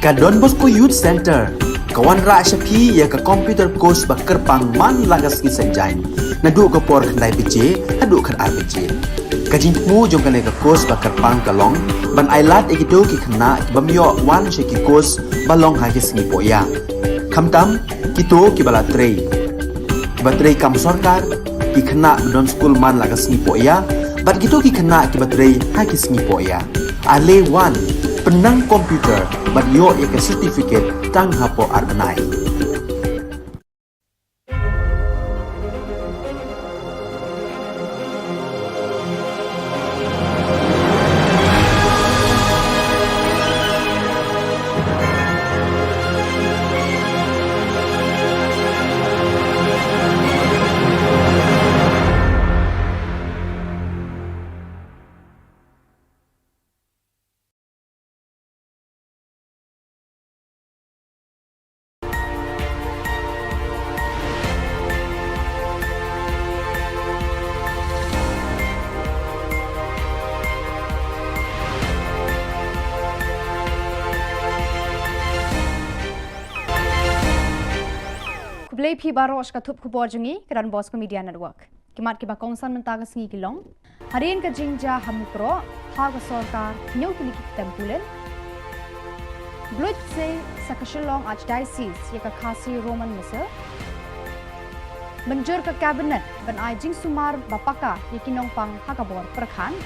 Ka Don Bosco Youth Center, kawan ra syapi ya ka computer course ba kerpang man lagas ki senjain. Nadu ka por khandai PJ, hadu kan RPG. Ka jingmu jong kan ka course ba kerpang kalong, ban ailat ikido ki khna ki bamyo wan she ki course balong ha ki sngi poya. Khamtam kito ki bala trei. Ki ba trei kam sarkar ki khna don school man lagas sngi poya, bat kito ki khna ki ba trei ha ki sngi poya. Ale wan penang komputer bat yo ya ke certificate tang hapo arbenai. Play pi baros ka thup khubor jungi kedan Bosco Media Network. Kimat ki ba kongsan mentaga sngi kilong. Harin ka jingja hamukro ha ka sorkar nyau tuli ki tempulen. Blood se sa ka Shillong Archdiocese ya ka khasi Roman Missal. Menjur ka cabinet ban ai jing sumar bapaka ya kinong pang hakabor perkhan.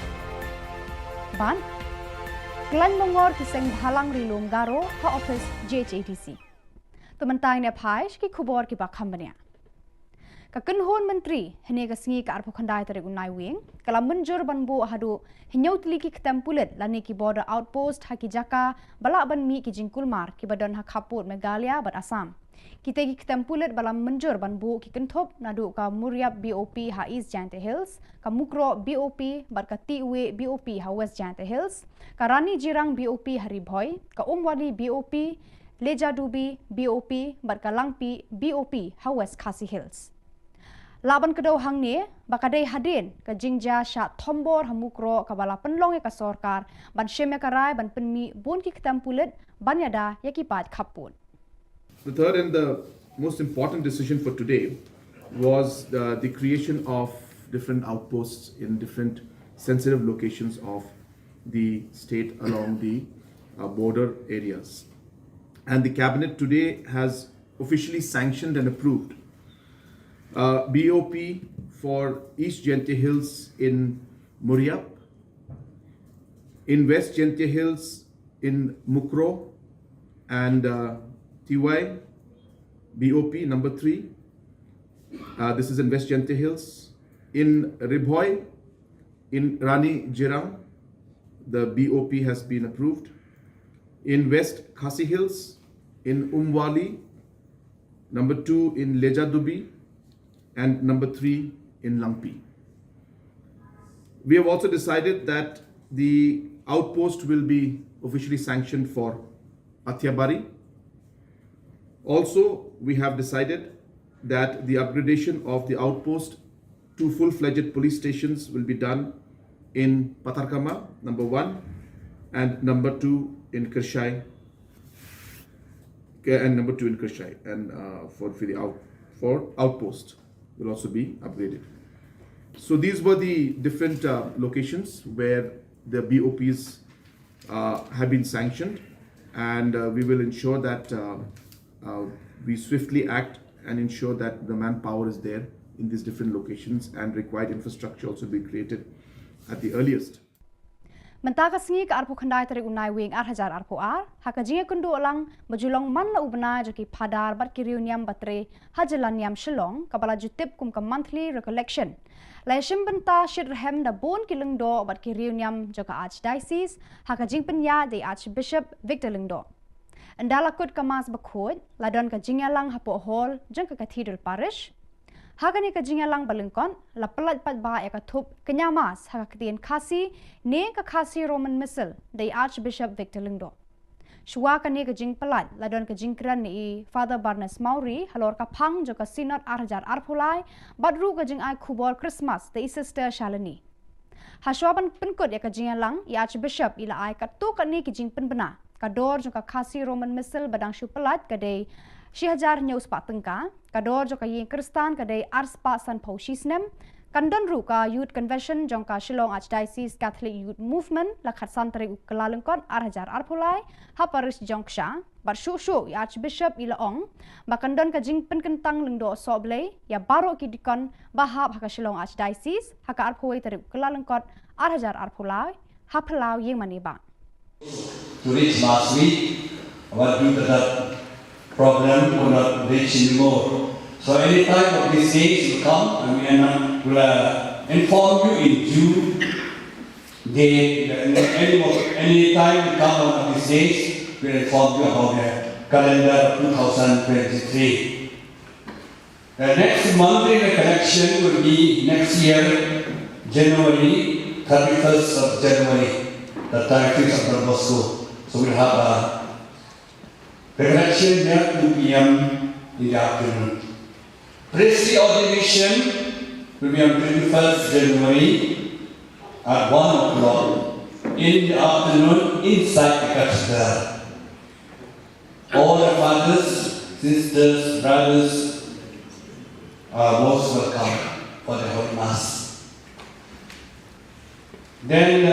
Ban klan mongor ki seng bhalang rilum garo ha office JHATC. Tementang ne phaish ki khubor ki bakhambania ka kanhon menteri hene ka sngi ka arpo khandai tare unai wing kala menjur banbu hadu hinyau tli ki tempulet lani ki border outpost haki jaka bala ban mi ki jingkul mar ki badon ha khaput Meghalaya bat Assam kita ki tempulet bala menjur banbu ki kenthop nadu ka Muriap BOP ha East Jante Hills ka Mukro BOP bat ka Tiwe BOP ha West Jante Hills ka Rani Jirang BOP hari Bhoi ka Umwali BOP Leja Dubi BOP Barkalangpi BOP ha West Khasi Hills. Laban kedau hang ni bakadai hadin ka jingja sha thombor hamukro ka bala penlong ka sorkar ban sheme karai ban penmi bon ki ketampulet ban yada yakipat khapun. The third and the most important decision for today was the creation of different outposts in different sensitive locations of the state along the border areas. And the cabinet today has officially sanctioned and approved BOP for East Jente Hills in Muriap, in West Jente Hills in Mukro and TY BOP number 3. This is in West Jente Hills. In Ribhoi, in Rani Jirang, the BOP has been approved. In West Khasi Hills, in Umwali, number 2 in Leja Dubi, and number 3 in Langpi. We have also decided that the outpost will be officially sanctioned for Athiabari. Also, we have decided that the upgradation of the outpost to full-fledged police stations will be done in Patarkama, number 1, and number 2 in Kershai, and number 2 in Kershai, and for outpost will also be upgraded. So these were the different locations where the BOPs have been sanctioned, and we will ensure that we swiftly act and ensure that the manpower is there in these different locations, and required infrastructure also be created at the earliest. Mentaga sngi ka arpo khandai tare unai wing 8000 arpo ar haka jinga kundu lang majulong man la ubna jaki phadar bat ki reunion batre hajalaniam Shillong kabala jutip kum ka monthly recollection lai shimbanta shirhem da bon kilung do bat ki reunion joka archdiocese haka jing penya de archbishop Victor Lingdo andala kut kamas bakhod ladon ka jinga lang hapo hall jang ka cathedral parish Hagani ka jingalang balengkon la pelat pat ba ya ka thup kenyamas ha ka tien khasi ne ka khasi Roman Missal dai Archbishop Victor Lingdo. Shua ka ne ka jing pelat la don ka jing kran ni Father Barnes Mauri halor ka phang jo ka synod arjar arphulai badru ka jing ai khubor Christmas dai sister Shalini. Haswaban penkut ya ka jingalang ya Archbishop ila ai ka tu ka ne ki jing penbena kador jo ka khasi Roman missile badang shu pelat kadai 6000 news pa tengka kador jo ka yin kristan kadai ars pa san phau shisnem kandon ru ka youth convention jong ka Shillong Archdiocese Catholic Youth Movement la khat san tare ukalalengkon 8000 arpulai ha paris jongsha bar shu shu Archbishop Ilaong bakandon ka jing pen kentang lengdo soble ya baro ki dikon bahab ha ka Shillong Archdiocese ha ka arphuai tare ukalalengkon 8000 arpulai ha phalau yeng mani ba to reach last week, but due to that problem, could not reach anymore. So any time of these days will come, and we will inform you in June. Any time will come one of these days, we will inform you about the calendar 2023. The next monthly collection will be next year, January, 31st of January. The 30th of Don Bosco. So we'll have a collection there 2 p.m. in the afternoon. Priestly ordination will be on 21st January at 1 o'clock in the afternoon inside the cathedral. All the fathers, sisters, brothers are most welcome for the Holy Mass. Then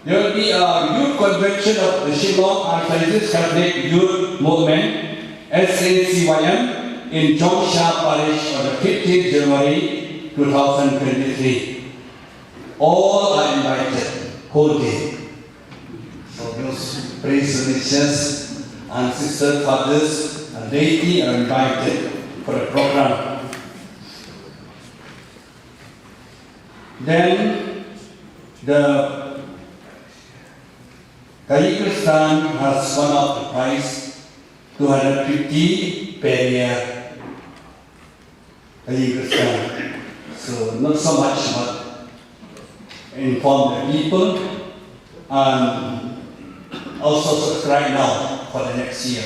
there will be a youth convention of the Shillong Archdiocese Catholic Youth Movement, SACYM, in Jongsha Parish on the 15th January 2023. All are invited, whole day. So those priest religious and sister fathers and laity are invited for the program. Then the Kazakhstan has won up the prize 250 per year. Kazakhstan. So not so much, but inform the people and also subscribe now for the next year.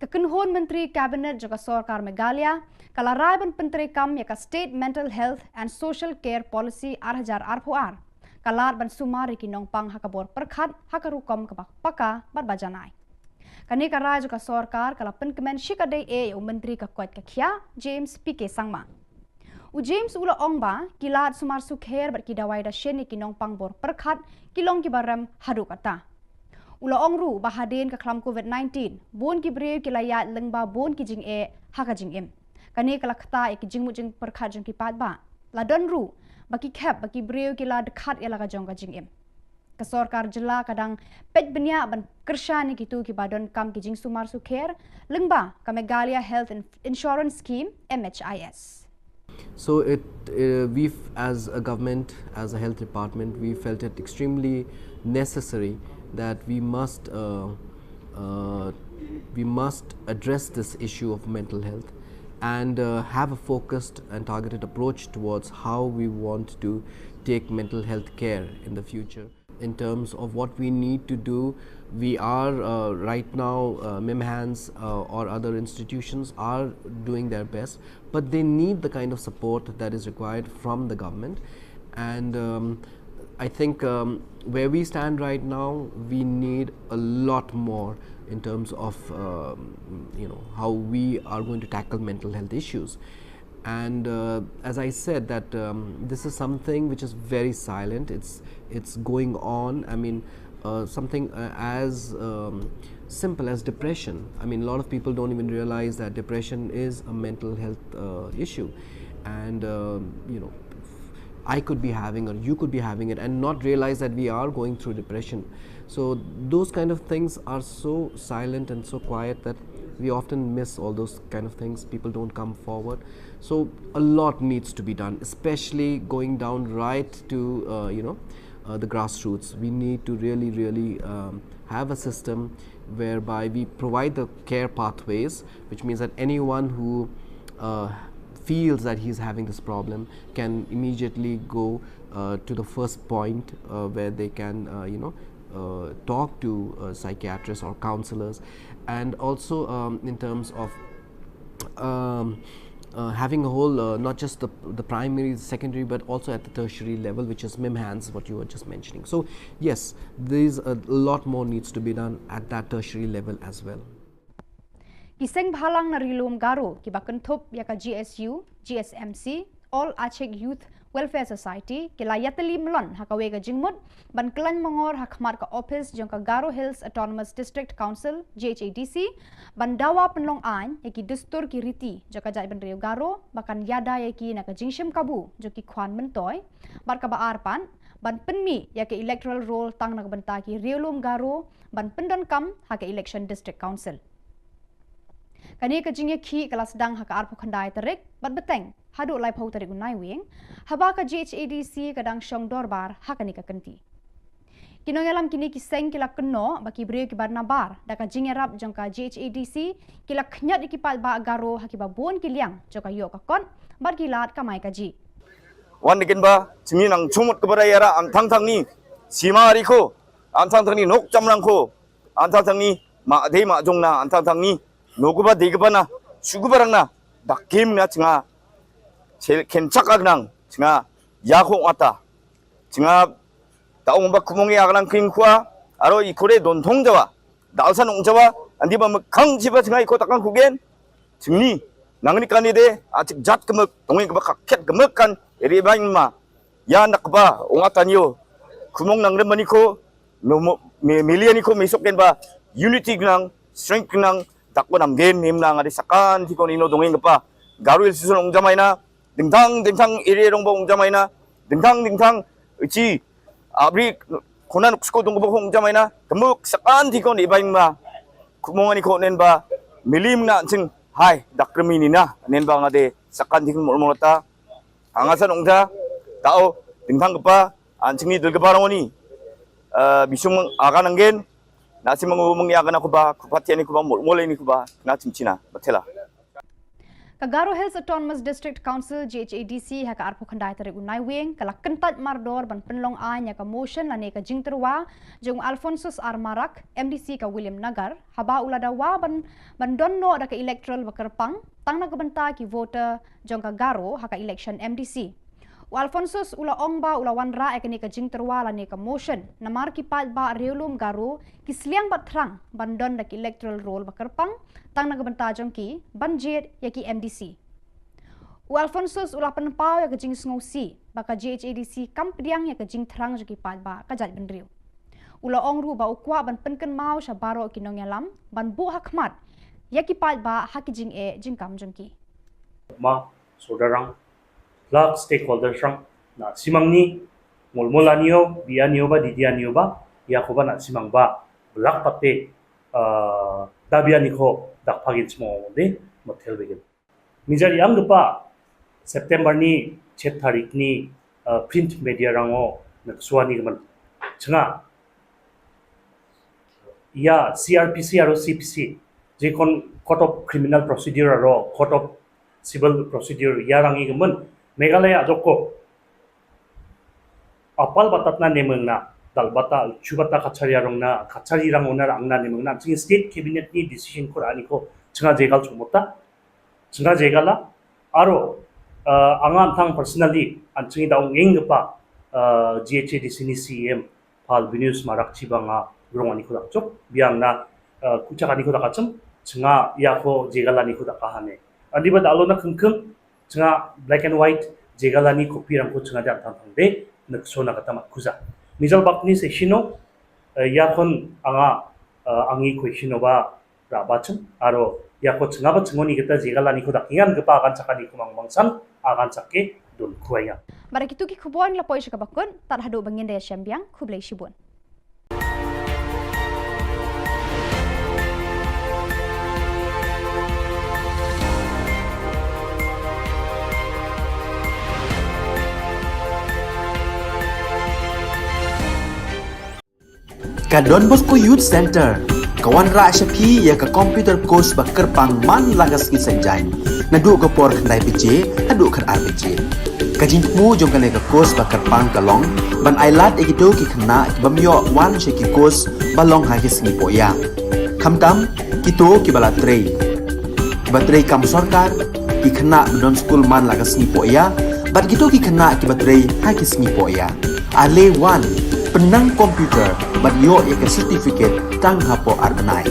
Kekenhon Menteri Kabinet juga Sorkar Meghalaya kalarai ban Menteri Kam yaka State Mental Health and Social Care Policy arhajar arpuar. Kalar ban sumari kinong pang hakabor perkhat hakarukom kabak paka barbajanai. Kani karai juga Sorkar kala penkemen shikadai u Menteri kakuat kakia James PK Sangma. U James ula ongba kilat sumar sukher berkidawai da sheni kinong pang bor perkhat kilong kibaram hadu kata. Ula ongru bahadin ke klam COVID-19 bon ki brew kilayat lengba bon ki jing haka jing im. Kani kala kata ki jing mujing perkhat jing ki pat ba. Ladon ru baki kep baki brew kila dekat ia laga jong ka jing im. Ke Sorkar Jylla kadang pet benya ban kershani kitu ki badon kam ki jing sumar sukher lengba ka Meghalaya Health Insurance Scheme MHIS. So we as a government, as a health department, we felt it extremely necessary that we must address this issue of mental health and have a focused and targeted approach towards how we want to take mental health care in the future. In terms of what we need to do, we are right now, MIMHANS or other institutions are doing their best, but they need the kind of support that is required from the government. And I think where we stand right now, we need a lot more in terms of how we are going to tackle mental health issues. And as I said, that this is something which is very silent. It's going on. I mean, something as simple as depression. I mean, a lot of people don't even realize that depression is a mental health issue, and I could be having or you could be having it and not realize that we are going through depression. So those kind of things are so silent and so quiet that we often miss all those kind of things. People don't come forward. So a lot needs to be done, especially going down right to the grassroots. We need to really have a system whereby we provide the care pathways, which means that anyone who feels that he's having this problem can immediately go to the first point where they can talk to psychiatrists or counselors. And also in terms of having a whole, not just the primary, secondary, but also at the tertiary level, which is MIMHANS, what you were just mentioning. So yes, there's a lot more needs to be done at that tertiary level as well. Kiseng bhalang na rilum garo kibakan thop yaka GSU, GSMC, All Aceh Youth Welfare Society kila yatali mlon hakawe ka jingmut ban klan mongor hakmat ka office jong ka Garo Hills Autonomous District Council GHADC ban dawa penlong an yaki dustur ki riti joka jai ban Rio Garo bakan yada yaki naka jingshim kabu joki khwan mentoy bar ka baar pan ban penmi yaki electoral roll tang nak benta ki Riolum Garo ban pendon kam haka election district council. Kani ka jingye ki kelas dang haka arpo khandai tarik bat beteng hadu lai phau tarik unai wing haba ka GHADC kadang shong dorbar hakani ka kanti kinong alam kini kiseng kila keno baki brio ki barnabar da ka jingye rap jong ka GHADC kila khnyat ki pat ba Garo hakiba bon kiliang joka yo ka kon bar kilat kamai ka ji wan dikin ba chimi nang chumut ka barayara ang thang ni simari ko ang thang ni nok chamrang ko ang thang ni ma dei ma jong na ang thang ni noguba deguba na sugubarang na dakim na tinga kenchak nang tinga yakong ata tinga taong ba kumongi akanang kingkwa aro ikore dontong jawa dalsan ong jawa andi ba kang jiba tinga iko takang kugen tingni nangni kanide atik jat kemek tongi ba kakket kemek kan eri ba ma ya nakba ong atanyo kumong nang remani ko no miliani ko mesoken ba unity nang strength nang takbo namgen nimna ngadi sakan tikon ino dongeng pa Garo Hills susun ongjamayna dingtang irerong ba ongjamayna dingtang uci abri konan uksko dongbo ongjamayna gemuk sakan tikon ibaing ma kumongani ko nen ba milim na sing hai dakremini na nen ba ngade sakan tikon molmolata angasan ongja tao dingtang pa anchingni dilgebarongoni bisung agananggen nasi mengumumang yakan aku ba kupatian aku ba mulai ni aku ba nasim Cina betela. Ka Garo Hills Autonomous District Council GHADC haka arpo khandai tarik unai wing kala kentat mardor ban penlong an yaka motion lane ka jingterwa jong Alphonsus Armarak MDC ka William Nagar haba uladawa ban donno da ka electoral bakarpang tang na kabanta ki voter jong ka Garo haka election MDC. Alphonsus ula ongba ula wanra ekani ka jingterwa lane ka motion namar ki pat ba Riolum Garo kisliang bat thrang bandon dak electoral roll bakarpang tang nagbanta jongki banjir yaki MDC Alphonsus ula penpau ya ka jing sngosi baka GHADC kampriang ya ka jing thrang joki pat ba ka jat benriu ula ongru ba ukwa ban penken mau sha baro kinong yalam ban bu hakmat yaki pat ba hakijing jingkam jongki ma sodarang lak stakeholders rang na simangni molmolanio bianio ba didianio ba yakoba na simang ba lak pate dabiani ko dakpagin smo de motel begin mijari ang pa September ni 7 tarik ni print media rango naksuani man changa ya CRPC aro CPC je kon court of criminal procedure aro court of civil procedure yarangi gemen Meghalaya joko apal batatna nemengna dalbata chubata kachariyarongna kachariyarang onar angna nemengna ching state cabinet ni decision ko ani ko chunga jegal chumota chunga jegala aro angan thang personally anching daung engpa GHADC ni CM pal binus marak chibanga grong ani ko dakchok biangna kuchak ani ko dakachum chunga yako jegala ni ko dakahane andiba dalona khumkhum chunga black and white jegalani kopi rangko chunga ja tangde naksona kata makuza mijal bakni seshino yakon anga angi question ba rabachum aro yako chunga ba chungoni kita jegalani ko dakingan gepa akan chakani kumang mangsan akan chake don kuaya Barakitu ki khubor la poisha ka bakun tar hadu bangin de syambiang khublai shibun Ka Don Bosco Youth Center kawan ra syapi ya ka computer course ba kerpang man lagas ki sanjain nadu ka por khandai pije adu khar RPG ka jingmu jong ka ka course ba kerpang kalong ban ailat egido ki khna bamyo wan she ki course balong ha ki singi poya khamtam kito ki bala trei kam sarkar ki khana non school man lagas ni po ya bat gitu ki khana ki batrei ha ki sni po ya ale wan penang komputer bat yo ya ke certificate tang hapo arnai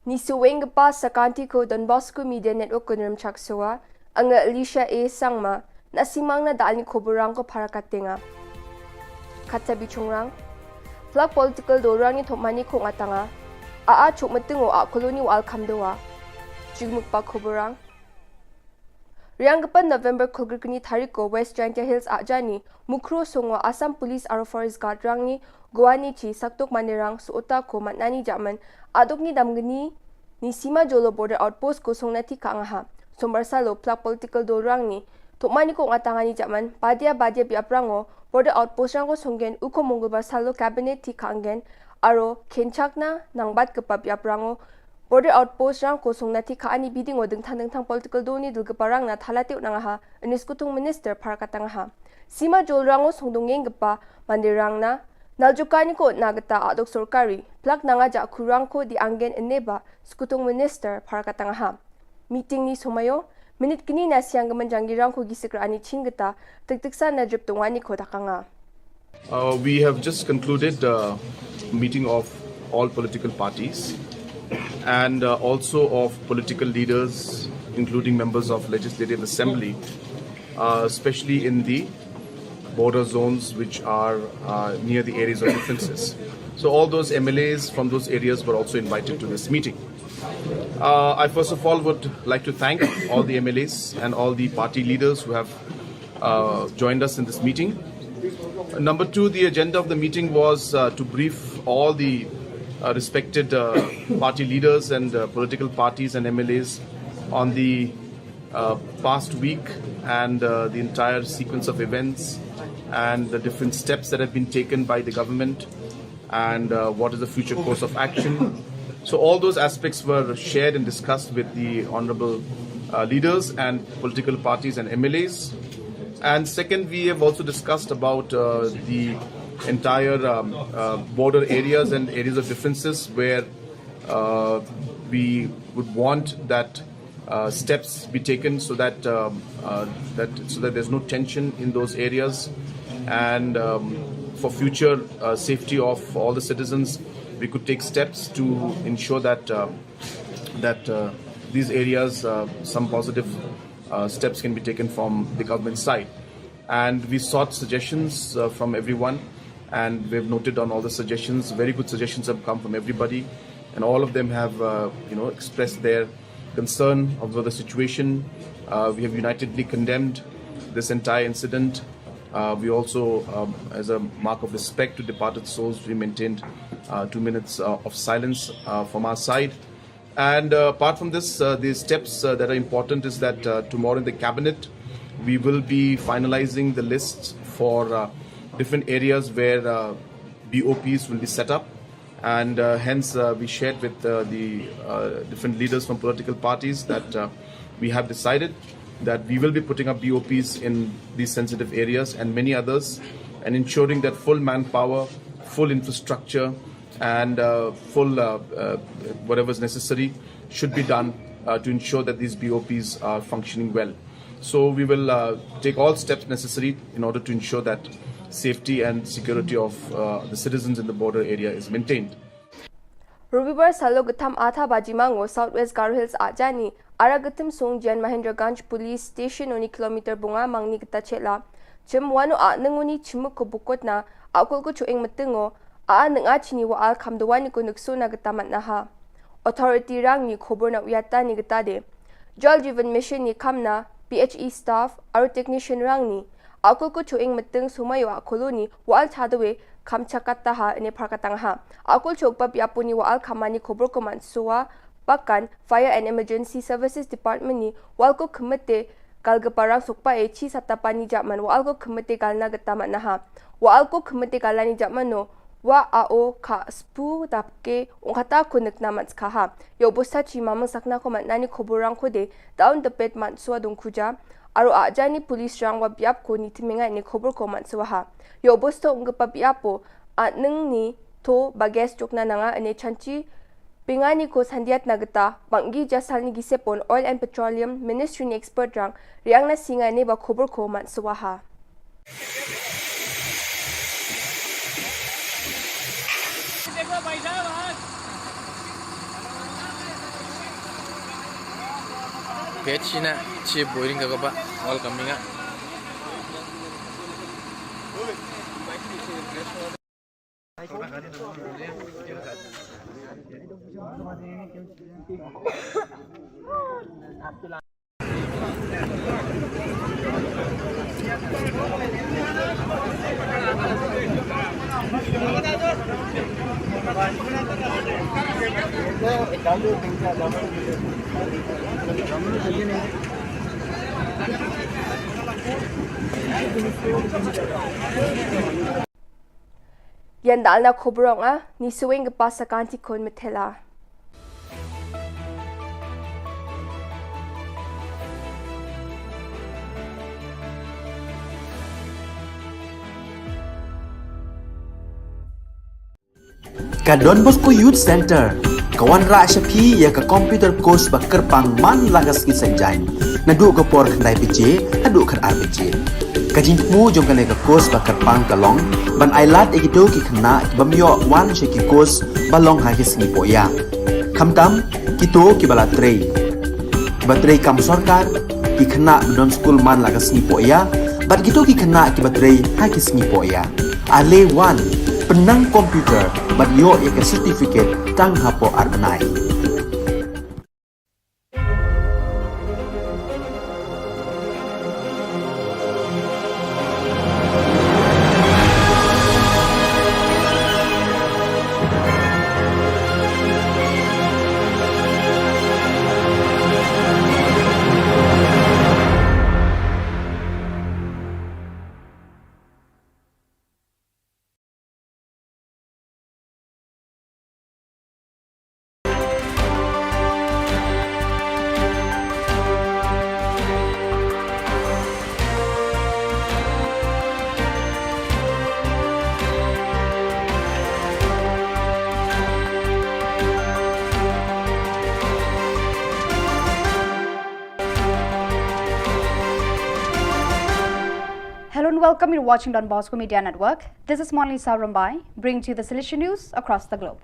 Ni suwengpa sa kanti ko Don Bosco Media Network kunram chaksuwa ang Alicia A. Sangma na simang na daan ni Khubor ko para katinga. Katabi chungrang, flag political dorang ni thomani kong atanga, chuk matingo koloni wa alkamdawa, jigmukpa Khuborang. Riyanggapan November kulgirkani tariko West Giant Hills ajani mukro songwa Assam Police aro Forest Guard rang ni Guwani chi saktok manirang suota ko matnani jaman adok ni damgani ni Sima Jolo Border Outpost ko songnati kaangaha. Sombarsalo plak political dorang ni thokmani ko ngatangani jaman badia biaprango Border Outpost rang ko songgen uko monggoba salo cabinet ti kaangen aro kenchakna nangbat kepa biaprango Border Outpost rang ko songnati kaani biding odeng tang political doni dulgeparang na thalatiu nangaha aniskutung minister parakatangaha. Sima Jolo rango songdongeng gepa mandirang na Naljukani ko nagata adok sorkari, plak nanga ja kurang ko di anggen eneba skutung minister para katangaha. Meeting ni sumayo, minute kini na siyang gamanjangirang ko gisikrani chingata, tagtiksa na drip tungani ko takanga. We have just concluded a meeting of all political parties and also of political leaders, including members of Legislative Assembly, especially in the border zones which are near the areas of differences. So all those MLAs from those areas were also invited to this meeting. I first of all would like to thank all the MLAs and all the party leaders who have joined us in this meeting. Number two, the agenda of the meeting was to brief all the respected party leaders and political parties and MLAs on the past week and the entire sequence of events and the different steps that have been taken by the government and what is the future course of action. So all those aspects were shared and discussed with the honorable leaders and political parties and MLAs. And second, we have also discussed about the entire border areas and areas of differences where we would want that steps be taken so that there's no tension in those areas, and for future safety of all the citizens, we could take steps to ensure that these areas some positive steps can be taken from the government side. And we sought suggestions from everyone, and we've noted on all the suggestions. Very good suggestions have come from everybody, and all of them have expressed their concern over the situation. We have unitedly condemned this entire incident. We also, as a mark of respect to departed souls, we maintained 2 minutes of silence from our side. And apart from this, the steps that are important is that tomorrow in the cabinet, we will be finalizing the lists for different areas where BOPs will be set up. And hence, we shared with the different leaders from political parties that we have decided that we will be putting up BOPs in these sensitive areas and many others, and ensuring that full manpower, full infrastructure, and full whatever is necessary should be done to ensure that these BOPs are functioning well. So we will take all steps necessary in order to ensure that safety and security of the citizens in the border area is maintained. Rubibar Salo Gatam Atha Bajimango, Southwest Garo Hills Ajani, Aragatim Song Jan Mahendraganj Police Station oni kilometer bunga mangni gata chela. Chim wano nanguni chimuk ko bukot na akol ko chueng matingo nang chini wa al kamdawani ko nagso na gatamat na ha. Authority rang ni Khubor Na Uyata ni gata de. Jal Jivan Mission ni kamna PHE staff aro technician rang ni akul ko chuing metung sumayo koloni wal chadawe kamchakata ha ne prakatang ha akul chokpa piapuni wal khamani khobor ko mansuwa pakan Fire and Emergency Services Department ni wal ko khmete kalgaparang sukpa e chi satapani jaman wal ko khmete kalna gataman na ha wal ko khmete kalani jaman no wa ao ka spu tapke ongkata kunek namats kaha yo bosta chi mamang sakna ko manani khoborang ko de down the pet mansua dung khuja aro ajani police rang wa biap ko ni timenga ni khobor ko mansua ha yo bosta ongpa biapo anung ni to bages chokna nanga ane chanchi pingani ko sandiat nagata bangi jasal ni gisepon oil and petroleum ministry ni expert rang riang na singa ne ba khobor ko mansua ha Pet China, chip boiling ka ba? All coming up. yan dal na khobrong ni suwing pa sa kanti kon metela Ka Don Bosco Youth Center kawan ra shapi ya ka computer course ba kerpang man lagas ki sanjain nadu ka por khandai pije adu khar ar pije kajin mu jong kale ka course ba kerpang kalong ban ailat ekido ki khna bamyo wan she ki course balong ha ki sni poya khamtam kito ki bala trei batrei kam sarkar ki khna don school man lagas ni poya bat kito ki khna ki batrei ha ki sni poya ale wan penang komputer bat yo ya certificate tang hapo arnai Hello and welcome. You're watching Don Bosco Media Network. This is Monali Sarambai, bringing to you the solution news across the globe.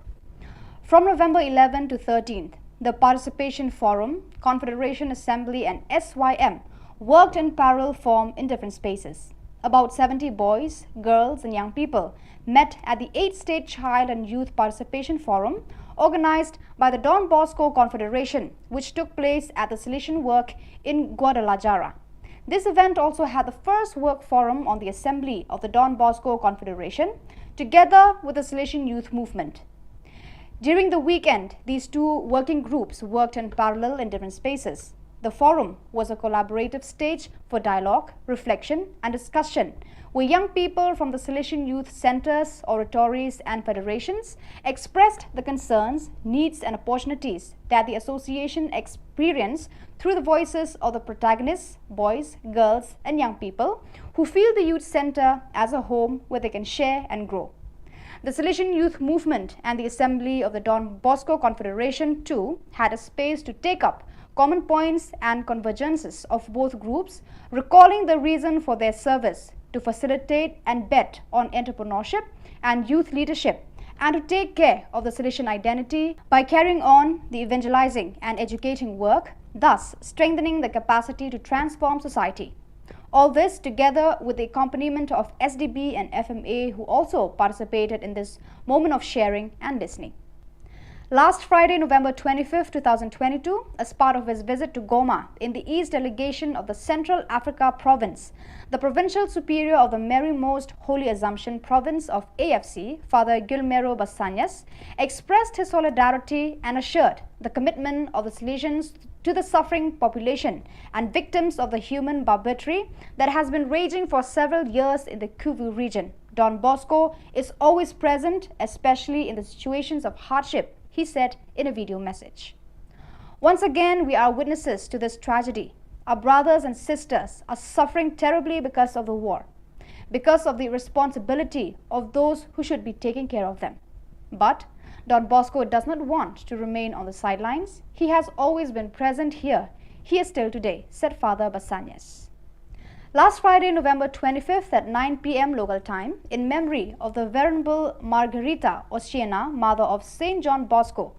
From November 11 to 13th, the Participation Forum, Confederation Assembly and SYM worked in parallel form in different spaces. About 70 boys, girls and young people met at the 8th State Child and Youth Participation Forum organized by the Don Bosco Confederation, which took place at the Solution Work in Guadalajara. This event also had the first work forum on the assembly of the Don Bosco Confederation, together with the Solution Youth Movement. During the weekend, these two working groups worked in parallel in different spaces. The forum was a collaborative stage for dialogue, reflection and discussion, where young people from the Solution Youth Centers, oratories and federations expressed the concerns, needs and opportunities that the association experienced through the voices of the protagonists, boys, girls and young people who feel the youth center as a home where they can share and grow. The Solution Youth Movement and the Assembly of the Don Bosco Confederation too had a space to take up common points and convergences of both groups, recalling the reason for their service to facilitate and bet on entrepreneurship and youth leadership, and to take care of the Solution identity by carrying on the evangelizing and educating work, thus strengthening the capacity to transform society. All this together with the accompaniment of SDB and FMA, who also participated in this moment of sharing and listening. Last Friday, November 25, 2022, as part of his visit to Goma in the East Delegation of the Central Africa Province, the Provincial Superior of the Mary Most Holy Assumption Province of AFC, Father Gilmero Basanyas, expressed his solidarity and assured the commitment of the Salesians to the suffering population and victims of the human barbarity that has been raging for several years in the Kivu region. Don Bosco is always present, especially in the situations of hardship, he said in a video message. Once again, we are witnesses to this tragedy. Our brothers and sisters are suffering terribly because of the war, because of the responsibility of those who should be taking care of them. But Don Bosco does not want to remain on the sidelines. He has always been present here. He is still today, said Father Basanyas. Last Friday, November 25th at 9 p.m. local time, in memory of the Venerable Margarita Oceana, mother of St. John Bosco,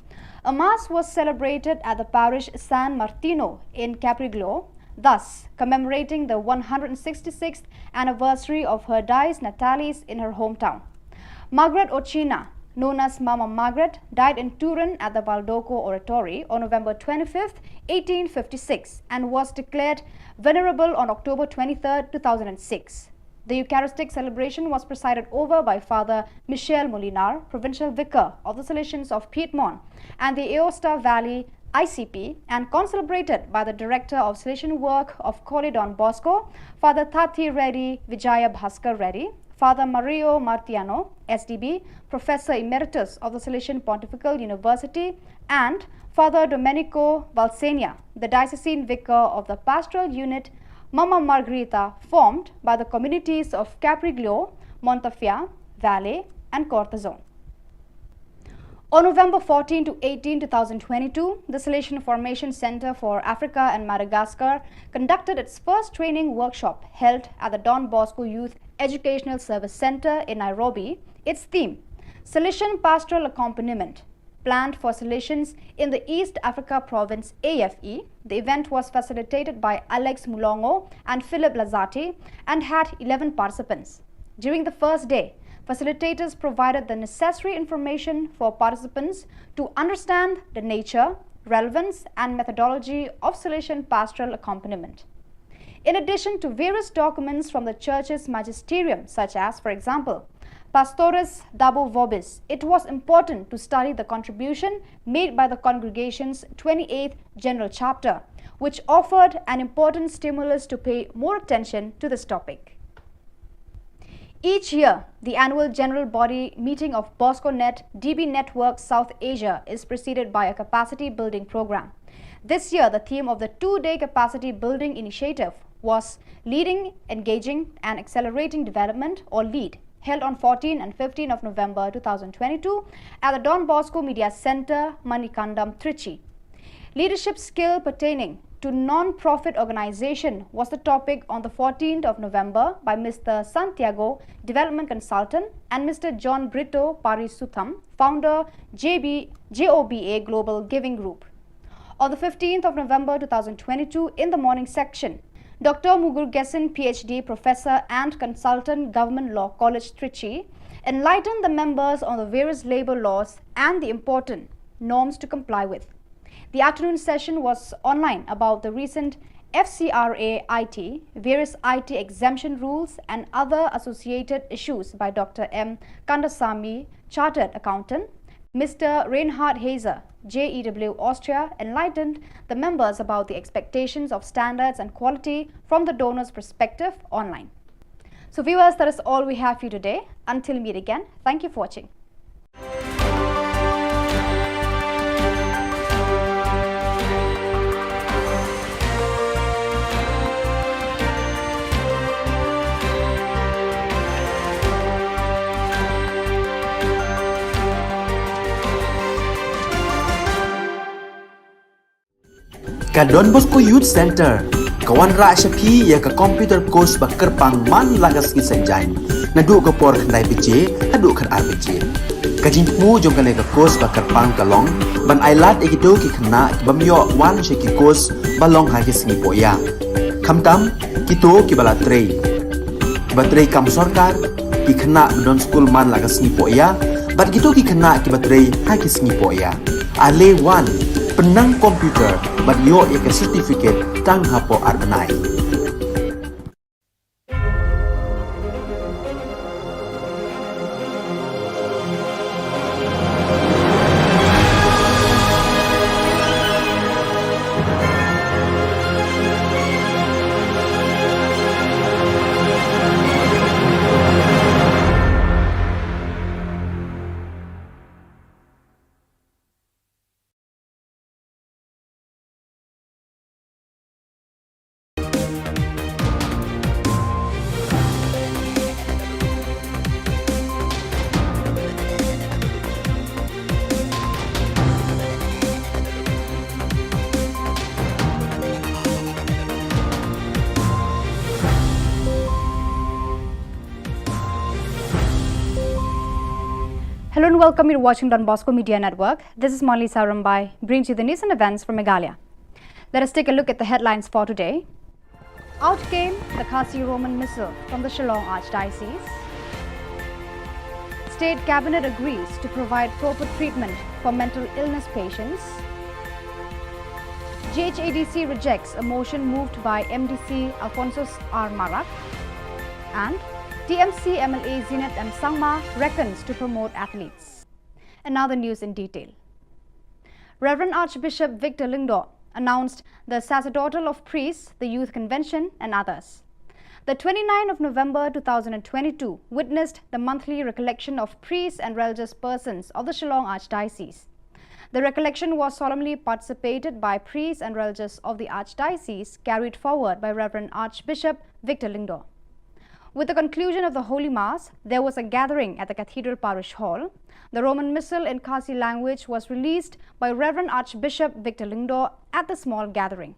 a mass was celebrated at the parish San Martino in Capriglio, thus commemorating the 166th anniversary of her dies natalis in her hometown. Margaret Oceana, known as Mama Margaret, died in Turin at the Valdoco Oratory on November 25, 1856 and was declared venerable on October 23, 2006. The Eucharistic celebration was presided over by Father Michel Molinar, Provincial Vicar of the Salesians of Piedmont and the Aosta Valley ICP, and concelebrated by the Director of Salesian Work of Koli Don Bosco, Father Tati Reddy Vijaya Bhaskar Reddy, Father Mario Martiano, SDB, Professor Emeritus of the Salesian Pontifical University, and Father Domenico Valsenia, the Diocesan Vicar of the Pastoral Unit Mama Margherita, formed by the communities of Capriglio, Montafia, Valle, and Cortazon. On November 14 to 18, 2022, the Salesian Formation Center for Africa and Madagascar conducted its first training workshop held at the Don Bosco Youth Educational Service Center in Nairobi. Its theme, Salesian Pastoral Accompaniment, planned for Salesians in the East Africa Province AFE. The event was facilitated by Alex Mulongo and Philip Lazati and had 11 participants. During the first day, facilitators provided the necessary information for participants to understand the nature, relevance, and methodology of Salesian pastoral accompaniment. In addition to various documents from the Church's magisterium, such as, for example, Pastores Dabo Vobis, it was important to study the contribution made by the congregation's 28th General Chapter, which offered an important stimulus to pay more attention to this topic. Each year, the annual general body meeting of BoscoNet DB Network South Asia is preceded by a capacity building program. This year, the theme of the two-day capacity building initiative was Leading, Engaging and Accelerating Development, or LEAD, held on 14 and 15 of November 2022 at the Don Bosco Media Center, Manikandam, Trichy. Leadership skill pertaining to non-profit organization was the topic on the 14th of November by Mr. Santiago, Development Consultant, and Mr. John Brito Parisutham, founder JOBA Global Giving Group. On the 15th of November 2022, in the morning section, Dr. Mugurugesan, PhD, Professor and Consultant, Government Law College, Trichy, enlightened the members on the various labor laws and the important norms to comply with. The afternoon session was online about the recent FCRA IT, various IT exemption rules and other associated issues by Dr. M. Kandasamy, Chartered Accountant. Mr. Reinhard Hazer, JEW Austria, enlightened the members about the expectations of standards and quality from the donor's perspective online. So viewers, that is all we have for you today. Until we meet again, thank you for watching. Ka Don Bosco Youth Center, kawan ra siya pi ya ka computer course ba kerpang man lagas ki senjain. Nadu ka por khandai bije, hadu khan ar bije. Ka jingmu jong ka le ka course ba kerpang kalong, ban ailat ekito ki khna ki bamyo wan she ki course balong ha ki singi poya. Khamtam kito ki bala trei. Ba trei kam sarkar ki khna don school man lagas singi poya, bat kito ki khna ki ba trei ha ki singi poya. Ale Wan, penang komputer, banyo ia ke sertifikat tang hapo arbenai. Hello and welcome. You're watching Don Bosco Media Network. This is Molly Sarambai, brings you the news and events from Meghalaya. Let us take a look at the headlines for today. Out came the Khasi Roman missile from the Shillong Archdiocese. State Cabinet agrees to provide proper treatment for mental illness patients. GHADC rejects a motion moved by MDC Alphonsus R. Marak. And TMC MLA Zinat M. Sangma reckons to promote athletes. And now the news in detail. Reverend Archbishop Victor Lingdo announced the sacerdotal of priests, the youth convention and others. The 29th of November 2022 witnessed the monthly recollection of priests and religious persons of the Shillong Archdiocese. The recollection was solemnly participated by priests and religious of the Archdiocese, carried forward by Reverend Archbishop Victor Lingdo. With the conclusion of the Holy Mass, there was a gathering at the Cathedral Parish Hall. The Roman Missal in Khasi language was released by Reverend Archbishop Victor Lingdo at the small gathering.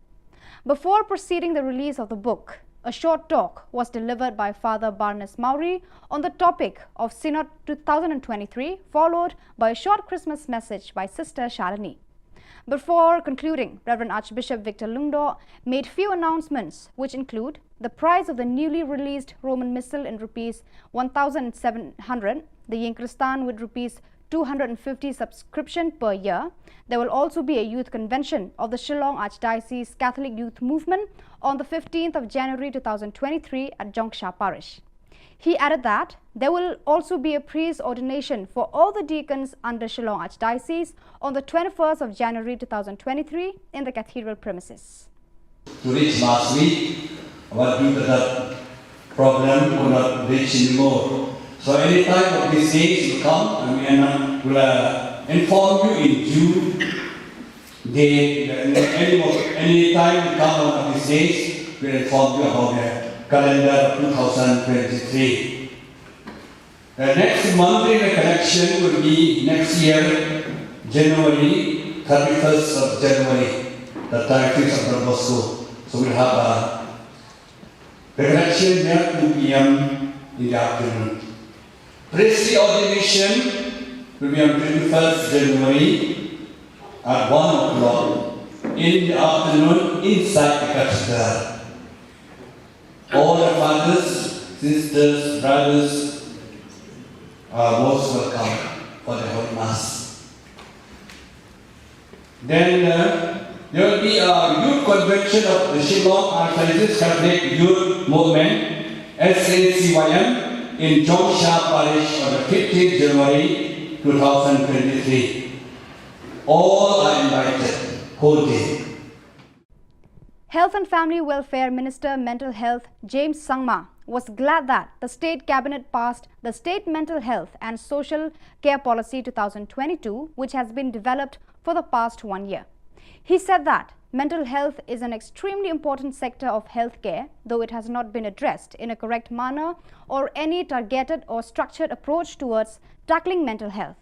Before proceeding the release of the book, a short talk was delivered by Father Barnes Maury on the topic of Synod 2023, followed by a short Christmas message by Sister Shalini. Before concluding, Reverend Archbishop Victor Lingdo made few announcements, which include the price of the newly released Roman Missal in rupees 1,700, the Yinkristan with rupees 250 subscription per year. There will also be a youth convention of the Shillong Archdiocese Catholic Youth Movement on the 15th of January 2023 at Jongsha Parish. He added that there will also be a priest ordination for all the deacons under Shillong Archdiocese on the 21st of January 2023 in the cathedral premises. To reach last week, but due to the problem, could not reach anymore. So any time of these days will come, and we will inform you in June. Any time will come one of these days, we will inform you about the calendar 2023. The next monthly recollection will be next year, January, 31st of January, the 31st of Don Bosco. So we'll have a recollection there 2 p.m. in the afternoon. Priestly ordination will be on 21st January at 1 o'clock in the afternoon inside the cathedral. All the fathers, sisters, brothers are most welcome for the Holy Mass. Then there will be a youth convention of the Shillong Archdiocese Catholic Youth Movement, SACYM, in Jongsha Parish on the 15th January 2023. All are invited, whole day. Health and Family Welfare Minister Mental Health James Sangma was glad that the State Cabinet passed the State Mental Health and Social Care Policy 2022, which has been developed for the past 1 year. He said that mental health is an extremely important sector of healthcare, though it has not been addressed in a correct manner or any targeted or structured approach towards tackling mental health.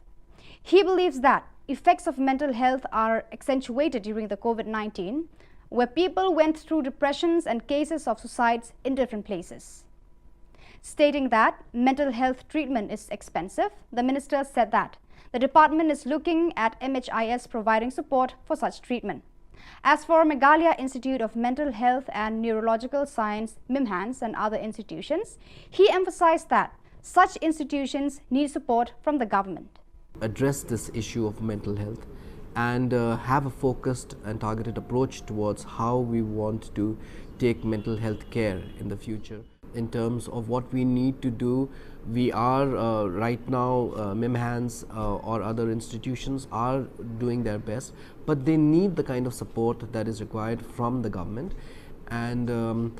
He believes that effects of mental health are accentuated during the COVID-19, where people went through depressions and cases of suicides in different places. Stating that mental health treatment is expensive, the minister said that the department is looking at MHIS providing support for such treatment. As for Meghalaya Institute of Mental Health and Neurological Science, MIMHANS, and other institutions, he emphasized that such institutions need support from the government. Address this issue of mental health and have a focused and targeted approach towards how we want to take mental health care in the future. In terms of what we need to do, we are right now, MIMHANS or other institutions are doing their best, but they need the kind of support that is required from the government. And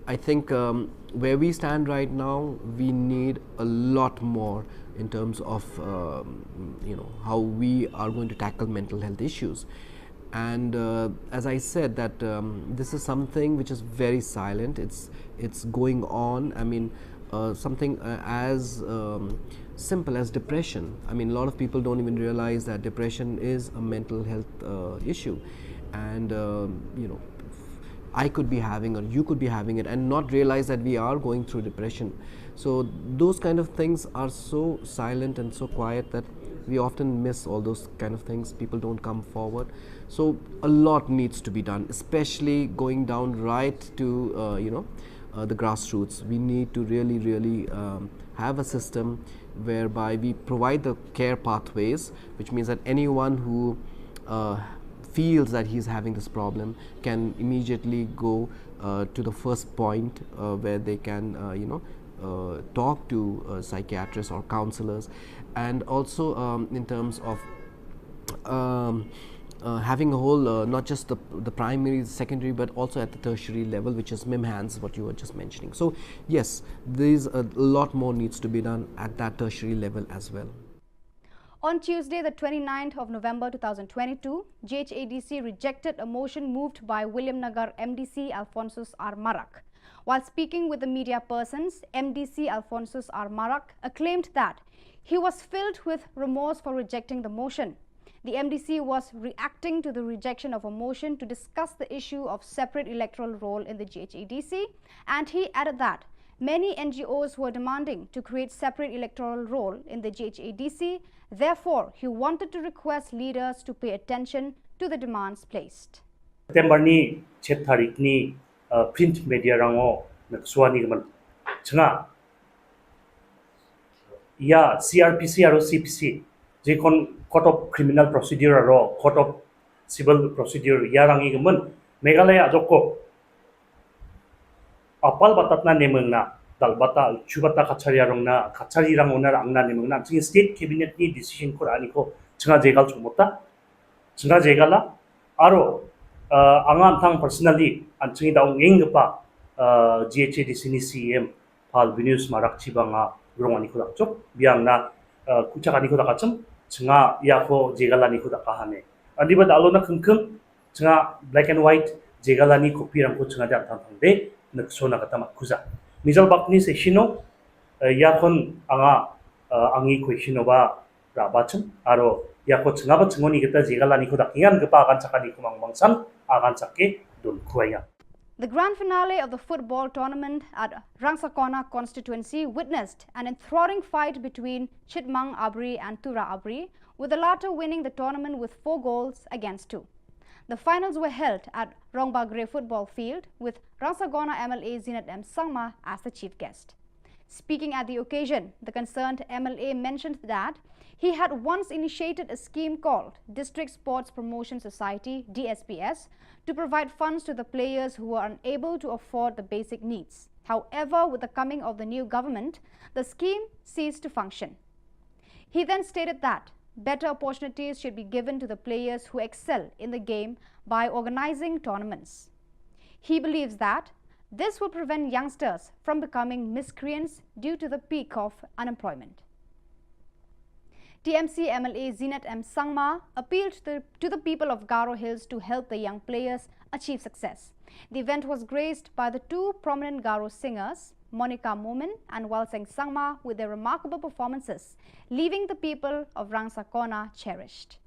I think where we stand right now, we need a lot more in terms of how we are going to tackle mental health issues. And as I said, that this is something which is very silent. It's going on. I mean, something as simple as depression. I mean, a lot of people don't even realize that depression is a mental health issue, and I could be having, or you could be having it, and not realize that we are going through depression. So those kind of things are so silent and so quiet that we often miss all those kind of things. People don't come forward. So a lot needs to be done, especially going down right to the grassroots. We need to really have a system whereby we provide the care pathways, which means that anyone who feels that he's having this problem can immediately go to the first point where they can talk to psychiatrists or counselors. And also in terms of having a whole, not just the primary, secondary, but also at the tertiary level, which is MIMHANS, what you were just mentioning. So yes, there's a lot more needs to be done at that tertiary level as well. On Tuesday, the 29th of November 2022, GHADC rejected a motion moved by William Nagar MDC Alphonsus R. Marak. While speaking with the media persons, MDC Alphonsus R. Marak acclaimed that he was filled with remorse for rejecting the motion. The MDC was reacting to the rejection of a motion to discuss the issue of separate electoral roll in the GHADC, and he added that many NGOs were demanding to create separate electoral roll in the GHADC. Therefore, he wanted to request leaders to pay attention to the demands placed. September ni 7 tarik ni print media rango nagsuani gaman changa ya CRPC aro CPC jekon Court of Criminal Procedure aro Court of Civil Procedure yarangi gaman Meghalaya joko apal batatna nemengna dalbata chubata kachariyarongna kachariyarang onar angna nemengna ching state cabinet ni decision ko ani ko changa jegal chumota changa jegala aro angan thang personally anching daung engpa GHADC ni CM Pal Venus Marak Chibanga grongani ko dakchok biangna kuchakani ko dakacham changa yako jegalani ko dakahane andiba dalona khungkhung changa black and white jegalani kopirang ko changa da thang de naksona kata makuza Mizal bakni seshino yakon anga angi kweshino ba rabachum aro yako chngaba chngoni kita jegalani ko dakingan gepa akan chakani ko mangmangsan akan chake dun kuaya. The grand finale of the football tournament at Rangsakona constituency witnessed an enthralling fight between Chitmang Abri and Tura Abri, with the latter winning the tournament with 4 goals against 2. The finals were held at Rongbagre football field with Rangsakona MLA Zinat M. Sangma as the chief guest. Speaking at the occasion, the concerned MLA mentioned that he had once initiated a scheme called District Sports Promotion Society (DSPS) to provide funds to the players who were unable to afford the basic needs. However, with the coming of the new government, the scheme ceased to function. He then stated that better opportunities should be given to the players who excel in the game by organizing tournaments. He believes that this will prevent youngsters from becoming miscreants due to the peak of unemployment. TMC MLA Zinat M. Sangma appealed to the people of Garo Hills to help the young players achieve success. The event was graced by the 2 prominent Garo singers, Monica Momin and Walseng Sangma, with their remarkable performances, leaving the people of Rangsakona cherished.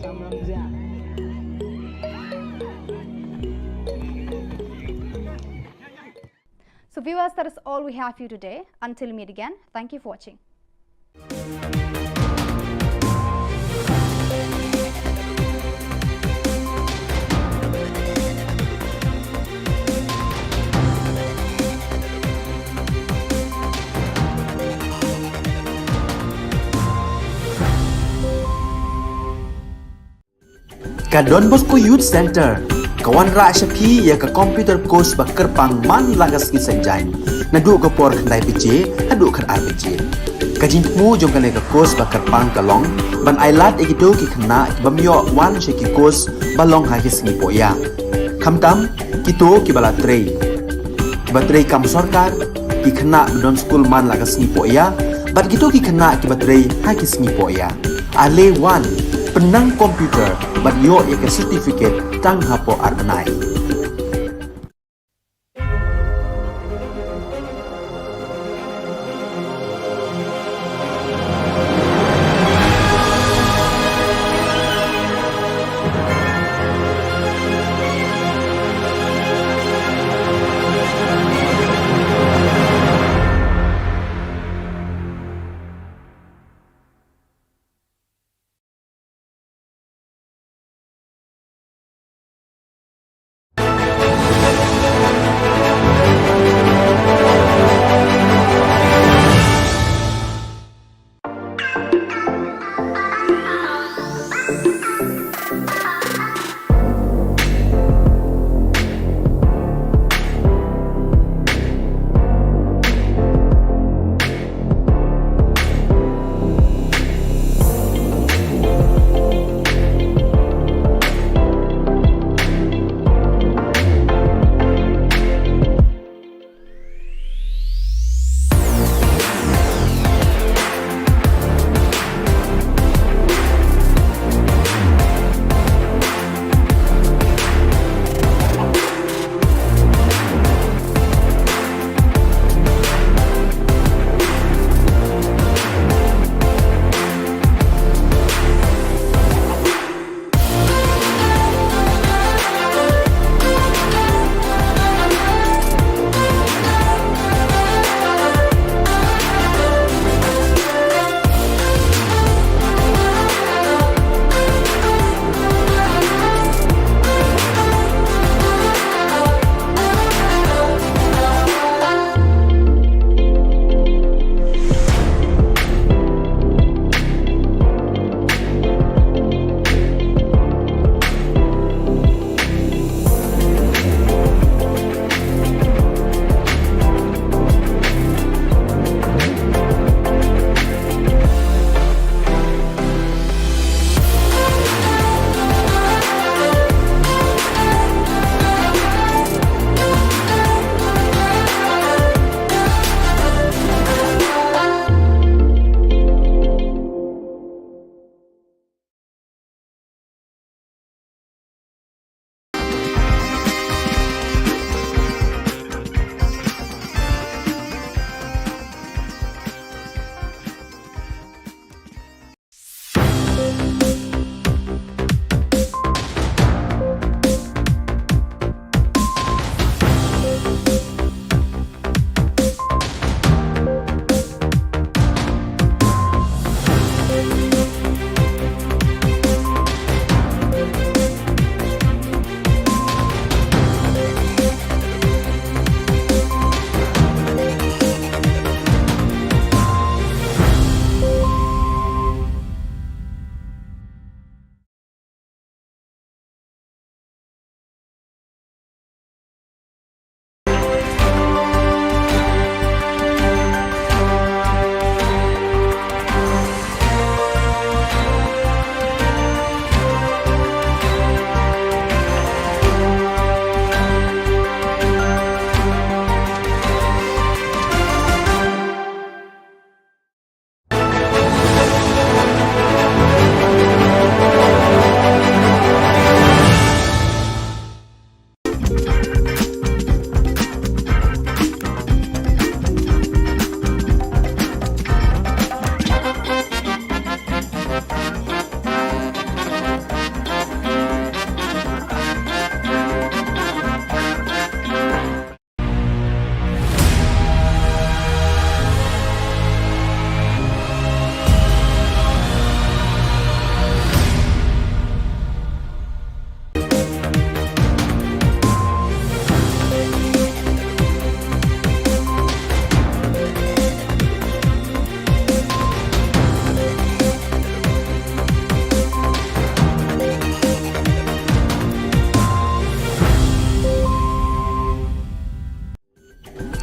So viewers, that is all we have for you today. Until we meet again, thank you for watching. Ka Don Bosco Youth Center, kawan ra syapi ya ka computer course ba kerpang man lagas ki senjain. Nadu ka por khandai piche, hadu kan ar piche. Ka jingmu jong ka ka course ba kerpang kalong, ban ailat egido ki khna ki bamyo wan she ki course balong ha ki singi poya. Khamtam kito ki bala trei. Ba trei kam sarkar ki khna don school man lagas singi poya, bat kito ki khna ki batrei ha ki singi poya. Ale wan penang komputer bat yo ya ke certificate tang hapo arnai.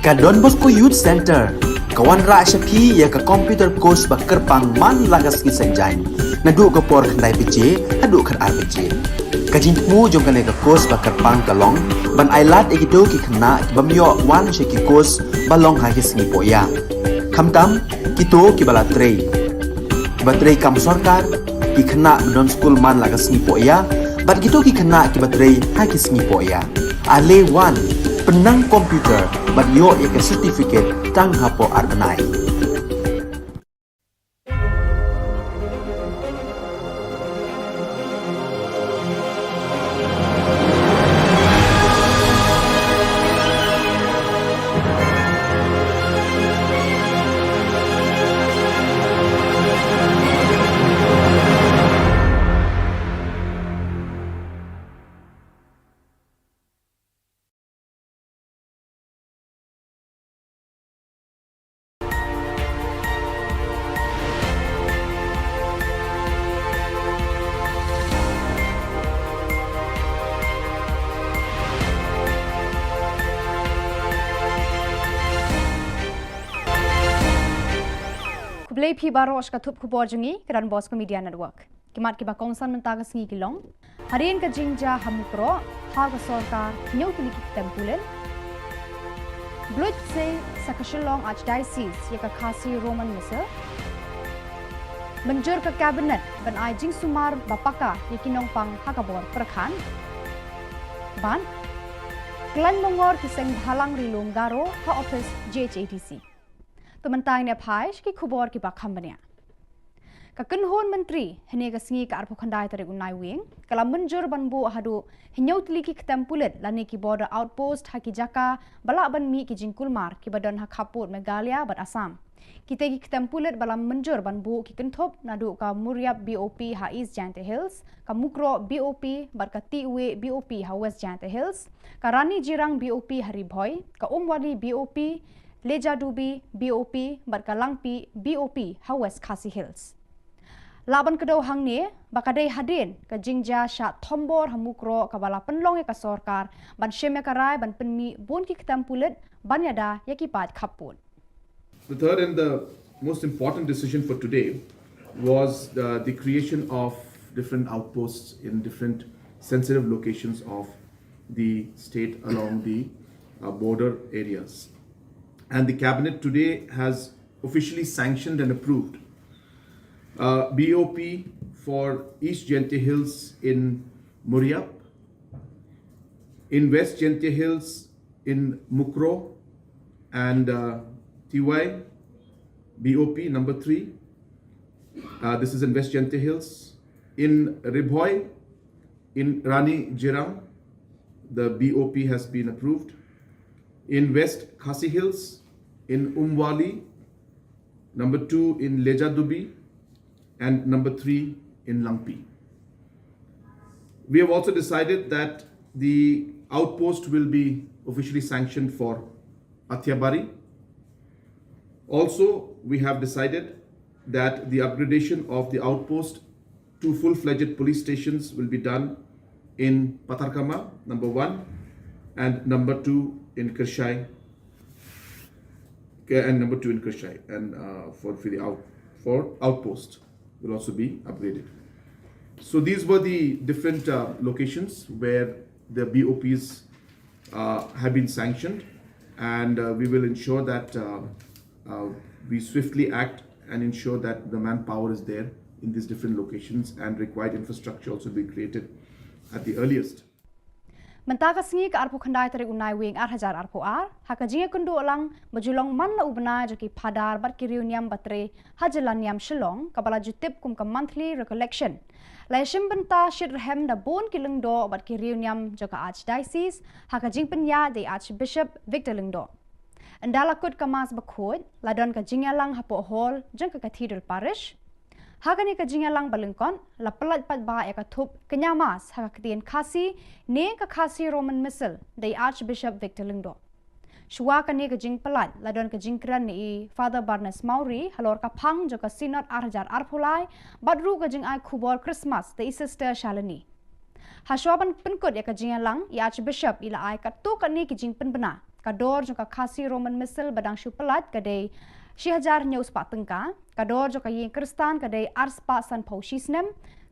Ka Don Bosco Youth Center kawan ra syapi ya ka computer course ba kerpang man lagas ki senjain nadu ka por khandai pije adu khan ar pije kajin mu jong kan ka course ba kerpang kalong ban ailat ekido ki khna bamyo wan sheki course balong ha ki singi poya khamtam kito ki bala trei batrei kam sarkar ki khna don school man lagas singi poya bat kito ki khna ki batrei ha ki singi poya ale wan penang komputer ban yo ya ke certificate tang hapo arnai Kublai phi baro ka thup khubor jungi kran Bosco Media Network. Kimat ki ba kongsan mentaga singi kilong. Harian ka jingja hamukro ha ka sarkar nyau tili ki tempulen. Blood se sa Shillong Archdiocese ya ka khasi Roman Missal. Menjur ka cabinet ban Ajing Sumar Bapaka ya kinong pang hakabor perkhan. Ban Klan mongor ki seng halang rilum garo ha office JHATC. Tementang ne phaish ki khubor ki bakham bania ka kanhon menteri hene ka singi ka arpho khandai tare unai wing kala menjur banbu hadu hinyau tli ki ktempulet lani ki border outpost ha ki jaka bala ban mi ki jingkulmar ki badon ha khaput Meghalaya bat Assam kita ki ktempulet bala menjur banbu ki kenthop nadu ka Muriap BOP ha East Jante Hills ka Mukro BOP bat ka Tiwe BOP ha West Jante Hills ka Rani Jirang BOP hari Bhoi ka Umwali BOP Leja Dubi BOP Barkalangpi BOP ha West Khasi Hills. Laban kedau hang ni bakadai hadin ka jingja sha thombor hamukro ka bala penlong ka sarkar ban sheme karai ban penmi bon ki ktampulet ban yada yaki pat khapun. The third and the most important decision for today was the creation of different outposts in different sensitive locations of the state along the border areas. And the cabinet today has officially sanctioned and approved BOP for East Jente Hills in Muriap, in West Jente Hills in Mukro and TY BOP number 3. This is in West Jente Hills. In Ribhoi, in Rani Jirang, the BOP has been approved. In West Khasi Hills, in Umwali, number 2 in Leja Dubi, and number 3 in Langpi. We have also decided that the outpost will be officially sanctioned for Athiabari. Also, we have decided that the upgradation of the outpost to full-fledged police stations will be done in Patarkama, number 1, and number 2 in Kirshai, and number 2 in Kirshai, and for outpost will also be upgraded. So these were the different locations where the BOPs have been sanctioned, and we will ensure that we swiftly act and ensure that the manpower is there in these different locations, and required infrastructure also be created at the earliest. Mentaga singi ka arpo khandai tare unai wing 8,000 arpo ar haka jinga kundu alang bajulong man la ubna joki phadar bat ki reunion batre hajalaniam Shillong kabala jutip kum ka monthly recollection la shim benta shirhem da bon ki lengdo bat ki reunion joka archdiocese haka jing penya de archbishop Victor Lengdo andala kut kamas bakhod la don ka jinga lang hapo hall jang ka cathedral parish Hagani ka jingalang balengkon la pelat pat ba ya ka thup kenyamas ha ka tien khasi ne ka khasi Roman Missal dei Archbishop Victor Lengdo. Shua ka ne ka jing pelat la don ka jing kran ni Father Barnes Mauri halor ka phang jo ka synod 8,000 arphulai badru ka jing ai khubor Christmas dei sister Shalini. Ha shwa ban penkot ya ka jingalang ya Archbishop ila ai ka to ka ne ki jing pen bana kador jong ka khasi Roman missile badang shu pelat kadai 1000 nyaus pa tengka kador jong ka yin kristan kadai ars pa san phau shisnem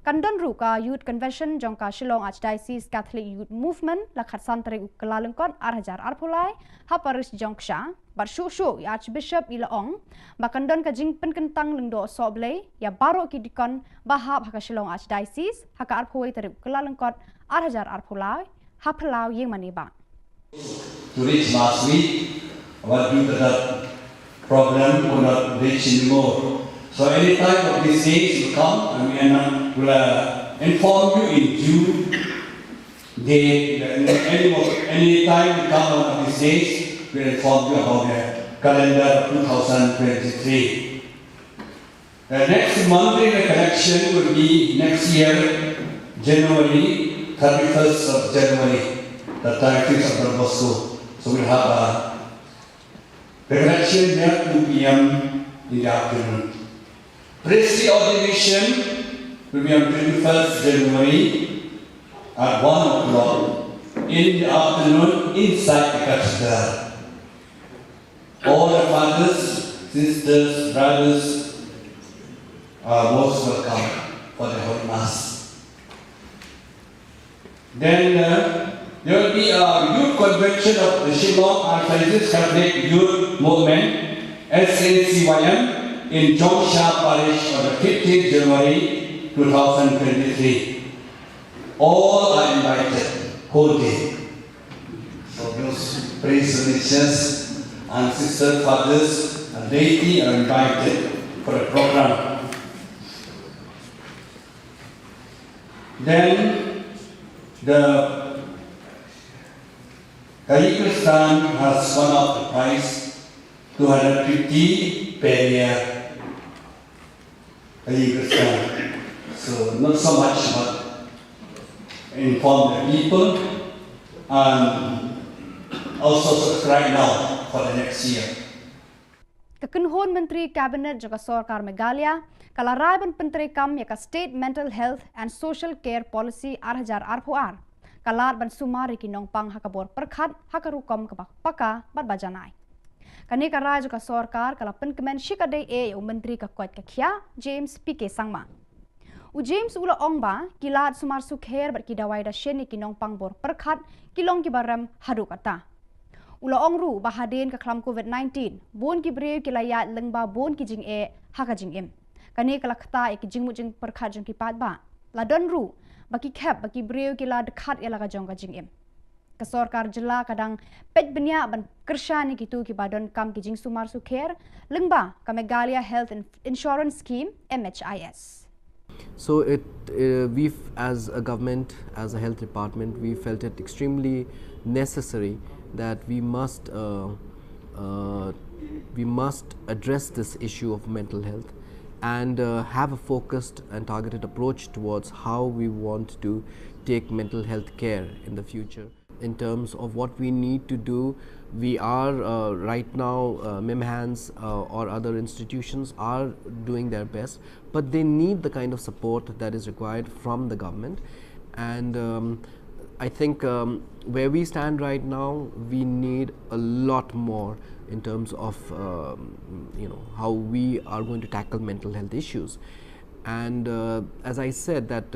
Kandon ruka Youth Convention jong ka Shillong Archdiocese Catholic Youth Movement lakhat santri kelalengkon arhajar arpulai haparis jongsha barshu shu Archbishop Ilaong bakandon ka jing penkentang lengdo soble ya baro ki dikon bahab haka Shillong Archdiocese haka arphuai terip kelalengkon arhajar arpulai hapelau yeng maniba To reach last week, but due to the problem, could not reach anymore. So any time of these days will come, and we will inform you in due date. Any time we come one of these days, we will inform you about the calendar of 2023. The next monthly collection will be next year, January, 31st of January, the 31st of the Bosco. So we'll have the collection here 2 p.m. in the afternoon. Priestly ordination will be on 21st January at 1 o'clock in the afternoon inside the cathedral. All the fathers, sisters, brothers are most welcome for the Holy Mass. Then there will be a youth convention of the Shillong Archdiocese Catholic Youth Movement, SACYM, in Jongsha Parish on the 15th January 2023. All are invited, whole day. So those priest religious and sister fathers and laity are invited for a program. Then the Kristan has one of the price, 250 per year. So not so much, but inform the people and also subscribe now for the next year. Kekenhon Menteri Kabinet juga Sorkar Meghalaya kalaraban Penteri Kam yaka State Mental Health and Social Care Policy arhajar arpuar kalar ban sumari kinong pang hakabor perkhat hakarukom kepak paka bat bajanai. Kani karai juga Sorkar kala penkemen shikadai Menteri Kakwat Kakia James PK Sangma. James ula ongba kilat sumar sukher bat kidawai da sheni kinong pangbor perkhat kilong kibaram hadu kata. Ula ongru bahaden ka klam COVID-19 bon ki breu kilayat lengba bon ki jing haka jing em. Kani kala khata ki jing mujing perkhat jong ki pat ba. Ladon ru baki khap baki breu kila dekat elaga jong ka jing em. Kesorkar jela kadang pet benya ban kershani kitu ki badon kam ki jing sumar sukher lengba ka Meghalaya Health Insurance Scheme MHIS. So we've, as a government, as a health department, we felt it extremely necessary that we must address this issue of mental health and have a focused and targeted approach towards how we want to take mental health care in the future. In terms of what we need to do, we are right now, MIMHANS or other institutions are doing their best, but they need the kind of support that is required from the government. And I think where we stand right now, we need a lot more in terms of how we are going to tackle mental health issues. And as I said, that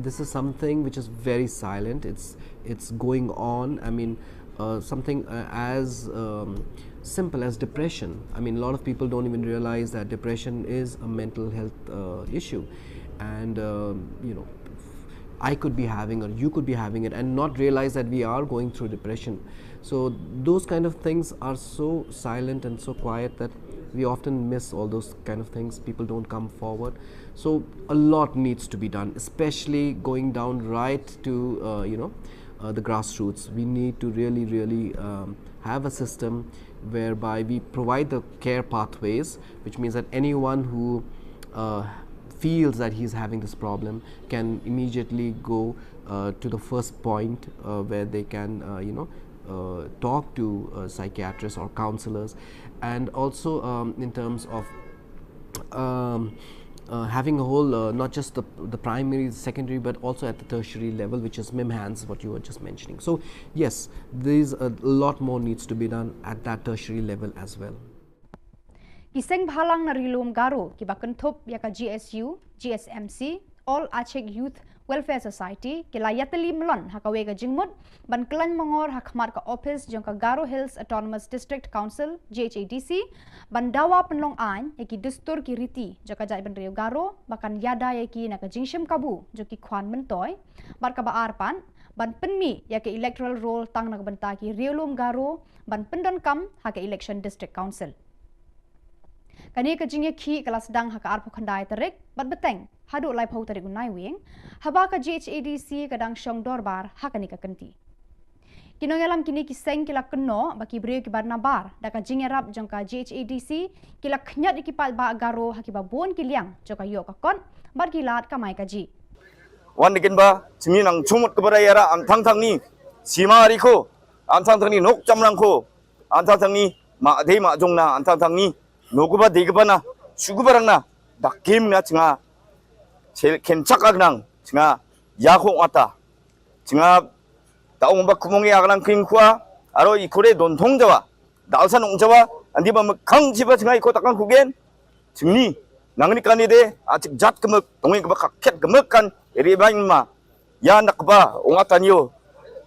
this is something which is very silent. It's going on. I mean, something as simple as depression. I mean, a lot of people don't even realize that depression is a mental health issue, and I could be having, or you could be having it, and not realize that we are going through depression. So those kind of things are so silent and so quiet that we often miss all those kind of things. People don't come forward. So a lot needs to be done, especially going down right to the grassroots. We need to really have a system whereby we provide the care pathways, which means that anyone who feels that he's having this problem can immediately go to the first point where they can talk to psychiatrists or counselors. And also in terms of having a whole, not just the primary, secondary, but also at the tertiary level, which is MIMHANS, what you were just mentioning. So yes, there's a lot more needs to be done at that tertiary level as well. Kiseng bhalang na rilum garo kibakan thop yaka GSU, GSMC, All Aceh Youth Welfare Society kila yatali melon hakawe ka jingmut ban kelan mongor hakmat ka office jong ka Garo Hills Autonomous District Council GHADC ban dawa penlong an yaki dustur ki riti jaka jai ban Rio Garo bakan yada yaki na ka jingshim kabu joki khwan mentoy bar ka baar pan ban penmi yaki electoral roll tang na banta ki Riolum Garo ban pendon kam haka election district council kani ka jingye khi kelas dang haka arpo khandai tarik bat beteng hadu lai phau tarik unai wing haba ka GHADC kadang syong dorbar hakani ka kenti kinong alam kini kiseng kila keno baki brio ki barna bar daka jingerap jongka GHADC kila khnyat ikipal ba Garo hakiba bon kiliang joka yo ka kon bar kilat kamai ka ji wan dikin ba chimi nang chumut kabara yara am thang thang ni simari ko am thang thang ni nok chamrang ko am thang thang ni ma dei ma jong na am thang thang ni nokuba deguba na sugubarang na dakim na chinga kenchaka nang chinga yakong ata chinga taong ba kumongi akanang kingkwa aro ikore don tongjawa dalsan ongjawa andi ba kang jiba chinga iko takang kugen chimni nangni kanide achik jat kemek tongi ba kakket kemek kan eri ba ma ya nakba ongatanyo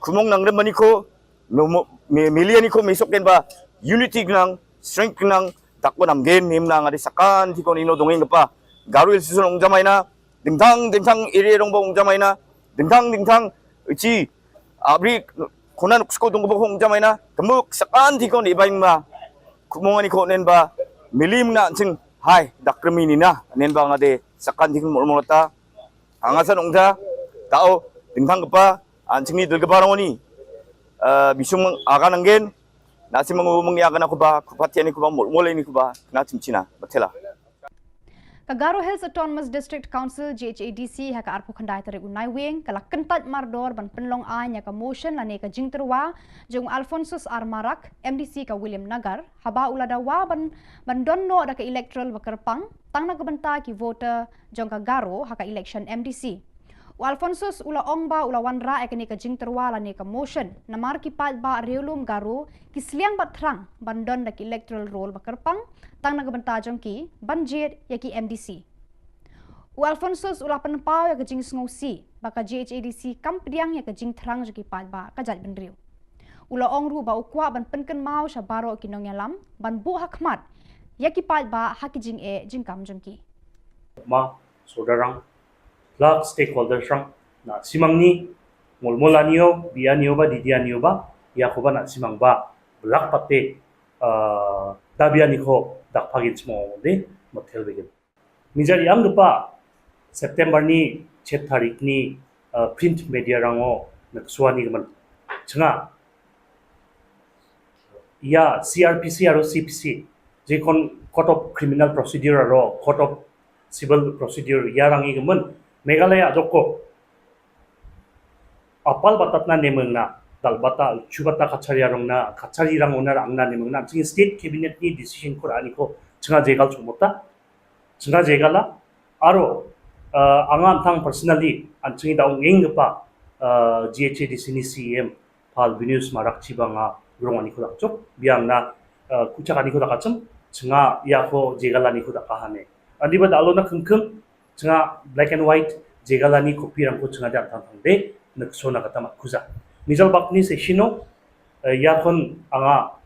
kumong nang remaniko no milianiko mesokken ba unity nang strength nang takbo namgen nimna ngadi sakan tiko nino dongeng pa Garo Hills ongjamaina dingtang dingtang irerong ba ongjamaina dingtang dingtang uci abri kunan uksko dongbo ongjamaina temuk sakan tiko ni baingma kumongani ko nen ba milim na ching hai dakremi na nen ba ngade sakan tiko molmolata angasan ongja tao dingtang pa anchingni dulgabarangoni bisung agananggen nasi mengumumnya akan aku bah kupatian ini kubah mulai ini kubah kena cimcina betul lah. Ka Garo Hills Autonomous District Council GHADC haka arpo khandai tarik unai wing kala kentat mardor ban penlong an ya ka motion lane ka jingterwa jong Alphonsus Armarak MDC ka William Nagar haba uladawa ban donno da ka electoral bakerpang tang na kabanta ki voter jong ka Garo haka election MDC. Alphonsus ula ongba ula wanra ekani ka jingterwa lane ka motion namar ki pat ba Riolum Garo ki sliang bat thrang bandon da ki electoral roll bakerpang tang na kabanta jong ki banjit ya ki MDC. Alphonsus ula penpau ya ka jing sngosi baka GHADC kampiang ya ka jing thrang joki pat ba ka jat benriu. Ula ongru ba ukwa ban penken mau sha baro kinong yalam ban bu hakmat ya ki pat ba haki jing jingkam jong ki. Ma saudarang lak stakeholders rang na simangni molmolanio bianio ba didianio ba ya ko ba na simang ba blak pate dabiani ko dakpagin smo de motel begin mijari ang pa September ni 7 tarik ni print media rango naksuani gaman changa ya CRPC aro CPC je kon court of criminal procedure aro court of civil procedure yarangi gaman Meghalaya joko apal batatna nemengna dalbata chubata kachariyarongna kachariyarang onar angna nemengna ching state cabinet ni decision kor ani ko chinga jegal chumota chinga jegala aro angan thang personally an chingi daung engpa GHADC ni CM pal Venus marak chibanga grong ani ko dakchok biangna kuchak ani ko dakacham chinga yako jegala ni ko dakahane adiba dalona khungkhung chinga black and white jegalani kopi rangko chinga da thang de naksona kata makuza misal bakni sesino yakon anga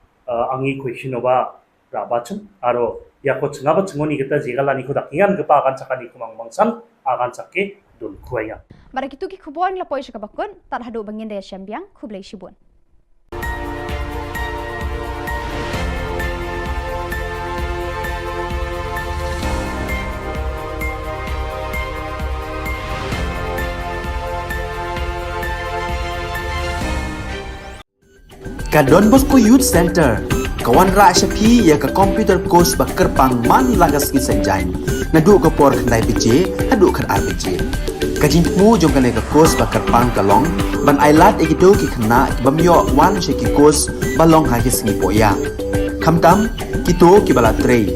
angi question ba rabachum aro yako chinga ba chingoni kita jegalani ko dakingan gepa akan sakani kumang mangsan akan sakke dul kuaya Barakitu ki khubor la poisha ka bakun tar hadu bangin da syambiang khublai shibun Ka Don Bosco Youth Center kawan ra syapi ya ka computer course ba kerpang man lagas ki senjain nadu ka por khandai pije hadu khan RPG ka jingmu jong ka course ba kerpang kalong ban ailat egido ki khna bamyo wan sheki course balong ha ki singi poya khamtam kito ki bala trei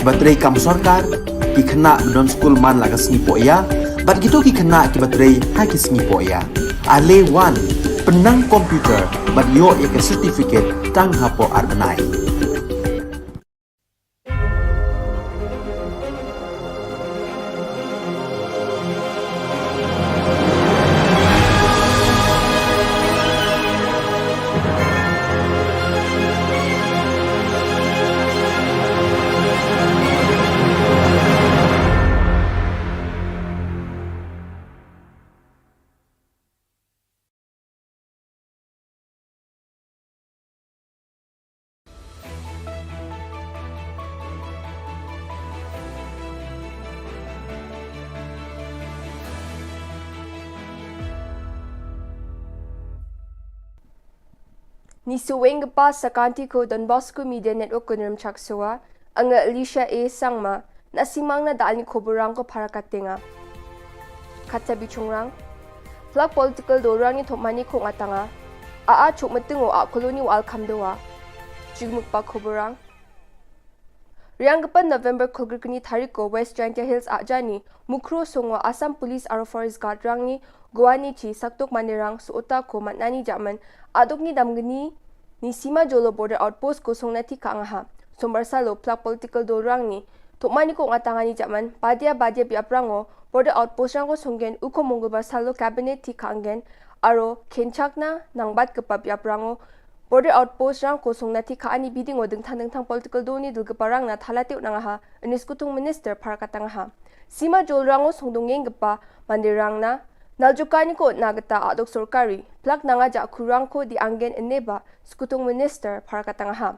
batrei kam sarkar ki khana non school man lagas ni po ya bat gitu ki khana ki batrei ha ki sni po ya ale 1 penang komputer bat yo ya ke certificate tang hapo arbanai Ni suweng pa sa kanti ko Don Bosco Media Network kunrum chaksua ang Alicia A sangma na simang na daan ni Khubor ko para katinga. Katsabi chungrang plak political dorang ni thomani ko ngatanga chuk matungo koloni wal kamdowa jigmuk pa Khubor Riang pa November kulgurkni tariko West Giant Hills ajani mukro songwa Assam Police aro Forest Guard rang ni Guwani chi saktok manirang suota ko matnani jaman adok ni damgni ni Sima Jolo Border Outpost ko songnati kaangha sombarsalo plak political dorang ni thomani ko ngatangani jaman badia biaprango Border Outpost rang ko songgen uko monggoba salo cabinet ti kaanggen aro kenchakna nangbat kepa biaprango Border Outpost rang ko songnati kaani biding odeng tang political doni dulgeparang na thalatiw nangaha aniskutung minister para katangaha Sima Jolo rango songdongeng gepa mandirang na Naljukani ko nagata adok sorkari plak nanga ja kurang ko di anggen eneba skutung minister para katangaha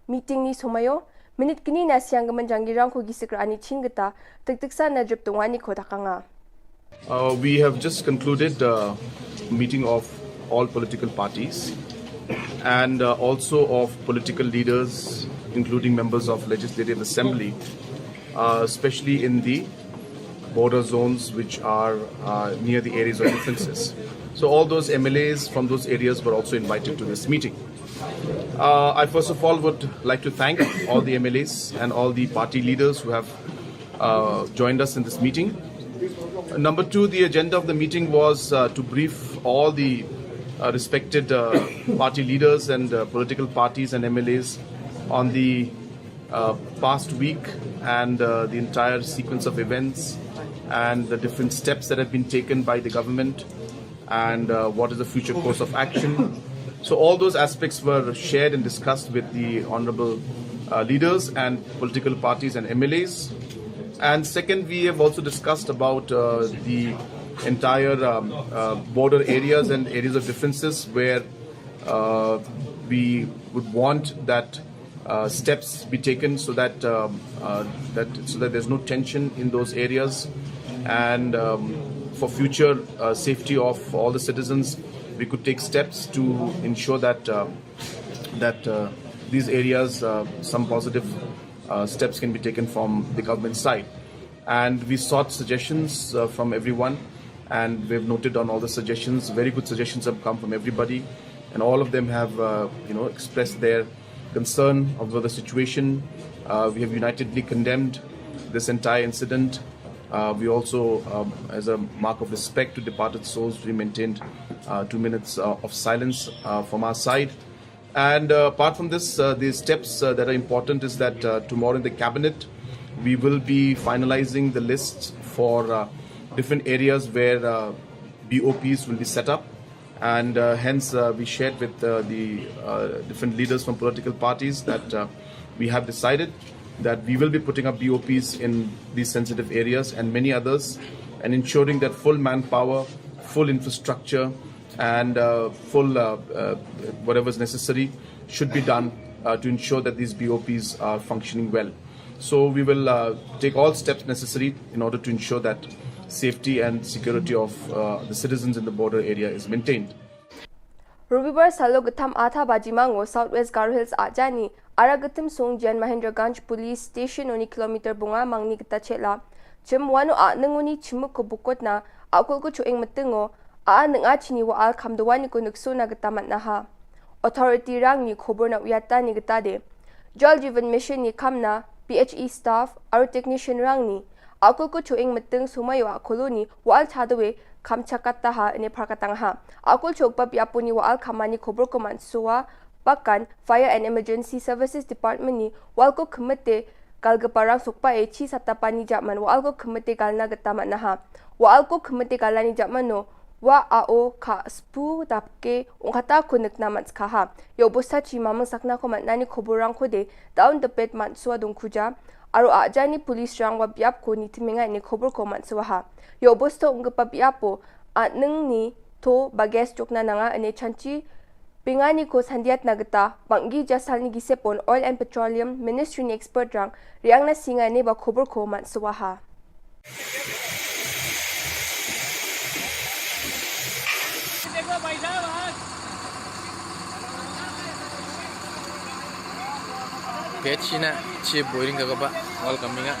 meeting ni somayo minute kini na siyang gamanjangirang ko gisikrani chingata tiktiksa na drip tungani ko dakanga We have just concluded the meeting of all political parties and also of political leaders including members of Legislative Assembly especially in the border zones which are near the areas of differences. So all those MLAs from those areas were also invited to this meeting. I first of all would like to thank all the MLAs and all the party leaders who have joined us in this meeting. Number two, the agenda of the meeting was to brief all the respected party leaders and political parties and MLAs on the past week and the entire sequence of events and the different steps that have been taken by the government and what is the future course of action. So all those aspects were shared and discussed with the honorable leaders and political parties and MLAs. And second, we have also discussed about the entire border areas and areas of differences where we would want that steps be taken so that there's no tension in those areas and for future safety of all the citizens we could take steps to ensure that these areas some positive steps can be taken from the government side and we sought suggestions from everyone and we've noted on all the suggestions. Very good suggestions have come from everybody and all of them have expressed their concern over the situation. We have unitedly condemned this entire incident. We also, as a mark of respect to departed souls, we maintained 2 minutes of silence from our side. And apart from this, the steps that are important is that tomorrow in the cabinet, we will be finalizing the list for different areas where BOPs will be set up. And hence, we shared with the different leaders from political parties that we have decided that we will be putting up BOPs in these sensitive areas and many others and ensuring that full manpower, full infrastructure and full whatever is necessary should be done to ensure that these BOPs are functioning well. So we will take all steps necessary in order to ensure that safety and security of the citizens in the border area is maintained. Rubibar Salo Gatam Atha Bajimango, Southwest Garo Hills Ajani, Aragatim Song Jan Mahendraganj Police Station oni kilometer bunga mangni kita chela. Chem wano nanguni chimuk ko bukot na akul ko chueng matengo nga chini wa al kamdawani ko nukso na gatamat na ha. Authority rang ni Khubor na uyata ni gatade. Jal Jivan Mission ni kamna PHE staff aro technician rang ni akul ko chuing metung sumayo koloni wal chadawe kamchakata ha ne prakatang ha akul chokpa piapuni wal khamani khobor ko mansuwa pakan Fire and Emergency Services Department ni wal ko khmete kalgaparang sukpa e chi satapani jaman wal ko khmete kalna gatama na ha wal ko khmete kalani jaman no wa ao kha spu tapke ongkata kunik namats kha ha yo bosta chi mamang sakna ko manani khoborang ko de down the pet manswa dong khuja aro ajani police rangwa biap ko ni timenga ni khobor ko manswa ha yo bosta ongpa biapo anung ni to bages chokna nanga ane chanchi pingani ko sandiat nagata bangi jasalni gisepon Oil and Petroleum Ministry ni expert rang riang na singa ne ba khobor ko manswa ha Page na chi boring ka ba all coming nga.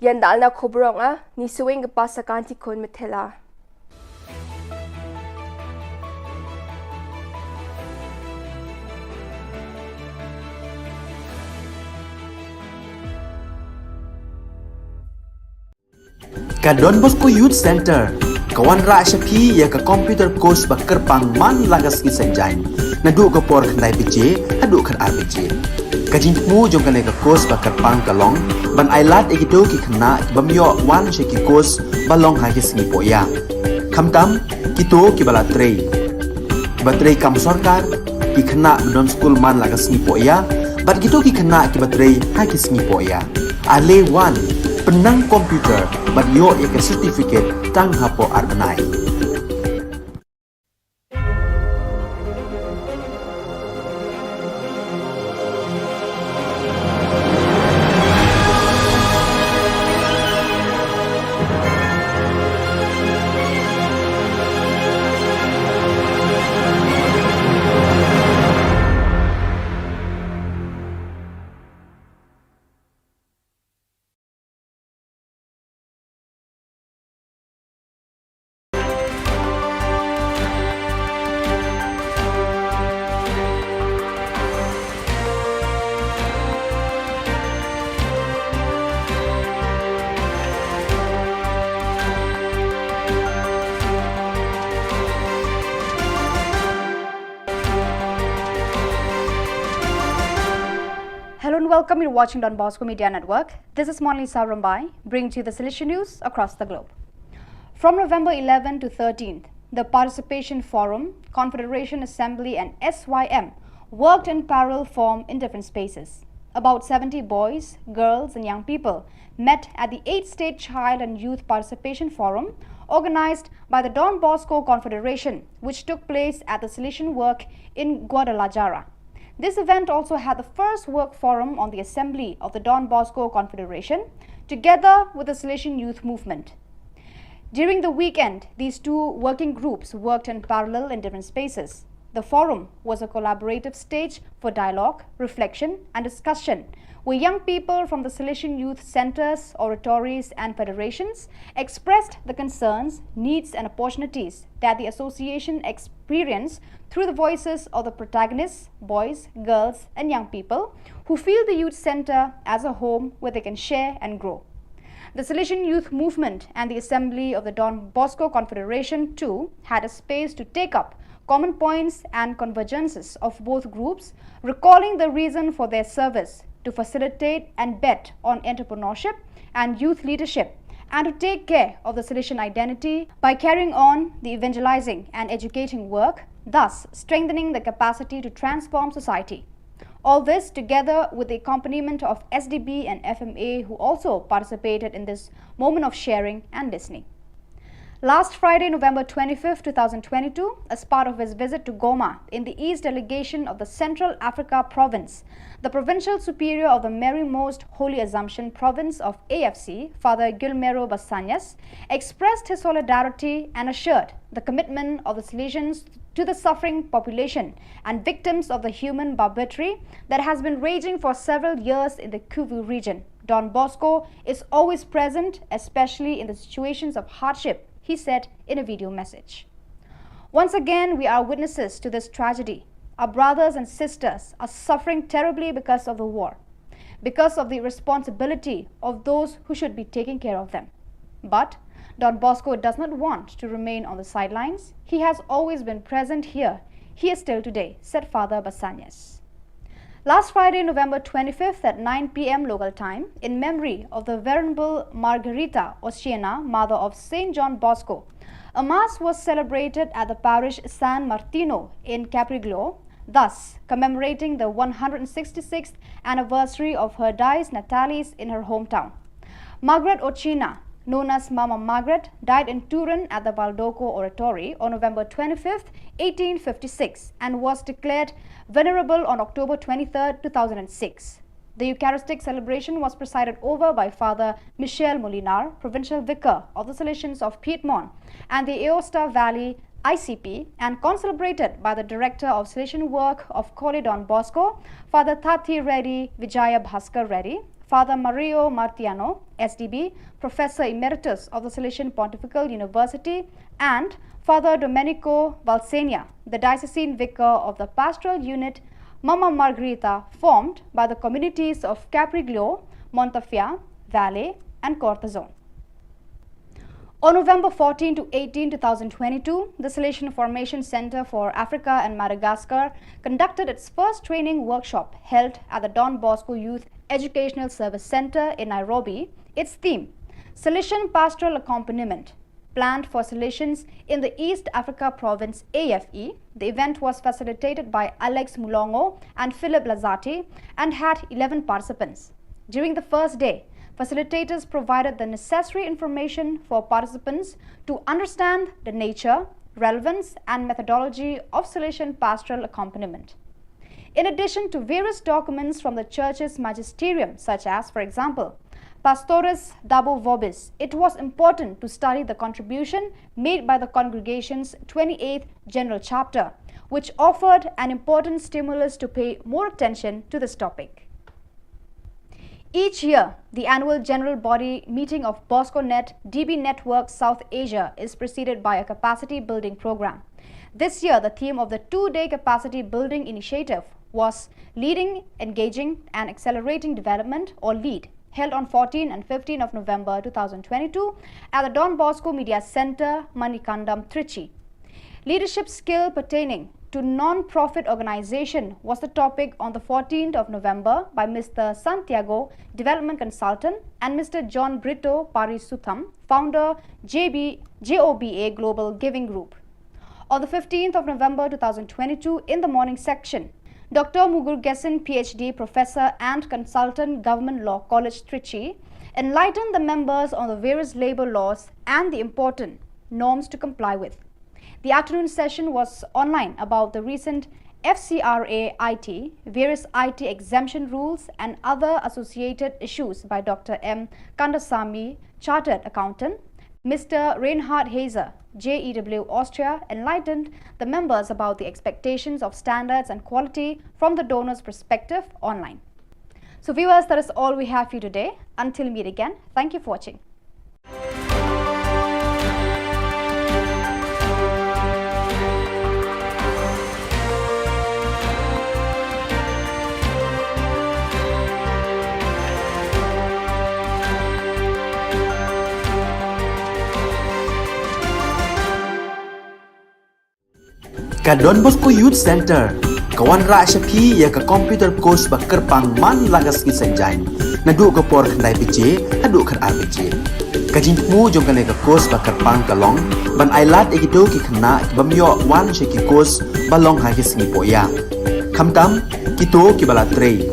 yan dal na khobrong ni suwing pa sa kanti kon metela Ka Don Bosco Youth Center kawan ra shapi ya ka computer course bakar pang man lagas ki sanjain nadu ka por khnai piche adu khan ar piche kajin mu jong ka ka course bakar pang kalong ban ailat ekito ki khna bamyo wan she ki course balong ha ki sni poya khamtam kito ki bala trei batrei kam sarkar ki khna don school man lagas ni poya bat kito ki khna ki batrei ha ki sni poya ale wan penang komputer bat yo ek certificate tang hapo arbanai Hello and welcome. You're watching Don Bosco Media Network. This is Monali Sarambai, bringing you the solution news across the globe. From November 11 to 13th, the Participation Forum, Confederation Assembly and SYM worked in parallel form in different spaces. About 70 boys, girls and young people met at the 8th State Child and Youth Participation Forum organized by the Don Bosco Confederation, which took place at the Solution Work in Guadalajara. This event also had the first work forum on the assembly of the Don Bosco Confederation, together with the Salesian Youth Movement. During the weekend, these two working groups worked in parallel in different spaces. The forum was a collaborative stage for dialogue, reflection and discussion, where young people from the Salesian Youth Centers, oratories and federations expressed the concerns, needs and opportunities that the association experienced through the voices of the protagonists, boys, girls and young people who feel the youth center as a home where they can share and grow. The Salesian Youth Movement and the Assembly of the Don Bosco Confederation too had a space to take up common points and convergences of both groups, recalling the reason for their service to facilitate and bet on entrepreneurship and youth leadership, and to take care of the Salesian identity by carrying on the evangelizing and educating work, thus strengthening the capacity to transform society. All this together with the accompaniment of SDB and FMA, who also participated in this moment of sharing and listening. Last Friday, November 25, 2022, as part of his visit to Goma in the East Delegation of the Central Africa Province, the Provincial Superior of the Mary Most Holy Assumption Province of AFC, Father Gilmero Basanyas, expressed his solidarity and assured the commitment of the Salesians to the suffering population and victims of the human barbarity that has been raging for several years in the Kivu region. Don Bosco is always present, especially in the situations of hardship, he said in a video message. Once again, we are witnesses to this tragedy. Our brothers and sisters are suffering terribly because of the war, because of the irresponsibility of those who should be taking care of them. But Don Bosco does not want to remain on the sidelines. He has always been present here. He is still today, said Father Basanyas. Last Friday, November 25th at 9 p.m. local time, in memory of the Venerable Margarita Oceana, mother of St. John Bosco, a mass was celebrated at the parish San Martino in Capriglio, thus commemorating the 166th anniversary of her dies natalis in her hometown. Margaret Oceana, known as Mama Margaret, died in Turin at the Baldoco Oratory on November 25, 1856 and was declared venerable on October 23, 2006. The Eucharistic celebration was presided over by Father Michel Molinar, Provincial Vicar of the Salesians of Piedmont and the Aosta Valley ICP, and concelebrated by the Director of Salesian Work of Koli Don Bosco, Father Tati Reddy Vijaya Bhaskar Reddy, Father Mario Martiano, SDB, Professor Emeritus of the Salesian Pontifical University, and Father Domenico Valsenia, the Diocesan Vicar of the Pastoral Unit Mama Margherita, formed by the communities of Capriglio, Montafia, Valle, and Cortazon. On November 14 to 18, 2022, the Salesian Formation Center for Africa and Madagascar conducted its first training workshop held at the Don Bosco Youth Educational Service Center in Nairobi. Its theme, Salesian Pastoral Accompaniment, planned for Salesians in the East Africa Province AFE. The event was facilitated by Alex Mulongo and Philip Lazati and had 11 participants. During the first day, facilitators provided the necessary information for participants to understand the nature, relevance, and methodology of Salesian pastoral accompaniment. In addition to various documents from the Church's magisterium, such as, for example, Pastores Dabo Vobis, it was important to study the contribution made by the congregation's 28th General Chapter, which offered an important stimulus to pay more attention to this topic. Each year, the annual General Body meeting of BoscoNet DB Network South Asia is preceded by a capacity building program. This year, the theme of the two-day capacity building initiative was Leading, Engaging and Accelerating Development, or LEAD, held on 14 and 15 of November 2022 at the Don Bosco Media Center, Manikandam, Trichy. Leadership skill pertaining to non-profit organization was the topic on the 14th of November by Mr. Santiago, Development Consultant, and Mr. John Brito Parisutham, founder JOBA Global Giving Group. On the 15th of November 2022, in the morning section, Dr. Mugurgesan, PhD, Professor and Consultant, Government Law College, Trichy, enlightened the members on the various labor laws and the important norms to comply with. The afternoon session was online about the recent FCRA IT, various IT exemption rules and other associated issues by Dr. M. Kandasamy, Chartered Accountant. Mr. Reinhard Hazer, JEW Austria, enlightened the members about the expectations of standards and quality from the donor's perspective online. So viewers, that is all we have for you today. Until we meet again, thank you for watching. Ka Don Bosco Youth Center, kawan ra syapi ya ka computer course ba kerpang man lagas ki senjain. Nadu ka por khandai piche, adu khar ar piche. Ka jingmu jong ka ka course ba kerpang kalong, ban ailat egido ki khna ki bamyo wan she ki course balong ha ki sngi poya. Khamtam kito ki bala trei.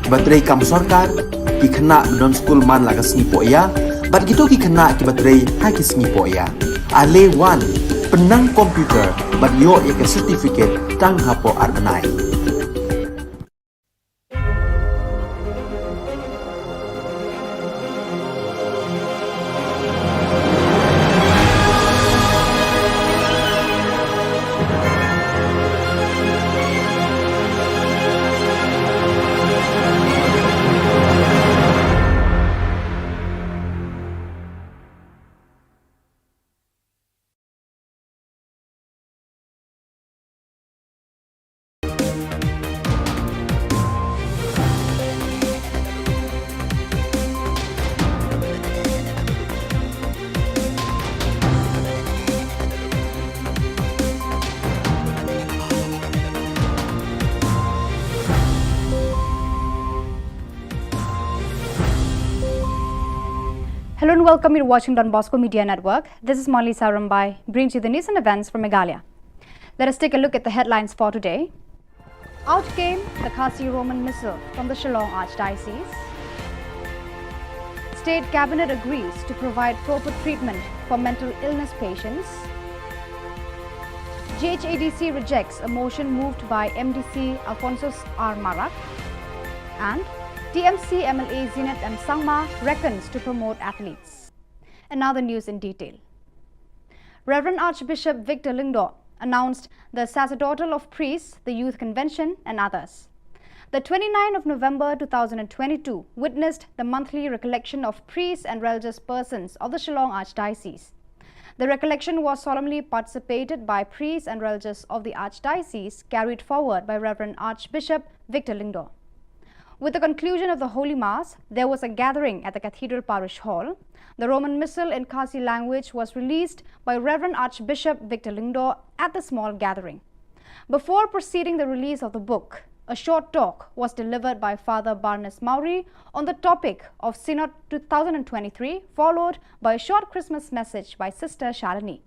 Ba trei kam sarkar ki khna don school man lagas sngi poya, bat kito ki khna ki ba trei ha ki sngi poya. Ale Wan, penang komputer, but yo eka certificate tang hapo arbenai. Hello and welcome. You're watching Don Bosco Media Network. This is Molly Sarambai, brings you the news and events from Meghalaya. Let us take a look at the headlines for today. Out came the Khasi Roman missile from the Shillong Archdiocese. State Cabinet agrees to provide proper treatment for mental illness patients. GHADC rejects a motion moved by MDC Alphonsus R. Marak. And TMC MLA Zinat M. Sangma reckons to promote athletes. And now the news in detail. Reverend Archbishop Victor Lingdo announced the sacerdotal of priests, the youth convention and others. The 29th of November 2022 witnessed the monthly recollection of priests and religious persons of the Shillong Archdiocese. The recollection was solemnly participated by priests and religious of the Archdiocese, carried forward by Reverend Archbishop Victor Lingdo. With the conclusion of the Holy Mass, there was a gathering at the Cathedral Parish Hall. The Roman Missal in Khasi language was released by Reverend Archbishop Victor Lingdo at the small gathering. Before proceeding the release of the book, a short talk was delivered by Father Barnes Maury on the topic of Synod 2023, followed by a short Christmas message by Sister Shalini.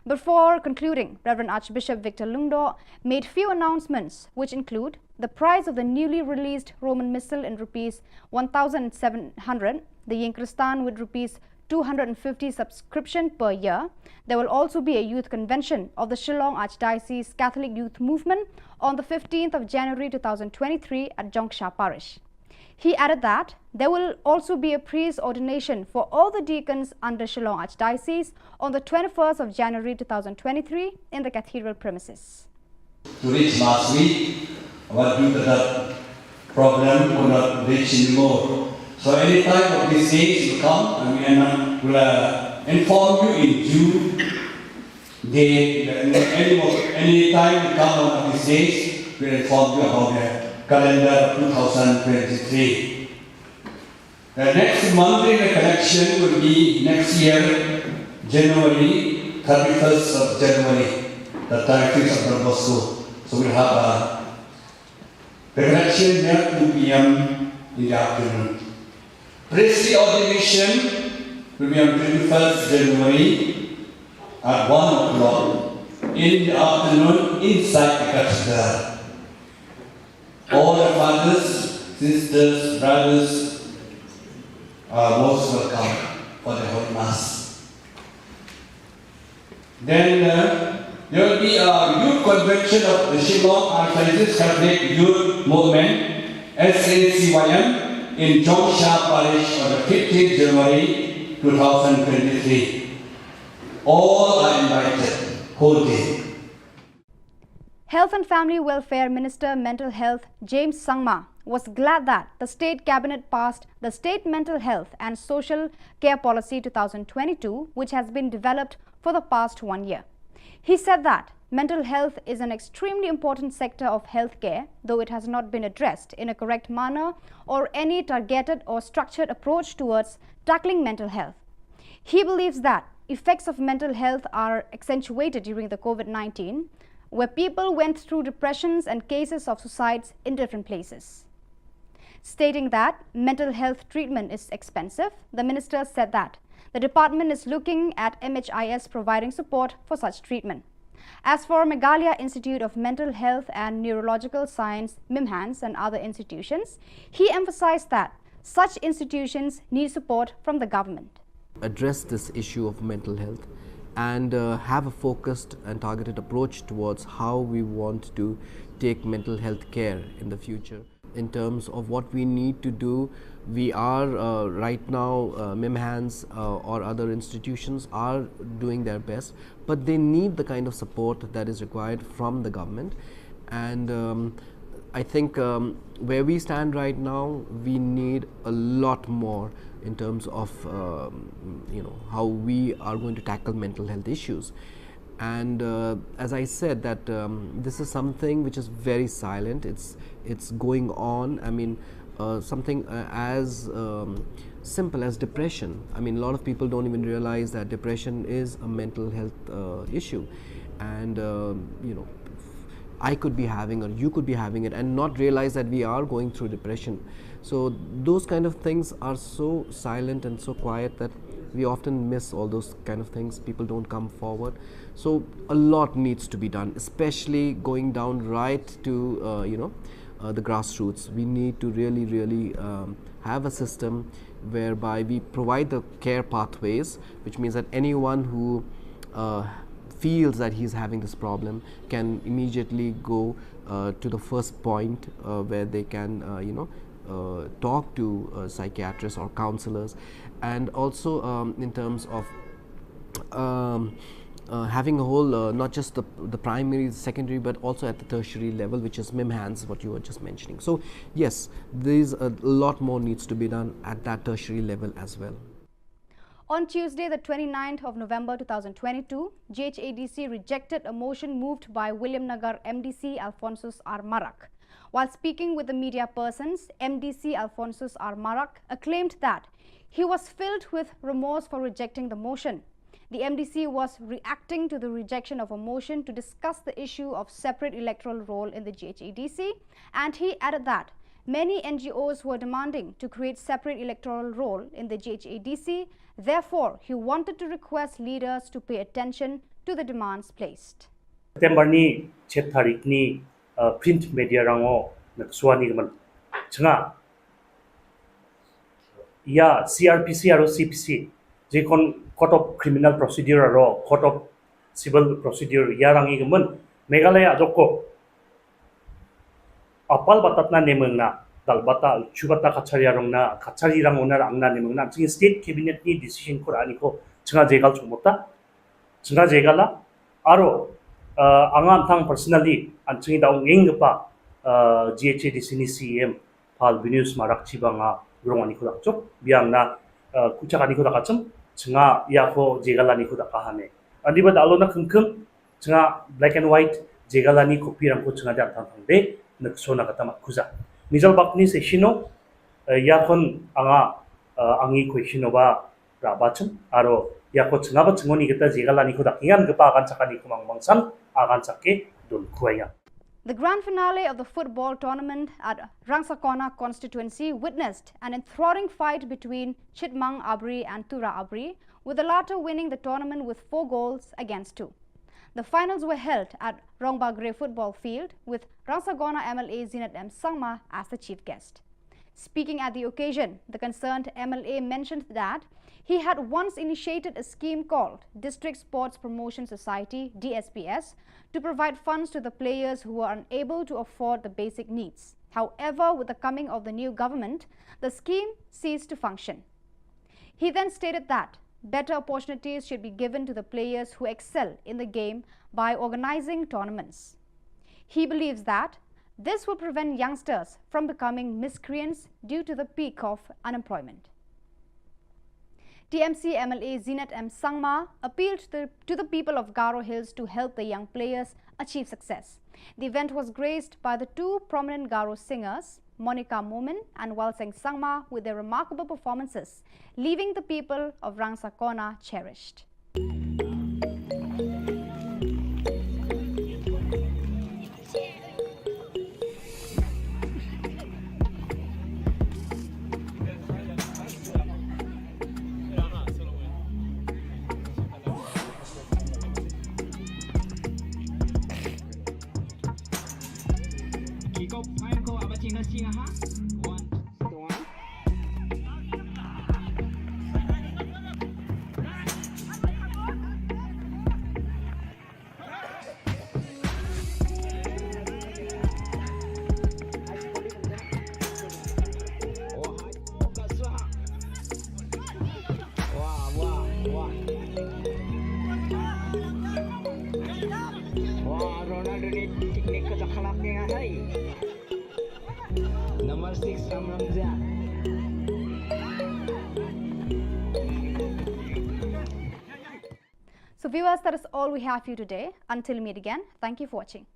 Before concluding, Reverend Archbishop Victor Lingdo made few announcements, which include the price of the newly released Roman Missal in rupees 1,700, the Yinkristan with rupees 250 subscription per year. There will also be a youth convention of the Shillong Archdiocese Catholic Youth Movement on the 15th of January 2023 at Jongsha Parish. He added that there will also be a priest ordination for all the deacons under Shillong Archdiocese on the 21st of January 2023 in the cathedral premises. To reach last week, but due to that problem, could not reach anymore. So any time of these things will come, and we will inform you in June. Any time we come on these days, we will inform you about the calendar 2023. The next monthly collection will be next year, January, 31st of January, the 31st of Don Bosco. So we'll have a collection at 2 p.m. in the afternoon. Priestly ordination will be on 21st January at 1 o'clock in the afternoon inside the cathedral. All the fathers, sisters, brothers are most welcome for the Holy Mass. Then there will be a youth convention of the Shillong Archdiocese Catholic Youth Movement, SACYM, in Jongsha Parish on the 15th January 2023. All are invited, whole day. Health and Family Welfare Minister Mental Health James Sangma was glad that the State Cabinet passed the State Mental Health and Social Care Policy 2022, which has been developed for the past 1 year. He said that mental health is an extremely important sector of healthcare, though it has not been addressed in a correct manner or any targeted or structured approach towards tackling mental health. He believes that effects of mental health are accentuated during the COVID-19, where people went through depressions and cases of suicides in different places. Stating that mental health treatment is expensive, the minister said that the department is looking at MHIS providing support for such treatment. As for Meghalaya Institute of Mental Health and Neurological Science, MIMHANS, and other institutions, he emphasized that such institutions need support from the government. Address this issue of mental health and have a focused and targeted approach towards how we want to take mental health care in the future. In terms of what we need to do, we are right now, MIMHANS or other institutions are doing their best, but they need the kind of support that is required from the government. And I think where we stand right now, we need a lot more in terms of how we are going to tackle mental health issues. And as I said, that this is something which is very silent. It's going on. I mean, something as simple as depression. I mean, a lot of people don't even realize that depression is a mental health issue, and I could be having, or you could be having it, and not realize that we are going through depression. So those kind of things are so silent and so quiet that we often miss all those kind of things. People don't come forward. So a lot needs to be done, especially going down right to the grassroots. We need to really have a system whereby we provide the care pathways, which means that anyone who feels that he's having this problem can immediately go to the first point where they can talk to psychiatrists or counselors. And also in terms of having a whole, not just the primary, secondary, but also at the tertiary level, which is MIMHANS, what you were just mentioning. So yes, there's a lot more needs to be done at that tertiary level as well. On Tuesday, the 29th of November 2022, GHADC rejected a motion moved by William Nagar MDC Alphonsus R. Marak. While speaking with the media persons, MDC Alphonsus R. Marak acclaimed that he was filled with remorse for rejecting the motion. The MDC was reacting to the rejection of a motion to discuss the issue of separate electoral roll in the GHADC, and he added that many NGOs were demanding to create separate electoral roll in the GHADC. Therefore, he wanted to request leaders to pay attention to the demands placed. September ni 7 tarik ni print media rango nagsuani gaman changa ya CRPC aro CPC jekon court of criminal procedure aro court of civil procedure ya rangi gaman Meghalaya adoko apal batatna nemengna dalbata chubata kachariyarongna kachariyarang onar angna nemengna ching state cabinet ni decision ko ani ko changa jegal chumota changa jegala aro angan thang personally anching daung engpa GHADC ni CM pal Venus marak chibanga grongani ko dakchok biangna kuchakani ko dakachum changa yako jegalani ko dakahane andiba dalona khungkhung changa black and white jegalani kopirang ko changa dang thang de naksona katama kuza Mijal bakni se shino yakon anga angi kweshino ba rabachum aro yako chngaba chngoni geta jegalani ko dakingan gepa agan chakani ko mangmangsan agan chakke dul khuaya. The grand finale of the football tournament at Rangsakona constituency witnessed an enthralling fight between Chitmang Abri and Tura Abri, with the latter winning the tournament with 4 goals against 2. The finals were held at Rongbagre football field with Rangsakona MLA Zinat M. Sangma as the chief guest. Speaking at the occasion, the concerned MLA mentioned that he had once initiated a scheme called District Sports Promotion Society (DSPS) to provide funds to the players who were unable to afford the basic needs. However, with the coming of the new government, the scheme ceased to function. He then stated that better opportunities should be given to the players who excel in the game by organizing tournaments. He believes that this will prevent youngsters from becoming miscreants due to the peak of unemployment. TMC MLA Zinat M. Sangma appealed to the people of Garo Hills to help the young players achieve success. The event was graced by the 2 prominent Garo singers, Monica Momin and Walseng Sangma, with their remarkable performances, leaving the people of Rangsakona cherished. Number 6 Ram Ramja. So viewers, that is all we have for you today. Until we meet again, thank you for watching.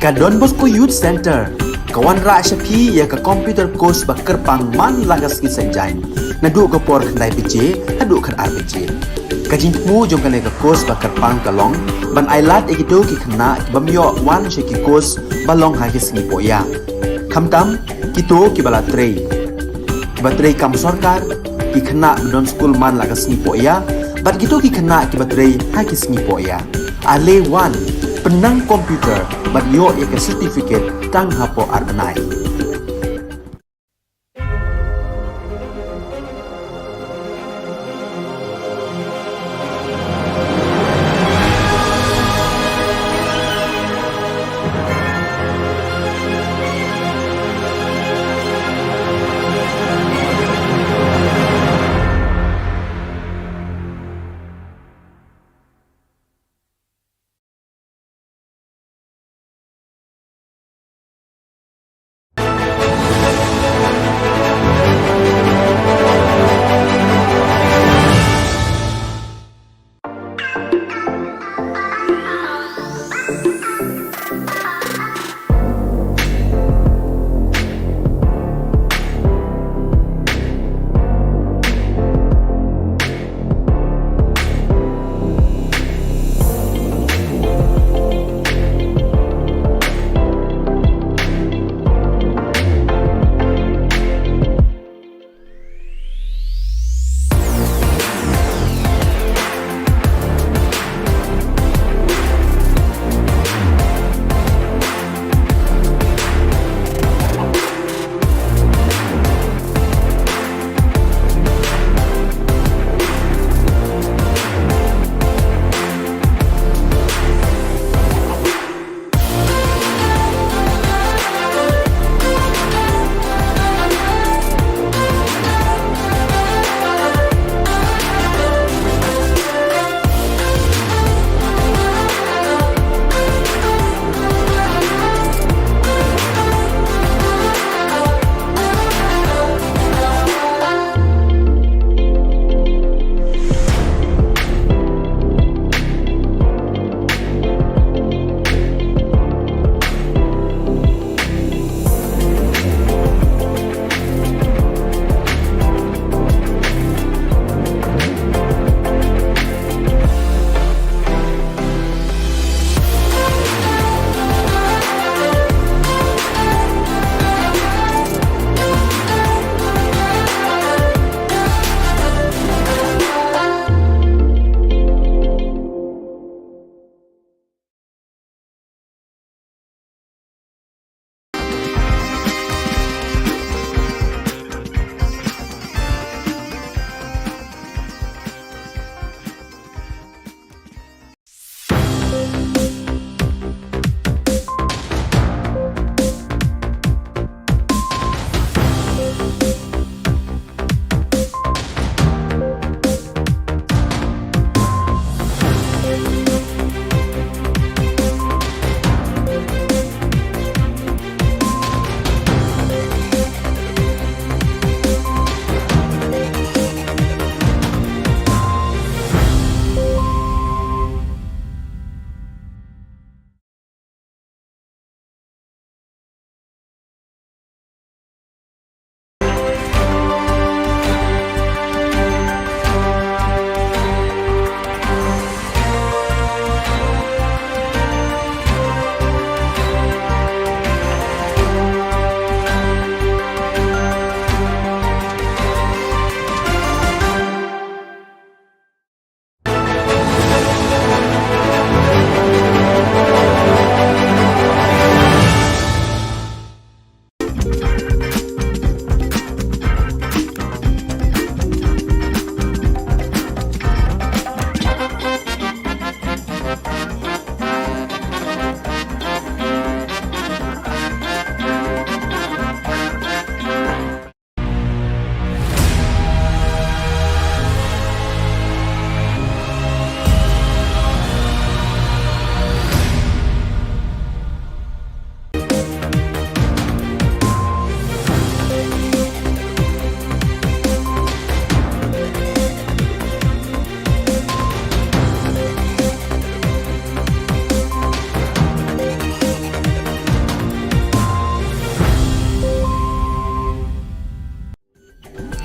Ka Don Bosco Youth Center kawan ra syapi ya ka computer course ba kerpang man lagas ki senjain nadu ka por khnai pije hadu khan ar pije ka jingmu jong kan ka course ba kerpang kalong ban ailat ekido ki khna bamyo wan she ki course balong ha ki sngi poya khamtam kito ki bala trei batrei kam sarkar ki khna don school man lagas sngi poya bat kito ki khna ki batrei ha ki sngi poya ale wan penang komputer bat yo ya ke certificate tang hapo arbenai.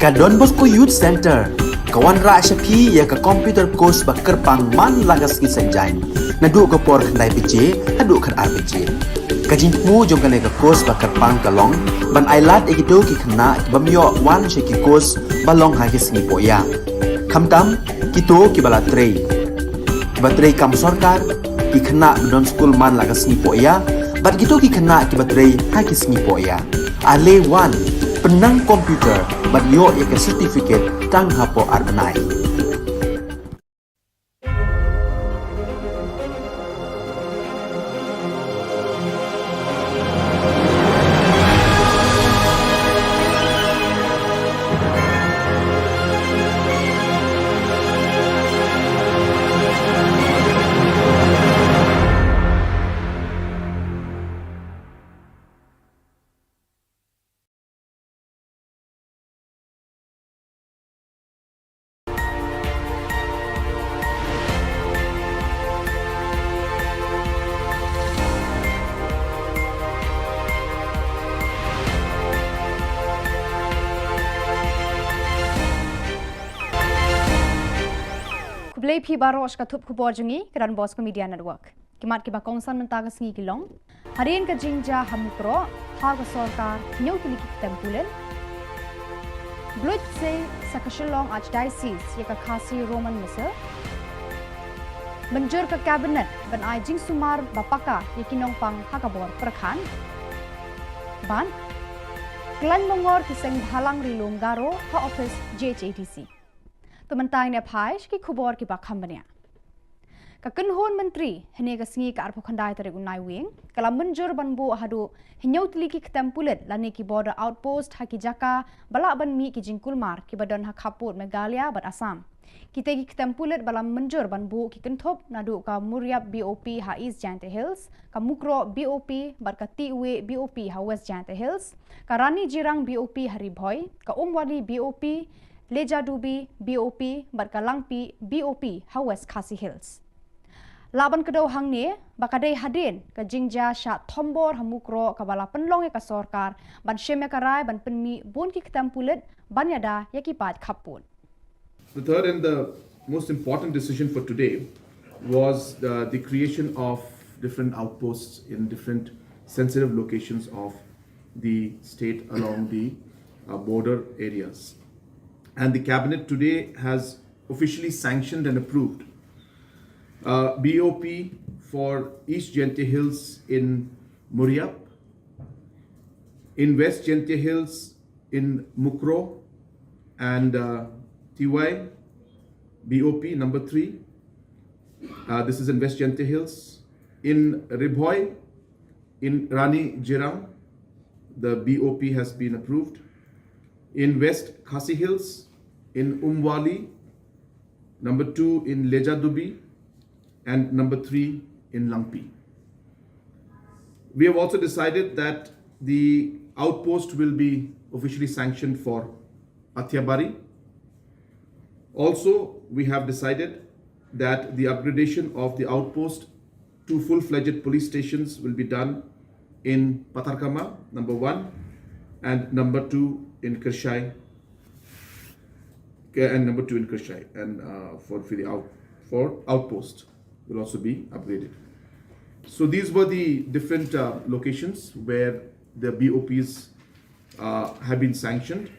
Ka Don Bosco Youth Center, kawan ra syapi ya ka computer course ba kerpang man lagas ki senjain. Nadu ka por khandai piche, hadu kan ar piche. Ka jingmu jong ka ka course ba kerpang kalong, ban ailat egido ki khna ki bamyo wan she ki course balong ha ki sngi poya. Khamtam kito ki bala trei. Ba trei kam sarkar ki khna don school man lagas sngi poya, bat kito ki khna ki batrei ha ki sngi poya. Ale wan penang komputer bat yo ya ka certificate tang hapo arbanai. Kublai phi baros ka thup khubor jungi kran Bosco Media Network. Kimat ki ba kongsan mentaga sngi kilong. Harian ka jingja hamukro ha ka sarkar nyau tili ki tempulen. Blood se sa Shillong Archdiocese ya ka khasi Roman Missal. Menjur ka cabinet ban ai jing sumar bapaka ya kinong pang hakabor perkhan. Ban klan mongor ki seng halang rilum garo ha office JHATC. Pementang ne phai ki khubor ki bakham bania ka kanhon menteri hene ka sngi ka arpho khandai tare unai wing kala menjur banbu hadu hinyau tli ki tempulet lani ki border outpost ha ki jaka bala ban mi ki jingkul mar ki badon ha khaput Meghalaya bat Assam kita ki tempulet bala menjur banbu ki kenthop nadu ka Muriap BOP ha East Jante Hills ka Mukro BOP bat ka Tiwe BOP ha West Jante Hills ka Rani Jirang BOP hari Bhoi ka Umwali BOP Leja Dubi BOP Barkalangpi BOP ha West Khasi Hills. Laban kedau hang ni bakadai hadin ka jingja sha thombor hamukro ka bala penlong ka sarkar ban sheme karai ban penmi bun ki ketampulet ban yada yakipat khapun. The third and the most important decision for today was the creation of different outposts in different sensitive locations of the state along the border areas. And the cabinet today has officially sanctioned and approved BOP for East Jente Hills in Muriap, in West Jente Hills in Mukro and TY BOP number 3. This is in West Jente Hills. In Ribhoi, in Rani Jirang, the BOP has been approved. In West Khasi Hills, in Umwali, number 2 in Leja Dubi, and number 3 in Langpi. We have also decided that the outpost will be officially sanctioned for Athyabari. Also, we have decided that the upgradation of the outpost to full-fledged police stations will be done in Patarkama, number 1, and number 2 in Kershai, and number 2 in Kershai, and for outpost will also be upgraded. So these were the different locations where the BOPs have been sanctioned,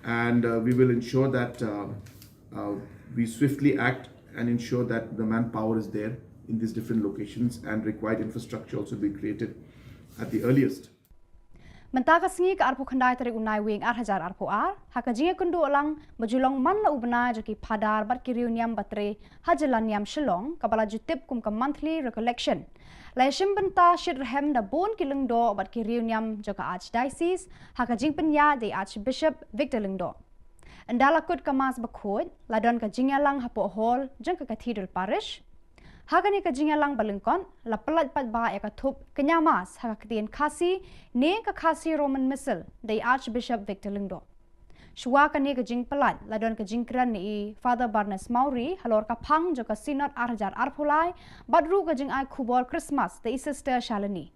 and we will ensure that we swiftly act and ensure that the manpower is there in these different locations, and required infrastructure also be created at the earliest. Mentaka sngi ka arpo khandai tare unai wing 8,000 arpo ar haka jinga kundu alang bajulong man la ubna jaki phadar bat ki reunion batre hajalan yam Shillong kabala jutip kum ka monthly recollection laishim benta shirhem da bon kilung do bat ki reunion joka archdiocese haka jing penya de archbishop Victor Lingdo andala kut kamas bakhod ladon ka jingalang hapo hall jeng ka cathedral parish Hagani ka jingalang balengkon la pelat pat ba ya ka thup kenyamas haka ketien khasi ne ka khasi Roman Missal dai Archbishop Victor Lingdo. Shwa ka ne ka jing pelat la don ka jingkran ni Father Barnes Mauri halor ka phang jo ka synod 8,000 arpulai badru ka jing ai khubor Christmas dai sister Shalini.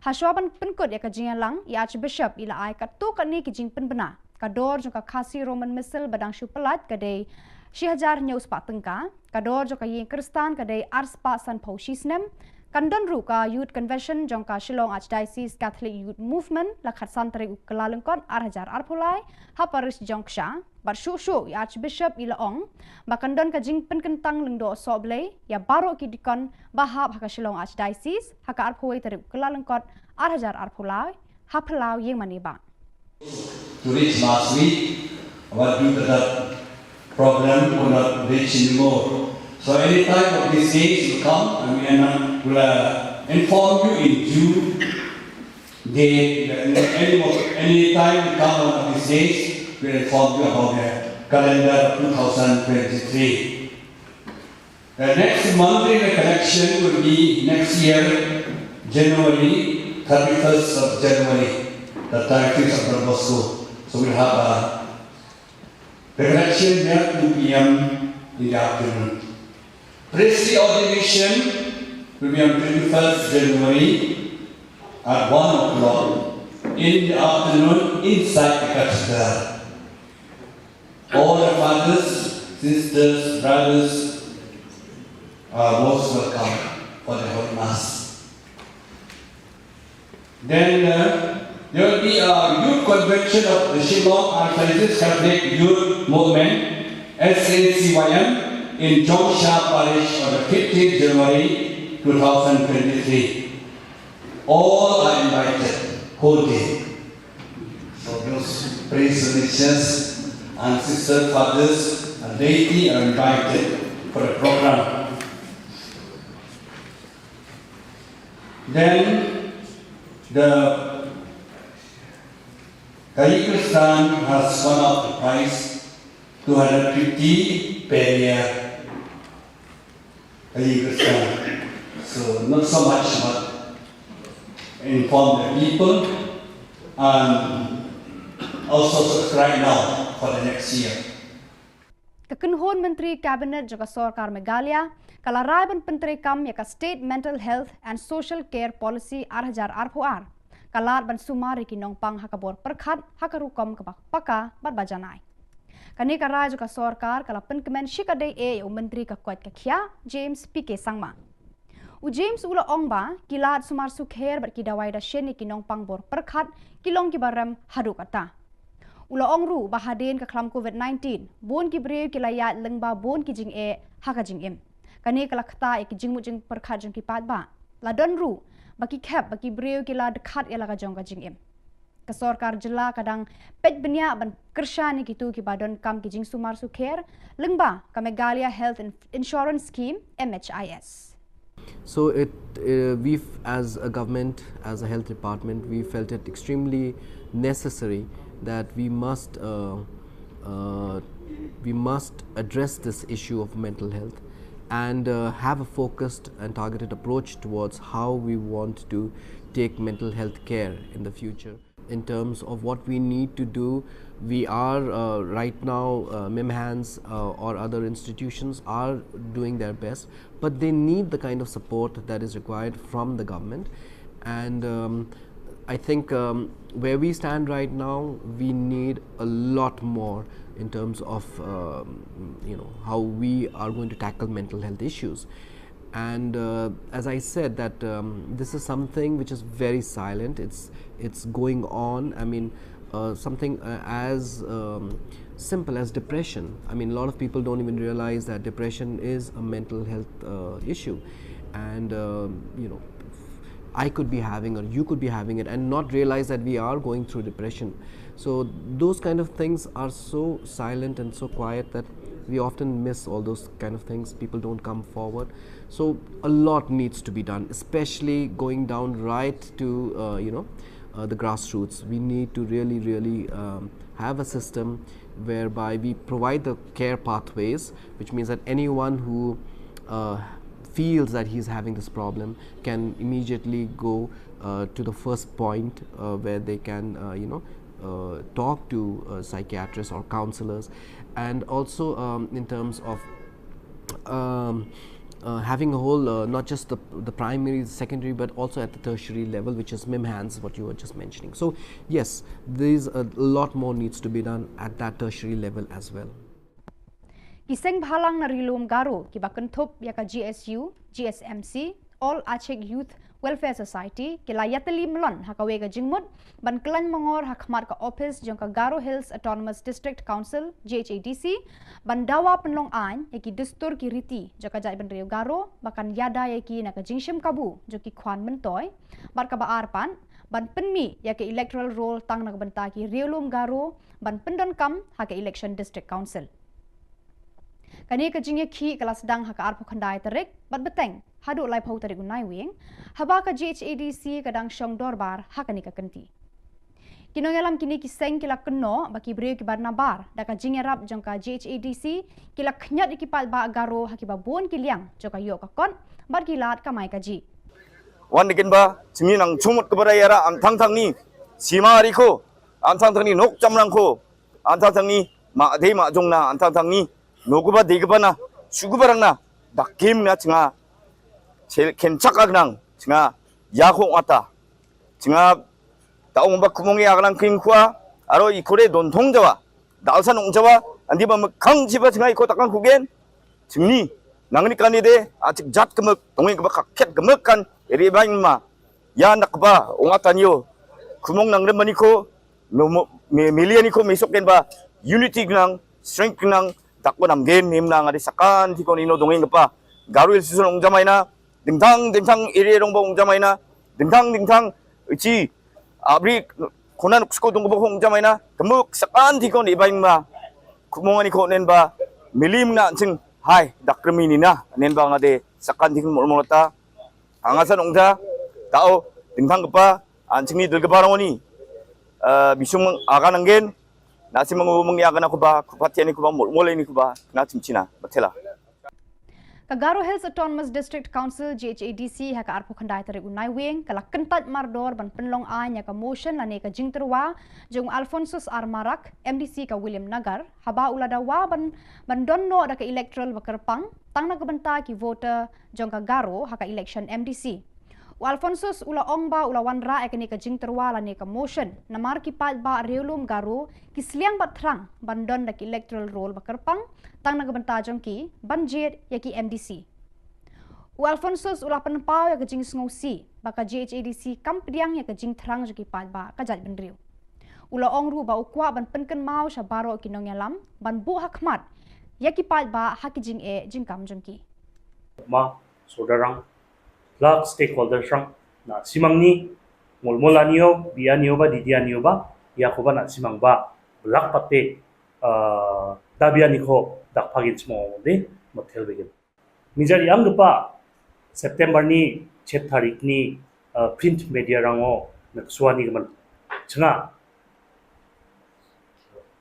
Hashwaban penkut ya ka jingalang ya Archbishop ila ai ka tu ka ne ki jing penbena kador jong ka khasi Roman missile badang shu pelat kadai 6000 news pa tengka kador jong ka yin kristan kadai arspa san phau shisnem Kandon Ruka Youth Convention jongka Shillong Archdiocese Catholic Youth Movement lakhat santri kelalengkon arhajar arpulai haparis jongsha barshu Archbishop Ilaong bakandon kajing penkentang lengdo soble ya baro kidikon bahab haka Shillong Archdiocese haka arpui terip kelalengkon arhajar arpulai hapelau yang maniba. To reach last week, what due to the problem could not reach anymore. So any time of these days will come and we will inform you in due date. Any time will come one of these days, we will inform you about the calendar 2023. The next monthly recollection will be next year, January, 31st of January, the 31st of Don Bosco. So we'll have a recollection there 2 p.m. in the afternoon. Priestly ordination will be on 21st January at 1 o'clock in the afternoon inside the cathedral. All the fathers, sisters, brothers are most welcome for the Holy Mass. Then there will be a youth convention of the Shillong Archdiocese Catholic Youth Movement, SACYM, in Jongsha Parish on the 15th January 2023. All are invited, whole day. So those priest religious and sister fathers and laity are invited for the program. Then the Kyrgyzstan has won out the prize, 250 per year. So not so much, but inform the people and also subscribe now for the next year. Kekenhon Menteri Kabinet juga Sorkar Meghalaya kalaraban Menteri Kam yaka State Mental Health and Social Care Policy arhajar arpuar kalar ban sumari kinong pang hakabor perkhat hakarukom kabak paka barbajanai. Kani karai juga Sorkar kalapan kemen shikadai Menteri kakuat kakia James PK Sangma. James ula ongba kilat sumar sukher berkidawai da sheni kinong pangbor perkhat kilong kibaram hadu kata. Ula ongru bahadin ke klam COVID-19 bon kibreu kilayat lengba bon kijing haka jing im. Kani kalakta kijing mujing perkhat jong kipat ba. Ladon ru baki kep baki breu kila dekat ialah kajong kajing im. Kesorkar jela kadang pet benya ban kershani kitu ki badon kam kijing sumar sukher lengba ka Meghalaya Health Insurance Scheme MHIS. So we as a government, as a health department, we felt it extremely necessary that we must address this issue of mental health and have a focused and targeted approach towards how we want to take mental health care in the future. In terms of what we need to do, we are right now, MIMHANS or other institutions are doing their best, but they need the kind of support that is required from the government. And I think where we stand right now, we need a lot more in terms of how we are going to tackle mental health issues. And as I said, that this is something which is very silent. It's going on. I mean, something as simple as depression. I mean, a lot of people don't even realize that depression is a mental health issue, and I could be having or you could be having it and not realize that we are going through depression. So those kind of things are so silent and so quiet that we often miss all those kind of things. People don't come forward. So a lot needs to be done, especially going down right to the grassroots. We need to really have a system whereby we provide the care pathways, which means that anyone who feels that he's having this problem can immediately go to the first point where they can talk to psychiatrists or counselors. And also in terms of having a whole, not just the primary, secondary, but also at the tertiary level, which is MIMHANS, what you were just mentioning. So yes, there's a lot more needs to be done at that tertiary level as well. Kiseng bhalang na rilum garo kiba kentup yaka GSU, GSMC, All Aceh Youth Welfare Society kila yateli melon hakawe ka jingmut ban kelan mongor hakmat ka office jong ka Garo Hills Autonomous District Council GHADC ban dawa penlong an yaki dustur ki riti joka jai ban riu Garo bakan yada yaki na ka jingshim kabu joki khwan mentoy bar ka ba arpan ban penmi yaki electoral roll tang na benta ki riulum Garo ban pendon kam haka election district council kani ka jingye khi kelas dang haka arpo khandai tarik bat beteng hadu lai phau tarik unai wing haba ka GHADC kadang syong dorbar hakani ka kenti kinong yalam kini kiseng kila keno baki breu ki barna bar daka jingye rap jong ka GHADC kila khnyat ikipal ba Garo hakiba bon kiliang joka yo ka kon bar kilat ka mai ka ji wan dikin ba chimi nang chumut kepada yara am thang thang ni sima ari ko am thang thang ni nok chamrang ko am thang thang ni ma dei ma jong na am thang thang ni noguba deguba na sugubarang na dakim na chinga kenchak agnang chinga yakong ata chinga taong ba kumongi agnang king kwa aro ikore don thongjawa dalsan ongjawa andi ba khang jiba chinga iko takang kugen chingni nangni kanide achik jat kemek tongi ba kakhet kemek kan eri bain ma ya nakba ongatanyo kumong nang remani ko no million ko mesoken ba unity gnang strength gnang takbo namgen nimna ngadi sakan tikon ino dongeng pa Garuil susun ongjamaina dingtang dingtang iri rongba ongjamaina dingtang dingtang uci abri konan uksko dongbo ongjamaina temuk sakan tikon ibain ma kumongani ko nenba milim na ching hai dakremi nina nenba ngade sakan tikon molmolata angasan ongja tao dingtang pa anchingni dilgebarongoni bisung agananggen nasi mengumumgi akan aku bah kupatian aku bah mulai ni aku bah nasi Cina betul lah. Ka Garo Hills Autonomous District Council GHADC haka arpo khandai tarik unai wing kala kentat mardor ban penlong an ya ka motion lane ka jingterwa jong Alphonsus Armarak MDC ka William Nagar haba uladawa ban donno da ka electoral bakerpang tang na kabenta ki voter jong ka Garo haka election MDC. Alphonsus ula ongba ula wanra ekani ka jingterwa lane ka motion namar ki pat ba reulum Garo kisliang bat thrang bandon da ki electoral roll bakerpang tang nagabanta jong ki banjir yaki MDC Alphonsus ula penpau ya ka jing sngosi baka GHADC kampriang ya ka jing thrang joki pat ba ka jat benriu ula ongru ba ukwa ban penken mau sha baro kinong yalam ban bu hakmat yaki pat ba hakijing jing kam jong ki ma sodarang lak stakeholder sang na simang ni molmolanio bianio ba didianio ba yakoba na simang ba lak pate dabiani ko dakpagin smo de motel begin mijari ang pa September ni 7 tarik ni print media rango naksuani gaman changa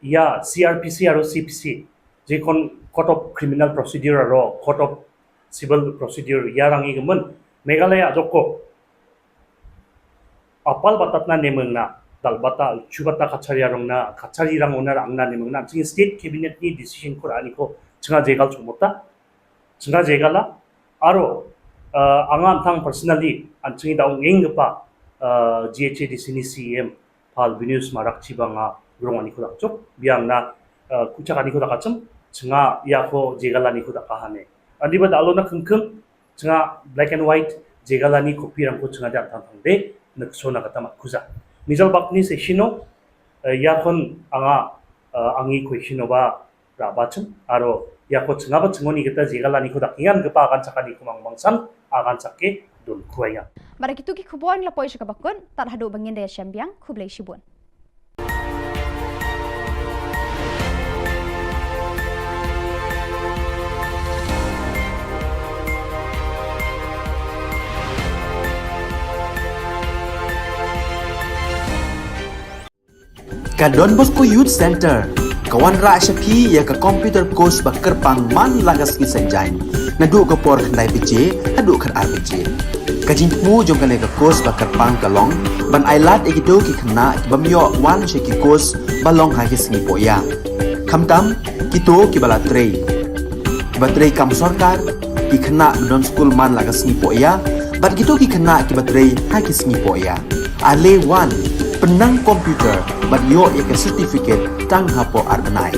ya CRPC aro CPC je kon court of criminal procedure aro court of civil procedure yarangi gaman Meghalaya joko apal batat na nemeng na dalbata chubata kachariyarong na kachariyang onar angna nemeng na ching state cabinet ni decision ko ani ko chunga jegal chumota chunga jegala aro angan thang personally an chingi daung engpa GHADC ni CM pal Venus marak chibanga grong ani ko dakchok biang na kuchak ani ko dakachum chunga yako jegala ni ko dakahane andi ba dalo na khengkheng chunga black and white jegalani kopi rangko chunga jang thang de naksona kata makuza misal bakni se shino yakon anga angi ko ba rabachum aro yako chunga ba chungoni kita jegalani ko dakingan gepa akan chakani kumang mangsan akan chakke dun kuaya Barakitu ki khubor la poisha ka bakun tar hadu bangin de syambiang khublei shibun Ka Don Bosco Youth Center kawan ra syapi ya ka computer course bakar pang man lagas ki sanjain nadu ka por khandai piche adu khar ar piche ka jingmu jong ka ka course bakar pang kalong ban ailat egido ki khna bamyo wan she ki course balong ha ki sngi poya khamtam kito ki bala trei kam sarkar ki khana non school man lagas ni po ya bat gitu ki khana ki batrei ha ki sni po ya ale one penang komputer bat yo ek certificate tang hapo arbanai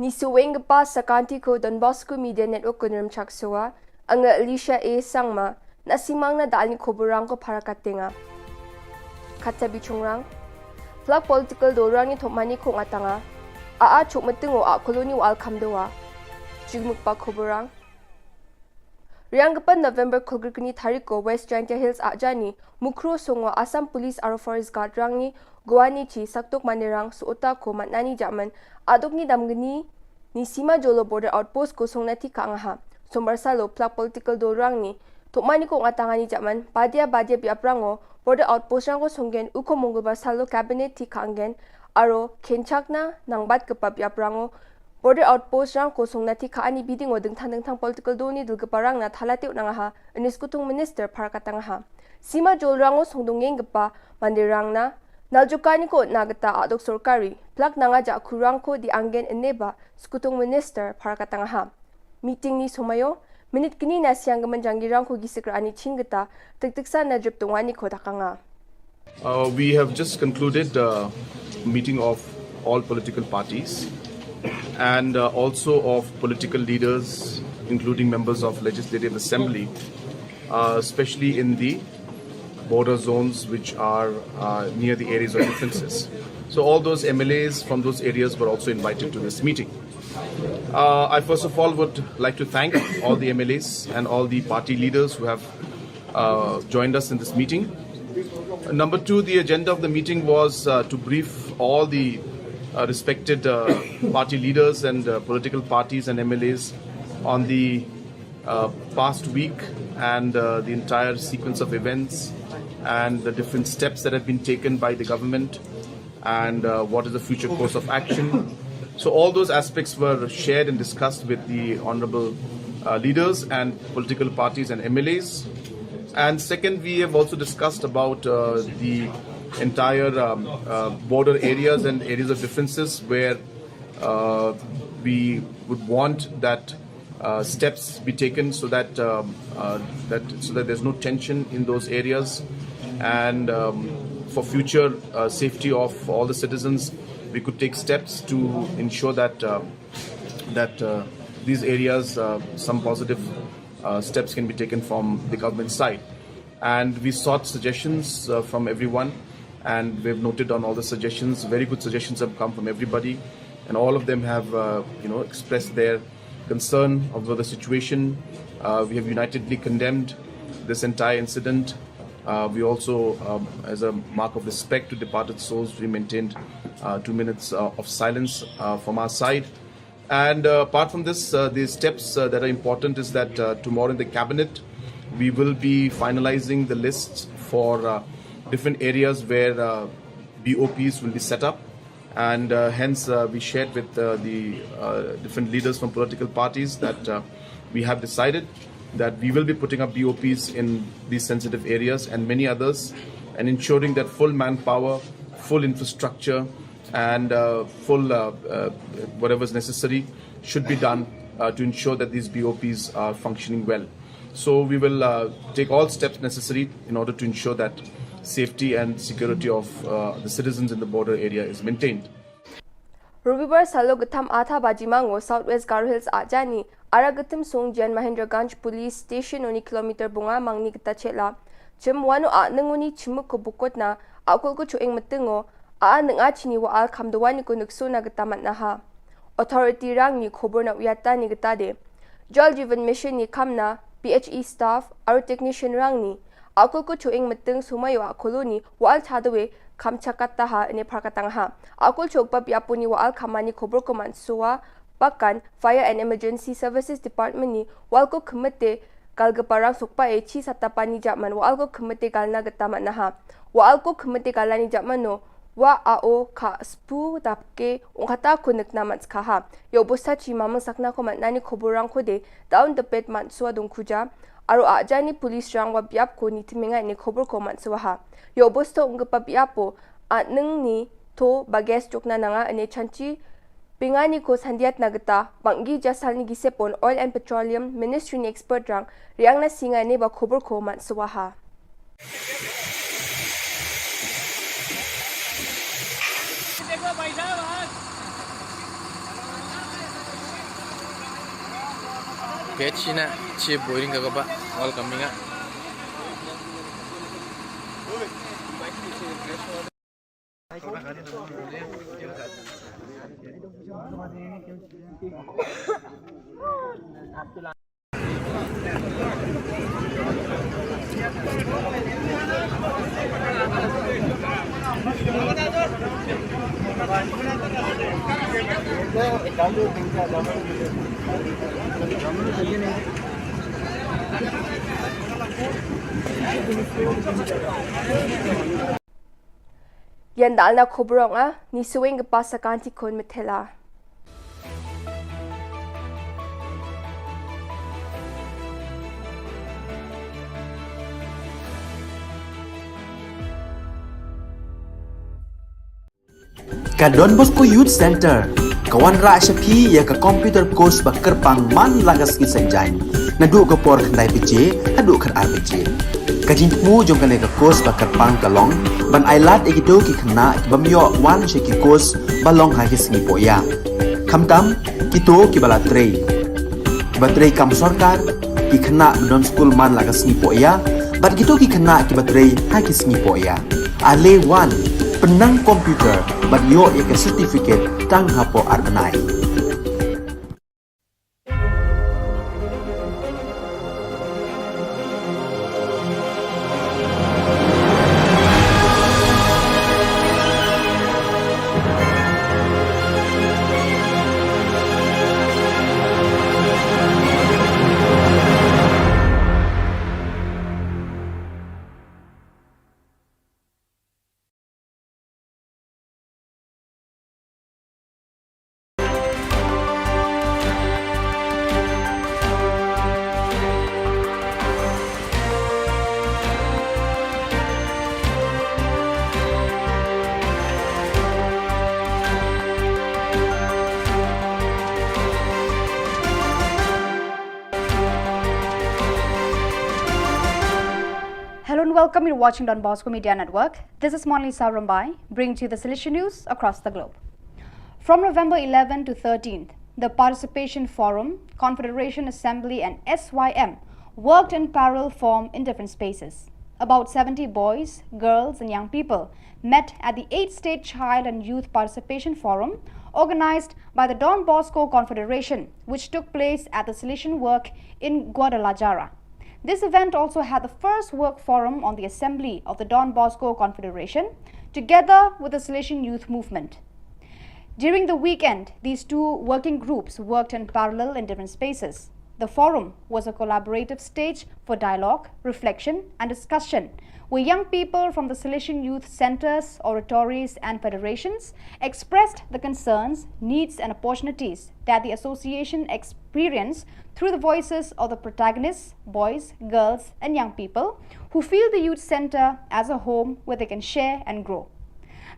Ni suweng pa sa kanti ko Don Bosco Media Network ko niram chaksuwa ang Alicia A. Sangma na simang na daan ni Khoborang ko para katinga. Katabi chungrang, flag political dorang ni thomani ko ngatanga, chuk matingo koloni wal kamdewa, jigmuk pa Khoborang. Rianggapan November kulgirkini tariko West Giant Hills ajani mukro songwa Assam Police aro Forest Guard rang ni Guwani chi saktok manirang suota ko matnani jaman adok ni damgani ni Sima Jolo Border Outpost ko songnati kaangaha. Sombarsalo plak political dorang ni tukmani ko ngatangani jaman badia biaprango Border Outpost rang ko songgen uko monggoba salo cabinet ti kaanggen aro kenchakna nangbat kepa biaprango Border Outpost rang ko songnati kaani biding odeng tang political doni dulgeparang na thalatiw nangaha iniskutung minister para katangaha. Sima Jolo rango songdongeng gepa mandirang na Naljukani ko nagata adok sorkari, plak nanga ja kurang ko di anggen eneba skutung minister para katangaha. Meeting ni sumayo, minute kini na siyang gamanjangirang ko gisikrani chingata, tiktiksa na juptungani ko takanga. We have just concluded a meeting of all political parties and also of political leaders, including members of Legislative Assembly, especially in the border zones which are near the areas of differences. So all those MLAs from those areas were also invited to this meeting. I first of all would like to thank all the MLAs and all the party leaders who have joined us in this meeting. Number two, the agenda of the meeting was to brief all the respected party leaders and political parties and MLAs on the past week and the entire sequence of events and the different steps that have been taken by the government and what is the future course of action. So all those aspects were shared and discussed with the honorable leaders and political parties and MLAs. And second, we have also discussed about the entire border areas and areas of differences where we would want that steps be taken so that there's no tension in those areas, and for future safety of all the citizens, we could take steps to ensure that these areas some positive steps can be taken from the government side. And we sought suggestions from everyone, and we've noted on all the suggestions. Very good suggestions have come from everybody, and all of them have expressed their concern over the situation. We have unitedly condemned this entire incident. We also, as a mark of respect to departed souls, we maintained 2 minutes of silence from our side. And apart from this, the steps that are important is that tomorrow in the cabinet, we will be finalizing the lists for different areas where BOPs will be set up. And hence, we shared with the different leaders from political parties that we have decided that we will be putting up BOPs in these sensitive areas and many others, and ensuring that full manpower, full infrastructure, and full whatever is necessary should be done to ensure that these BOPs are functioning well. So we will take all steps necessary in order to ensure that safety and security of the citizens in the border area is maintained. Rubibar Salo Gatam Atha Bajimango, Southwest Garo Hills Ajani, Aragatim Song Jan Mahendraganj Police Station oni kilometer bunga mangni kita chela. Chim wano nanguni chimuk ko bukot na akul ko chueng matingo nang chini wa al kamdawani ko nagso na gatamat na ha. Authority rang ni Khubor Na Uyata ni gatade. Jal Jivan Mission ni kamna PHE staff aro technician rang ni akul ko chuing metung sumayo akuluni wal chadwe kamchakata ha ne prakatang ha akul chokpa piapuni wal khamani khobor ko mansuwa pakan Fire and Emergency Services Department ni wal ko khmete kalgaparang sukpa e chi satapani jaman wal ko khmete kalna gataman na ha wal ko khmete kalani jaman no wa ao ka spu tapke ongkata kunik naman skaha yo bosta chi mamang sakna ko manani khoborang ko de down the pet man suwa dung khuja aro ajani police rang wa biap ko ni timenga ni khobor ko man suwa ha yo bosta ongpa biapo atnung ni to bages chokna nanga ane chanchi pingani ko sandiat nagata banggi jasal ni gisepon Oil and Petroleum Ministry ni expert rang riang na singa ne ba khobor ko man suwa ha Pechina chi boring kagaba all coming up. yan dal na khoborong ni suwing pa sa kanti kon metela Ka Don Bosco Youth Center kawan ra shapi ya ka computer course bakar pang man lagas ki sanjani nadu ka por khandai pije hadu khar ar pije kajin mu jong kane ka course bakar pang kalong ban ailat ekito ki khna bamyo wan she ki course balong ha ki singi poya khamtam kito ki bala trei batrei kam sarkar ki khna don school man lagas ni poya bat kito ki khna ki batrei ha ki singi poya ale wan penang komputer bat yo ek certificate tang hapo arnai Hello and welcome. You're watching Don Bosco Media Network. This is Monli Sarambai, bringing to you the solution news across the globe. From November 11 to 13th, the Participation Forum, Confederation Assembly and SYM worked in parallel form in different spaces. About 70 boys, girls and young people met at the 8th State Child and Youth Participation Forum organized by the Don Bosco Confederation, which took place at the Solution Work in Guadalajara. This event also had the first work forum on the assembly of the Don Bosco Confederation, together with the Salesian Youth Movement. During the weekend, these two working groups worked in parallel in different spaces. The forum was a collaborative stage for dialogue, reflection and discussion, where young people from the Salesian Youth Centers, oratories and federations expressed the concerns, needs and opportunities that the association experienced through the voices of the protagonists, boys, girls and young people who feel the youth center as a home where they can share and grow.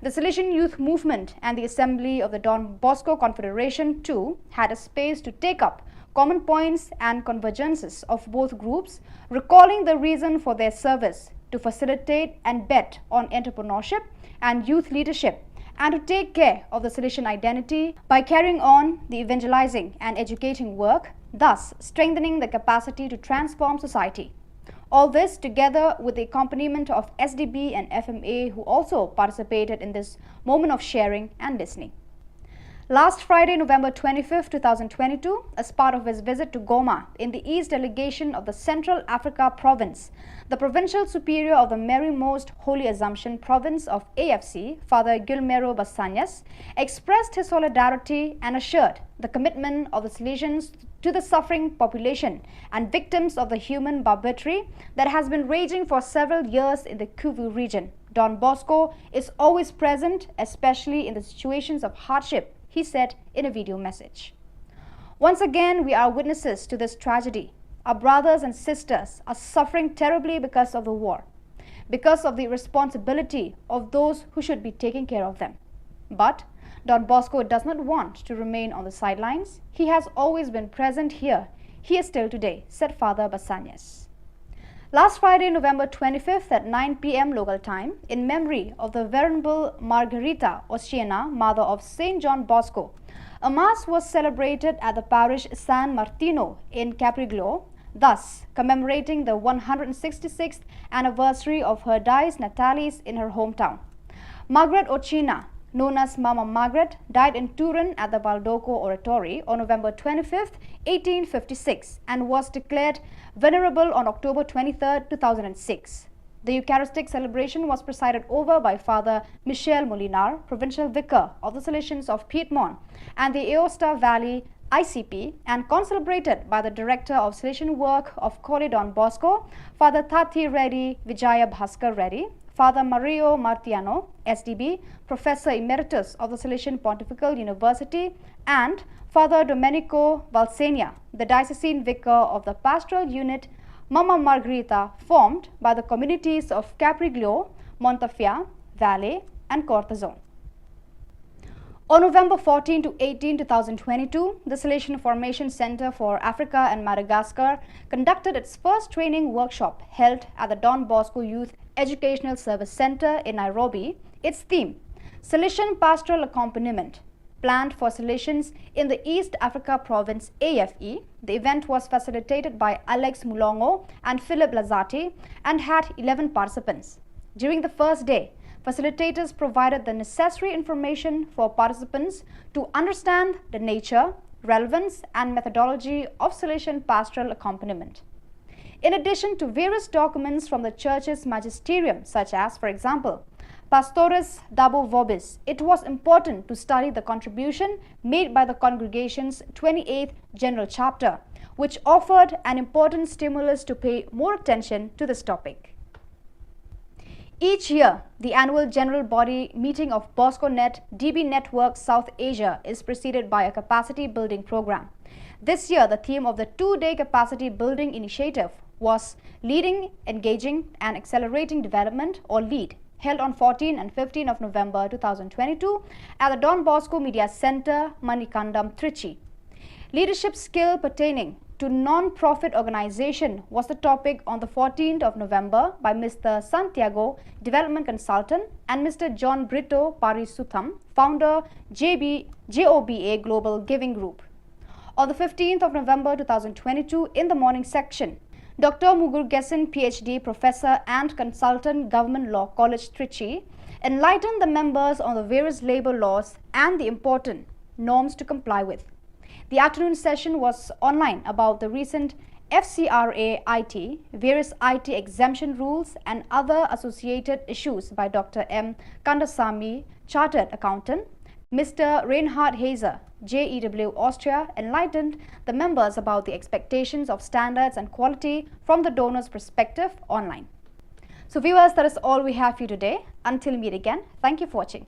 The Salesian Youth Movement and the Assembly of the Don Bosco Confederation too had a space to take up common points and convergences of both groups, recalling the reason for their service to facilitate and bet on entrepreneurship and youth leadership, and to take care of the Salesian identity by carrying on the evangelizing and educating work, thus strengthening the capacity to transform society. All this together with the accompaniment of SDB and FMA, who also participated in this moment of sharing and listening. Last Friday, November 25, 2022, as part of his visit to Goma in the East Delegation of the Central Africa Province, the Provincial Superior of the Mary Most Holy Assumption Province of AFC, Father Gilmero Basanyas, expressed his solidarity and assured the commitment of the Salesians to the suffering population and victims of the human barbarity that has been raging for several years in the Kivu region. Don Bosco is always present, especially in the situations of hardship, he said in a video message. Once again, we are witnesses to this tragedy. Our brothers and sisters are suffering terribly because of the war, because of the irresponsibility of those who should be taking care of them. But Don Bosco does not want to remain on the sidelines. He has always been present here. He is still today, said Father Basanyas. Last Friday, November 25th at 9 p.m. local time, in memory of the Venerable Margarita Oceana, mother of St. John Bosco, a mass was celebrated at the parish San Martino in Capriglio, thus commemorating the 166th anniversary of her dies natalis in her hometown. Margaret Oceana, known as Mama Margaret, died in Turin at the Baldoco Oratory on November 25, 1856 and was declared venerable on October 23, 2006. The Eucharistic celebration was presided over by Father Michel Molinar, Provincial Vicar of the Salesians of Piedmont and the Aosta Valley ICP, and concelebrated by the Director of Salesian Work of Koli Don Bosco, Father Tati Reddy Vijaya Bhaskar Reddy, Father Mario Martiano, SDB, Professor Emeritus of the Salesian Pontifical University, and Father Domenico Valsenia, the Diocesan Vicar of the Pastoral Unit Mama Margherita, formed by the communities of Capriglio, Montafia, Valle, and Cortazon. On November 14 to 18, 2022, the Salesian Formation Center for Africa and Madagascar conducted its first training workshop held at the Don Bosco Youth Educational Service Center in Nairobi. Its theme, Salesian Pastoral Accompaniment, planned for Salesians in the East Africa Province AFE. The event was facilitated by Alex Mulongo and Philip Lazati and had 11 participants. During the first day, facilitators provided the necessary information for participants to understand the nature, relevance, and methodology of Salesian pastoral accompaniment. In addition to various documents from the Church's magisterium, such as, for example, Pastores Dabo Vobis, it was important to study the contribution made by the congregation's 28th General Chapter, which offered an important stimulus to pay more attention to this topic. Each year, the annual General Body meeting of BoscoNet DB Network South Asia is preceded by a capacity building program. This year, the theme of the two-day capacity building initiative was Leading, Engaging and Accelerating Development, or LEAD, held on 14 and 15 of November 2022 at the Don Bosco Media Center, Manikandam, Trichy. Leadership skill pertaining to non-profit organization was the topic on the 14th of November by Mr. Santiago, Development Consultant, and Mr. John Brito Parisutham, founder JOBA Global Giving Group. On the 15th of November 2022, in the morning section, Dr. Mugurugesan, PhD, Professor and Consultant, Government Law College, Trichy, enlightened the members on the various labor laws and the important norms to comply with. The afternoon session was online about the recent FCRA IT, various IT exemption rules and other associated issues by Dr. M. Kandasamy, Chartered Accountant. Mr. Reinhard Hazer, JEW Austria, enlightened the members about the expectations of standards and quality from the donor's perspective online. So viewers, that is all we have for you today. Until we meet again, thank you for watching.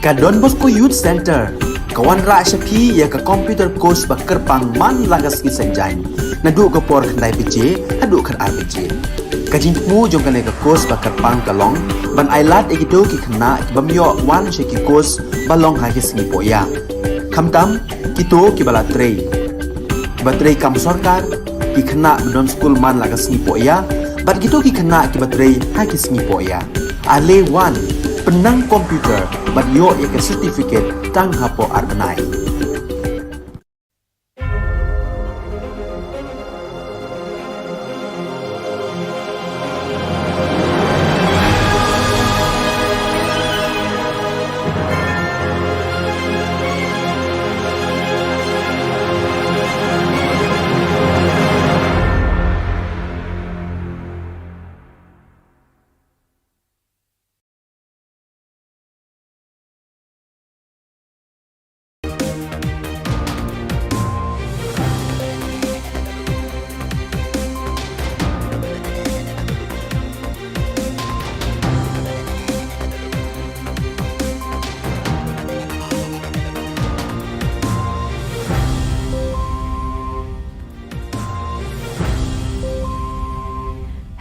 Ka Don Bosco Youth Center, kawan ra syapi ya ka computer course bakar pangman lagas ki senjain. Nadu ka por khandai pije, hadu khan RPG. Kajin mu jong kan ka course bakar pang kalong, ban ailat ekito ki khna bamyo wan she ki course balong ha ki singi poya. Khamtam kito ki bala trei. Batrei kam sarkar ki khna don school man lagas singi poya, bat kito ki khna ki batrei ha ki singi poya. Ale Wan, penang komputer, banyo ia sertifikat tang hapo arbenai.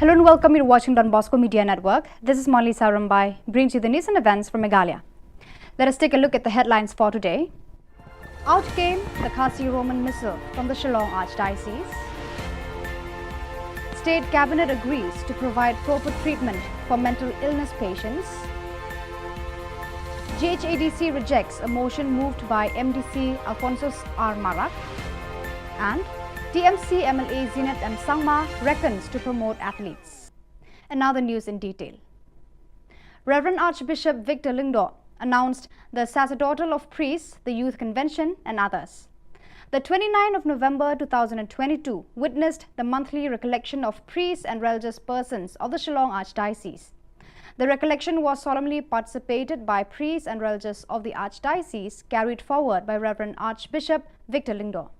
Hello and welcome. You're watching Don Bosco Media Network. This is Molly Sarambai, brings you the news and events from Meghalaya. Let us take a look at the headlines for today. Out came the Khasi Roman missile from the Shillong Archdiocese. State Cabinet agrees to provide proper treatment for mental illness patients. GHADC rejects a motion moved by MDC Alphonsus R. Marak. And TMC MLA Zinat M. Sangma reckons to promote athletes. And now the news in detail. Reverend Archbishop Victor Lingdo announced the sacerdotal of priests, the youth convention and others. The 29th of November 2022 witnessed the monthly recollection of priests and religious persons of the Shillong Archdiocese. The recollection was solemnly participated by priests and religious of the Archdiocese, carried forward by Reverend Archbishop Victor Lingdo.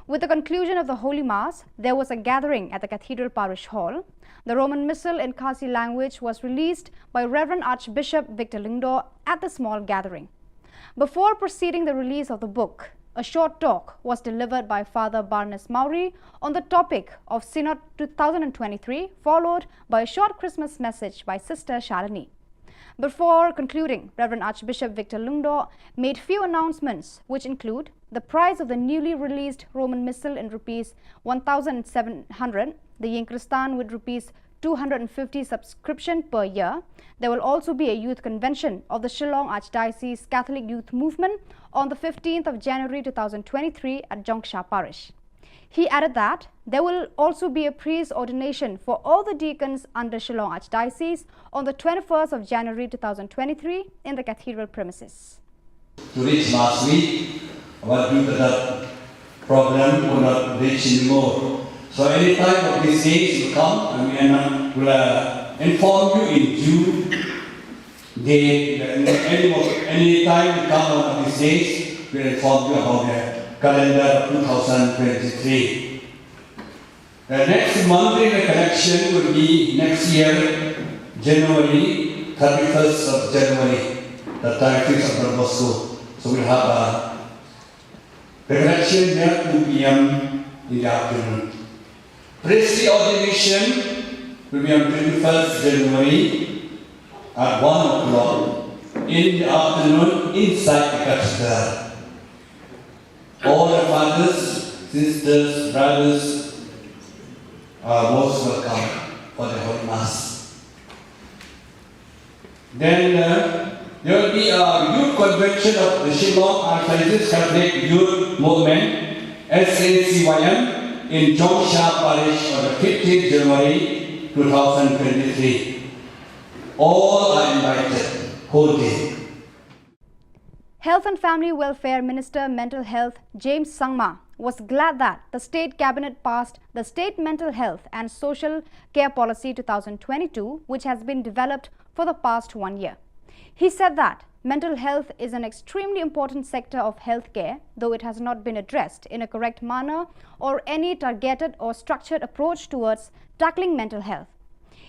With the conclusion of the Holy Mass, there was a gathering at the Cathedral Parish Hall. The Roman Missal in Khasi language was released by Reverend Archbishop Victor Lingdo at the small gathering. Before proceeding the release of the book, a short talk was delivered by Father Barnes Maury on the topic of Synod 2023, followed by a short Christmas message by Sister Shalini. Before concluding, Reverend Archbishop Victor Lingdo made few announcements, which include the price of the newly released Roman Missal in rupees 1,700, the Yinkristan with rupees 250 subscription per year. There will also be a youth convention of the Shillong Archdiocese Catholic Youth Movement on the 15th of January 2023 at Jongsha Parish. He added that there will also be a priest ordination for all the deacons under Shillong Archdiocese on the 21st of January 2023 in the cathedral premises. To reach last week, but due to the problem, could not reach anymore. So any time of these days will come, and we will inform you in June. Any time will come one of these days, we will inform you about the calendar 2023. The next monthly recollection will be next year, January, 31st of January, the 31st of Don Bosco. So we'll have a recollection there 2 p.m. in the afternoon. Priestly ordination will be on 21st January at 1 o'clock in the afternoon inside the cathedral. All the fathers, sisters, brothers are most welcome for the Holy Mass. Then there will be a youth convention of the Shillong Archdiocese Catholic Youth Movement, SACYM, in Jongsha Parish on the 15th January 2023. All are invited, whole day. Health and Family Welfare Minister Mental Health James Sangma was glad that the State Cabinet passed the State Mental Health and Social Care Policy 2022, which has been developed for the past 1 year. He said that mental health is an extremely important sector of healthcare, though it has not been addressed in a correct manner or any targeted or structured approach towards tackling mental health.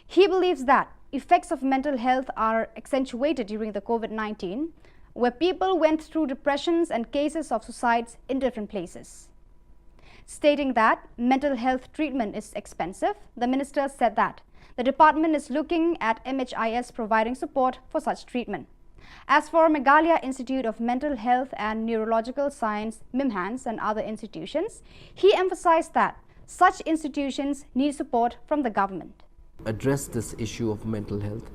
He believes that effects of mental health are accentuated during the COVID-19, where people went through depressions and cases of suicides in different places. Stating that mental health treatment is expensive, the minister said that the department is looking at MHIS providing support for such treatment. As for Meghalaya Institute of Mental Health and Neurological Science, MIMHANS, and other institutions, he emphasized that such institutions need support from the government. Address this issue of mental health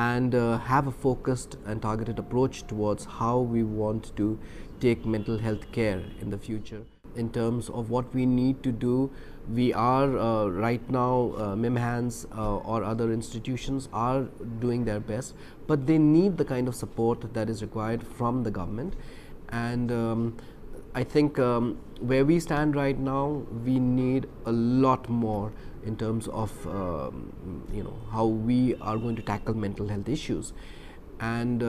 and have a focused and targeted approach towards how we want to take mental health care in the future. In terms of what we need to do, we are right now, MIMHANS or other institutions are doing their best, but they need the kind of support that is required from the government. And I think where we stand right now, we need a lot more in terms of how we are going to tackle mental health issues. And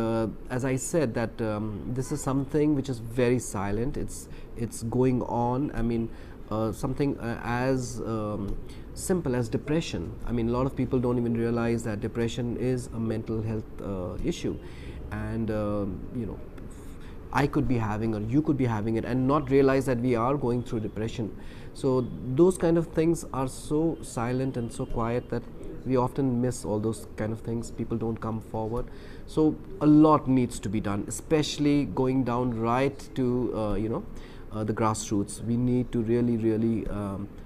as I said, that this is something which is very silent. It's going on. I mean, something as simple as depression. I mean, a lot of people don't even realize that depression is a mental health issue, and I could be having, or you could be having it, and not realize that we are going through depression. So those kind of things are so silent and so quiet that we often miss all those kind of things. People don't come forward. So a lot needs to be done, especially going down right to the grassroots. We need to really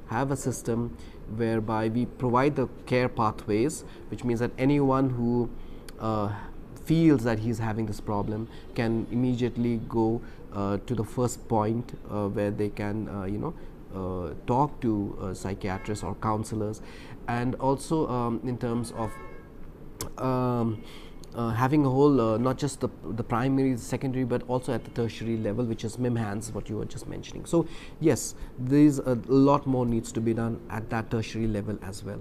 have a system whereby we provide the care pathways, which means that anyone who feels that he's having this problem can immediately go to the first point where they can talk to psychiatrists or counselors. And also in terms of having a whole, not just the primary, secondary, but also at the tertiary level, which is MIMHANS, what you were just mentioning. So yes, there's a lot more needs to be done at that tertiary level as well.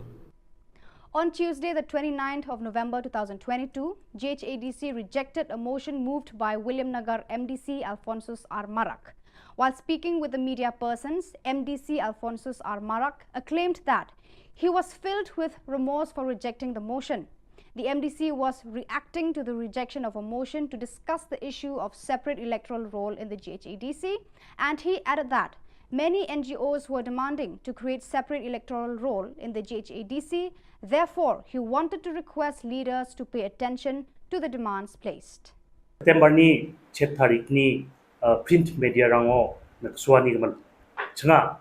On Tuesday, the 29th of November 2022, JHADC rejected a motion moved by William Nagar MDC Alphonsus R. Marak. While speaking with the media persons, MDC Alphonsus R. Marak acclaimed that he was filled with remorse for rejecting the motion. The MDC was reacting to the rejection of a motion to discuss the issue of separate electoral roll in the JHADC, and he added that many NGOs were demanding to create separate electoral roll in the JHADC. Therefore, he wanted to request leaders to pay attention to the demands placed. September ni 7 tarik ni print media rango nagsuani gaman changa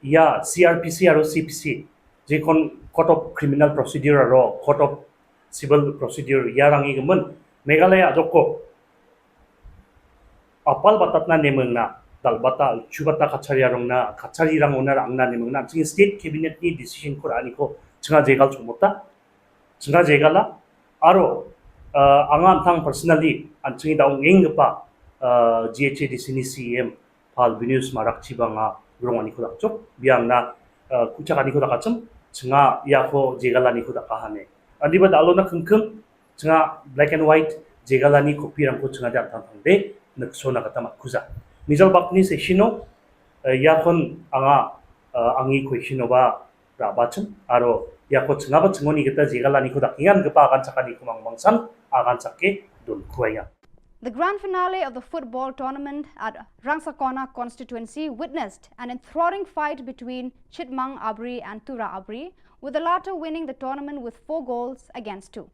ya CRPC aro CPC jekon court of criminal procedure aro court of civil procedure ya rangi gaman Meghalaya joko apal batatna nemengna dalbata chubata kachariarongna kacharirang onar angna nemengna ching state cabinet ni decision ko ani ko changa jegal chumota changa jegala aro angan thang personally anching daung engpa GHADC ni CM Pal Binus Marak Chibanga grongani ko dakchok biangna kuchakani ko dakachum changa yako jegalani ko dakahane adiba dalona khungkhum changa black and white jegalani kopirang ko changa jang thang de naksona katama kuza Nizal bakni sesino yakon anga angi kwesino ba rabachum aro yako chngaba chngoni geta jegalani ko dakingan gepa agan chakani ko mangmangsan agan chakke don kuaya. The grand finale of the football tournament at Rangsakona constituency witnessed an enthralling fight between Chitmang Abri and Tura Abri, with the latter winning the tournament with 4 goals against 2.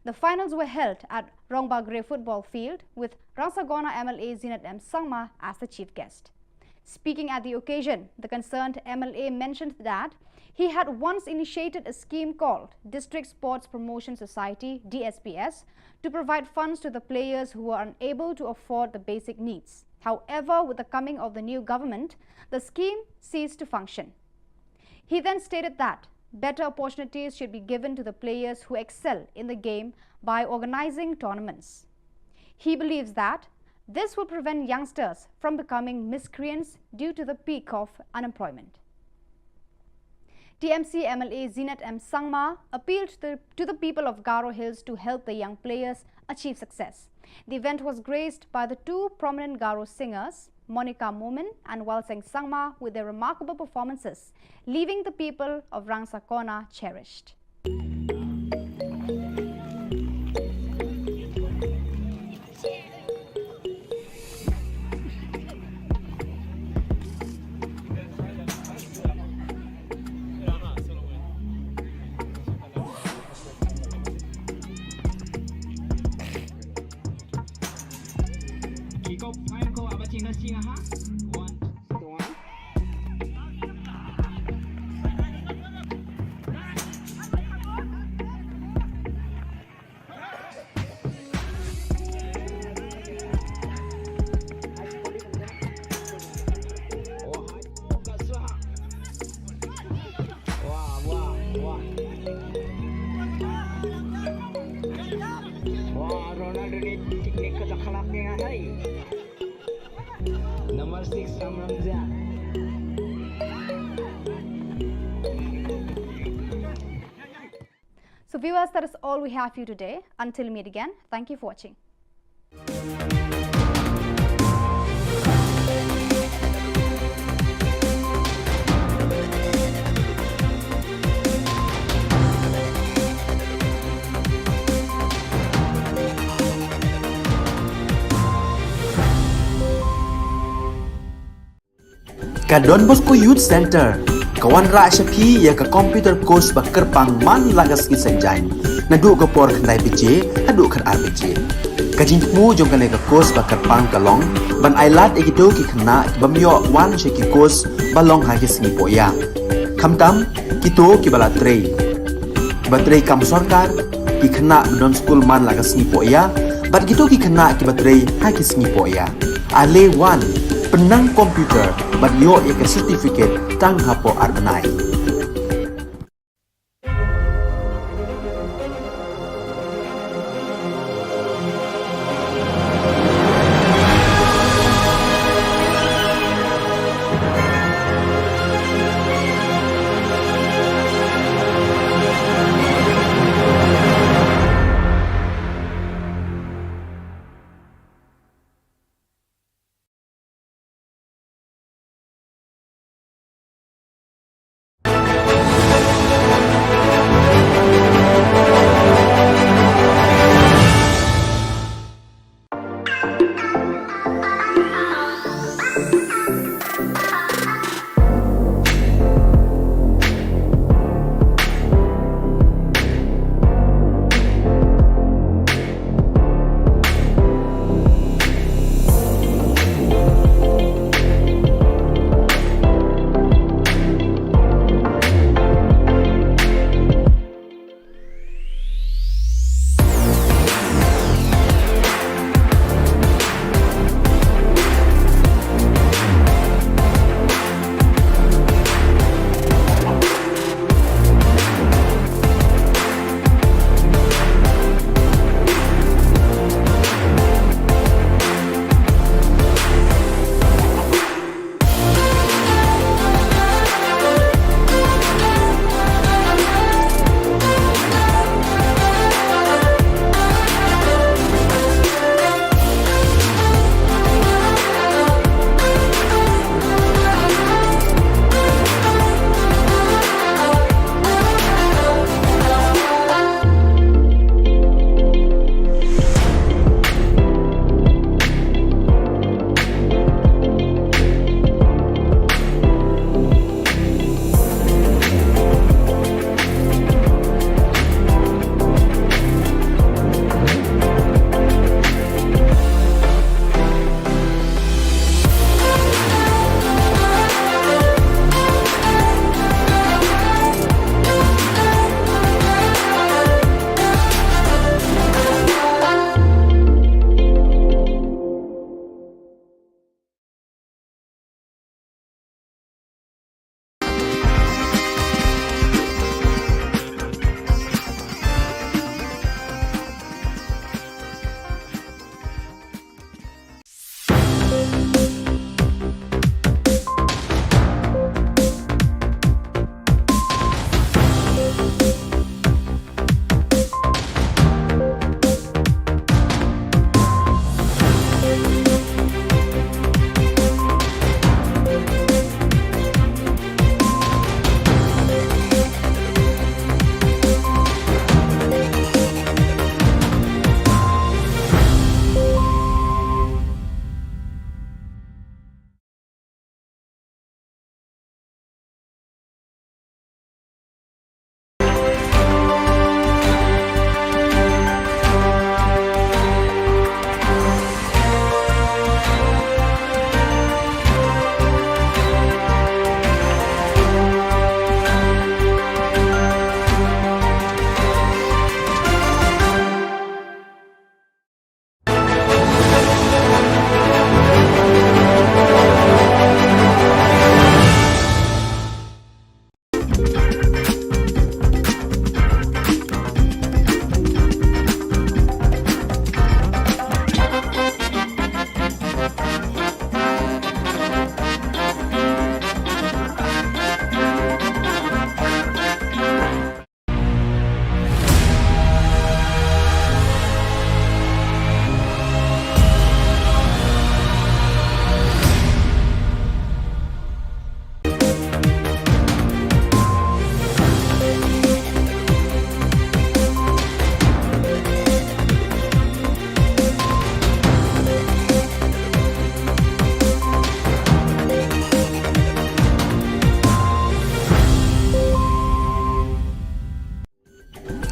The finals were held at Rongbagre football field with Rangsakona MLA Zinat M. Sangma as the chief guest. Speaking at the occasion, the concerned MLA mentioned that he had once initiated a scheme called District Sports Promotion Society (DSPS) to provide funds to the players who were unable to afford the basic needs. However, with the coming of the new government, the scheme ceased to function. He then stated that better opportunities should be given to the players who excel in the game by organizing tournaments. He believes that this will prevent youngsters from becoming miscreants due to the peak of unemployment. TMC MLA Zinat M. Sangma appealed to the people of Garo Hills to help the young players achieve success. The event was graced by the 2 prominent Garo singers, Monica Momin and Walseng Sangma, with their remarkable performances, leaving the people of Rangsakona cherished. underneath teknik kecakalapnya hai. Nomor 6 Ram Ramza. So viewers, that is all we have for you today. Until we meet again, thank you for watching. Ka Don Bosco Youth Center kawan ra shapi ya ka computer course ba kerpang man lagas ki senjain na du ko por khnai pije adu khan RPG ka jingmu jong kan ka course ba kerpang kalong ban ailat egido ki khna bamyo wan she ki course balong ha ki singi poya khamtam kito ki bala trei batrei kam sarkar ki khna don school man lagas singi poya bat gitu ki khna ki batrei ha ki singi poya ale wan penang komputer bat yo ya ke certificate tang hapo arbenai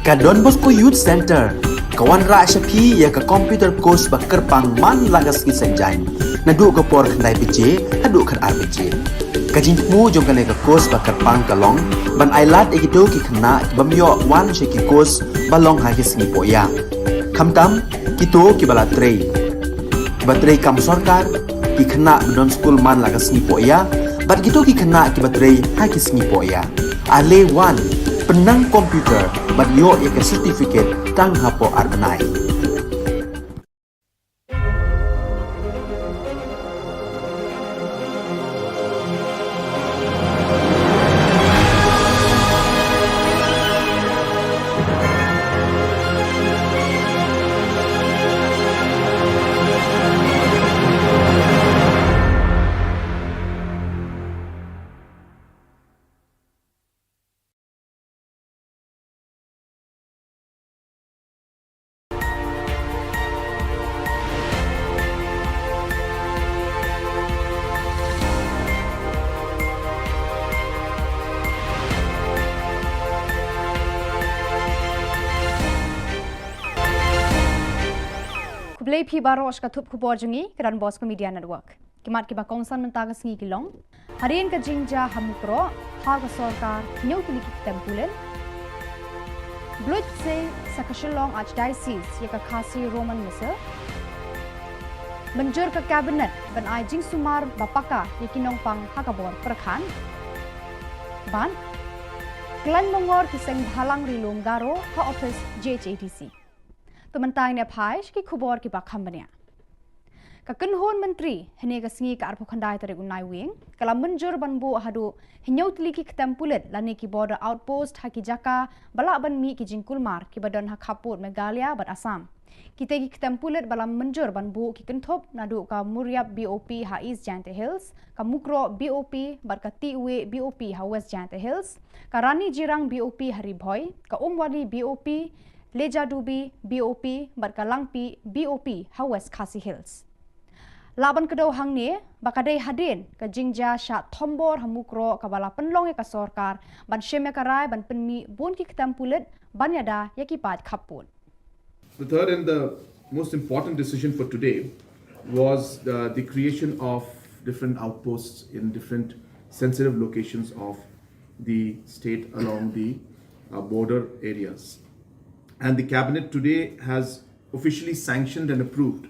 Ka Don Bosco Youth Center, kawan ra Shapi ya ka computer course bakar pang man lagas ki senjain. Nadu ka por khandai bije, hadu khan ar bije. Ka jingmu jong ka course bakar pang kalong, ban ailat ekito ki khna bamyo wan she ki course balong ha ki singi poya. Khamtam kito ki bala trei. Batrei kam sarkar ki khna don school man lagas ni poya, bat kito ki khna ki batrei ha ki singi poya. Ale wan penang komputer bat yo ek certificate tang hapo arbenai. Kublai phi baros ka thup khubor jungi kran Bosco Media Network. Kimat ki ba kongsan mentaga singi kilong. Harian ka jingja hamukro ha ka sarkar nyau tili ki tempulen. Blood se sa Shillong Archdiocese ya ka khasi Roman Missal. Menjur ka cabinet ban ai jing sumar bapaka ya kinong pang hakabor perkhan. Ban klan mongor ki seng halang rilum garo ha office JHATC. Pementang ne phaish ki khubor ki bakhambania ka kanhon menteri hene ka singi ka arpo khandai tare unai wing kala menjur banbu hadu hinyau tli ki tempulet lani ki border outpost haki jaka bala ban mi ki jingkulmar ki badon hakaput Meghalaya bat Assam kita ki tempulet bala menjur banbu ki kenthop nadu ka Muriap BOP ha East Jante Hills ka Mukro BOP bat ka Tiwe BOP ha West Jante Hills ka Rani Jirang BOP ha Ribhoi ka Umwali BOP Leja Dubi BOP Barkalangpi BOP ha West Khasi Hills. Laban kedau hang ni bakadai hadin ka jingja sha thombor hamukro ka bala penlong ka sarkar ban sheme karai ban penmi bon ki ketampulet ban yada yaki pat khapun. The third and the most important decision for today was the creation of different outposts in different sensitive locations of the state along the border areas. And the cabinet today has officially sanctioned and approved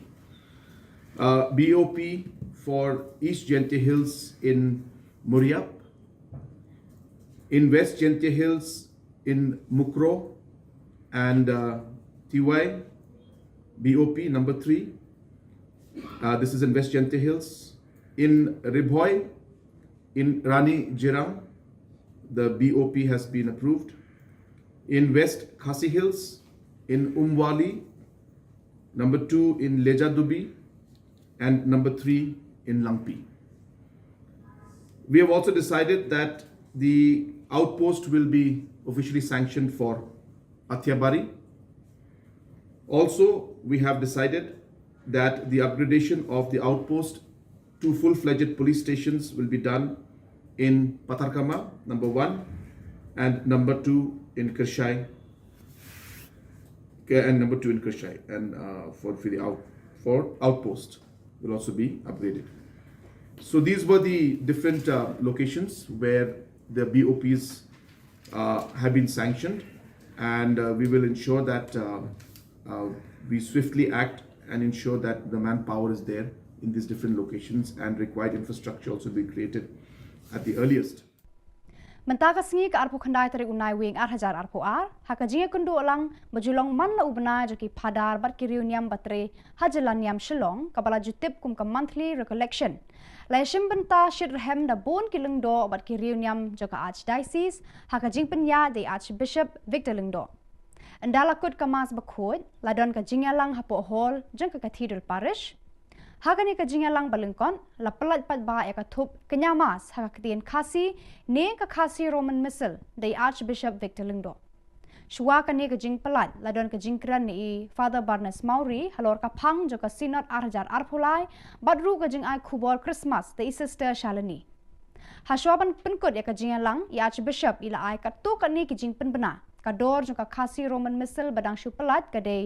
BOP for East Jente Hills in Muriap, in West Jente Hills in Mukro and TY BOP number 3. This is in West Jente Hills. In Ribhoi, in Rani Jirang, the BOP has been approved. In West Khasi Hills, in Umwali, number 2 in Leja Dubi, and number 3 in Langpi. We have also decided that the outpost will be officially sanctioned for Athiabari. Also, we have decided that the upgradation of the outpost to full-fledged police stations will be done in Patarkama, number 1, and number 2 in Kershai, and number 2 in Kershai, and for outpost will also be upgraded. So these were the different locations where the BOPs have been sanctioned, and we will ensure that we swiftly act and ensure that the manpower is there in these different locations, and required infrastructure also be created at the earliest. Mentaga singi ka arpo khandai tare unai wing 8,000 arpo ar haka jinge kundu lang bajulong man la ubna joki phadar bat ki reunion batre hajalaniam Shillong kabala jutip kum ka monthly recollection lai shimbanta shirhem da bon ki lungdo bat ki reunion joka archdiocese haka jingpenya de archbishop Victor Lungdo andala kut kamas bakhod ladon ka jingalang hapo hall jeng ka cathedral parish Hagani ka jingalang balengkon la pelat pat ba ya ka thup kenyamas haka ketien khasi ne ka khasi Roman Missal dei Archbishop Victor Lungdo. Shua ka ne ka jing pelat la don ka jingkran ni Father Barnes Mauri halor ka phang jo ka synod arjar arphulai badru ka jing ai khubor Christmas dei sister Shalini. Hashwaban penkot ya ka jingalang ya Archbishop ila ai ka tu ka ne ki jing penbena kador jong ka khasi Roman missile badang shu pelat kadai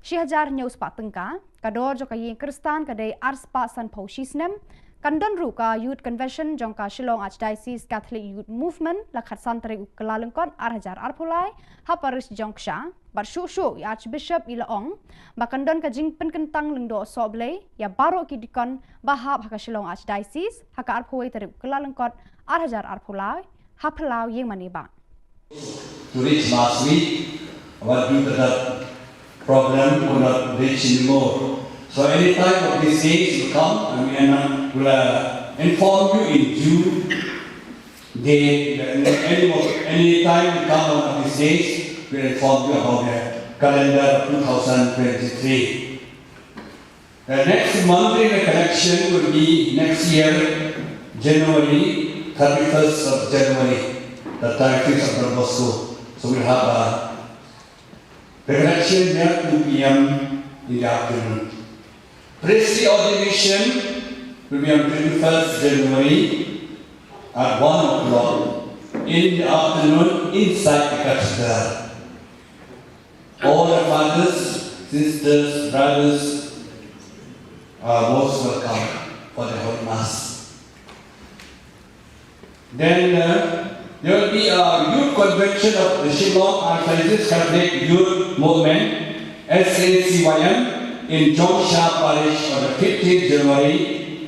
1000 news pa tengka kador jong ka yin kristan kadai ars pa san phau shisnem kandon ru ka youth convention jong ka Shillong Archdiocese Catholic Youth Movement lakhat santri kelalengkot 1000 arpulai ha paris jongsha bar shu Archbishop Ilaong bakandon ka jing penkentang lengdo soble ya baro ki dikon bahab ha ka Shillong Archdiocese ha ka arphuai tarik kelalengkot 1000 arpulai ha phalau yeng mani ba to reach last week, but due to that problem, could not reach anymore. So any time of these days will come, and we will inform you in June. Any time will come one of these days, we will inform you about the calendar 2023. The next monthly collection will be next year, January, 31st of January, the 31st of Don Bosco. So we'll have the collection here 2 p.m. in the afternoon. Priestly ordination will be on 21st January at 1 o'clock in the afternoon inside the cathedral. All the fathers, sisters, brothers are most welcome for the Holy Mass. Then there will be a youth convention of the Shillong Archdiocese Catholic Youth Movement, SACYM, in Jongsha Parish on the 15th January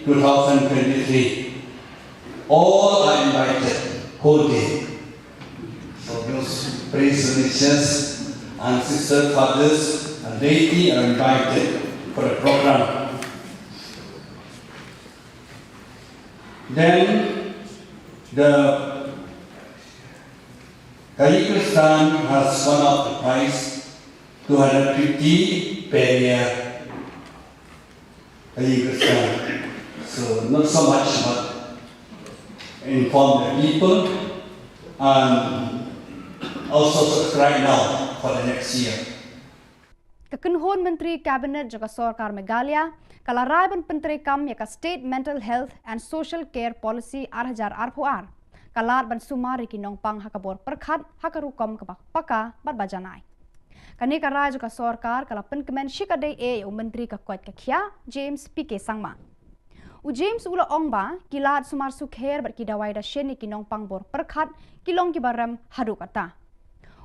2023. All are invited, whole day. So those priests, religious, and sister fathers and laity are invited for the program. Then the Kyrgyzstan has won out the prize, 250 per year. Kyrgyzstan. So not so much, but inform the people and also subscribe now for the next year. Kekenhon Menteri Kabinet juga Sorkar Meghalaya kalarai ban Penteri Kam ya ka State Mental Health and Social Care Policy arhajar arpuar kalat ban sumari kinong pang hakabor perkhat hakarukom kabak paka bat bajanai. Kani karai juga Sorkar kala penkemen shikadai u Menteri ka kuat kakhia James PK Sangma. U James ula ongba kilat sumar sukher bat kidawai da sheni kinong pang bor perkhat kilong kibaram hadu kata.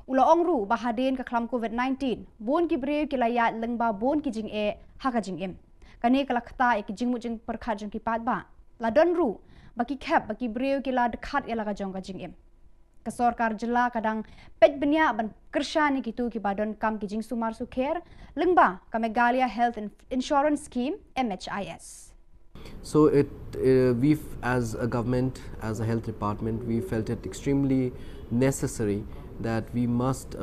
Ula ongru bahadin ka klam COVID-19 bon ki breu ki layat lengba bon ki jing haka jing em kani kala khata ki jing mujing perkhat jing ki pat ba la don ru baki khap baki breu ki la dekhat ya laga jong ka jing em ka Sorkar Jilla kadang pet benya ban kershani ki tu ki badon kam ki jing sumar sukher lengba ka Meghalaya Health Insurance Scheme MHIS. So we as a government, as a health department, we felt it extremely necessary that we must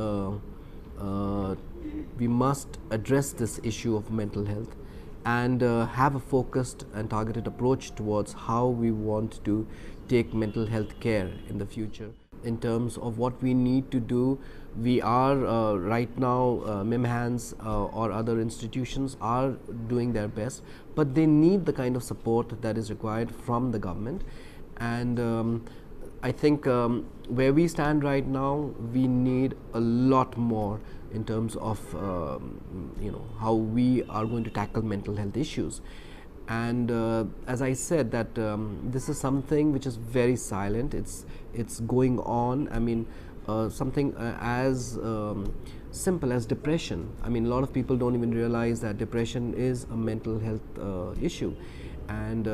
address this issue of mental health and have a focused and targeted approach towards how we want to take mental health care in the future. In terms of what we need to do, we are right now, MIMHANS or other institutions are doing their best, but they need the kind of support that is required from the government. And I think where we stand right now, we need a lot more in terms of how we are going to tackle mental health issues. And as I said, that this is something which is very silent. It's going on. I mean, something as simple as depression. I mean, a lot of people don't even realize that depression is a mental health issue, and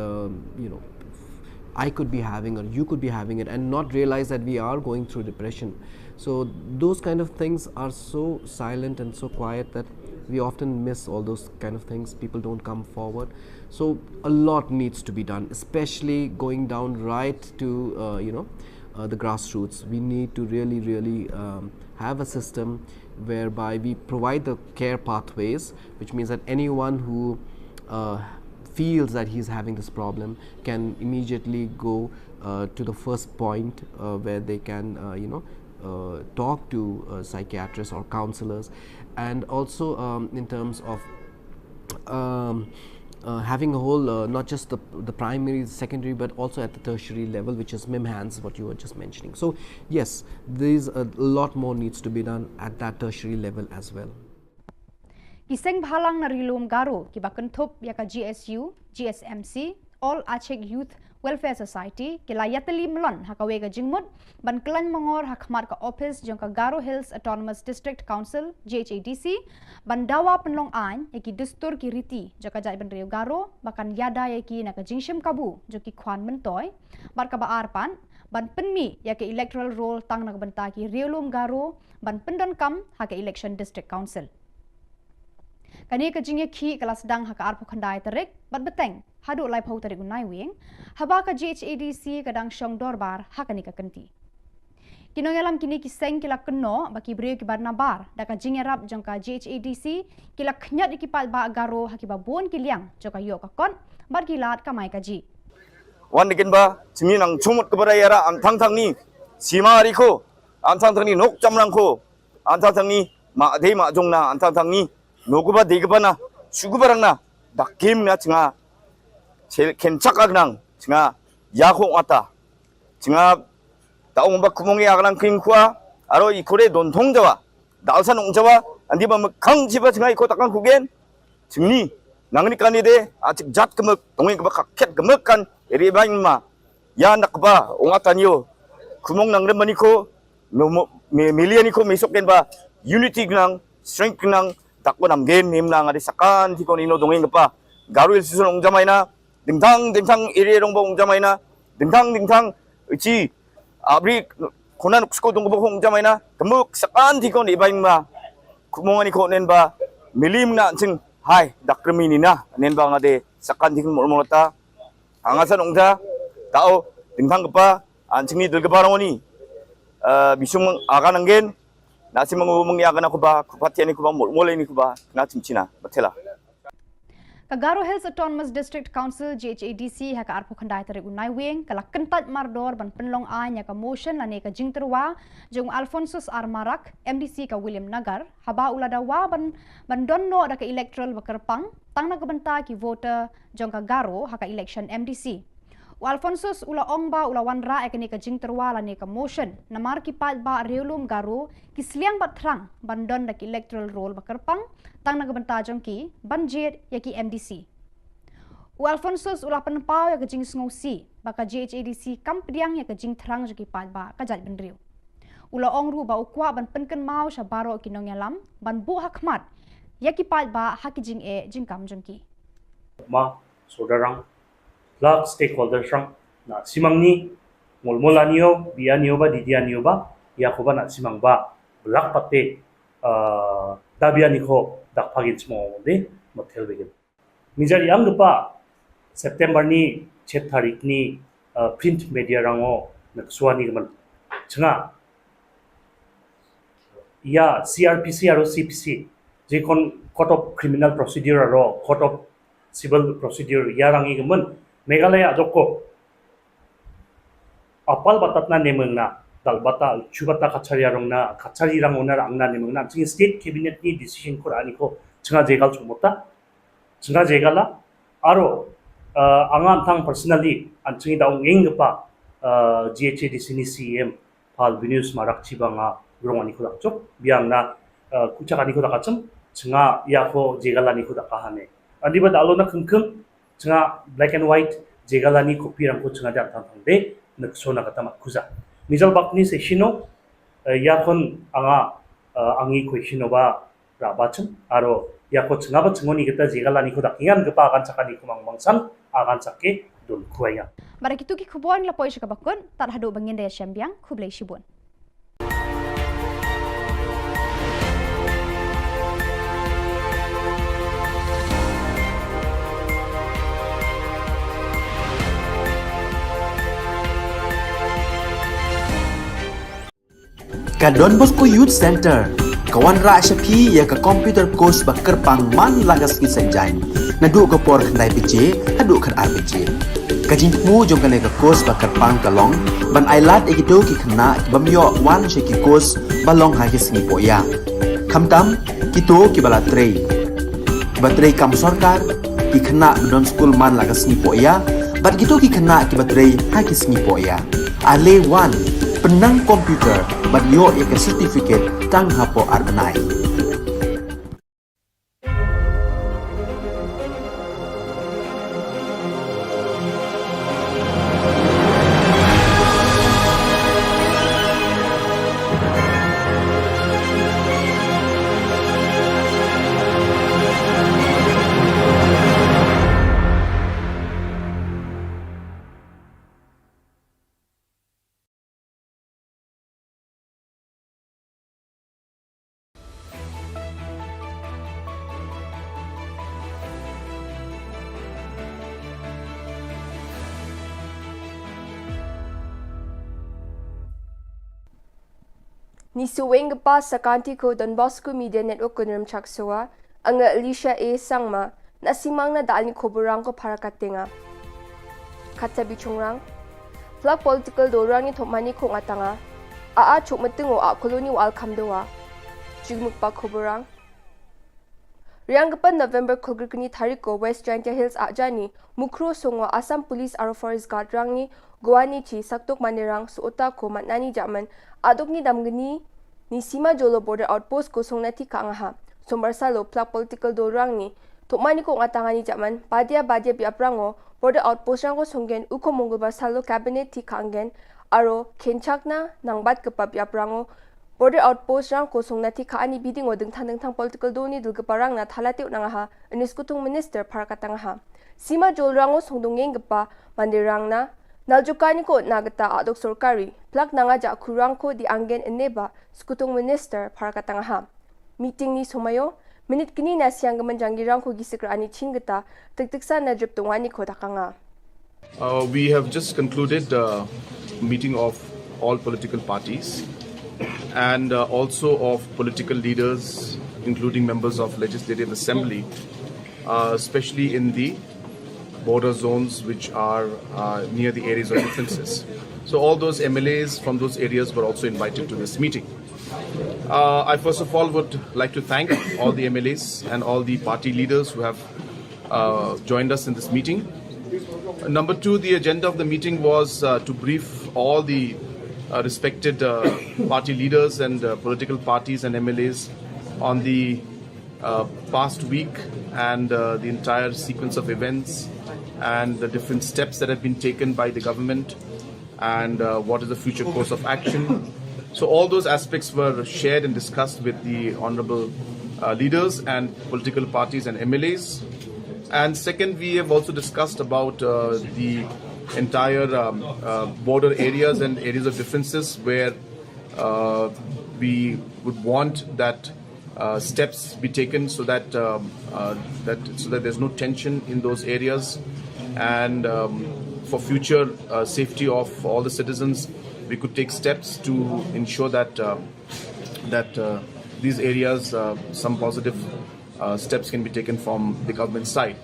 I could be having or you could be having it and not realize that we are going through depression. So those kind of things are so silent and so quiet that we often miss all those kind of things. People don't come forward. So a lot needs to be done, especially going down right to the grassroots. We need to really have a system whereby we provide the care pathways, which means that anyone who feels that he's having this problem can immediately go to the first point where they can talk to psychiatrists or counselors. And also in terms of having a whole, not just the primary, secondary, but also at the tertiary level, which is MIMHANS, what you were just mentioning. So yes, there's a lot more needs to be done at that tertiary level as well. Kiseng bhalang na rilum garo kibakan thup yaka GSU, GSMC, All Aceh Youth Welfare Society kila yatali melon hakawe ka jingmut ban kelan mongor hakmat ka office jong ka Garo Hills Autonomous District Council GHADC ban dawa penlong ain yaki dustur ki riti jaka jai ban Rio Garo bakan yada yaki naka jingshim kabu joki khwan mentoy bar ka baar pan ban penmi yaki electoral roll tang nak benta ki Riolum Garo ban pendon kam haka election district council. Kani ka jingye ki kelas dang haka arpo khandai tarik bat beteng hadu lai phau tarik unai wing haba ka GHADC kadang syong dorbar hakani ka kenti. Kinong alam kini kiseng kila keno baki brio ki barnabar da ka jingye rap jong ka GHADC kila khnyat ikipat ba Garo hakiba bon kiliang joka yo ka kon bar kilat kamai ka ji. Wan dikin ba chimi nang chumut kepada yara antang tang ni sima riko antang tang ni nok jamrang ko antang tang ni ma dei ma jong na antang tang ni nokuba deguba na sugubarang na dakim na chinga kenchak agnang chinga yakong ata chinga taong ba kumongi agnang kingkwa aro ikore dontong jawa dalsan ong jawa andi ba kang jiba chinga iko takang kugen chingni nangni kanide acik jat kemek tongi ba kakket kemek kan eri bain ma ya nakba ong atanyo kumong nang remaniko no milianiko mesok ba unity gnang strength gnang takbo namgen nimna ngadi sakan tikon ino dongeng pa Garo Hills susun ongjamaina dingtang iri rong ba ongjamaina dingtang uci abri konan uksko dong ba ongjamaina temuk sakan tikon ibaing ma kumongani ko nen ba milim na ching hai dakremini na nen ba ngade sakan tikon molmolata angasan ongja tao dingtang pa anchingni dilgabaroni bisung agananggen nasi mengiakan aku bah kupatian aku bah mulai ni aku bah nasi Cina betul lah. Ka Garo Hills Autonomous District Council GHADC haka arpo khandai tarik unai wing kala kentat mardor ban penlong ain ka motion lane ka jingterwa jong Alphonsus Armarak MDC ka William Nagar haba uladawa ban donno da ka electoral bakerpang tang na kabenta ki voter jong ka Garo haka election MDC. Alphonsus ula ongba ula wanra ekani ka jingterwa lane ka motion namar ki pat ba Riolum Garo kisliang bat thrang bandon da ki electoral roll bakerpang tang na kabenta jong ki banjit yaki MDC. Alphonsus ula penpau ya ka jing sngosi baka GHADC kampriang ya ka jing thrang jaki pat ba ka jat benriu. Ula ongru ba ukwa ban penken mau sha baro kinong yalam ban bu hakmat yaki pat ba haki jing jingkam jong ki. Ma saudarang lak stakeholders rang na simang ni mulmulanio bianio ba didianio ba yakoba na simang ba lak pate dabiani ko dakpagin smo de motel begin mijari ang pa September ni 7 tarik ni print media rango naksuani man changa ya CRPC aro CPC je court of criminal procedure aro court of civil procedure yarangi gemen Meghalaya joko apal batat na nemeng na dalbata chubata kachariyarong na kachariyarang onar angna nemeng na ching state cabinet ni decision ko ani ko chinga jegal chumota chinga jegala aro angan thang personally an chingi daung engpa GHADC ni CM pal Venus marak chibanga grong ani ko dakchok biang na kuchak ani ko dakacham chinga yako jegala ni ko dakahane andi ba dalo na khungkhung chinga black and white jegalani kopi rangko chinga dan thang de naksona kata makuza mijal bakni seshino yakon anga angi question ba rabachum aro yako chinga ba chingoni kita jegalani ko dakingan gepa akan cakani kumang mangsan akan cake dul kuaya Bara kitu ki khubor la poisha ka bakun tar hadu bangin de syambiang khublai shibun. Ka Don Bosco Youth Center kawan ra syapi ya ka computer course bakar pangman lagas ki sanjain nadu ka por khandai piche hadu khan RPG ka jingmu jong ka course bakar pang kalong ban ailat egito ki khna bamyo wan she ki course balong ha ki singi poya khamtam kito ki bala trei Baterai kam sorkar ki kena don school man lagas ni poya, bat gitu ki kena ki baterai hakis ni poya. Ale wan penang komputer bat yo ke certificate tang hapo arbenai. Ni suweng pa sa kanti ko Don Bosco Media Network kunram chaksuwa ang Alicia A sangma na simang na dal ni Khubor ko para katinga. Katsabi chungrang flag political dorang ni thomani ko ngatanga a chuk matingo a koloni wal kamdowa jigmuk pa Khubor Riang pa November kulgirkni tariko West Giant Hills ajani mukro songwa Assam Police aro Forest Guard rang ni Guwani chi saktok manirang suota ko matnani jaman adok ni damgani ni Sima Jolo Border Outpost ko songnati kaangaha sombarsalo plak political dorang ni thokmani ko ngatangani jaman badia biaprango Border Outpost rang ko songgen uko mongolbar salo cabinet ti kaangen aro kenchakna nangbat kepa biaprango Border Outpost rang ko songnati kaani biding odeng tang political doni dulgeparang na thalatiw nangaha aniskutung minister para katangaha Sima Jolo rango songdongeng gepa mandirang na Naljukani ko nagata adok sorkari, plak nanga ja kurang ko di anggen eneba skutung minister para katangaha. Meeting ni sumayo, minit kini na siyang gamanjangirang ko gisikrani chingata, tagtiksa na drip tungani ko takanga. We have just concluded a meeting of all political parties and also of political leaders, including members of Legislative Assembly, especially in the border zones which are near the areas of differences. So all those MLAs from those areas were also invited to this meeting. I first of all would like to thank all the MLAs and all the party leaders who have joined us in this meeting. Number two, the agenda of the meeting was to brief all the respected party leaders and political parties and MLAs on the past week and the entire sequence of events and the different steps that have been taken by the government and what is the future course of action. So all those aspects were shared and discussed with the honorable leaders and political parties and MLAs. And second, we have also discussed about the entire border areas and areas of differences where we would want that steps be taken so that there's no tension in those areas, and for future safety of all the citizens, we could take steps to ensure that these areas some positive steps can be taken from the government side.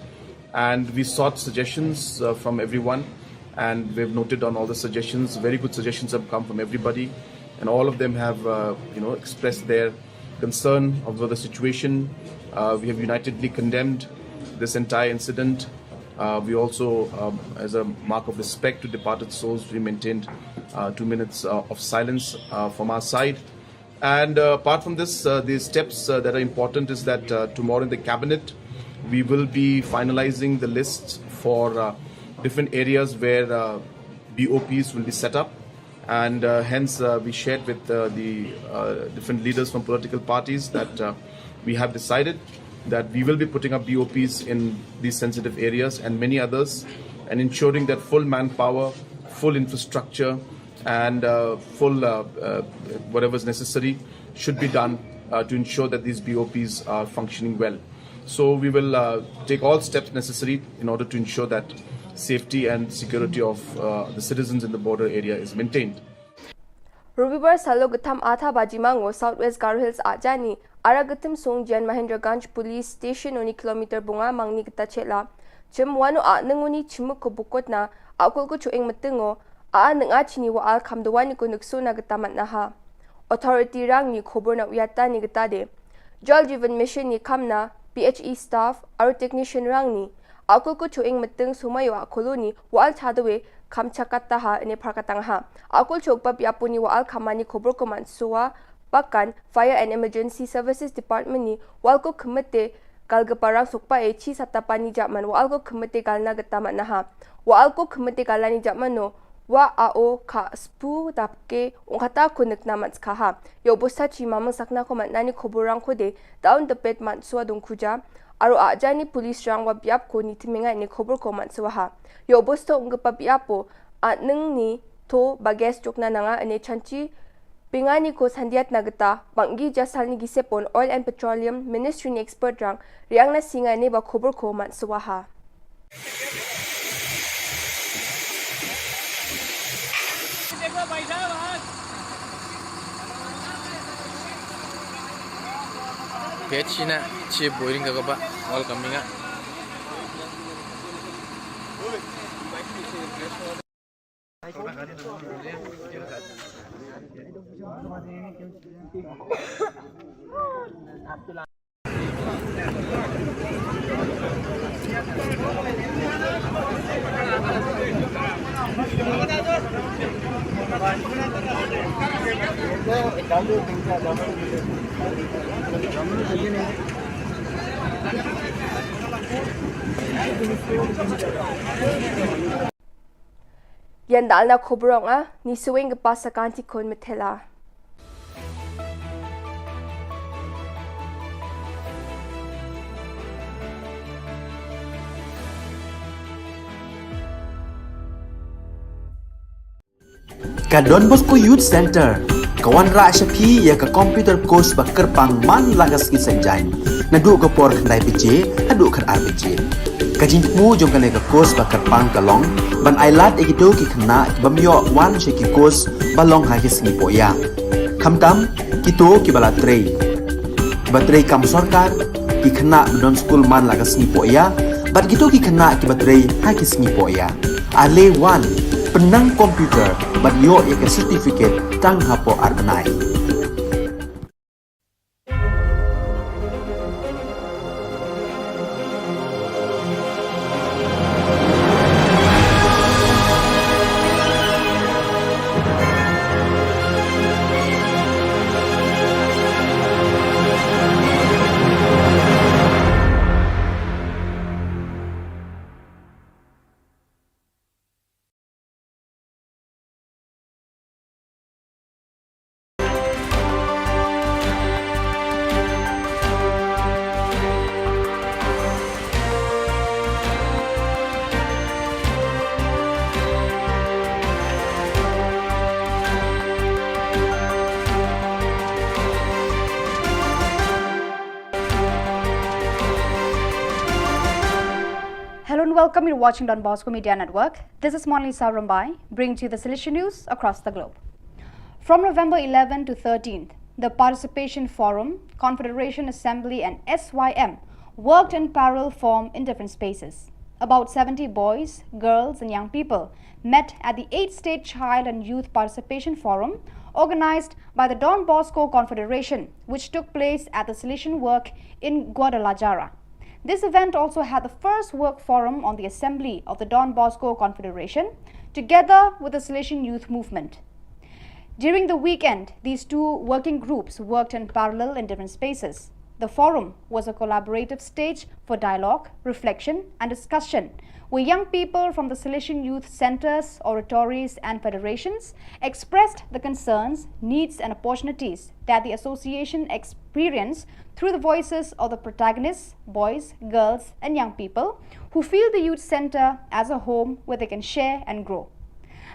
And we sought suggestions from everyone, and we've noted on all the suggestions. Very good suggestions have come from everybody, and all of them have expressed their concern over the situation. We have unitedly condemned this entire incident. We also, as a mark of respect to departed souls, we maintained 2 minutes of silence from our side. And apart from this, the steps that are important is that tomorrow in the cabinet, we will be finalizing the list for different areas where BOPs will be set up. And hence, we shared with the different leaders from political parties that we have decided that we will be putting up BOPs in these sensitive areas and many others, and ensuring that full manpower, full infrastructure, and full whatever is necessary should be done to ensure that these BOPs are functioning well. So we will take all steps necessary in order to ensure that safety and security of the citizens in the border area is maintained. Rubibar Salo Gatam Atha Bajimango, Southwest Garo Hills Ajani, Aragatim Song Jan Mahendraganj Police Station oni kilometer bunga mangni kita chela. Chem wano a nanguni chimuk ko bukot na akul ko chueng matingo a nang chini wa al kamdawani ko nagso na gatamat na ha. Authority rang ni Khubor na uyata ni gatade. Jal Jivan Mission ni kamna PHE staff aro technician rangni akul ko chuing metung sumayo koloni wal chadawe kamchakata ha ene prakatang ha akul chokpa piapuni wal khamani khobor ko mansuwa pakan fire and emergency services department ni wal ko khmete kalgaparang sokpa e chi satapani jaman wal ko khmete kalna gata na ha wal ko khmete kalani jamano wa ao kha spu tapke ongkata kunik namats kha ha yo bosta chi mamang sakna ko manani khoborang ko de down the pet mansua dung khuja aro ajani police rang wa biap ko ni timenga ni khobor ko mansua ha yo bosta ongpa biapo anung ni to bages chokna nanga ane chanchi pingani ko sandiat nagata bangi jasalni gisepon oil and petroleum ministry ni expert rang riang na singa ne ba khobor ko mansua ha Page na chi boring ka ba all coming nga. yan dal na khobrong ni suwing pa sa kanti kon metela Ka Don Bosco Youth Center kawan ra shapi ya ka computer course ba kerpang man lagas ki senjain nadu ka por khandai pije adu khar RPG ka jingmu jong kale ka course ba kerpang kalong ban ailat egido ki khna bamyo wan she ki course balong ha ki singi poya khamtam kito ki bala trei batrei kam sarkar ki khna don school man lagas ni poya bat gitu ki khna ki batrei ha ki singi poya ale wan penang komputer bat yo ya ke certificate tang hapo arbenai Hello and welcome. You're watching Don Bosco Media Network. This is Monali Sarambai, bringing to you the Solution News across the globe. From November 11 to 13th, the Participation Forum, Confederation Assembly and SYM worked in parallel form in different spaces. About 70 boys, girls and young people met at the 8th State Child and Youth Participation Forum organized by the Don Bosco Confederation, which took place at the Solution Work in Guadalajara. This event also had the first work forum on the assembly of the Don Bosco Confederation, together with the Solution Youth Movement. During the weekend, these two working groups worked in parallel in different spaces. The forum was a collaborative stage for dialogue, reflection and discussion, where young people from the Solution Youth Centers, oratories and federations expressed the concerns, needs and opportunities that the association experienced through the voices of the protagonists, boys, girls and young people who feel the youth center as a home where they can share and grow.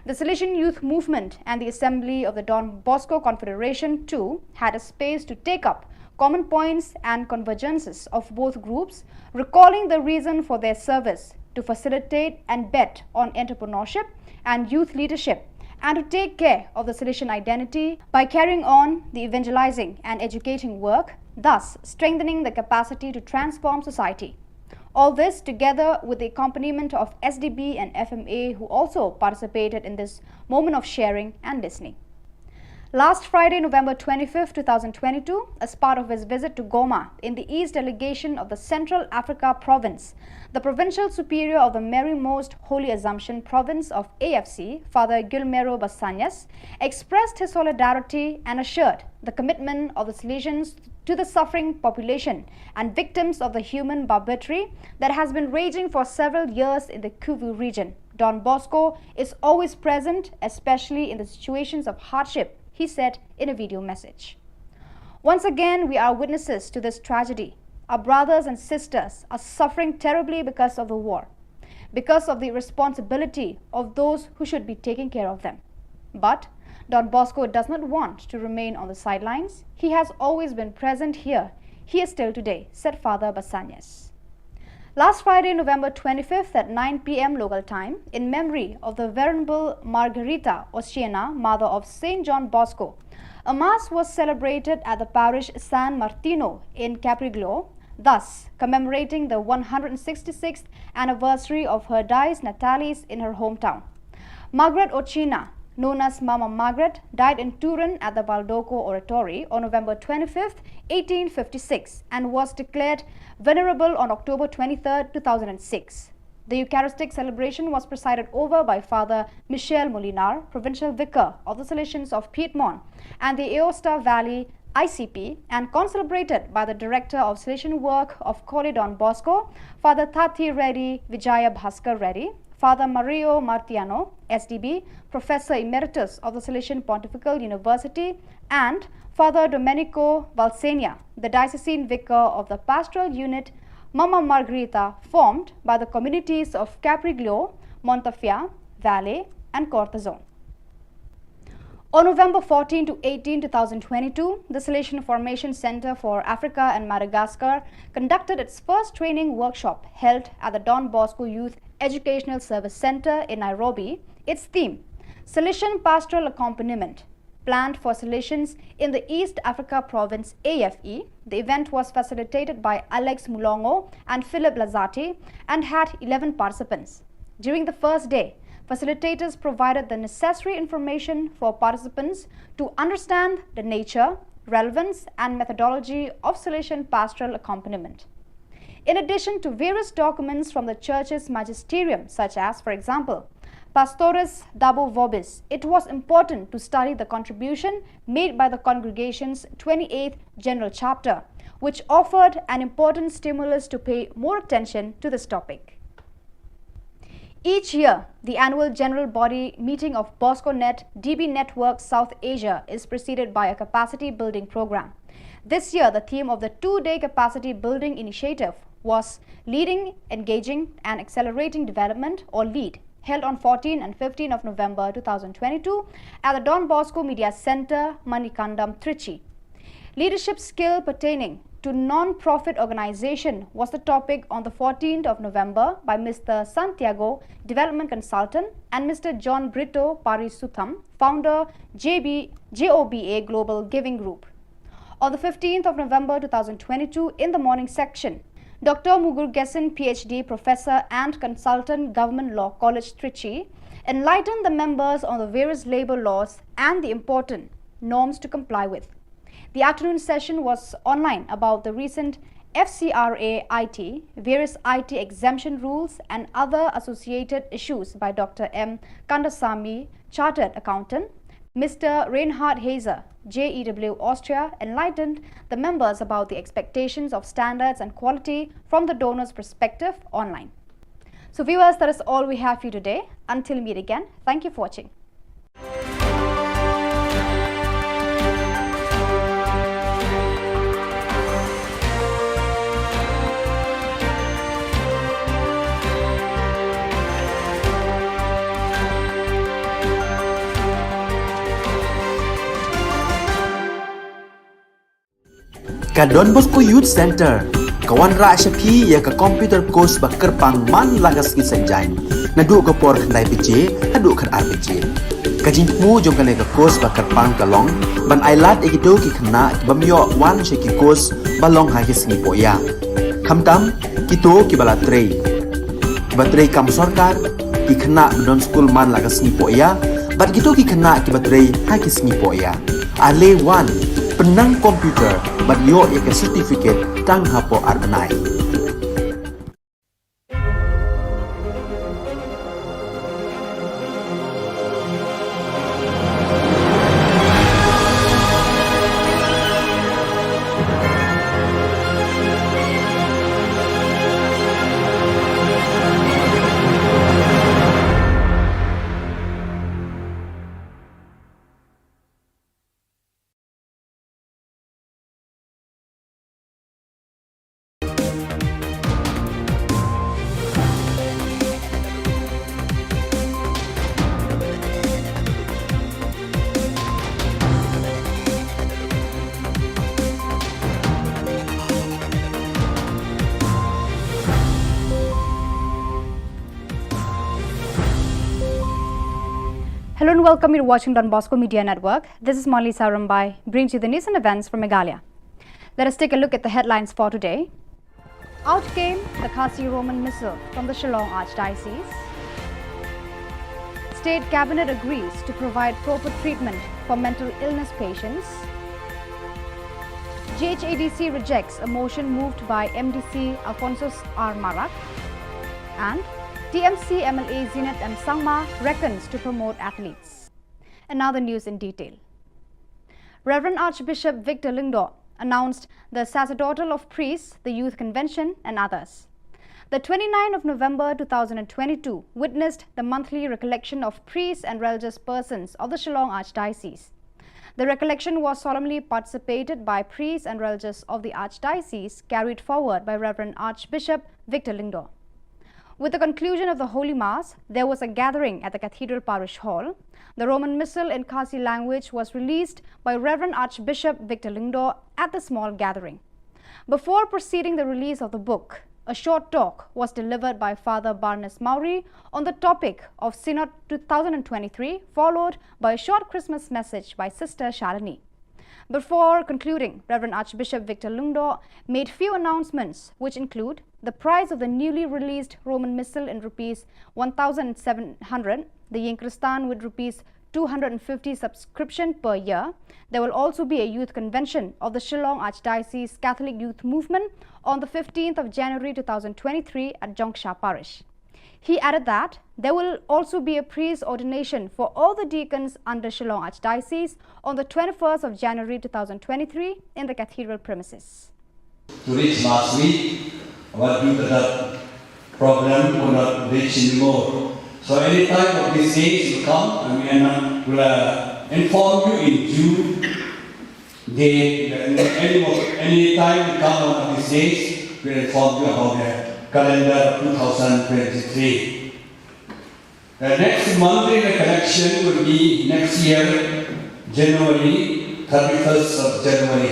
The Solution Youth Movement and the Assembly of the Don Bosco Confederation too had a space to take up common points and convergences of both groups, recalling the reason for their service to facilitate and bet on entrepreneurship and youth leadership, and to take care of the Solution identity by carrying on the evangelizing and educating work, thus strengthening the capacity to transform society. All this together with the accompaniment of SDB and FMA, who also participated in this moment of sharing and listening. Last Friday, November 25, 2022, as part of his visit to Goma in the East Delegation of the Central Africa Province, the Provincial Superior of the Mary Most Holy Assumption Province of AFC, Father Gilmero Basanyas, expressed his solidarity and assured the commitment of the Salesians to the suffering population and victims of the human barbarity that has been raging for several years in the Kivu region. Don Bosco is always present, especially in the situations of hardship, he said in a video message. Once again, we are witnesses to this tragedy. Our brothers and sisters are suffering terribly because of the war, because of the irresponsibility of those who should be taking care of them. But Don Bosco does not want to remain on the sidelines. He has always been present here. He is still today, said Father Basanyas. Last Friday, November 25th at 9 p.m. local time, in memory of the Venerable Margarita Oceana, mother of St. John Bosco, a mass was celebrated at the parish San Martino in Capriglio, thus commemorating the 166th anniversary of her dies natalis in her hometown. Margaret Oceana, known as Mama Margaret, died in Turin at the Valdoco Oratory on November 25, 1856 and was declared venerable on October 23, 2006. The Eucharistic celebration was presided over by Father Michel Molinar, Provincial Vicar of the Salesians of Piedmont and the Aosta Valley ICP, and concelebrated by the Director of Salesian Work of Koli Don Bosco, Father Tati Reddy Vijaya Bhaskar Reddy, Father Mario Martiano, SDB, Professor Emeritus of the Salesian Pontifical University, and Father Domenico Valsenia, the Diocesan Vicar of the Pastoral Unit Mama Margherita, formed by the communities of Capriglio, Montafia, Valle, and Cortazon. On November 14 to 18, 2022, the Salesian Formation Center for Africa and Madagascar conducted its first training workshop held at the Don Bosco Youth Educational Service Center in Nairobi. Its theme, Salesian Pastoral Accompaniment, planned for Salesians in the East Africa Province AFE. The event was facilitated by Alex Mulongo and Philip Lazati and had 11 participants. During the first day, facilitators provided the necessary information for participants to understand the nature, relevance, and methodology of Salesian pastoral accompaniment. In addition to various documents from the Church's magisterium, such as, for example, Pastores Dabo Vobis, it was important to study the contribution made by the congregation's 28th General Chapter, which offered an important stimulus to pay more attention to this topic. Each year, the annual General Body meeting of BoscoNet DB Network South Asia is preceded by a capacity building program. This year, the theme of the two-day capacity building initiative was Leading, Engaging and Accelerating Development, or LEAD, held on 14 and 15 of November 2022 at the Don Bosco Media Center, Manikandam, Trichy. Leadership skill pertaining to non-profit organization was the topic on the 14th of November by Mr. Santiago, Development Consultant, and Mr. John Brito Parisutham, founder JOBA Global Giving Group. On the 15th of November 2022, in the morning section, Dr. Mugurugesan, PhD, Professor and Consultant, Government Law College, Trichy, enlightened the members on the various labor laws and the important norms to comply with. The afternoon session was online about the recent FCRA IT, various IT exemption rules and other associated issues by Dr. M. Kandasamy, Chartered Accountant. Mr. Reinhard Hazer, JEW Austria, enlightened the members about the expectations of standards and quality from the donor's perspective online. So viewers, that is all we have for you today. Until we meet again, thank you for watching. Ka Don Bosco Youth Center, kawan ra shapi ya ka computer course ba kerpang man lagas ki senjain. Nadu ka por khandai piche, hadu khan ar piche. Ka jingmu jong kale ka course ba kerpang kalong, ban ailat ekito ki khna bamyo wan she ki course balong ha ki singi poya. Khamtam kito ki bala trei. Batrei kam sarkar ki khna don school man lagas singi poya, bat kito ki khna ki batrei ha ki singi poya. Ale 1 penang komputer ban yo ke certificate tang hapo arbenai. Hello and welcome. You're watching Don Bosco Media Network. This is Molly Sarambai, brings you the news and events from Meghalaya. Let us take a look at the headlines for today. Out came the Khasi Roman Missal from the Shillong Archdiocese. State Cabinet agrees to provide proper treatment for mental illness patients. GHADC rejects a motion moved by MDC Alphonsus R. Marak. And TMC MLA Zinat M. Sangma reckons to promote athletes. And now the news in detail. Reverend Archbishop Victor Lingdo announced the sacerdotal of priests, the youth convention and others. The 29th of November 2022 witnessed the monthly recollection of priests and religious persons of the Shillong Archdiocese. The recollection was solemnly participated by priests and religious of the Archdiocese, carried forward by Reverend Archbishop Victor Lingdo. With the conclusion of the Holy Mass, there was a gathering at the Cathedral Parish Hall. The Roman Missal in Khasi language was released by Reverend Archbishop Victor Lingdo at the small gathering. Before proceeding the release of the book, a short talk was delivered by Father Barnes Maury on the topic of Synod 2023, followed by a short Christmas message by Sister Shalini. Before concluding, Reverend Archbishop Victor Lingdo made few announcements, which include the price of the newly released Roman Missal in rupees 1,700, the Yinkristan with rupees 250 subscription per year. There will also be a youth convention of the Shillong Archdiocese Catholic Youth Movement on the 15th of January 2023 at Jongsha Parish. He added that there will also be a priest ordination for all the deacons under Shillong Archdiocese on the 21st of January 2023 in the cathedral premises. To reach last week, what due to that problem could not reach anymore. So any time of these days will come and we will inform you in June. Any time will come one of these days, we will inform you about the calendar 2023. The next monthly recollection will be next year, January, 31st of January,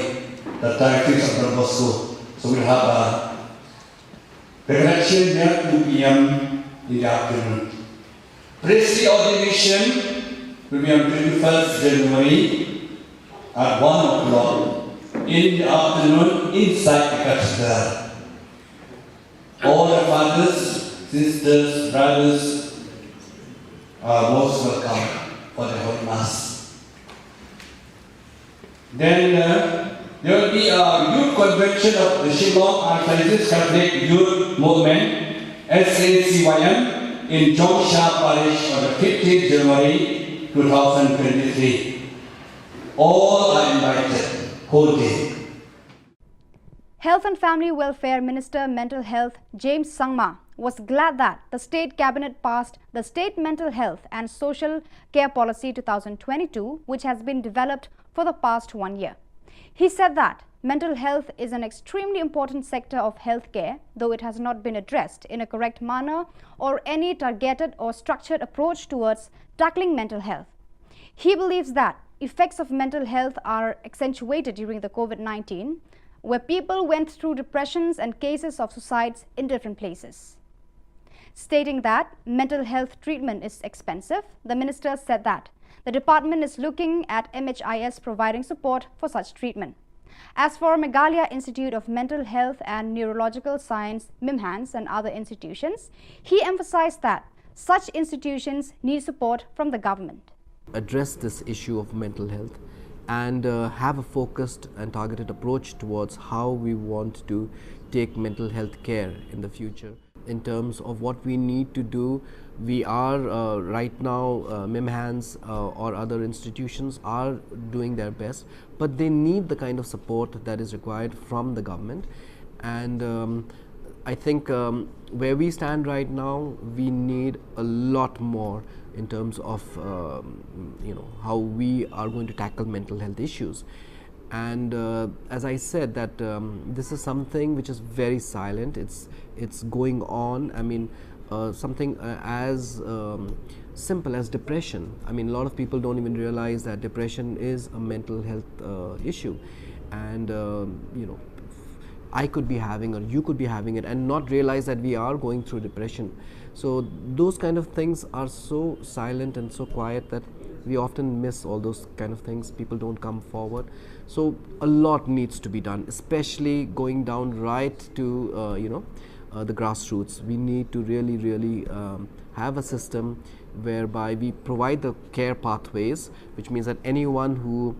the 31st of Don Bosco. So we'll have a recollection there 2 p.m. in the afternoon. Priestly ordination will be on 21st January at 1 o'clock in the afternoon inside the cathedral. All the fathers, sisters, brothers are most welcome for the Holy Mass. Then there will be a youth convention of the Shillong Archdiocese Catholic Youth Movement, SACYM, in Jongsha Parish on the 15th January 2023. All are invited, whole day. Health and Family Welfare Minister Mental Health James Sangma was glad that the State Cabinet passed the State Mental Health and Social Care Policy 2022, which has been developed for the past 1 year. He said that mental health is an extremely important sector of healthcare, though it has not been addressed in a correct manner or any targeted or structured approach towards tackling mental health. He believes that effects of mental health are accentuated during the COVID-19, where people went through depressions and cases of suicides in different places. Stating that mental health treatment is expensive, the minister said that the department is looking at MHIS providing support for such treatment. As for Meghalaya Institute of Mental Health and Neurological Science, MIMHANS, and other institutions, he emphasized that such institutions need support from the government. Address this issue of mental health and have a focused and targeted approach towards how we want to take mental health care in the future. In terms of what we need to do, we are right now, MIMHANS or other institutions are doing their best, but they need the kind of support that is required from the government. And I think where we stand right now, we need a lot more in terms of how we are going to tackle mental health issues. And as I said, that this is something which is very silent. It's going on. I mean, something as simple as depression. I mean, a lot of people don't even realize that depression is a mental health issue, and I could be having, or you could be having it, and not realize that we are going through depression. So those kind of things are so silent and so quiet that we often miss all those kind of things. People don't come forward. So a lot needs to be done, especially going down right to the grassroots. We need to really have a system whereby we provide the care pathways, which means that anyone who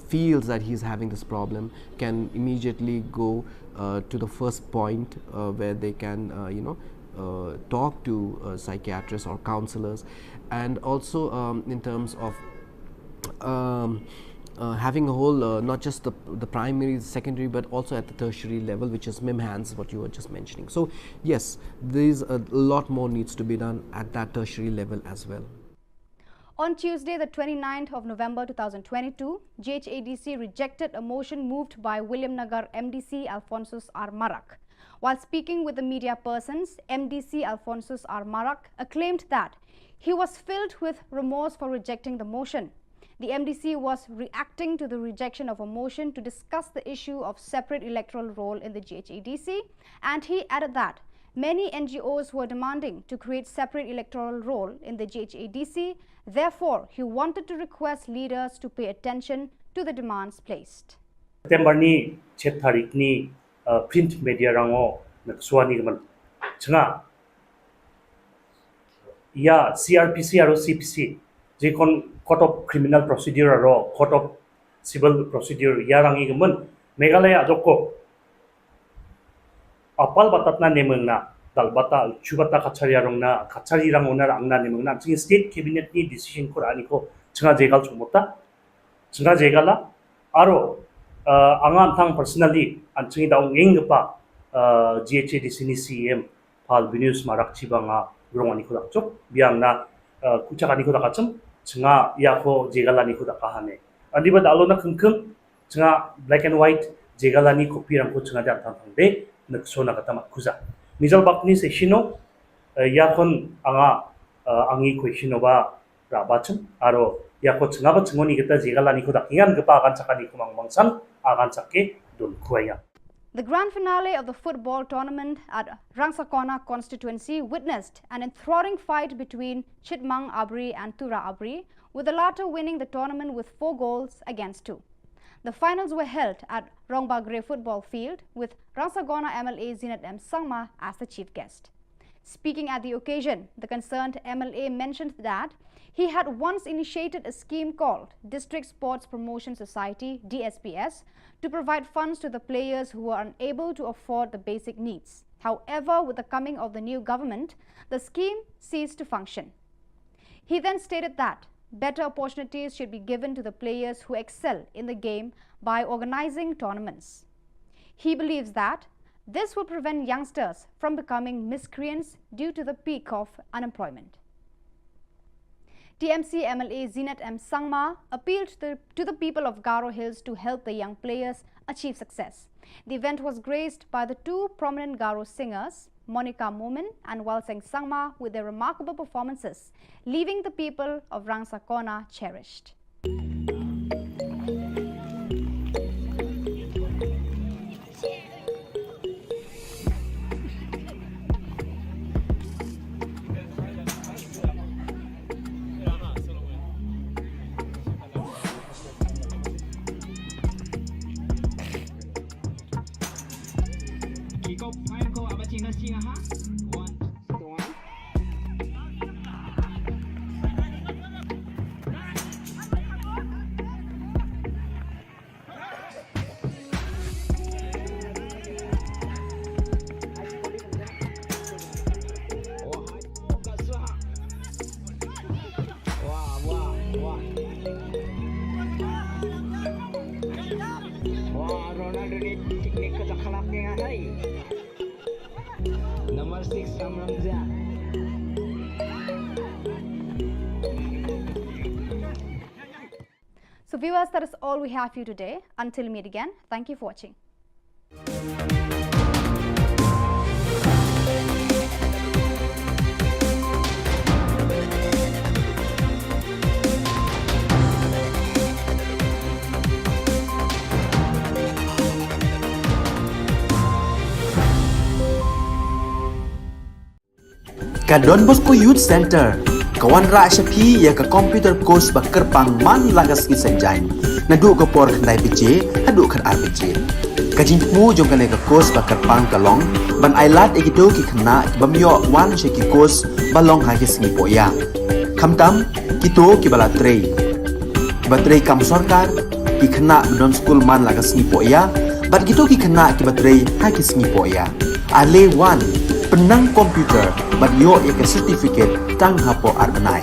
feels that he's having this problem can immediately go to the first point where they can talk to psychiatrists or counselors. And also in terms of having a whole, not just the primary, secondary, but also at the tertiary level, which is MIMHANS, what you were just mentioning. So yes, there's a lot more needs to be done at that tertiary level as well. On Tuesday, the 29th of November 2022, GHADC rejected a motion moved by William Nagar MDC Alphonsus R. Marak. While speaking with the media persons, MDC Alphonsus R. Marak acclaimed that he was filled with remorse for rejecting the motion. The MDC was reacting to the rejection of a motion to discuss the issue of separate electoral roll in the GHADC, and he added that many NGOs were demanding to create separate electoral roll in the GHADC. Therefore, he wanted to request leaders to pay attention to the demands placed. September ni 7 tarik ni print media rango nagsuani gaman changa ya CRPC aro CPC jekon court of criminal procedure aro court of civil procedure ya rangi gaman Meghalaya adoko apal batatna nemengna dalbata chubata kachariyarongna kachariyarang onar angna nemengna ching state cabinet ni decision ko ani ko changa jegal chumota changa jegala aro angan thang personally anching daung engpa GHADC ni CM pal binus marak chibanga grongani ko dakchok biangna kuchakani ko dakachum changa yako jegalani ko dakahane adiba dalona khungkhum changa black and white jegalani copy rangko changa da thang de naksona kata matkuza Nizal bakni sesino yakon anga angi question ba rabachum aro yako changa ba chngoni kita jegalani ko dakingan gepa akan chakani ko mangmangsan akan chakke dun kuaya. The grand finale of the football tournament at Rangsakona constituency witnessed an enthralling fight between Chitmang Abri and Tura Abri, with the latter winning the tournament with 4 goals against 2. The finals were held at Rongbagre football field with Rangsakona MLA Zinat M. Sangma as the chief guest. Speaking at the occasion, the concerned MLA mentioned that he had once initiated a scheme called District Sports Promotion Society (DSPS) to provide funds to the players who were unable to afford the basic needs. However, with the coming of the new government, the scheme ceased to function. He then stated that better opportunities should be given to the players who excel in the game by organizing tournaments. He believes that this will prevent youngsters from becoming miscreants due to the peak of unemployment. TMC MLA Zinat M. Sangma appealed to the people of Garo Hills to help the young players achieve success. The event was graced by the 2 prominent Garo singers, Monica Momin and Walseng Sangma, with their remarkable performances, leaving the people of Rangsakona cherished. hai. Number 6 Samramja. So viewers, that is all we have for you today. Until we meet again, thank you for watching. Ka Don Bosco Youth Center, kawan ra Shapi ya ka computer course bakar pang man lagas ki senjain. Nadu ka por khandai bije, hadu khan ar bije. Ka jingmu jong ka course bakar pang kalong, ban ailat ekito ki khna bamyo wan she ki course balong ha ki singi poya. Khamtam kito ki bala trei. Batrei kam sarkar ki khna don school man lagas singi poya, bat kito ki khna ki batrei ha ki singi poya. Ale wan penang komputer bat yo ek certificate tang hapo arbenai.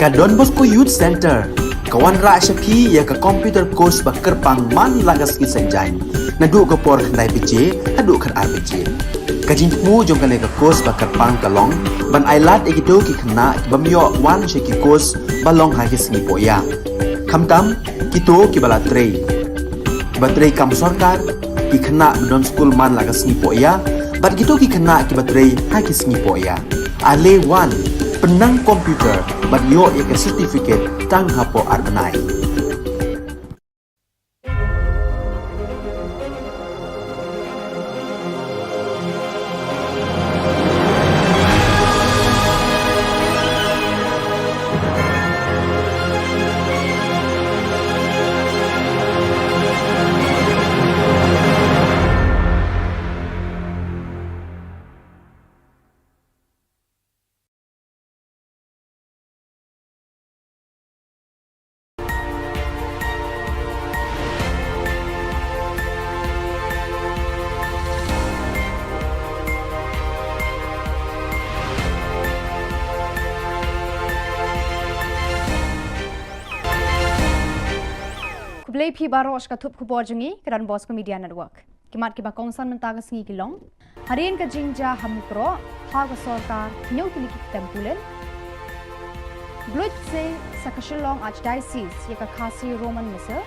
Ka Don Bosco Youth Center, kawan ra syapi ya ka computer course ba kerpang man lagas ki senjain. Nadu ka por khandai bije, hadu khan ar bije. Ka jingmu jong ka course ba kerpang kalong, ban ailat ekito ki khna bamyo wan sheki course balong ha ki singi poya. Khamtam kito ki bala trei. Batrei kam sarkar ki khna don school man lagas singi poya, bat kito ki khna ki batrei ha ki singi poya. Ale wan penang komputer bat yo ya certificate tang hapo arnai. Kublai phi baros ka thup khubor jungi keran bos ko media network. Kimat ki ba kongsan mentaga singi kilong. Harian ka jingja hamukro ha ka sarkar nyau tili ki tempulen. Blood se sa Shillong archdiocese ya ka khasi Roman missal.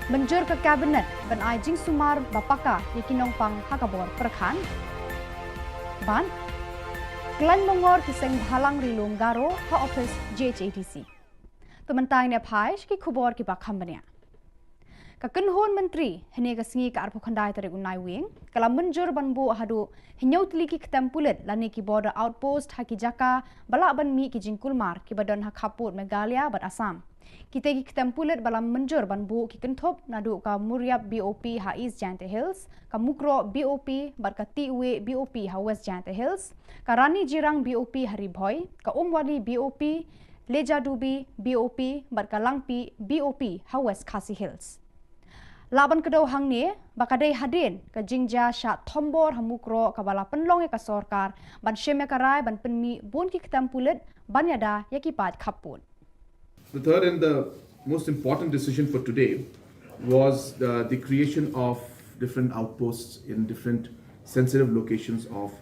Menjur ka cabinet ban ajing sumar bapaka ya kinong pang hakabor perkhan. Ban klan mongor ki seng halang rilum garo ha office JHATC. Tementang ne phaish ki khubor ki bakham bania ka kanhon menteri hene ka singi ka arpo khandai tare unai wing kala menjur banbu hadu hinyau tli ki tempulet lani ki border outpost ha ki jaka bala ban mi ki jingkulmar ki badon ha khaput Meghalaya bat Assam kita ki tempulet bala menjur banbu ki kenthop nadu ka Muriap BOP ha East Jante Hills ka Mukro BOP bat ka Tiwe BOP ha West Jante Hills ka Rani Jirang BOP Haribhoi ka Umwali BOP Leja Dubi BOP Barkalangpi BOP ha West Khasi Hills. Laban kedau hang ni bakadai hadin ka jingja sya thombor hamukro ka bala penlong ka sarkar ban sheme karai ban penmi bon ki ketampulet ban yada yakipat khapun. The third and the most important decision for today was the creation of different outposts in different sensitive locations of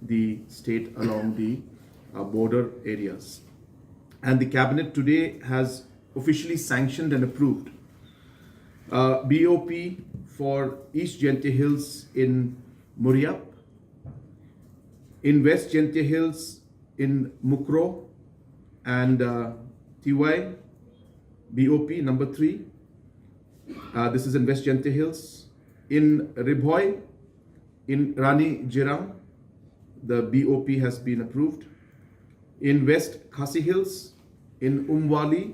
the state along the border areas. And the cabinet today has officially sanctioned and approved BOP for East Jente Hills in Muriap, in West Jente Hills in Mukro and TY BOP number 3. This is in West Jente Hills. In Ribhoi, in Rani Jirang, the BOP has been approved. In West Khasi Hills, in Umwali,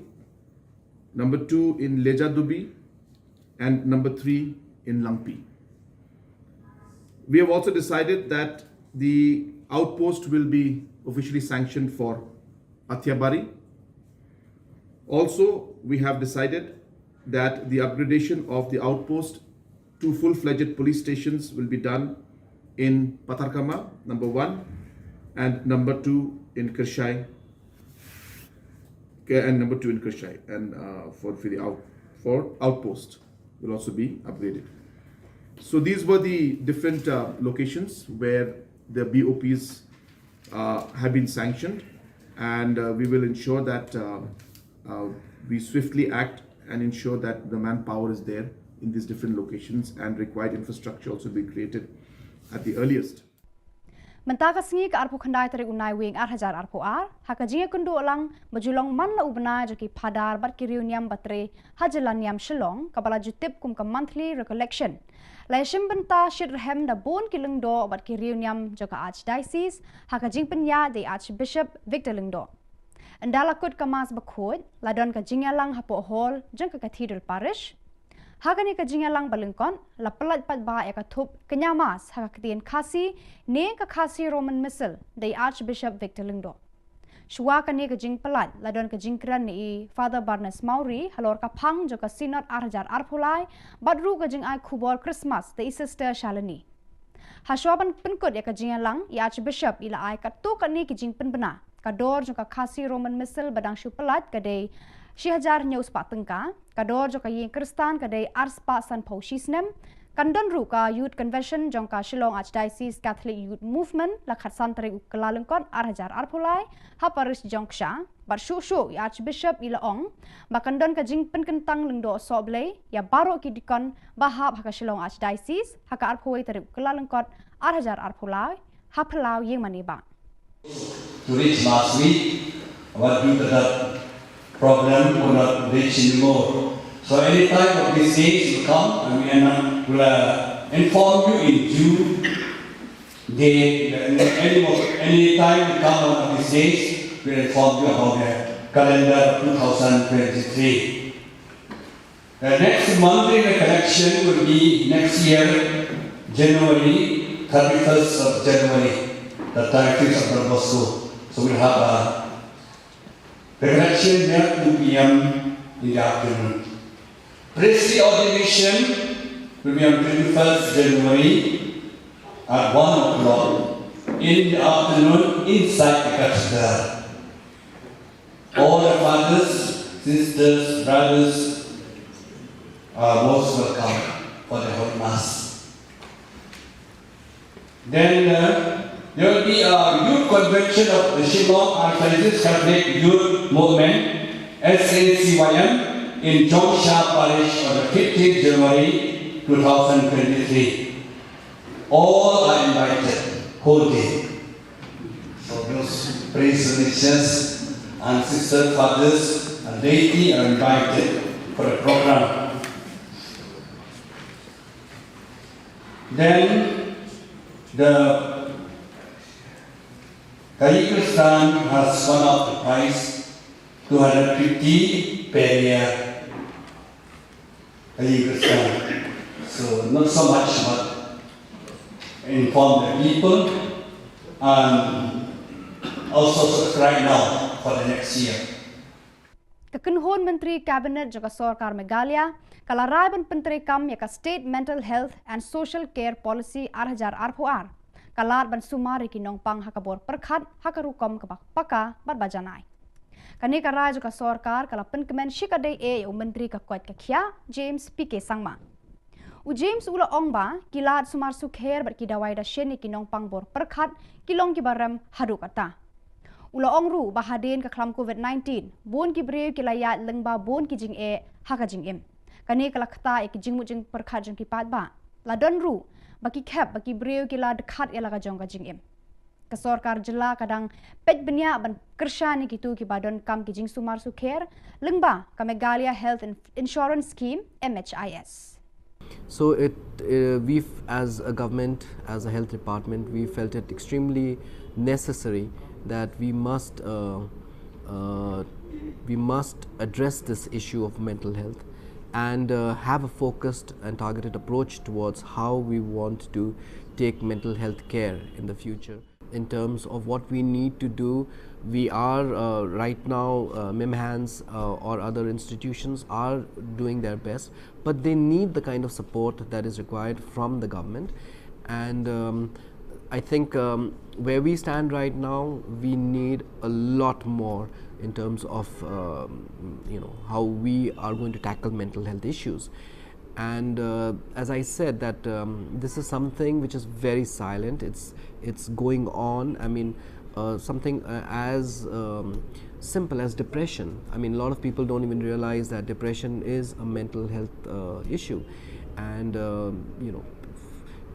number 2 in Lejadubi, and number 3 in Langpi. We have also decided that the outpost will be officially sanctioned for Athiabari. Also, we have decided that the upgradation of the outpost to full-fledged police stations will be done in Patarkama, number 1, and number 2 in Kirshai, and number 2 in Kirshai, and for outpost will also be upgraded. So these were the different locations where the BOPs have been sanctioned, and we will ensure that we swiftly act and ensure that the manpower is there in these different locations and required infrastructure also be created at the earliest. Mentaka singi ka arpo khandai tare unai wing ar hajar arpo ar haka jinga kundu alang bajulong man la ubna jaki phadar bat ki reunion batre hajalaniam Shillong kabala jutip kum ka monthly recollection laishim benta shirhem da bon ki lengdo bat ki reunion joka archdiocese haka jing penya de Archbishop Victor Lengdo andala kut kamas bakhod ladon ka jinga lang hapo hall jang ka cathedral parish Hagani ka jingalang balengkon la pelat pat ba ya ka thup kenyamas ha ka tien khasi ne ka khasi Roman missal dei Archbishop Victor Lengdo. Shwa ka ne ka jing pelat la don ka jing kran ni Father Barnes Mauri halor ka phang jo ka synod arjar arphulai badru ka jing ai khubor Christmas dei sister Shalini. Hashwaban penkot ya ka jingalang ya Archbishop ila ai ka to ka ne ki jing penbena kador jong ka khasi Roman missile badang shu pelat kadai 1000 nyaus pa tengka kador jong ka yin kristan kadai ars pa san pho shisnem kandon ru ka youth convention jong ka Shillong Archdiocese Catholic Youth Movement la khatsan tari ukalalengkon 1000 arpulai ha paris jongsha bar shu ya Archbishop Ilaong bakandon ka jing penkentang lengdo soble ya baro ki dikon bahab ha ka Shillong Archdiocese ha ka arphuai tari ukalalengkon 1000 arpulai ha phalau yeng maniba To reach last week, but due to the problem, will not reach anymore. So any time of these days will come, and we will inform you in June. Any time we come one of these days, we will inform you about the calendar 2023. The next monthly collection will be next year, January, 31st of January. The 31st of Bosco. So we'll have the collection here 2 p.m. in the afternoon. Priestly ordination will be on 21st January at 1 o'clock in the afternoon inside the cathedral. All the fathers, sisters, brothers are most welcome for the Holy Mass. Then there will be a youth convention of the Shillong Archdiocese Catholic Youth Movement, SACYM, in Jongsha Parish on the 15th January 2023. All are invited, whole day. So those priest religious and sister fathers and laity are invited for the program. Then the Kazakhstan has gone up the price 250 per year. Kazakhstan. So not so much, but inform the people and also subscribe now for the next year. Kekenhon Menteri Kabinet juga Sarkar Meghalaya kalarai ban Penteri Kam ya ka State Mental Health and Social Care Policy arhajar arpuar kalar ban sumari kinong pang hakabor perkhat hakarukom kabak paka bat bajanai kani karai juga Sarkar kala penkemen shikadai e Menteri ka kwat ka khia James PK Sangma u James ula ongba kilad sumar sukher bat kidawai da sheni kinong pang bor perkhat kilong kibaram hadu kata Ula ongru bahaden ke kelam COVID-19, bon ki breu ki layat lengba bon ki jing e haka jing em. Kani kala kata e ki jing mu jing perkhat jing ki pat ba. La don ru baki khap baki breu ki la dekat e la ka jong ka jing em. Ke Sarkar Jilla kadang pet benya ban kershani ki tu ki badon kam ki jing sumar sukher lengba ka Meghalaya Health Insurance Scheme MHIS. So we as a government, as a health department, we felt it extremely necessary that we must address this issue of mental health and have a focused and targeted approach towards how we want to take mental health care in the future. In terms of what we need to do, we are right now, MIMHANS or other institutions are doing their best, but they need the kind of support that is required from the government. And I think where we stand right now, we need a lot more in terms of how we are going to tackle mental health issues. And as I said, that this is something which is very silent. It's going on. I mean, something as simple as depression. I mean, a lot of people don't even realize that depression is a mental health issue, and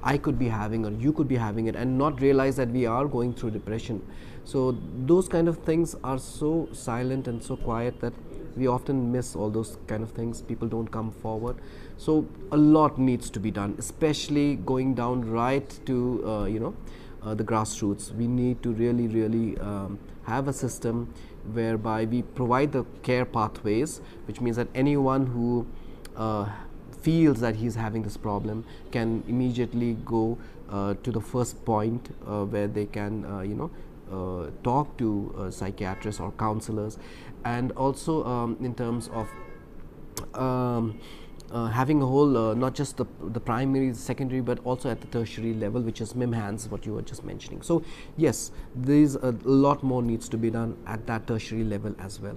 I could be having or you could be having it and not realize that we are going through depression. So those kind of things are so silent and so quiet that we often miss all those kind of things. People don't come forward. So a lot needs to be done, especially going down right to the grassroots. We need to really have a system whereby we provide the care pathways, which means that anyone who feels that he's having this problem can immediately go to the first point where they can talk to psychiatrists or counselors. And also in terms of having a whole, not just the primary, secondary, but also at the tertiary level, which is MIMHANS, what you were just mentioning. So yes, there's a lot more needs to be done at that tertiary level as well.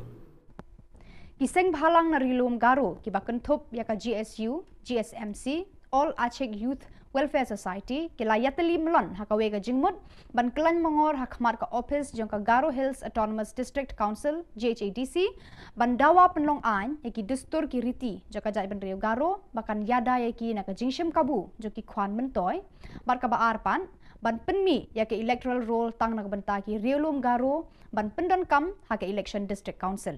Kiseng bhalang na rilum garo kibakan thop yaka GSU, GSMC, All Aceh Youth Welfare Society kila yatali melon hakawe ka jingmut ban kelan mongor hakmat ka office jong ka Garo Hills Autonomous District Council GHADC ban dawa penlong an yaki dustur ki riti jaka jai ban Rio Garo bakan yada yaki na ka jingshim kabu joki khwan mentoy bar ka ba arpan ban penmi yaki electoral roll tang na banta ki Riolum Garo ban pendon kam haka election district council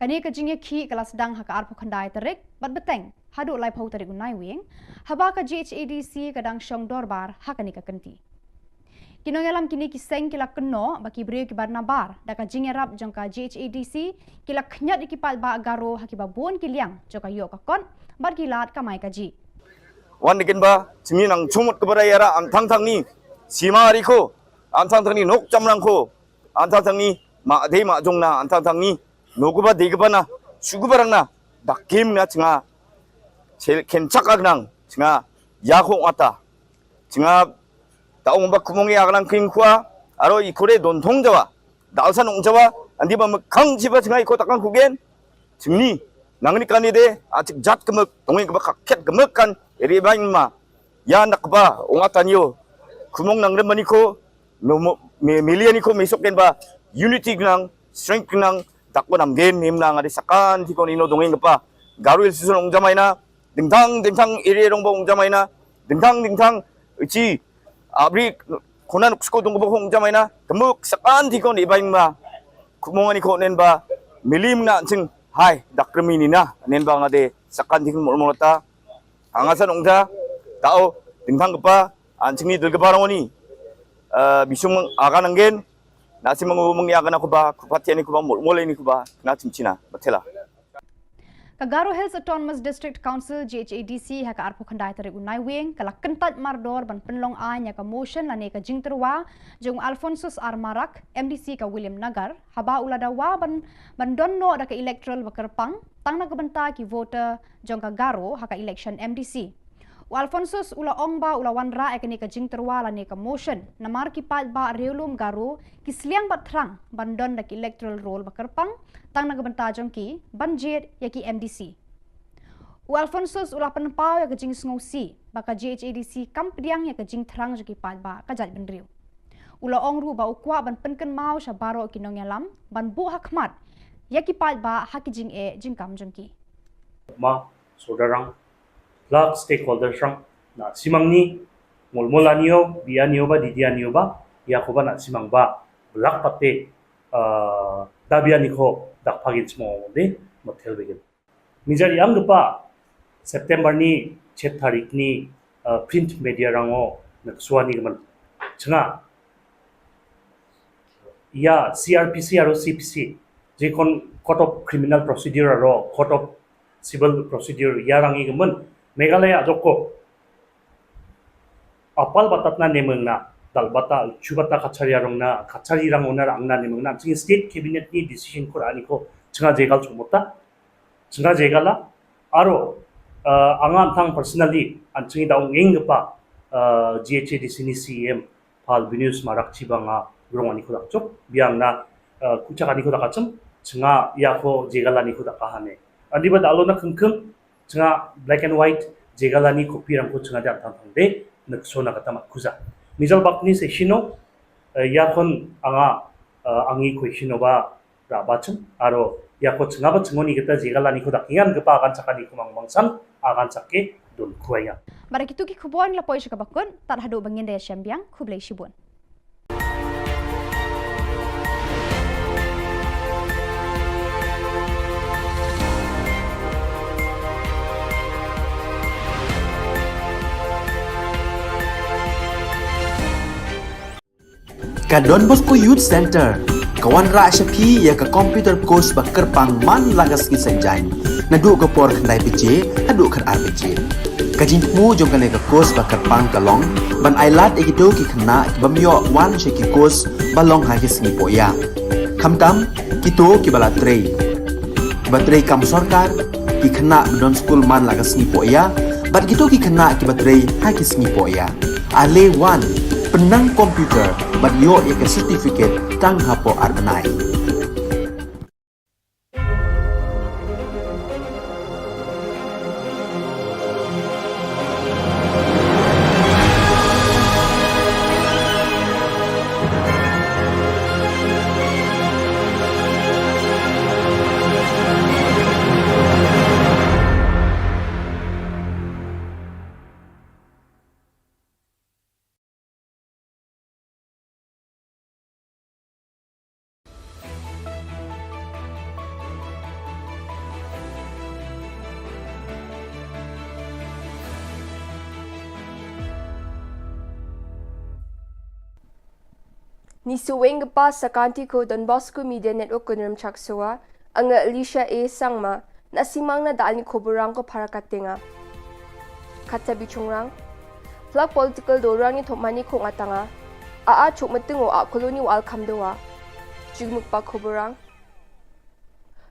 kani ka jingye khi kelas dang haka arpo khandai tarik bat beteng hadu lai phau tarik unai wing haba ka GHADC kadang syong dorbar hakani ka kenti kinong alam kini kiseng kila keno baki brio ki barna bar daka jingye rap jong ka GHADC kila khnyat ikipal ba Garo hakiba bon kiliang joka yo ka kon bar kilat kamai ka ji wan dikin ba chimi nang chumut kabara yara am thang thang ni simari ko am thang thang ni nok chamrang ko am thang thang ni ma dei ma jong na am thang thang ni noguba deguba na sugubarang na dakim na chinga kenchak nang chinga yakong ata chinga taong ba kumongi agang king kwa aro ikore don thong jawa dalsan ong jawa andi ba khang jiba chinga iko takang kugen chimni nangni kanide achik jat kemek tongi ba kakket kemek kan eri ba ma ya nakba ong atanyo kumong nang remani ko no million ko mesok ba unity nang strength nang takbo namgen nimna ngadi sakan ti konino dongeng pa Garo Hills ong jamay na dingtang irerong ba ong jamay na dingtang uci abri kunan uksko dong ba ong jamay na kamuk sakan ti kon ibaing ma kumongani ko nen ba milim na ching hai dakremini na nen ba ngade sakan ti kon molmolata angasan ongja tao dingtang pa anchingni dulgabarangoni bisung agananggen nasi mengumumnya akan aku bah kupatian ini kubah mulai ini kubah na cimcina betul lah. Ka Garo Hills Autonomous District Council GHADC haka arpo khandai tarik unai wing kala kentat mardor ban penlong an ya ka motion lane ka jingterwa jong Alphonsus Armarak MDC ka William Nagar haba uladawa ban donno da ka electoral bakerpang tang na kabanta ki voter jong ka Garo haka election MDC. Alphonsus ula ongba ula wanra ekani ka jingterwa lane ka motion namar ki pat ba Riolum Garo kisliang batrang bandon dak electoral roll bakerpang tang nagabanta jongki banjit yaki MDC Alphonsus ula penpau ya ka jing sngosi baka GHADC kampiang ya ka jing thrang joki pat ba ka jat benriu ula ongru ba ukwa ban penken mau sha baro kinong yalam ban bu hakmat yaki pat ba haki jing jingkam jongki ma sodarang lak stakeholders rang na simang ni mulmulanio bianio ba didianio ba ya ko ba na simang ba blak pate dabiani ko dakpagin smo de motel begin mijari ang pa September ni 7 tarik ni print media rango naksuani gaman changa ya CRPC aro CPC je kon court of criminal procedure aro court of civil procedure yarangi gaman Meghalaya joko apal batatna nemengna dalbata chubata kachariyarongna kachariyarang onar angna nemengna ching state cabinet ni decision ko ani ko chinga jegal chumota chinga jegala aro angan thang personally anching daung engpa GHADC ni CM pal binus marak chibanga grong ani ko dakchok biangna kuchak ani ko dakachum chinga yako jegala ni ko dakahane adiba dalona khengkheng chinga black and white jegalani kopi rangko chinga jang tang de naksona kata matkuza misal bakni sesino yakon anga angi question ba rabachum aro yako chinga ba chingoni kita jegalani ko dakingan gepa akan cakani kumang mangsan akan cakke dun kuaya barakitu ki khubon la poisha kabakon tar hadu bangin de syambiang khublai shibun Ka Don Bosco Youth Center kawan ra syapi ya ka computer course ba kerpang man lagas ki senjain nadu ka por khandai pije adu khar RPG ka jingmu jong ka course ba kerpang kalong ban ailat ekido ki khna bamyo wan sheki course balong ha ki sni poya khamtam kito ki bala trei batrei kam sarkar ki khana non school man lagas ni po ya bat gitu ki khana ki batrei ha ki sni po ya ale 1 penang komputer bat yo ya ke certificate tang hapo arnai Ni suweng pa sa kanti ko Don Bosco Media Network ko niram chaksua ang Alicia A. Sangma na simang na daan ni Khoborang ko para katinga. Katsabi chungrang, flag political dorang ni thomani ko ngatanga, chuk matingo koloni wal kamdawa, jigmuk pa Khoborang.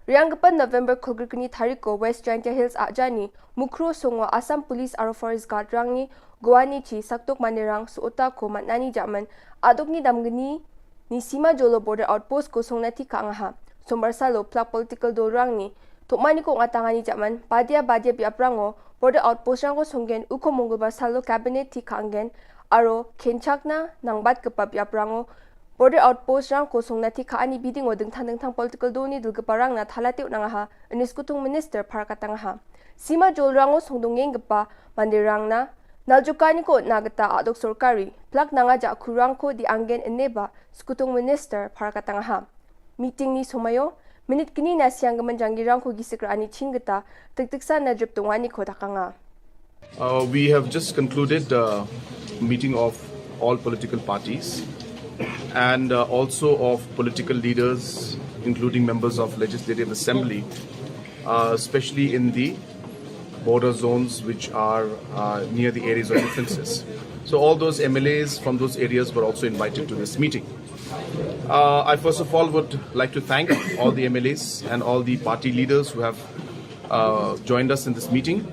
Riyang gapan November kulgirkani tariko West Giant Hills ajani mukro songwa Assam Police aro Forest Guard rang ni Guwani chi saktok manirang suota ko matnani jaman adok ni damgani ni Sima Jolo Border Outpost ko songnati kaangaha. Sombarsalo plak political dorang ni tokmani ko ngatangani jaman badia biaprango Border Outpost rang ko songgen uko mongolbar salo cabinet ti kaangen aro kenchakna nangbat kepa biaprango Border Outpost rang ko songnati kaani bidingo dengtang political doni dulgeparang na thalatiw nangaha aniskutung minister parakatangaha. Sima Jolo rango songdongeng gepa mandirang na Naljukani ko nagata adok sorkari, plak nanga ja kurang ko di anggen eneba skutung minister para katangaha. Meeting ni somayo, minute kini na siyang gamanjangirang ko gisikrani chingata, tagtiksa na driptungani ko takanga. We have just concluded a meeting of all political parties and also of political leaders, including members of Legislative Assembly, especially in the border zones which are near the areas of differences. So all those MLAs from those areas were also invited to this meeting. I first of all would like to thank all the MLAs and all the party leaders who have joined us in this meeting.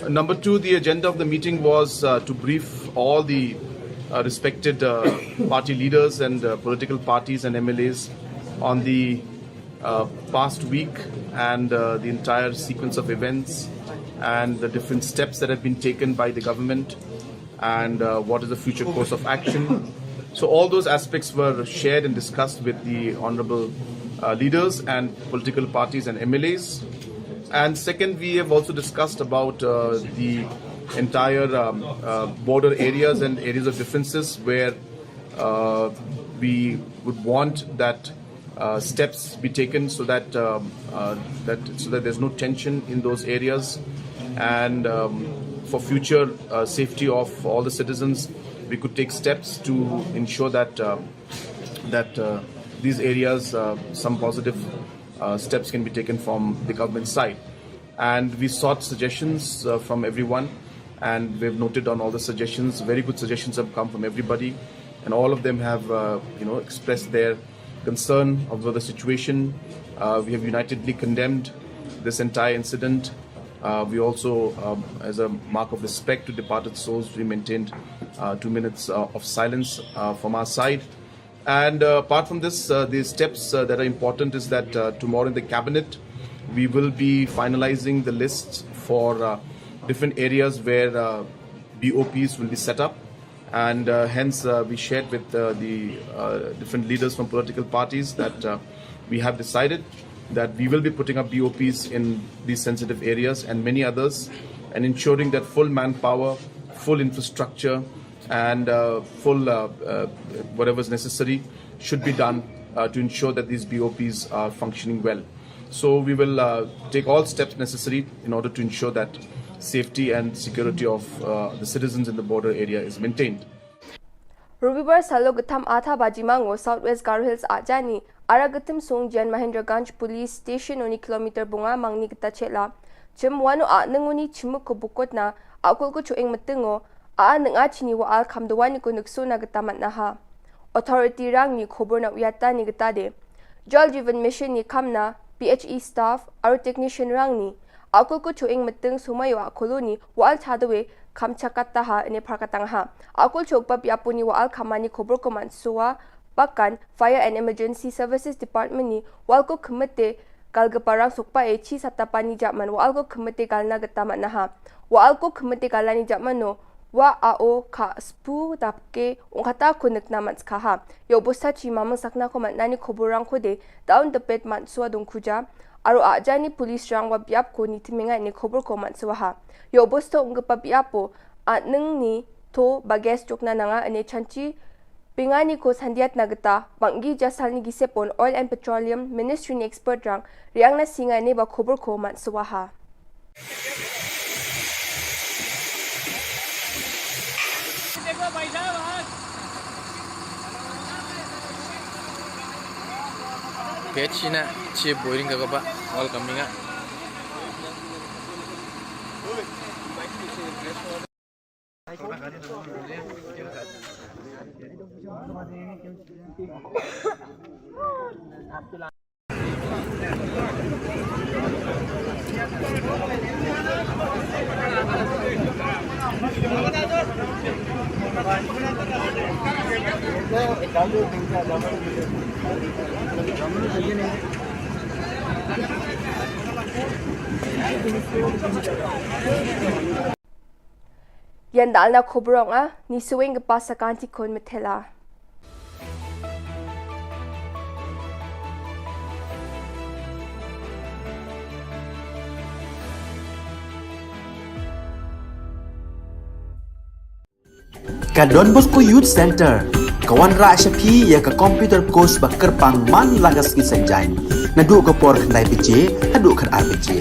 Number two, the agenda of the meeting was to brief all the respected party leaders and political parties and MLAs on the past week and the entire sequence of events and the different steps that have been taken by the government and what is the future course of action. So all those aspects were shared and discussed with the honorable leaders and political parties and MLAs. And second, we have also discussed about the entire border areas and areas of differences where we would want that steps be taken so that there's no tension in those areas, and for future safety of all the citizens, we could take steps to ensure that these areas some positive steps can be taken from the government side. And we sought suggestions from everyone, and we've noted on all the suggestions. Very good suggestions have come from everybody, and all of them have expressed their concern over the situation. We have unitedly condemned this entire incident. We also, as a mark of respect to departed souls, we maintained 2 minutes of silence from our side. And apart from this, the steps that are important is that tomorrow in the cabinet, we will be finalizing the list for different areas where BOPs will be set up. And hence, we shared with the different leaders from political parties that we have decided that we will be putting up BOPs in these sensitive areas and many others, and ensuring that full manpower, full infrastructure, and full whatever is necessary should be done to ensure that these BOPs are functioning well. So we will take all steps necessary in order to ensure that safety and security of the citizens in the border area is maintained. Rubibar Salo Gatam Atha Bajimango, Southwest Garo Hills Ajani, Aragatim Song Jan Mahendraganj Police Station oni kilometer bunga mangni kita chela. Chim wano nanguni chimuk ko bukot na akul ko chueng matingo nga chini wa al kamdawani ko nukso na gatamat na ha. Authority rang ni Khubor Na Uyata ni gatade. Jal Jivan Mission ni kamna PHE staff aro technician rang ni akul ko chuing metung sumayo akuluni wal chadawe kamchakata ha ne prakatang ha akul chokpa piapuni wal khamani khobor ko mansuwa pakan Fire and Emergency Services Department ni wal ko khmete kalgaparang sukpa e chi satapani jaman wal ko khmete kalna gata manaha wal ko khmete kalani jamano wa ao kha spu tapke ongkata kunik na mats kha yo bosta chi mamang sakna ko manani khoborang ko de down the pet mansua dong khuja aro ajani police rang wa biap ko ni timenga ni khobor ko mansua ha yo bosta ongpa biapo anung ni to bages chokna nanga ane chanchi pingani ko sandiat nagata bangi jasalni gisepon Oil and Petroleum Ministry ni expert rang riang na singa ne ba khobor ko mansua ha Page na chi boring ka ba all coming nga. yan dal na khoborong a ni suwing pa sa kanti kon metela Ka Don Bosco Youth Center kawan ra shapi ya ka computer course bakar pang man lagas ki sanjain nadu ka por khandai piche hadu khan ar piche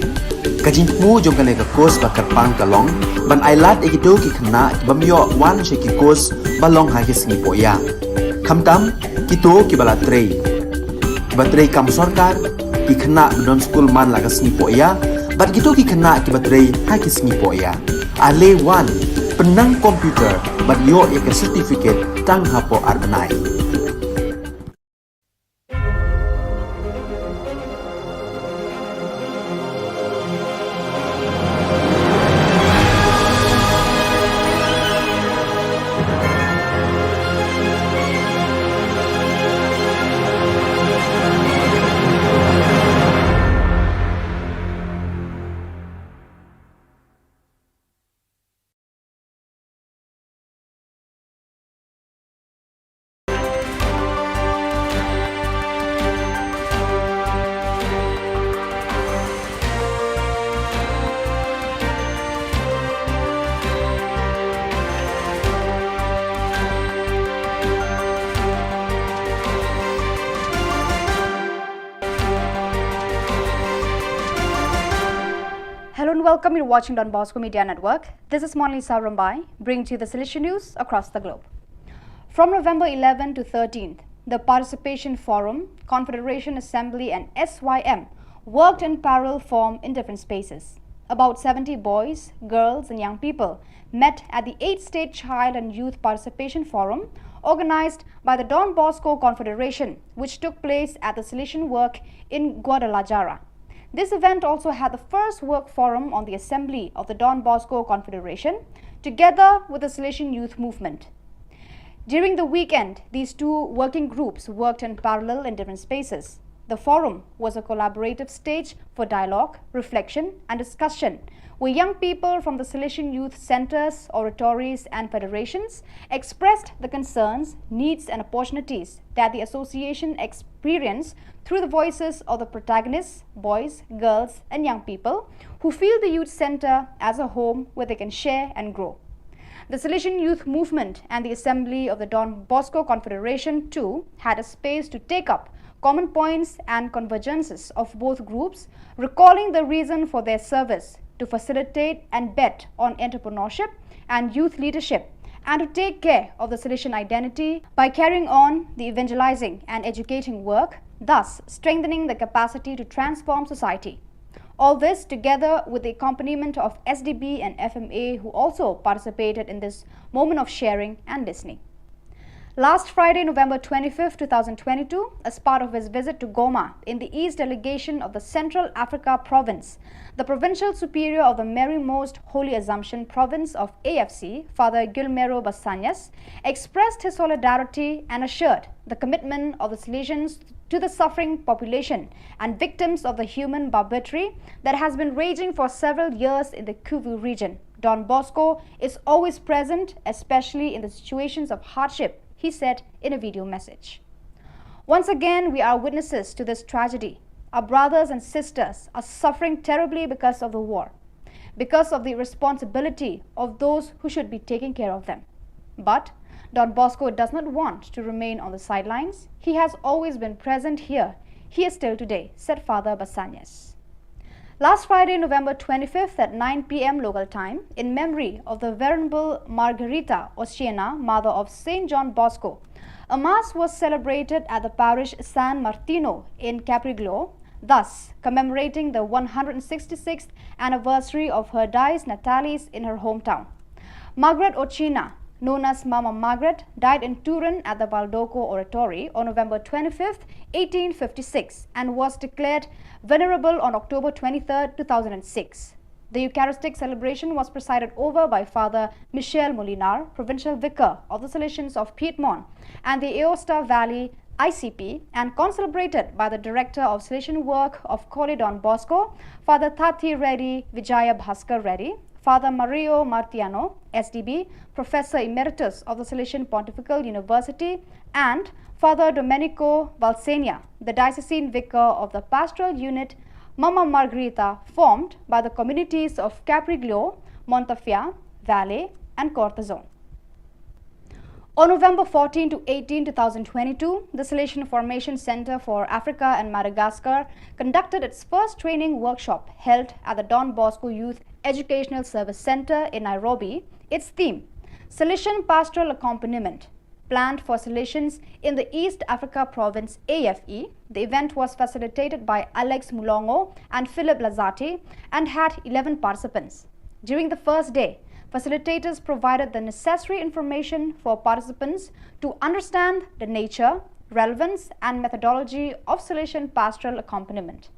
ka jingmu jong ka ka course bakar pang kalong ban ailat egido ki khna bamyo wan she ki course balong ha ki sngi poya khamtam kito ki bala trei batrei kam sarkar ki khna don school man lagas sngi poya bat kito ki khna ki batrei ha ki sngi poya ale wan penang komputer bat yo ya ka certificate tang hapo arbenai Hello and welcome. You're watching Don Bosco Media Network. This is Monalisa Rambai, bringing to you the solution news across the globe. From November 11 to 13th, the Participation Forum, Confederation Assembly and SYM worked in parallel form in different spaces. About 70 boys, girls and young people met at the 8th State Child and Youth Participation Forum organized by the Don Bosco Confederation, which took place at the Solution Work in Guadalajara. This event also had the first work forum on the assembly of the Don Bosco Confederation, together with the Salesian Youth Movement. During the weekend, these two working groups worked in parallel in different spaces. The forum was a collaborative stage for dialogue, reflection and discussion, where young people from the Salesian Youth Centers, oratories and federations expressed the concerns, needs and opportunities that the association experienced through the voices of the protagonists, boys, girls and young people who feel the youth center as a home where they can share and grow. The Salesian Youth Movement and the Assembly of the Don Bosco Confederation too had a space to take up common points and convergences of both groups, recalling the reason for their service to facilitate and bet on entrepreneurship and youth leadership, and to take care of the Salesian identity by carrying on the evangelizing and educating work, thus strengthening the capacity to transform society. All this together with the accompaniment of SDB and FMA, who also participated in this moment of sharing and listening. Last Friday, November 25, 2022, as part of his visit to Goma in the East Delegation of the Central Africa Province, the Provincial Superior of the Mary Most Holy Assumption Province of AFC, Father Gilmero Basanyas, expressed his solidarity and assured the commitment of the Salesians to the suffering population and victims of the human barbarity that has been raging for several years in the Kivu region. Don Bosco is always present, especially in the situations of hardship, he said in a video message. Once again, we are witnesses to this tragedy. Our brothers and sisters are suffering terribly because of the war, because of the irresponsibility of those who should be taking care of them. But Don Bosco does not want to remain on the sidelines. He has always been present here. He is still today, said Father Basanyas. Last Friday, November 25th at 9 p.m. local time, in memory of the Venerable Margarita Oceana, mother of St. John Bosco, a mass was celebrated at the parish San Martino in Capriglio, thus commemorating the 166th anniversary of her dies natalis in her hometown. Margaret Oceana, known as Mama Margaret, died in Turin at the Valdoco Oratory on November 25, 1856 and was declared venerable on October 23, 2006. The Eucharistic celebration was presided over by Father Michel Molinar, Provincial Vicar of the Salesians of Piedmont and the Aosta Valley ICP, and concelebrated by the Director of Salesian Work of Koli Don Bosco, Father Tati Reddy Vijaya Bhaskar Reddy, Father Mario Martiano, SDB, Professor Emeritus of the Salesian Pontifical University, and Father Domenico Valsenia, the Diocesan Vicar of the Pastoral Unit Mama Margherita, formed by the communities of Capriglio, Montafia, Valle, and Cortazon. On November 14 to 18, 2022, the Salesian Formation Center for Africa and Madagascar conducted its first training workshop held at the Don Bosco Youth Educational Service Center in Nairobi. Its theme, Salesian Pastoral Accompaniment, planned for Salesians in the East Africa Province AFE. The event was facilitated by Alex Mulongo and Philip Lazati and had 11 participants. During the first day, facilitators provided the necessary information for participants to understand the nature, relevance, and methodology of Salesian pastoral accompaniment.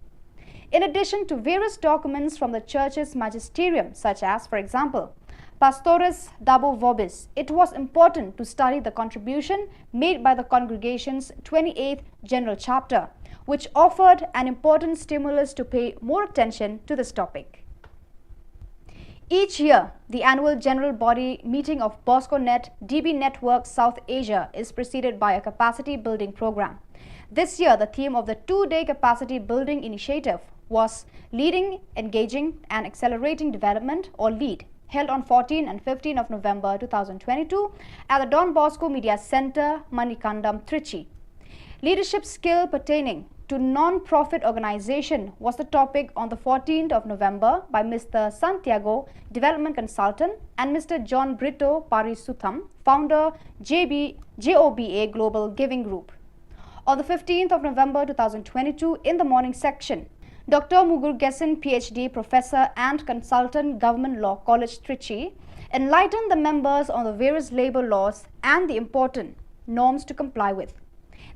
In addition to various documents from the Church's magisterium, such as, for example, Pastores Dabo Vobis, it was important to study the contribution made by the congregation's 28th General Chapter, which offered an important stimulus to pay more attention to this topic. Each year, the annual general body meeting of BoscoNet DB Network South Asia is preceded by a capacity building program. This year, the theme of the two-day capacity building initiative was Leading, Engaging and Accelerating Development, or LEAD, held on 14 and 15 of November 2022 at the Don Bosco Media Center, Manikandam, Trichy. Leadership skill pertaining to non-profit organization was the topic on the 14th of November by Mr. Santiago, Development Consultant, and Mr. John Brito Parisutham, founder JOBA Global Giving Group. On the 15th of November 2022, in the morning section, Dr. Mugurgesan, PhD, Professor and Consultant, Government Law College, Trichy, enlightened the members on the various labor laws and the important norms to comply with.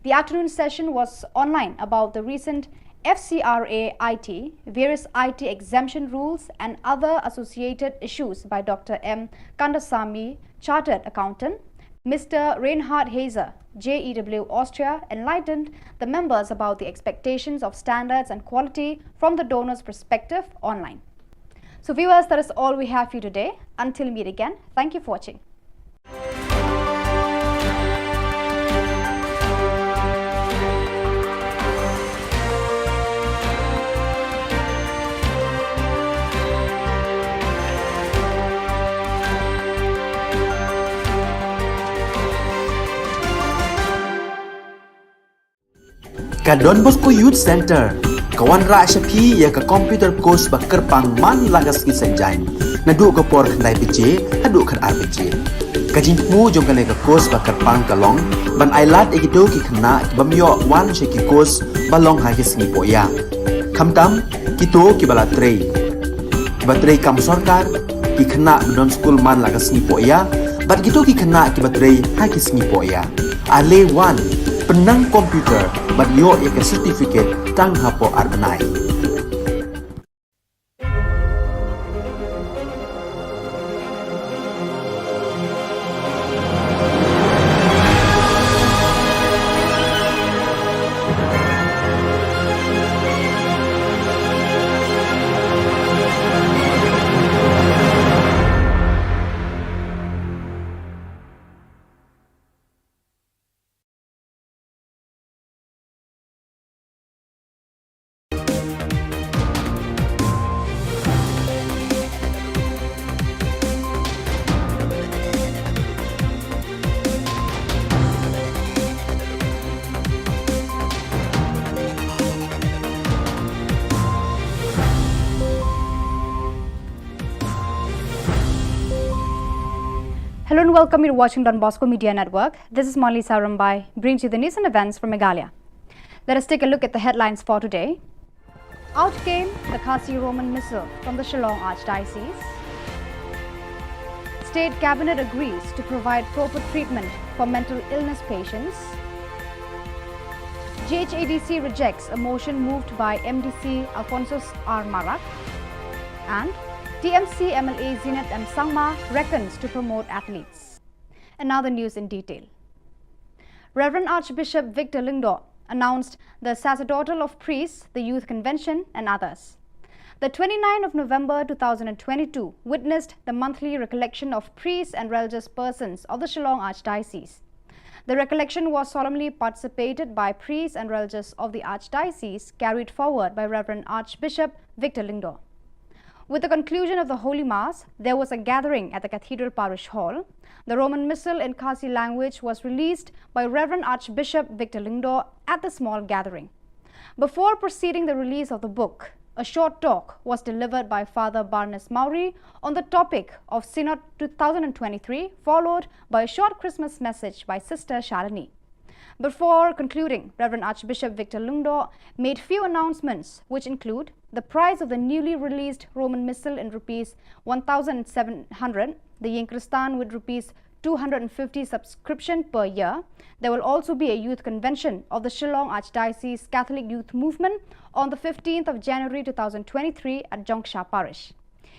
The afternoon session was online about the recent FCRA IT, various IT exemption rules and other associated issues by Dr. M. Kandasamy, Chartered Accountant. Mr. Reinhard Hazer, JEW Austria, enlightened the members about the expectations of standards and quality from the donor's perspective online. So viewers, that is all we have for you today. Until we meet again, thank you for watching. Ka Don Bosco Youth Center, kawan ra syapi ya ka computer course bakar pangman lagas ki senjain. Nadu ka por khandai pije, hadu khan RPG. Ka jingmu jong ka course bakar pang kalong, ban ailat egido ki khna ki bamyo wan she ki course balong ha ki singi poya. Khamtam kito ki bala trei. Batrei kam sarkar ki khna don school man lagas singi poya, bat kito ki khna ki batrei ha ki singi poya. Ale Wan, penang komputer, banyo yang sertifikat tang hapo arbenai. Hello and welcome you to watching Don Bosco Media Network. This is Molly Sarambai, brings you the news and events from Meghalaya. Let us take a look at the headlines for today. Out came the Khasi Roman Missal from the Shillong Archdiocese. State Cabinet agrees to provide proper treatment for mental illness patients. GHADC rejects a motion moved by MDC Alphonsus R. Marak. And TMC MLA Zinat M. Sangma reckons to promote athletes. And now the news in detail. Reverend Archbishop Victor Lingdo announced the sacerdotal of priests, the youth convention and others. The 29th of November 2022 witnessed the monthly recollection of priests and religious persons of the Shillong Archdiocese. The recollection was solemnly participated by priests and religious of the Archdiocese, carried forward by Reverend Archbishop Victor Lingdo. With the conclusion of the Holy Mass, there was a gathering at the Cathedral Parish Hall. The Roman Missal in Khasi language was released by Reverend Archbishop Victor Lingdo at the small gathering. Before proceeding the release of the book, a short talk was delivered by Father Barnes Maury on the topic of Synod 2023, followed by a short Christmas message by Sister Shalini. Before concluding, Reverend Archbishop Victor Lingdo made few announcements, which include the price of the newly released Roman Missal in rupees 1,700, the Yinkristan with rupees 250 subscription per year. There will also be a youth convention of the Shillong Archdiocese Catholic Youth Movement on the 15th of January 2023 at Jongsha Parish.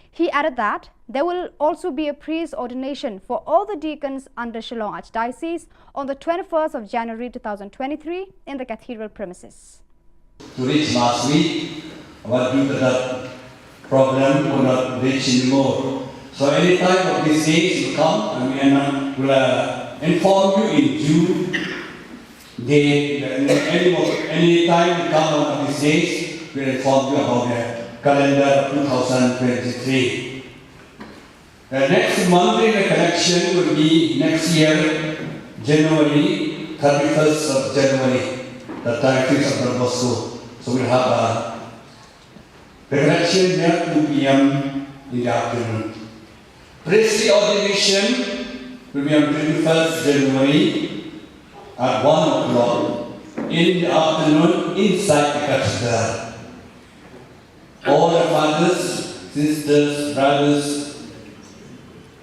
He added that there will also be a priest ordination for all the deacons under Shillong Archdiocese on the 21st of January 2023 in the cathedral premises. To reach last week, what due to that problem could not reach anymore. So any time of these days will come and we will inform you in June. Any time will come one of these days, we will inform you about the calendar 2023. The next monthly recollection will be next year, January, 31st of January, the 31st of Don Bosco. So we'll have a recollection there 2 p.m. in the afternoon. Priestly ordination will be on 21st January at 1 o'clock in the afternoon inside the cathedral. All the fathers, sisters, brothers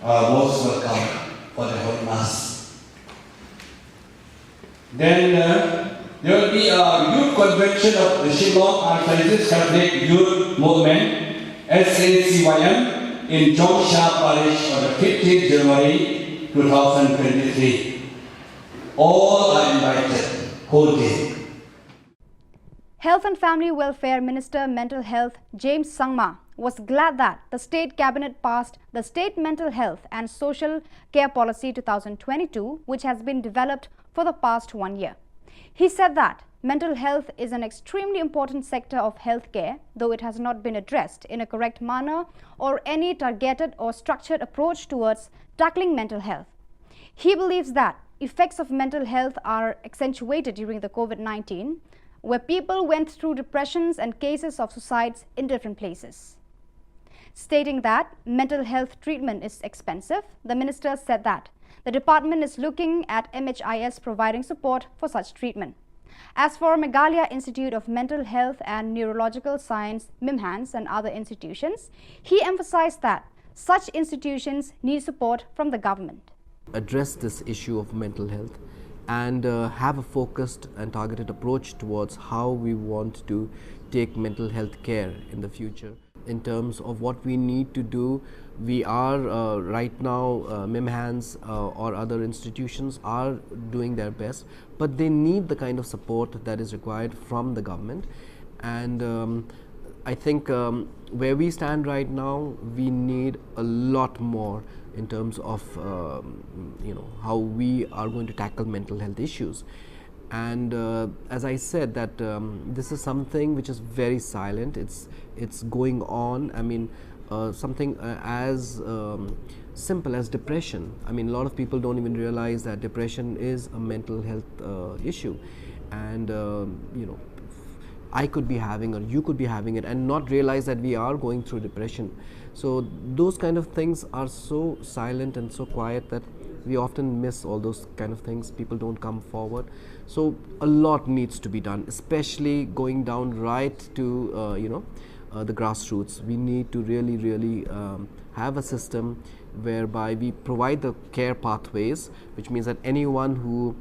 are most welcome for the Holy Mass. Then there will be a youth convention of the Shillong Archdiocese Catholic Youth Movement, SACYM, in Jongsha Parish on the 15th January 2023. All are invited, whole day. Health and Family Welfare Minister Mental Health James Sangma was glad that the State Cabinet passed the State Mental Health and Social Care Policy 2022, which has been developed for the past 1 year. He said that mental health is an extremely important sector of healthcare, though it has not been addressed in a correct manner or any targeted or structured approach towards tackling mental health. He believes that effects of mental health are accentuated during the COVID-19, where people went through depressions and cases of suicides in different places. Stating that mental health treatment is expensive, the minister said that the department is looking at MHIS providing support for such treatment. As for Meghalaya Institute of Mental Health and Neurological Science, MIMHANS, and other institutions, he emphasized that such institutions need support from the government. Address this issue of mental health and have a focused and targeted approach towards how we want to take mental health care in the future. In terms of what we need to do, we are right now, MIMHANS or other institutions are doing their best, but they need the kind of support that is required from the government. And I think where we stand right now, we need a lot more in terms of how we are going to tackle mental health issues. And as I said, that this is something which is very silent. It's going on. I mean, something as simple as depression. I mean, a lot of people don't even realize that depression is a mental health issue, and I could be having, or you could be having it, and not realize that we are going through depression. So those kind of things are so silent and so quiet that we often miss all those kind of things. People don't come forward. So a lot needs to be done, especially going down right to the grassroots. We need to really have a system whereby we provide the care pathways, which means that anyone who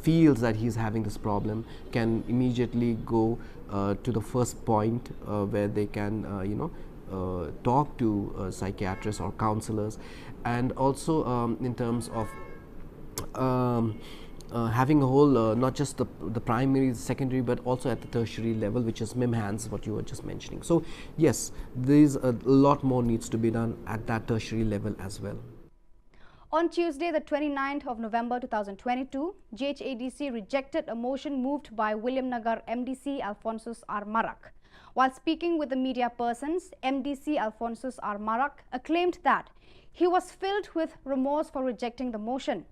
feels that he's having this problem can immediately go to the first point where they can talk to psychiatrists or counselors. And also in terms of having a whole, not just the primary, secondary, but also at the tertiary level, which is MIMHANS, what you were just mentioning. So yes, there's a lot more needs to be done at that tertiary level as well. On Tuesday, the 29th of November 2022, GHADC rejected a motion moved by William Nagar MDC Alphonsus R. Marak. While speaking with the media persons, MDC Alphonsus R. Marak acclaimed that he was filled with remorse for rejecting the motion.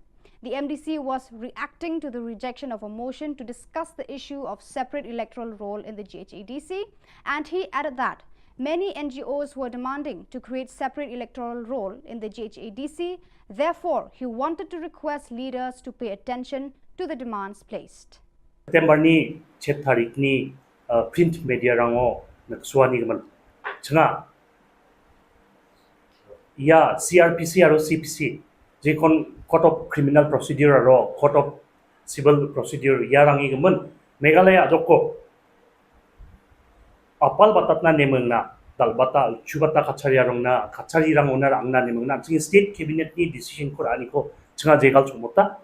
The MDC was reacting to the rejection of a motion to discuss the issue of separate electoral roll in the GHADC, and he added that many NGOs were demanding to create separate electoral roll in the GHADC. Therefore, he wanted to request leaders to pay attention to the demands placed. September ni 7 tarik ni print media rango nagsuani gaman changa ya CRPC aro CPC jekon court of criminal procedure aro court of civil procedure ya rangi gaman Meghalaya joko apal batatna nemengna dalbata chubata kachariyarongna kachariyarang onar angna nemengna ching state cabinet ni decision ko ani ko changa jegal chumota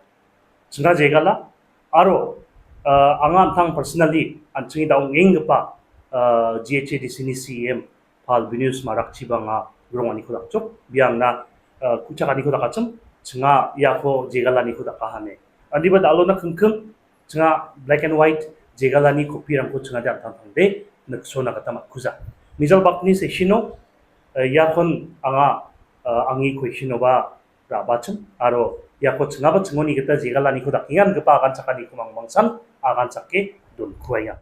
changa jegala aro angan thang personally anching daung engpa GHADC ni CM Pal Binus Marak Chibanga Grongani ko dakchok biangna kuchakani ko dakacham changa yako jegalani ko dakahane andi bad alona khungkhung changa black and white jegalani copy rang ko changa ja thang de naksona katama kuza Nizal bakni seshino yakon anga angi question ba rabachum aro yako changa ba chngoni geta jegalani ko dakingan gepa agan chakani ko mangmangsan agan chakke dun khuaya.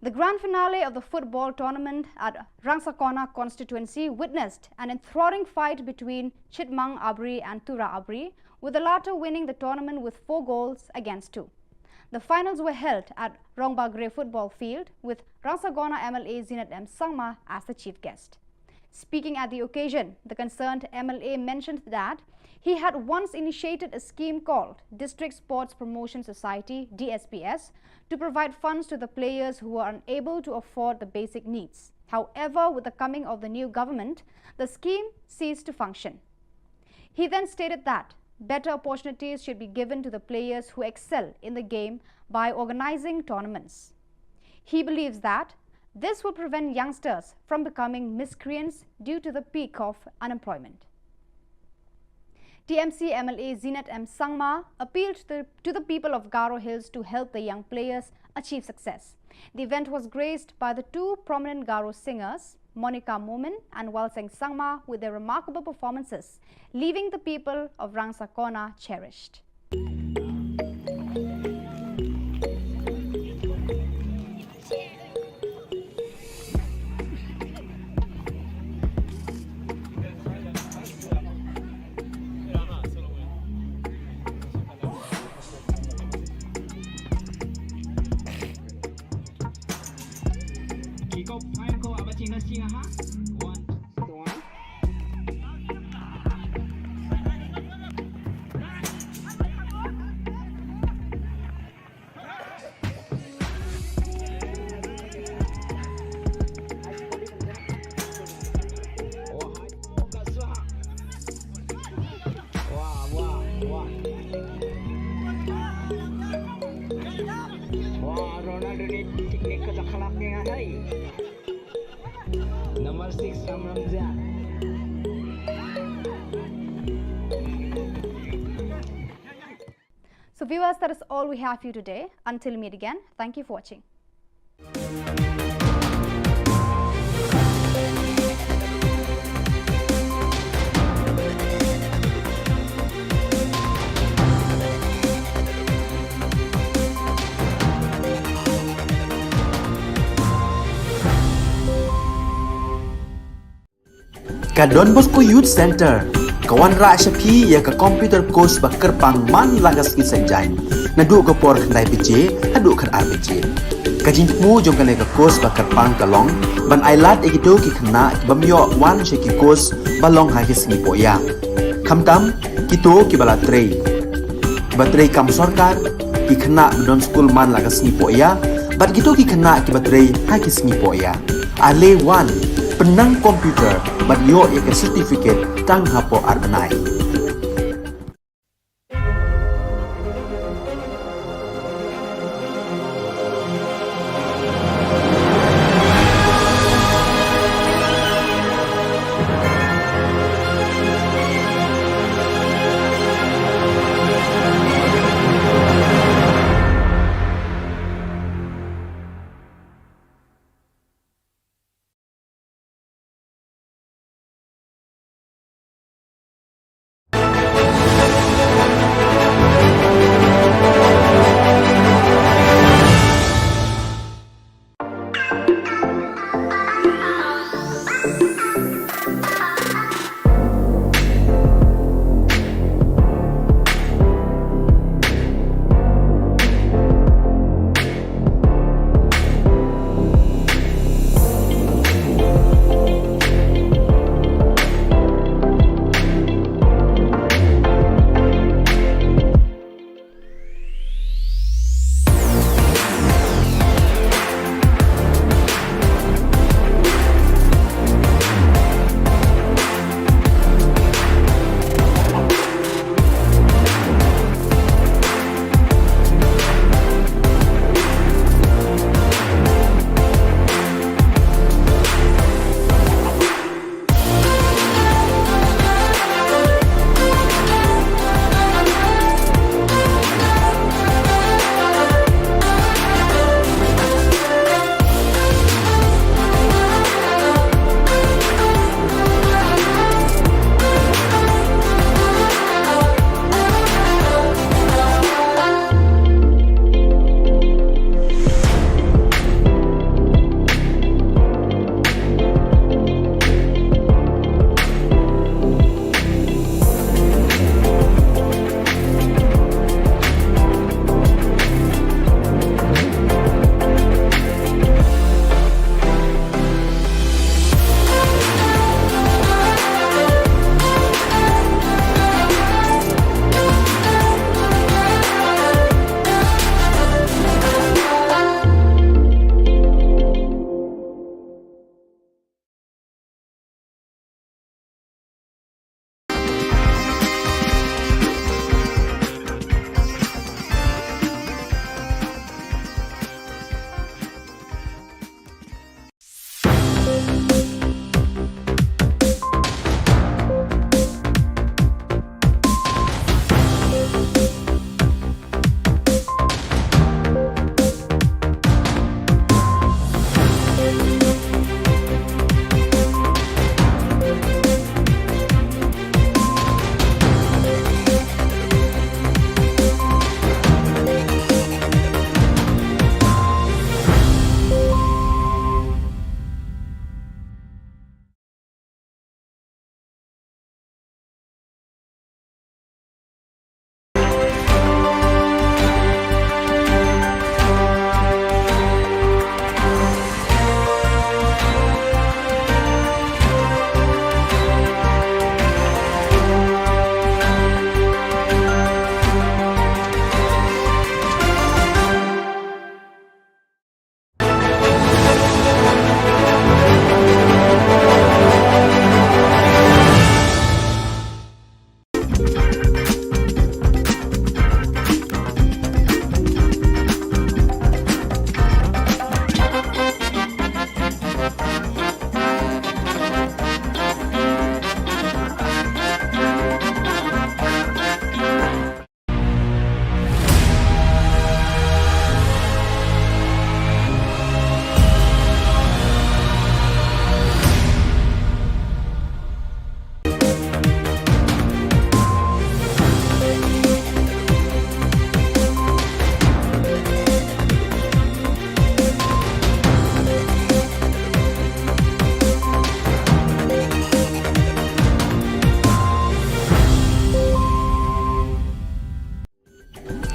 The grand finale of the football tournament at Rangsakona constituency witnessed an enthralling fight between Chitmang Abri and Tura Abri, with the latter winning the tournament with 4 goals against 2. The finals were held at Rongbagre football field with Rangsakona MLA Zinat M. Sangma as the chief guest. Speaking at the occasion, the concerned MLA mentioned that he had once initiated a scheme called District Sports Promotion Society (DSPS) to provide funds to the players who were unable to afford the basic needs. However, with the coming of the new government, the scheme ceased to function. He then stated that better opportunities should be given to the players who excel in the game by organizing tournaments. He believes that this will prevent youngsters from becoming miscreants due to the peak of unemployment. TMC MLA Zinat M. Sangma appealed to the people of Garo Hills to help the young players achieve success. The event was graced by the 2 prominent Garo singers, Monica Momin and Walseng Sangma, with their remarkable performances, leaving the people of Rangsakona cherished. Ramzan. So viewers, that is all we have for you today. Until we meet again, thank you for watching. Ka Don Bosco Youth Center, kawan ra syapi ya ka computer course bakar pang man lagas ki senjain. Nadu ka por khnai pije, hadu khan RPG. Ka jingmu jong ka course bakar pang kalong, ban ailat egito ki khna bamyo wan she ki course balong ha ki singi poya. Khamtam kito ki bala trei. Batrei kam sarkar ki khna don school man lagas singi poya, bat kito ki khna ki batrei ha ki singi poya. Ale wan penang komputer bat yo ya ke certificate tang hapo arbenai.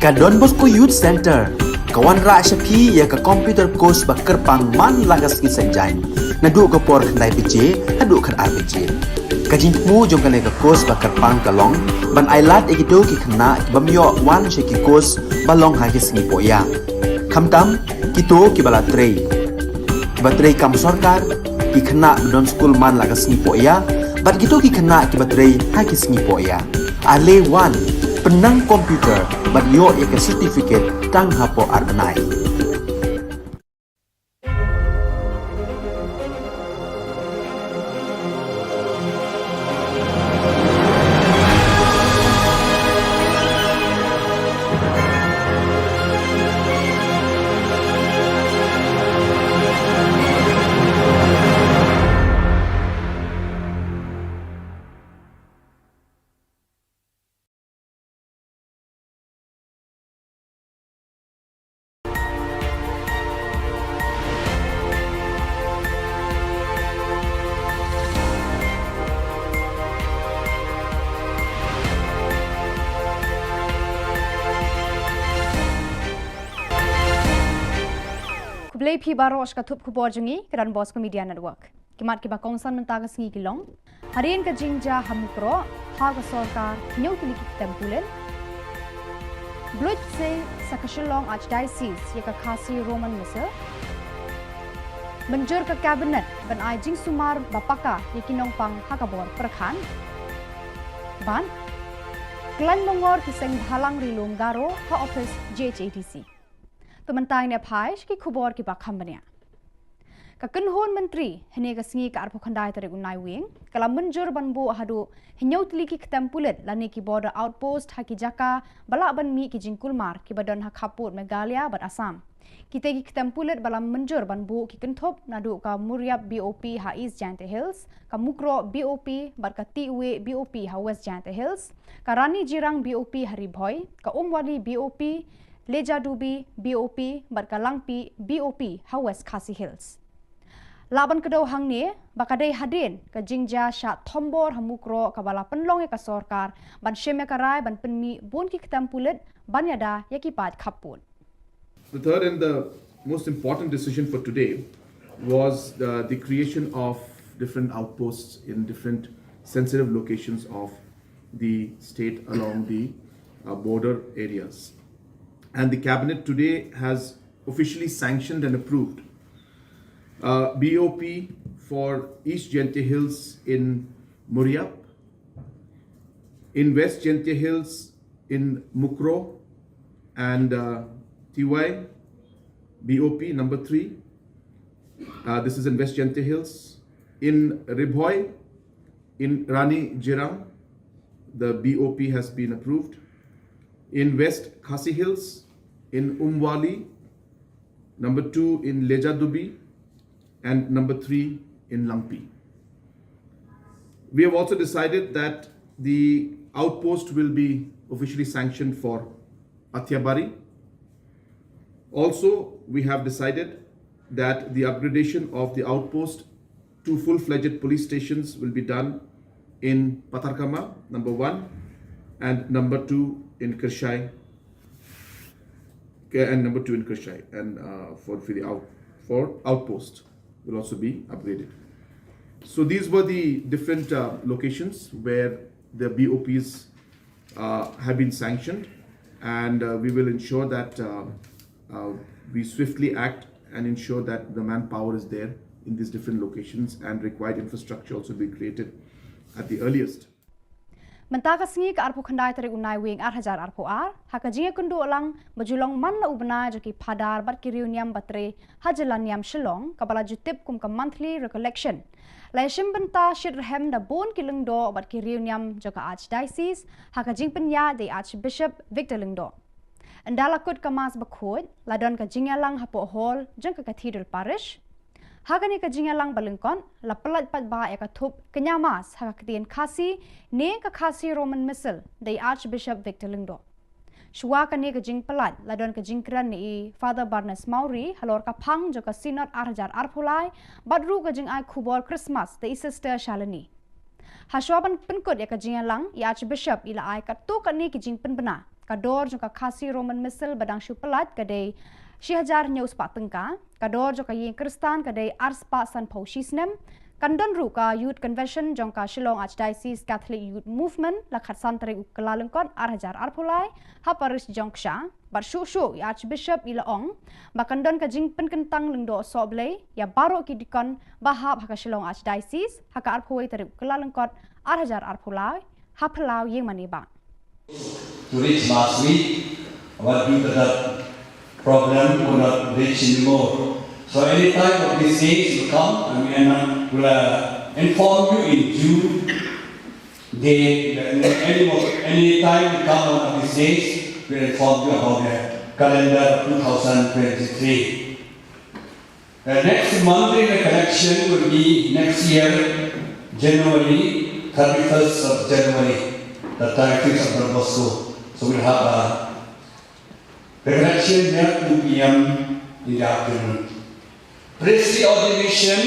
Ka Don Bosco Youth Center, kawan ra syapi ya ka computer course ba kerpang man lagas ki senjain. Nadu ka por khandai bije, hadu khan ar bije. Ka jingmu jong ka ka course ba kerpang kalong, ban ailat ekido ki khna bamyo wan she ki course balong ha ki singi poya. Khamtam kito ki bala trei. Batrei kam sarkar ki khna don school man lagas singi poya, bat kito ki khna ki batrei ha ki singi poya. Ale wan penang komputer bat yo ya certificate tang hapo arnai. Kublai phi baros ka thup khubor jungi kran Bosco Media Network. Kimat ki ba kongsan mentaga singi kilong. Harian ka jingja hamukro ha ka sarkar nyau tili ki tempulen. Blood se sa Shillong Archdiocese ya ka khasi Roman Missal. Menjur ka cabinet ban ai jing sumar bapaka ya kinong pang hakabor perkhan. Ban klan mongor ki seng halang rilum garo ha office JHATC. Tementang ne phai ki khubor ki bakham bania ka kanhon menteri hene ka singi ka arpo khandai tare unai wing kala menjur banbu hadu hinyau tli ki tempulet lani ki border outpost haki jaka bala ban mi ki jingkul mar ki badan ha khaput Meghalaya bat Assam kita ki tempulet bala menjur banbu ki kenthop nadu ka Muriap BOP ha East Jante Hills ka Mukro BOP bat ka Tiwe BOP ha West Jante Hills ka Rani Jirang BOP hari Bhoi ka Umwali BOP Leja Dubi BOP Barkalangpi BOP ha West Khasi Hills. Laban kedau hang ni bakadai hadin ka jingja sha thombor hamukro ka bala penlong ka sarkar ban sheme karai ban penmi bon ki ketampulet ban yada yakipat khapun. The third and the most important decision for today was the creation of different outposts in different sensitive locations of the state along the border areas. And the cabinet today has officially sanctioned and approved BOP for East Jente Hills in Muriap, in West Jente Hills in Mukro and TY BOP number 3. This is in West Jente Hills. In Ribhoi, in Rani Jirang, the BOP has been approved. In West Khasi Hills, in Umwali, number 2 in Leja Dubi, and number 3 in Langpi. We have also decided that the outpost will be officially sanctioned for Athyabari. Also, we have decided that the upgradation of the outpost to full-fledged police stations will be done in Patarkama, number 1, and number 2 in Kirshai, and number 2 in Kirshai, and for outpost will also be upgraded. So these were the different locations where the BOPs have been sanctioned, and we will ensure that we swiftly act and ensure that the manpower is there in these different locations and required infrastructure also be created at the earliest. Mentaga singi ka arpo khandai tare unai wing 8,000 arpo haka jinga kundu alang bajulong man na ubna joki padar bat ki reunion batre hajalan yam Shillong kabala jutip kum ka monthly recollection laishim benta shirhem da bon kilung do bat ki reunion joka archdiocese haka jing penya de Archbishop Victor Lingdo andala kut kamas bakhod ladon ka jinga lang hapo hall jeng ka cathedral parish Hagani ka jingalang balengkon la pelat pat ba ya ka thup kenyamas ha ka tien khasi ne ka khasi Roman Missal dei Archbishop Victor Lingdo. Shwa ka ne ka jing pelat la don ka jingkran ni Father Barnes Mauri halor ka phang jo ka synod 8,000 arphulai badru ka jing ai khubor Christmas dei sister Shalini. Haswaban penkut ya ka jingalang ya Archbishop ila ai ka tu ka ne ki jing penbena Kador jong ka khasi Roman missile badang shu pelat kadai 6000 news pak tengka. Kador jong ka yin Kristan kadai arspa san pau shisnem. Kandon ru ka youth convention jong ka Shillong Archdiocese Catholic Youth Movement lakhat santri kelalengkon arhajar arpulai haparis jongsha barshu shu Archbishop Ilaong bakandon ka jing penkentang lengdo soble ya baro kidikon bahab haka Shillong Archdiocese haka arpui terip kelalengkon arhajar arpulai hapelau yeng maniba. To reach last week, but due to that problem, could not reach anymore. So any time of these days will come, and we will inform you in due date. Any time will come one of these days, we will inform you about the calendar 2023. The next monthly recollection will be next year, January, 31st of January, the 31st of Don Bosco. So we'll have a recollection there 2 p.m. in the afternoon. Priestly ordination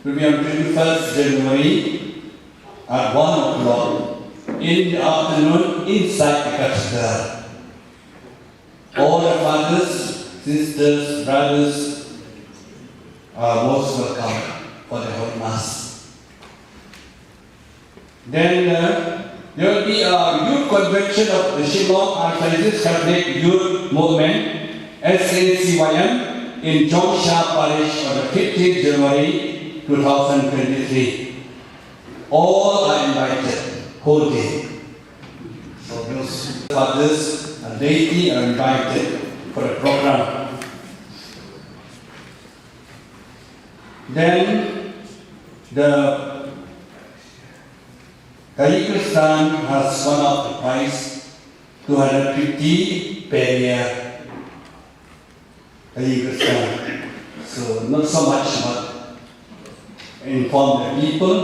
will be on 21st January at 1 o'clock in the afternoon inside the cathedral. All the fathers, sisters, brothers are most welcome for the Holy Mass. Then there will be a youth convention of the Shillong Archdiocese Catholic Youth Movement, SACYM, in Jongsha Parish on the 15th January 2023. All are invited, whole day. So those fathers and laity are invited for the program. Then the Kristan has one of the price, 250 per year. So not so much, but inform the people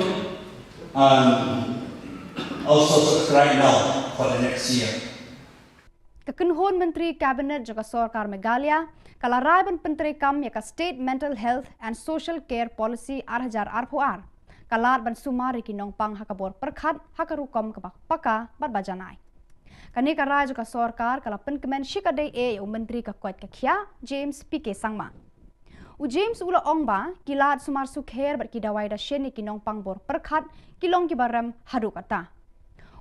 and also subscribe now for the next year. Kekenhon Menteri Kabinet juga Sorkar Meghalaya kalaraban Penteri Kam yaka State Mental Health and Social Care Policy arhajar arpuar kalar ban sumari kinong pang hakabor perkhat hakarukom kabak paka bat bajanai. Kani karai juga Sorkar kala penkemen shikadai Menteri kakwat kakia James PK Sangma. James ula ongba kilat sumar sukher bat kidawai da sheni kinong pang bor perkhat kilong kibaram hadu kata.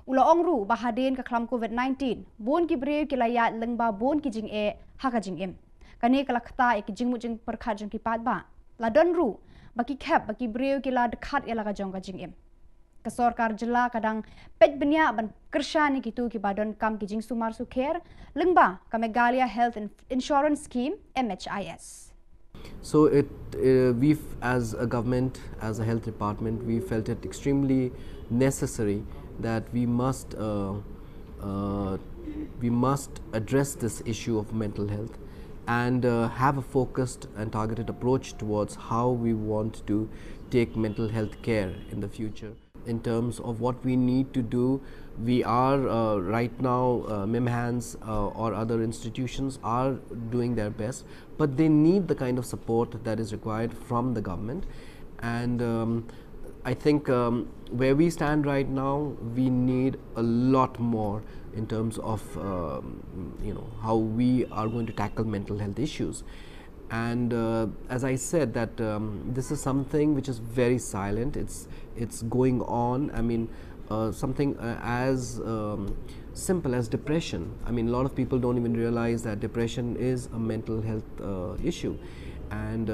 Ula ongru bahadin ka klam COVID-19 bon ki breu kilayat lengba bon ki jing haka jing em. Kani kala kata ki jing mujing perkhat jong ki pat ba. La don ru baki kep baki breu kila dekat ka jong ka jing em. Ka Sorkar Jilla kadang pet benya ban kershani kitu ki badon kam ki jing sumar sukher lengba ka Meghalaya Health Insurance Scheme MHIS. So we as a government, as a health department, we felt it extremely necessary that we must address this issue of mental health and have a focused and targeted approach towards how we want to take mental health care in the future. In terms of what we need to do, we are right now, MIMHANS or other institutions are doing their best, but they need the kind of support that is required from the government. And I think where we stand right now, we need a lot more in terms of how we are going to tackle mental health issues. And as I said, that this is something which is very silent. It's going on. I mean, something as simple as depression. I mean, a lot of people don't even realize that depression is a mental health issue, and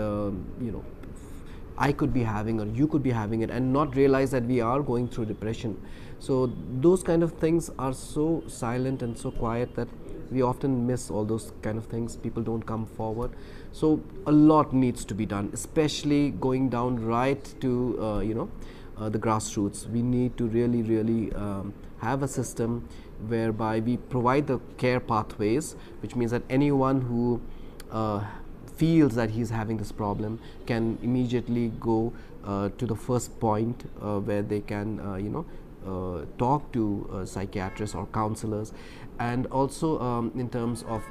I could be having or you could be having it and not realize that we are going through depression. So those kind of things are so silent and so quiet that we often miss all those kind of things. People don't come forward. So a lot needs to be done, especially going down right to the grassroots. We need to really have a system whereby we provide the care pathways, which means that anyone who feels that he's having this problem can immediately go to the first point where they can talk to psychiatrists or counselors, and also in terms of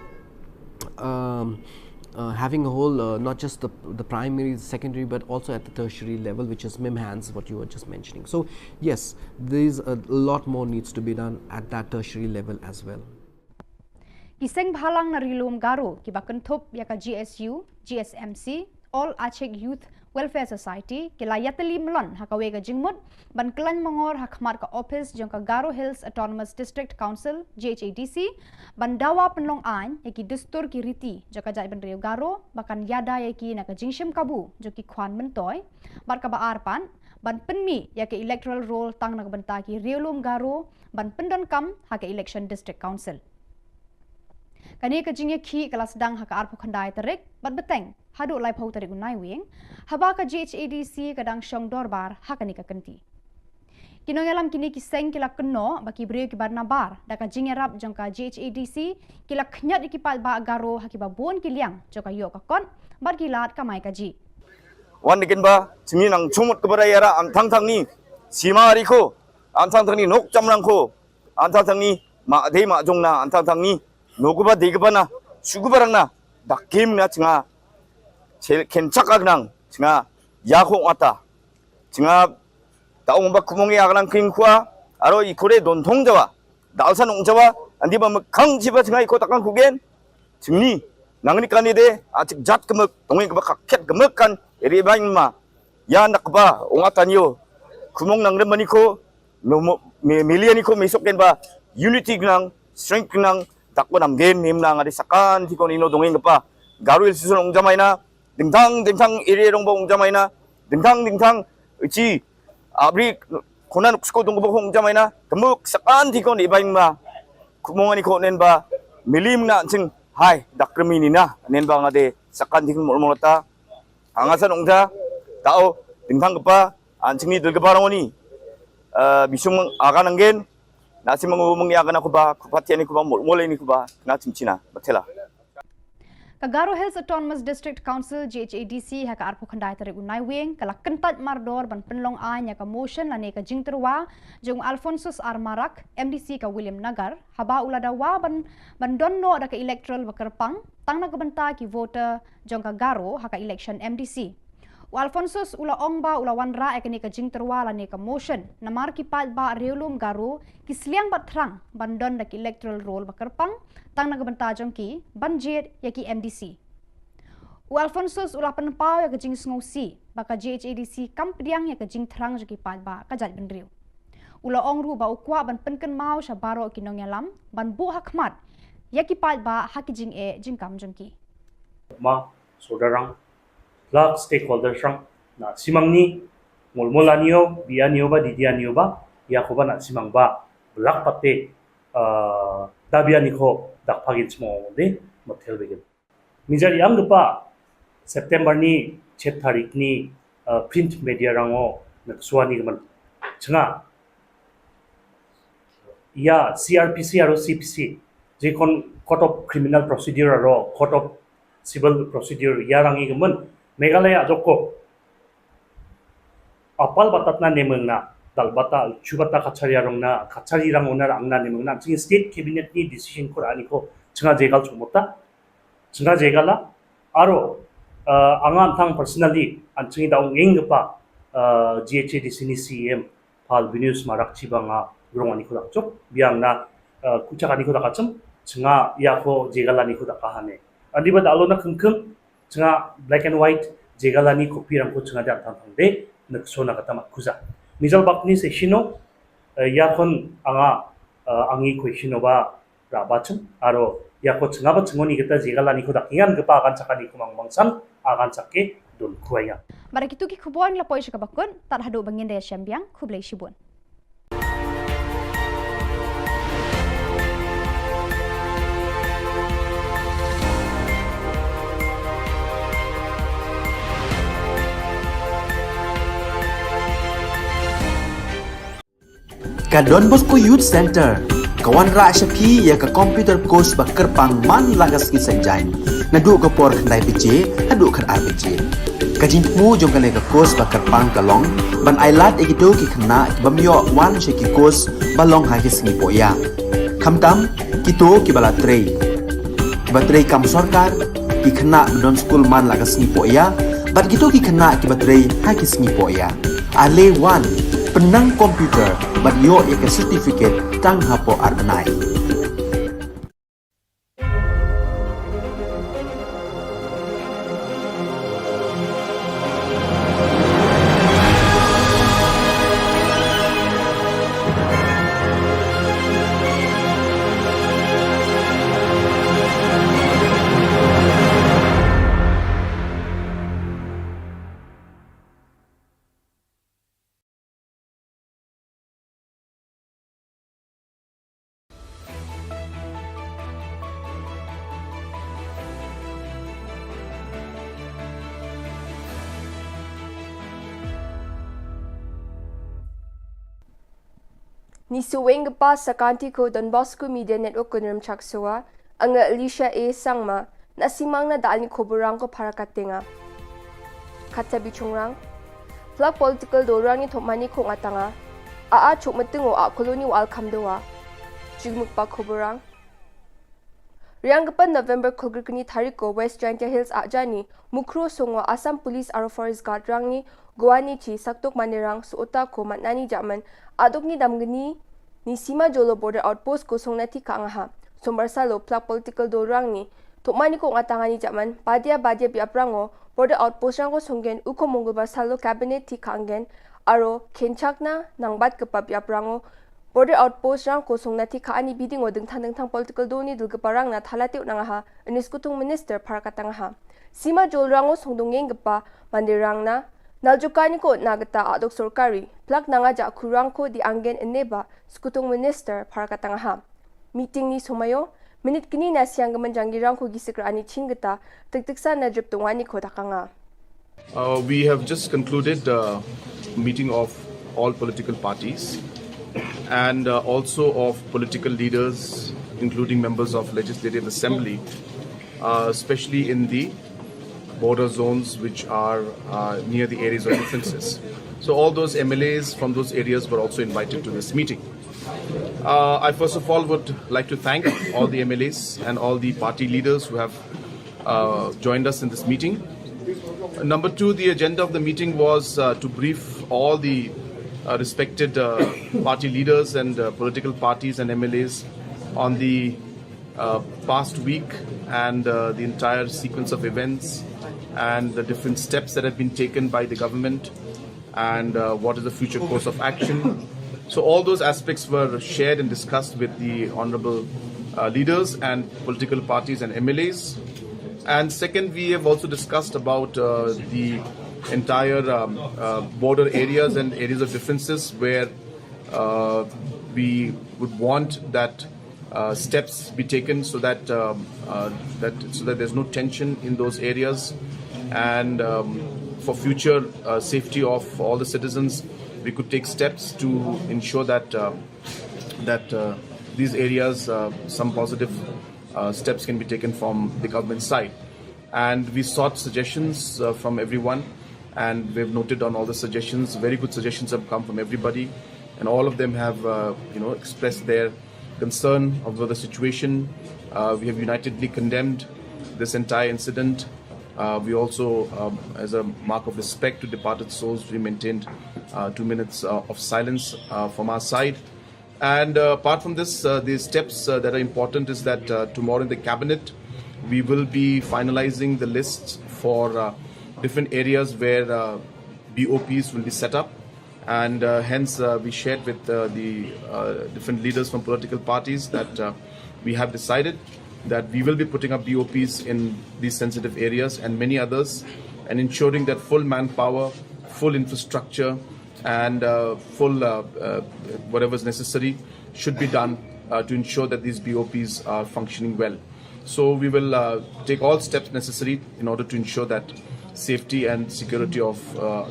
having a whole not just the primary, secondary, but also at the tertiary level, which is MIMHANS, what you were just mentioning. So yes, there's a lot more needs to be done at that tertiary level as well. Kiseng bhalang na rilum garo kiba kentup yaka GSU, GSMC, All Aceh Youth Welfare Society kila yateli melon hakawe ka jingmut ban kelan mongor hakmat ka office jong ka Garo Hills Autonomous District Council GHADC ban dawa penlong an yaki dustur ki riti jaka jai ban Rio Garo bakan yada yaki na ka jingshim kabu joki kwan mentoy bar ka ba arpan ban penmi yaki electoral roll tang na benta ki Riolum Garo ban pendon kam haka election district council. Kani ka jingye ki kelas sedang haka arpo khandai terik bat beteng hadu lai phau terik unai wing haba ka GHADC kadang syong dorbar hakani ka kenti. Kinong alam kini kiseng kila keno baki brio ki barna bar da ka jingye rap jong ka GHADC kila knyat ikipal ba Garo hakiba bon kiliang jong ka yo ka kon bar kilat ka mai ka ji. Wan dikin ba cimi nang chumut kepada yara antang tang ni simari ko antang tang ni nok jamlang ko antang tang ni ma dei ma jong na antang tang ni noguba deguba na sugubarang na dakim na cenga kencak agnang cenga yakong ata cenga taong ba kumongi agnang kingkwa aro ikore dontong jawa dalsan ong jawa andi ba kang jiba cenga iko takang kugen cengni nangni kanide acik jat kemek tongi keba kaket kemek kan eri baing ma ya nak ba ong atanyo kumong nang remaniko milianiko mesoken ba unity gnang strength gnang takpo namgen nimna ngadi sakan ti konino dongeng pa Garo Hills ong jamaina dingtang iri rong bong jamaina dingtang uci abri konan uksko dong bong jamaina temuk sakan ti kon ibaing ma kumongani ko nen ba milim na cing hai dakremi nina nen ba ngade sakan ti kon molata angasan ongja tao dingtang pa ancing ni delgebaroni bisung akan anggen nasi mengumumni akan aku ba kupatian aku ba mulai ni aku ba na cimcina batela Ka Garo Hills Autonomous District Council GHADC haka arpo khandai tarik unai wing kala kentat mardor ban penlong an ka motion lane ka jingterwa jong Alphonsus Armarak MDC ka William Nagar haba uladawa ban donno da ka electoral bakerpang tang na kabenta ki voter jong ka Garo haka election MDC Alphonsus ula ongba ula wanra ekani ka jingterwa lane ka motion namar ki pat ba Riolum Garo kisliang batrang bandon da ki electoral roll bakerpang tang na kabenta jong ki banjir yaki MDC Alphonsus ula penpau ya ka jing sngosi baka GHADC kampiang ya ka jing thrang jaki pat ba ka jat benriu ula ongru ba ukwa ban penken mau sha baro kinong yalam ban bu hakmat yaki pat ba haki jing jingkam jong ki ma sodarang lak stakeholders rang na simang ni mulmulanio bianio ba didianio ba ya ko ba na simang ba blak pate dabiani ko dakpagin smo de motel begin mijari ang pa September ni 7 tarik ni print media rango naksuani gaman changa ya CRPC aro CPC je kon court of criminal procedure aro court of civil procedure yarangi gaman Meghalaya joko apal batatna nemengna dalbata chubata kachariyarongna kachariyarang onar angna nemengna ching state cabinet ni decision kor aniko chinga jegal chumota chinga jegala aro angan thang personally anching daung engpa GHADC ni CM pal Venus marak chibanga grong aniko dakchok biangna kuchak aniko dakacham chinga yako jegala aniko dakahane adiba dalona kengkeng chinga black and white jegalani kopi rangko chinga da tang de naksona kata makuza misal bakni sesino yakon anga angi question ba rabachum aro yako chinga ba chingoni kita jegalani ko dakingan gepa akan cakani kumang bangsan akan cakke dun kuaya Barakitu ki khubon la poisha kabakun tar hadu bangin daya syambiang khublai shibun Ka Don Bosco Youth Center kawan ra syapi ya ka computer course ba kerpang man lagas ki senjain nadu ka por khandai pije hadu khan RPG ka jingmu jong ka le ka course ba kerpang kalong ban ailat egido ki khna ki bamyo wan she ki course balong ha ki singi poya khamtam kito ki bala trei ki batrei kam sarkar ki khna don school man lagas singi poya bat kito ki khna ki batrei ha ki singi poya ale wan penang komputer bat yo ya ke certificate tang hapo arnai ni suweng pa sa kanti ko Don Bosco Media Network ko niram chaksuwa ang Alicia A sangma na simang na daan ni Khoborang ko para katinga katabi chungrang flag political dorang ni thomani ko ngatanga chuk matingo koloni wal kamdowa jigmuk pa Khoborang Rianggapan November Kulgirkani Tariko West Giant Hills Ajani Mukro Songwa Assam Police Aro Forest Guard Rangni Goani Chi Saktok Manirang Suota Ko Matnani Jaman Adok ni Damgani ni Sima Jolo Border Outpost Ko Songnati Kaangaha Sombarsalo Plak Political Dorang ni Tokmani Ko Ngatangani Jaman Badia Biaprango Border Outpost Rango Songgen Uko Mongolbar Salo Cabinet Ti Kaangen Aro Kenchakna Nangbat Kepa Biaprango Border Outpost rang ko songnati kaani bidding odeng thang political doni dulgaparang na thalatiu nangaha aniskutung minister parakatangha Sima Jol rango songdongeng gepa mandirang na naljukani ko nagata adok sorkari plak nanga ja kurang ko di anggen eneba skutung minister parakatangha meeting ni somayo minute kini na siang gamanjangirang ko gisikrani chingata tiktiksa na juptungani ko takanga We have just concluded a meeting of all political parties and also of political leaders, including members of Legislative Assembly, especially in the border zones which are near the areas of differences. So all those MLAs from those areas were also invited to this meeting. I first of all would like to thank all the MLAs and all the party leaders who have joined us in this meeting. Number two, the agenda of the meeting was to brief all the respected party leaders and political parties and MLAs on the past week and the entire sequence of events and the different steps that have been taken by the government and what is the future course of action. So all those aspects were shared and discussed with the honorable leaders and political parties and MLAs. And second, we have also discussed about the entire border areas and areas of differences where we would want that steps be taken so that there's no tension in those areas, and for future safety of all the citizens, we could take steps to ensure that these areas some positive steps can be taken from the government side. And we sought suggestions from everyone, and we've noted on all the suggestions. Very good suggestions have come from everybody, and all of them have expressed their concern over the situation. We have unitedly condemned this entire incident. We also, as a mark of respect to departed souls, we maintained 2 minutes of silence from our side. And apart from this, the steps that are important is that tomorrow in the cabinet, we will be finalizing the lists for different areas where BOPs will be set up, and hence we shared with the different leaders from political parties that we have decided that we will be putting up BOPs in these sensitive areas and many others, and ensuring that full manpower, full infrastructure, and full whatever is necessary should be done to ensure that these BOPs are functioning well. So we will take all steps necessary in order to ensure that safety and security of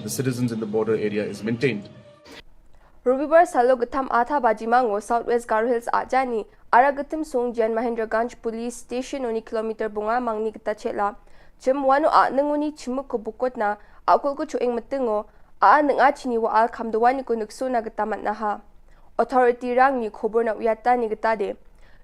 the citizens in the border area is maintained. Rubibar Salo Gatam Atha Bajimango, Southwest Garo Hills Ajani, Aragatim Song Jan Mahendraganj Police Station oni kilometer bunga mangni kita chela. Chem wano nanguni chimuk ko bukot na akul ko chueng matingo nang chini wa al kamdawani ko nukso na gatamat na ha. Authority rang ni Khubor Na Uyata ni gatade.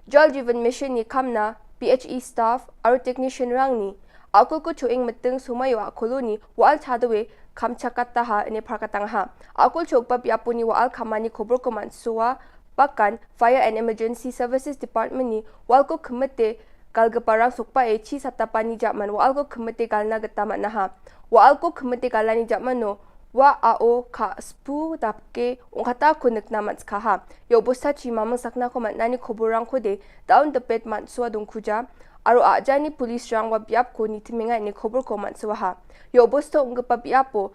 Jal Jivan Mission ni kamna PHE staff aro technician rang ni akul ko chueng mating sumayo koloni wa al chadawe kamchakata ha ine prakatang ha. Akul chokpa piapuni wa al kamani Khubor ko mansuwa Pakan Fire and Emergency Services Department ni walko kumete kalgaparang sukpa chi satapani jaman wa alko kumete kalna gatamat na ha. Wa alko kumete kalani jaman no wa ao ka spu tapke ungkata kunik naman skaha. Yo bosta chi mamang sakna ko matnani Khoborang ko de down the pet mansua dung kuja aro ajani police rang wa biap ko ni timinga ni Khobor ko mansua ha. Yo bosta ungkapa biapo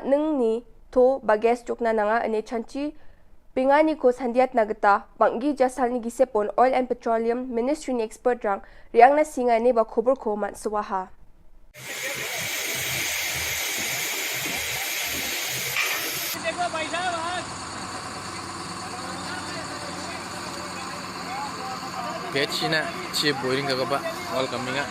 nung ni to bages chokna nanga ane chanchi pingani ko sandiat nagata banggi jasal ni gisepon Oil and Petroleum Ministry ni expert rang riang na singa ni ba Khobor ko mansua ha. page sina chi boring ka ba welcome nga.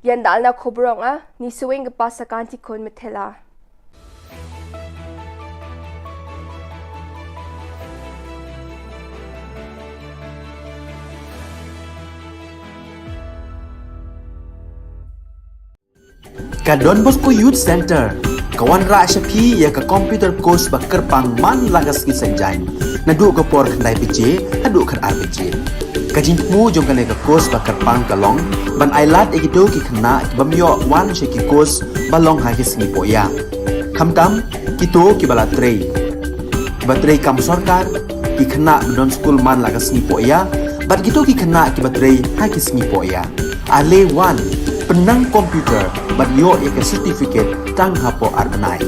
Yan dal na Khubor ni suwing pa sa kanti kon metela. Ka Don Bosco Youth Center kawan ra shapi ya ka computer course ba kerpang man lagas ki senjain nadu ka por khandai pije adu khar RPG ka jingmu jong kane ka course ba kerpang kalong ban ailat egido ki khna bamyo wan she ki course balong ha ki singi poya khamtam kito ki bala trei batrei kam sarkar ki khna don school man lagas singi poya bat kito ki khna ki batrei ha ki singi poya ale wan penang komputer bat yo ya ke certificate tang hapo arnai.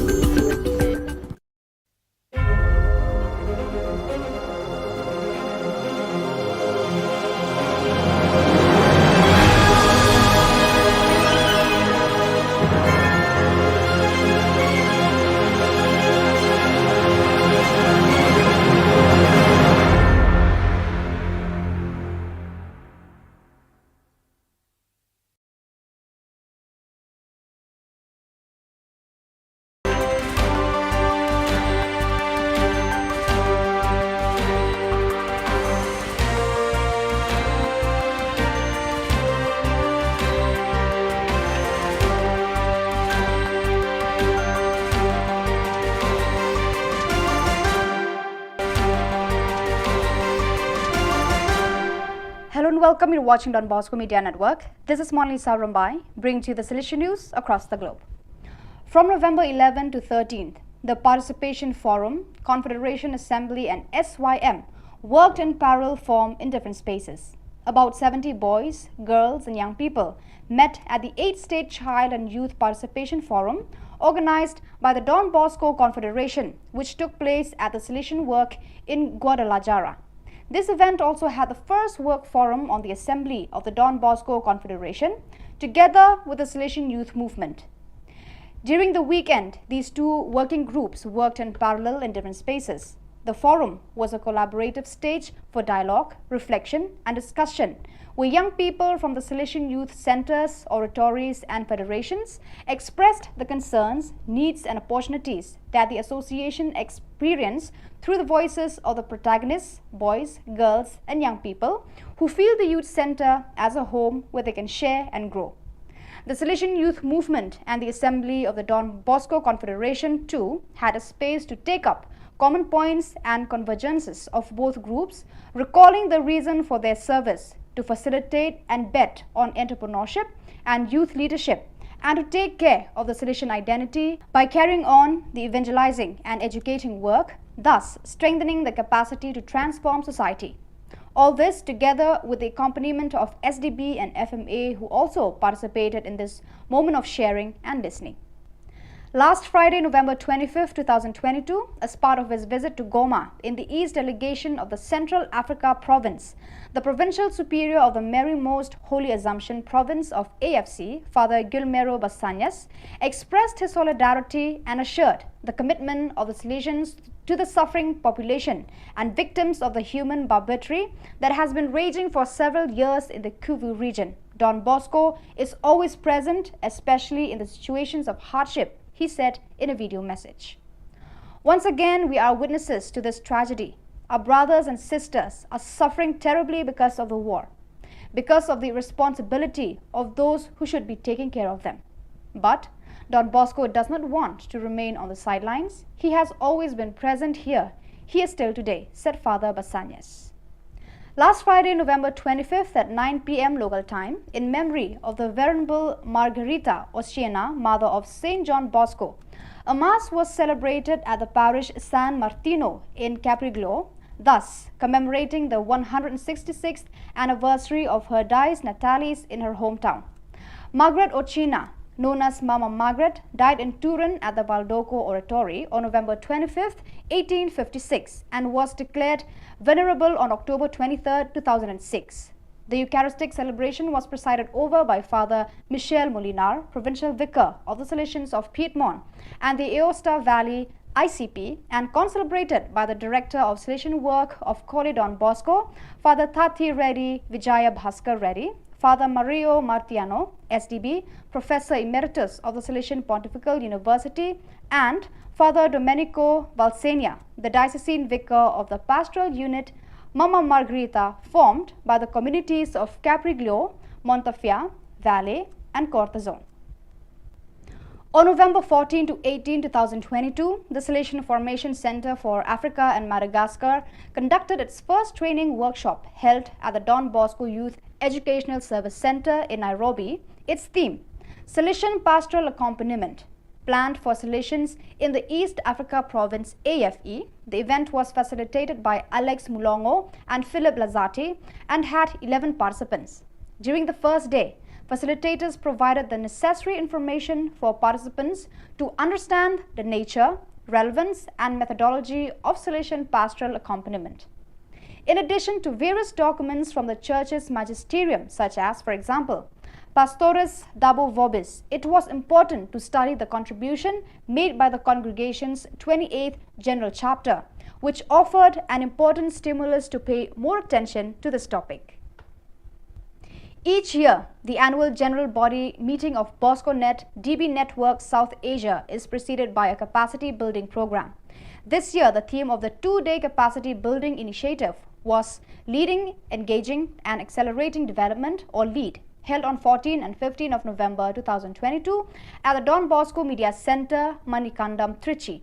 Hello and welcome. You're watching Don Bosco Media Network. This is Monali Sarambai, bringing to you the solution news across the globe. From November 11 to 13th, the Participation Forum, Confederation Assembly and SYM worked in parallel form in different spaces. About 70 boys, girls and young people met at the 8th State Child and Youth Participation Forum organized by the Don Bosco Confederation, which took place at the Solution Work in Guadalajara. This event also had the first work forum on the assembly of the Don Bosco Confederation, together with the Solution Youth Movement. During the weekend, these two working groups worked in parallel in different spaces. The forum was a collaborative stage for dialogue, reflection and discussion, where young people from the Solution Youth Centers, oratories and federations expressed the concerns, needs and opportunities that the association experienced through the voices of the protagonists, boys, girls and young people who feel the youth center as a home where they can share and grow. The Solution Youth Movement and the Assembly of the Don Bosco Confederation too had a space to take up common points and convergences of both groups, recalling the reason for their service to facilitate and bet on entrepreneurship and youth leadership, and to take care of the Solution identity by carrying on the evangelizing and educating work, thus strengthening the capacity to transform society. All this together with the accompaniment of SDB and FMA, who also participated in this moment of sharing and listening. Last Friday, November 25, 2022, as part of his visit to Goma in the East Delegation of the Central Africa Province, the Provincial Superior of the Mary Most Holy Assumption Province of AFC, Father Guillermo Basanyas, expressed his solidarity and assured the commitment of the Salesians to the suffering population and victims of the human barbarity that has been raging for several years in the Kivu region. Don Bosco is always present, especially in the situations of hardship, he said in a video message. Once again, we are witnesses to this tragedy. Our brothers and sisters are suffering terribly because of the war, because of the irresponsibility of those who should be taking care of them. But Don Bosco does not want to remain on the sidelines. He has always been present here. He is still today, said Father Basanyas. Last Friday, November 25th at 9 p.m. local time, in memory of the Venerable Margarita Oceana, mother of St. John Bosco, a Mass was celebrated at the parish San Martino in Capriglio, thus commemorating the 166th anniversary of her dies natalis in her hometown. Margaret Oceana, known as Mama Margaret, died in Turin at the Valdoco Oratory on November 25, 1856 and was declared venerable on October 23, 2006. The Eucharistic celebration was presided over by Father Michel Molinar, Provincial Vicar of the Salesians of Piedmont and the Aosta Valley ICP, and concelebrated by the Director of Salesian Work of Colle Don Bosco, Father Tati Reddy Vijaya Bhaskar Reddy, Father Mario Martiano, SDB, Professor Emeritus of the Salesian Pontifical University, and Father Domenico Valsenia, the Diocesan Vicar of the Pastoral Unit Mama Margherita, formed by the communities of Capriglio, Montafia, Valle, and Cortazon. On November 14 to 18, 2022, the Salesian Formation Center for Africa and Madagascar conducted its first training workshop held at the Don Bosco Youth Educational Service Center in Nairobi. Its theme, Salesian Pastoral Accompaniment, planned for Salesians in the East Africa Province AFE. The event was facilitated by Alex Mulongo and Philip Lazati and had 11 participants. During the first day, facilitators provided the necessary information for participants to understand the nature, relevance, and methodology of Salesian pastoral accompaniment. In addition to various documents from the Church's magisterium, such as, for example, Pastores Dabo Vobis, it was important to study the contribution made by the congregation's 28th General Chapter, which offered an important stimulus to pay more attention to this topic. Each year, the annual General Body meeting of BoscoNet DB Network South Asia is preceded by a capacity building program. This year, the theme of the two-day capacity building initiative was Leading, Engaging and Accelerating Development, or LEAD, held on 14 and 15 of November 2022 at the Don Bosco Media Center, Manikandam, Trichy.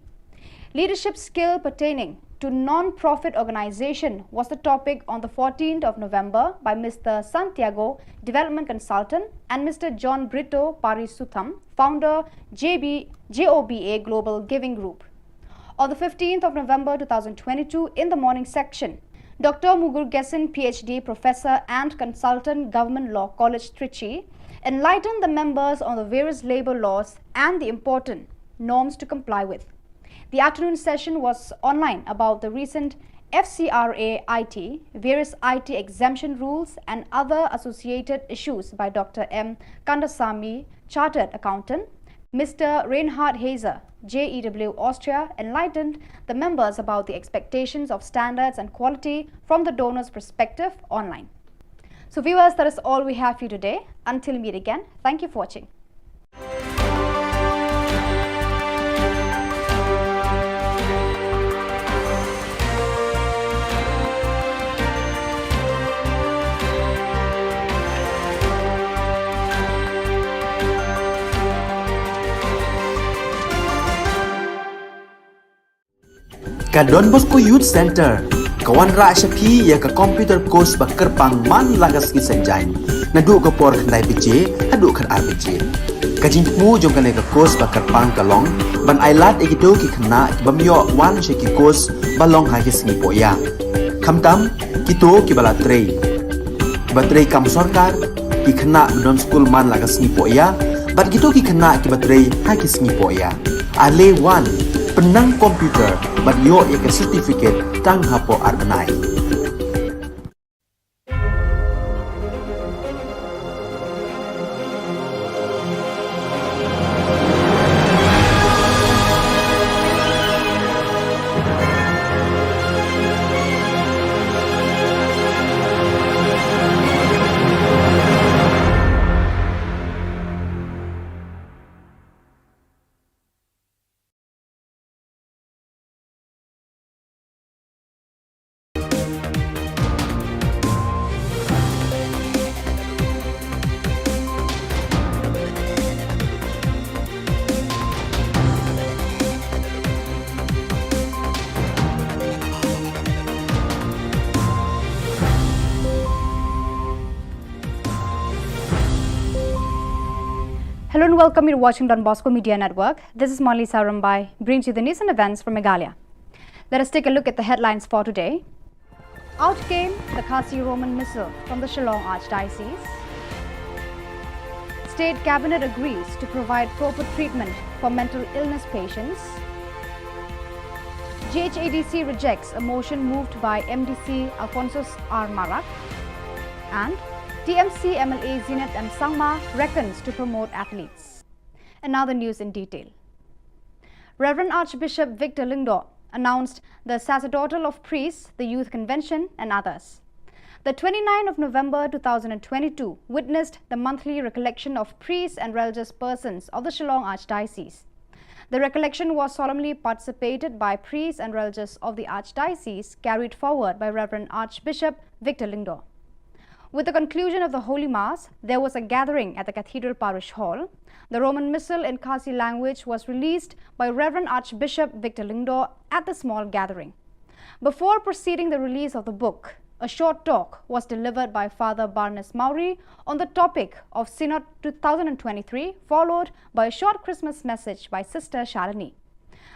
Leadership skill pertaining to non-profit organization was the topic on the 14th of November by Mr. Santiago, Development Consultant, and Mr. John Brito Parisutham, founder JOBA Global Giving Group. On the 15th of November 2022, in the morning section, Dr. Mugurgesan, PhD, Professor and Consultant, Government Law College, Trichy, enlightened the members on the various labor laws and the important norms to comply with. The afternoon session was online about the recent FCRA IT, various IT exemption rules and other associated issues by Dr. M. Kandasamy, Chartered Accountant. Mr. Reinhard Hazer, JEW Austria, enlightened the members about the expectations of standards and quality from the donor's perspective online. So viewers, that is all we have for you today. Until we meet again, thank you for watching. Ka Don Bosco Youth Center, kawan ra Shapi ya ka computer course bakar pang man lagas ki sanjain. Nadu ka por khnai bije, hadu khan ar bije. Ka jingmu jong ka course bakar pang kalong, ban ailat egito ki khna bamyo wan she ki course balong ha ki singi poya. Khamtam kito ki bala trei. Batrei kam sarkar ki khna don school man lagas ni poya, bat kito ki khna ki batrei ha ki singi poya. Ale wan penang komputer bat yo ya certificate tang hapo arnai. and welcome you to watching Don Bosco Media Network. This is Molly Sarambai, brings you the news and events from Meghalaya. Let us take a look at the headlines for today. Out came the Khasi Roman Missal from the Shillong Archdiocese. State Cabinet agrees to provide proper treatment for mental illness patients. GHADC rejects a motion moved by MDC Alphonsus R. Marak. And TMC MLA Zinat M. Sangma reckons to promote athletes. And now the news in detail. Reverend Archbishop Victor Lingdo announced the sacerdotal of priests, the youth convention and others. The 29th of November 2022 witnessed the monthly recollection of priests and religious persons of the Shillong Archdiocese. The recollection was solemnly participated by priests and religious of the Archdiocese, carried forward by Reverend Archbishop Victor Lingdo. With the conclusion of the Holy Mass, there was a gathering at the Cathedral Parish Hall. The Roman Missal in Khasi language was released by Reverend Archbishop Victor Lingdo at the small gathering. Before proceeding the release of the book, a short talk was delivered by Father Barnes Maury on the topic of Synod 2023, followed by a short Christmas message by Sister Shalini.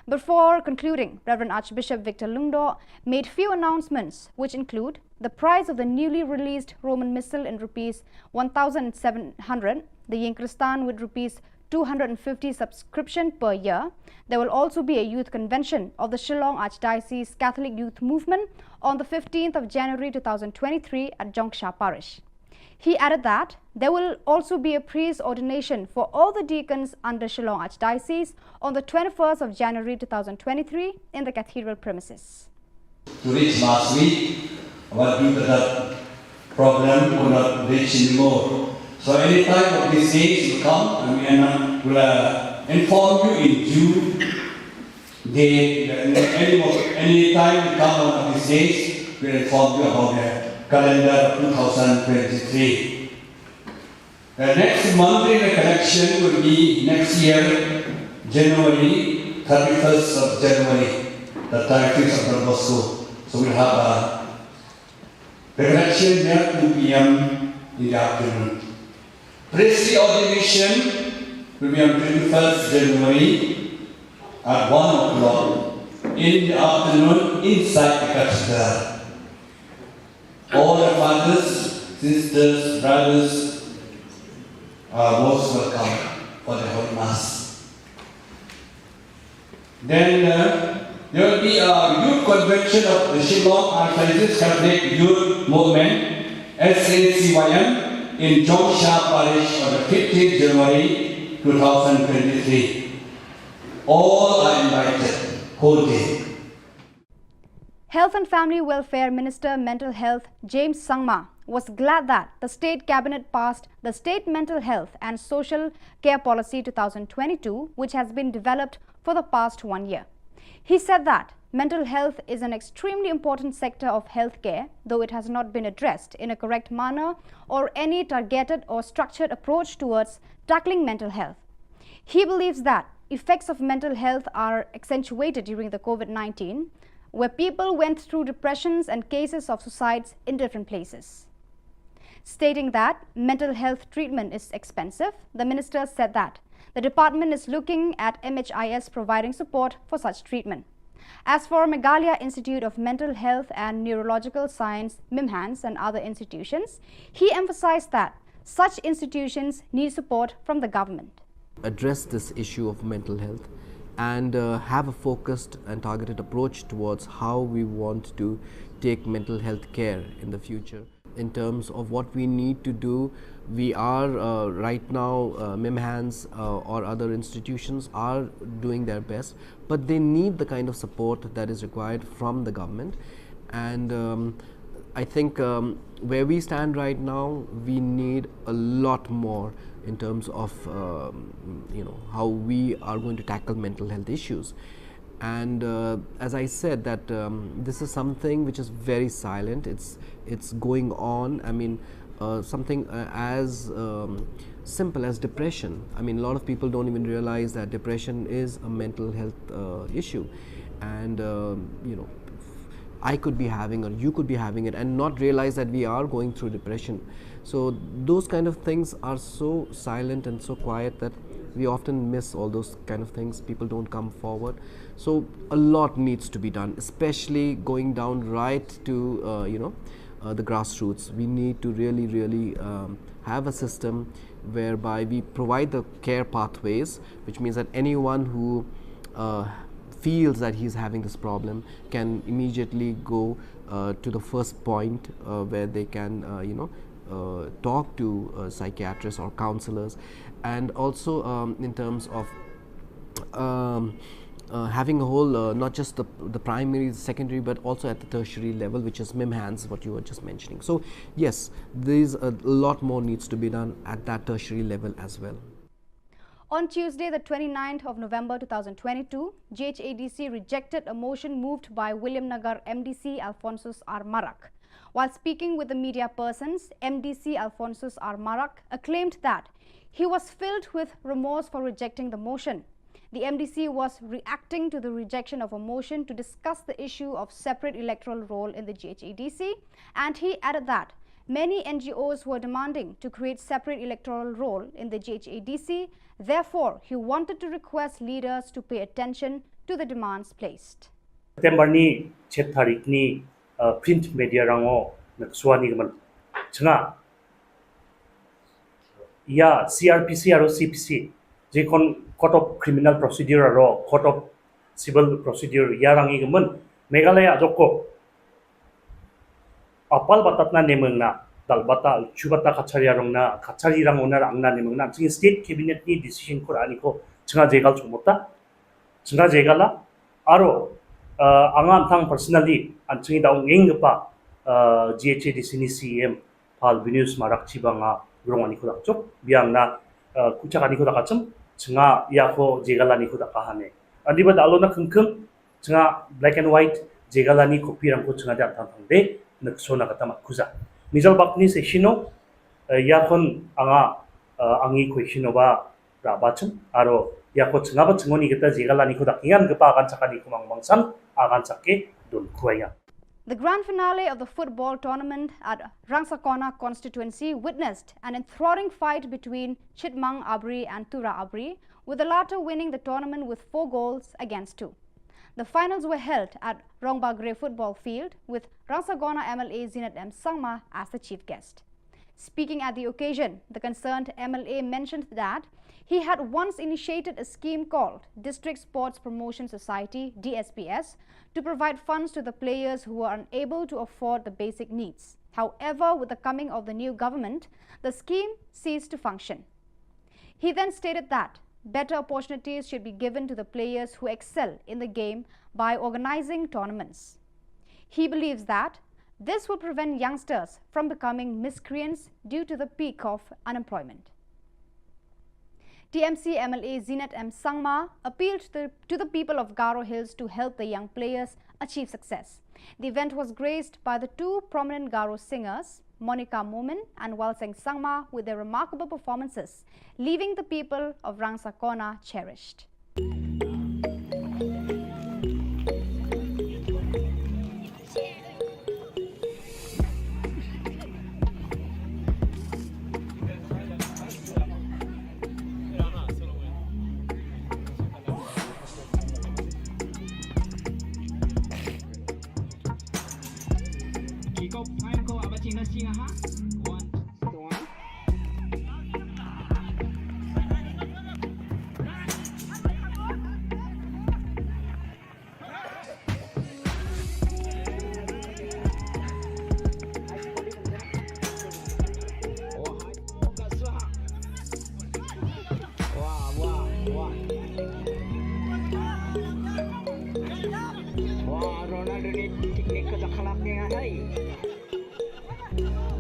Before concluding, Reverend Archbishop Victor Lingdo made few announcements, which include the price of the newly released Roman Missal in rupees 1,700, the Yinkristan with rupees 250 subscription per year. There will also be a youth convention of the Shillong Archdiocese Catholic Youth Movement on the 15th of January 2023 at Jongsha Parish. He added that there will also be a priest ordination for all the deacons under Shillong Archdiocese on the 21st of January 2023 in the cathedral premises. To reach last week, but due to the problem, could not reach anymore. So any time of these days will come, and we will inform you in June. Any time we come one of these days, we will inform you about the calendar 2023. The next monthly recollection will be next year, January, 31st of January, the 31st of Don Bosco. So we'll have a recollection there 2 p.m. in the afternoon. Priestly ordination will be on 21st January at 1 o'clock in the afternoon inside the cathedral. All the fathers, sisters, brothers are most welcome for the Holy Mass. Then there will be a youth convention of the Shillong Archdiocese Catholic Youth Movement, SACYM, in Jongsha Parish on the 15th January 2023. All are invited, whole day. Health and Family Welfare Minister Mental Health James Sangma was glad that the State Cabinet passed the State Mental Health and Social Care Policy 2022, which has been developed for the past 1 year. He said that mental health is an extremely important sector of healthcare, though it has not been addressed in a correct manner or any targeted or structured approach towards tackling mental health. He believes that effects of mental health are accentuated during the COVID-19, where people went through depressions and cases of suicides in different places. Stating that mental health treatment is expensive, the minister said that the department is looking at MHIS providing support for such treatment. As for Meghalaya Institute of Mental Health and Neurological Science, MIMHANS, and other institutions, he emphasized that such institutions need support from the government. Address this issue of mental health and have a focused and targeted approach towards how we want to take mental health care in the future. In terms of what we need to do, we are right now, MIMHANS or other institutions are doing their best, but they need the kind of support that is required from the government. And I think where we stand right now, we need a lot more in terms of how we are going to tackle mental health issues. And as I said, that this is something which is very silent. It's going on. I mean, something as simple as depression. I mean, a lot of people don't even realize that depression is a mental health issue, and I could be having or you could be having it and not realize that we are going through depression. So those kind of things are so silent and so quiet that we often miss all those kind of things. People don't come forward. So a lot needs to be done, especially going down right to the grassroots. We need to really have a system whereby we provide the care pathways, which means that anyone who feels that he's having this problem can immediately go to the first point where they can talk to psychiatrists or counselors. And also in terms of having a whole, not just the primary, secondary, but also at the tertiary level, which is MIMHANS, what you were just mentioning. So yes, there's a lot more needs to be done at that tertiary level as well. On Tuesday, the 29th of November 2022, GHADC rejected a motion moved by William Nagar MDC Alphonsus R. Marak. While speaking with the media persons, MDC Alphonsus R. Marak acclaimed that he was filled with remorse for rejecting the motion. The MDC was reacting to the rejection of a motion to discuss the issue of separate electoral roll in the GHADC, and he added that many NGOs were demanding to create separate electoral roll in the GHADC. Therefore, he wanted to request leaders to pay attention to the demands placed. September ni 7 tarik ni print media rango nagsuani gaman changa ya CRPC aro CPC jekon court of criminal procedure aro court of civil procedure ya rangi gaman Meghalaya joko apal batatna nemengna dalbata chubata kachariyarongna kachariyarang onar angna nemengna ching state cabinet ni decision ko ani ko changa jegal chumota changa jegala aro angan thang personally an chingi daung engpa GHADC ni CM pal Venus marak chibanga grong ani ko dakchok biangna kuchak ani ko dakachum changa yako jegalani ko dakahane andi ba dalona khungkhum changa black and white jegalani copy rang ko changa ja thang thangde naksona kata makuza Mijal bakni se shino yakon anga angi kweshino ba rabachum aro yako chngaba chngoni geta jegalani ko dakingan gepa agan chakani ko mangmangsan agan chakke don kuaya. The grand finale of the football tournament at Rangsakona constituency witnessed an enthralling fight between Chitmang Abri and Tura Abri, with the latter winning the tournament with 4 goals against 2. The finals were held at Rongbagre football field with Rangsakona MLA Zinat M. Sangma as the chief guest. Speaking at the occasion, the concerned MLA mentioned that he had once initiated a scheme called District Sports Promotion Society (DSPS) to provide funds to the players who were unable to afford the basic needs. However, with the coming of the new government, the scheme ceased to function. He then stated that better opportunities should be given to the players who excel in the game by organizing tournaments. He believes that this will prevent youngsters from becoming miscreants due to the peak of unemployment. TMC MLA Zinat M. Sangma appealed to the people of Garo Hills to help the young players achieve success. The event was graced by the 2 prominent Garo singers, Monica Momin and Walseng Sangma, with their remarkable performances, leaving the people of Rangsakona cherished.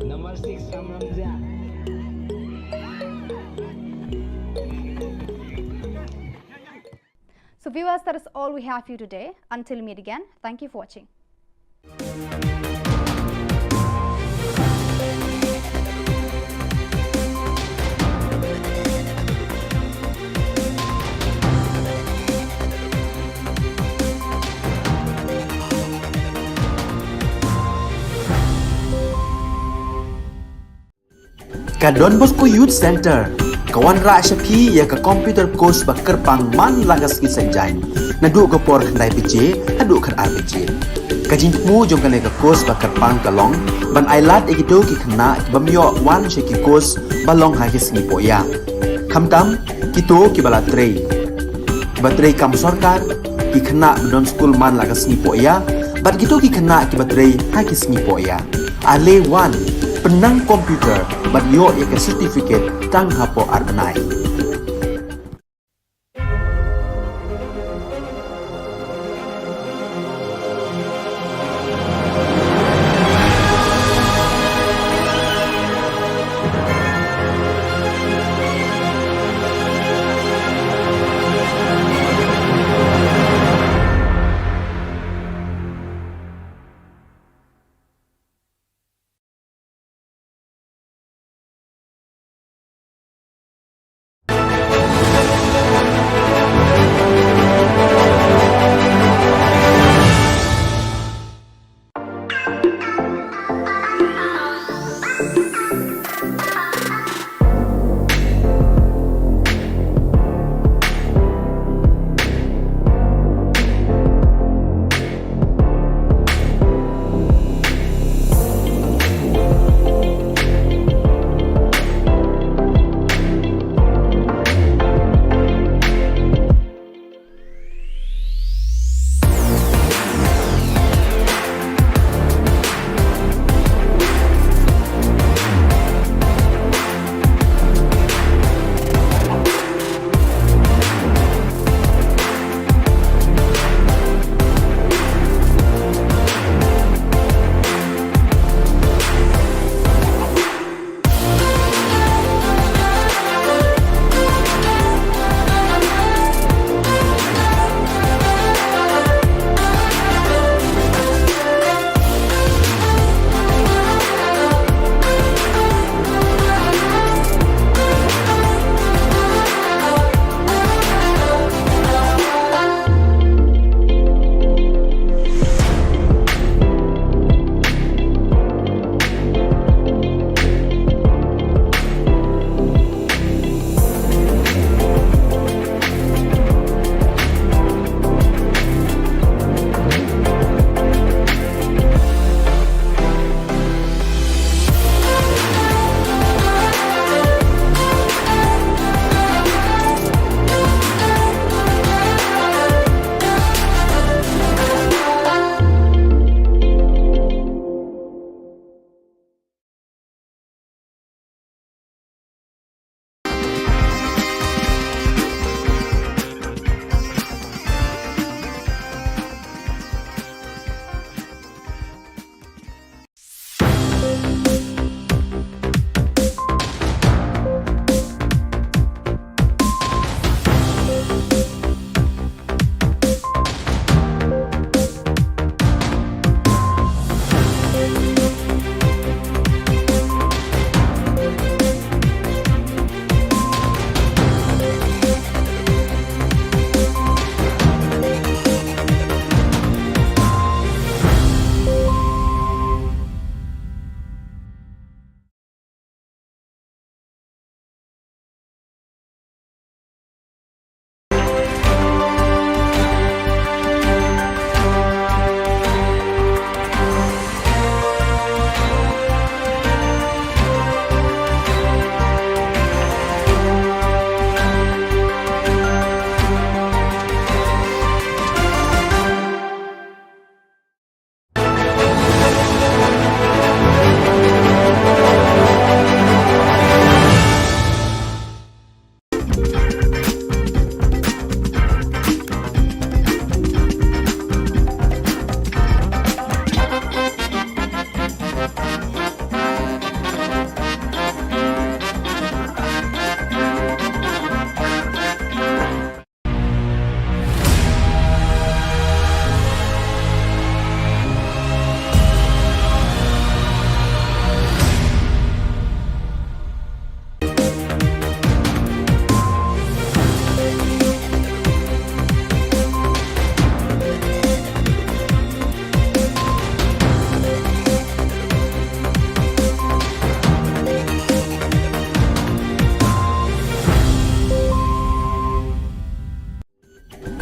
Number 6 Ramzan. So viewers, that is all we have for you today. Until we meet again, thank you for watching. Ka Don Bosco Youth Center, Kawan ra syapi ya ka computer course ba kerpang man lagas ki senjain. Na du ko por khandai piche, adu khan ar piche. Kajin mu jong kan ka course ba kerpang kalong, ban ailat egido ki khna ki bamyo wan she ki course balong ha ki sngi poya. Khamtam kito ki bala trei. Ba trei kam sarkar ki khna non school man lagas sngi poya, bat kito ki khna ki batrei ha ki sngi poya. Ale wan penang komputer bat yo ya ka certificate tang hapo arbenai.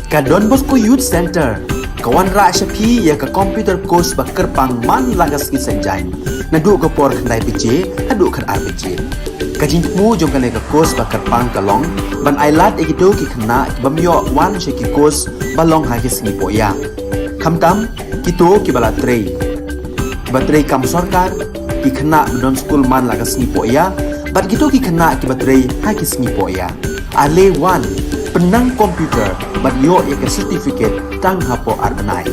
Ka Don Bosco Youth Center, kawan ra syapi ya ka computer course ba kerpang man lagas ki senjain. Nadu ka por khandai piche, hadu kan RPG. Kajing mu jong kan ka course ba kerpang kalong, ban ailat egido ki khna ki bamyo wan she ki course balong ha ki sngi poya. Khamtam kito ki bala trei. Batrei kam sarkar ki khna don school man lagas sngi poya, bat gitu ki khna ki batrei ha ki sngi poya. Ale wan penang komputer bat yo ya ke certificate tang hapo arbenai.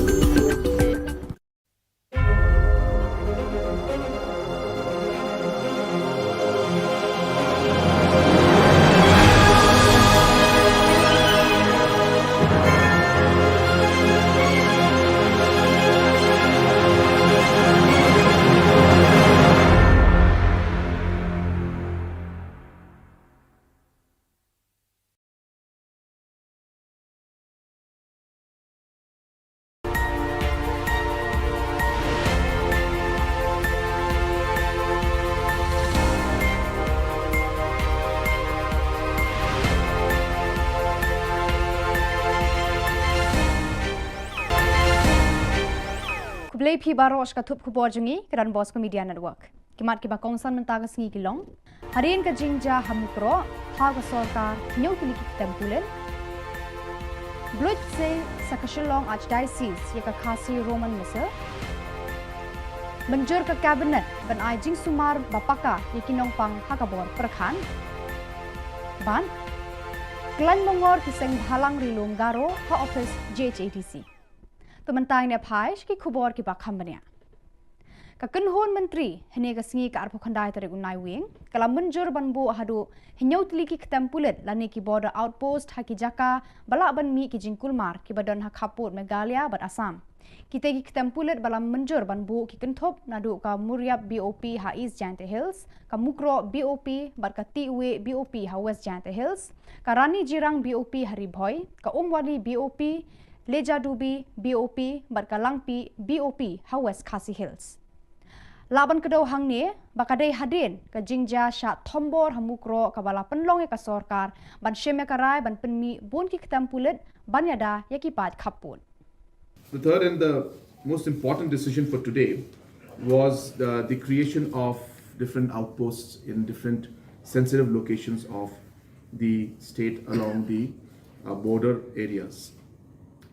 Kublai pi baros ka thup khubor jungi kedan Bosco Media Network. Kimat ki ba kongsan mentaga sngi kilong. Harin ka jingja hamukro ha ka sarkar nyau tili ki tempulen. Blood se sa Shillong Archdiocese ya ka khasi Roman Missal. Menjur ka cabinet ban ai jing sumar bapaka ya kinong pang hakabor perkhan. Ban Klan mongor ki seng halang rilum garo ha office JHATC. Tementang ne phai ki khubor ki bakham bania ka kunhon menteri hene ka singi ka arpo khandai tare unai wing kala menjur banbu hadu hinyau tli ki tempulet lani ki border outpost ha ki jaka bala ban mi ki jingkul mar ki badon ha khaput Meghalaya bat Assam kita ki tempulet bala menjur banbu ki kenthop nadu ka Muriap BOP ha East Jante Hills ka Mukro BOP bat ka Tiwe BOP ha West Jante Hills ka Rani Jirang BOP hari Bhoi ka Umwali BOP Leja Dubi BOP Barkalangpi BOP ha West Khasi Hills. Laban kedau hang ni bakadai hadin ka jingja sha thombor hamukro ka bala penlong ya ka sarkar ban sheme karai ban penmi bon ki ketampulet ban yada ya ki pat khapun. The third and the most important decision for today was the creation of different outposts in different sensitive locations of the state along the border areas.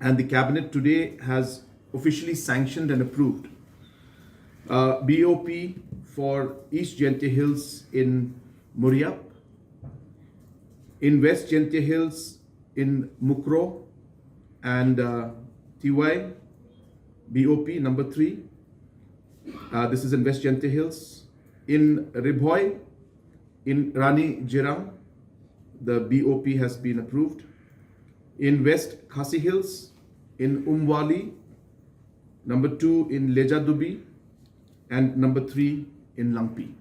And the cabinet today has officially sanctioned and approved BOP for East Jente Hills in Muriap, in West Jente Hills in Mukro and TY BOP number 3. This is in West Jente Hills. In Ribhoi, in Rani Jirang, the BOP has been approved. In West Khasi Hills, in Umwali, number 2 in Leja Dubi, and number 3 in Langpi.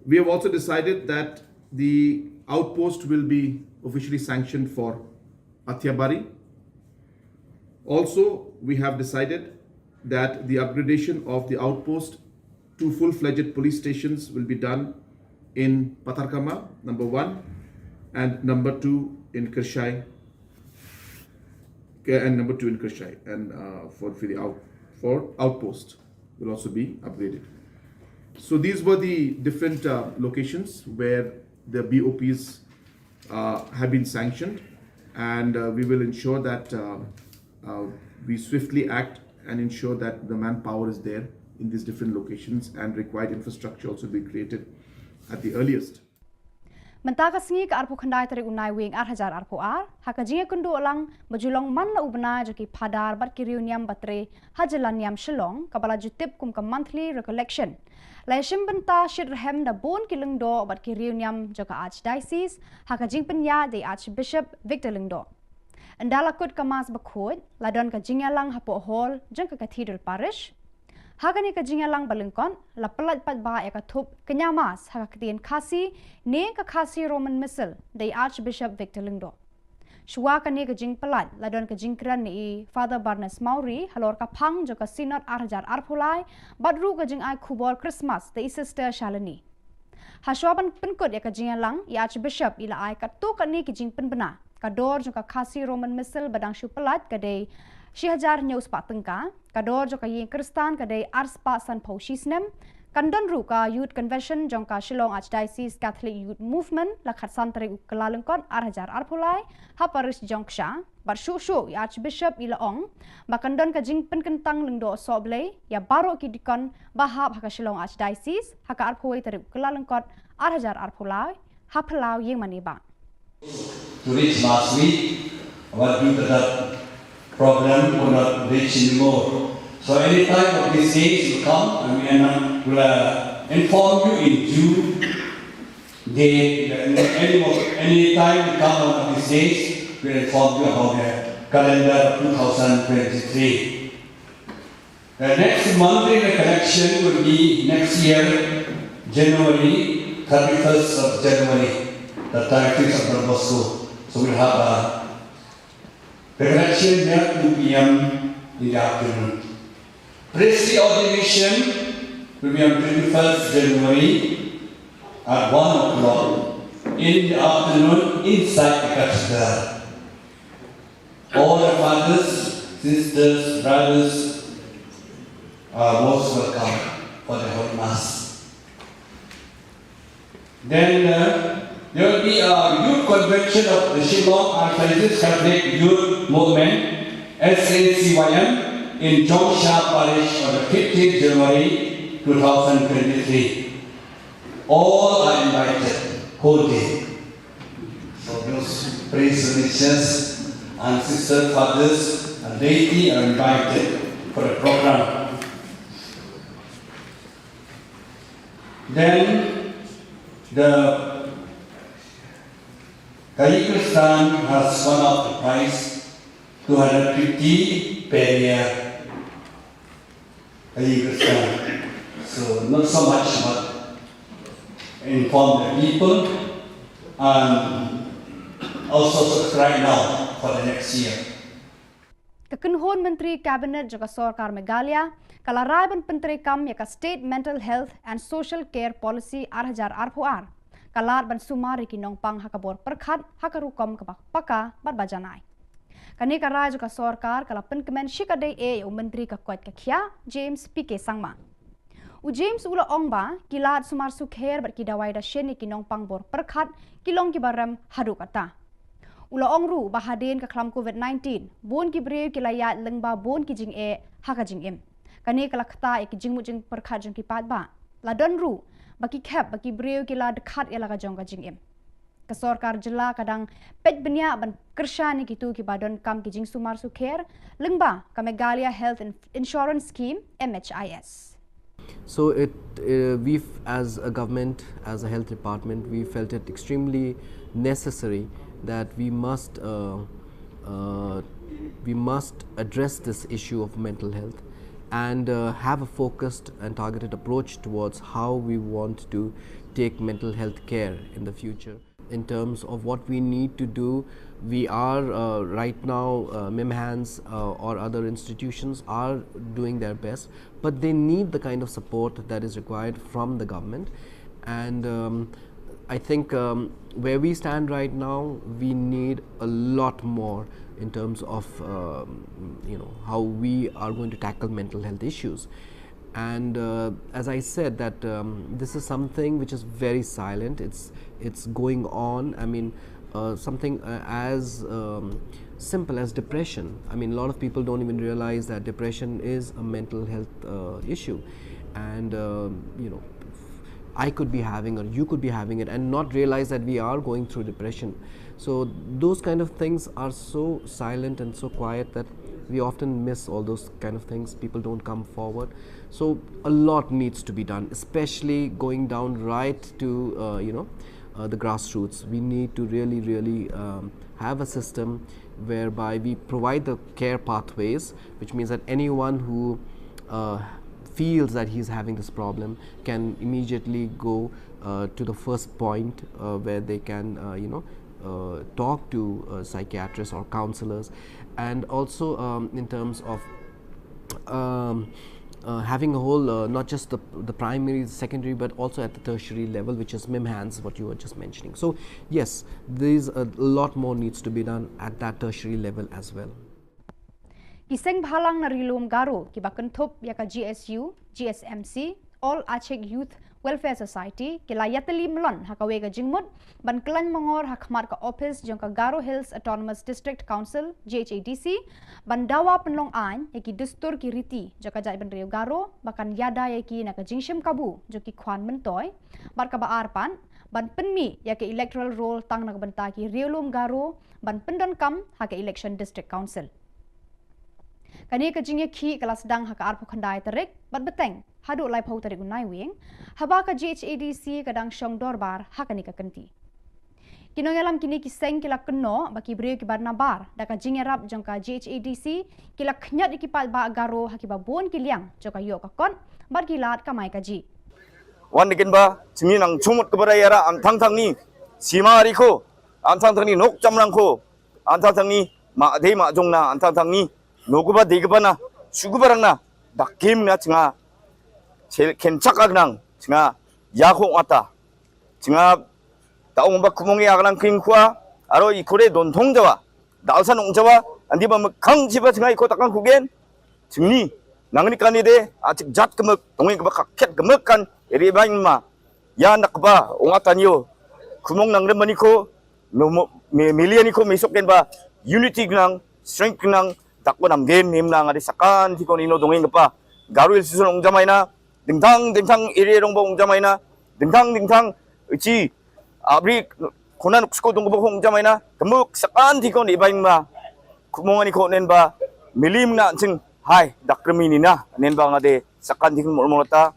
We have also decided that the outpost will be officially sanctioned for Athiabari. Also, we have decided that the upgradation of the outpost to full-fledged police stations will be done in Patarkama, number 1, and number 2 in Kershai, and number 2 in Kershai, and for outpost will also be upgraded. So these were the different locations where the BOPs have been sanctioned, and we will ensure that we swiftly act and ensure that the manpower is there in these different locations, and required infrastructure also be created at the earliest. Mentaka singi ka arpo khandai tare unai wing hajar arpo haka jinga kundu alang bajulong man la ubna jaki padar bat ki reunion batre hajalan yam Shillong kabala jutip kum ka monthly recollection laishim benta shirhem da bon kiling do bat ki reunion jaka archdiocese haka jing penya de Archbishop Victor Lingdo andala kut kamas bakhod ladon ka jinga lang hapo hall jang ka cathedral parish Hagani ka jingalang balengkon la pelat pat ba ya ka thup kenyamas haka ketien khasi ne ka khasi Roman Missal dei Archbishop Victor Lingdo. Shua ka ne ka jing pelat la don ka jingkran ni Father Barnes Mauri halor ka phang jo ka sinot arjar arphulai badru ka jing ai khubor Christmas dei sister Shalini. Haswaban penkut ya ka jingalang ya Archbishop ila ai ka tu ka ne ki jing penbena kador jong ka khasi Roman missile badang shu pelat kadai 6000 news pa tengka kador jong ka yin kristan kadai arspa san phau shisnem Kandon Ruka Youth Convention jongka Shillong Archdiocese Catholic Youth Movement lakhat santri kelalengkon arhajar arpulai haparis jongsha barshu Archbishop Ilaong bakandon ka jing penkentang lengdo soble ya baro kidikon bahab haka Shillong Archdiocese haka arpui terip kelalengkon arhajar arpulai hapelau yeng maniba. To reach last week, but due to that problem, could not reach anymore. So any time of these days will come, and we will inform you in due date. Any time we come on these days, we will inform you about the calendar 2023. The next monthly recollection will be next year, January, 31st of January, the 31st of Don Bosco. So we'll have a recollection there 2 p.m. in the afternoon. Priestly ordination will be on 21st January at 1 o'clock in the afternoon inside the cathedral. All the fathers, sisters, brothers are most welcome for the Holy Mass. Then there will be a youth convention of the Shillong Archdiocese Catholic Youth Movement, SACYM, in Jongsha Parish on the 15th January 2023. All are invited, whole day. So those priest religious and sister fathers and laity are invited for the program. Then the Kyrgyzstan has won out the prize, 250 per year. So not so much, but inform the people and also subscribe now for the next year. Kekenhon Menteri Kabinet juga Sorkar Meghalaya kalaraban Menteri Kam yaka State Mental Health and Social Care Policy arhajar arpuar kalar ban sumari kinong pang hakabor perkhat hakarukom kabak paka barbajanai. Kani karai juga Sorkar kala penkemen shikadai Menteri kakuat kakia James PK Sangma. James ula ongba kilat sumar sukher berkidawai da sheni kinong pangbor perkhat kilong kibaram hadu kata. Ula ongru bahadin ka klam COVID-19 bon kibreu kilayat lengba bon kijing haka jing im. Kani kala kata kijing mujing perkhat jong kipat ba. Ladon ru baki kep baki breu kila dekat ela ka jong ka jing im. Kesorkar jela kadang pet benya ban kershani gitu ki badon kam kijing sumar sukher lengba ka Meghalaya Health Insurance Scheme MHIS. So we as a government, as a health department, we felt it extremely necessary that we must address this issue of mental health and have a focused and targeted approach towards how we want to take mental health care in the future. In terms of what we need to do, we are right now, MIMHANS or other institutions are doing their best, but they need the kind of support that is required from the government. And I think where we stand right now, we need a lot more in terms of how we are going to tackle mental health issues. And as I said, that this is something which is very silent. It's going on. I mean, something as simple as depression. I mean, a lot of people don't even realize that depression is a mental health issue, and I could be having or you could be having it and not realize that we are going through depression. So those kind of things are so silent and so quiet that we often miss all those kind of things. People don't come forward. So a lot needs to be done, especially going down right to the grassroots. We need to really have a system whereby we provide the care pathways, which means that anyone who feels that he's having this problem can immediately go to the first point where they can talk to psychiatrists or counselors. And also in terms of having a whole, not just the primary, secondary, but also at the tertiary level, which is MIMHANS, what you were just mentioning. So yes, there's a lot more needs to be done at that tertiary level as well. Kiseng bhalang na rilum garo kibakentup yaka GSU, GSMC, All Aceh Youth Welfare Society kila yateli melon hakawe ka jingmut ban kelan mongor hakmat ka office jong ka Garo Hills Autonomous District Council GHADC ban dawa penlong an yaki dustur ki riti joka jai ban Rio Garo bakan yada yaki na ka jingshim kabu joki khwan mentoy bar ka baar pan ban penmi yaki electoral roll tang na benta ki Riolum Garo ban pendon kam haka election district council kani ka jingye khi kelas dang haka arpo khandai tarik bat beteng hadu lai phau tarik unai wing haba ka GHADC kadang syong dorbar hakani ka kenti kinong alam kini kiseng kila keno baki brio ki barna bar daka jingye rap jong ka GHADC kila khnyat ikipal ba Garo hakiba bon kiliang joka yo ka kon bar kilat kamai ka ji wan dikin ba chimi nang chumut kepada yara am thang thang ni sima ari ko am thang thang ni nok chamrang ko am thang thang ni ma dei ma jong na am thang thang ni noguba deguba na sugubarang na dakim na chinga kenchak agnang chinga yakong ata chinga taong ba kumongi agnang king kwa aro ikore don thongjawa dalsan ongjawa andi ba khang jiba chinga iko takang kugen chingni nangni kanide achik jat kemek dongi ba kakhet kemek kan eri bain ma ya nakba ongataniyo kumong nang remani ko miliani ko mesoken ba unity gnang strength gnang takbo namgen nimna ngadi sakan tikon ino dongeng pa Garul susun ongjamaina dingtang dingtang iri rongbo ongjamaina dingtang dingtang uci abri konan uksko dongbo ongjamaina gemuk sakan tikon ibain ma kumongani ko nenba milim na ching hai dakremi nina nenba ngade sakan tikon molmolata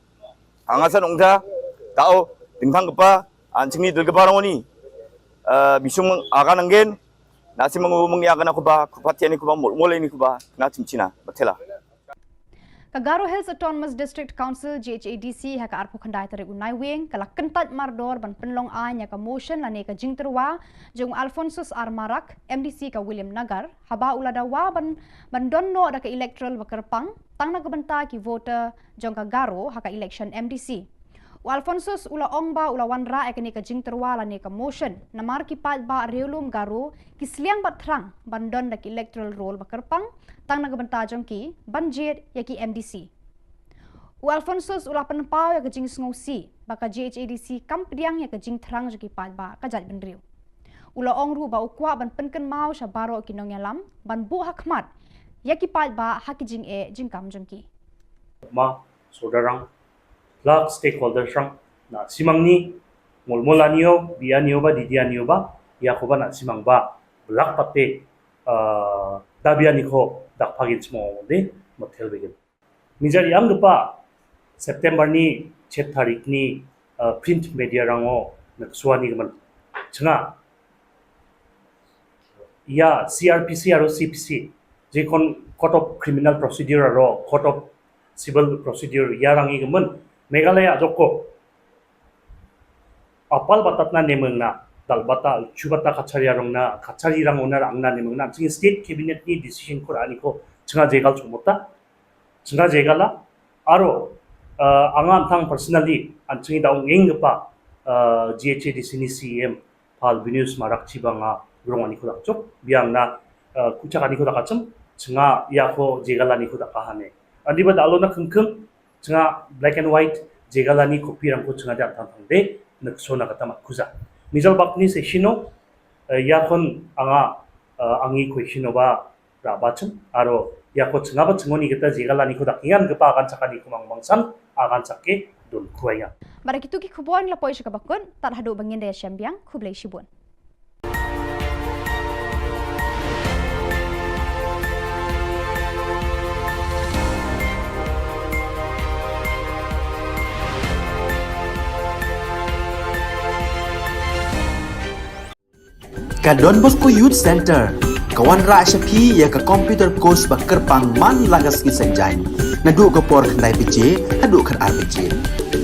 angasan ongja tao dingtang pa anchingni dilgebarongoni bisung agananggen nasi mengumumgi akan aku bah kupatian aku bah mulai ni aku bah nasi Cina betul lah. Ka Garo Hills Autonomous District Council GHADC haka arpo khandai tarik unai wing kala kentat mardor ban penlong an ya ka motion lane ka jingterwa jong Alphonsus Armarak MDC ka William Nagar haba uladawa ban donno da ka electoral bakerpang tang na benta ki voter jong ka Garo haka election MDC. Alphonsus ula ongba ula wanra ekani ka jingterwa lane ka motion namar ki pat ba Riolum Garo kisliang batrang bandon da ki electoral roll bakerpang tang nagbenta jong ki banjir ya ki MDC. Alphonsus ula penpau ya ka jing sngosi baka GHADC kampriang ya ka jing terang jong ki pat ba ka jat benriu. Ula ongru ba ukwa ban penken mau sha baro kinong yalam ban bu hakmat ya ki pat ba haki jing jing kam jong ki. Ma saudarang lak stakeholder sang na simang ni mulmulanio bianio ba didianio ba ya ko ba na simang ba lak pate dabiani ko dakpagin smo de motel begin mijari ang pa September ni 7 tarik ni print media rango naksuani man changa ya CRPC aro CPC je kon court of criminal procedure aro court of civil procedure yarangi man Meghalaya joko apal batat na nemeng na dalbata chubata kachariyarong na kachariyang onar ang na nemeng na ching state cabinet ni decision ko ani ko chunga jegal chumota chunga jegala aro angan thang personally an chingi daung eng pa GHADC ni CM pal binus marak chibanga grong ani ko dakchok biang na kuchak ani ko dakachum chunga ya ko jegala ni ko dakahane andi ba dalo na khengkheng chunga black and white jegalani kopi rangko chunga jang thang de naksona kata makuza misal bakni se shino ya kon anga angi question ba rabachum aro ya ko chunga ba chungoni kita jegalani ko dakingan kepa akan chakani kumang mangsan akan chakke don kuaya Bara kitu ki khubon la poisha ka bakun tar hadu bangin de syambiang khublai shibun Ka Don Bosco Youth Center kawan ra syapi ya ka computer course ba kerpang man lagas ki senjain nadu ka por khandai pije hadu khar RPG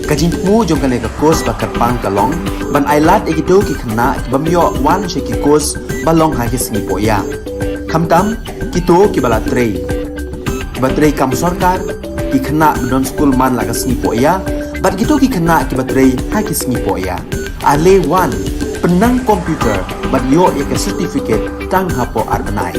ka jingmu jong ka ka course ba kerpang kalong ban ailat egido ki khna bamyo wan she ki course balong ha ki sngi poya khamtam kito ki bala trei kibatrei kam sarkar ki khana non school man lagas ni poya bat gitu ki khana ki batrei hakis ni poya ale one penang komputer bat yo ek certificate tang hapo arbanai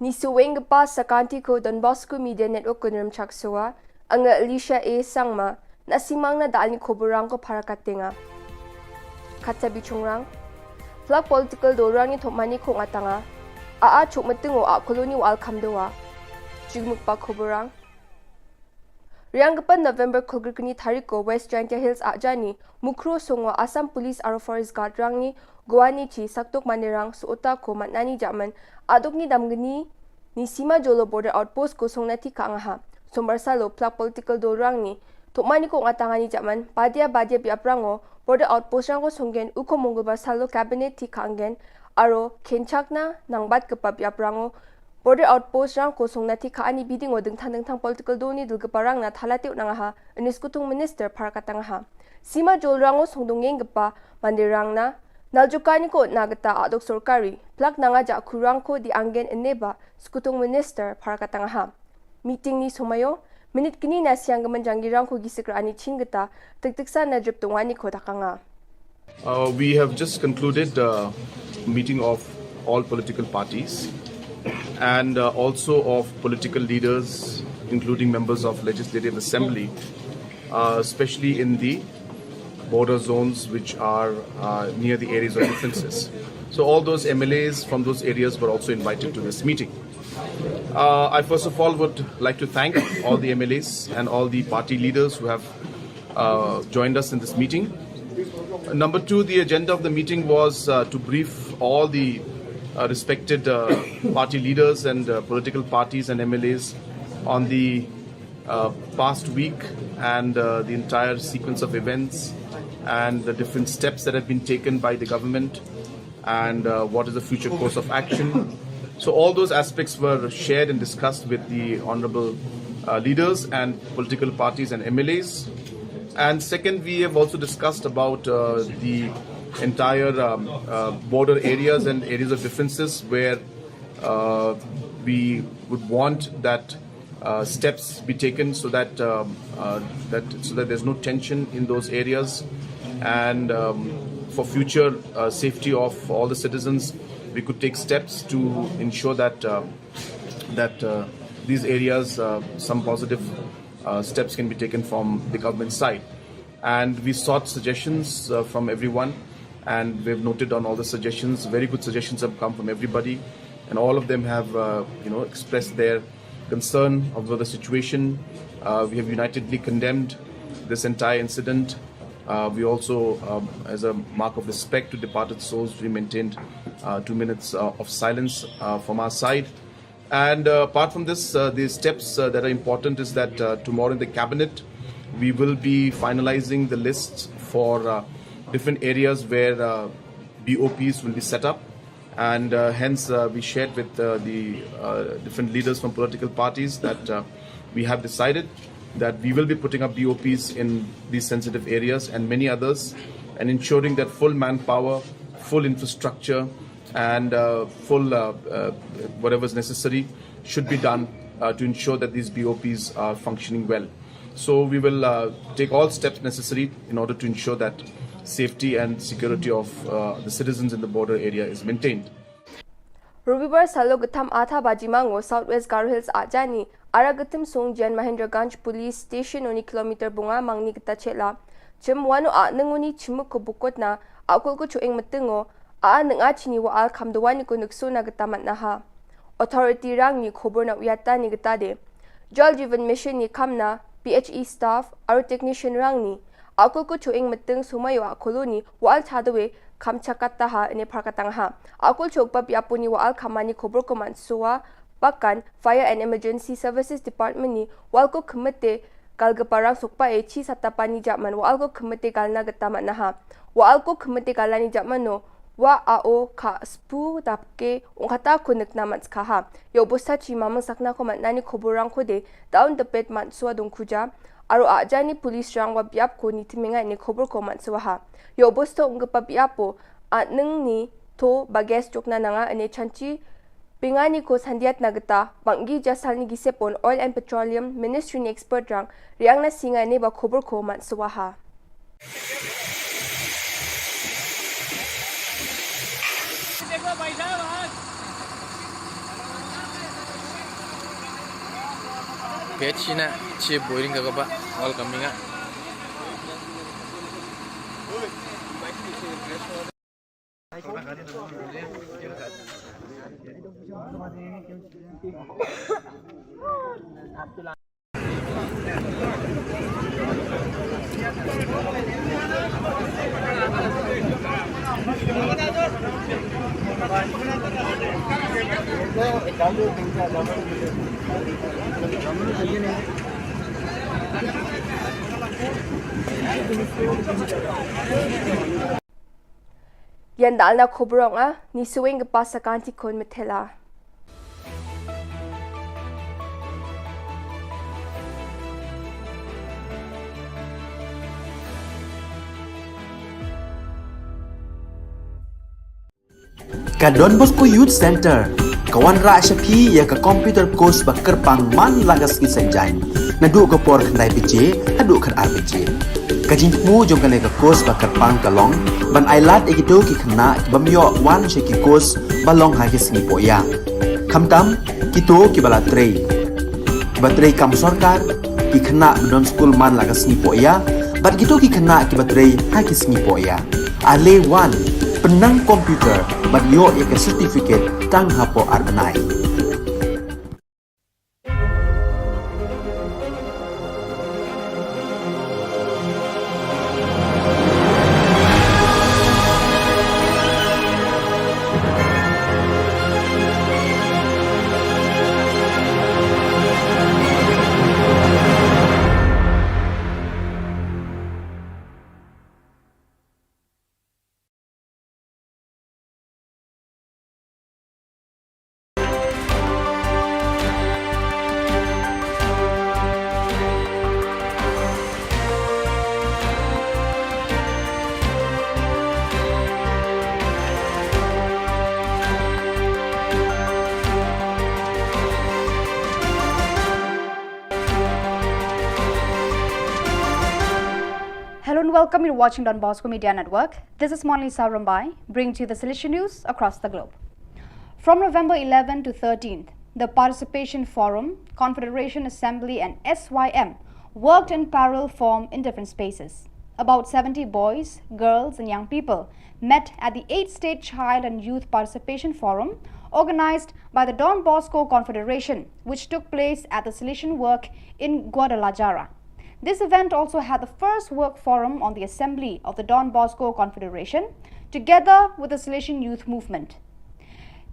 Ni suweng pa sa kanti ko Don Bosco Media Network ko niram chaksua ang Alicia A. Sangma na simang na daan ni Khoborang ko para katinga. Katsabi chungrang, flag political dorang ni thomani ko ngatanga, chuk matingo koloni wal kamdowa, jigmuk pa Khoborang. Rianggapan November kulgirkani tariko West Jaintia Hills ajani mukro songwa Assam Police aro Forest Guard rang ni Guwani chi saktok manirang suota ko matnani jaman adok ni damgani ni Sima Jolo Border Outpost ko song nati kaangaha. Sombarsalo plak political dorang ni tokmani ko ngatangani jaman badia biaprango Border Outpost rang ko songgen uko monggoba salo cabinet ti kaanggen aro kenchakna nangbat kepa biaprango Border Outpost rang ko song nati kaani biding odeng tang political doni dulgeparang na thalatiu nangaha iniskutung minister parakatangaha. Sima Jolo rango songdongeng gepa mandirang na Naljukani ko nagata adok sorkari, plak nanga ja kurang ko di anggen eneba skutung minister para katangaha. Meeting ni sumayo, minute kini na siyang gamanjangirang ko gisikrani chingata, tagtiksa na drip tungani ko takanga. We have just concluded a meeting of all political parties and also of political leaders, including members of Legislative Assembly, especially in the border zones which are near the areas of differences. So all those MLAs from those areas were also invited to this meeting. I first of all would like to thank all the MLAs and all the party leaders who have joined us in this meeting. Number two, the agenda of the meeting was to brief all the respected party leaders and political parties and MLAs on the past week and the entire sequence of events and the different steps that have been taken by the government and what is the future course of action. So all those aspects were shared and discussed with the honorable leaders and political parties and MLAs. And second, we have also discussed about the entire border areas and areas of differences where we would want that steps be taken so that there's no tension in those areas, and for future safety of all the citizens, we could take steps to ensure that these areas some positive steps can be taken from the government side. And we sought suggestions from everyone, and we've noted on all the suggestions. Very good suggestions have come from everybody, and all of them have expressed their concern over the situation. We have unitedly condemned this entire incident. We also, as a mark of respect to departed souls, we maintained 2 minutes of silence from our side. And apart from this, the steps that are important is that tomorrow in the cabinet, we will be finalizing the lists for different areas where BOPs will be set up. And hence, we shared with the different leaders from political parties that we have decided that we will be putting up BOPs in these sensitive areas and many others, and ensuring that full manpower, full infrastructure, and full whatever is necessary should be done to ensure that these BOPs are functioning well. So we will take all steps necessary in order to ensure that safety and security of the citizens in the border area is maintained. Rubibar Salo Gatam Atha Bajimango, Southwest Garo Hills Ajani, Aragatim Song Jan Mahendraganj Police Station oni kilometer bunga mangni kita chela. Chem wano nanguni chimuk ko bukot na akul ko chueng matingo nang chini wa al kamdawani ko nukso na gatamat na ha. Authority rang ni Khubor Na uyata ni gatade. Jal Jivan Mission ni kamna PHE staff aru technician rangni akul ko chuing metung sumayo akuluni wal chadawe kamchakata ha ne phakatang ha akul chokpa piapuni wal khamani khobor ko mansuwa pakan fire and emergency services department ni wal ko khmete kalgaparang sukpa e chi satapani jaman wal ko khmete galna gata manna ha wal ko khmete galani jamano wa ao kha spu tapke ongata kunik na mats kha ha yo bosta chi mamang sakna ko manani khoborang khode down the pet mansuwa dong khuja aru ajani police rang wa biap ko nitimenga ni khobor ko mansuwa ha yo bosta ongpa biapo atnung ni to bages chokna nanga ane chanchi pingani ko sandiat nagata bangi jasalni gisepon oil and petroleum ministry ni expert rang riangna singa ne ba khobor ko mansuwa ha Pechina chi boiling kagaba all coming up. Yan dal na khoborong ni suwing ga pasakanti kon metela Ka Don Bosco Youth Center kawan ra shapi ya ka computer course bakar pang man lagas ki sanjai na du ka por khnai bije hadu khan arbije ka jing mu jong ka le ka course bakar pang kalong ban ailat ekito ki khna bamyo wan she ki course balong ha ki singi poya khamtam kito ki bala trei batrei kam sarkar ki khna don school man lagas ni poya bat kito ki khna ki batrei ha ki singi poya ale wan penang komputer bat yo ek certificate tang hapo arnai Hello and welcome. You're watching Don Bosco Media Network. This is Monalisa Rambai, bringing to you the solution news across the globe. From November 11 to 13th, the Participation Forum, Confederation Assembly and SYM worked in parallel form in different spaces. About 70 boys, girls and young people met at the 8th State Child and Youth Participation Forum organized by the Don Bosco Confederation, which took place at the Solution Work in Guadalajara. This event also had the first work forum on the assembly of the Don Bosco Confederation, together with the Salesian Youth Movement.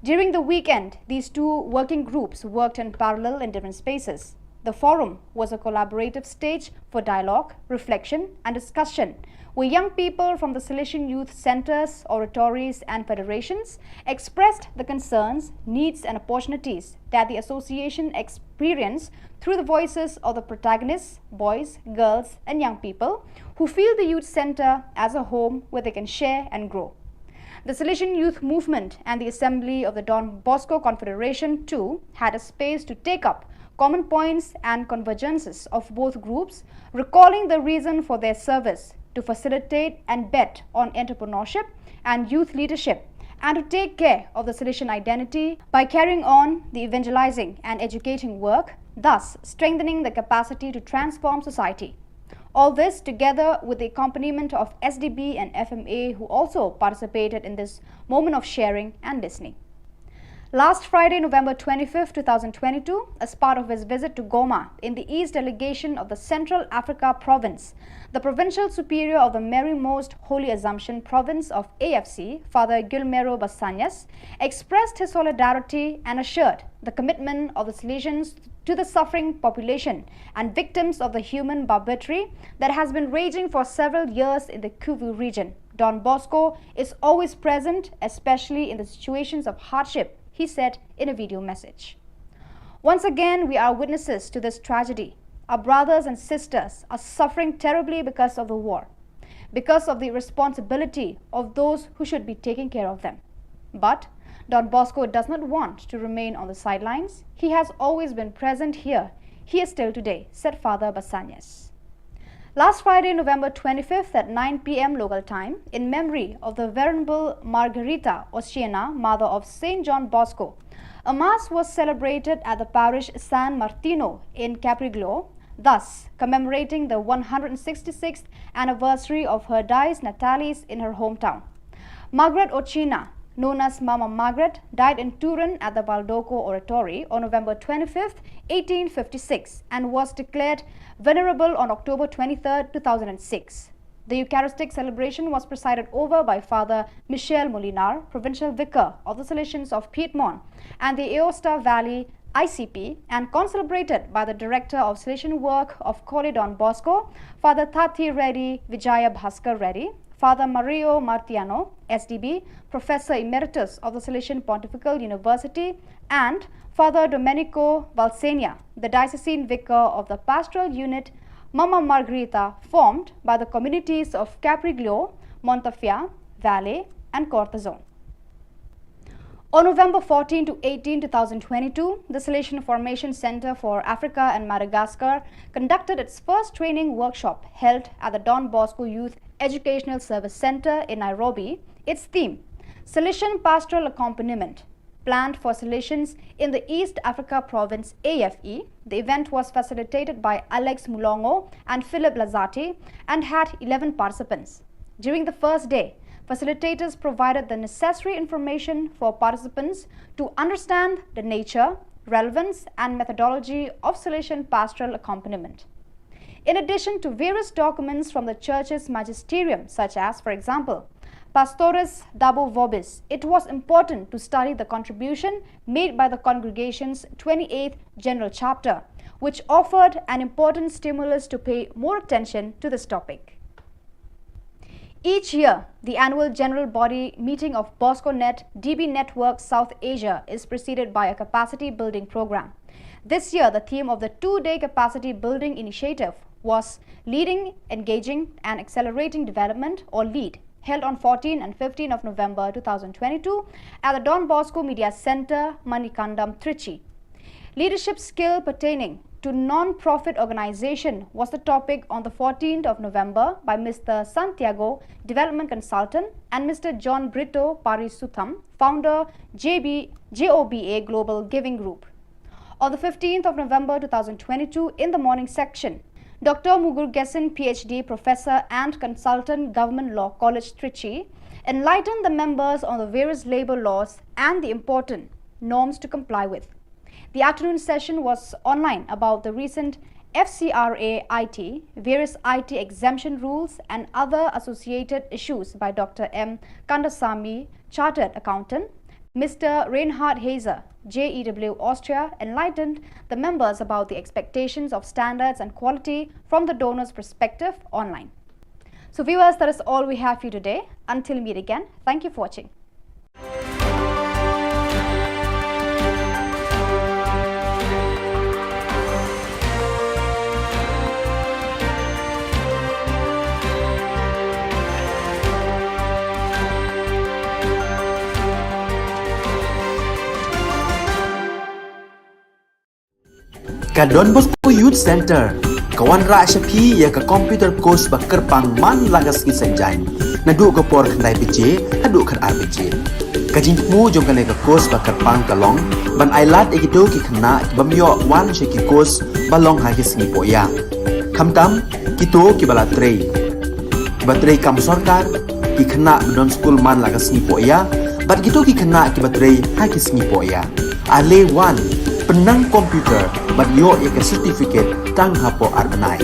During the weekend, these two working groups worked in parallel in different spaces. The forum was a collaborative stage for dialogue, reflection and discussion, where young people from the Salesian Youth Centers, oratories and federations expressed the concerns, needs and opportunities that the association experienced through the voices of the protagonists, boys, girls and young people who feel the youth center as a home where they can share and grow. The Salesian Youth Movement and the Assembly of the Don Bosco Confederation too had a space to take up common points and convergences of both groups, recalling the reason for their service to facilitate and bet on entrepreneurship and youth leadership, and to take care of the Salesian identity by carrying on the evangelizing and educating work, thus strengthening the capacity to transform society. All this together with the accompaniment of SDB and FMA, who also participated in this moment of sharing and listening. Last Friday, November 25, 2022, as part of his visit to Goma in the East Delegation of the Central Africa Province, the Provincial Superior of the Mary Most Holy Assumption Province of AFC, Father Gilmero Basanyas, expressed his solidarity and assured the commitment of the Salesians to the suffering population and victims of the human barbarity that has been raging for several years in the Kivu region. Don Bosco is always present, especially in the situations of hardship, he said in a video message. Once again, we are witnesses to this tragedy. Our brothers and sisters are suffering terribly because of the war, because of the irresponsibility of those who should be taking care of them. But Don Bosco does not want to remain on the sidelines. He has always been present here. He is still today, said Father Basanyas. Last Friday, November 25th at 9 p.m. local time, in memory of the Venerable Margarita Oceana, mother of St. John Bosco, a mass was celebrated at the parish San Martino in Capriglo, thus commemorating the 166th anniversary of her dies natalis in her hometown. Margaret Oceana, known as Mama Margaret, died in Turin at the Baldoco Oratory on November 25, 1856 and was declared venerable on October 23, 2006. The Eucharistic celebration was presided over by Father Michel Molinar, Provincial Vicar of the Salesians of Piedmont and the Aosta Valley ICP, and concelebrated by the Director of Salesian Work of Kole Don Bosco, Father Tati Reddy Vijaya Bhaskar Reddy, Father Mario Martiano, SDB, Professor Emeritus of the Salesian Pontifical University, and Father Domenico Valsenia, the Diocesan Vicar of the Pastoral Unit Mama Margarita, formed by the communities of Capriglo, Montafia, Valle, and Cortazon. On November 14 to 18, 2022, the Salesian Formation Center for Africa and Madagascar conducted its first training workshop held at the Don Bosco Youth Educational Service Center in Nairobi. Its theme, Salesian Pastoral Accompaniment, planned for Salesians in the East Africa Province AFE. The event was facilitated by Alex Mulongo and Philip Lazati and had 11 participants. During the first day, facilitators provided the necessary information for participants to understand the nature, relevance, and methodology of Salesian pastoral accompaniment. In addition to various documents from the Church's magisterium, such as, for example, Pastores Dabo Vobis, it was important to study the contribution made by the congregation's 28th General Chapter, which offered an important stimulus to pay more attention to this topic. Each year, the annual general body meeting of BoscoNet DB Network South Asia is preceded by a capacity building program. This year, the theme of the two-day capacity building initiative was Leading, Engaging and Accelerating Development, or LEAD, held on 14 and 15 of November 2022 at the Don Bosco Media Center, Manikandam, Trichy. Leadership skill pertaining to non-profit organization was the topic on the 14th of November by Mr. Santiago, Development Consultant, and Mr. John Brito Parisutham, founder JOBA Global Giving Group. On the 15th of November 2022, in the morning section, Dr. Mugurgesan, PhD, Professor and Consultant, Government Law College, Trichy, enlightened the members on the various labor laws and the important norms to comply with. The afternoon session was online about the recent FCRA IT, various IT exemption rules and other associated issues by Dr. M. Kandasamy, Chartered Accountant. Mr. Reinhard Hazer, JEW Austria, enlightened the members about the expectations of standards and quality from the donor's perspective online. So viewers, that is all we have for you today. Until we meet again, thank you for watching. Ka Don Bosco Youth Center, kawan ra syapi ya ka computer course bakar pang man lagas ki sanjain. Nadu ka por khandai PJ, hadu kan RPG. Kajing mu jong kan ka course bakar pang kalong, ban ailat egido ki khna bamyo wan she ki course balong ha ki singi poya. Khamtam kito ki bala trei. Batrei kam sarkar ki khna don school man lagas singi poya, Bat gitu ki kena ki baterai ha ki sngi po ya. Ale 1 penang komputer bat yo ya ke certificate tang hapo arbenai.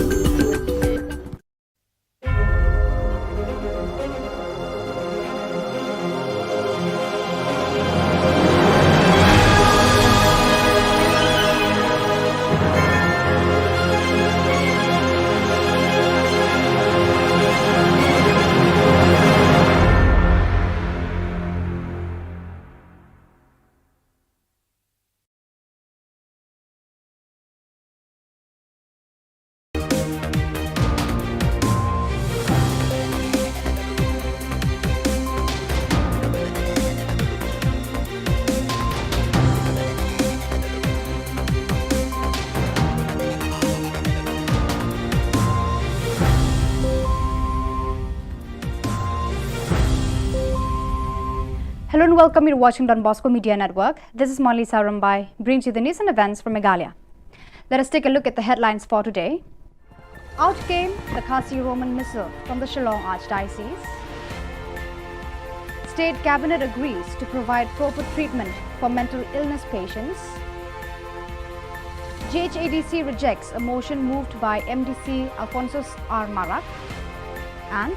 Hello and welcome. You're watching Don Bosco Media Network. This is Molly Sarambai, brings you the news and events from Meghalaya. Let us take a look at the headlines for today. Out came the Khasi Roman missile from the Shillong Archdiocese. State Cabinet agrees to provide proper treatment for mental illness patients. GHADC rejects a motion moved by MDC Alphonsus R. Marak. And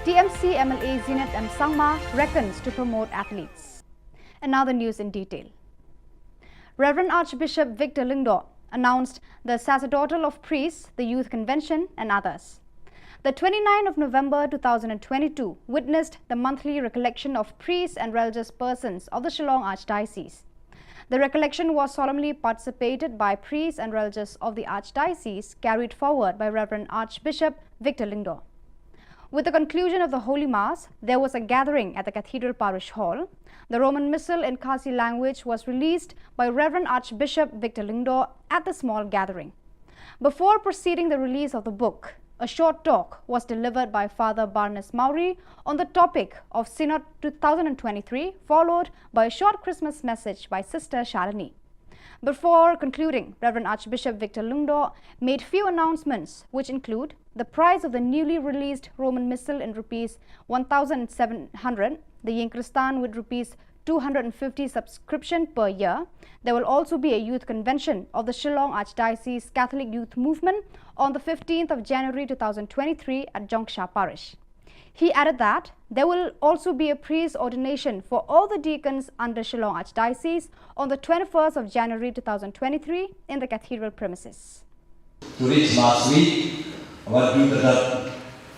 TMC MLA Zinat M. Sangma reckons to promote athletes. And now the news in detail. Reverend Archbishop Victor Lingdo announced the sacerdotal of priests, the youth convention and others. The 29th of November 2022 witnessed the monthly recollection of priests and religious persons of the Shillong Archdiocese. The recollection was solemnly participated by priests and religious of the Archdiocese, carried forward by Reverend Archbishop Victor Lingdo. With the conclusion of the Holy Mass, there was a gathering at the Cathedral Parish Hall. The Roman Missal in Khasi language was released by Reverend Archbishop Victor Lingdo at the small gathering. Before proceeding the release of the book, a short talk was delivered by Father Barnes Maury on the topic of Synod 2023, followed by a short Christmas message by Sister Shalini. Before concluding, Reverend Archbishop Victor Lingdo made few announcements, which include the price of the newly released Roman Missal in rupees 1,700, the Yinkristan with rupees 250 subscription per year. There will also be a youth convention of the Shillong Archdiocese Catholic Youth Movement on the 15th of January 2023 at Jongsha Parish. He added that there will also be a priest ordination for all the deacons under Shillong Archdiocese on the 21st of January 2023 in the cathedral premises. To reach last week, what due to the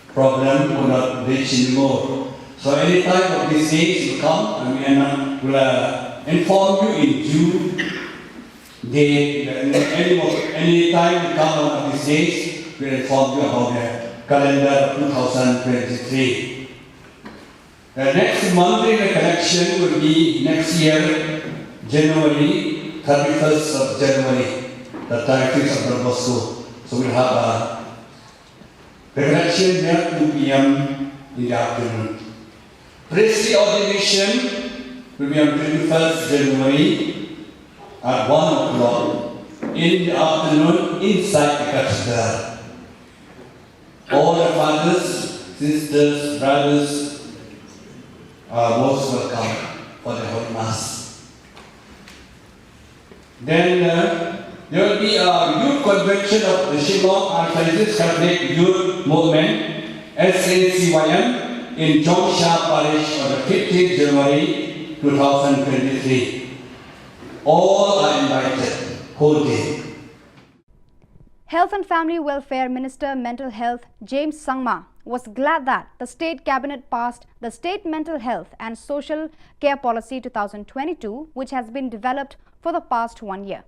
problem could not reach anymore. So any time of these days will come and we will inform you in June. Any time will come one of these days, we will inform you about the calendar 2023. The next monthly recollection will be next year, January, 31st of January, the 31st of Don Bosco. So we'll have a recollection there 2 p.m. in the afternoon. Priestly ordination will be on 21st January at 1 o'clock in the afternoon inside the cathedral. All the fathers, sisters, brothers are most welcome for the Holy Mass. Then there will be a youth convention of the Shillong Archdiocese Catholic Youth Movement, SACYM, in Jongsha Parish on the 15th January 2023. All are invited, whole day. Health and Family Welfare Minister Mental Health James Sangma was glad that the State Cabinet passed the State Mental Health and Social Care Policy 2022, which has been developed for the past 1 year.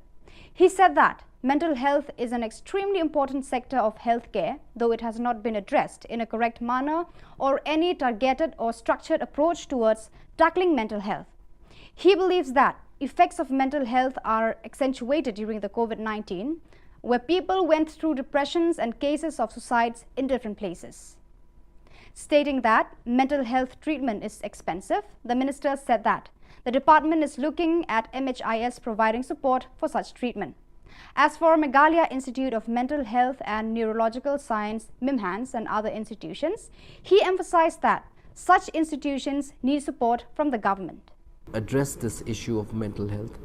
He said that mental health is an extremely important sector of healthcare, though it has not been addressed in a correct manner or any targeted or structured approach towards tackling mental health. He believes that effects of mental health are accentuated during the COVID-19, where people went through depressions and cases of suicides in different places. Stating that mental health treatment is expensive, the minister said that the department is looking at MHIS providing support for such treatment. As for Meghalaya Institute of Mental Health and Neurological Science, MIMHANS, and other institutions, he emphasized that such institutions need support from the government. address this issue of mental health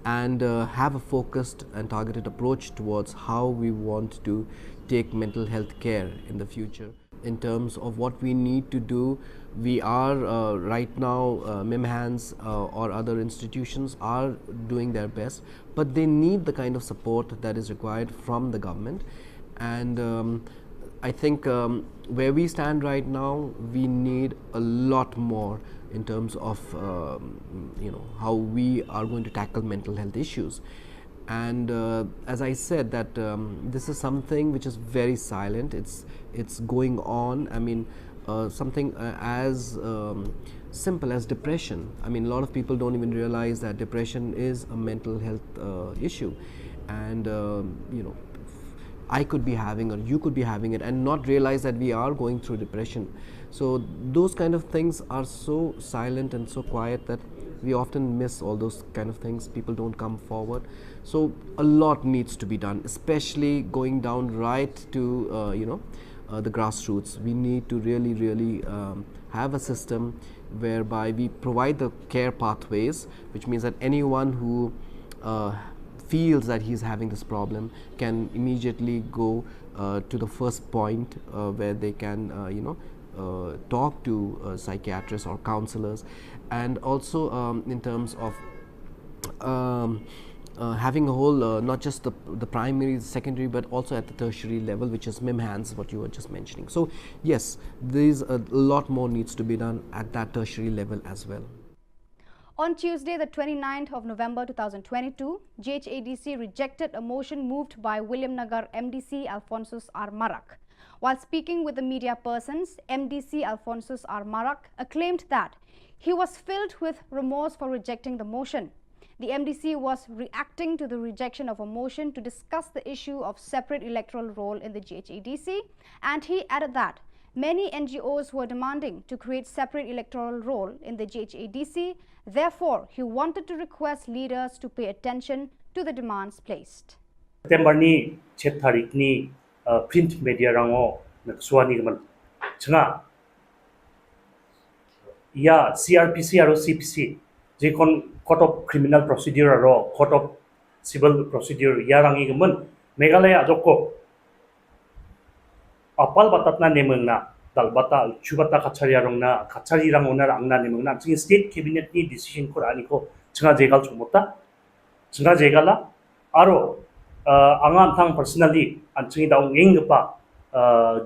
and have a focused and targeted approach towards how we want to take mental health care in the future. In terms of what we need to do, we are right now, MIMHANS or other institutions are doing their best, but they need the kind of support that is required from the government. And I think where we stand right now, we need a lot more in terms of how we are going to tackle mental health issues. And as I said, that this is something which is very silent. It's going on. I mean, something as simple as depression. I mean, a lot of people don't even realize that depression is a mental health issue, and I could be having, or you could be having it, and not realize that we are going through depression. So those kind of things are so silent and so quiet that we often miss all those kind of things. People don't come forward. So a lot needs to be done, especially going down right to the grassroots. We need to really have a system whereby we provide the care pathways, which means that anyone who feels that he's having this problem can immediately go to the first point where they can talk to psychiatrists or counselors. And also in terms of having a whole, not just the primary, secondary, but also at the tertiary level, which is MIMHANS, what you were just mentioning. So yes, there's a lot more needs to be done at that tertiary level as well. On Tuesday, the 29th of November 2022, GHADC rejected a motion moved by William Nagar MDC Alphonsus R. Marak. While speaking with the media persons, MDC Alphonsus R. Marak acclaimed that he was filled with remorse for rejecting the motion. The MDC was reacting to the rejection of a motion to discuss the issue of separate electoral roll in the GHADC, and he added that many NGOs were demanding to create separate electoral roll in the GHADC. Therefore, he wanted to request leaders to pay attention to the demands placed. September ni 7 tarik ni print media rango nagsuani gaman changa ya CRPC aro CPC jekon court of criminal procedure aro court of civil procedure ya rangi gaman Meghalaya joko apal batatna nemengna dalbata chubata kachariyarongna kachariyarang onar angna nemengna ching state cabinet ni decision ko ani ko changa jegal chumota changa jegala aro angan thang personally anching daung engpa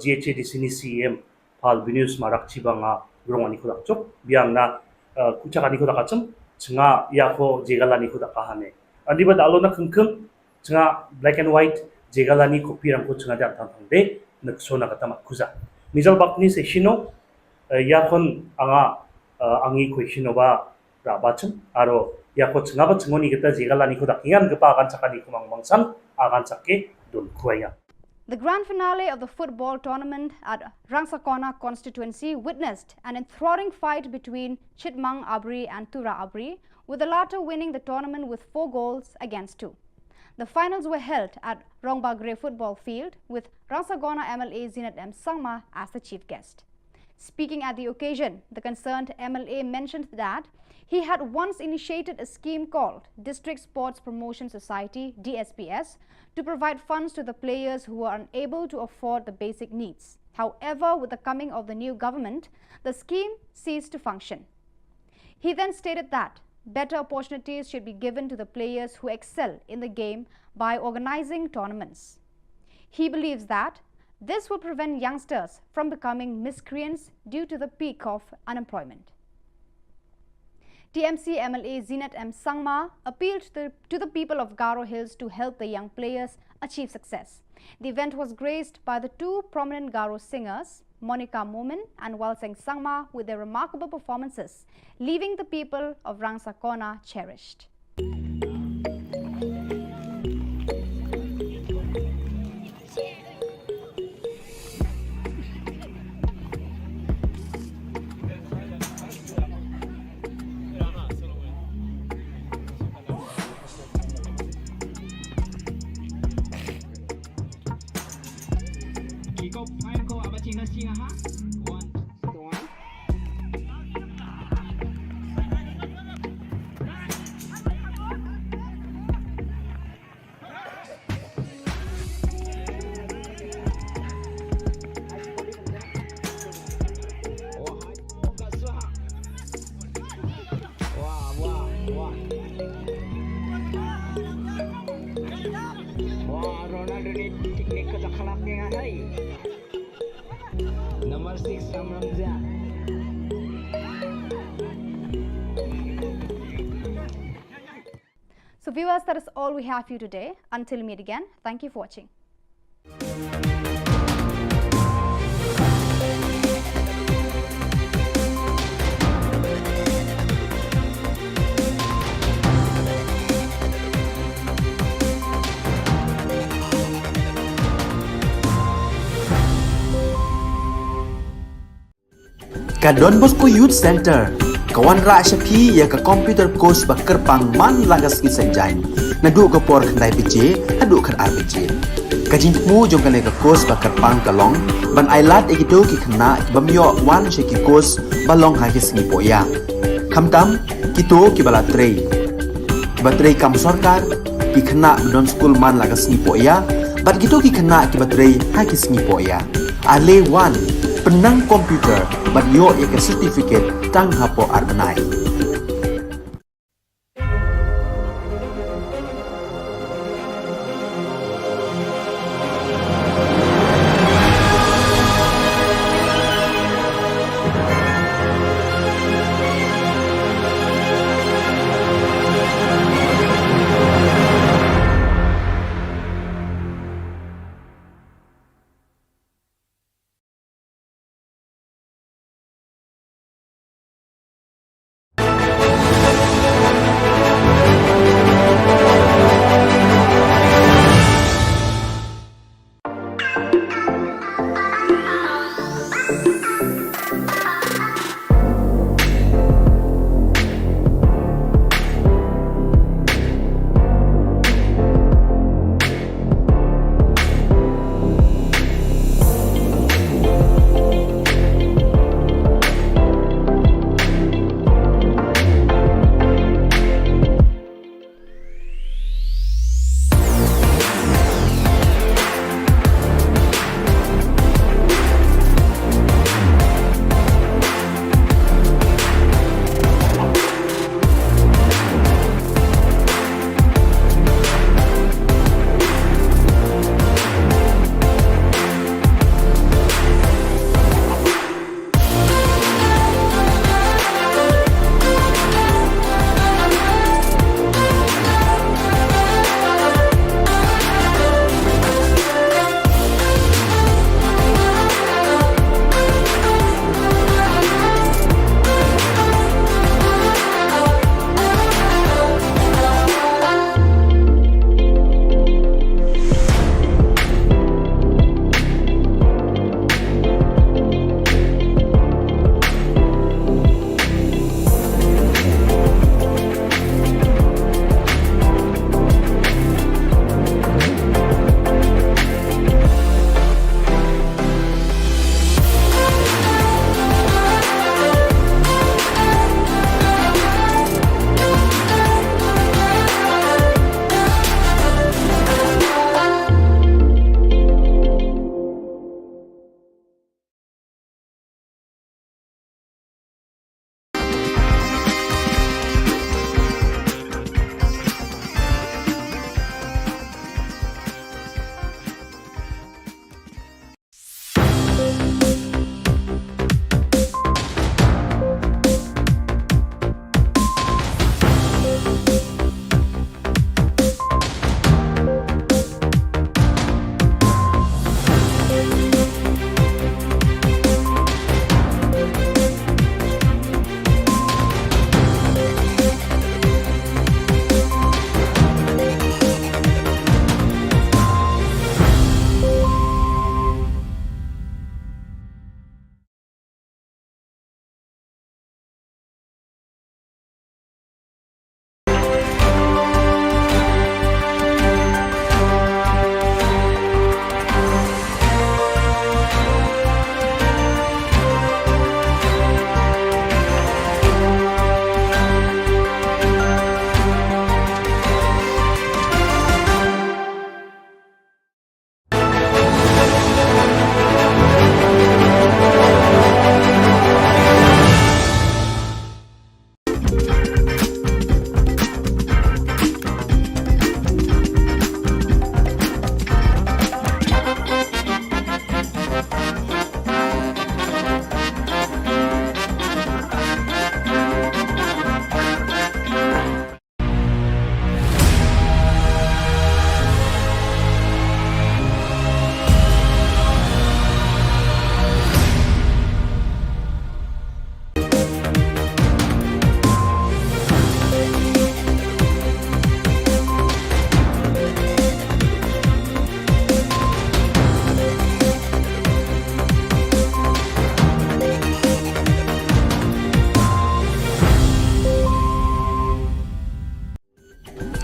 GHADC ni CM pal binus marak chibanga grongani ko dakchok biangna kuchakani ko dakachum changa yako jegalani ko dakahane adiba dalona khungkhum changa black and white jegalani kopirang ko changa jan thang de naksona kata makuza Nizal bakni se shino yakon anga angi kweshino ba rabachum aro yako chngaba chngoni kita jegalani ko dakingan gepa agan chakani ko mangmangsan agan chakke don kuaya. The grand finale of the football tournament at Rangsakona constituency witnessed an enthralling fight between Chitmang Abri and Tura Abri, with the latter winning the tournament with 4 goals against 2. The finals were held at Rongbagre football field with Rangsakona MLA Zinat M. Sangma as the chief guest. Speaking at the occasion, the concerned MLA mentioned that he had once initiated a scheme called District Sports Promotion Society (DSPS) to provide funds to the players who were unable to afford the basic needs. However, with the coming of the new government, the scheme ceased to function. He then stated that better opportunities should be given to the players who excel in the game by organizing tournaments. He believes that this will prevent youngsters from becoming miscreants due to the peak of unemployment. TMC MLA Zinat M. Sangma appealed to the people of Garo Hills to help the young players achieve success. The event was graced by the 2 prominent Garo singers, Monica Momin and Walseng Sangma, with their remarkable performances, leaving the people of Rangsakona cherished. एक जो खराब नहीं है number 6 Ramramja. So viewers, that is all we have for you today. Until we meet again, thank you for watching. Ka Don Bosco Youth Center kawan ra shapi ya ka computer course ba kerpang man lagas ki senjain na du ka por khandai pije adu khan ar pije ka jing mu jong ka le ka course ba kerpang kalong ban ailat ekito ki khna bamyo wan she ki course balong ha ki singi poya khamtam kito ki bala trei batrei kam sarkar ki khna don school man lagas ni poya bat kito ki khna ki batrei ha ki singi poya ale wan penang komputer ban yo ya certificate tang hapo arbenai.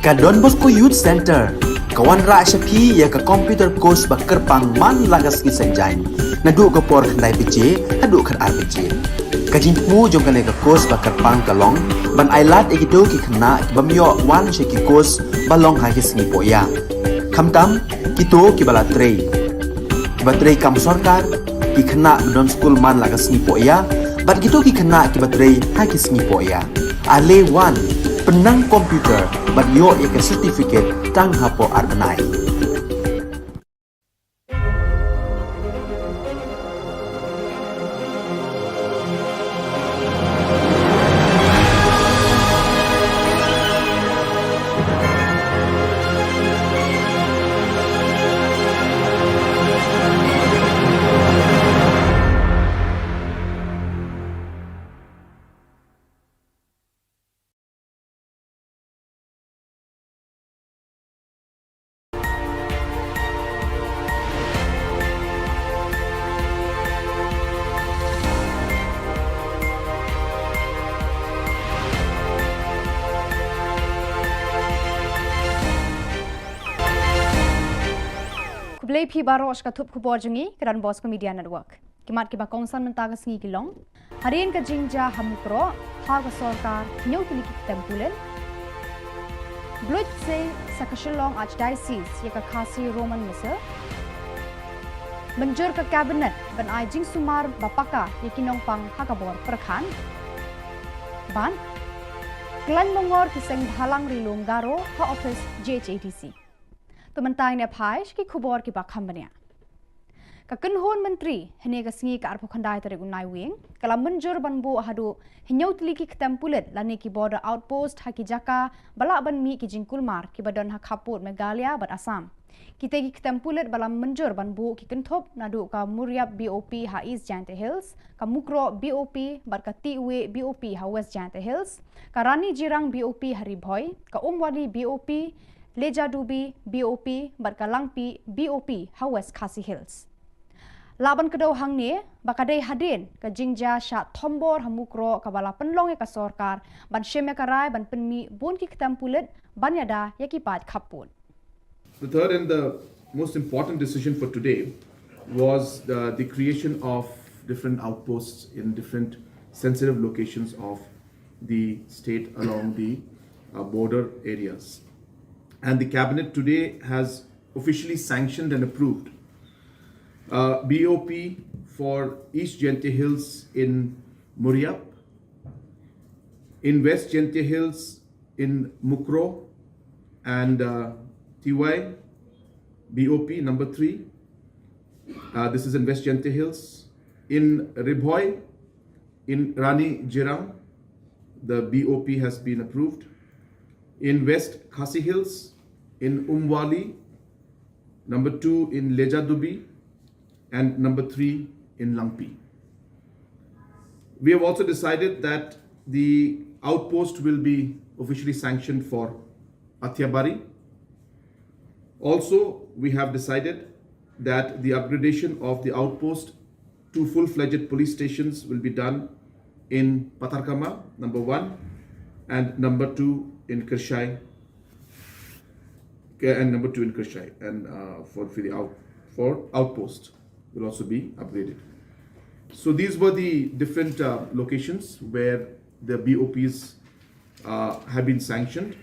ka Don Bosco Youth Center kawan ra shapi ya ka computer course ba kerpang man lagas ki sanjain na du ka por khandai piche adu khan ar piche ka jing mu jong ka ne ka course ba kerpang ka long ban ailat e do ki khna bamyo wan she ki course ba long ha ki sni po ya khamtam ki to ki bala trei ki ba trei kam sarkar ki khna don school man lagas ni po ya bat gitu ki khna ki ba trei ha ki sni po ya ale wan penang komputer bat yo ya ka certificate tang hapo arbanai Kublai phi baros ka thup khubor jungi kran Bosco Media Network. Kimat ki ba kongsan mentaga sngi kilong. Harian ka jingja hamukro ha ka sarkar nyau tili ki tempulen. Blood se sa Shillong Archdiocese ya ka khasi Roman Missal. Menjur ka cabinet ban ajing sumar bapaka ya kinong pang hakabor perkhan. Ban klan mongor ki seng halang rilung garo ha office JHATC. Tumentang ne phaish ki khubor ki bakham bania ka kanhon menteri hene ka sngi ka arpo khandai tare unai wing kala menjur banbu hadu hinyau tli ki tempulet lani ki border outpost haki jaka bala ban mi ki jingkulmar ki badon ha khaput Meghalaya bat Assam ki te ki tempulet bala menjur banbu ki kenthop nadu ka Muriap BOP ha East Jante Hills ka Mukro BOP bat ka Tiwe BOP ha West Jante Hills ka Rani Jirang BOP hari Bhoi ka Umwali BOP Leja Dubi BOP Barkalangpi BOP ha West Khasi Hills. Laban kedau hang ni bakadai hadin ka jingja sha thombor hamukro ka bala penlong ka sarkar ban sheme karai ban penmi bon ki ketampulet ban yada yaki pat khapun. The third and the most important decision for today was the creation of different outposts in different sensitive locations of the state along the border areas. And the cabinet today has officially sanctioned and approved BOP for East Jente Hills in Muriap, in West Jente Hills in Mukro and TY BOP number 3. This is in West Jente Hills. In Ribhoi, in Rani Jirang, the BOP has been approved. In West Khasi Hills, in Umwali, number 2 in Leja Dubi, and number 3 in Langpi. We have also decided that the outpost will be officially sanctioned for Athiabari. Also, we have decided that the upgradation of the outpost to full-fledged police stations will be done in Patarkama, number 1, and number 2 in Kirshai, and number 2 in Kirshai, and for outpost will also be upgraded. So these were the different locations where the BOPs have been sanctioned,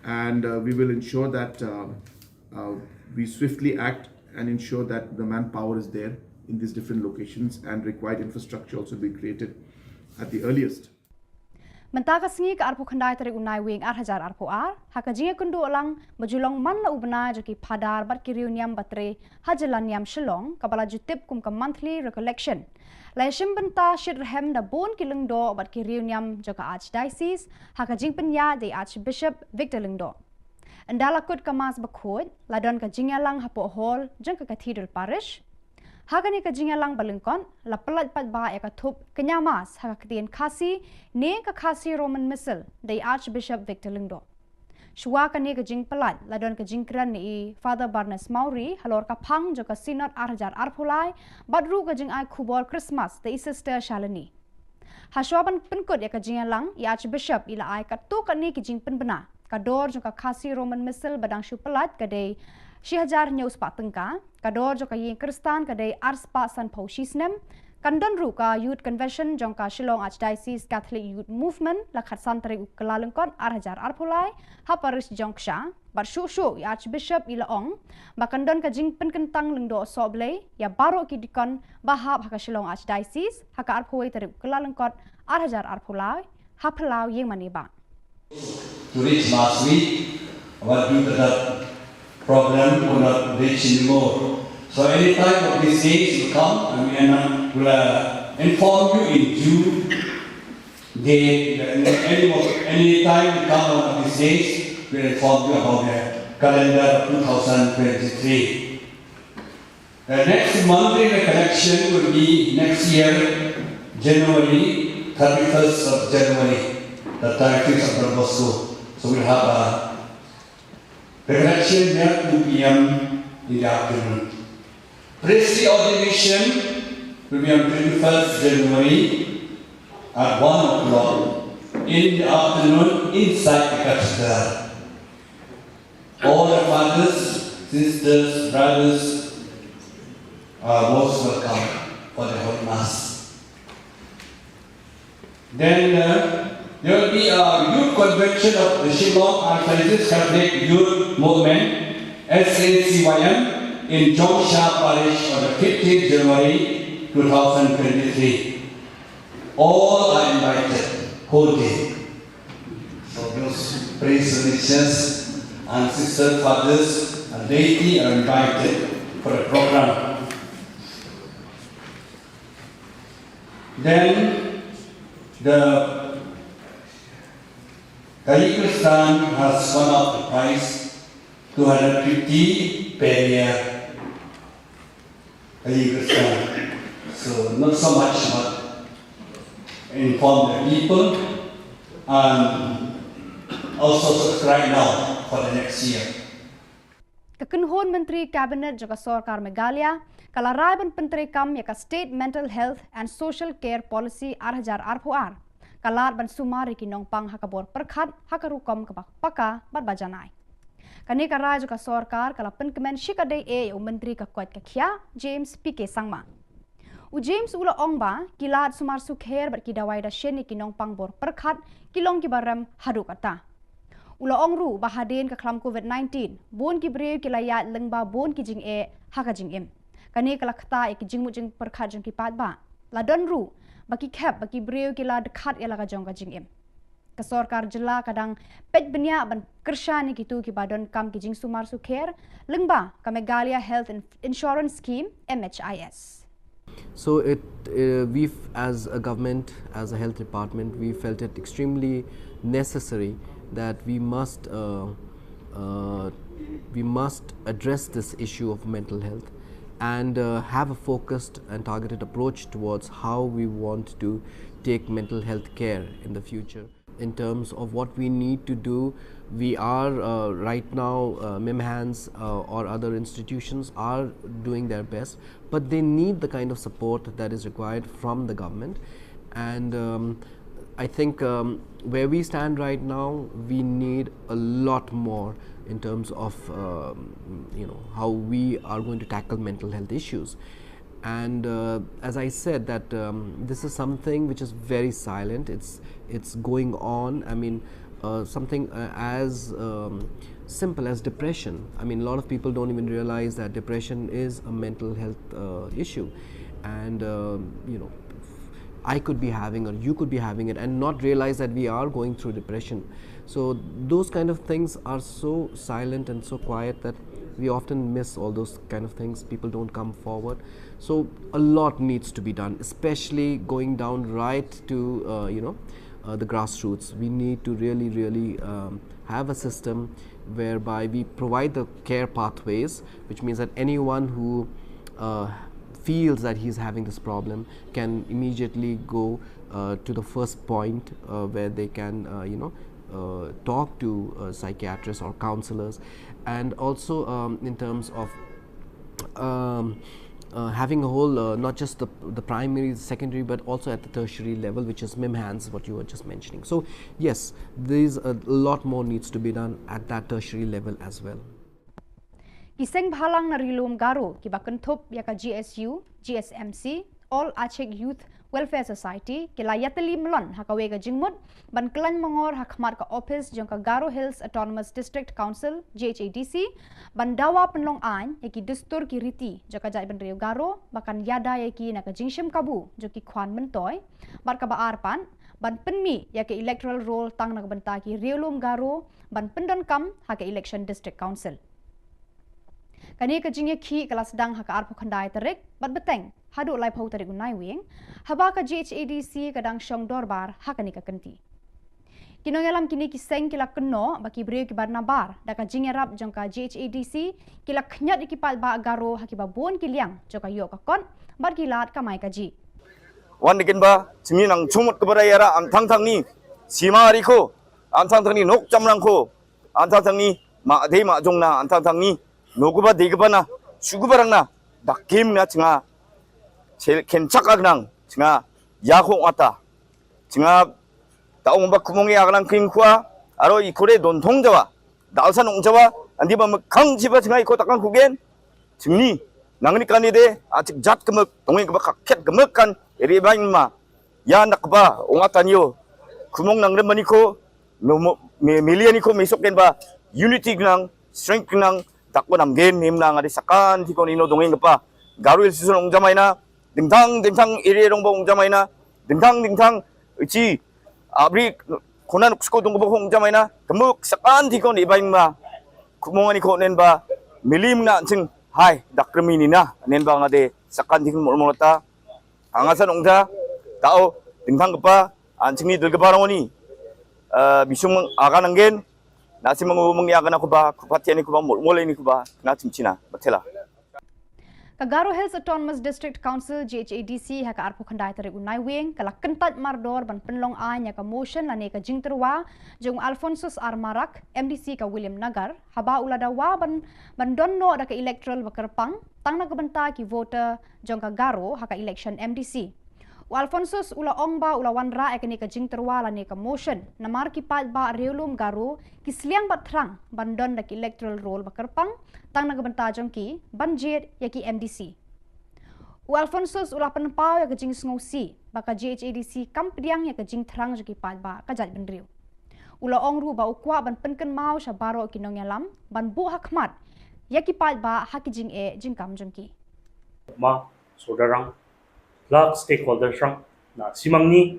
and we will ensure that we swiftly act and ensure that the manpower is there in these different locations, and required infrastructure also be created at the earliest. Mentaka sngi ka arpo khandai tare unai wing 8,000 arpo ar haka jinga kundu alang majulong man la ubna joki phadar bat ki reunion batre hajalaniam Shillong kabala jutip kum ka monthly recollection la shim benta shit rehem da bon ki lengdo bat ki reunion joka archdiocese haka jing penya de archbishop Victor Lengdo andala kut kamas bakhod la don ka jinga lang hapo hall jeng ka cathedral parish Hagani ka jingalang balengkon la pelat pat ba ka thup kenyamas haka ketien khasi ne ka khasi Roman Missal dai Archbishop Victor Lengdo. Shua ka ne ka jing pelat la don ka jingkran ni Father Barnes Mauri halor ka phang jo ka synod 8,000 arpulai badru ka jing ai khubor Christmas dai sister Shalini. Hashwaban penkut ya ka jingalang i Archbishop ila ai ka tu ka ne ki jing penbena kador jongka khasi Roman missile badang shu pelat kadai 1000 nyaus pak tengka kador jongka ying kristan kadai ars pa san pau shisnem Kandon ruka Youth Convention jongka Shillong Archdiocese Catholic Youth Movement lakhat santri kelalengkon arhajar arpulai haparis jongsha barshu ya Archbishop Ilaong bakandon kajing penkentang lengdo soble ya baro kidikon bahab haka Shillong Archdiocese haka arpuai tarik kelalengkon arhajar arpulai hapelau yang maniba. To reach last week, but due to the problem, could not reach anymore. So any time of these days will come, and we will inform you in June. Any time will come one of these days, we will inform you about the calendar 2023. The next monthly collection will be next year, January, 31st of January, the 31st of Don Bosco. So we'll have the collection there at 2 p.m. in the afternoon. Priestly ordination will be on 21st January at 1 o'clock in the afternoon inside the cathedral. All the fathers, sisters, brothers are most welcome for the Holy Mass. Then there will be a youth convention of the Shillong Archdiocese Catholic Youth Movement, SACYM, in Jongsha Parish on the 15th January 2023. All are invited, whole day. So those priest religious and sister fathers and laity are invited for the program. Then the Kristan has won up the prize, 250 per year. So not so much, but inform the people and also subscribe now for the next year. Kekenhon Menteri Kabinet juga Sorkar Meghalaya kalaraban Penteri Kam yaka State Mental Health and Social Care Policy arhajar arpuar kalar ban sumari kinong pang hakabor perkhat hakarukom kabak paka bat bajanai. Kani karai juga Sorkar kala penkemen shikadai o Menteri kakuat kakia James PK Sangma. U James ula ongba kilat sumar sukher bat kidawai da sheni kinong pang bor perkhat kilong kibaram hadu kata. Ula ongru bahaden ka klam COVID-19 bon ki breu kilayat lengba bon ki jing haka jing em. Kani kala kata ki jing mujing perkhat jing ki pat ba. La don ru baki khap baki breu kila dekat ya laga jong ka jing em. Kesorkar jela kadang pet benya ban kershani kitu ki badon kam ki jing sumar sukher lengba ka Meghalaya Health Insurance Scheme MHIS. So we as a government, as a health department, we felt it extremely necessary that we must address this issue of mental health and have a focused and targeted approach towards how we want to take mental health care in the future. In terms of what we need to do, we are right now, MIMHANS or other institutions are doing their best, but they need the kind of support that is required from the government. And I think where we stand right now, we need a lot more in terms of how we are going to tackle mental health issues. And as I said, that this is something which is very silent. It's going on. I mean, something as simple as depression. I mean, a lot of people don't even realize that depression is a mental health issue, and I could be having or you could be having it and not realize that we are going through depression. So those kind of things are so silent and so quiet that we often miss all those kind of things. People don't come forward. So a lot needs to be done, especially going down right to the grassroots. We need to really have a system whereby we provide the care pathways, which means that anyone who feels that he's having this problem can immediately go to the first point where they can talk to psychiatrists or counselors. And also in terms of having a whole, not just the primary, secondary, but also at the tertiary level, which is MIMHANS, what you were just mentioning. So yes, there's a lot more needs to be done at that tertiary level as well. Kiseng Bhalang na rilum Garo kibakentup yaka GSU, GSMC, All Aceh Youth Welfare Society kila yateli melon hakawe ka jingmut ban kelan mongor hakmat ka office jong ka Garo Hills Autonomous District Council GHADC ban dawa penlong an yaki dustur ki riti joka jai ban Rio Garo bakan yada yaki na ka jingshim kabu joki khwan mentoy bar ka baar pan ban penmi yaki electoral roll tang na benta ki Riolum Garo ban pendon kam haka election district council kani ka jingye khi kelas dang haka arpo khandai tarik bat beteng hadu lai phau tarik unai wing haba ka GHADC kadang syong dorbar hakani ka kenti kinong alam kini kiseng kila keno baki brio ki barnabar da ka jingye rap jong ka GHADC kila khnyat ikipat ba Garo hakiba bon kiliang joka yo ka kon bar kilat kamai ka ji wan dikin ba chimi nang chumut kepada yara am thang thang ni simari ko am thang thang ni nok chamrang ko am thang thang ni ma dei ma jong na am thang thang ni nokuba degba na sugubarang na dakim na chinga kenchak nang chinga yakho ata chinga taong ba kumongi agnang king kwa aro ikore don thong jawa dalsan ong jawa andi ba khang jiba chinga iko takang kugen chimni nangni kanide achik jat kemek tongi ba kakhet kemek kan eri bain ma ya nakba ong atanyo kumong nang remani ko no miliani ko mesok ken ba unity nang strength nang takbo namgen nimna ngadi sakan ti konino dongeng pa Garo Hills susun ongjamay na dingtang iri rong ba ongjamay na dingtang uci abri konan uksko dong ba ongjamay na kemuk sakan ti kon ibaing ma kumongani ko nen ba milim na sing hai dakremini na nen ba ngade sakan ti kon molmolata angasan ongja tao dingtang pa anjingni delgebarongoni bisung akan anggen nasi mengiakan aku bah kupatian aku bah mulai ni aku bah nak cina betul lah. Ka Garo Hills Autonomous District Council GHADC haka arpo khandai tarik unai wing kala kentat mardor ban penlong an ya ka motion lane ka jingterwa jong Alphonsus Armarak MDC ka William Nagar haba uladawa ban donno da ka electoral bakarpang tang na kabenta ki voter jong ka Garo haka election MDC. Alphonsus ula ongba ula wanra ekani ka jingterwa lane ka motion namar ki pat ba Riolum Garo kisliang batrang bandon dak electoral roll bakarpang tang nagbanta jongki banjir yaki MDC Alphonsus ula penpau ya ka jing sngosi baka GHADC kampriang ya ka jing thrang jki pat ba ka jat benriu ula ongru ba ukwa ban penken mau sha baro kinong yalam ban bu hakmat yaki pat ba hakijing jingkam jongki ma sodarang lak stakeholders rang na simangni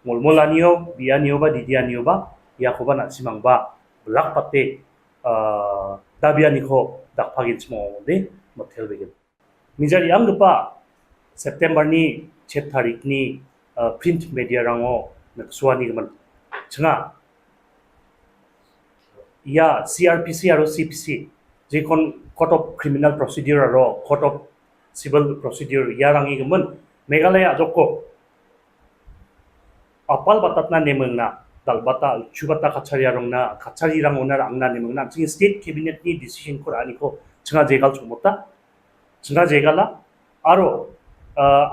molmolanio bianio ba didianio ba yakoba na simang ba blak pate dabiani ko dakpagin smo de motel begin mijari ang pa September ni 7 tarik ni print media rango nakswani man changa ya CRPC aro CPC je kon court of criminal procedure aro court of civil procedure yarangi gemen Meghalaya joko apal batatna nemengna dalbata chubata kachariyarongna kachariyarang onar angna nemengna ching state cabinet ni decision ko ani ko chunga jegal chumota chunga jegala aro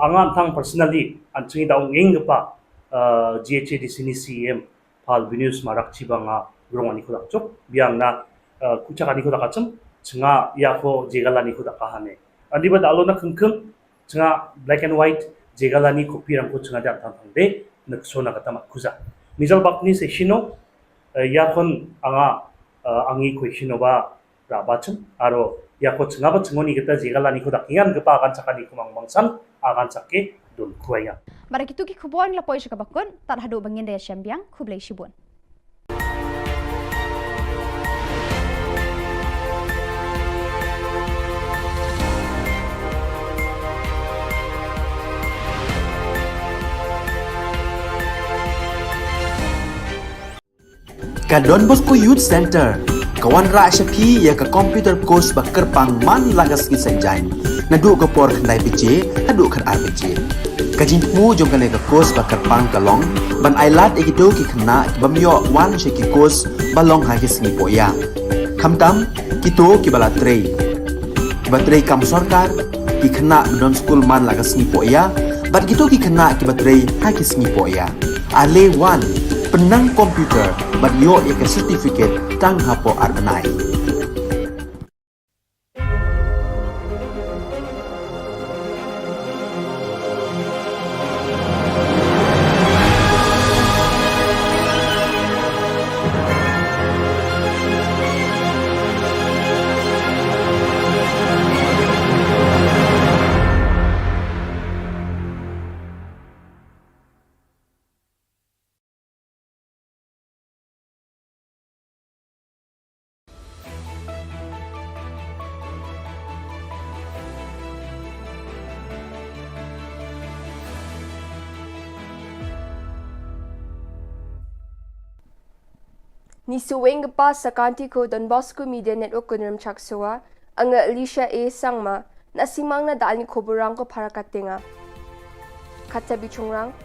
angan thang personally anching daung engpa GHADC ni CM pal Venus marak chibanga grong ani ko dakchok biangna kuchak ani ko dakacham chunga yako jegala ni ko dakahane andiba dalona khengkheng chunga black and white jegalani kopi rangko chunga da thangde naksona kata makuza misal bakni sesino yakon anga angi question ba rabachum aro yako chunga ba chungoni kita jegalani ko dakingan gepa akan chakani kumang mangsan akan chake don kuaya Barakitu ki khubor la poisha ka bakun tar hadu bangin da syambiang khublai shibun Ka Don Bosco Youth Center kawan ra syapi ya ka computer course bakar pang man lagas ki sanjai nadu ka por khandai pije hadu khar ar pije ka jingmu jong ka course bakar pang kalong ban ailat ekido ki khna bamyo wan she ki course balong ha ki singi poya khamtam kito ki bala trei kibatrei kam sarkar ki khana don school man lagas ni poya bat gitu ki khana kibatrei hakis ni poya ale one penang komputer bat yo ek certificate tang hapo arnai Ni suweng pa sa kanti ko Don Bosco Media Network ko niram chaksuwa, ang Alicia A. Sangma, na simang na daan ni Khoborang ko para katinga. Katsabi chungrang,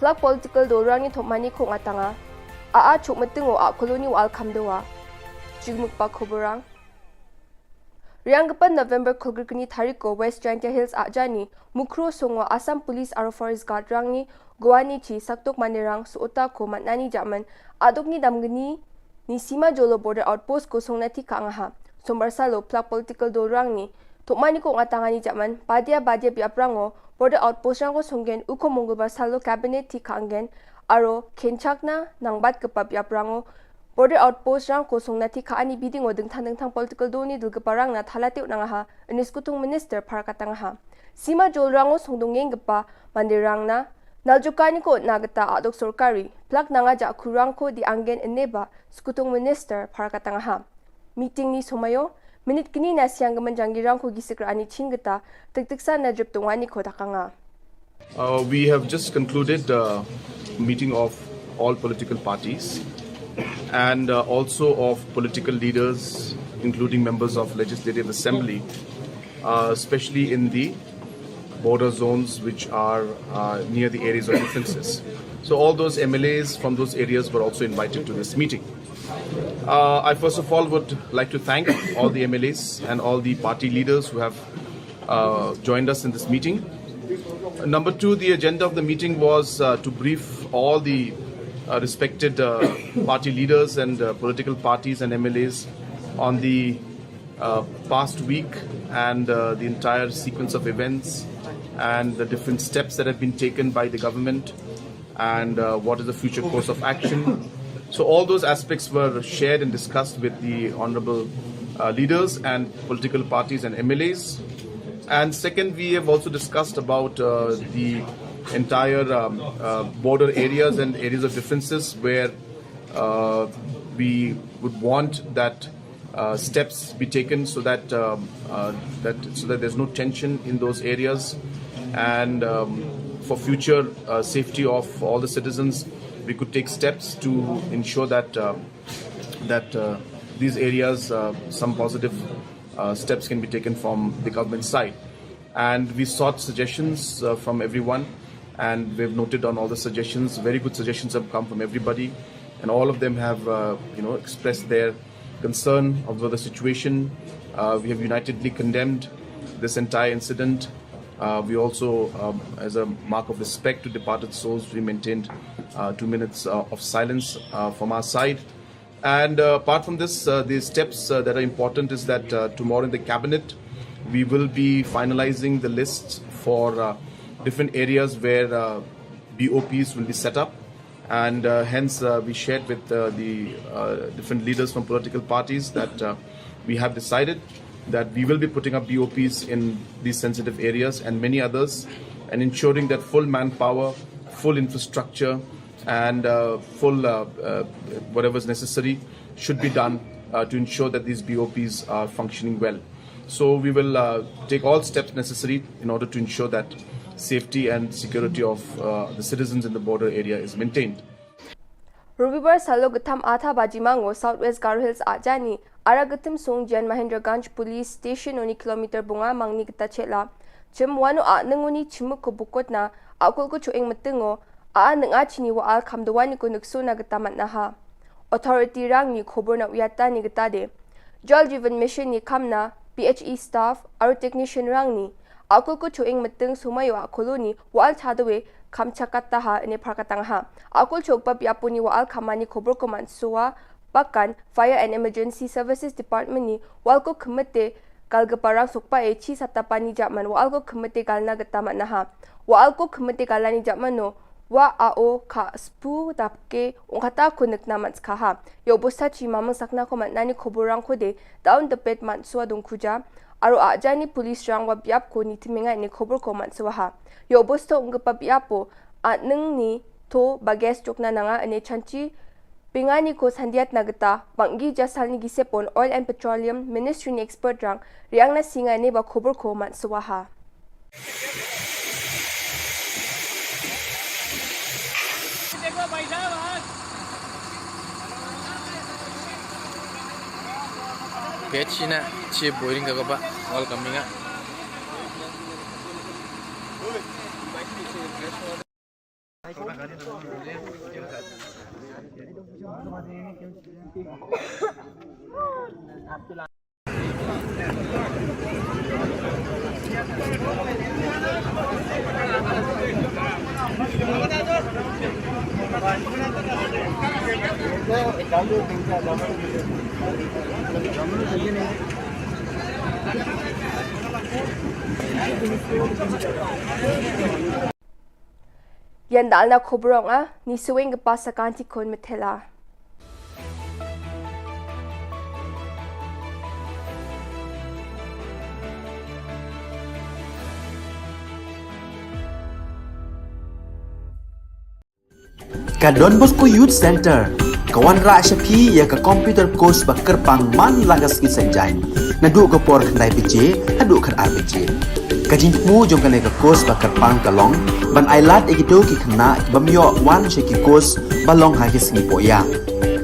flag political dorang ni Thomani ko ngatanga, chuk matingo koloni wal kamdawa, jigmuk pa Khoborang. Riyang gapan November kulgirkani tariko West Giant Hills ajani, mukro songwa Assam Police aro Forest Guard rang ni Goani chi saktok manirang suota ko matnani jaman adok ni damgani ni Sima Jolo Border Outpost ko songnati kaangaha. Sombarsalo plak political dorang ni Tokmani ko ngatangani jaman badia biaprango Border Outpost rang ko songgen uko Mongolbar salo cabinet ti kaangen aro kenchakna nangbat kapap biaprango Border Outpost rang ko songnati kaani bidingo dengtang political doni dulgaparang na thalatiw nangaha aniskutung minister para katangaha. Sima Jolo rango songdongeng gapa mandirang na Naljukani ko nagata adok sorkari, plak nanga ja kurang ko di anggen eneba skutung minister para katangaha. Meeting ni somayo, minute kini na siyang gamanjangirang ko gisikrani chingata, tagtiksa na driptungani ko takanga. We have just concluded a meeting of all political parties and also of political leaders, including members of Legislative Assembly, especially in the border zones which are near the areas of differences. So all those MLAs from those areas were also invited to this meeting. I first of all would like to thank all the MLAs and all the party leaders who have joined us in this meeting. Number two, the agenda of the meeting was to brief all the respected party leaders and political parties and MLAs on the past week and the entire sequence of events and the different steps that have been taken by the government and what is the future course of action. So all those aspects were shared and discussed with the honorable leaders and political parties and MLAs. And second, we have also discussed about the entire border areas and areas of differences where we would want that steps be taken so that there's no tension in those areas, and for future safety of all the citizens, we could take steps to ensure that these areas some positive steps can be taken from the government side. And we sought suggestions from everyone, and we've noted on all the suggestions. Very good suggestions have come from everybody, and all of them have expressed their concern over the situation. We have unitedly condemned this entire incident. We also, as a mark of respect to departed souls, we maintained 2 minutes of silence from our side. And apart from this, the steps that are important is that tomorrow in the cabinet, we will be finalizing the list for different areas where BOPs will be set up. And hence, we shared with the different leaders from political parties that we have decided that we will be putting up BOPs in these sensitive areas and many others, and ensuring that full manpower, full infrastructure, and full whatever is necessary should be done to ensure that these BOPs are functioning well. So we will take all steps necessary in order to ensure that safety and security of the citizens in the border area is maintained. Rubibar Salo Gatam Atha Bajimango, Southwest Garo Hills Ajani, Aragatim Song Jan Mahendraganj Police Station oni kilometer bunga mangni kita chela. Chim wano nanguni chimuk ko bukot na akul ko chueng matingo nga chini wa al kamdawani ko nukso na gatamat na ha. Authority rang ni Khubor Na uyata ni gatade. Jal Jivan Mission ni kamna PHE staff aru technician rangni akul ko chuing mateng sumayo akoloni wal chadawe kamchakata ha ne phakatang ha akul chokpa piapuni wal khamani khobor ko mansuwa pakan fire and emergency services department ni wal ko khmate kalgaparang sukpa e chi satapani jaman wal ko khmate galna gata manna ha wal ko khmate galani jamano wa ao kha spu tapke ongkhata khunak na mans kha ha yo bosta chi mamang sakna ko manani khoborang khode down the pet manswa dung khuja aru ajani police rang wa biap ko nitmenga ni khobor ko manswa ha yo bosta ongpa biapo anung ni to bages chokna nanga ane chanchi pingani ko sandiat nagata bangi jasalni gisepon oil and petroleum ministry ni expert rang riangna singa ne ba khobor ko manswa ha Pechina chi boring ka ba all coming up. Yandal na khobrong ni suwing pa sa kanti kon metela. Ka Don Bosco Youth Center kawan ra shapi ya ka computer course ba kerpang man lagas ki sanjain na du ka por khnai piche hadu khan ar piche ka jingmu jong ka ne ka course ba kerpang kalong ban ailat egito ki khna bamyo wan she ki course balong ha ki sni poya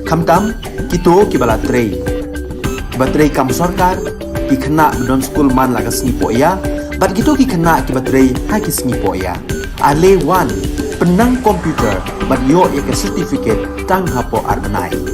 khamtam kito ki bala trei batrei kam sarkar ki khna don school man lagas ni poya bat gito ki khna ki batrei ha ki sni poya ale wan penang komputer bat yo ya ka certificate tang hapo arbanai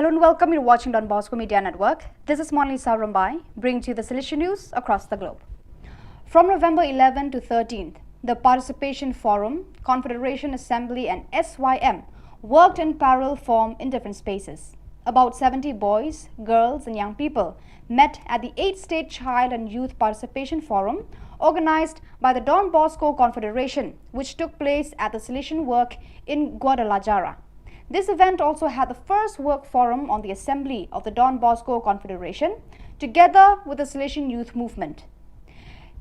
Hello and welcome. You're watching Don Bosco Media Network. This is Monali Savrambai, bringing to you the solution news across the globe. From November 11 to 13th, the Participation Forum, Confederation Assembly and SYM worked in parallel form in different spaces. About 70 boys, girls and young people met at the 8th State Child and Youth Participation Forum organized by the Don Bosco Confederation, which took place at the Solution Work in Guadalajara. This event also had the first work forum on the assembly of the Don Bosco Confederation, together with the Solution Youth Movement.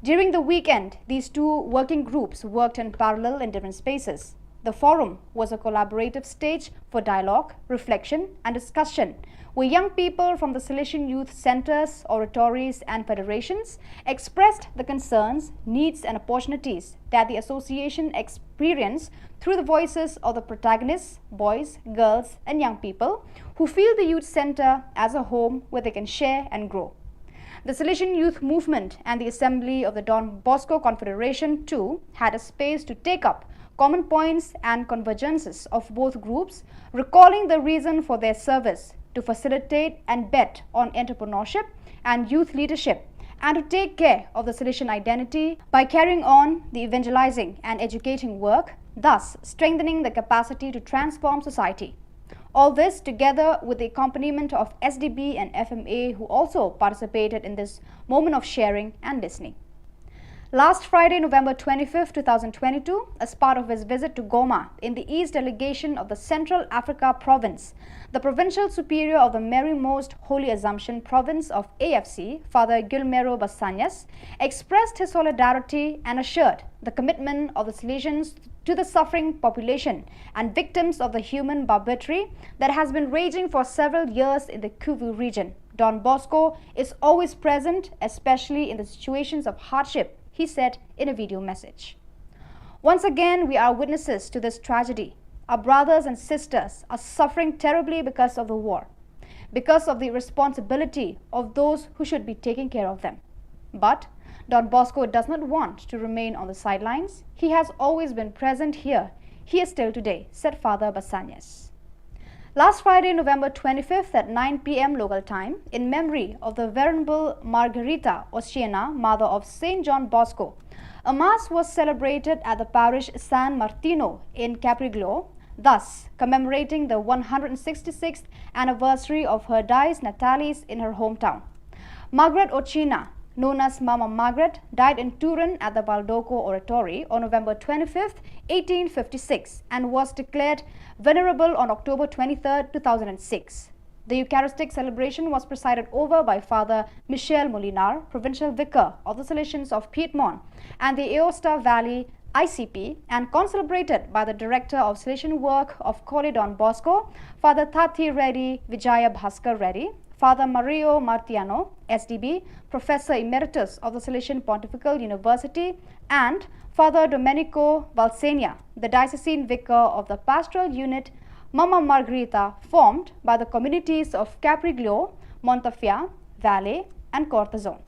During the weekend, these two working groups worked in parallel in different spaces. The forum was a collaborative stage for dialogue, reflection and discussion, where young people from the Solution Youth Centers, oratories and federations expressed the concerns, needs and opportunities that the association experienced through the voices of the protagonists, boys, girls and young people who feel the youth center as a home where they can share and grow. The Solution Youth Movement and the Assembly of the Don Bosco Confederation too had a space to take up common points and convergences of both groups, recalling the reason for their service to facilitate and bet on entrepreneurship and youth leadership, and to take care of the Solution identity by carrying on the evangelizing and educating work, thus strengthening the capacity to transform society. All this together with the accompaniment of SDB and FMA, who also participated in this moment of sharing and listening. Last Friday, November 25, 2022, as part of his visit to Goma in the East Delegation of the Central Africa Province, the Provincial Superior of the Mary Most Holy Assumption Province of AFC, Father Gilmero Basanyas, expressed his solidarity and assured the commitment of the Salesians to the suffering population and victims of the human barbarity that has been raging for several years in the Kivu region. Don Bosco is always present, especially in the situations of hardship, he said in a video message. Once again, we are witnesses to this tragedy. Our brothers and sisters are suffering terribly because of the war, because of the responsibility of those who should be taking care of them. But Don Bosco does not want to remain on the sidelines. He has always been present here. He is still today, said Father Basanyas. Last Friday, November 25th at 9 p.m. local time, in memory of the Venerable Margarita Oceana, mother of St. John Bosco, a mass was celebrated at the parish San Martino in Capriglio, thus commemorating the 166th anniversary of her dies natalis in her hometown. Margaret Oceana, known as Mama Margaret, died in Turin at the Baldoco Oratory on November 25, 1856 and was declared venerable on October 23, 2006. The Eucharistic celebration was presided over by Father Michel Molinar, Provincial Vicar of the Salesians of Piedmont and the Aosta Valley ICP, and concelebrated by the Director of Salesian Work of Koli Don Bosco, Father Tati Reddy Vijaya Bhaskar Reddy, Father Mario Martiano, SDB, Professor Emeritus of the Salesian Pontifical University, and Father Domenico Valsenia, the Diocesan Vicar of the Pastoral Unit Mama Margherita, formed by the communities of Capriglio, Montafia, Valle, and Cortazon.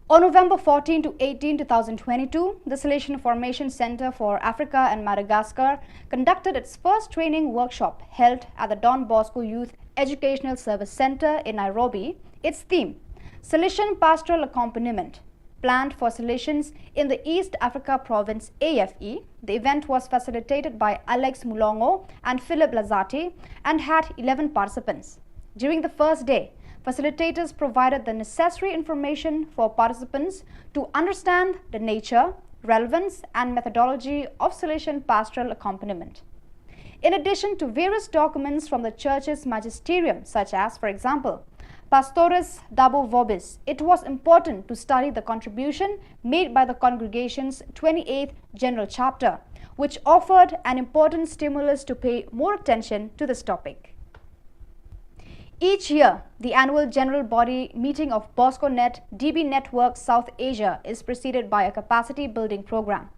On November 14 to 18, 2022, the Salesian Formation Center for Africa and Madagascar conducted its first training workshop held at the Don Bosco Youth Educational Service Center in Nairobi. Its theme, Salesian Pastoral Accompaniment, planned for Salesians in the East Africa Province AFE. The event was facilitated by Alex Mulongo and Philip Lazati and had 11 participants. During the first day, facilitators provided the necessary information for participants to understand the nature, relevance, and methodology of Salesian pastoral accompaniment. In addition to various documents from the Church's magisterium, such as, for example, Pastores Dabo Vobis, it was important to study the contribution made by the congregation's 28th General Chapter, which offered an important stimulus to pay more attention to this topic. Each year, the annual General Body meeting of BoscoNet DB Network South Asia is preceded by a capacity building program.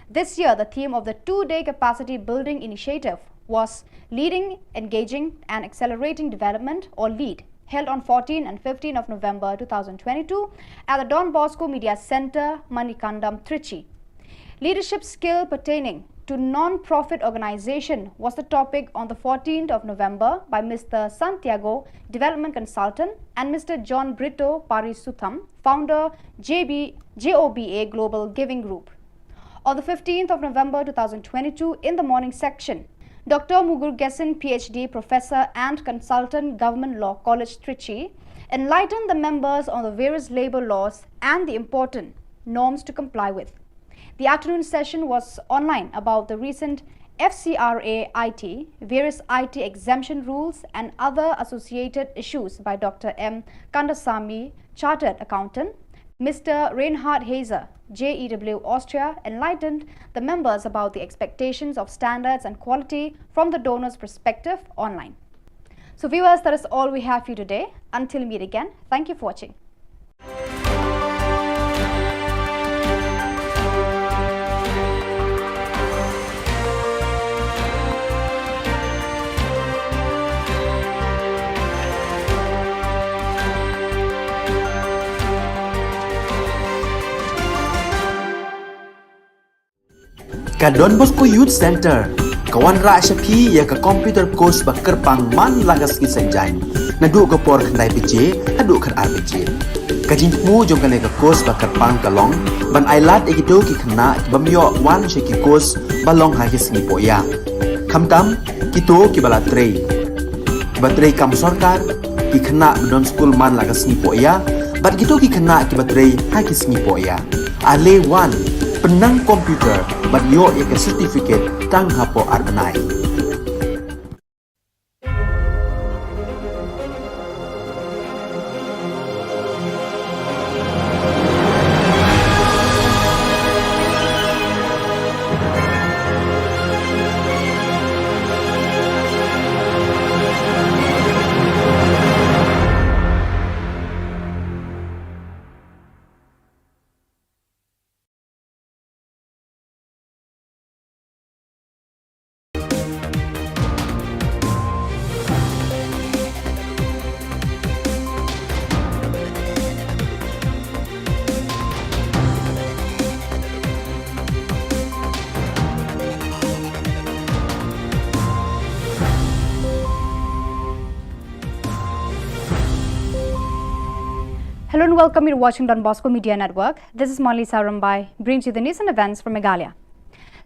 This year, the theme of the two-day capacity building initiative was Leading, Engaging and Accelerating Development, or LEAD, held on 14 and 15 of November 2022 at the Don Bosco Media Center, Manikandam, Trichy. Leadership skill pertaining to non-profit organization was the topic on the 14th of November by Mr. Santiago, Development Consultant, and Mr. John Brito Parisutham, founder JOBA Global Giving Group. On the 15th of November 2022, in the morning section, Dr. Mugurugesan, PhD, Professor and Consultant, Government Law College, Trichy, enlightened the members on the various labor laws and the important norms to comply with. The afternoon session was online about the recent FCRA IT, various IT exemption rules and other associated issues by Dr. M. Kandasamy, Chartered Accountant. Mr. Reinhard Hazer, JEW Austria, enlightened the members about the expectations of standards and quality from the donor's perspective online. So viewers, that is all we have for you today. Until we meet again, thank you for watching. Ka Don Bosco Youth Center, kawan ra shapi ya ka computer course ba kerpang man lagas ki senjain. Nadu ka por khandai pije, adu khar RPG. Ka jingmu jong ka course ba kerpang kalong, ban ailat egito ki khna bamyo wan sheki course balong ha ki singi poya. Khamtam kito ki bala trei. Batrei kam sarkar ki khna don school man lagas ni poya, bat kito ki khna ki batrei ha ki singi poya. Ale Wan, penang komputer, but yo ya ke certificate tang hapo arbenai. Hello and welcome you to watching Don Bosco Media Network. This is Molly Sarambai, brings you the news and events from Meghalaya.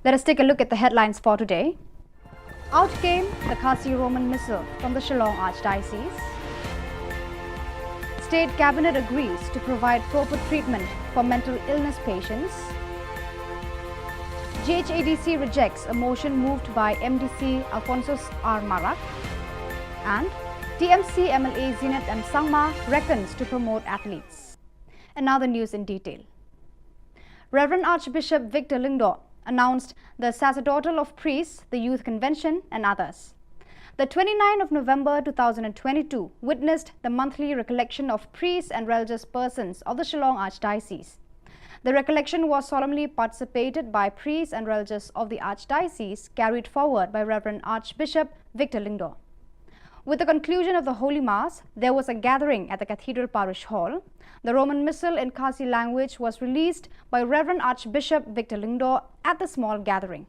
Let us take a look at the headlines for today. Out came the Khasi Roman Missal from the Shillong Archdiocese. State Cabinet agrees to provide proper treatment for mental illness patients. GHADC rejects a motion moved by MDC Alphonsus R. Marak. And TMC MLA Zinat M. Sangma reckons to promote athletes. And now the news in detail. Reverend Archbishop Victor Lingdo announced the sacerdotal of priests, the youth convention and others. The 29th of November 2022 witnessed the monthly recollection of priests and religious persons of the Shillong Archdiocese. The recollection was solemnly participated by priests and religious of the Archdiocese, carried forward by Reverend Archbishop Victor Lingdo. With the conclusion of the Holy Mass, there was a gathering at the Cathedral Parish Hall. The Roman Missal in Khasi language was released by Reverend Archbishop Victor Lingdo at the small gathering.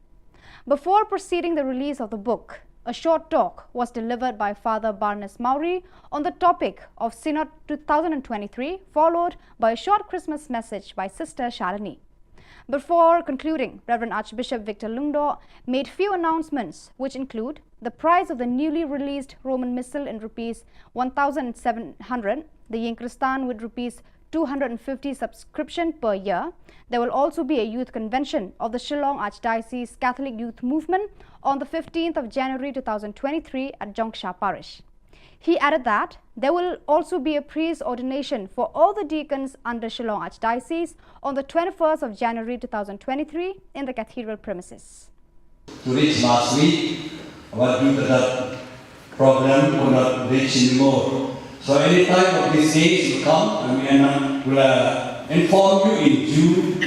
Before proceeding the release of the book, a short talk was delivered by Father Barnes Maury on the topic of Synod 2023, followed by a short Christmas message by Sister Shalini. Before concluding, Reverend Archbishop Victor Lingdo made few announcements, which include the price of the newly released Roman Missal in rupees 1,700, the Yinkristan with rupees 250 subscription per year. There will also be a youth convention of the Shillong Archdiocese Catholic Youth Movement on the 15th of January 2023 at Jongsha Parish. He added that there will also be a priest ordination for all the deacons under Shillong Archdiocese on the 21st of January 2023 in the cathedral premises. To reach last week, what due to that problem could not reach anymore. So any time of these days will come and we will inform you in June.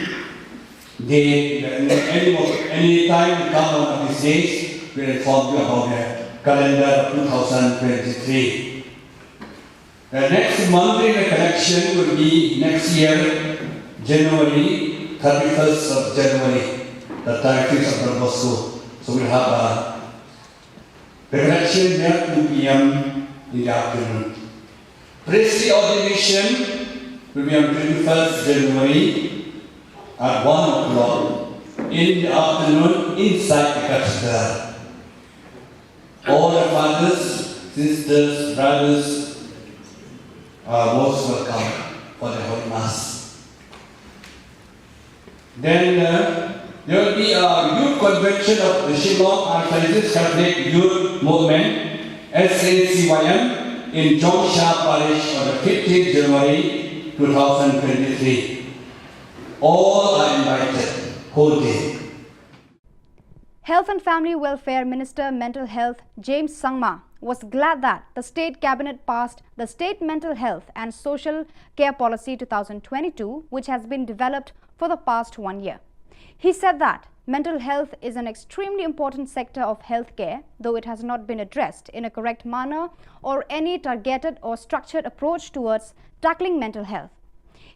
Any time will come one of these days, we will inform you about the calendar 2023. The next monthly recollection will be next year, January, 31st of January, the 31st of Don Bosco. So we'll have a recollection there 2 p.m. in the afternoon. Priestly ordination will be on 21st January at 1 o'clock in the afternoon inside the cathedral. All the fathers, sisters, brothers are most welcome for the Holy Mass. Then there will be a youth convention of the Shillong Archdiocese Catholic Youth Movement, SACYM, in Jongsha Parish on the 15th January 2023. All are invited, whole day. Health and Family Welfare Minister Mental Health James Sangma was glad that the State Cabinet passed the State Mental Health and Social Care Policy 2022, which has been developed for the past 1 year. He said that mental health is an extremely important sector of healthcare, though it has not been addressed in a correct manner or any targeted or structured approach towards tackling mental health.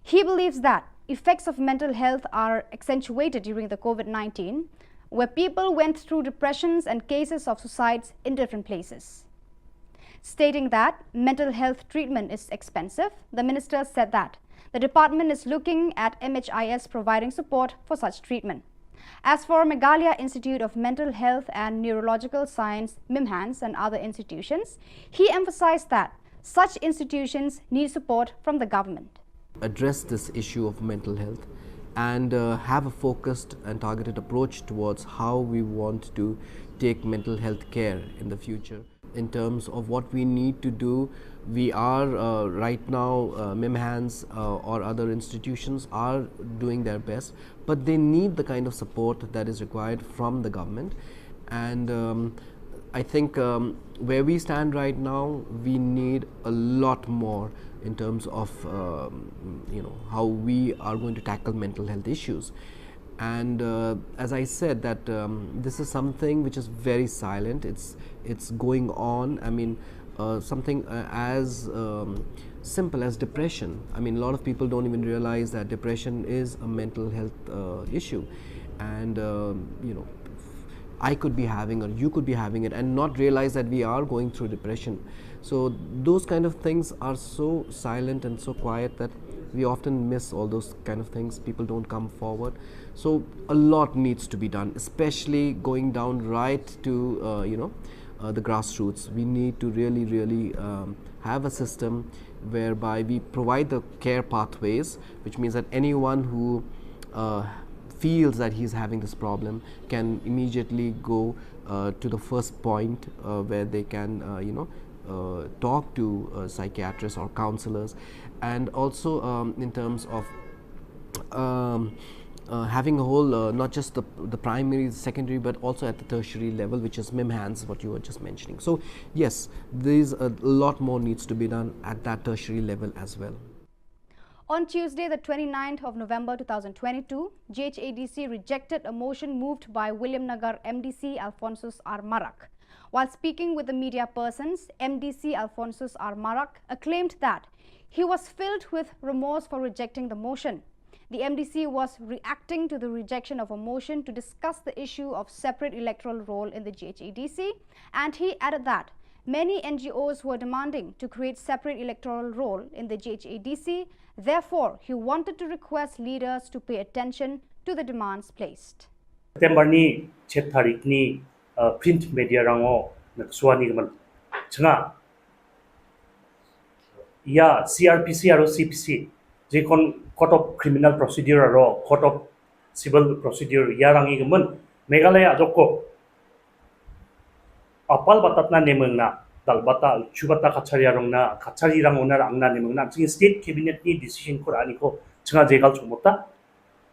He believes that effects of mental health are accentuated during the COVID-19, where people went through depressions and cases of suicides in different places. Stating that mental health treatment is expensive, the minister said that the department is looking at MHIS providing support for such treatment. As for Meghalaya Institute of Mental Health and Neurological Science, MIMHANS, and other institutions, he emphasized that such institutions need support from the government. Address this issue of mental health and have a focused and targeted approach towards how we want to take mental health care in the future. In terms of what we need to do, we are right now, MIMHANS or other institutions are doing their best, but they need the kind of support that is required from the government. And I think where we stand right now, we need a lot more in terms of how we are going to tackle mental health issues. And as I said, that this is something which is very silent. It's going on. I mean, something as simple as depression. I mean, a lot of people don't even realize that depression is a mental health issue, and I could be having, or you could be having it, and not realize that we are going through depression. So those kind of things are so silent and so quiet that we often miss all those kind of things. People don't come forward. So a lot needs to be done, especially going down right to the grassroots. We need to really have a system whereby we provide the care pathways, which means that anyone who feels that he's having this problem can immediately go to the first point where they can talk to psychiatrists or counselors. And also in terms of having a whole, not just the primary, secondary, but also at the tertiary level, which is MIMHANS, what you were just mentioning. So yes, there's a lot more needs to be done at that tertiary level as well. On Tuesday, the 29th of November 2022, GHADC rejected a motion moved by William Nagar MDC Alphonsus R. Marak. While speaking with the media persons, MDC Alphonsus R. Marak acclaimed that he was filled with remorse for rejecting the motion. The MDC was reacting to the rejection of a motion to discuss the issue of separate electoral roll in the GHADC, and he added that many NGOs were demanding to create separate electoral roll in the GHADC. Therefore, he wanted to request leaders to pay attention to the demands placed. September ni 7 tarik ni print media rango nagsuani gaman changa ya CRPC aro CPC jekon court of criminal procedure aro court of civil procedure ya rangi gaman Meghalaya joko apal batatna nemengna dalbata chubata kachariyarongna kachariyarang onar angna nemengna ching state cabinet ni decision ko ani ko changa jegal chumota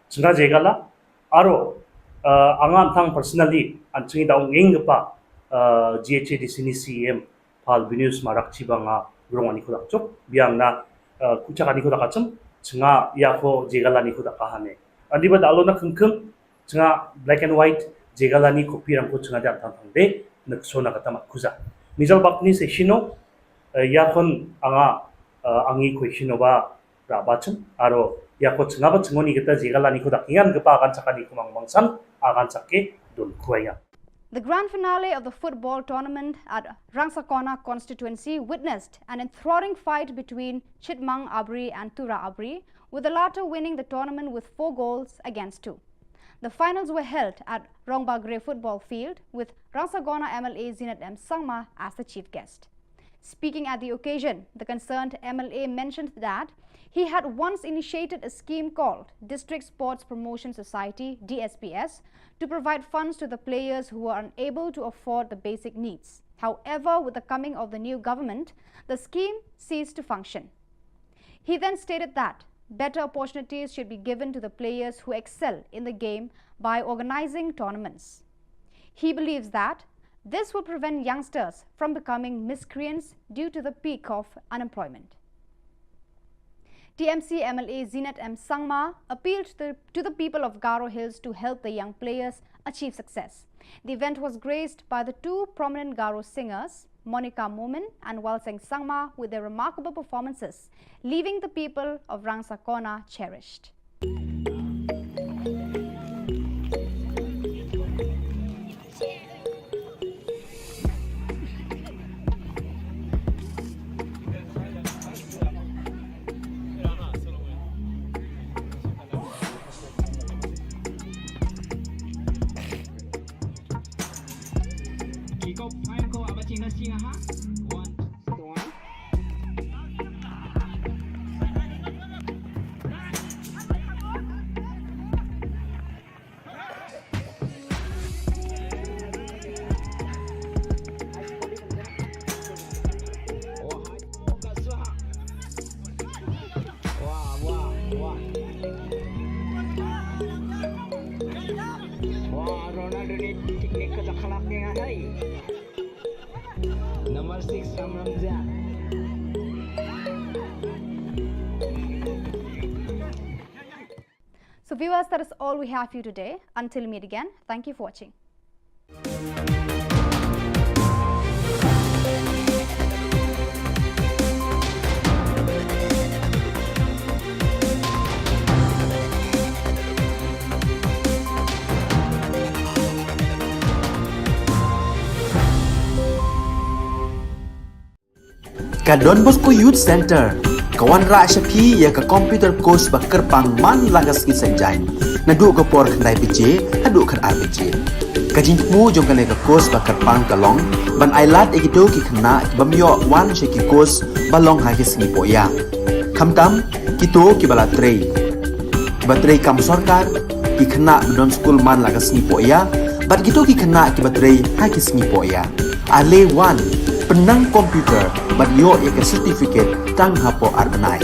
changa jegala aro angan thang personally anching daung engpa GHADC ni CM Pal Venus Marak Chibanga grongani ko dakchok biangna kuchakani ko dakacham changa yako jegalani ko dakahane adiba dalona khungkhum changa black and white jegalani copy rangko changa ja thang de naksona katama kuza Nizal bakni sesino yakon anga angi question ba rabachum aro yako changa ba chngoni geta jegalani ko dakingan gepa agan chakani ko mangmangsan agan chakke dul khuaya. The grand finale of the football tournament at Rangsakona constituency witnessed an enthralling fight between Chitmang Abri and Tura Abri, with the latter winning the tournament with 4 goals against 2. The finals were held at Rongbagre football field with Rangsakona MLA Zinat M. Sangma as the chief guest. Speaking at the occasion, the concerned MLA mentioned that he had once initiated a scheme called District Sports Promotion Society (DSPS) to provide funds to the players who were unable to afford the basic needs. However, with the coming of the new government, the scheme ceased to function. He then stated that better opportunities should be given to the players who excel in the game by organizing tournaments. He believes that this will prevent youngsters from becoming miscreants due to the peak of unemployment. TMC MLA Zinat M. Sangma appealed to the people of Garo Hills to help the young players achieve success. The event was graced by the 2 prominent Garo singers, Monica Momin and Walseng Sangma, with their remarkable performances, leaving the people of Rangsakona cherished. viewers, that is all we have for you today. Until we meet again, thank you for watching. Ka Don Bosco Youth Center, kawan ra syapi ya ka computer course bakar pangman lagas ki senjain. Nadu ka por khandai pije, hadu khan RPG. Ka jingmu jong ka course bakar pang kalong, ban ailat ekito ki khna bamyo wan she ki course balong ha ki singi poya. Khamtam kito ki bala trei. Batrei kam sarkar ki khna don school man lagas singi poya, bat kito ki khna ki batrei ha ki singi poya. Ale wan penang komputer bagyo ya certificate tang hapo arbenai.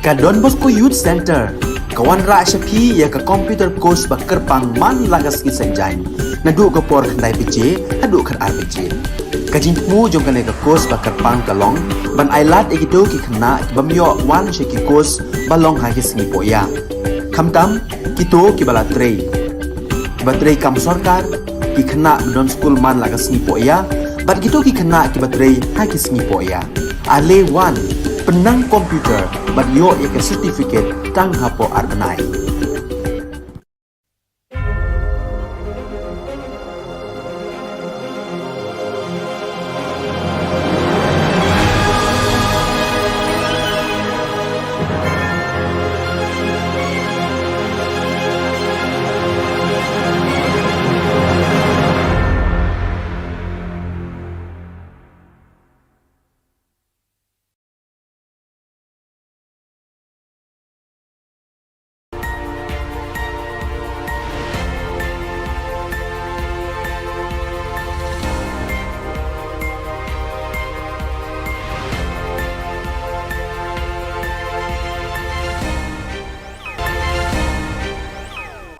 Ka Don Bosco Youth Center, kawan ra syapi ya ka computer course ba kerpang man lagas ki senjain. Nadu ka por khandai pije, hadu kan ar pije. Ka jingmu jong kan ka course ba kerpang kalong, ban ailat egido ki khna bamyo wan sheki course balong ha ki sngi poya. Khamtam kito ki bala trei. Ba trei kam sarkar ki khna don school man lagas sngi poya, bat kito ki khna ki ba trei ha ki sngi poya. Ale wan penang komputer bat yo ya ke certificate tang hapo arbenai.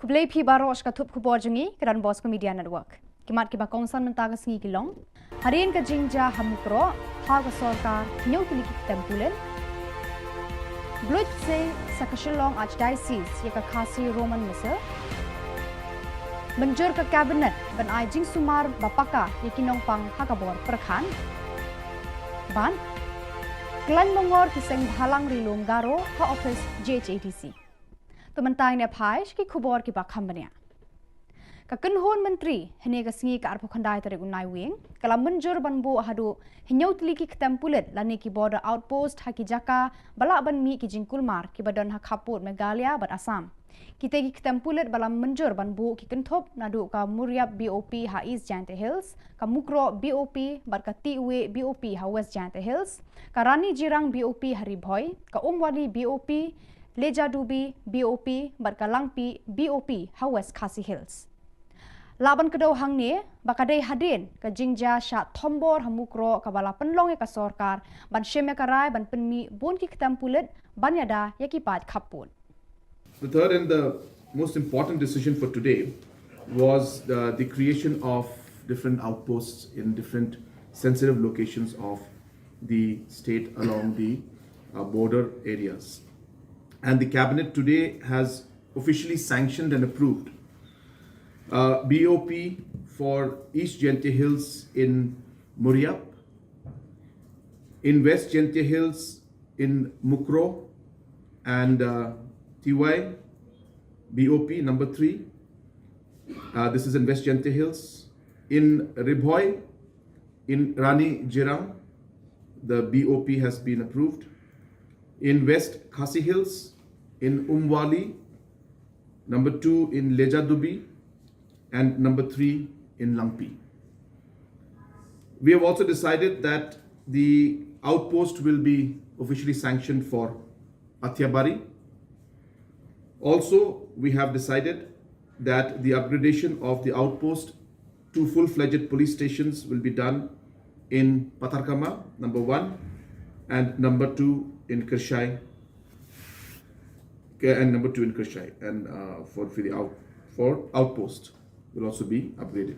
Kublai phi baros ka thup khubor jungi kedan Bosco Media Network. Kimat ki ba kongsan mentaga sngi kilong. Harin ka jingja hamukro ha ka sorkar nyau tili ki tempulen. Blood se sa Shillong Archdiocese ya ka khasi Roman Missal. Menjur ka cabinet ban ai jing sumar bapaka ya kinong pang hakabor perkhan. Ban klan mongor ki seng halang rilum garo ha office JHATC. Tementang ne phaish ki khubor ki bakham bania ka kanhon menteri hene ka sngi ka arpo khandai tare unai wing kala menjur banbu hadu hinyau tli ki tempulet lani ki border outpost haki jaka bala ban mi ki jingkulmar ki badon ha khaput Meghalaya bat Assam kita ki tempulet bala menjur banbu ki kenthop nadu ka Muriap BOP ha East Jante Hills ka Mukro BOP bat ka Tiwe BOP ha West Jante Hills ka Rani Jirang BOP hari Bhoi ka Umwali BOP Leja Dubi BOP Barkalangpi BOP ha West Khasi Hills. Laban kedau hang ni bakadai hadin ka jingja sha thombor hamukro ka bala penlong ka sorkar ban sheme karai ban penmi bon ki ketampulet ban yada yakipat khapun. The third and the most important decision for today was the creation of different outposts in different sensitive locations of the state along the border areas. And the cabinet today has officially sanctioned and approved BOP for East Jente Hills in Muriap, in West Jente Hills in Mukro and TY BOP number 3. This is in West Jente Hills. In Ribhoi, in Rani Jirang, the BOP has been approved. In West Khasi Hills, in Umwali, number 2 in Leja Dubi, and number 3 in Langpi. We have also decided that the outpost will be officially sanctioned for Athiabari. Also, we have decided that the upgradation of the outpost to full-fledged police stations will be done in Patarkama, number 1, and number 2 in Kershai, and number 2 in Kershai, and for outpost will also be upgraded.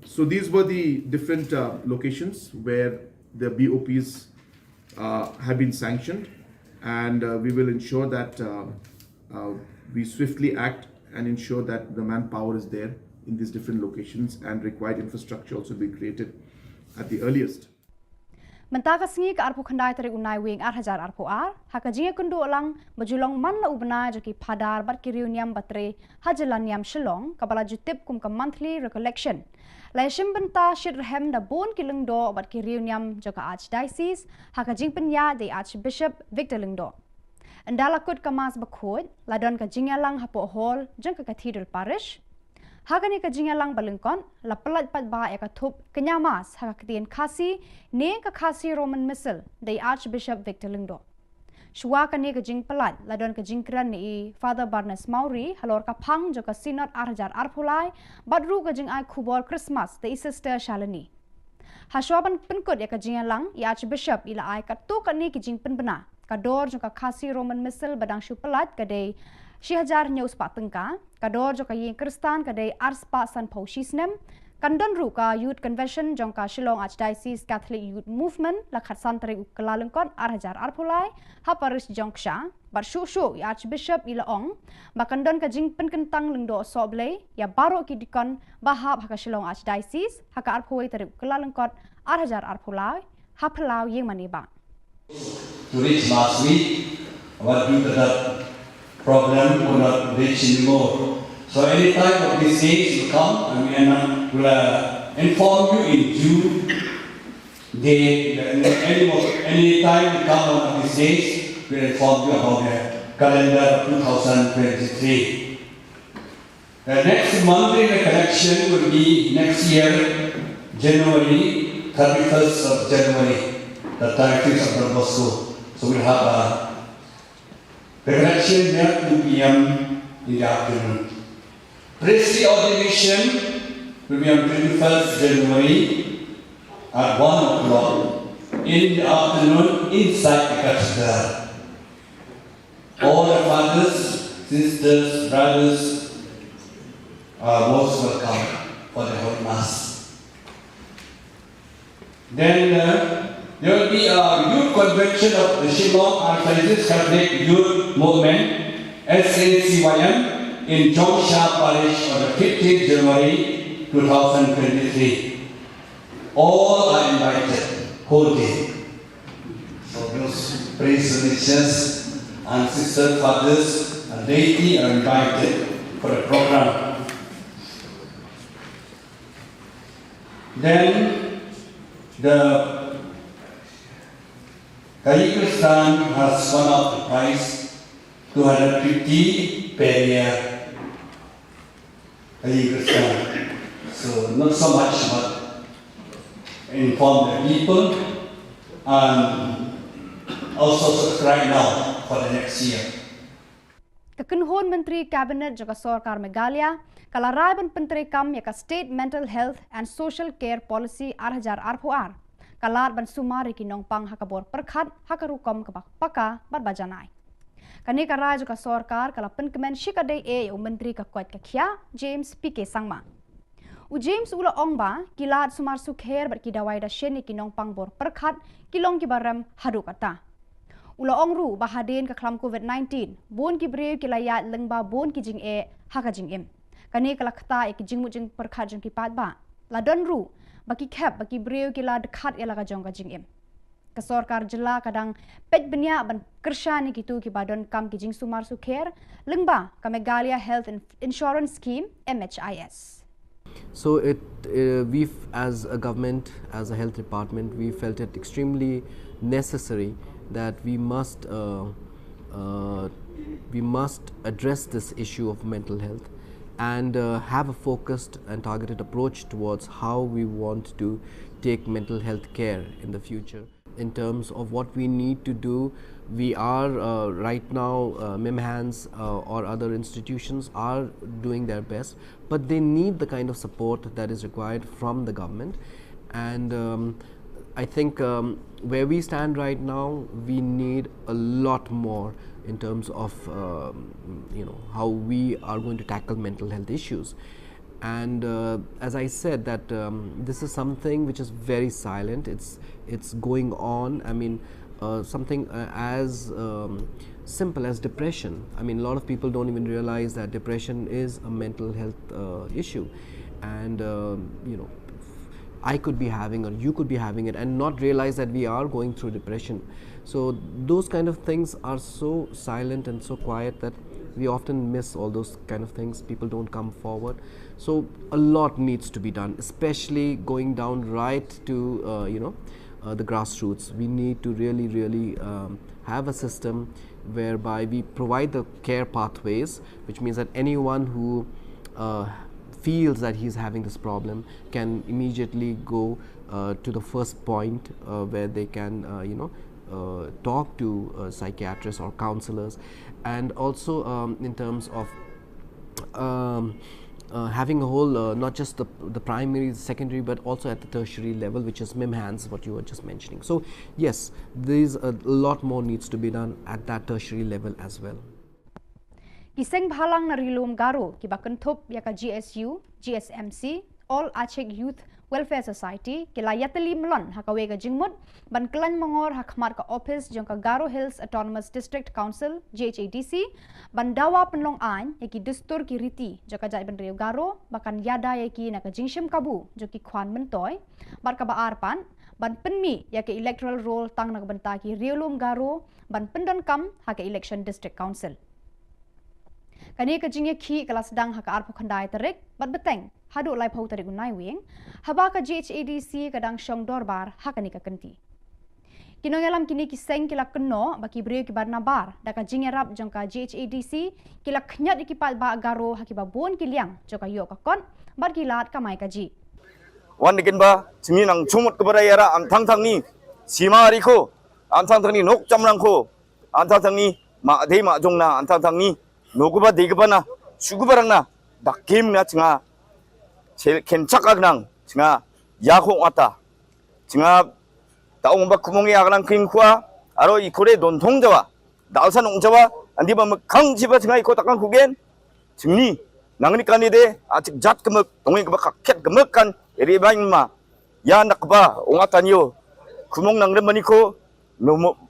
So these were the different locations where the BOPs have been sanctioned, and we will ensure that we swiftly act and ensure that the manpower is there in these different locations and required infrastructure also be created at the earliest. Mentaka sngi ka arpo khandai tare unai wing 8000 arpo ar haka jinge kundu lang bajulong man la ubna joki phadar bat ki reunion batre hajalaniam Shillong kabala jutip kum ka monthly recollection lai shimbanta shirhem da bon kilung do bat ki reunion joka archdiocese haka jing penya de archbishop Victor Lingdo andala kut kamas bakhod ladon ka jingalang hapo hall jeng ka cathedral parish Hagani ka jingalang balengkon la pelat pat ba ya ka thup kenyamas haka ketien khasi ne ka khasi Roman Missal dei Archbishop Victor Lingdo. Shwa ka ne ka jing pelat la don ka jingkran ni Father Barnes Mauri halor ka phang jo ka synod 8000 arphulai badru ka jing ai khubor Christmas dei sister Shalini. Haswaban penkut ya ka jingalang ya Archbishop ila ai ka tu ka ne ki jing penbena Kador jong ka khasi Roman missile badang shu pelat kadai 6000 news pa tengka. Kador jong ka yin Kristan kadai arspa san pau shisnem. Kandon ru ka youth convention jong ka Shillong Archdiocese Catholic Youth Movement lakhat santri ukalalengkon arhajar arpulai haparis jongsha barshu shu Archbishop Ilaong bakandon ka jing penkentang lengdo soble ya baro ki dikon bahab haka Shillong Archdiocese haka arpui tari ukalalengkon arhajar arpulai hapelau yeng maniba. To reach last week, but due to that problem, could not reach anymore. So any time of these days will come, and we will inform you in June. Any time will come one of these days, we will inform you about the calendar 2023. The next monthly collection will be next year, January, 31st of January, the 31st of Don Bosco. So we'll have the collection there at 2 p.m. in the afternoon. Priestly ordination will be on 21st January at 1 o'clock in the afternoon inside the cathedral. All the fathers, sisters, brothers are most welcome for the Holy Mass. Then there will be a youth convention of the Shillong Archdiocese Catholic Youth Movement, SNCYM, in Jongsha Parish on the 15th January 2023. All are invited, whole day. So those priest religious and sister fathers and laity are invited for the program. Then the Kristan has one of the price, 250 per year. So not so much, but inform the people and also subscribe now for the next year. Kekenhon Menteri Kabinet juga Sorkar Meghalaya kalaraban Menteri Kam yaka State Mental Health and Social Care Policy arhajar arpuar kalar ban sumari kinong pang hakabor perkhat hakarukom kabak paka barbajanai. Kani karai juga Sorkar kala penkemen shikadai Menteri kakuat kakia James PK Sangma. James ula ongba kilat sumar sukher berkidawai da sheni kinong pangbor perkhat kilong kibaram hadu kata. Ula ongru bahadin ke klam COVID-19 bon kibreu kilayat lengba bon kijing haka jing im. Kani kala kata jing mujing perkhat jing kipat ba. Ladon ru baki kep baki breu kila dekat ia laga jong ka jing im. Ke Sorkar Jylla kadang pet benya ban kershani kitu ki badon kam kijing sumar sukher lengba ka Meghalaya Health Insurance Scheme MHIS. So we as a government, as a health department, we felt it extremely necessary that we must address this issue of mental health and have a focused and targeted approach towards how we want to take mental health care in the future. In terms of what we need to do, we are right now, MIMHANS or other institutions are doing their best, but they need the kind of support that is required from the government. And I think where we stand right now, we need a lot more in terms of how we are going to tackle mental health issues. And as I said, that this is something which is very silent. It's going on. I mean, something as simple as depression. I mean, a lot of people don't even realize that depression is a mental health issue, and I could be having or you could be having it and not realize that we are going through depression. So those kind of things are so silent and so quiet that we often miss all those kind of things. People don't come forward. So a lot needs to be done, especially going down right to the grassroots. We need to really have a system whereby we provide the care pathways, which means that anyone who feels that he's having this problem can immediately go to the first point where they can talk to psychiatrists or counselors. And also in terms of having a whole, not just the primary, secondary, but also at the tertiary level, which is MIM hands, what you were just mentioning. So yes, there's a lot more needs to be done at that tertiary level as well. Kiseng bhalang na rilum garo kibakan thop yaka GSU, GSMC, All Aceh Youth Welfare Society kila yatali melon hakawe ka jingmut ban kelan mongor hakmat ka office jong ka Garo Hills Autonomous District Council GHADC ban dawa penlong an yaki dustur ki riti joka jai ban Rio Garo bakan yada yaki naka jingshim kabu joki khwan mentoy bar ka baar pan ban penmi yaki electoral roll tang nak benta ki Riolum Garo ban pendon kam haka election district council. Kani ka jingye ki kelas dang haka arpo khandai tarik bat beteng hadu lai phau tarik unai wing haba ka GHADC kadang syong dorbar hakani ka kenti. Kinongelam kini kiseng kila keno baki brio ki barnabar da ka jingye rap jong ka GHADC kila khnyat ikipal ba Garo hakiba bon kiliang joka yo ka kon bar kilat kamai ka ji. Wan dikin ba chimi nang chumut kepada yara am thang thang ni sima ari ko am thang thang ni nok chamrang ko am thang thang ni ma dei ma jong na am thang thang ni nokuba deiba na sugubarang na dakim na chinga kenchak agnang chinga yakong ata chinga taong ba kumongi agnang kingkwa aro ikore dontong jawa dalsan ong jawa andi ba kang jiba chinga iko takang kugen chingni nangni kanide achik jat kemek dongi ba kakket kemek kan eri bain ma ya nakba ong atanyo kumong nang remani ko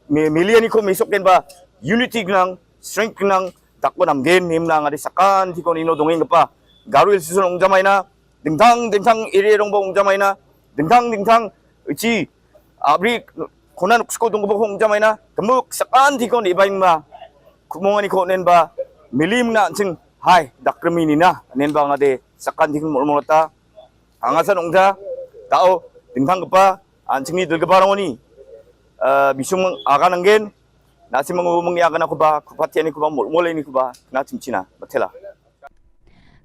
milian ko mesoken ba unity gnang strength gnang takbo namgen nimna ngadi sakan tikon ino dongeng pa Garul susun ongjamaina dingtang dingtang iri rongbo ongjamaina dingtang dingtang uci abri konan uksko dongbo ongjamaina gemuk sakan tikon ibaing ma kumongani ko nenba milim na ching hai dakremi nina nenba ngade sakan tikon molmolata angasan ongja tao dingtang pa anchingni 들게바랑오니 미숑 아가는겐 nasi mengumumgi akan aku bah kupatian aku bah mulai ni aku bah na cimcina betul lah.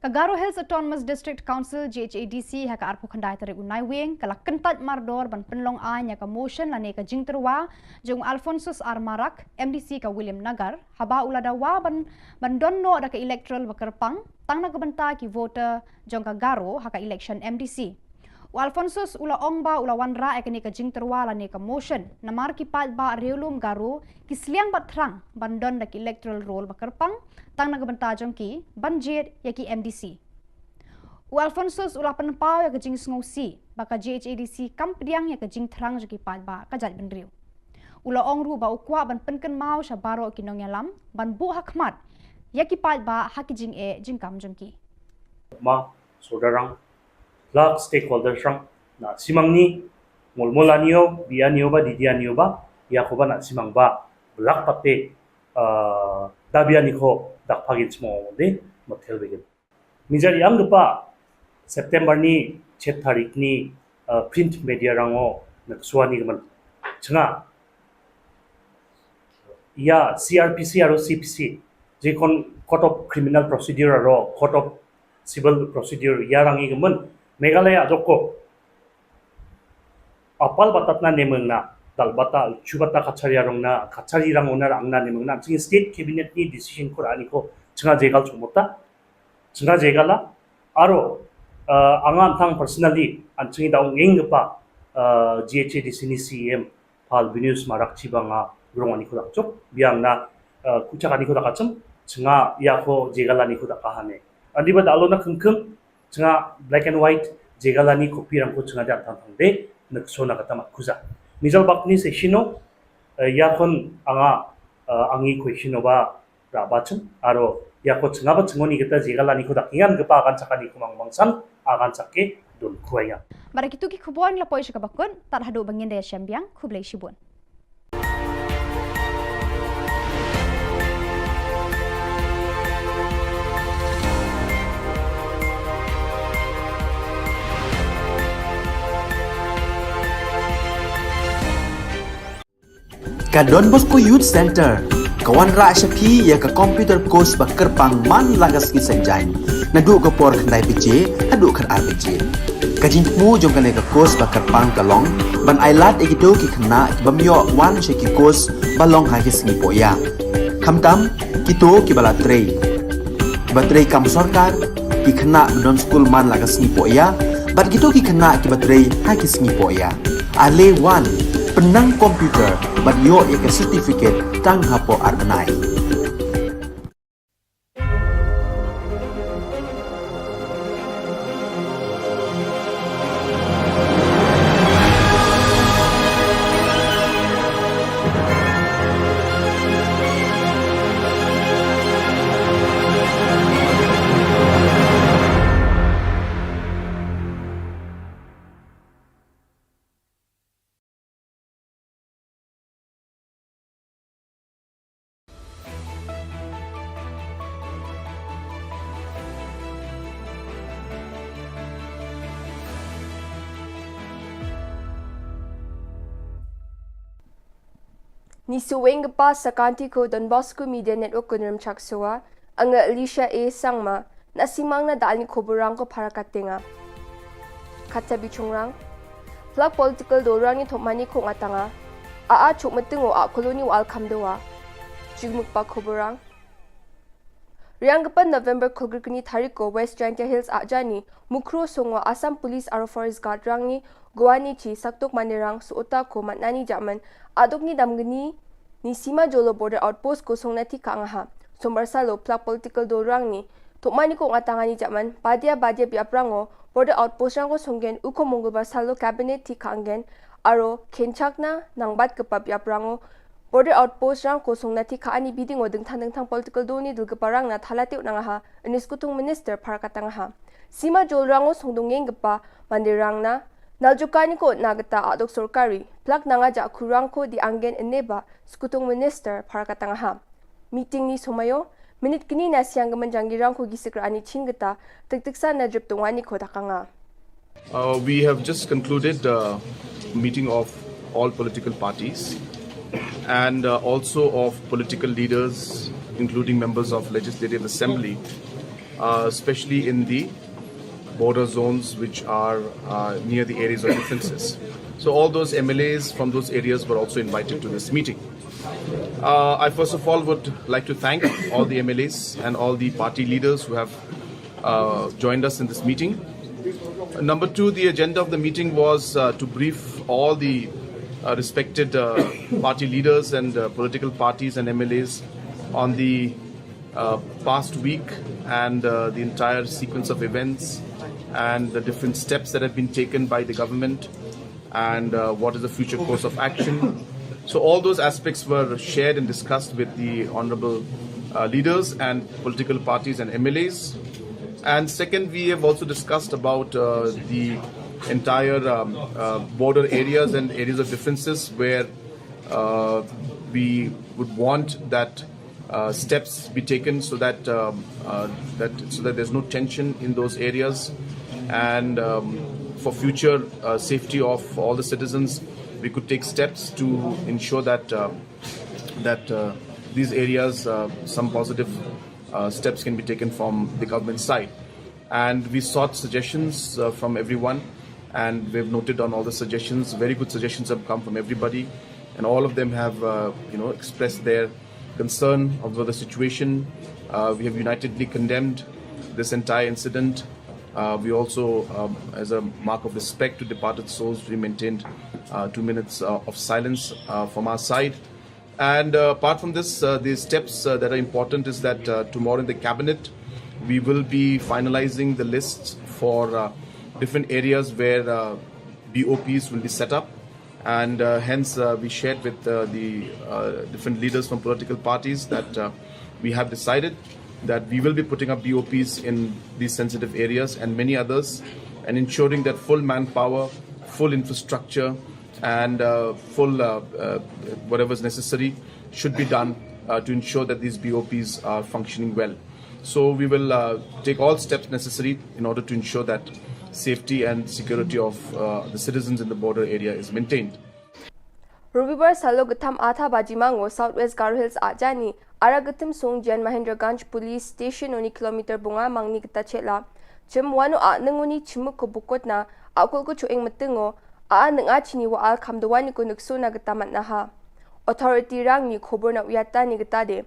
Garo Hills Autonomous District Council GHADC haka arpo khandai tarik unai wing kala kentat mardor ban penlong an ya ka motion lane ka jingterwa jong Alphonsus Armarak MDC ka William Nagar haba uladawa ban donno da ka electoral bakerpang tang na kabenta ki voter jong ka Garo haka election MDC. Alphonsus ula ongba ula wanra ekani ka jingterwa lane ka motion namar ki pat ba Riolum Garo kisliang batrang bandon da ki electoral roll bakerpang tang nagbenta jong ki banjir yaki MDC. Alphonsus ula penpau ya ka jing sngosi baka GHADC kampiang ya ka jing thrang jaki pat ba ka jat benriu. Ula ongru ba ukwa ban penken mau sha baro kinong yalam ban bu hakmat yaki pat ba haki jing jing kam jong ki. Ma sodarang lak stakeholder sang na simangni molmolanio bianio ba didianio ba yakoba na simang ba lak pate dabiani ko dakpagin smo de motel begin mijari ang pa September ni 7 tarik ni print media rango naksuani man changa ya CRPC aro CPC je kon court of criminal procedure aro court of civil procedure yarangi gemen Meghalaya joko apal batat na nemeng na dalbata chubata kachariyarong na kachariyarang onar ang na nemeng na ching state cabinet ni decision ko ani ko chunga jegal chumota chunga jegala aro angan thang personally an chungi daung engpa GHADC ni CM pal binus marak chibanga grong ani ko dakchok biang na kuchak ani ko dakachum chunga yako jegala ni ko dakahane andi ba dalo na kengkeng chunga black and white jegalani kopi rangko chunga ja tangtangde naksona kata makuza mijal bakni seshino yakon anga angi question ba rabachum aro yako chunga ba chungoni kita jegalani ko dakingan gepa akan chakani kumang mangsan akan chakke don kuaya Barakitu ki khubon la poisha ka bakun tar hadu bangin de syambiang khublei shibun. Ka Don Bosco Youth Center kawan ra syapi ya ka computer course ba kerpang man lagas ki senjain nadu ka por khandai piche hadu khar ar piche ka jingmu jong ka ka course ba kerpang kalong ban ailat egido ki khna bamyo wan she ki course balong ha ki sni poya khamtam kito ki bala trei ba trei kam sarkar ki khana non school man lagas ni po ya bat gitu ki khana ki batrei ha ki sni po ya ale 1 penang komputer bat yo ek certificate tang hapo arnai Ni suweng pa sa kanti ko Don Bosco Media Network kunram chaksuwa ang Alicia A sangma na simang na dal ni Khubor ko para katinga. Katabi chungrang flag political dorang ni thomani ko ngatanga a chuk matingo a koloni wal kamdowa jigmuk pa Khubor Rianggapan November kulgirkni tariko West Giant Hills ajani mukro songwa Assam Police aro Forest Guard rangni Guwani chi saktok manirang suota ko matnani jaman adok ni damgni ni Sima Jolo border outpost ko songnati kaangaha sombarsalo plak political dorang ni tokmani ko ngatangani jaman badia biaprango border outpost rango songgen uko mongolbar salo cabinet ti kaangen aro kenchakna nangbat kepa biaprango border outpost rang ko songnati kaani biding odeng thang political doni dulgaparang na thalatiu nangaha aniskutung minister parkatangaha Sima Jolo rango songdongeng gepa mandirang na Naljukani ko nagata adok sorkari plak nanga ja kurang ko di anggen eneba skutung minister para katangaha meeting ni somayo minute kini na siyang gamanjangirang ko gisikrani chingata tiktiksa na drip tungani ko dakanga We have just concluded a meeting of all political parties and also of political leaders including members of Legislative Assembly especially in the border zones which are near the areas of differences. So all those MLAs from those areas were also invited to this meeting. I first of all would like to thank all the MLAs and all the party leaders who have joined us in this meeting. Number two, the agenda of the meeting was to brief all the respected party leaders and political parties and MLAs on the past week and the entire sequence of events and the different steps that have been taken by the government and what is the future course of action. So all those aspects were shared and discussed with the honorable leaders and political parties and MLAs. And second, we have also discussed about the entire border areas and areas of differences where we would want that steps be taken so that there's no tension in those areas and for future safety of all the citizens we could take steps to ensure that these areas some positive steps can be taken from the government side and we sought suggestions from everyone and we've noted on all the suggestions. Very good suggestions have come from everybody and all of them have expressed their concern over the situation. We have unitedly condemned this entire incident. We also, as a mark of respect to departed souls, we maintained 2 minutes of silence from our side. And apart from this, the steps that are important is that tomorrow in the cabinet, we will be finalizing the lists for different areas where BOPs will be set up. And hence we shared with the different leaders from political parties that we have decided that we will be putting up BOPs in these sensitive areas and many others and ensuring that full manpower, full infrastructure and full whatever is necessary should be done to ensure that these BOPs are functioning well. So we will take all steps necessary in order to ensure that safety and security of the citizens in the border area is maintained. Rubibar Salo Gatam Atha Bajimango, Southwest Garo Hills Ajani, Aragatim Song Jan Mahendraganj Police Station oni kilometer bunga mangni kita chela. Chim wano a nanguni chimuk ko bukot na akul ko chueng matingo a nang a chini wa al kamdawani ko nagso na gatamat na ha. Authority rang ni Khubor na uyata ni gatade.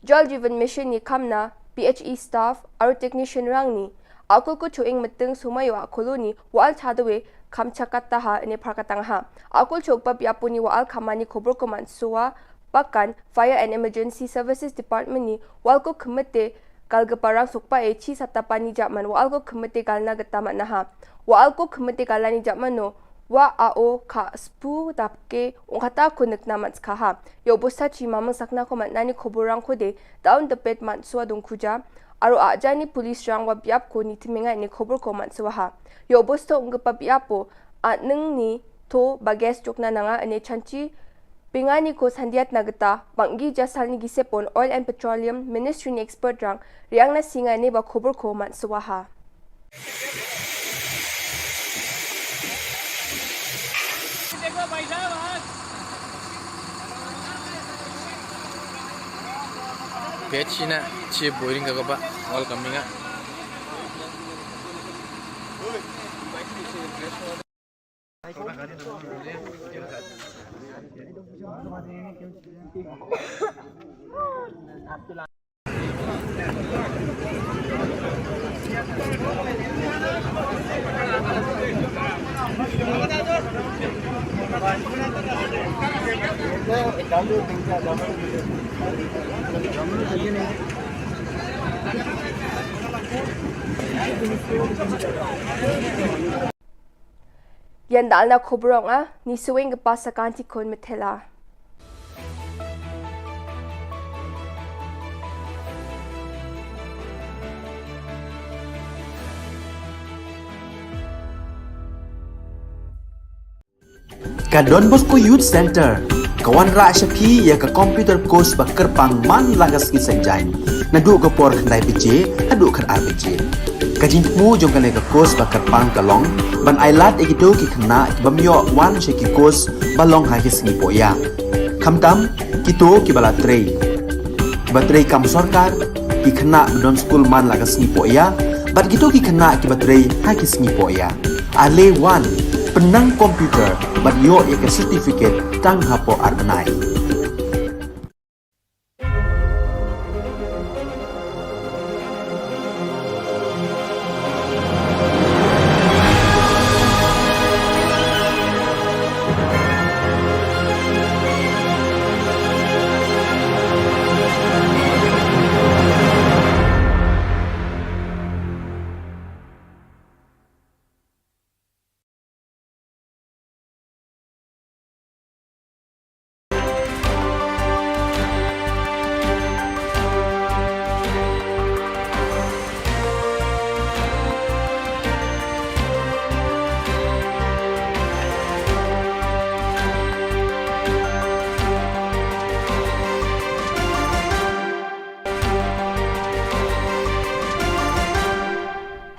Jal Jivan Mission ni kamna PHE staff aro technician rang ni akul ko chuing metung sumayo koloni wal chadawe kamchakata ha ine prakatang ha akul chokpa piapuni wal khamani khobor ko mansuwa pakan Fire and Emergency Services Department ni wal ko khmete kalgaparang sukpa e chi satapani jaman wal ko khmete kalna gata manha wal ko khmete kalani jamano wa ao kha spu tapke ongkhata kunik namats kha ha yo bosta chi mamang sakna ko manani khoborang ko de down the pet mansua dung khuja aro ajani police rang wa biap ko ni timenga ni khobor ko mansua ha yo bosta ungpa biapo anung ni to bages chokna nanga ane chanchi pingani ko sandiat nagata bangi jasalni gisepon Oil and Petroleum Ministry ni expert rang riang na singa ne ba khobor ko mansua ha China chi boring ka ba all coming up. yan dal na khobrong ni suwing pa sa kanti kon metela Ka Don Bosco Youth Center kawan ra shapi ya ka computer course ba kerpang man lagas ki senjain nadu ka por khnai pije adu khar RPG ka jingmu jong ka course ba kerpang kalong ban ailat ekito ki khna bamyo wan she ki course balong ha ki singi poya khamtam kito ki bala trei batrei kam sarkar ki khna don school man lagas ni poya bat kito ki khna ki batrei ha ki singi poya ale wan penang komputer bat yo ya ke certificate tang hapo arnai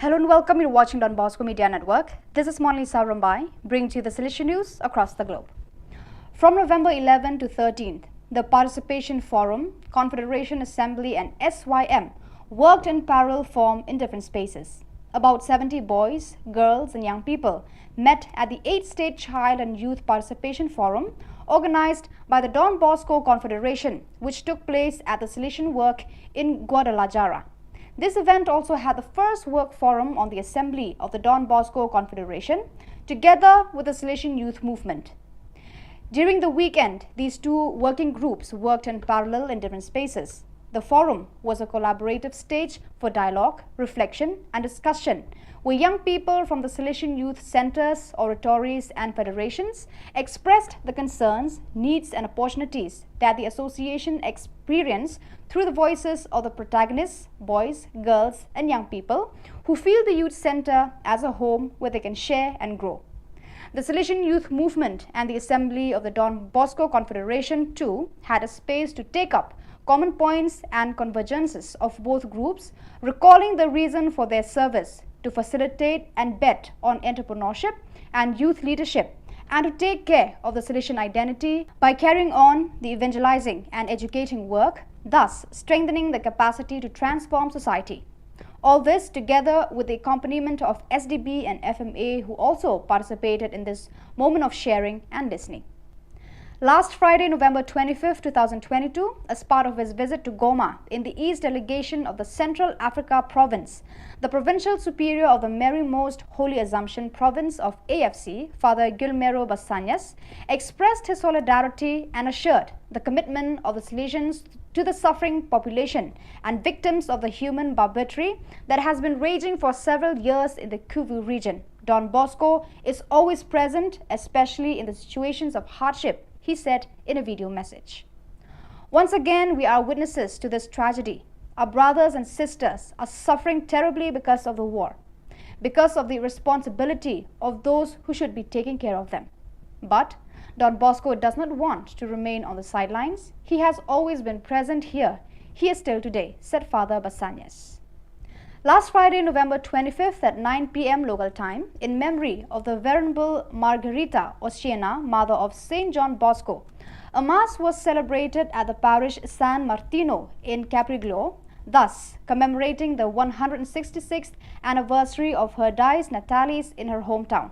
Hello and welcome. You're watching Don Bosco Media Network. This is Monali Sarambai, bringing to you the solution news across the globe. From November 11 to 13th, the Participation Forum, Confederation Assembly and SYM worked in parallel form in different spaces. About 70 boys, girls and young people met at the 8th State Child and Youth Participation Forum organized by the Don Bosco Confederation, which took place at the Solution Work in Guadalajara. This event also had the first work forum on the assembly of the Don Bosco Confederation, together with the Solution Youth Movement. During the weekend, these two working groups worked in parallel in different spaces. The forum was a collaborative stage for dialogue, reflection and discussion, where young people from the Solution Youth Centers, oratories and federations expressed the concerns, needs and opportunities that the association experienced through the voices of the protagonists, boys, girls and young people who feel the youth center as a home where they can share and grow. The Solution Youth Movement and the Assembly of the Don Bosco Confederation too had a space to take up common points and convergences of both groups, recalling the reason for their service to facilitate and bet on entrepreneurship and youth leadership, and to take care of the Solution identity by carrying on the evangelizing and educating work, thus strengthening the capacity to transform society. All this together with the accompaniment of SDB and FMA, who also participated in this moment of sharing and listening. Last Friday, November 25, 2022, as part of his visit to Goma in the East Delegation of the Central Africa Province, the Provincial Superior of the Mary Most Holy Assumption Province of AFC, Father Gilmero Basanyas, expressed his solidarity and assured the commitment of the Salesians to the suffering population and victims of the human barbarity that has been raging for several years in the Kivu region. Don Bosco is always present, especially in the situations of hardship, he said in a video message. Once again, we are witnesses to this tragedy. Our brothers and sisters are suffering terribly because of the war, because of the irresponsibility of those who should be taking care of them. But Don Bosco does not want to remain on the sidelines. He has always been present here. He is still today, said Father Basanyas. Last Friday, November 25th at 9 p.m. local time, in memory of the Venerable Margarita Oceana, mother of St. John Bosco, a mass was celebrated at the parish San Martino in Capriglio, thus commemorating the 166th anniversary of her dies natalis in her hometown.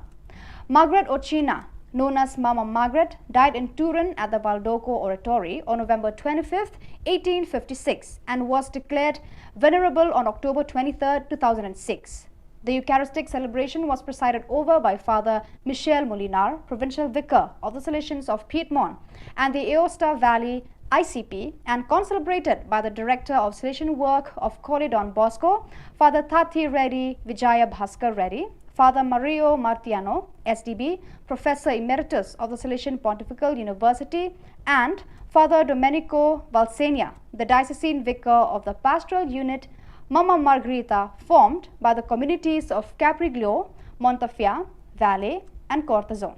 Margaret Oceana, known as Mama Margaret, died in Turin at the Valdoco Oratory on November 25, 1856 and was declared venerable on October 23, 2006. The Eucharistic celebration was presided over by Father Michel Molinar, Provincial Vicar of the Salesians of Piedmont and the Aosta Valley ICP, and concelebrated by the Director of Salesian Work of Koli Don Bosco, Father Tati Reddy Vijaya Bhaskar Reddy, Father Mario Martiano, SDB, Professor Emeritus of the Salesian Pontifical University, and Father Domenico Valsenia, the Diocesan Vicar of the Pastoral Unit Mama Margherita, formed by the communities of Capriglio, Montafia, Valle, and Cortazon.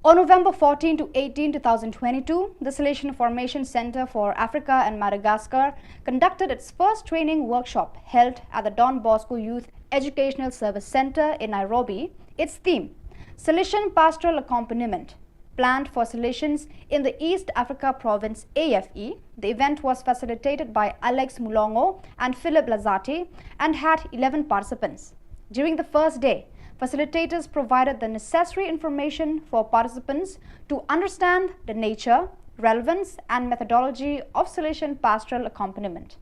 On November 14 to 18, 2022, the Salesian Formation Center for Africa and Madagascar conducted its first training workshop held at the Don Bosco Youth Educational Service Center in Nairobi. Its theme, Salesian Pastoral Accompaniment, planned for Salesians in the East Africa Province AFE. The event was facilitated by Alex Mulongo and Philip Lazati and had 11 participants. During the first day, facilitators provided the necessary information for participants to understand the nature, relevance, and methodology of Salesian pastoral accompaniment.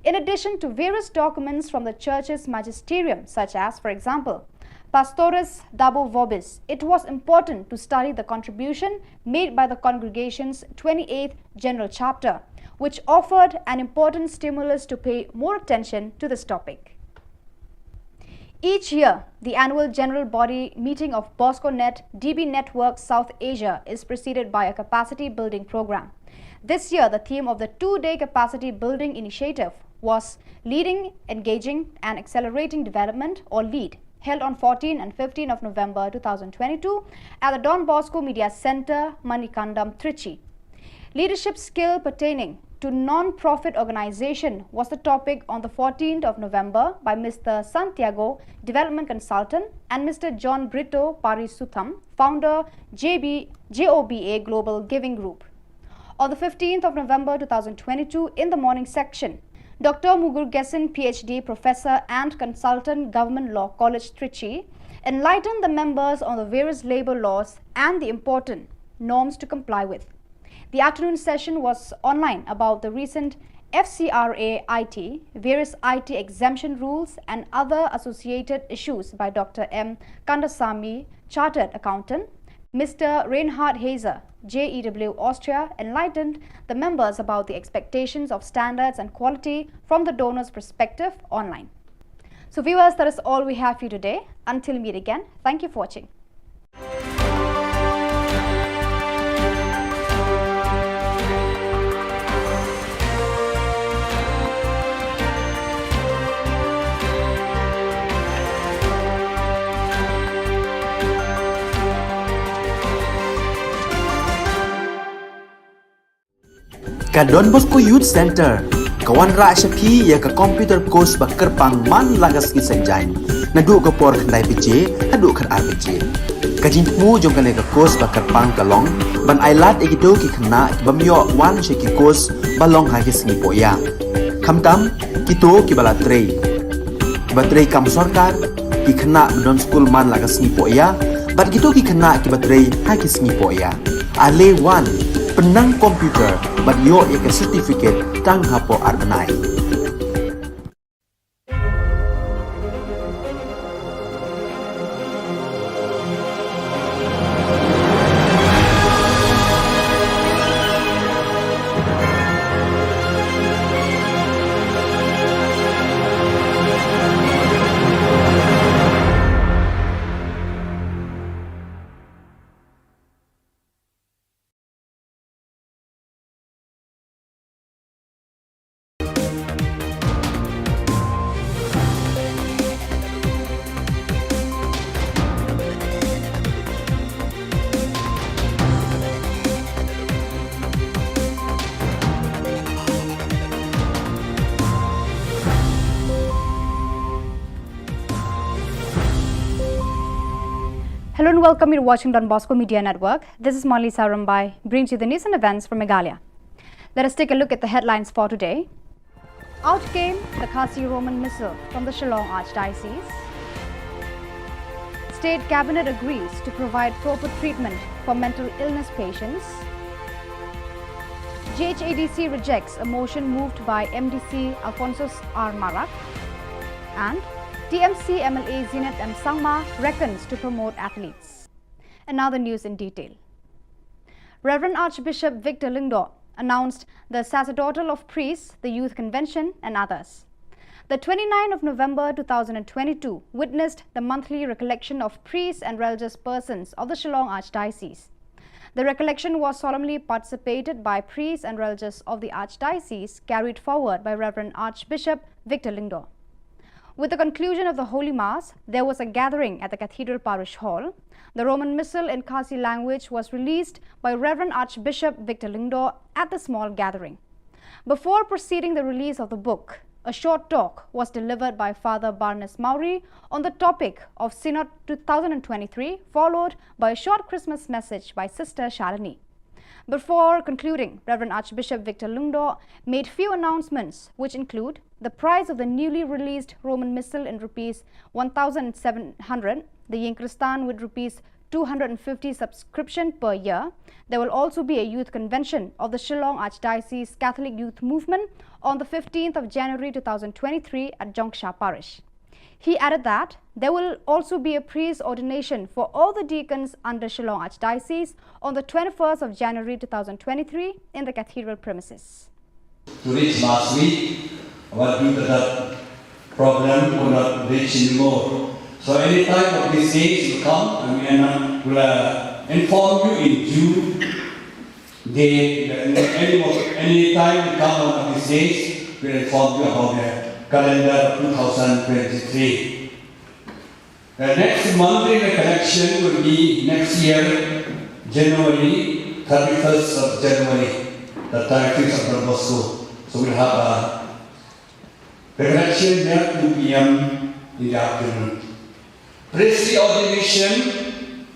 In addition to various documents from the Church's magisterium, such as, for example, Pastores Dabo Vobis, it was important to study the contribution made by the congregation's 28th General Chapter, which offered an important stimulus to pay more attention to this topic. Each year, the annual general body meeting of BoscoNet DB Network South Asia is preceded by a capacity building program. This year, the theme of the two-day capacity building initiative was Leading, Engaging and Accelerating Development, or LEAD, held on 14 and 15 of November 2022 at the Don Bosco Media Center, Manikandam, Trichy. Leadership skill pertaining to non-profit organization was the topic on the 14th of November by Mr. Santiago, Development Consultant, and Mr. John Brito Parisutham, founder JOBA Global Giving Group. On the 15th of November 2022, in the morning section, Dr. Mugurugesan, PhD, Professor and Consultant, Government Law College, Trichy, enlightened the members on the various labor laws and the important norms to comply with. The afternoon session was online about the recent FCRA IT, various IT exemption rules and other associated issues by Dr. M. Kandasamy, Chartered Accountant. Mr. Reinhard Hazer, JEW Austria, enlightened the members about the expectations of standards and quality from the donor's perspective online. So viewers, that is all we have for you today. Until we meet again, thank you for watching. Ka Don Bosco Youth Center, kawan ra syapi ya ka computer course ba kerpang man lagas ki senjain. Nadu ka por khandai pije, hadu khan RPG. Ka jinmu jong ka course ba kerpang kalong, ban ailat egido ki khna bamyo wan she ki course balong ha ki singi poya. Khamtam kito ki bala trei. Batrei kam sarkar ki khna don school man lagas ni poya, Bat gitu ki kena ki baterai ha ki sngi po ya. Ale 1 penang komputer bat yo ya ke certificate tang hapo arbenai. Hello and welcome. You're watching Don Bosco Media Network. This is Molly Sarambai, brings you the news and events from Meghalaya. Let us take a look at the headlines for today. Out came the Khasi Roman Missal from the Shillong Archdiocese. State Cabinet agrees to provide proper treatment for mental illness patients. GHADC rejects a motion moved by MDC Alphonsus R. Marak. And TMC MLA Zinat M. Sangma reckons to promote athletes. And now the news in detail. Reverend Archbishop Victor Lingdo announced the sacerdotal of priests, the youth convention and others. The 29th of November 2022 witnessed the monthly recollection of priests and religious persons of the Shillong Archdiocese. The recollection was solemnly participated by priests and religious of the Archdiocese, carried forward by Reverend Archbishop Victor Lingdo. With the conclusion of the Holy Mass, there was a gathering at the Cathedral Parish Hall. The Roman Missal in Khasi language was released by Reverend Archbishop Victor Lingdo at the small gathering. Before proceeding the release of the book, a short talk was delivered by Father Barnes Maury on the topic of Synod 2023, followed by a short Christmas message by Sister Shalini. Before concluding, Reverend Archbishop Victor Lingdo made few announcements, which include the price of the newly released Roman Missal in rupees 1,700, the Yinkristan with rupees 250 subscription per year. There will also be a youth convention of the Shillong Archdiocese Catholic Youth Movement on the 15th of January 2023 at Jongsha Parish. He added that there will also be a priest ordination for all the deacons under Shillong Archdiocese on the 21st of January 2023 in the cathedral premises. To reach last week, what due to that problem could not reach anymore. So any time of these days will come and we will inform you in June. Any time we come on these days, we will inform you about the calendar 2023. The next monthly recollection will be next year, January, 31st of January, the 31st of Don Bosco. So we'll have a recollection there 2 p.m. in the afternoon. Priestly ordination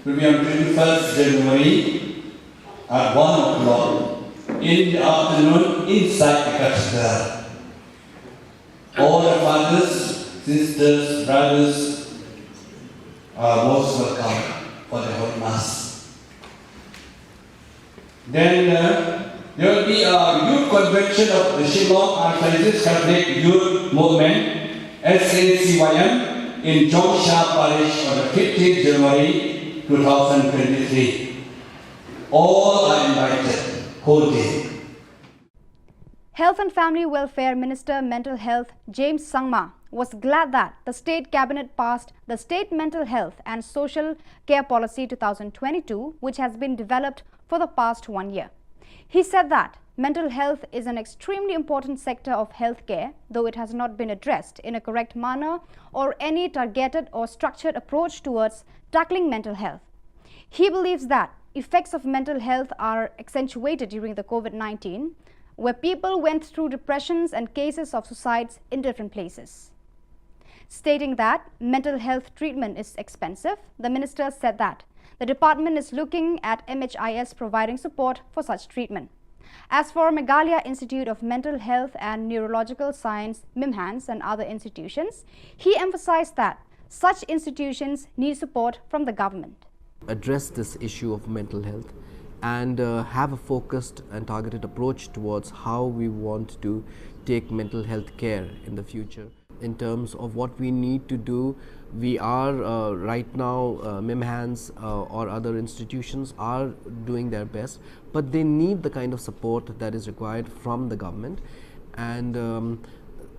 will be on 21st January at 1 o'clock in the afternoon inside the cathedral. All the fathers, sisters, brothers are most welcome for the Holy Mass. Then there will be a youth convention of the Shillong Archdiocese Catholic Youth Movement, SACYM, in Jongsha Parish on the 15th January 2023. All are invited, whole day. Health and Family Welfare Minister Mental Health James Sangma was glad that the State Cabinet passed the State Mental Health and Social Care Policy 2022, which has been developed for the past 1 year. He said that mental health is an extremely important sector of healthcare, though it has not been addressed in a correct manner or any targeted or structured approach towards tackling mental health. He believes that effects of mental health are accentuated during the COVID-19, where people went through depressions and cases of suicides in different places. Stating that mental health treatment is expensive, the minister said that the department is looking at MHIS providing support for such treatment. As for Meghalaya Institute of Mental Health and Neurological Science, MIMHANS, and other institutions, he emphasized that such institutions need support from the government. address this issue of mental health and have a focused and targeted approach towards how we want to take mental health care in the future. In terms of what we need to do, we are right now, MIMHANS or other institutions are doing their best, but they need the kind of support that is required from the government. And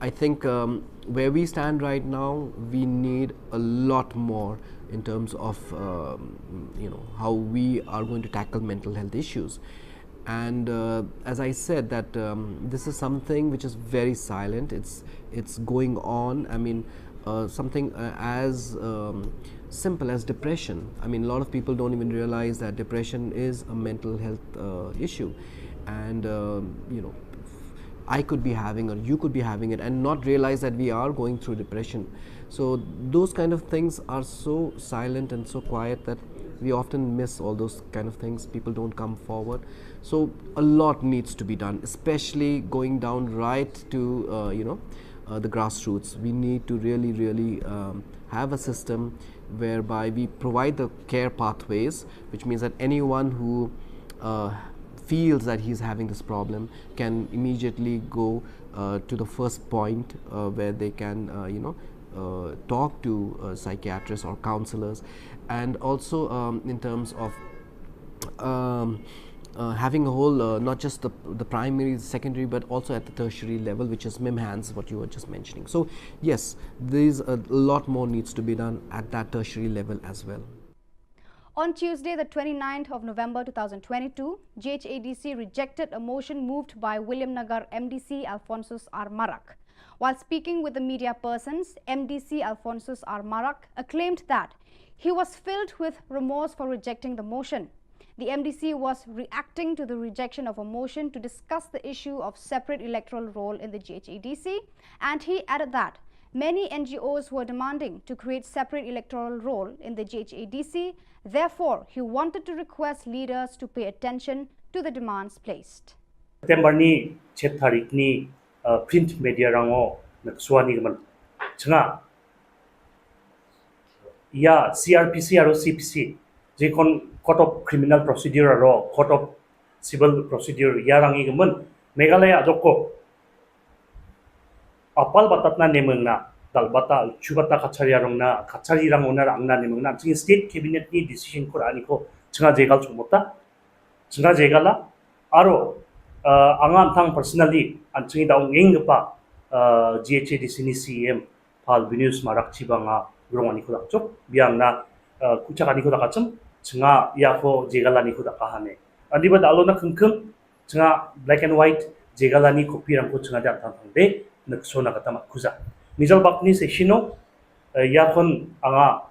I think where we stand right now, we need a lot more in terms of how we are going to tackle mental health issues. And as I said, that this is something which is very silent. It's going on. I mean, something as simple as depression. I mean, a lot of people don't even realize that depression is a mental health issue, and I could be having or you could be having it and not realize that we are going through depression. So those kind of things are so silent and so quiet that we often miss all those kind of things. People don't come forward. So a lot needs to be done, especially going down right to the grassroots. We need to really have a system whereby we provide the care pathways, which means that anyone who feels that he's having this problem can immediately go to the first point where they can talk to psychiatrists or counselors, and also in terms of having a whole not just the primary, secondary, but also at the tertiary level, which is MIMHANS, what you were just mentioning. So yes, there's a lot more needs to be done at that tertiary level as well. On Tuesday, the 29th of November 2022, GHADC rejected a motion moved by William Nagar MDC Alphonsus R. Marak. While speaking with the media persons, MDC Alphonsus R. Marak acclaimed that he was filled with remorse for rejecting the motion. The MDC was reacting to the rejection of a motion to discuss the issue of separate electoral roll in the GHADC, and he added that many NGOs were demanding to create separate electoral roll in the GHADC. Therefore, he wanted to request leaders to pay attention to the demands placed. September ni 7 tarik ni print media rango nagsuani gaman changa ya CRPC aro CPC jekon Court of Criminal Procedure aro Court of Civil Procedure yarangi gaman Meghalaya adoko apal batatna nemengna dalbata chubata kachariyarongna kachariyarang onar angna nemengna ching state cabinet ni decision ko ani ko changa jegal chumota changa jegala aro angan thang personally anching daung engpa GHADC ni CM Pal Venus Marak Chibanga grongani ko dakchok biangna kuchakani ko dakacham changa yako jegalani ko dakahane adiba dalona khungkhum changa black and white jegalani copy rangko changa da thang de naksona katama kuza Nizal bakni sesino yakon anga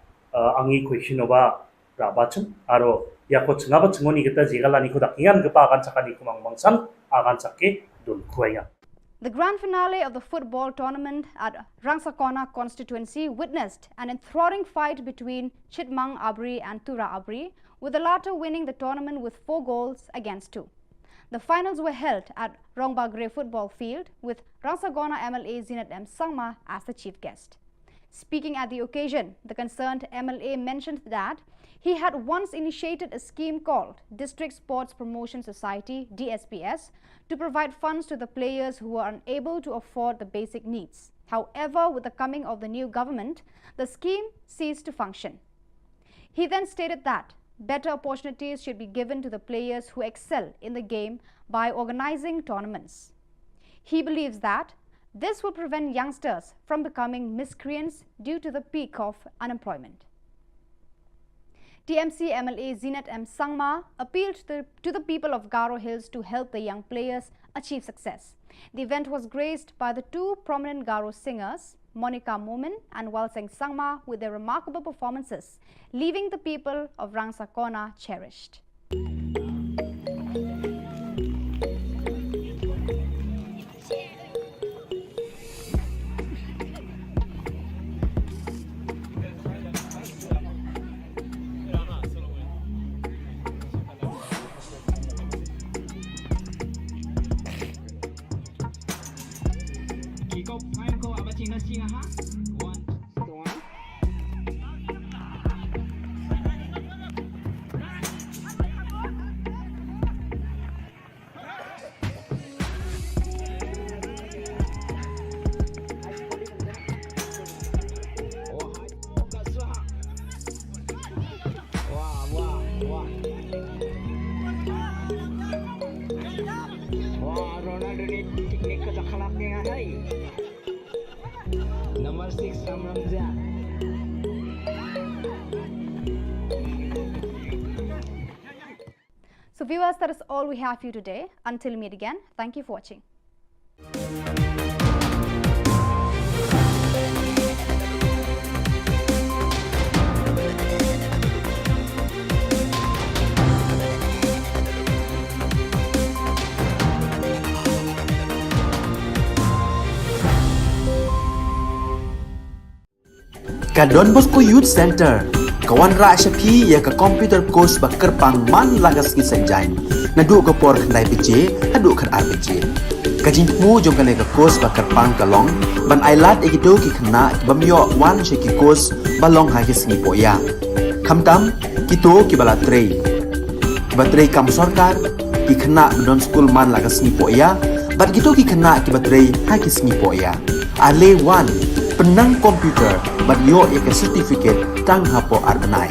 angi question ba rabachum aro yako changa ba chngoni geta jegalani ko dakingan gepa agan chakani ko mangmangsan agan chakke dun kuaya. The grand finale of the football tournament at Rangsakona constituency witnessed an enthralling fight between Chitmang Abri and Tura Abri, with the latter winning the tournament with 4 goals against 2. The finals were held at Rongbagre football field with Rangsakona MLA Zinat M. Sangma as the chief guest. Speaking at the occasion, the concerned MLA mentioned that he had once initiated a scheme called District Sports Promotion Society (DSPS) to provide funds to the players who were unable to afford the basic needs. However, with the coming of the new government, the scheme ceased to function. He then stated that better opportunities should be given to the players who excel in the game by organizing tournaments. He believes that this will prevent youngsters from becoming miscreants due to the peak of unemployment. TMC MLA Zinat M. Sangma appealed to the people of Garo Hills to help the young players achieve success. The event was graced by the 2 prominent Garo singers, Monica Momin and Walseng Sangma, with their remarkable performances, leaving the people of Rangsakona cherished. Ronaldo ni teknik kerja kelapnya hai. Number 6 Ramzan. So viewers, that is all we have for you today. Until we meet again, thank you for watching. Ka Don Bosco Youth Center, kawan ra Shapi ya ka computer course bakar pang man lagas ki senjain. Nadu ka por khandai beje, hadu khan ar beje. Ka jingmu jong ka course bakar pang kalong, ban ailat egito ki khna bamyo wan she ki course balong ha ki singi poya. Khamtam kito ki bala trei. Batrei kam sarkar ki khna don school man lagas singi poya, bat kito ki khna ki batrei ha ki singi poya. Ale wan penang komputer bat yo eka certificate tang hapo arnai.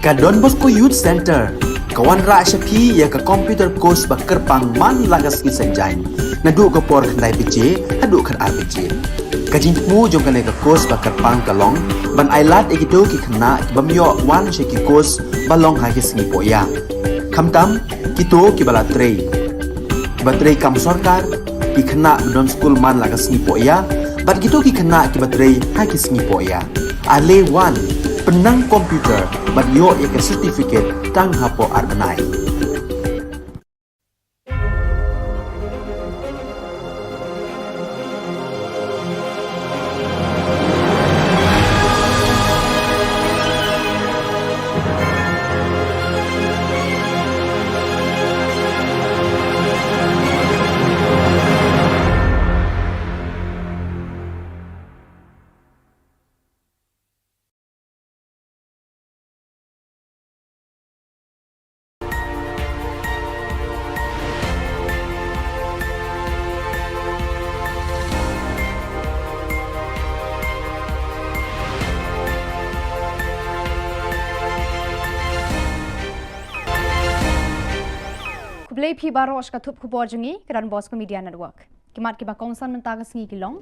Ka Don Bosco Youth Center, kawan ra syapi ya ka computer course bakar pang man lagas ki senjain. Nadu ka por khandai piche, hadu khan ar piche. Ka jingmu jong ka ka course bakar pang kalong, ban ailat ekito ki khna bamyo wan she ki course balong ha ki singi poya. Khamtam kito ki bala trei. Batrei kam sarkar ki khna don school man lagas singi poya, bat kito ki khna ki batrei ha ki singi poya. Ale wan penang komputer bat yo ya ke certificate tang hapo arbenai. Kublai phi baros ka thup khubor jungi kran Bosco Media Network. Kimat ki ba kongsan mentaga singi kilong.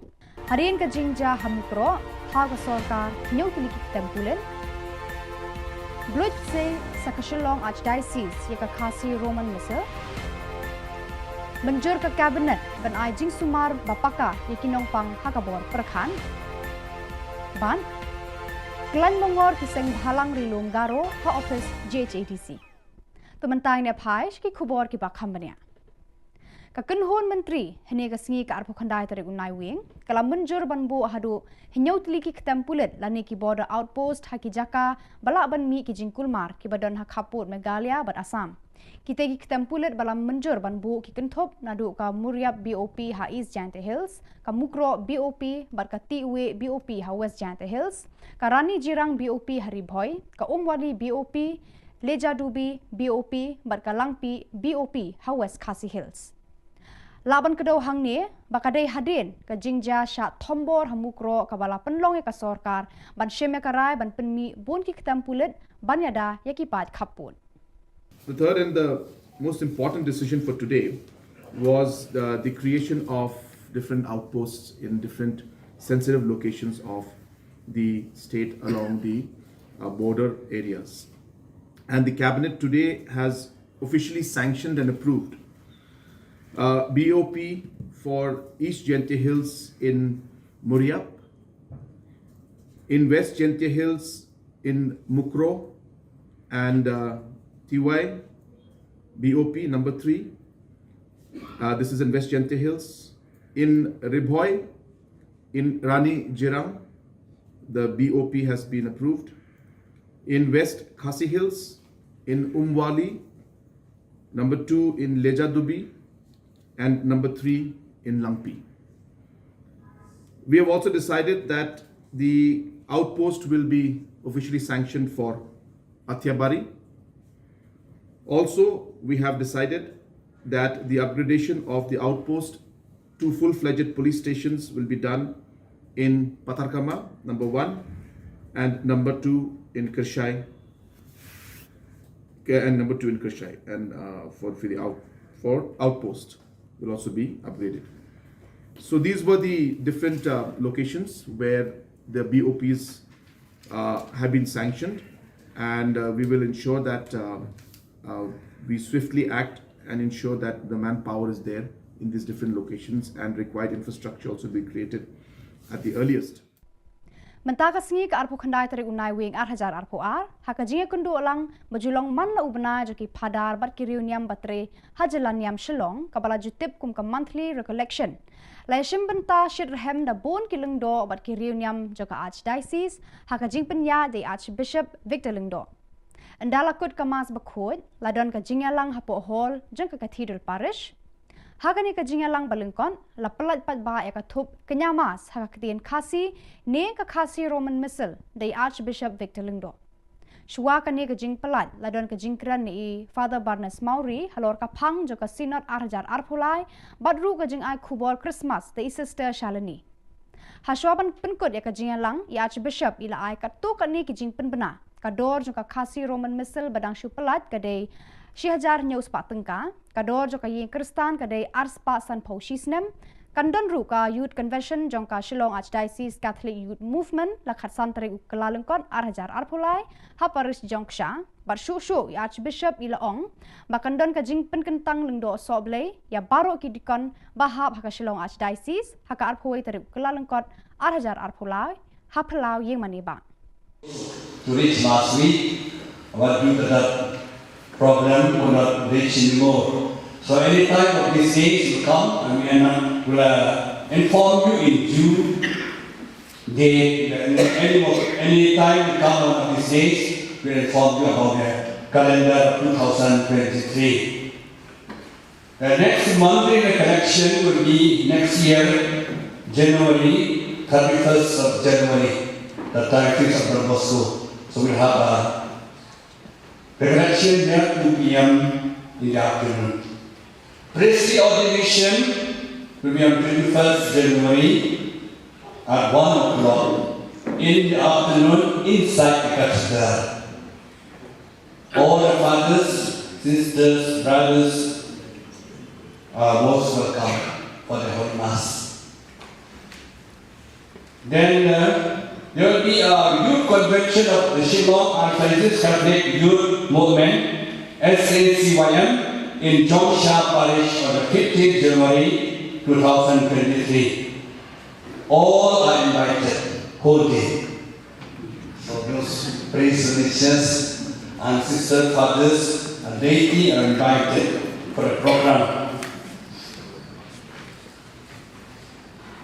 Harian ka jingja hamukro ha ka sarkar nyau tili ki tempulen. Blood se sa Shillong Archdiocese ya ka khasi Roman Missal. Menjur ka cabinet ban Jing Sumar Bapaka ya kinong pang hakabor perkhan. Ban Klan mongor kiseng halang rilum garo ha office JHATC. Pementang ne phaish ki khubor ki bakham bania. Ka kenhon menteri hene ka singi ka arpo khandai tare unai wing kala menjur banbu hadu hinyau tli ki ktempulet lani ki border outpost haki jaka bala ban mi ki jingkulmar ki badon ha khaput Meghalaya bat Assam. Kita ki ktempulet bala menjur banbu ki kenthop nadu ka Muriap BOP ha East Jante Hills, ka Mukro BOP bat ka Tiwe BOP ha West Jante Hills, ka Rani Jirang BOP ha Ribhoi, ka Umwali BOP Leja Dubi BOP Barkalangpi BOP ha West Khasi Hills. Laban kedau hang ni bakadai hadin ka jingja sha thombor hamukro ka bala penlong ka sarkar ban sheme karai ban penmi bon ki ktampulet ban yada yaki pat khapun. The third and the most important decision for today was the creation of different outposts in different sensitive locations of the state along the border areas. And the cabinet today has officially sanctioned and approved BOP for East Jente Hills in Muriap, in West Jente Hills in Mukro and TY BOP number 3. This is in West Jente Hills. In Ribhoi, in Rani Jirang, the BOP has been approved. In West Khasi Hills, in Umwali, number 2 in Leja Dubi, and number 3 in Langpi. We have also decided that the outpost will be officially sanctioned for Athiabari. Also, we have decided that the upgradation of the outpost to full-fledged police stations will be done in Patharkama, number 1, and number 2 in Kirshai, and number 2 in Kirshai, and for outpost will also be upgraded. So these were the different locations where the BOPs have been sanctioned, and we will ensure that we swiftly act and ensure that the manpower is there in these different locations, and required infrastructure also be created at the earliest. Mentaka singi ka arpo khandai tari unai wing 8,000 arpo haka jinga kundu olang majulong man la ubna joki padar bat ki reuniam batre hajalaniam Shillong kabala jutip kum ka monthly recollection la shim benta shit rehem da bon ki lengdo bat ki reuniam joka archdiocese haka jing penya de archbishop Victor Lengdo andala kut kamas bakhod la don ka jinga lang hapo hall jeng ka cathedral parish Hagani ka jingalang balengkon la pelat pat ba ya ka thup kenyamas haka ketien khasi ne ka khasi Roman Missal dai Archbishop Victor Lengdo. Shua ka ne ka jing pelat la don ka jingkran ni Father Barnes Mauri halor ka phang jo ka synod 8,000 arpulai badru ka jing ai khubor Christmas dai sister Shalini. Hashwaban penkut ya ka jingalang ya Archbishop ila ai ka tu ka ne ki jing penbena kador jo ka khasi Roman missile badang shu pelat kadai 6000 news pa tengka kador jo ka yin kristan kadai ars pa san phau shisnem Kandon Ruka Youth Convention jongka Shillong Archdiocese Catholic Youth Movement lakhat santri kelalengkot arhajar arpulai haparis jongsha barshu Archbishop Ilaong bakandon ka jing penkentang lengdo soble ya baro ki dikon bahab haka Shillong Archdiocese haka arpuai terip kelalengkot arhajar arpulai hapelau yeng maniba. To reach last week, but due to that problem, we could not reach anymore. So any time of these days will come, and we will inform you in due date. Any time will come on these days, we will inform you about the calendar 2023. The next monthly collection will be next year, January, 31st of January, the 31st of Don Bosco. So we'll have a collection there at 2 p.m. in the afternoon. Priestly ordination will be on 21st January at 1 o'clock in the afternoon inside the cathedral. All the fathers, sisters, brothers are most welcome for the Holy Mass. Then there will be a youth convention of the Shillong Archdiocese Catholic Youth Movement, SACYM, in Jongsha Parish on the 15th January 2023. All are invited, whole day. So those priest religious and sister fathers and laity are invited for the program.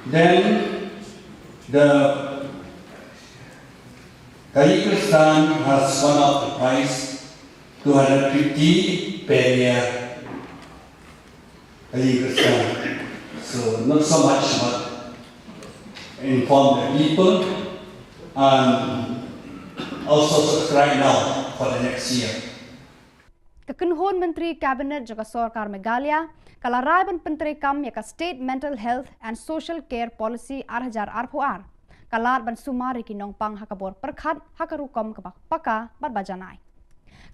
Then the Kristan has one of the price, 250 per year. So not so much, but inform the people and also subscribe now for the next year. Kekenhon Menteri Kabinet juga Sorkar Meghalaya kalaraban Penteri Kam yaka State Mental Health and Social Care Policy arhajar arpuar kalat ban sumari kinong pang hakabor perkhat hakarukom kabak paka barbajanai.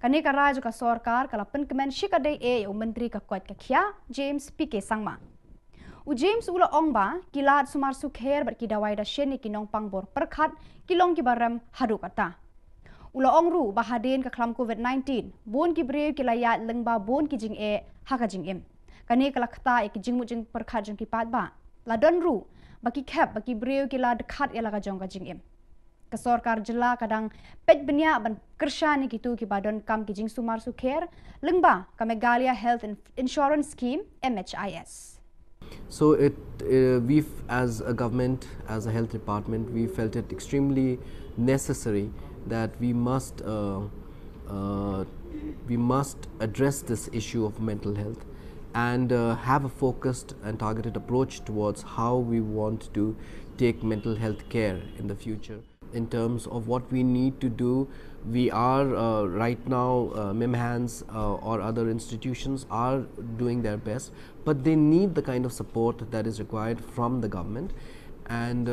Kani karai juga Sorkar kala penkemen shikadai o Menteri kakuat kakia James PK Sangma. U James ula ongba kilat sumar sukher bat kidawai da sheni kinong pang bor perkhat kilong kibaram hadu kata. Ula ongru bahadin ka klam COVID-19 bon ki breu kilayat lengba bon ki jing haka jing em. Kani kala kata ki jing mujing perkhat jong ki pat ba. La don ru baki kep baki breu kila dekat ya laga jong ka jing em. Kesorkar jela kadang pet benya ban kershani gitu ki badon kam ki jing sumar sukher lengba ka Meghalaya Health Insurance Scheme MHIS. So we as a government, as a health department, we felt it extremely necessary that we must address this issue of mental health and have a focused and targeted approach towards how we want to take mental health care in the future. In terms of what we need to do, we are right now, MIMHANS or other institutions are doing their best, but they need the kind of support that is required from the government. And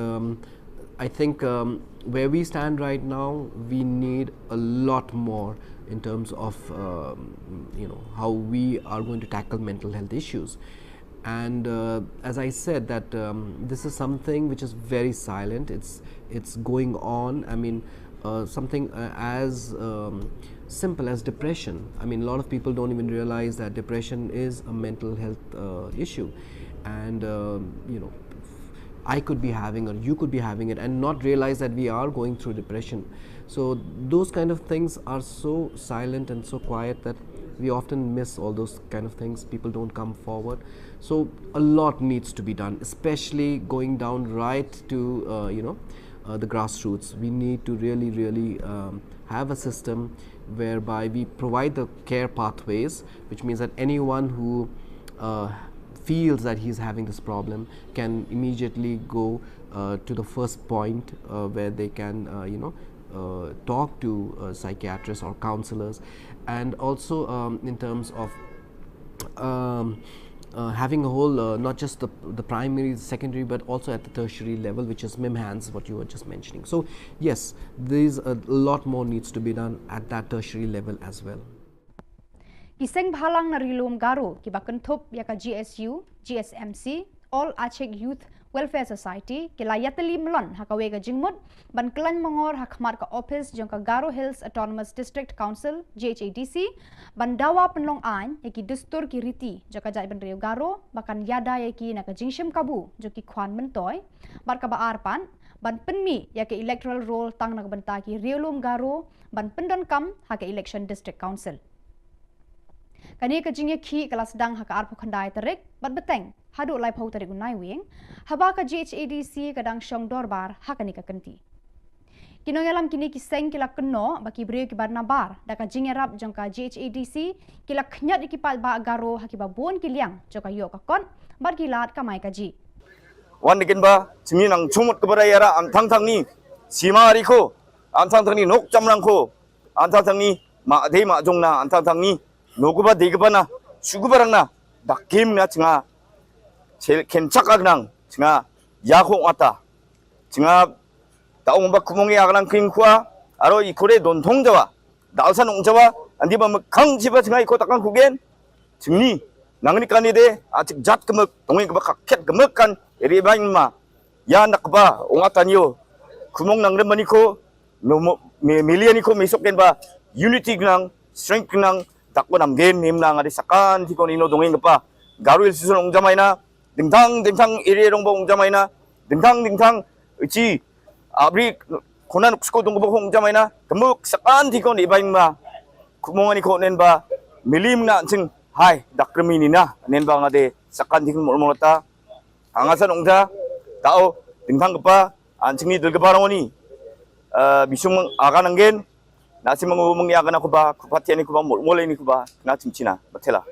I think where we stand right now, we need a lot more in terms of how we are going to tackle mental health issues. And as I said, that this is something which is very silent. It's going on. I mean, something as simple as depression. I mean, a lot of people don't even realize that depression is a mental health issue, and I could be having, or you could be having it, and not realize that we are going through depression. So those kind of things are so silent and so quiet that we often miss all those kind of things. People don't come forward. So a lot needs to be done, especially going down right to the grassroots. We need to really have a system whereby we provide the care pathways, which means that anyone who feels that he's having this problem can immediately go to the first point where they can talk to psychiatrists or counselors. And also in terms of having a whole, not just the primary, secondary, but also at the tertiary level, which is MIMHANS, what you were just mentioning. So yes, there's a lot more needs to be done at that tertiary level as well. Kiseng bhalang na rilum garo kibakan thup yaka GSU, GSMC, All Aceh Youth Welfare Society kila yatali melon hakawe ka jingmut ban kelan mongor hakmat ka office jong ka Garo Hills Autonomous District Council GHADC ban dawa penlong an yaki dustur ki riti joka jai ban Rio Garo bakan yada yaki na ka jingshim kabu joki khwan mentoy bar ka baar pan ban penmi yaki electoral roll tang na ka banta ki Riolum Garo ban pendon kam haka election district council kani ka jingye khi kelas dang haka arpo khandai tarik bat beteng hadu lai phau tarik unai wing haba ka GHADC kadang syong dorbar hakani ka kenti kinongelam kini kiseng kila keno baki brio ki barnabar daka jingerap jongka GHADC kila khnyat ikipat ba Garo hakiba bon kiliang joka yo ka kon bar kilat kamai kaji wan dikin ba chimi nang chumut kepada yara antang tang ni simari ko antang tang ni nok jamrang ko antang tang ni ma dei ma jong na antang tang ni nokuba degba na sugubarang na dakim na chinga kenchak agnang chinga yakong ata chinga taong ba kumongi agnang king kwa aro ikore don thongjawa dalsan ongjawa andi ba khang jiba chinga iko takang kugen chingni nangni kanide achik jat kemek tongi ba kakhet kemek kan eri bain ma ya nakba ongatanyo kumong nangrem maniko no million ko misok ba unity gnang strength gnang takbo namgen nimna ngadi sakan tikon ino dongeng pa Garo Hills ongjamayna dingtang area rong bong ongjamayna dingtang uci abri konan usko dong bong ongjamayna kemuk sakan tikon ibaing ma kumongani ko nen ba milim na sing hai dakremini na nen ba ngade sakan tikon molmolata angasan ongja tao dingtang pa ancingi delgebaroni bisung akan anggen nasi mengiakan aku ba kupatian aku ba mulai ni aku ba na cimcina batela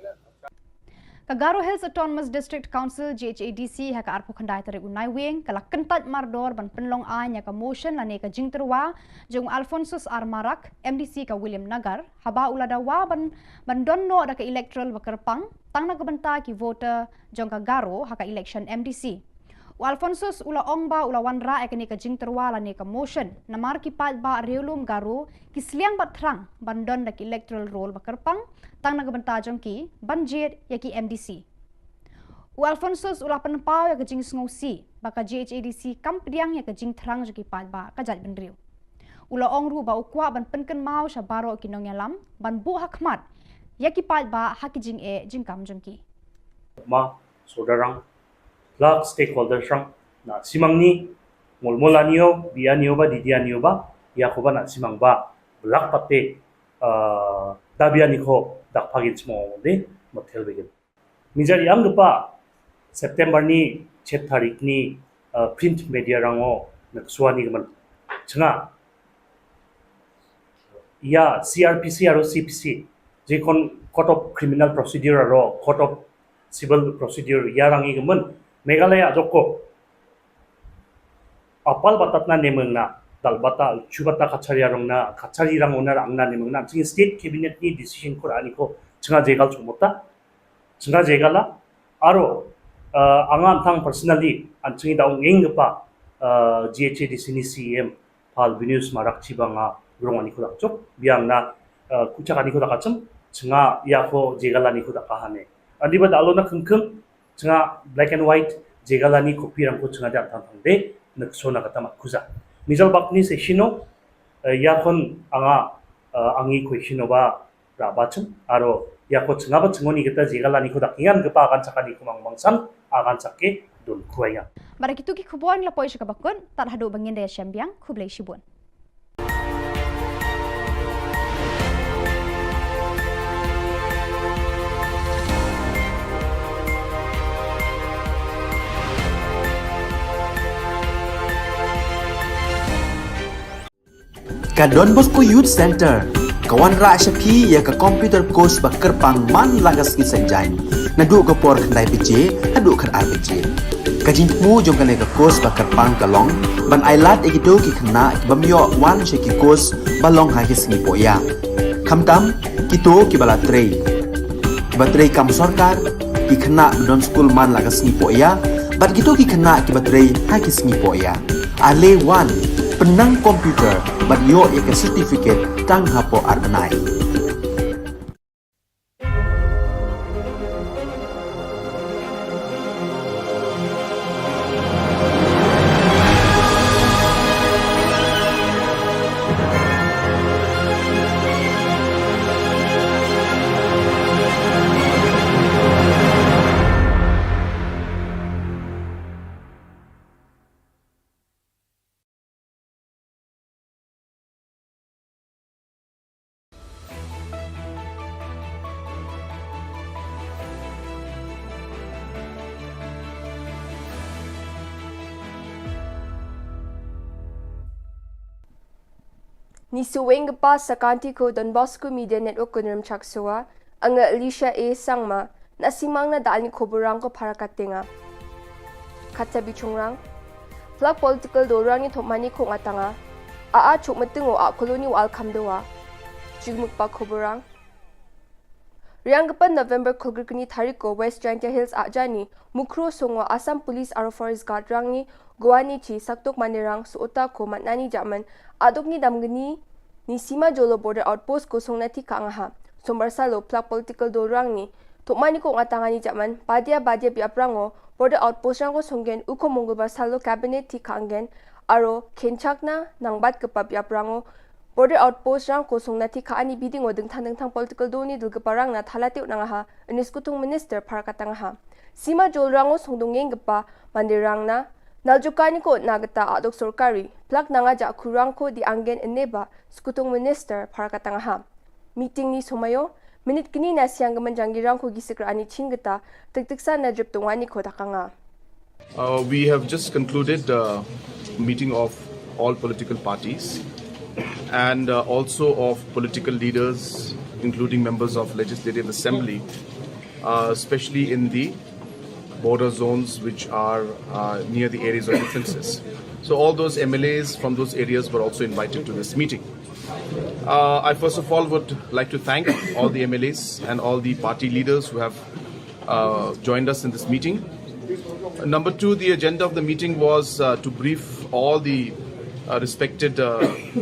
ka Garo Hills Autonomous District Council GHADC haka arpo khandai tarik unai wing kala kentat mardor ban penlong an ya ka motion lane ka jingterwa jong Alphonsus Armarak MDC ka William Nagar haba uladawa ban donno da ka electoral bakerpang tangna ka banta ki voter jong ka Garo haka election MDC Alphonsus ula ongba ula wanra ekani ka jingterwa lane ka motion namar ki pat ba Riolum Garo kisliang batrang bandon da ki electoral roll bakerpang tang na banta jongki banjir yaki MDC Alphonsus ula penpau ya kajing sngosi baka GHADC kampriang ya kajing thrang joki pat ba kajat benriu ula ongru ba ukwa ban penken mau sha baro kinong yalam ban bu hakmat yaki pat ba hakijing jingkam jongki ma sodarang lak stakeholders rang na simangni molmolanio bianio ba didianio ba yakoba na simang ba lak patte dabiani ko dakpagin small de motel begin mijari ang lupa September ni 7 tarik ni print media rango naksuani gaman changa ya CRPC aro CPC je court of criminal procedure aro court of civil procedure yarangi gaman Meghalaya joko apal batatna nemengna dalbata chubata kachariyarong na kachariyang onar angna nemengna ching state cabinet ni decision ko ani ko chinga jegal chumota chinga jegala aro angan thang personally an chingi daung engpa GHADC ni CM pal Venus marak chibanga grong ani ko dakchok biang na kuchak ani ko dakacham chinga yako jegala ni ko dakahane andi ba alona khengkheng chinga black and white jegalani kopi rangko chinga da tangde naksona kata makuza misal bakni sesino yakon anga angi question ba rabachum aro yako chinga ba chingoni kita jegalani ko dakingan gepa akan cakani kumang mangsan akan cake dun kuaya barakitu ki khubon la poisha ka bakun tar hadu bangin da syambiang khublai shibun Ka Don Bosco Youth Center kawan ra syapi ya ka computer course ba kerpang man lagas ki sanjain nadu ka por khandai pije adu khar ar pije ka jingmu jong ka ka course ba kerpang ka long ban ailat egido ki khna bamyo wan she ki course ba long ha ki singi poya khamtam kito ki bala trei ba trei kam sarkar ki khana don school man lagas ni po ya bat gitu ki khana ki batrei ha ki sni po ya ale wan penang komputer bat yo ya ke certificate tang hapo arnai. Ni suweng pa sa kanti ko Don Bosco Media Network kunram chaksua ang Alicia A Sangma na simang na daan ni Khubor ko para katinga. Katsabi chungrang flag political dorang ni thomani ko ngatanga a chuk matingo a koloni wal kamdewa jigmuk pa Khuborang Rianggapan November kulgirkani tariko West Giant Hills ajani mukro songwa Assam Police aro Forest Guard rangni Goani chi saktok manirang suota ko matnani jaman adok ni damgani ni Sima Jolo border outpost ko songnati kaangaha sombarsalo plak political dorang ni tokmani ko ngatangani jaman badia biaprango border outpost rango songgen uko monggoba salo cabinet ti kaangen aro kenchakna nangbat kepa biaprango border outpost rang ko songnati kaani biding odeng tang political doni dulgeparang na thalateu nangaha aniskutung minister parakatangaha Sima Jolo rango songdongeng gepa mandirang na Naljukani ko nagata adok sorkari plak nanga ja kurang ko di anggen eneba skutung minister para katangaha meeting ni somayo minute kini na siyang gamanjangirang ko gisikrani chingata tiktiksa na drip tungani ko takanga. We have just concluded a meeting of all political parties and also of political leaders including members of Legislative Assembly especially in the border zones which are near the areas of differences. So all those MLAs from those areas were also invited to this meeting. I first of all would like to thank all the MLAs and all the party leaders who have joined us in this meeting. Number two, the agenda of the meeting was to brief all the respected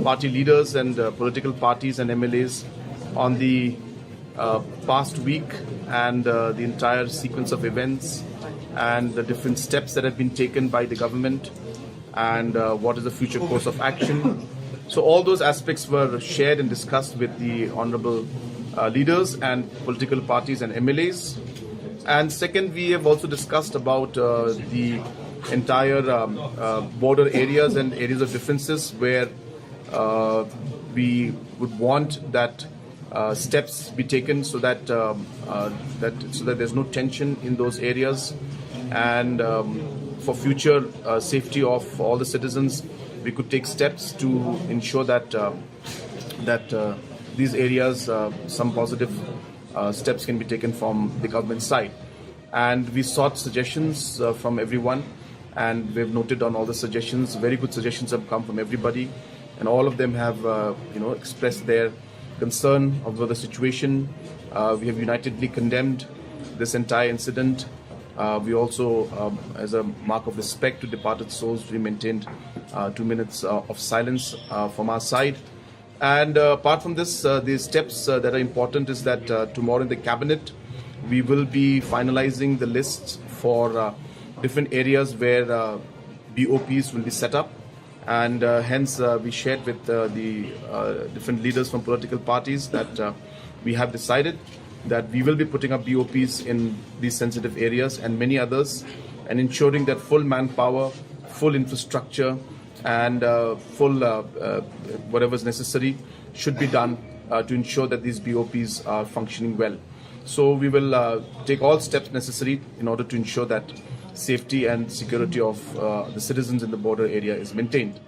party leaders and political parties and MLAs on the past week and the entire sequence of events and the different steps that have been taken by the government and what is the future course of action. So all those aspects were shared and discussed with the honorable leaders and political parties and MLAs. And second, we have also discussed about the entire border areas and areas of differences where we would want that steps be taken so that there's no tension in those areas, and for future safety of all the citizens, we could take steps to ensure that these areas some positive steps can be taken from the government side. And we sought suggestions from everyone, and we've noted on all the suggestions. Very good suggestions have come from everybody, and all of them have expressed their concern over the situation. We have unitedly condemned this entire incident. We also, as a mark of respect to departed souls, we maintained 2 minutes of silence from our side. And apart from this, the steps that are important is that tomorrow in the cabinet, we will be finalizing the lists for different areas where BOPs will be set up. And hence, we shared with the different leaders from political parties that we have decided that we will be putting up BOPs in these sensitive areas and many others, and ensuring that full manpower, full infrastructure, and full whatever is necessary should be done to ensure that these BOPs are functioning well. So we will take all steps necessary in order to ensure that safety and security of the citizens in the border area is maintained.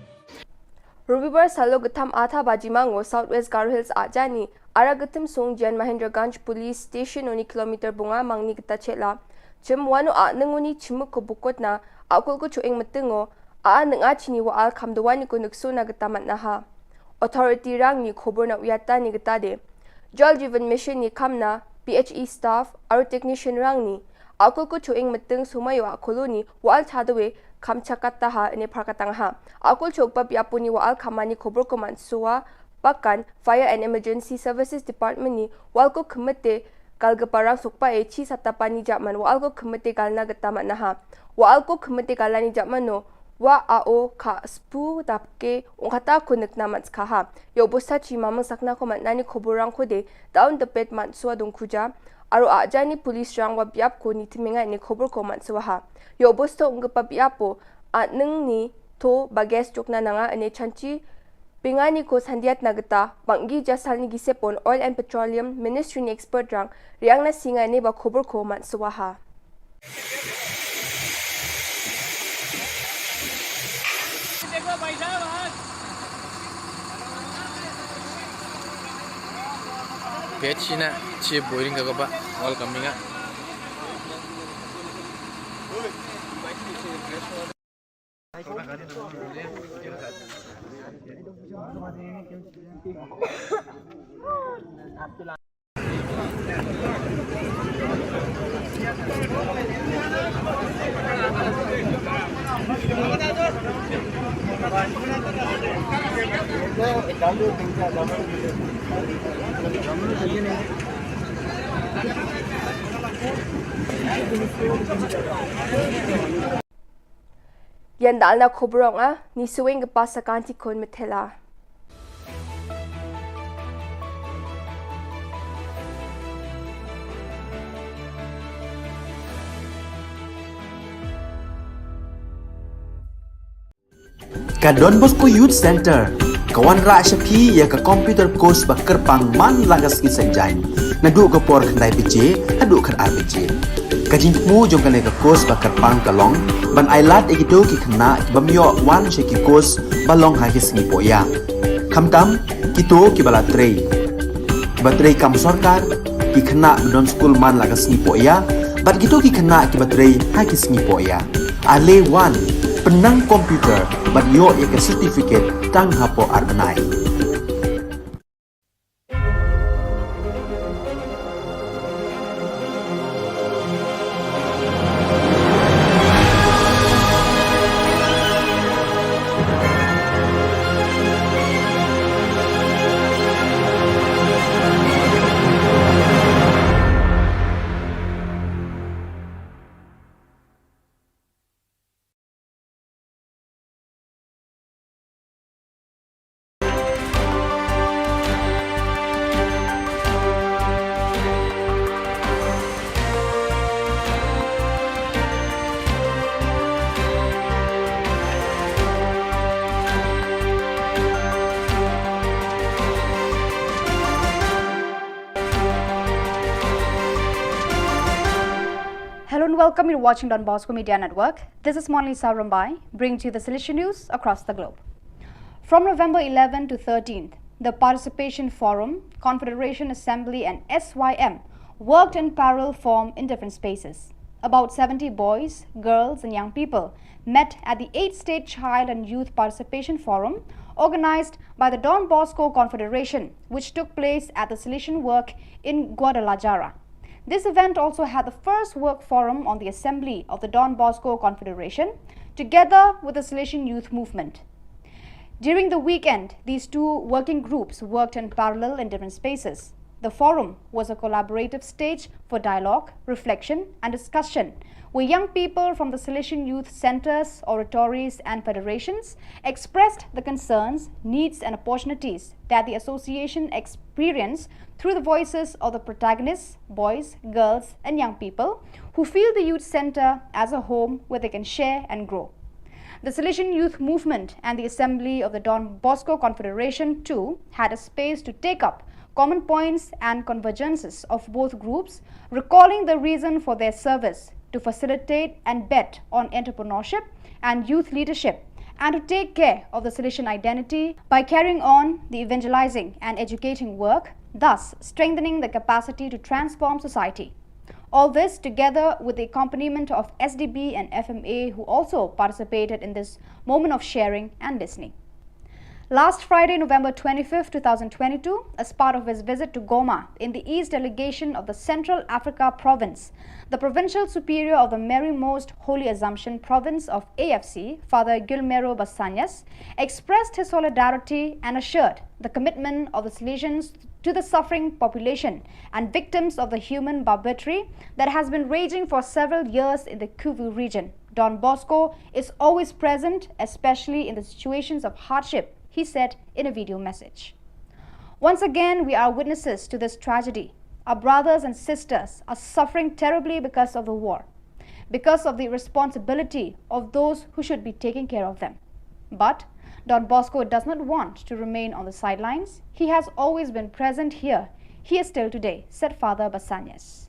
Rubibar Salo Gatam Atha Bajimango, Southwest Garo Hills Ajani, Aragatim Song Jan Mahendraganj Police Station oni kilometer bunga mangni kita chela. Chem wano a nanguni chimuk ko bukot na akul ko chueng matingo a nang a chini wa al kamdawani ko nagso na gatamat na ha. Authority rang ni Khubor na uyata ni gatade. Jal Jivan Mission ni kamna PHE staff aro technician rang ni Akul ko chuing meteng sumayo koloni wal chadawe kamchakata ha ini prakatang ha. Akul chokpa piapuni wal kamani Khubor ko mansua pakan Fire and Emergency Services Department ni wal ko kemete kalgaparang sukpa chi satapani jaman wal ko kemete kalna getamat naha. Wal ko kemete kalani jaman no wa ao ka spu tapke ungkata kunek namat skaha. Yo bosta chi mamang sakna ko matnani Khoborang ko de down the pet mansua dongkuja. Aro ajani polis rang wa biap ko ni timenga ni Khubor ko mansua ha. Yo bosta ungkapa biapo at neng ni to bages chokna nanga ane chanchi pingani ko sandiat nagata banggi jasal ni gisepon Oil and Petroleum Ministry ni expert rang riang na singa ni ba Khubor ko mansua ha. Page na chi boring ka ba all coming up. Yan dal na Khoborong ni suwing pa sa kanti kon metela. Ka Don Bosco Youth Center, kawan ra Shapi ya ka computer course ba kerpang man lagas ki senjain. Nadu ka por khandai PJ, adu khan RPG. Ka jingmu jong ka course ba kerpang kalong, ban ailat ekito ki khna bamyo wan she ki course balong ha ki singi poya. Khamtam kito ki bala trei. Batrei kam sarkar ki khna don school man lagas singi poya, bat kito ki khna ki batrei ha ki singi poya. Ale wan penang komputer bat yo ya ke certificate tang hapo arbenai. Hello and welcome. You're watching Don Bosco Media Network. This is Monali Savrambai, bringing to you the solution news across the globe. From November 11 to 13th, the Participation Forum, Confederation Assembly and SYM worked in parallel form in different spaces. About 70 boys, girls and young people met at the 8th State Child and Youth Participation Forum organized by the Don Bosco Confederation, which took place at the Solution Work in Guadalajara. This event also had the first work forum on the assembly of the Don Bosco Confederation, together with the Solution Youth Movement. During the weekend, these two working groups worked in parallel in different spaces. The forum was a collaborative stage for dialogue, reflection and discussion, where young people from the Solution Youth Centers, oratories and federations expressed the concerns, needs and opportunities that the association experienced through the voices of the protagonists, boys, girls and young people who feel the youth center as a home where they can share and grow. The Solution Youth Movement and the Assembly of the Don Bosco Confederation too had a space to take up common points and convergences of both groups, recalling the reason for their service to facilitate and bet on entrepreneurship and youth leadership, and to take care of the Solution identity by carrying on the evangelizing and educating work, thus strengthening the capacity to transform society. All this together with the accompaniment of SDB and FMA, who also participated in this moment of sharing and listening. Last Friday, November 25, 2022, as part of his visit to Goma in the East Delegation of the Central Africa Province, the Provincial Superior of the Mary Most Holy Assumption Province of AFC, Father Gilmero Basanyas, expressed his solidarity and assured the commitment of the Salesians to the suffering population and victims of the human barbarity that has been raging for several years in the Kivu region. Don Bosco is always present, especially in the situations of hardship, he said in a video message. Once again, we are witnesses to this tragedy. Our brothers and sisters are suffering terribly because of the war, because of the responsibility of those who should be taking care of them. But Don Bosco does not want to remain on the sidelines. He has always been present here. He is still today, said Father Basanyas.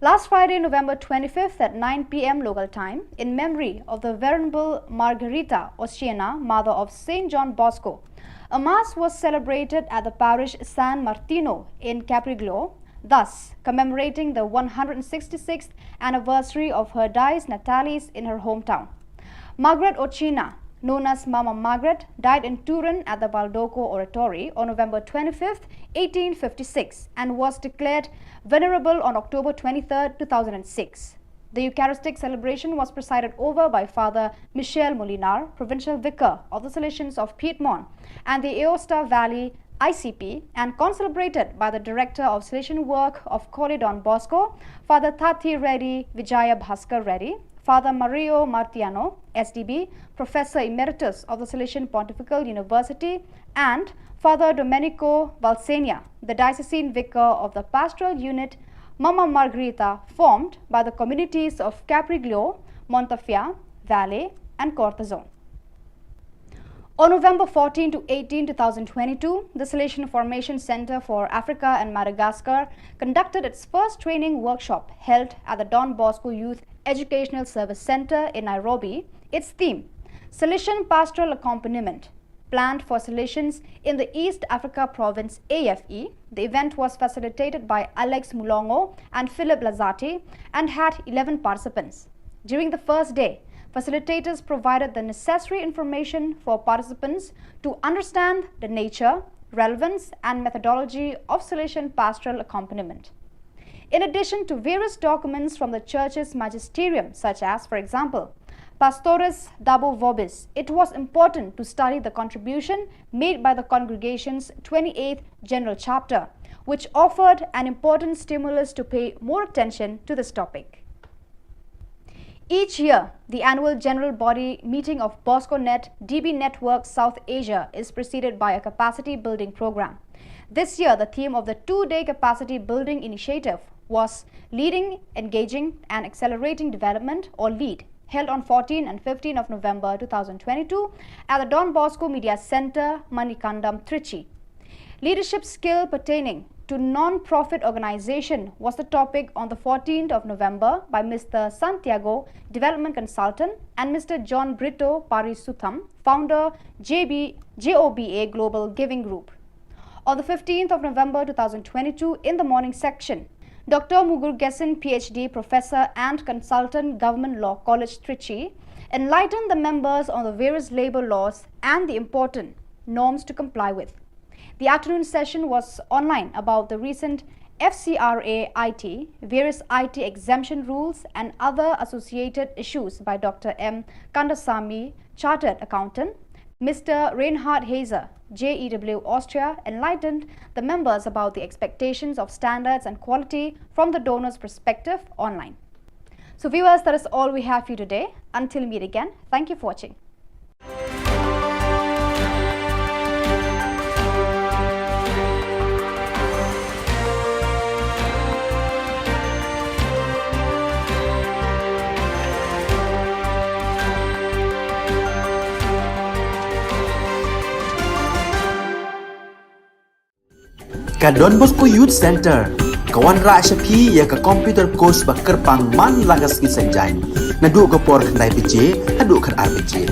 Last Friday, November 25th at 9 p.m. local time, in memory of the Venerable Margarita Oceana, mother of St. John Bosco, a mass was celebrated at the parish San Martino in Capriglio, thus commemorating the 166th anniversary of her dies natalis in her hometown. Margaret Oceana, known as Mama Margaret, died in Turin at the Baldoco Oratory on November 25, 1856 and was declared venerable on October 23, 2006. The Eucharistic celebration was presided over by Father Michel Molinar, Provincial Vicar of the Salesians of Piedmont and the Aosta Valley ICP, and concelebrated by the Director of Salesian Work of Koli Don Bosco, Father Tati Reddy Vijaya Bhaskar Reddy, Father Mario Martiano, SDB, Professor Emeritus of the Salesian Pontifical University, and Father Domenico Valsenia, the Diocesan Vicar of the Pastoral Unit Mama Margherita, formed by the communities of Capriglio, Montafia, Valle, and Cortazon. On November 14 to 18, 2022, the Salesian Formation Center for Africa and Madagascar conducted its first training workshop held at the Don Bosco Youth Educational Service Center in Nairobi. Its theme, Salesian Pastoral Accompaniment, planned for Salesians in the East Africa Province AFE. The event was facilitated by Alex Mulongo and Philip Lazati and had 11 participants. During the first day, facilitators provided the necessary information for participants to understand the nature, relevance, and methodology of Salesian pastoral accompaniment. In addition to various documents from the Church's magisterium, such as, for example, Pastores Dabo Vobis, it was important to study the contribution made by the congregation's 28th General Chapter, which offered an important stimulus to pay more attention to this topic. Each year, the annual General Body meeting of BoscoNet DB Network South Asia is preceded by a capacity building program. This year, the theme of the two-day capacity building initiative was Leading, Engaging and Accelerating Development, or LEAD, held on 14 and 15 of November 2022 at the Don Bosco Media Center, Manikandam, Trichy. Leadership skill pertaining to non-profit organization was the topic on the 14th of November by Mr. Santiago, Development Consultant, and Mr. John Brito Parisutham, founder JOBA Global Giving Group. On the 15th of November 2022, in the morning section, Dr. Mugurugesan, PhD, Professor and Consultant, Government Law College, Trichy, enlightened the members on the various labor laws and the important norms to comply with. The afternoon session was online about the recent FCRA IT, various IT exemption rules and other associated issues by Dr. M. Kandasamy, Chartered Accountant. Mr. Reinhard Hazer, JEW Austria, enlightened the members about the expectations of standards and quality from the donor's perspective online. So viewers, that is all we have for you today. Until we meet again, thank you for watching. Ka Don Bosco Youth Center, kawan ra shapi ya ka computer course ba kerpang man lagas ki senjain. Nadu ka por khandai pije, hadu khar RPG.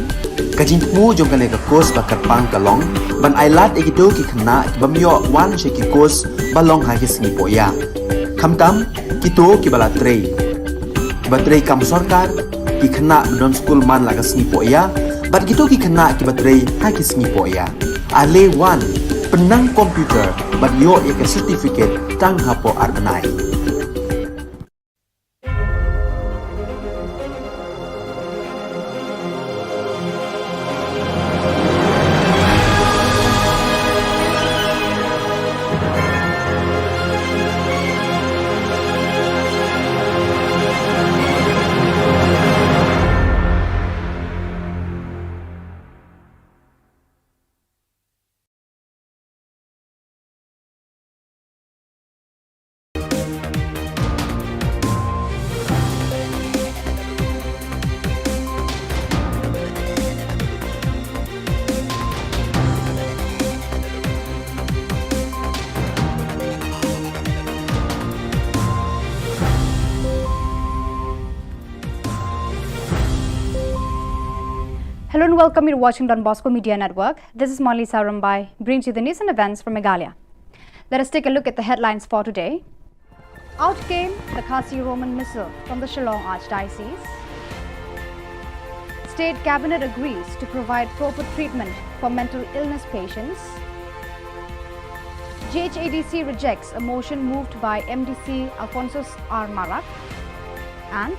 Ka jingmu jong kale ka course ba kerpang kalong, ban ailat egido ki khna ki bamyo wan she ki course balong ha ki singi poya. Khamtam kito ki bala trei. Ki batrei kam sarkar ki khna don school man lagas singi poya, bat kito ki khna ki batrei ha ki singi poya. Ale Wan, penang komputer, banyo ia ke sertifikat tang hapo arbenai. Hello and welcome you to watching Don Bosco Media Network. This is Molly Sarambai, brings you the news and events from Meghalaya. Let us take a look at the headlines for today. Out came the Khasi Roman Missal from the Shillong Archdiocese. State Cabinet agrees to provide proper treatment for mental illness patients. GHADC rejects a motion moved by MDC Alphonsus R. Marak. And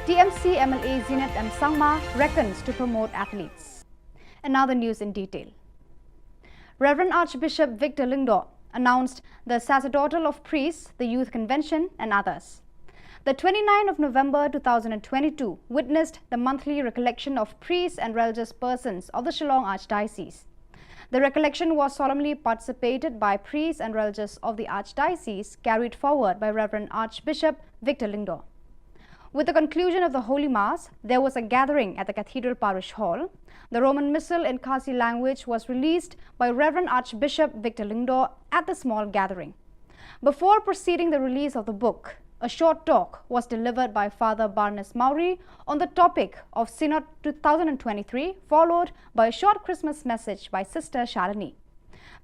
TMC MLA Zinat M. Sangma reckons to promote athletes. And now the news in detail. Reverend Archbishop Victor Lingdo announced the sacerdotal of priests, the youth convention and others. The 29th of November 2022 witnessed the monthly recollection of priests and religious persons of the Shillong Archdiocese. The recollection was solemnly participated by priests and religious of the Archdiocese, carried forward by Reverend Archbishop Victor Lingdo. With the conclusion of the Holy Mass, there was a gathering at the Cathedral Parish Hall. The Roman Missal in Khasi language was released by Reverend Archbishop Victor Lingdo at the small gathering. Before proceeding the release of the book, a short talk was delivered by Father Barnes Maury on the topic of Synod 2023, followed by a short Christmas message by Sister Shalini.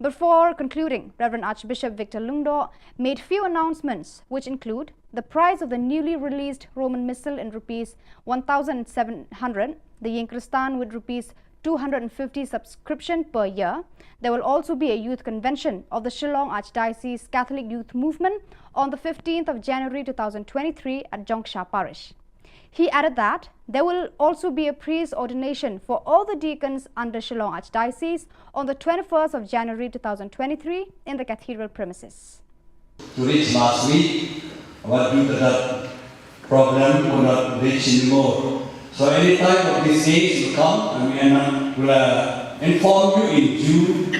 Before concluding, Reverend Archbishop Victor Lingdo made few announcements, which include the price of the newly released Roman Missal in rupees 1,700, the Yinkristan with rupees 250 subscription per year. There will also be a youth convention of the Shillong Archdiocese Catholic Youth Movement on the 15th of January 2023 at Jongsha Parish. He added that there will also be a priest ordination for all the deacons under Shillong Archdiocese on the 21st of January 2023 in the cathedral premises. To reach last week, but due to that problem, could not reach anymore. So any time of these days will come, and we will inform you in June.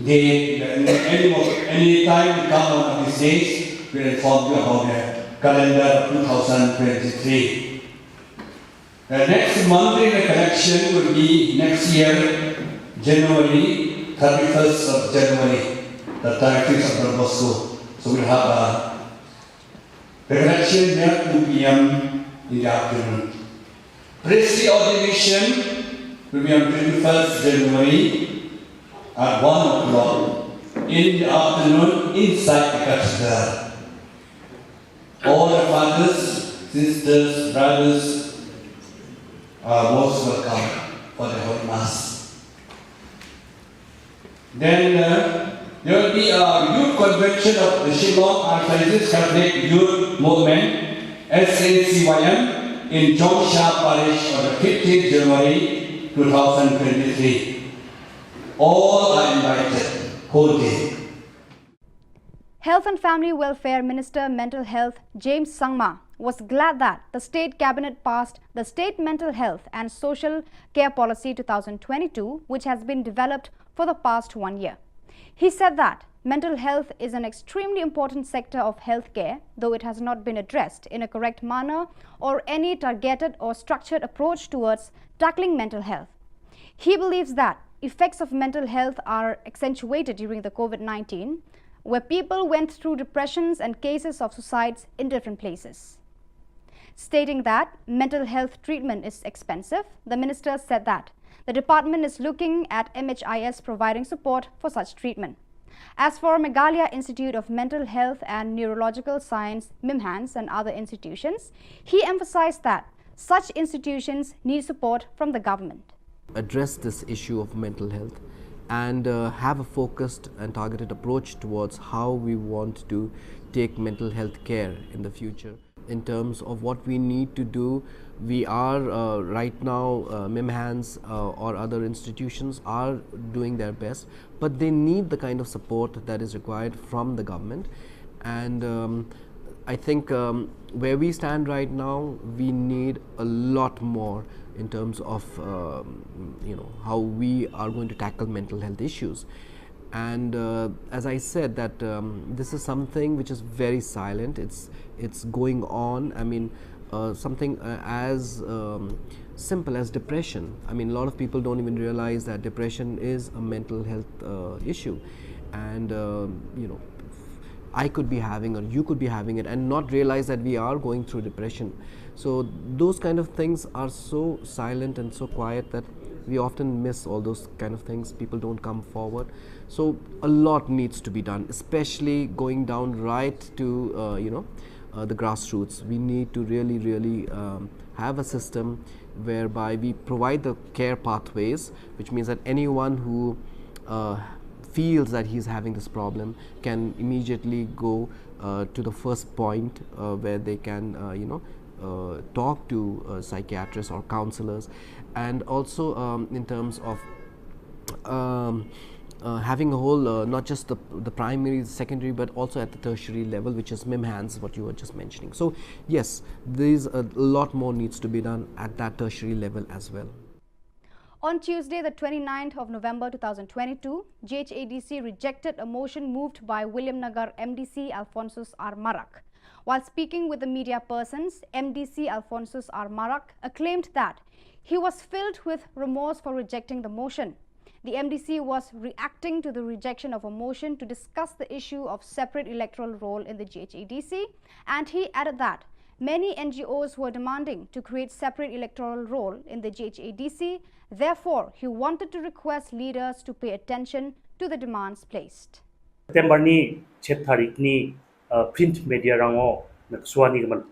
Any time will come one of these days, we will inform you about the calendar 2023. The next monthly recollection will be next year, January, 31st of January, the 31st of Don Bosco. So we'll have a recollection at 2 p.m. in the afternoon. Priestly ordination will be on 21st January at 1 o'clock in the afternoon inside the cathedral. All the fathers, sisters, brothers are most welcome for the Holy Mass. Then there will be a youth convention of the Shillong Archdiocese Catholic Youth Movement, SACYM, in Jongsha Parish on the 15th January 2023. All are invited, whole day. Health and Family Welfare Minister Mental Health James Sangma was glad that the State Cabinet passed the State Mental Health and Social Care Policy 2022, which has been developed for the past 1 year. He said that mental health is an extremely important sector of healthcare, though it has not been addressed in a correct manner or any targeted or structured approach towards tackling mental health. He believes that effects of mental health are accentuated during the COVID-19, where people went through depressions and cases of suicides in different places. Stating that mental health treatment is expensive, the minister said that the department is looking at MHIS providing support for such treatment. As for Meghalaya Institute of Mental Health and Neurological Science, MIMHANS, and other institutions, he emphasized that such institutions need support from the government. Address this issue of mental health and have a focused and targeted approach towards how we want to take mental health care in the future. In terms of what we need to do, we are right now, MIMHANS or other institutions are doing their best, but they need the kind of support that is required from the government. And I think where we stand right now, we need a lot more in terms of how we are going to tackle mental health issues. And as I said, that this is something which is very silent. It's going on. I mean, something as simple as depression. I mean, a lot of people don't even realize that depression is a mental health issue, and I could be having, or you could be having it, and not realize that we are going through depression. So those kind of things are so silent and so quiet that we often miss all those kind of things. People don't come forward. So a lot needs to be done, especially going down right to the grassroots. We need to really have a system whereby we provide the care pathways, which means that anyone who feels that he's having this problem can immediately go to the first point where they can talk to psychiatrists or counselors. And also in terms of having a whole, not just the primary, secondary, but also at the tertiary level, which is MIMHANS, what you were just mentioning. So yes, there's a lot more needs to be done at that tertiary level as well. On Tuesday, the 29th of November 2022, GHADC rejected a motion moved by William Nagar MDC Alphonsus R. Marak. While speaking with the media persons, MDC Alphonsus R. Marak acclaimed that he was filled with remorse for rejecting the motion. The MDC was reacting to the rejection of a motion to discuss the issue of separate electoral roll in the GHADC, and he added that many NGOs were demanding to create separate electoral roll in the GHADC. Therefore, he wanted to request leaders to pay attention to the demands placed. September ni 7 tarik ni print media rango nagsuani gaman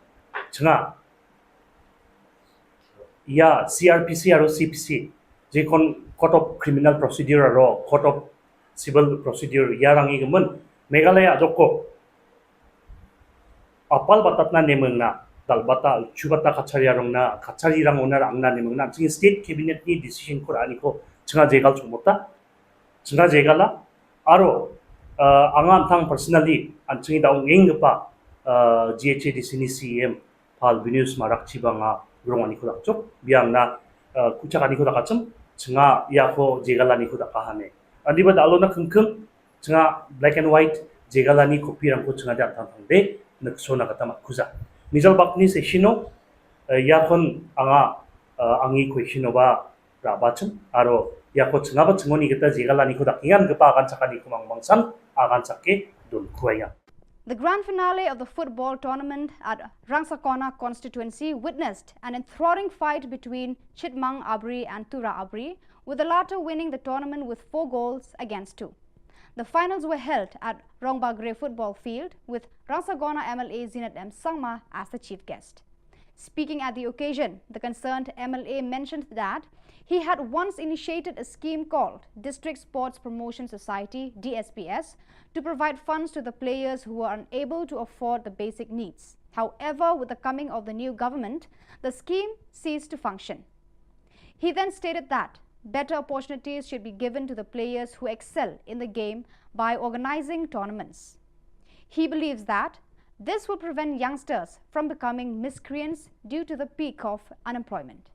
changa ya CRPC aro CPC jekon court of criminal procedure aro court of civil procedure ya rangi gaman Meghalaya joko apal batatna nemengna dalbata chubata kachariyarongna kachariyarang onar angna nemengna ching state cabinet ni decision ko ani ko changa jegal chumota changa jegala aro angan thang personally anching daung engpa GHADC ni CM Pal Venus Marak Chibanga grongani ko dakchok biangna kuchakani ko dakachum changa yako jegalani ko dakahane adiba dalona khungkhung changa black and white jegalani kopirang ko changa dan thang de naksona katama kuza Mijal bakni se shino yakon anga angi question ba rabachum aro yako changa ba chngoni geta jegalani ko dakian gepa agan chakani ko mangmangsan agan chakke dun kuaya. The grand finale of the football tournament at Rangsakona constituency witnessed an enthralling fight between Chitmang Abri and Tura Abri, with the latter winning the tournament with 4 goals against 2. The finals were held at Rongbagre football field with Rangsakona MLA Zinat M. Sangma as the chief guest. Speaking at the occasion, the concerned MLA mentioned that he had once initiated a scheme called District Sports Promotion Society (DSPS) to provide funds to the players who were unable to afford the basic needs. However, with the coming of the new government, the scheme ceased to function. He then stated that better opportunities should be given to the players who excel in the game by organizing tournaments. He believes that this will prevent youngsters from becoming miscreants due to the peak of unemployment.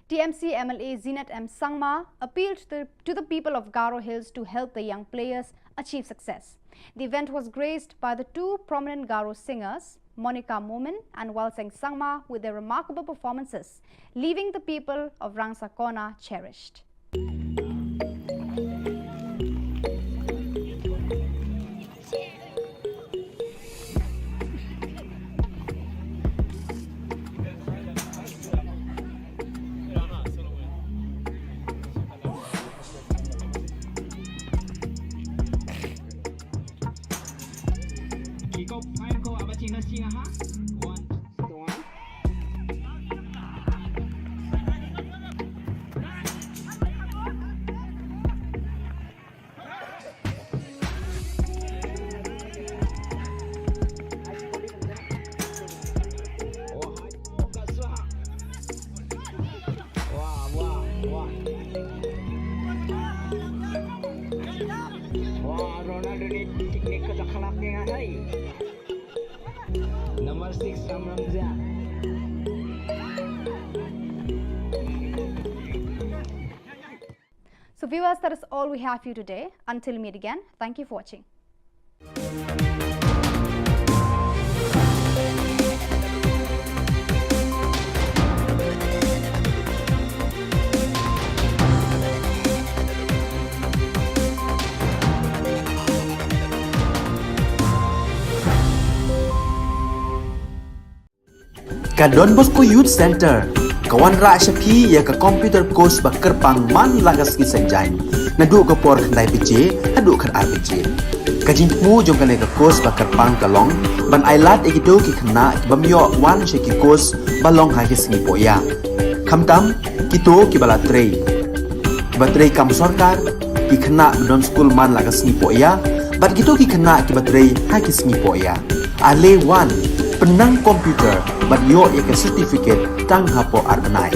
TMC MLA Zinat M. Sangma appealed to the people of Garo Hills to help the young players achieve success. The event was graced by the 2 prominent Garo singers, Monica Momin and Walseng Sangma, with their remarkable performances, leaving the people of Rangsakona cherished. Number 6 Samramja. So viewers, that is all we have for you today. Until we meet again, thank you for watching. Ka Don Bosco Youth Center, kawan ra Shapi ya ka computer course ba kerpang man lagas ki senjain. Nadu ka por khandai pije, hadu khan ar pije. Ka jingmu jong ka course ba kerpang kalong, ban ailat ekito ki khna bamyo wan she ki course balong ha ki singi poya. Khamtam kito ki bala trei. Ba trei kam sarkar ki khna don school man lagas singi poya, ban kito ki khna ki ba trei ha ki singi poya. Ale wan penang komputer ban yo ya ke certificate tang hapo arnai.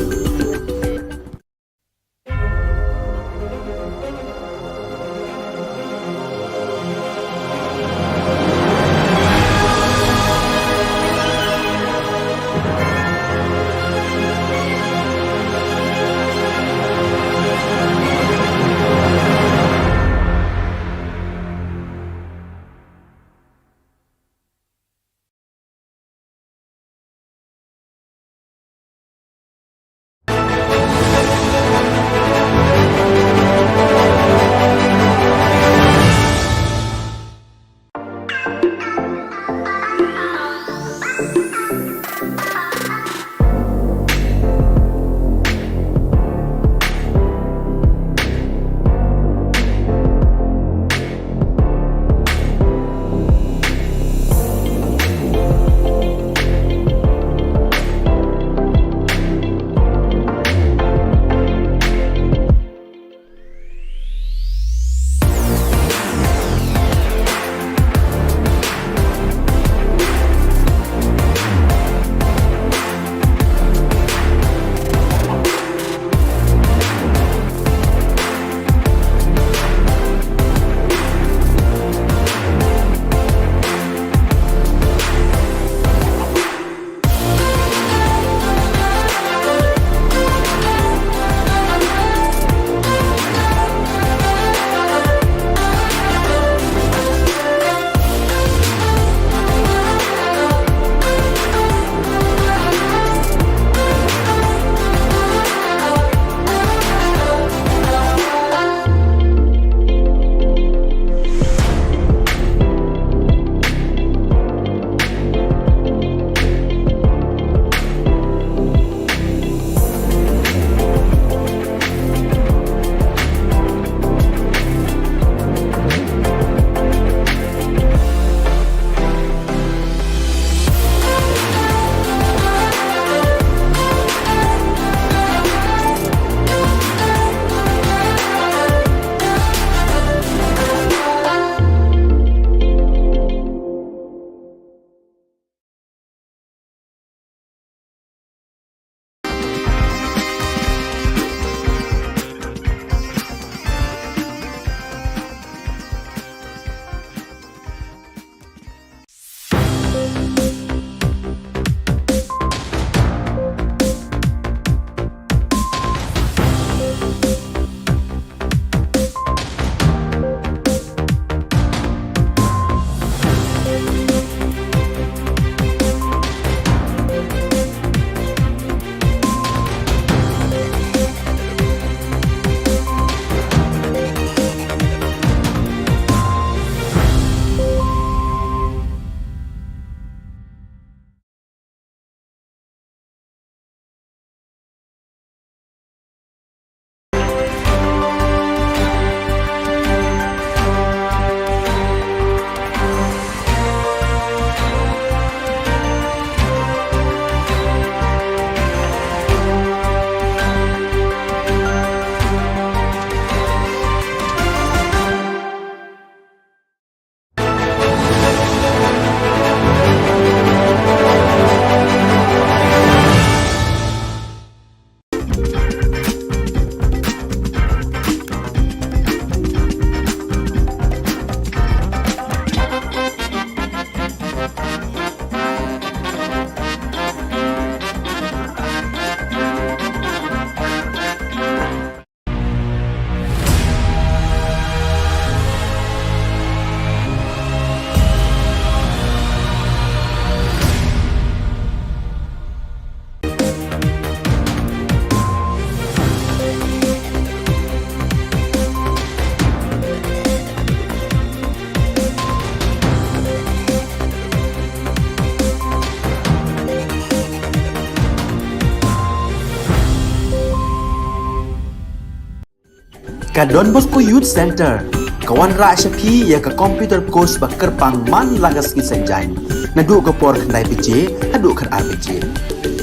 Ka Don Bosco Youth Center, kawan ra syapi ya ka computer course ba kerpang man lagas ki senjain. Nadu ka por khandai PJ, hadu kan RPG.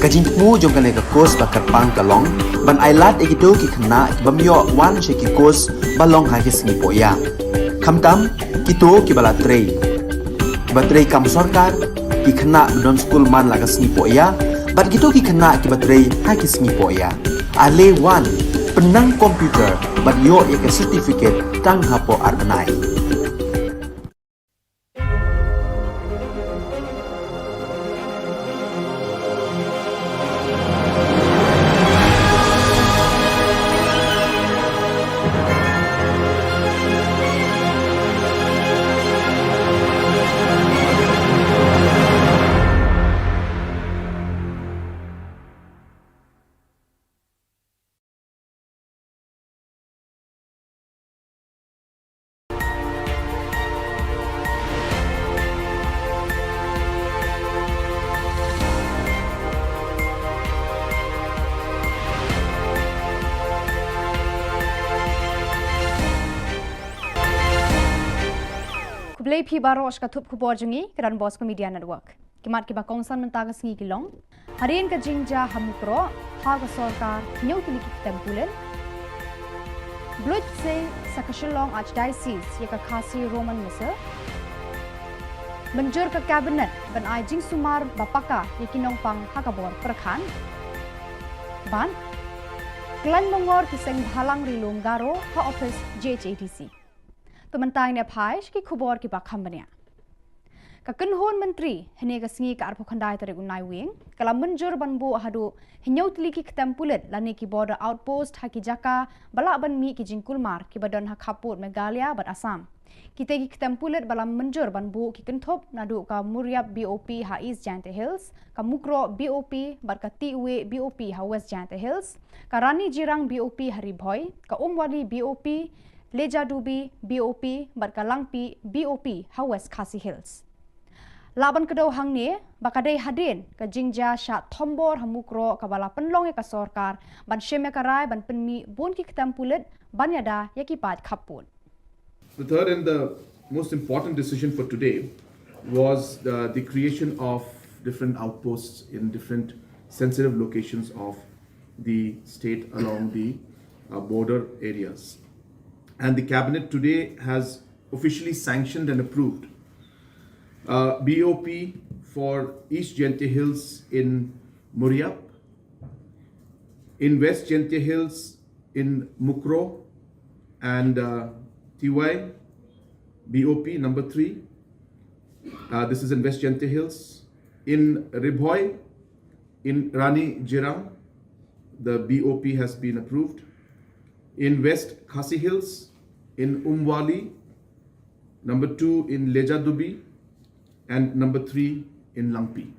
Kajin mu jom kan ka course ba kerpang kalong, ban ailat egido ki khna bamyo wan sheki course balong ha ki sngi poya. Khamtam kito ki bala trei. Batrei kam sarkar ki khna don school man lagas sngi poya, bat kito ki khna ki batrei ha ki sngi poya. Ale wan penang komputer bat yo ya ke certificate tang hapo arbenai. Kublai phi baro aska thup khubor jungi kedan Bosco Media Network. Kimat ki ba kongsan mentaga sngi kilong. Harian ka jingja hamukro ha ka sarkar nyau tili ki tempulen. Blood se sa Shillong Archdiocese ya ka khasi Roman Misa. Menjur ka cabinet ban ai jing sumar bapaka ya kinong pang hakabor perkhan. Ban Klan mongor ki seng halang rilum garo ha office JHATC. Pementang ne phaish ki khubor ki bakham bania ka kanhon menteri hene ka sngi ka arpho khandai tare unai wing kala menjur banbu hadu hinyau tli ki tempulet lani ki border outpost ha ki jaka bala ban mi ki jingkulmar ki badon ha khaput Meghalaya bat Assam ki te ki tempulet bala menjur banbu ki kenthop nadu ka Muriap BOP ha East Jante Hills ka Mukro BOP bat ka Tiwe BOP ha West Jante Hills ka Rani Jirang BOP Haribhoi ka Umwali BOP Leja Dubi BOP Barkalangpi BOP ha West Khasi Hills. Laban kedau hang ni bakadai hadin ka jingja sha thombor hamukro ka bala penlong ka sarkar ban sheme karai ban penmi bon ki tempulet ban yada yaki pat khapun. The third and the most important decision for today was the creation of different outposts in different sensitive locations of the state along the border areas. And the cabinet today has officially sanctioned and approved BOP for East Jente Hills in Muriap, in West Jente Hills in Mukro and TY BOP number 3. This is in West Jente Hills. In Ribhoi, in Rani Jirang, the BOP has been approved. In West Khasi Hills, in Umwali, number 2 in Lejadubi, and number 3 in Langpi.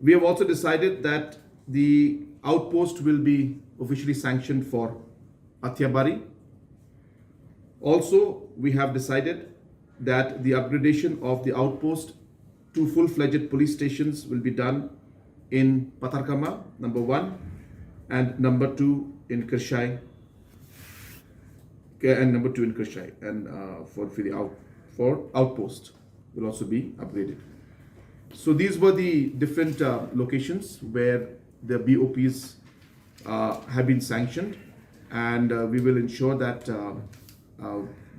We have also decided that the outpost will be officially sanctioned for Athyabari. Also, we have decided that the upgradation of the outpost to full-fledged police stations will be done in Patarkama, number 1, and number 2 in Kershai, and number 2 in Kershai, and for outpost will also be upgraded. So these were the different locations where the BOPs have been sanctioned, and we will ensure that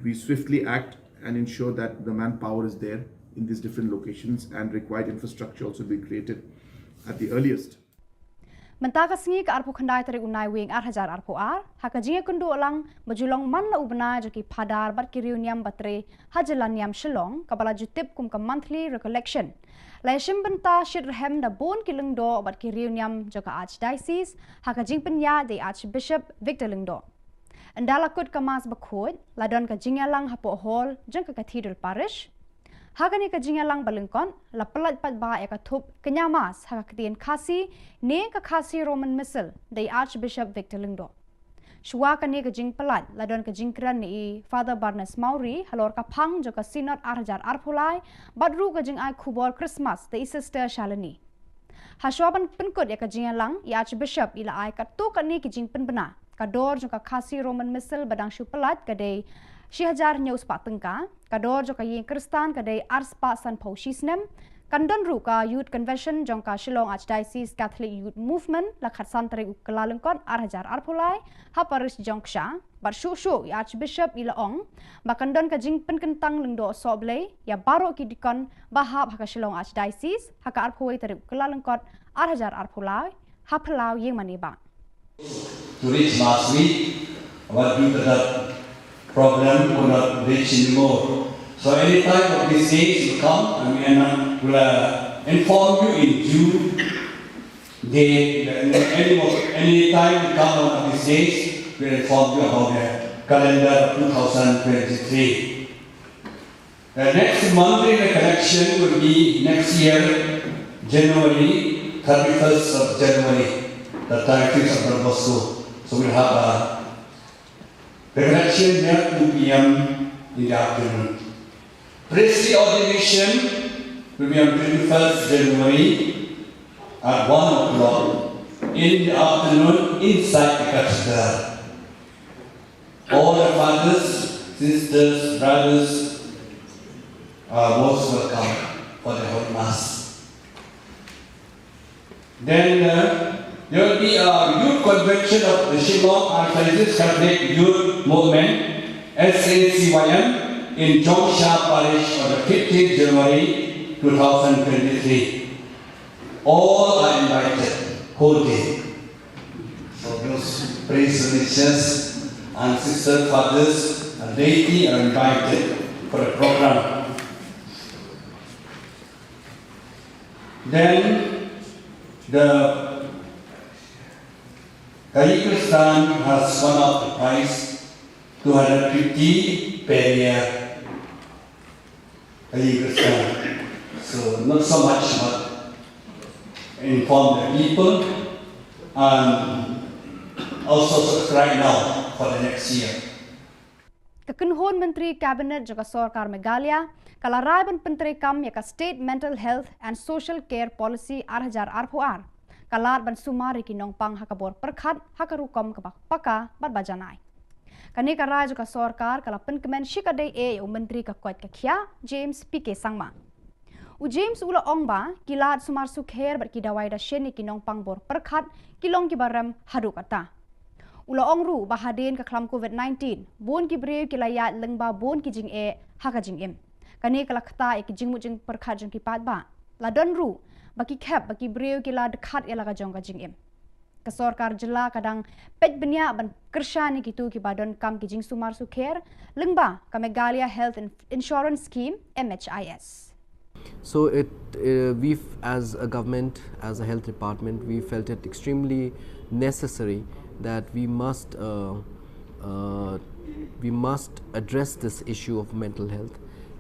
we swiftly act and ensure that the manpower is there in these different locations, and required infrastructure also be created at the earliest. Mentaka sngi ka arpo khandai tare unai wing hajar arpo haka jinga kundu alang bajulong man la ubna joki phadar bat ki reunion batre hajalaniam Shillong kabala jutip kum ka monthly recollection laishim benta shirhem da bon kilungdo bat ki reunion joka archdiocese haka jingpenya de Archbishop Victor Lingdo andala kut kamas bakhod ladon ka jingalang hapo hall jeng ka cathedral parish Hagani ka jingalang balengkon la pelat pat ba ya ka thup kenyamas ha ka tien khasi ne ka khasi Roman Missal dei Archbishop Victor Lingdo. Shwa ka ne ka jing pelat la don ka jingkran ni Father Barnes Mauri halor ka phang jo ka synod arjar arphulai badru ka jing ai khubor Christmas dei sister Shalini. Haswaban penkot ya ka jingalang ya Archbishop ila ai ka to ka ne ki jing penbena kador jong ka khasi Roman missile badang shu pelat kadai 1000 nyaus pak tengka kador jong ka yin kristan kadai ars pa san pho shisnem kandon ru ka youth convention jong ka Shillong Archdiocese Catholic Youth Movement la khat san tari kelalengkon 1000 arpulai ha paris jong ksha bar shu Archbishop Ilaong bakandon ka jing penkentang lengdo soble ya baro ki dikon bahab ha ka Shillong Archdiocese ha ka arpoi tari kelalengkon 1000 arpulai ha phalau yeng maniba To reach last week, but due to the problem, could not reach anymore. So any time of these days will come, and we will inform you in due date. Any time will come one of these days, we will inform you about the calendar 2023. The next monthly collection will be next year, January, 31st of January. The 31st of Don Bosco. So we'll have the collection there 2 p.m. in the afternoon. Priestly ordination will be on 21st January at 1 o'clock in the afternoon inside the cathedral. All the fathers, sisters, brothers are most welcome for the Holy Mass. Then there will be a youth convention of the Shillong Archdiocese Catholic Youth Movement, SACYM, in Jongsha Parish on the 15th January 2023. All are invited, whole day. So those priest religious and sister fathers and laity are invited for the program. Then the Kristan has one of the price, 250 per year. Kristan. So not so much, but inform the people and also subscribe now for the next year. Kekenhon Menteri Kabinet juga Sarkar Meghalaya kalarai ban Penteri Kam ya ka State Mental Health and Social Care Policy arhajar arpuar kalat ban sumari kinong pang hakabor perkhat hakarukom kabak paka bat bajanai kani karai juga Sarkar kala penkemen shikadai Menteri ka kwat ka khia James PK Sangma James ula ongba kilat sumar sukher bat kidawai da sheni kinong pang bor perkhat kilong kibaram hadukata Ula ongru bahaden ka klam COVID-19 bon ki breu ki layat lengba bon ki jing haka jing kani kala khata ki jing mu jing perkhat jing ki pat ba la don ru baki khap baki breu ki la dekhat la ka jong ka jing ka Sarkar Jilla kadang pet benya ban kershani ki tu ki badon kam ki jing sumar sukher lengba ka Meghalaya Health Insurance Scheme MHIS So we as a government, as a health department, we felt it extremely necessary that we must address this issue of mental health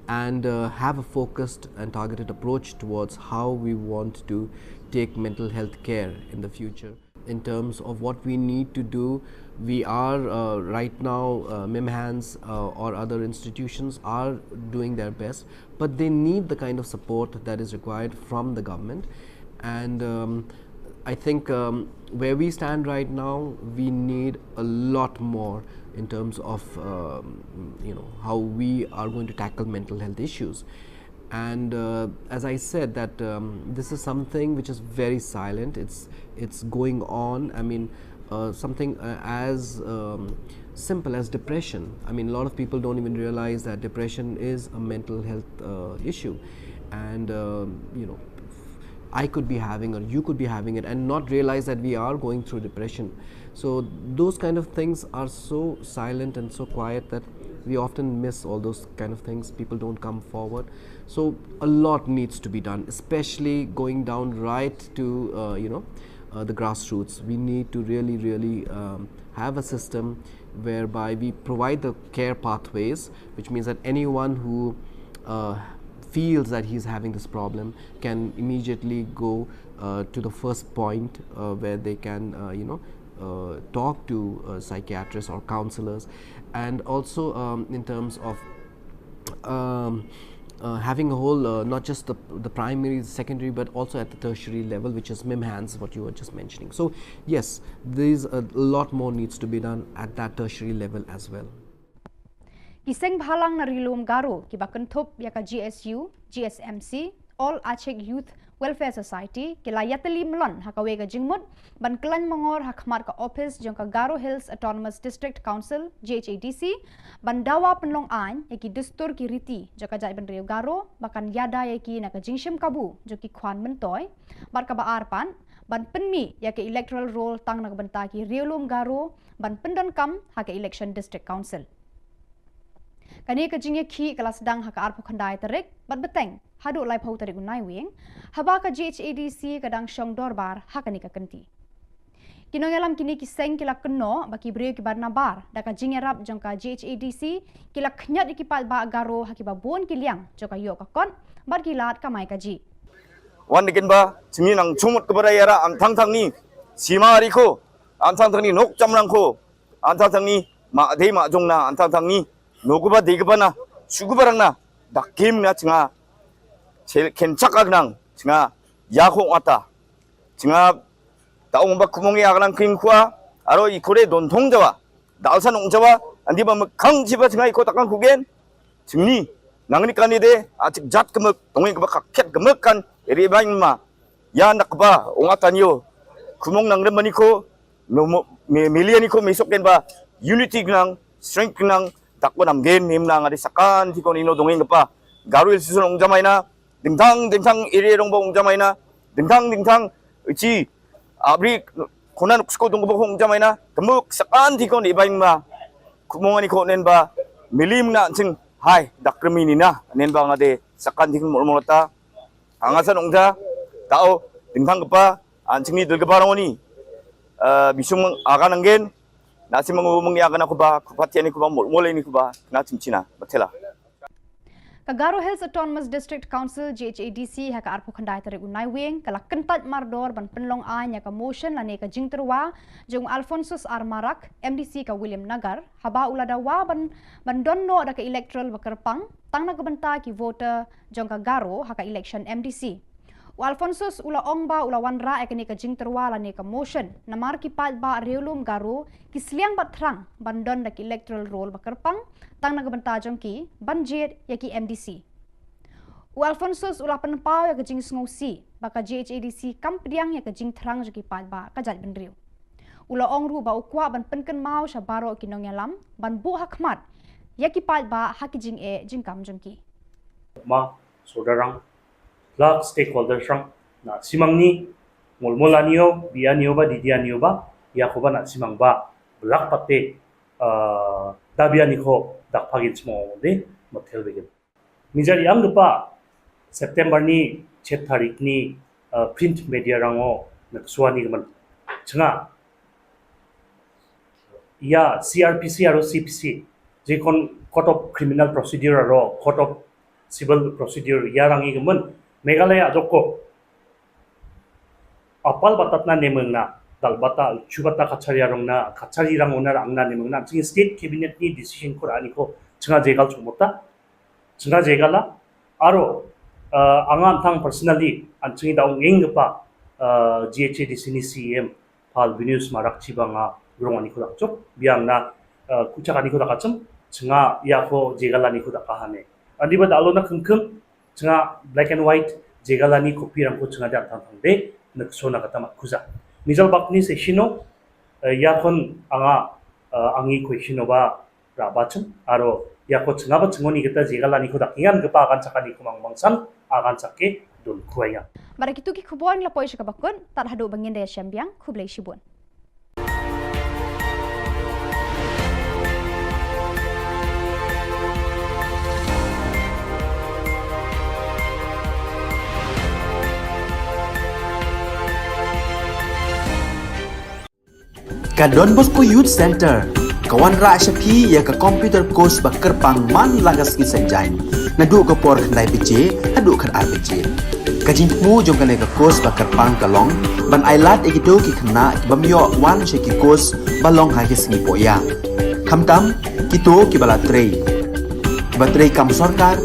and have a focused and targeted approach towards how we want to take mental health care in the future. In terms of what we need to do, we are right now, MIMHANS or other institutions are doing their best, but they need the kind of support that is required from the government. And I think where we stand right now, we need a lot more in terms of how we are going to tackle mental health issues. And as I said, that this is something which is very silent. It's going on. I mean, something as simple as depression. I mean, a lot of people don't even realize that depression is a mental health issue, and I could be having or you could be having it and not realize that we are going through depression. So those kind of things are so silent and so quiet that we often miss all those kind of things. People don't come forward. So a lot needs to be done, especially going down right to the grassroots. We need to really have a system whereby we provide the care pathways, which means that anyone who feels that he's having this problem can immediately go to the first point where they can talk to psychiatrists or counselors. And also in terms of having a whole, not just the primary, secondary, but also at the tertiary level, which is MIMHANS, what you were just mentioning. So yes, there's a lot more needs to be done at that tertiary level as well. Kiseng bhalang na rilum garo kiba kentup yaka GSU, GSMC, All Aceh Youth Welfare Society kila yateli melon hakawe ka jingmut ban kelan mongor hakmat ka office jong ka Garo Hills Autonomous District Council GHADC ban dawa penlong an yaki dustur ki riti jaka jai ban Rio Garo bakan yada yaki na ka jingshim kabu joki kwan mentoy bar ka ba arpan ban penmi yaki electoral roll tang na benta ki Riolum Garo ban pendon kam haka election district council. Kani ka jingye ki kelas sedang haka arpo khandai terik bat beteng hadu lai phau tarik unai wing haba ka GHADC kadang syong dorbar hakani ka kenti kinong alam kini kiseng kila keno baki brio ki barna bar da ka jingye rap jong ka GHADC kila khnyat ikipal ba Garo hakiba bon kiliang jong ka yo ka kon bar kilat ka mai ka ji wan dikin ba chimi nang chumut kepada yara am thang thang ni sima ari ko am thang thang ni nok chamrang ko am thang thang ni ma dei ma jong na am thang thang ni noguba deguba na sugubarang na dakim na chinga kenchaka nang chinga yakong ata chinga taong ba kumongi akalang kingkwa aro ikore dontong jawa dalsan ong jawa andi ba kang jiba chinga iko takang kugen chingni nangni kanide atik jat kemek tongi ba kaket kemek kan eri bang ma ya nakba ong atanyo kumong nang remaniko no milianiko mesoken ba unity nang strength nang takbo namgen nimna ngadi sakan tikon ino dongeng pa Garo Hills ong jamay na dingtang dingtang irerong ba ong jamay na dingtang dingtang uci abri kunan uksko dong ba ong jamay na temuk sakan tikon ibain ma kumongan iko nen ba milim na ching hai dakremi na nen ba ngade sakan tikon molmolata angasan ongja tao dingtang pa anchingni dilgabaroni bisung akan anggen nasi mengumumgi akan aku ba kupatian aku ba mulai ni aku ba na cimcina batela ka Garo Hills Autonomous District Council GHADC haka arpo khandai tarik unai wing kala kentat mardor ban penlong an ka motion lane ka jingterwa jong Alphonsus Armarak MDC ka William Nagar haba uladawa ban donno da ka electoral bakerpang tang na kabenta ki voter jong ka Garo haka election MDC Alphonsus ula ongba ula wanra ekani ka jingterwa lane ka motion namar ki pat ba Riolum Garo ki sliang batrang bandon da ki electoral roll bakerpang tang nagabanta jong ki banjir yaki MDC Alphonsus ula penpau ya ka jing sngosi baka GHADC kampriang ya ka jing thrang joki pat ba ka jat benriu ula ongru ba ukwa ban penken mau sha baro kinong yalam ban bu hakmat yaki pat ba haki jing jingkam jong ki ma sodarang lak stakeholders rang na simangni molmolaniyo bianiyo ba didianiyo ba yakoba na simang ba blak pate dabiani ko dakpagin smo de motel begin mijari angpa September ni 7 tarik ni print media rango naksuani gaman changa ya CRPC aro CPC je kon court of criminal procedure aro court of civil procedure yarangi gaman Meghalaya adoko apal batat na nemeng na dalbata chubata kachariyarong na kachariyang onar angna nemeng na ching state cabinet ni decision ko ani ko chinga jegal chumota chinga jegala aro angan thang personally an chingi daung engpa GHADC ni CM pal Venus marak chibanga grong ani ko dakchok biang na kuchak ani ko dakachum chinga ya ko jegala ni ko dakahane adiba dalo na kengkem chinga black and white jegalani kopi rangko chinga da tang de naksona kata makuza misal bakni sesino yakon anga angi question ba rabachum aro yako chinga ba chingoni kita jegalani ko dakingan gepa akan cakani kumang mangsan akan cake dun kuaya barakitu ki khubon la poisha ka bakun tar hadu bangin de syambiang khublei shibun Ka Don Bosco Youth Center kawan ra syapi ya ka computer course bakar pangman lagas ki sanjain nadu ka por khandai piche hadu khan ar piche kajin mu jong kane ka course bakar pang kalong ban ailat egido ki khna bamyo wan she ki course balong ha ki singi poya khamtam kito ki bala trei batrei kam sarkar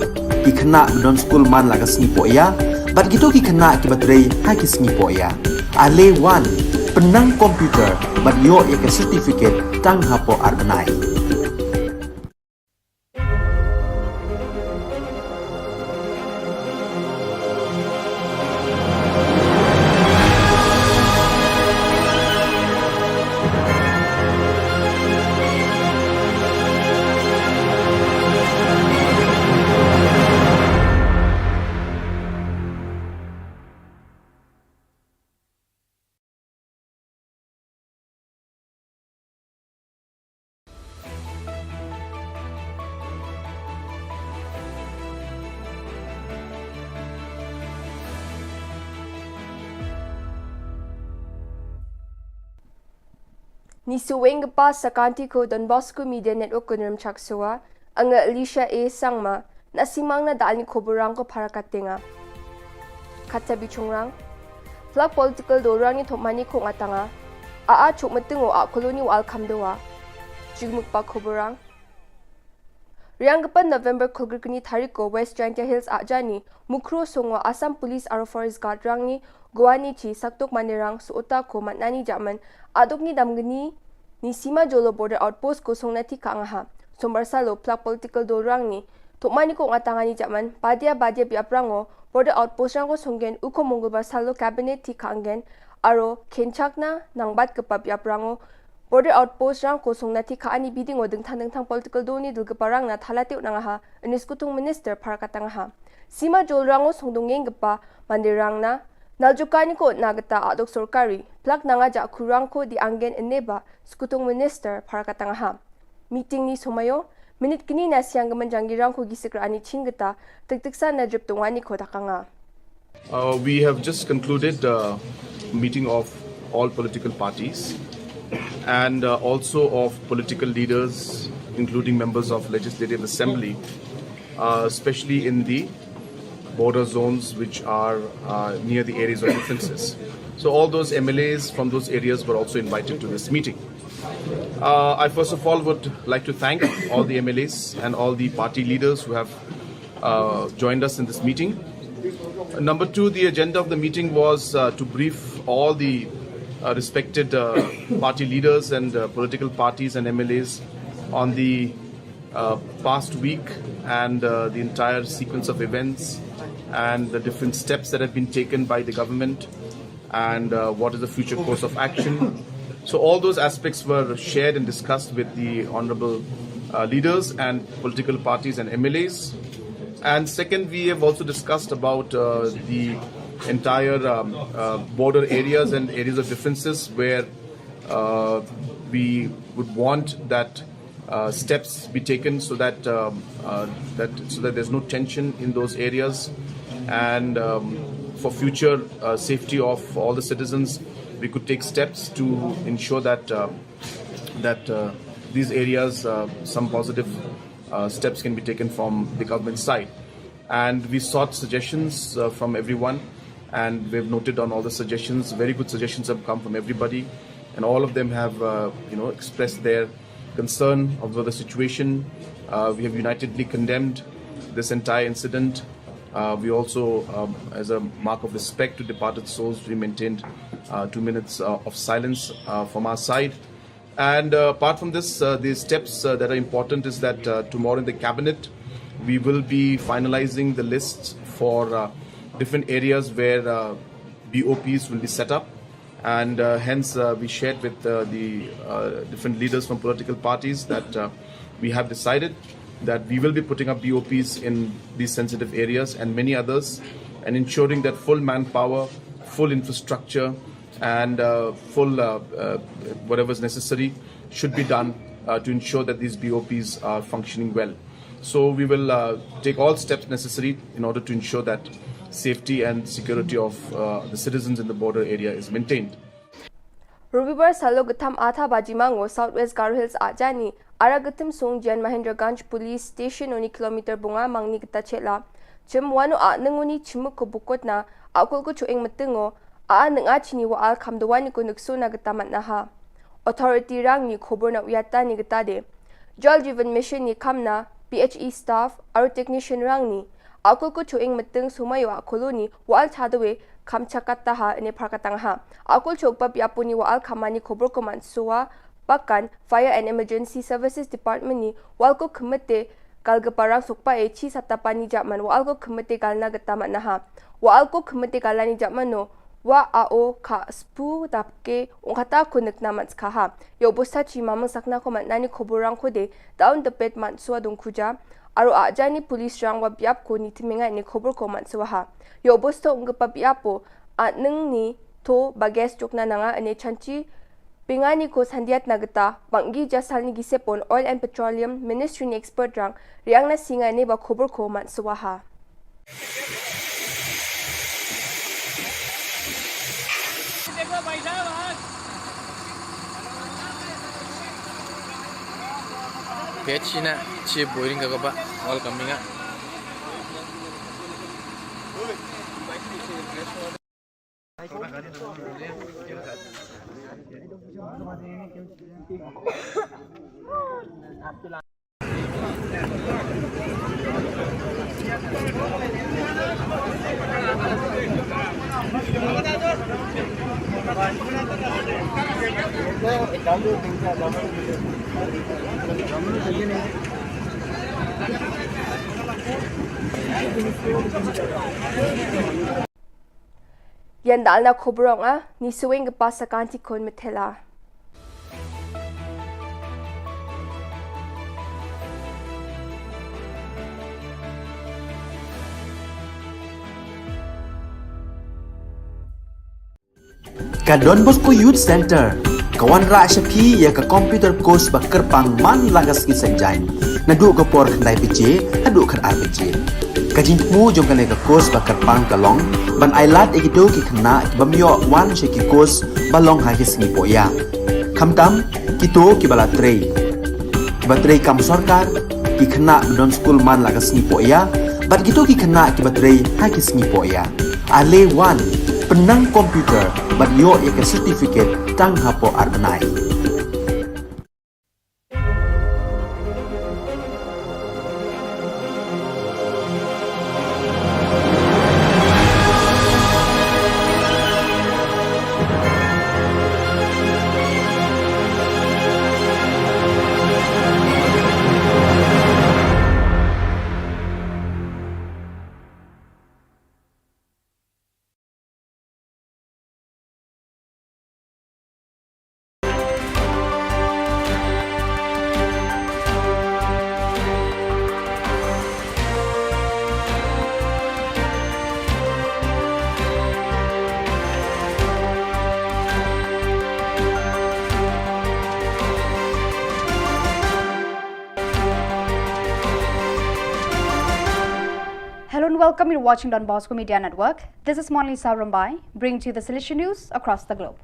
ki khana non school man lagas ni po ya bat gitu ki khana ki batrei ha ki sni po ya ale 1 penang komputer bat yo ya ke certificate tang hapo arbanai Ni suweng pa sa kanti ko Don Bosco Media Network ko niram chaksua ang Alicia A. Sangma na simang na daan ni Khoborang ko para katinga. Katsabi chungrang, flag political dorang ni thomani ko ngatanga, chuk matingo koloni wal kamdawa, jigmuk pa Khoborang. Riyang gapan November kulgirkani tariko West Giant Hills ajani mukro songwa Assam Police aro Forest Guard rang ni Guwani chi saktok manirang suota ko matnani jaman adok ni damgani ni Sima Jolo Border Outpost ko songnati kaangaha. Sombarsalo plak political dorang ni tukmani ko ngatangani jaman badia biaprango Border Outpost rang ko songgen uko Mongolbar salo cabinet ti kaanggen aro kenchakna nangbat kepa biaprango Border Outpost rang ko songnati kaani bidingo dengtang political doni dulgeparang na thalatiw nangaha aniskutung minister para katangaha. Sima Jolo rango songdongeng gepa mandirang na Naljukani ko nagata adok sorkari, plak nanga ja kurang ko di anggen eneba skutung minister para katangaha. Meeting ni somayo, minute kini na siyang gamanjangirang ko gisikrani chingata, tagtiksa na driptungani ko takanga. We have just concluded a meeting of all political parties and also of political leaders, including members of Legislative Assembly, especially in the border zones which are near the areas of differences. So all those MLAs from those areas were also invited to this meeting. I first of all would like to thank all the MLAs and all the party leaders who have joined us in this meeting. Number two, the agenda of the meeting was to brief all the respected party leaders and political parties and MLAs on the past week and the entire sequence of events and the different steps that have been taken by the government and what is the future course of action. So all those aspects were shared and discussed with the honorable leaders and political parties and MLAs. And second, we have also discussed about the entire border areas and areas of differences where we would want that steps be taken so that there's no tension in those areas, and for future safety of all the citizens, we could take steps to ensure that these areas some positive steps can be taken from the government side. And we sought suggestions from everyone, and we've noted on all the suggestions. Very good suggestions have come from everybody, and all of them have expressed their concern over the situation. We have unitedly condemned this entire incident. We also, as a mark of respect to departed souls, we maintained 2 minutes of silence from our side. And apart from this, the steps that are important is that tomorrow in the cabinet, we will be finalizing the lists for different areas where BOPs will be set up. And hence, we shared with the different leaders from political parties that we have decided that we will be putting up BOPs in these sensitive areas and many others, and ensuring that full manpower, full infrastructure, and full whatever is necessary should be done to ensure that these BOPs are functioning well. So we will take all steps necessary in order to ensure that safety and security of the citizens in the border area is maintained. Rubibar Salo Gatam Atha Bajimango, Southwest Garo Hills Ajani, Aragatim Song Jan Mahendraganj Police Station oni kilometer bunga mangni kita chela. Chim wano nanguni chimuk ko bukot na akul ko chueng matingo nga chini wa al kamdawani ko nukso na gatamat na ha. Authority rang ni Khubor Na Uyata ni gatade. Jal Jivan Mission ni kamna PHE staff aro technician rang ni akul ko chuing metung sumayo akuluni wal chadawe kamchakata ha ne prakatang ha akul chokpa piapuni wal khamani khobor ko mansuwa pakan Fire and Emergency Services Department ni wal ko khmete kalgaparang sukpa e chi satapani jaman wal ko khmete kalna gata manaha wal ko khmete kalani jamano wa ao kha spu tapke ongkata kunik namats kha yo bosta chi mamang sakna ko manani khoborang ko de down the pet mansua dong khuja aro ajani police rang wa biap ko ni timenga ni khobor ko mansua ha yo bosta ongpa biapo anung ni to bages chokna nanga ane chanchi pingani ko sandiat nagata bangi jasalni gisepon Oil and Petroleum Ministry ni expert rang riang na singa ne ba khobor ko mansua ha China chi boring ka ba all coming up. Yan dal na khobrong ni suwing pa sa kanti kon metela. Ka Don Bosco Youth Center kawan ra shapi ya ka computer course bakar pang man lagas ki sanjain nadu ka por khandai piche adu khar ar piche ka jingmu jong ka ne ka course bakar pang kalong ban ailat egido ki khna bamyo wan she ki course balong ha ki singi poya khamtam kito ki bala trei batrei kam sarkar ki khna don school man lagas singi poya bat kito ki khna ki batrei ha ki singi poya ale wan penang komputer bat yo ya ka certificate tang hapo arbanai Hello and welcome. You're watching Don Bosco Media Network. This is Monali Saurambai, bringing to you the solution news across the globe.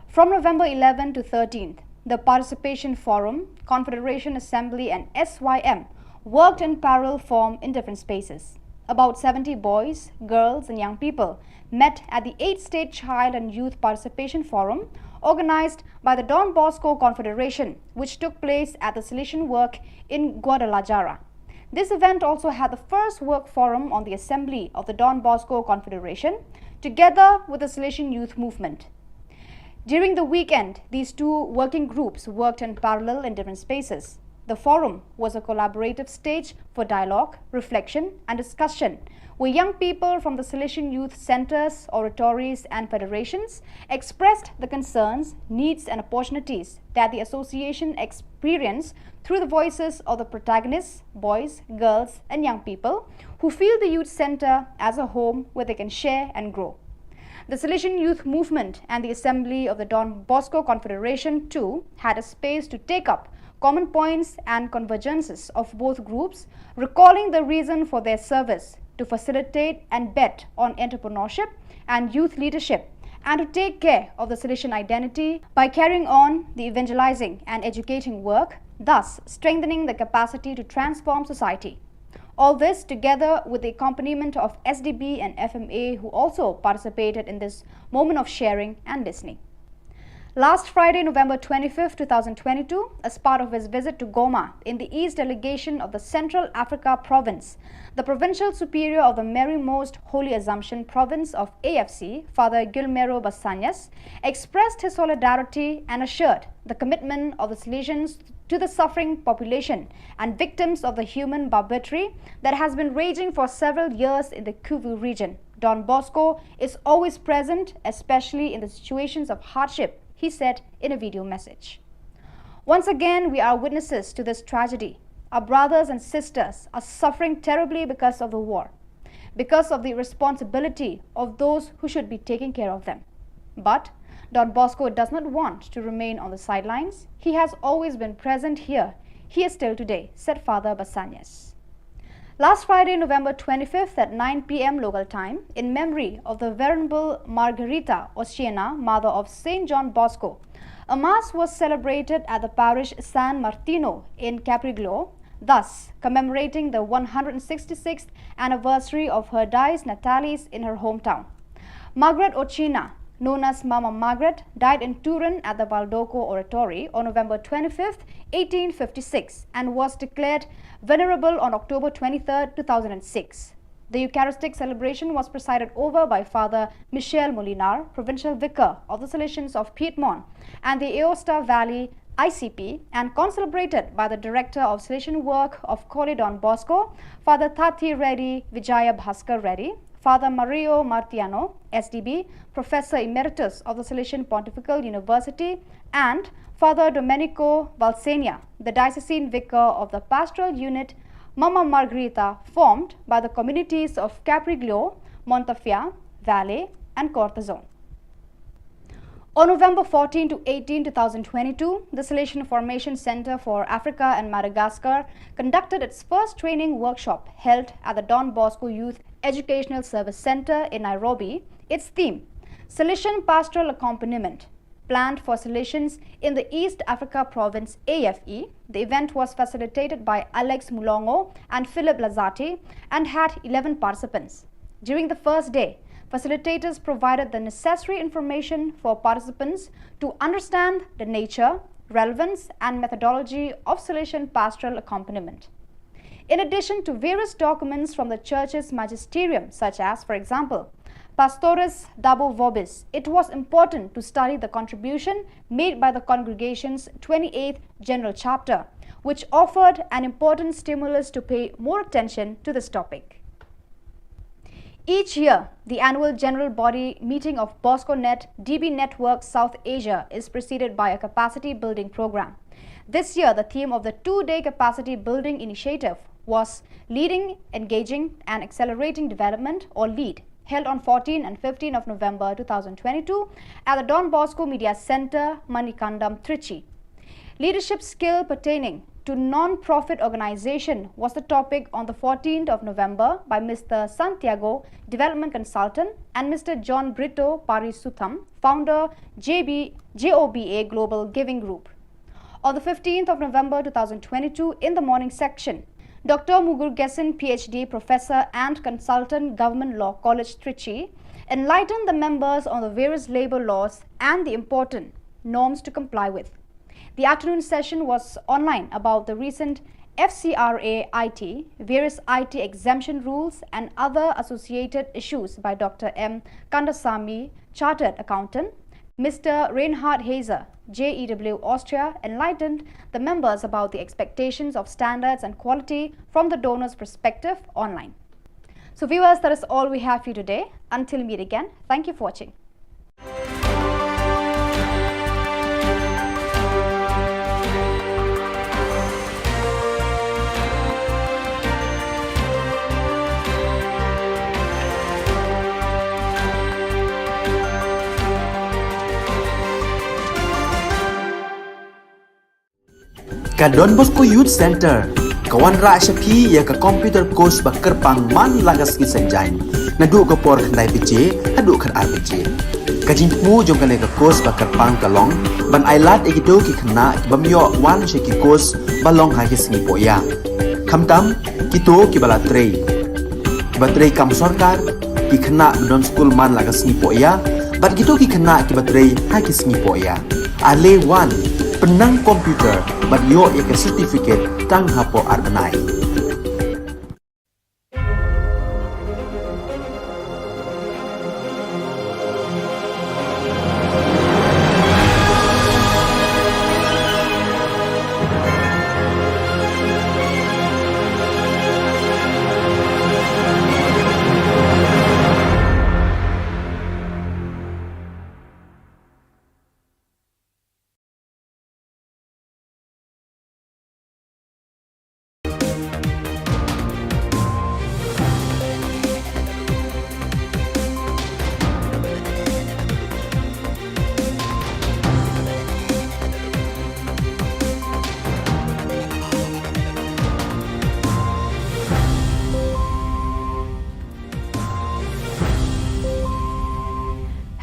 From November 11 to 13th, the Participation Forum, Confederation Assembly and SYM worked in parallel form in different spaces. About 70 boys, girls and young people met at the 8th State Child and Youth Participation Forum organized by the Don Bosco Confederation, which took place at the Solution Work in Guadalajara. This event also had the first work forum on the assembly of the Don Bosco Confederation, together with the Salesian Youth Movement. During the weekend, these two working groups worked in parallel in different spaces. The forum was a collaborative stage for dialogue, reflection and discussion, where young people from the Salesian Youth Centers, oratories and federations expressed the concerns, needs and opportunities that the association experienced through the voices of the protagonists, boys, girls and young people who feel the youth center as a home where they can share and grow. The Salesian Youth Movement and the Assembly of the Don Bosco Confederation too had a space to take up common points and convergences of both groups, recalling the reason for their service to facilitate and bet on entrepreneurship and youth leadership, and to take care of the Salesian identity by carrying on the evangelizing and educating work, thus strengthening the capacity to transform society. All this together with the accompaniment of SDB and FMA, who also participated in this moment of sharing and listening. Last Friday, November 25, 2022, as part of his visit to Goma in the East Delegation of the Central Africa Province, the Provincial Superior of the Mary Most Holy Assumption Province of AFC, Father Gilmero Basanyas, expressed his solidarity and assured the commitment of the Salesians to the suffering population and victims of the human barbarity that has been raging for several years in the Kivu region. Don Bosco is always present, especially in the situations of hardship, he said in a video message. Once again, we are witnesses to this tragedy. Our brothers and sisters are suffering terribly because of the war, because of the irresponsibility of those who should be taking care of them. But Don Bosco does not want to remain on the sidelines. He has always been present here. He is still today, said Father Basanyas. Last Friday, November 25th at 9 p.m. local time, in memory of the Venerable Margarita Oceana, mother of St. John Bosco, a mass was celebrated at the parish San Martino in Capriglio, thus commemorating the 166th anniversary of her dies natalis in her hometown. Margaret Oceana, known as Mama Margaret, died in Turin at the Valdoco Oratory on November 25, 1856 and was declared venerable on October 23, 2006. The Eucharistic celebration was presided over by Father Michel Molinar, Provincial Vicar of the Salesians of Piedmont and the Aosta Valley ICP, and concelebrated by the Director of Salesian Work of Koli Don Bosco, Father Tati Reddy Vijaya Bhaskar Reddy, Father Mario Martiano, SDB, Professor Emeritus of the Salesian Pontifical University, and Father Domenico Valsenia, the Diocesan Vicar of the Pastoral Unit Mama Margherita, formed by the communities of Capriglio, Montafia, Valle, and Cortazon. On November 14 to 18, 2022, the Salesian Formation Center for Africa and Madagascar conducted its first training workshop held at the Don Bosco Youth Educational Service Center in Nairobi. Its theme, Salesian Pastoral Accompaniment, planned for Salesians in the East Africa Province AFE. The event was facilitated by Alex Mulongo and Philip Lazati and had 11 participants. During the first day, facilitators provided the necessary information for participants to understand the nature, relevance, and methodology of Salesian pastoral accompaniment. In addition to various documents from the Church's magisterium, such as, for example, Pastores Dabo Vobis, it was important to study the contribution made by the congregation's 28th General Chapter, which offered an important stimulus to pay more attention to this topic. Each year, the annual General Body meeting of BoscoNet DB Network South Asia is preceded by a capacity building program. This year, the theme of the two-day capacity building initiative was Leading, Engaging and Accelerating Development, or LEAD, held on 14 and 15 of November 2022 at the Don Bosco Media Center, Manikandam, Trichy. Leadership skill pertaining to non-profit organization was the topic on the 14th of November by Mr. Santiago, Development Consultant, and Mr. John Brito Parisutham, founder JOBA Global Giving Group. On the 15th of November 2022, in the morning section, Dr. Mugurugesan, PhD, Professor and Consultant, Government Law College, Trichy, enlightened the members on the various labor laws and the important norms to comply with. The afternoon session was online about the recent FCRA IT, various IT exemption rules and other associated issues by Dr. M. Kandasamy, Chartered Accountant. Mr. Reinhard Hazer, JEW Austria, enlightened the members about the expectations of standards and quality from the donor's perspective online. So viewers, that is all we have for you today. Until we meet again, thank you for watching. Ka Don Bosco Youth Center, kawan ra syapi ya ka computer course ba kerpang man lagas ki senjain. Nadu ka por khandai piche, hadu khan ar piche. Ka jingmu jong ka le ka course ba kerpang kalong, ban ailat egido ki khna ki bamyo wan she ki course balong ha ki sngi poya. Khamtam kito ki bala trei. Ba trei kam sarkar ki khna don school man lagas sngi poya, bat kito ki khna ki ba trei ha ki sngi poya. Ale 1 penang komputer bat yo ek certificate tang hapo arbenai.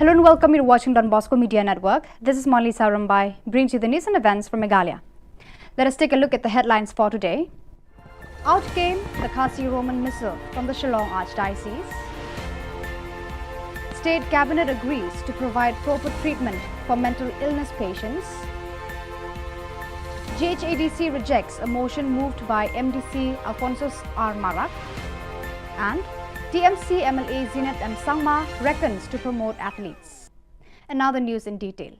Hello and welcome. You're watching Don Bosco Media Network. This is Molly Sarambai, brings you the news and events from Meghalaya. Let us take a look at the headlines for today. Out came the Khasi Roman Missal from the Shillong Archdiocese. State Cabinet agrees to provide proper treatment for mental illness patients. GHADC rejects a motion moved by MDC Alphonsus R. Marak. And TMC MLA Zinat M. Sangma reckons to promote athletes. And now the news in detail.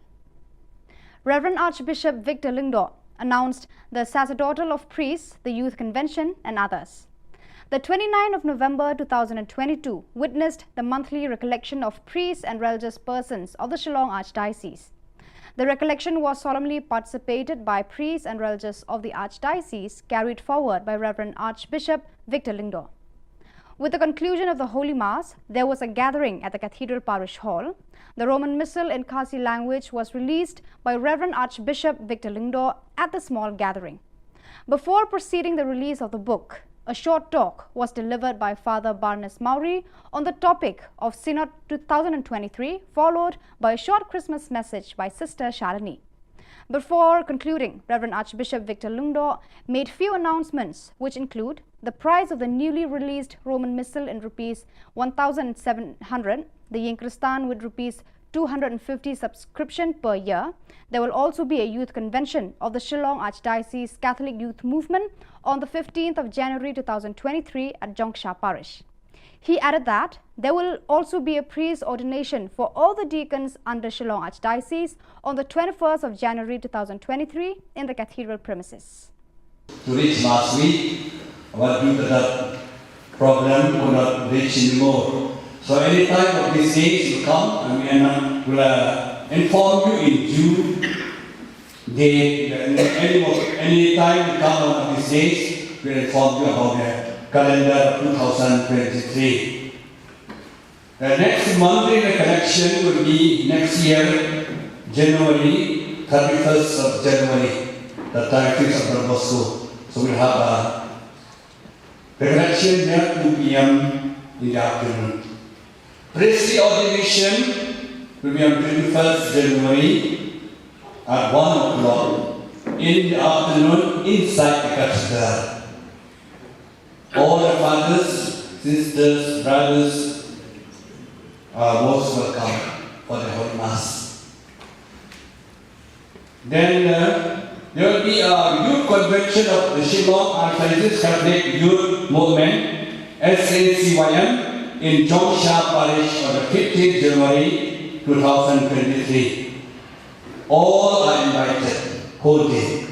Reverend Archbishop Victor Lingdo announced the sacerdotal of priests, the youth convention and others. The 29th of November 2022 witnessed the monthly recollection of priests and religious persons of the Shillong Archdiocese. The recollection was solemnly participated by priests and religious of the Archdiocese, carried forward by Reverend Archbishop Victor Lingdo. With the conclusion of the Holy Mass, there was a gathering at the Cathedral Parish Hall. The Roman Missal in Khasi language was released by Reverend Archbishop Victor Lingdo at the small gathering. Before proceeding the release of the book, a short talk was delivered by Father Barnes Maury on the topic of Synod 2023, followed by a short Christmas message by Sister Shalini. Before concluding, Reverend Archbishop Victor Lingdo made few announcements, which include the price of the newly released Roman Missal in rupees 1,700, the Yinkristan with rupees 250 subscription per year. There will also be a youth convention of the Shillong Archdiocese Catholic Youth Movement on the 15th of January 2023 at Jongsha Parish. He added that there will also be a priest ordination for all the deacons under Shillong Archdiocese on the 21st of January 2023 in the cathedral premises. To reach last week, but due to the problem, could not reach anymore. So any time of these days will come, and we will inform you in June. Any time will come one of these days, we will inform you about the calendar 2023. The next monthly recollection will be next year, January, 31st of January, the 31st of Don Bosco. So we'll have a recollection there 2 p.m. in the afternoon. Priestly ordination will be on 21st January at 1 o'clock in the afternoon inside the cathedral. All the fathers, sisters, brothers are most welcome for the Holy Mass. Then there will be a youth convention of the Shillong Archdiocese Catholic Youth Movement, SACYM, in Jongsha Parish on the 15th January 2023. All are invited, whole day.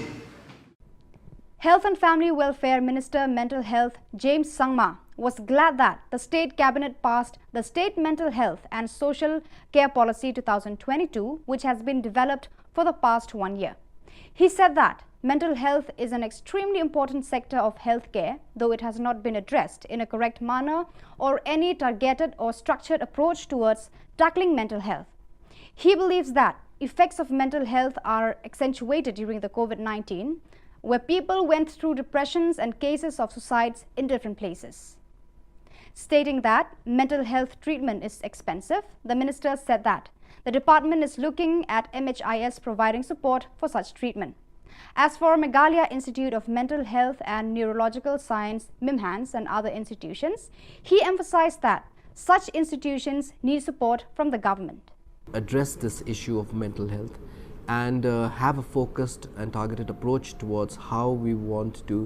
Health and Family Welfare Minister Mental Health James Sangma was glad that the State Cabinet passed the State Mental Health and Social Care Policy 2022, which has been developed for the past 1 year. He said that mental health is an extremely important sector of healthcare, though it has not been addressed in a correct manner or any targeted or structured approach towards tackling mental health. He believes that effects of mental health are accentuated during the COVID-19, where people went through depressions and cases of suicides in different places. Stating that mental health treatment is expensive, the minister said that the department is looking at MHIS providing support for such treatment. As for Meghalaya Institute of Mental Health and Neurological Science, MIMHANS, and other institutions, he emphasized that such institutions need support from the government. Address this issue of mental health and have a focused and targeted approach towards how we want to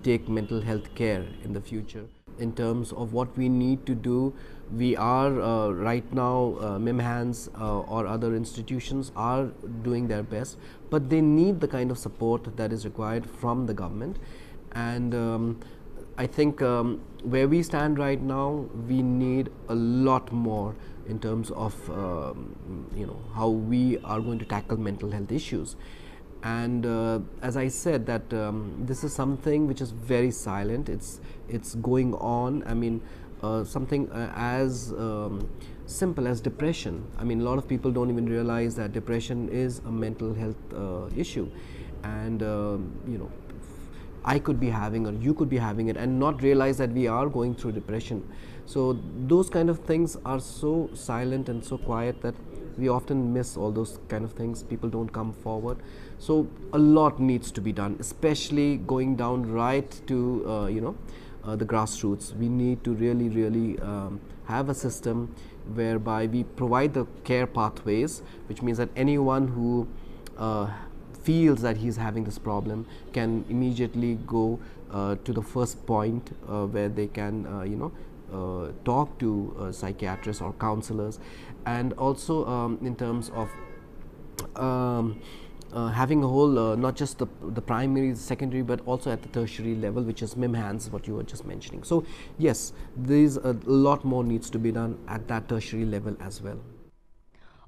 take mental health care in the future. In terms of what we need to do, we are right now, MIMHANS or other institutions are doing their best, but they need the kind of support that is required from the government. And I think where we stand right now, we need a lot more in terms of how we are going to tackle mental health issues. And as I said, that this is something which is very silent. It's going on. I mean, something as simple as depression. I mean, a lot of people don't even realize that depression is a mental health issue, and I could be having, or you could be having it, and not realize that we are going through depression. So those kind of things are so silent and so quiet that we often miss all those kind of things. People don't come forward. So a lot needs to be done, especially going down right to the grassroots. We need to really have a system whereby we provide the care pathways, which means that anyone who feels that he's having this problem can immediately go to the first point where they can talk to psychiatrists or counselors. And also in terms of having a whole, not just the primary, secondary, but also at the tertiary level, which is MIMHANS, what you were just mentioning. So yes, there's a lot more needs to be done at that tertiary level as well.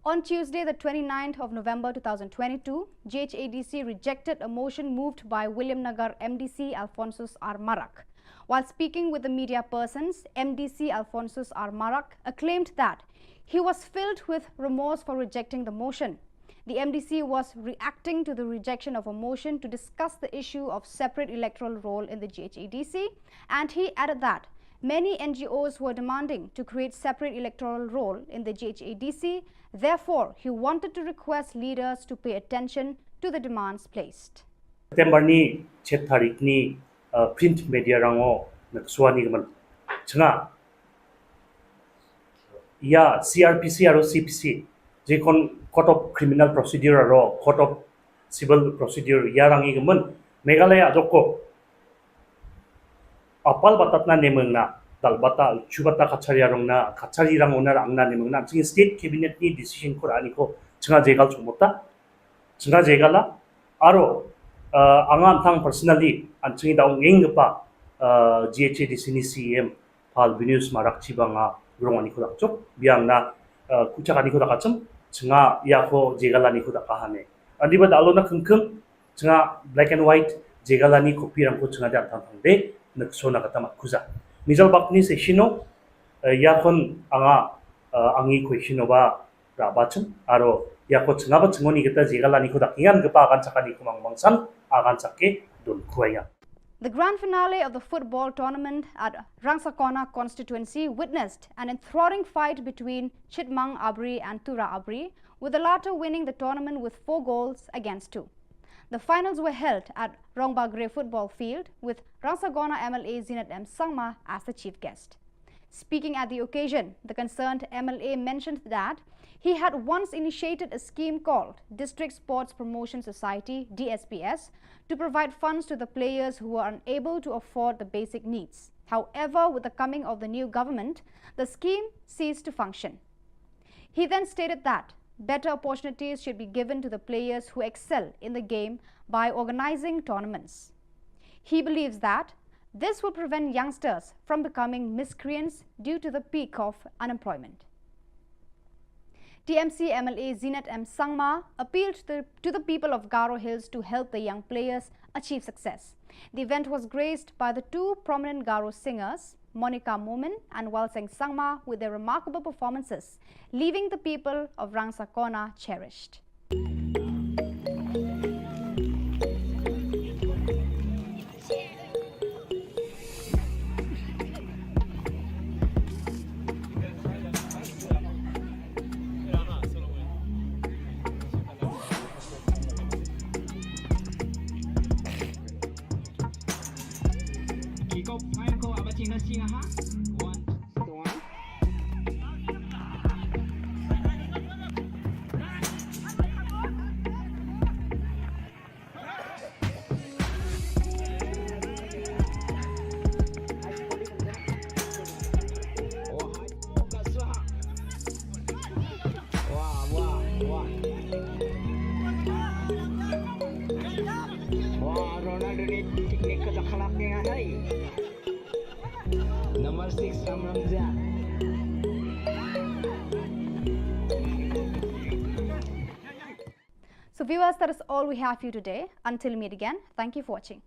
On Tuesday, the 29th of November 2022, JHADC rejected a motion moved by William Nagar MDC Alphonsus R. Marak. While speaking with the media persons, MDC Alphonsus R. Marak acclaimed that he was filled with remorse for rejecting the motion. The MDC was reacting to the rejection of a motion to discuss the issue of separate electoral roll in the JHADC, and he added that many NGOs were demanding to create separate electoral roll in the JHADC. Therefore, he wanted to request leaders to pay attention to the demands placed. September ni 7 tarik ni print media rango nagsuani gaman changa ya CRPC aro CPC jekon Court of Criminal Procedure aro Court of Civil Procedure ya rangi gaman Meghalaya joko apal batatna nemengna dalbata chubata kachariarongna kacharirang onar angna nemengna ching state cabinet ni decision ko ani ko changa jegal chumota changa jegala aro angan thang personally anching daung engpa GHADC ni CM pal binus marak chibanga grongani ko dakchok biangna kuchakani ko dakachum changa yako jegalani ko dakahane adiba dalona khungkhum changa black and white jegalani kopirang ko changa ja thang de naksona katama kuza Nizal bakni se shino yakon anga angi kweshino ba rabachum aro yako chngaba chngoni geta jegalani ko dakingan gepa agan chakani ko mangmangsan agan chakke don kuaya. The grand finale of the football tournament at Rangsakona constituency witnessed an enthralling fight between Chitmang Abri and Tura Abri, with the latter winning the tournament with 4 goals against 2. The finals were held at Rongbagre football field with Rangsakona MLA Zinat M. Sangma as the chief guest. Speaking at the occasion, the concerned MLA mentioned that he had once initiated a scheme called District Sports Promotion Society (DSPS) to provide funds to the players who were unable to afford the basic needs. However, with the coming of the new government, the scheme ceased to function. He then stated that better opportunities should be given to the players who excel in the game by organizing tournaments. He believes that this will prevent youngsters from becoming miscreants due to the peak of unemployment. TMC MLA Zinat M. Sangma appealed to the people of Garo Hills to help the young players achieve success. The event was graced by the 2 prominent Garo singers, Monica Momin and Walseng Sangma, with their remarkable performances, leaving the people of Rangsakona cherished. kejak kelapnya hai. Nomor 6 Ramramja. So viewers, that is all we have for you today. Until we meet again, thank you for watching.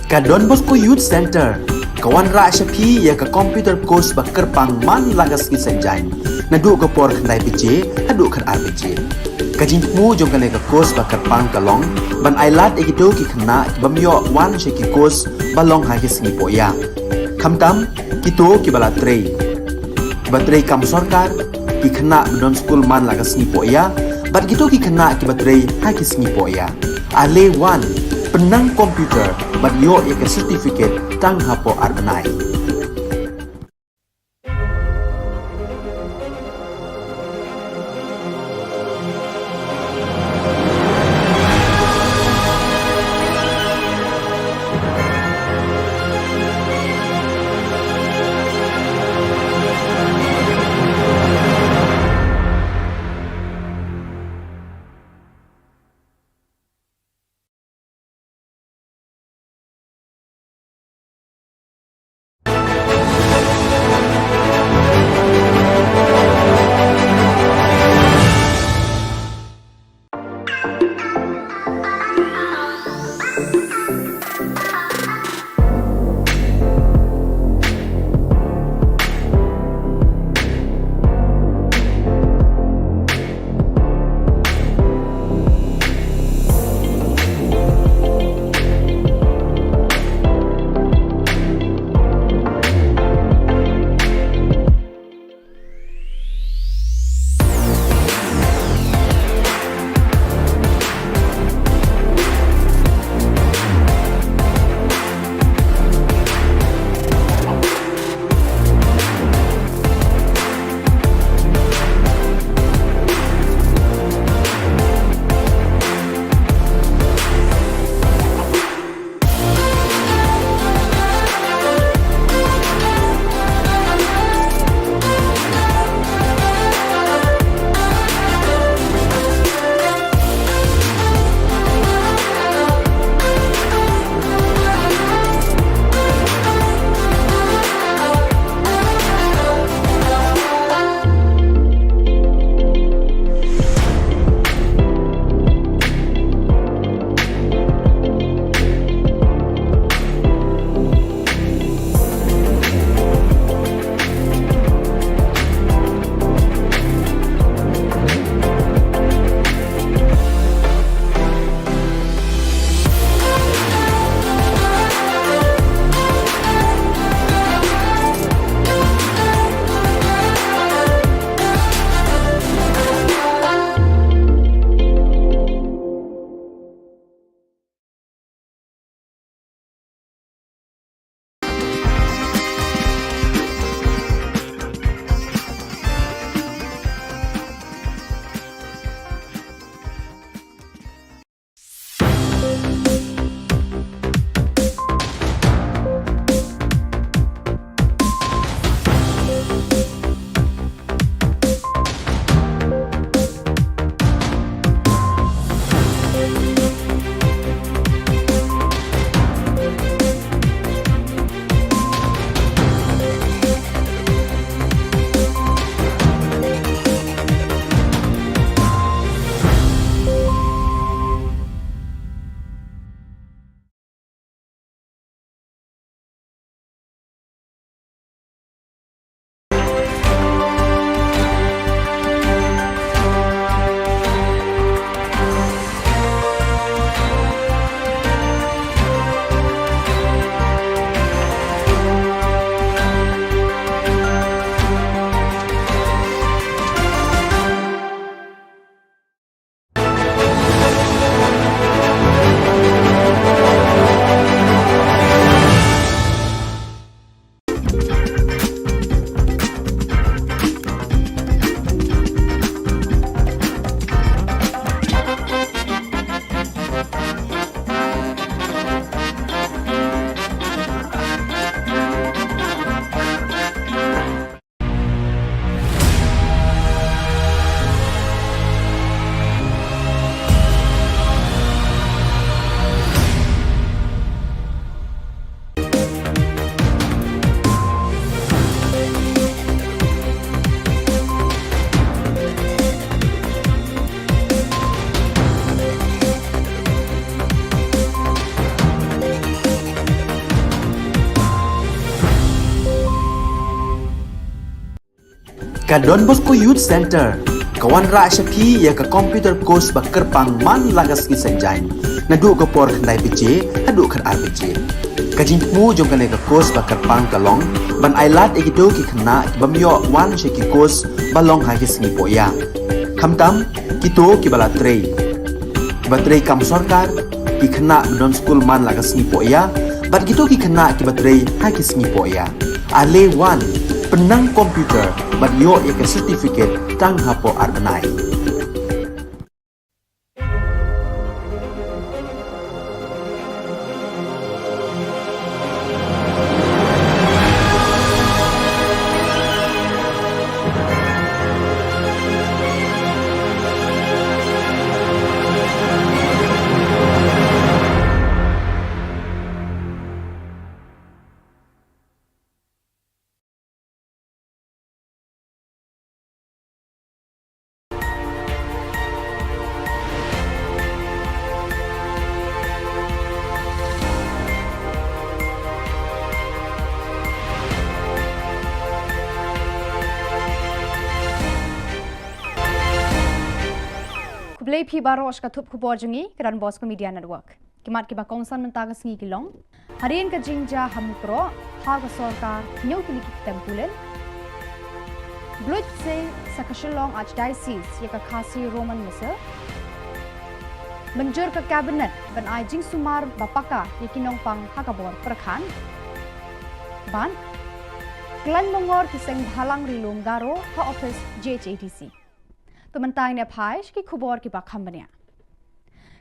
Ka Don Bosco Youth Center kawan ra shapi ya ka computer course ba kerpang man lagas ki senjain na du ko por khnai pije adu khan RPG ka jingmu jong kale ka course ba kerpang kalong ban ailat egito ki khna bamyo wan she ki course balong ha ki singi poya khamtam kito ki bala trei batrei kam sarkar ki khna don school man lagas singi poya bat kito ki khna ki batrei ha ki singi poya ale wan penang komputer bat yo ya ke certificate tang hapo arbenai Ka Don Bosco Youth Center, kawan ra syapi ya ka computer course ba kerpang man lagas ki senjain. Nadu ka por khandai beje, hadu khan ar beje. Ka jingmu jong kan ka course ba kerpang kalong, ban ailat egido ki khna bamyo wan sheki course balong ha ki sngi poya. Khamtam kito ki bala trei. Ki batrei kam sarkar ki khna don school man lagas sngi poya, ban kito ki khna ki batrei ha ki sngi poya. Ale wan penang komputer ban yo ya ka certificate tang hapo arbenai. Kublai phi baros ka thup khubor jungi Kran Bosco Media Network. Kimat ki ba kongsan mentaga sngi kilong. Harian ka jingja hamukro ha ka sorkar nyau tili ki tempulen. Blood se sa ka Shillong Archdiocese ya ka khasi Roman Missal. Menjur ka cabinet ban ai jing sumar bapaka ya kinong pang hakabor perkhan. Ban Klan mongor ki seng bhalang rilum garo ha office JHATC. Tementang ne phaish ki khubor ki bakhambania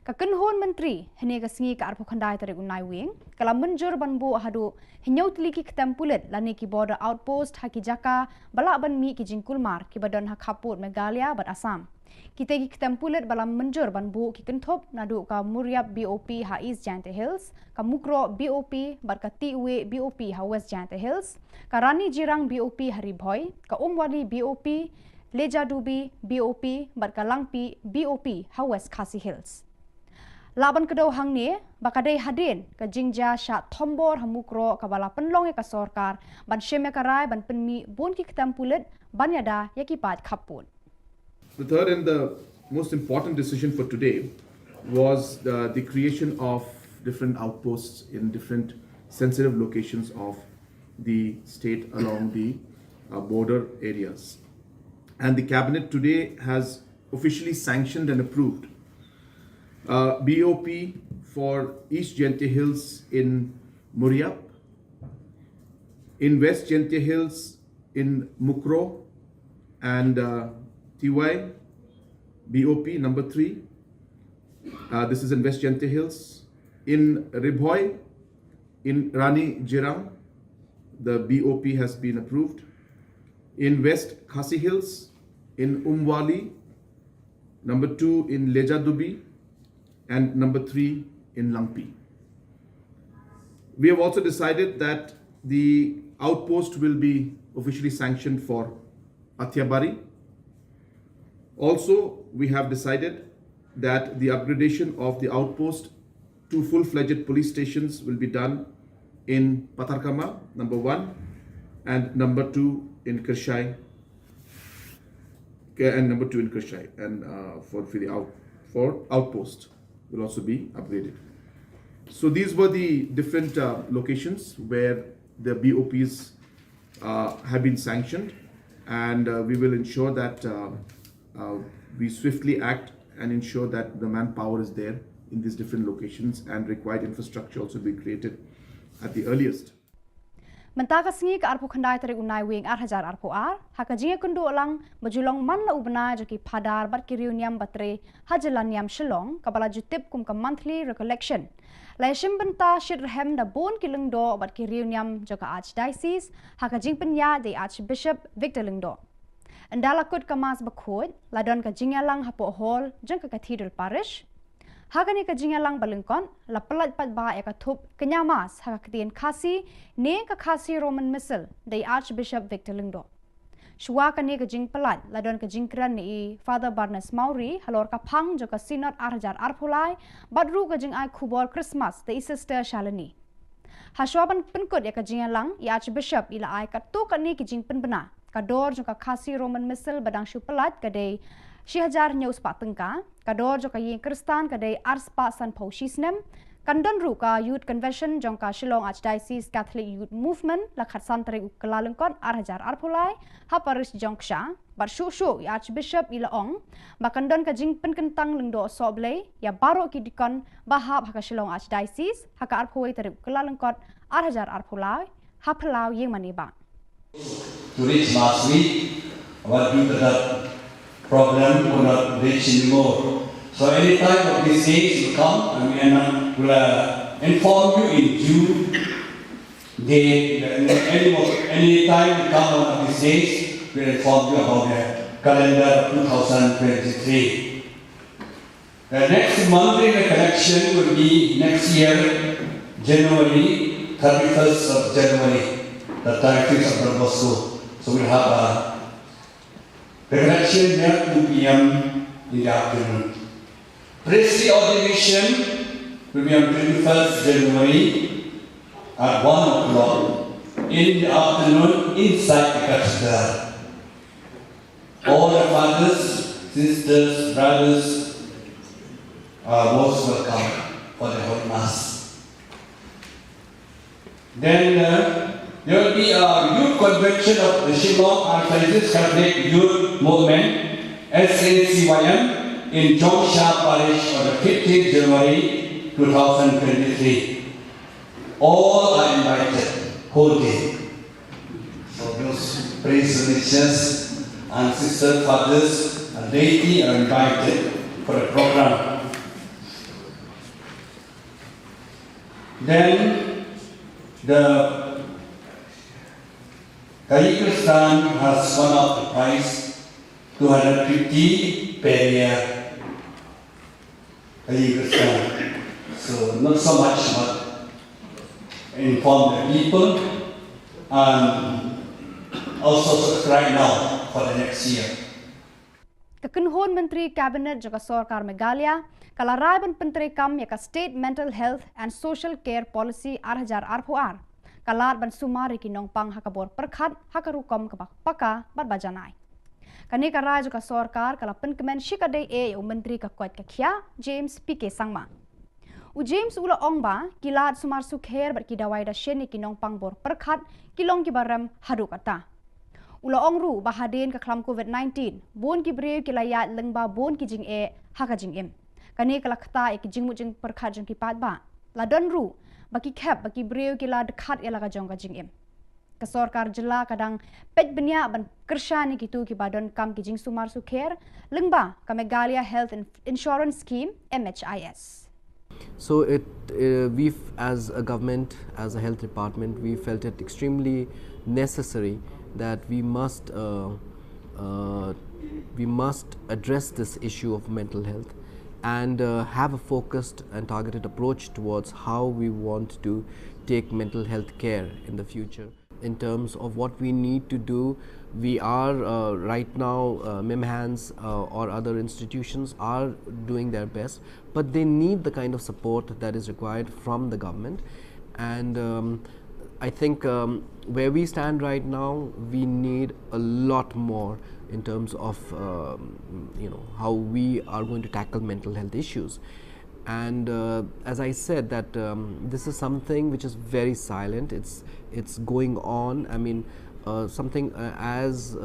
ka kanhon menteri hene ka sngi ka arpo khandai tare unai wing kala menjur banbu hadu hinyau tli ki ktempulet lani ki border outpost haki jaka bala ban mi ki jingkul mar ki badon ha khaput Meghalaya bat Assam kita ki ktempulet bala menjur banbu ki kenthop nadu ka Muriap BOP ha East Jante Hills ka Mukro BOP bat ka Tiwe BOP ha West Jante Hills ka Rani Jirang BOP hari Bhoi ka Umwali BOP Leja Dubi BOP Barkalangpi BOP ha West Khasi Hills. Laban kedau hang ni bakadai hadin ka jingja sha thombor hamukro ka bala penlong ka sorkar ban sheme karai ban penmi bon ki ketampulet ban yada yaki pat khapun. The third and the most important decision for today was the creation of different outposts in different sensitive locations of the state along the border areas. And the cabinet today has officially sanctioned and approved BOP for East Jente Hills in Muriap, in West Jente Hills in Mukro and TY BOP number 3. This is in West Jente Hills. In Ribhoi, in Rani Jirang, the BOP has been approved. In West Khasi Hills, in Umwali, number 2 in Leja Dubi, and number 3 in Langpi. We have also decided that the outpost will be officially sanctioned for Athiabari. Also, we have decided that the upgradation of the outpost to full-fledged police stations will be done in Patarkama, number 1, and number 2 in Kershai, and number 2 in Kershai, and for outpost will also be upgraded. So these were the different locations where the BOPs have been sanctioned, and we will ensure that we swiftly act and ensure that the manpower is there in these different locations, and required infrastructure also be created at the earliest. Mentaga sngi ka arpo khandai tare unai wing 8000 arpo ar haka jinga kundu lang majulong man la ubna joki phadar bat ki reunion batre hajalaniam Shillong kabala jutip kum ka monthly recollection lai shimbanta shirhem da bon kilung do bat ki reunion joka archdiocese haka jing penya de archbishop Victor Lingdo andala kut kamas bakhod ladon ka jinga lang hapo hall jeng ka cathedral parish Hagani ka jingalang balengkon la pelat pat ba ya ka thup kenyamas ha ka tien khasi ne ka khasi Roman Missal dai Archbishop Victor Lingdo. Shwa ka ne ka jing pelat la don ka jingkran ni Father Barnes Mauri halor ka phang jo ka synod 8000 arpulai badru ka jing ai Khubor Christmas dai sister Shalini. Hashwaban penkut ya ka jingalang ya Archbishop ila ai ka tu ka ne ki jing penbena Kador juga kasi Roman misal badang syu pelat kadai 1000 nyaus pak tengka. Kador juga yang Kristan kadai ars pak san pau shisnem. Kandon ruka Youth Convention jongka Shillong Archdiocese Catholic Youth Movement lakhat santri kelalengkon arhajar arpulai haparis jongksha barshu ya Archbishop Ilaong bakandon ka jing penkentang lengdo soble ya baro kidikon bahab haka Shillong Archdiocese haka arpulai terip kelalengkon arhajar arpulai hapelau yang maniba. To reach last week, but due to that problem, we could not reach anymore. So any time of these days will come, and we will inform you in due date. Any time will come one of these days, we will inform you about the calendar 2023. The next monthly collection will be next year, January, 31st of January, the 31st of Don Bosco. So we'll have a collection there 2 p.m. in the afternoon. Priestly ordination will be on 21st January at 1 o'clock in the afternoon inside the cathedral. All the fathers, sisters, brothers are most welcome for the Holy Mass. Then there will be a youth convention of the Shillong Archdiocese Catholic Youth Movement, SACYM, in Jongsha Parish on the 15th January 2023. All are invited, whole day. So those priest religious and sister fathers and laity are invited for the program. Then the Kyrgyzstan has one of the price, 250 per year. So not so much, but inform the people and also subscribe now for the next year. Kekenhon Menteri Kabinet juga Sorkar Meghalaya kalarai ban Menteri Kam yaka State Mental Health and Social Care Policy arhajar arpuar kalar ban sumari kinong pang hakabor perkhat hakarukom kabak paka bat bajanai. Kani karai juga Sorkar kala penkemen shikadai o Menteri kakuat kakia James PK Sangma. U James ula ongba kilat sumar sukher bat kidawai da sheni kinong pang bor perkhat kilong kibaram hadu kata. Ula ongru bahadin ke klam COVID-19 bon ki brew kilayat lengba bon ki jing haka jing im. Kani kala kata ki jing mujing perkhat jong ki pat ba. Ladon ru baki khap baki brew kila dekat ela ka jong ka jing im. Ke Sorkar Jylla kadang pet benya ban kershani gitu ki badon kam ki jing sumar sukher lengba ka Meghalaya Health Insurance Scheme MHIS. So we as a government, as a health department, we felt it extremely necessary that we must address this issue of mental health and have a focused and targeted approach towards how we want to take mental health care in the future. In terms of what we need to do, we are right now, MIMHANS or other institutions are doing their best, but they need the kind of support that is required from the government. And I think where we stand right now, we need a lot more in terms of how we are going to tackle mental health issues. And as I said, that this is something which is very silent. It's going on. I mean, something as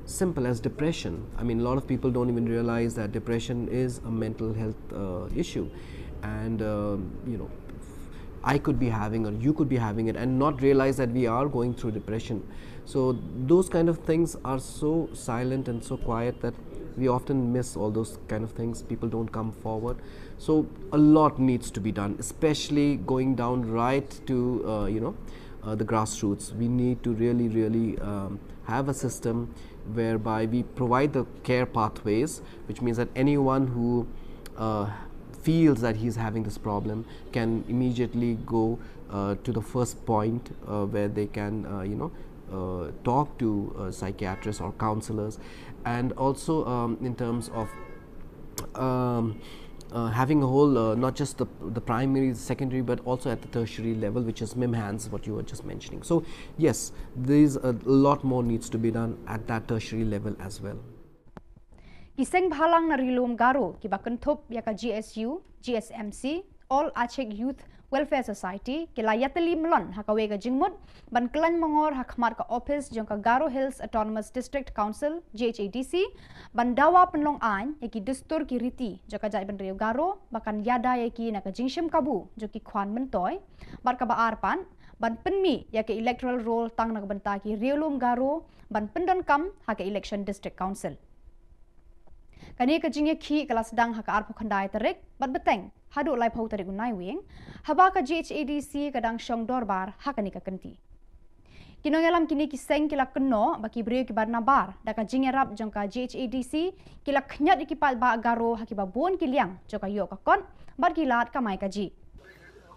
simple as depression. I mean, a lot of people don't even realize that depression is a mental health issue, and I could be having or you could be having it and not realize that we are going through depression. So those kind of things are so silent and so quiet that we often miss all those kind of things. People don't come forward. So a lot needs to be done, especially going down right to the grassroots. We need to really have a system whereby we provide the care pathways, which means that anyone who feels that he's having this problem can immediately go to the first point where they can talk to psychiatrists or counselors. And also in terms of having a whole, not just the primary, secondary, but also at the tertiary level, which is MIMHANS, what you were just mentioning. So yes, there's a lot more needs to be done at that tertiary level as well. Kiseng bhalang na rilum garo kiba kentup yaka GSU, GSMC, All Aceh Youth Welfare Society kila yateli melon hakawe ka jingmut ban kelan mongor hakmat ka office jong ka Garo Hills Autonomous District Council GHADC ban dawa penlong an yaki dustur ki riti joka jai ban Rio Garo bakan yada yaki na ka jingshim kabu joki kwan mentoy bar ka ba arpan ban penmi yaki electoral roll tang na ka banta ki Riolum Garo ban pendon kam haka election district council. Kani ka jingye ki kelas dang haka arpo khandai terik bat beteng hadu lai phau tarik unai wing haba ka GHADC kadang shong dorbar hakani ka kenti kinong alam kini kiseng kila keno baki brio ki barnabar da ka jingye rap jong ka GHADC kila khnyat ki pal ba Garo hakiba bon ki liang joka yo ka kon bar kilat ka mai ka ji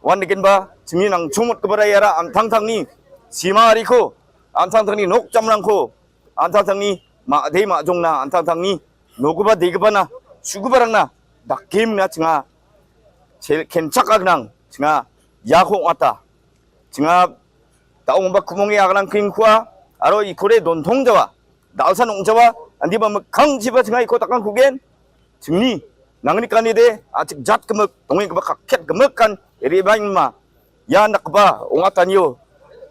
wan dikin ba chimi nang chumut ka barayara ang thang ni simari ko ang thang ni nok chamrang ko ang thang ni ma dei ma jong na ang thang ni nokuba deguba na sugubarang na dakim na chinga kenchak agnang chinga yakong ata chinga taong ba kumongi agnang kingkwa aro ikore dontong jawa dalsan ong jawa andi ba kang jiba chinga iko takang kugen chingni nangni kanide achik jat kemek tongi ba kakket kemek kan eri bain ma ya nakba ong atanyo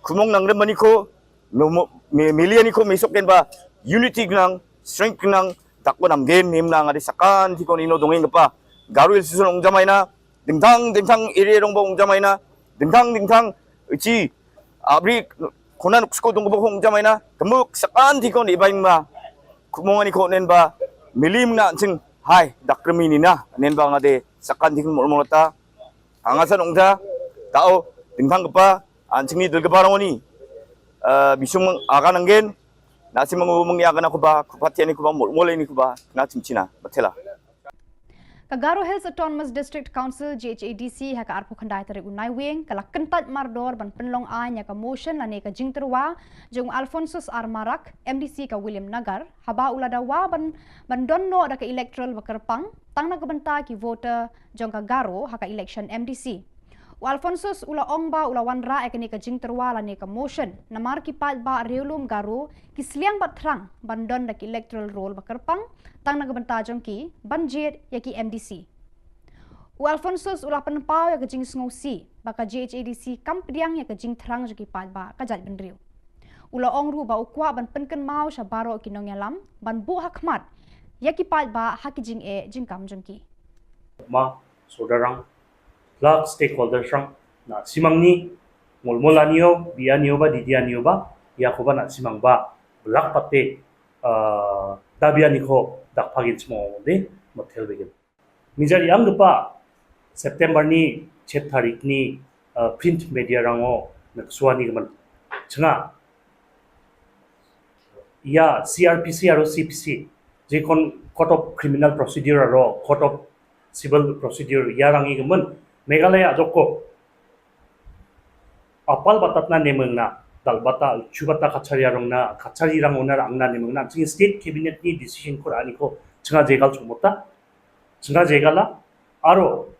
kumong nang remani ko miliani ko mesoken ba unity gnang strength gnang takbo namgen nimna ngadi sakan tikon ino dongeng pa Garo Hills susun ongjamaina dingtang iri rongbo ongjamaina dingtang uci abri konan uksko dongbo ongjamaina temuk sakan tikon ibaing ma kumongani ko nenba milim na ching hai dakremini na nenba ngade sakan tikon molmolata angasan ongja tao dingtang pa anchingni dilgebarongoni bisung agananggen nasi mengumumgi akan aku bah kupatian aku bah mulai ni aku bah nasi Cina betul lah. Ka Garo Hills Autonomous District Council GHADC haka arpo khandai tarik unai wing kala kentat mardor ban penlong an ya ka motion lane ka jingterwa jong Alphonsus Armarak MDC ka William Nagar haba uladawa ban donno da ka electoral bakerpang tang na kabanta ki voter jong ka Garo haka election MDC. Alphonsus ula ongba ula wanra ekani ka jingterwa lane ka motion namar ki pat ba Riolum Garo ki sliang bat thrang bandon da ki electoral roll bakerpang tang nagbanta jong ki banjir ya ki MDC. Alphonsus ula penpau ya ka jing sngosi baka GHADC kampriang ya ka jing thrang jong ki pat ba ka jat ben Rio. Ula ongru ba ukwa ban penken mau sha baro kinong yalam ban bu hakmat ya ki pat ba haki jing jing kam jong ki. Ma sodarang lak stakeholders rang na simangni molmolanio bianio ba didianio ba yakoba na simang ba lak pate dabiani ko dakpagin smo de motel begin mijari ang pa September ni 7 tarik ni print media rango naksuani man changa ya CRPC aro CPC je kon court of criminal procedure aro court of civil procedure yarangi gemen Meghalaya joko apal batatna nemengna dalbata chubata kachariyarongna kachariyarang onar angna nemengna ching state cabinet ni decision ko ani ko chunga jegal chumota chunga jegala aro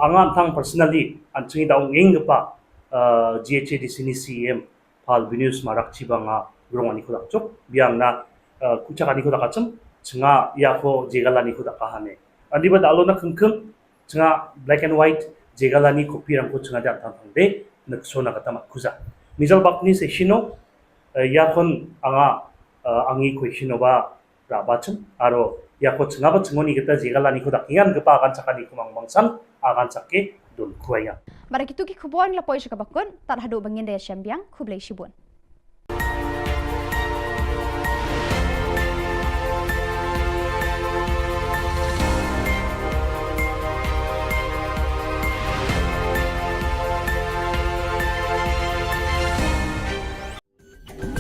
angan thang personally anchungi daung engpa GHADC ni CM pal Venus marak chibanga grong ani ko dakchok biangna kuchak ani ko dakachum chunga yako jegala ni ko dakahane andiba dalona khungkhung chunga black and white jegalani kopi rangko chunga dan tangde naksona kata makuza misal bakni sesino yakon anga angi question ba rabachum aro yako chunga ba chungoni kita jegalani ko dakingan kepa akan cakani kumang bangsan akan cake don kuaya Bara kitu ki khubor la poisha ka bakun tar hadu bangin de syambiang khublai shibun.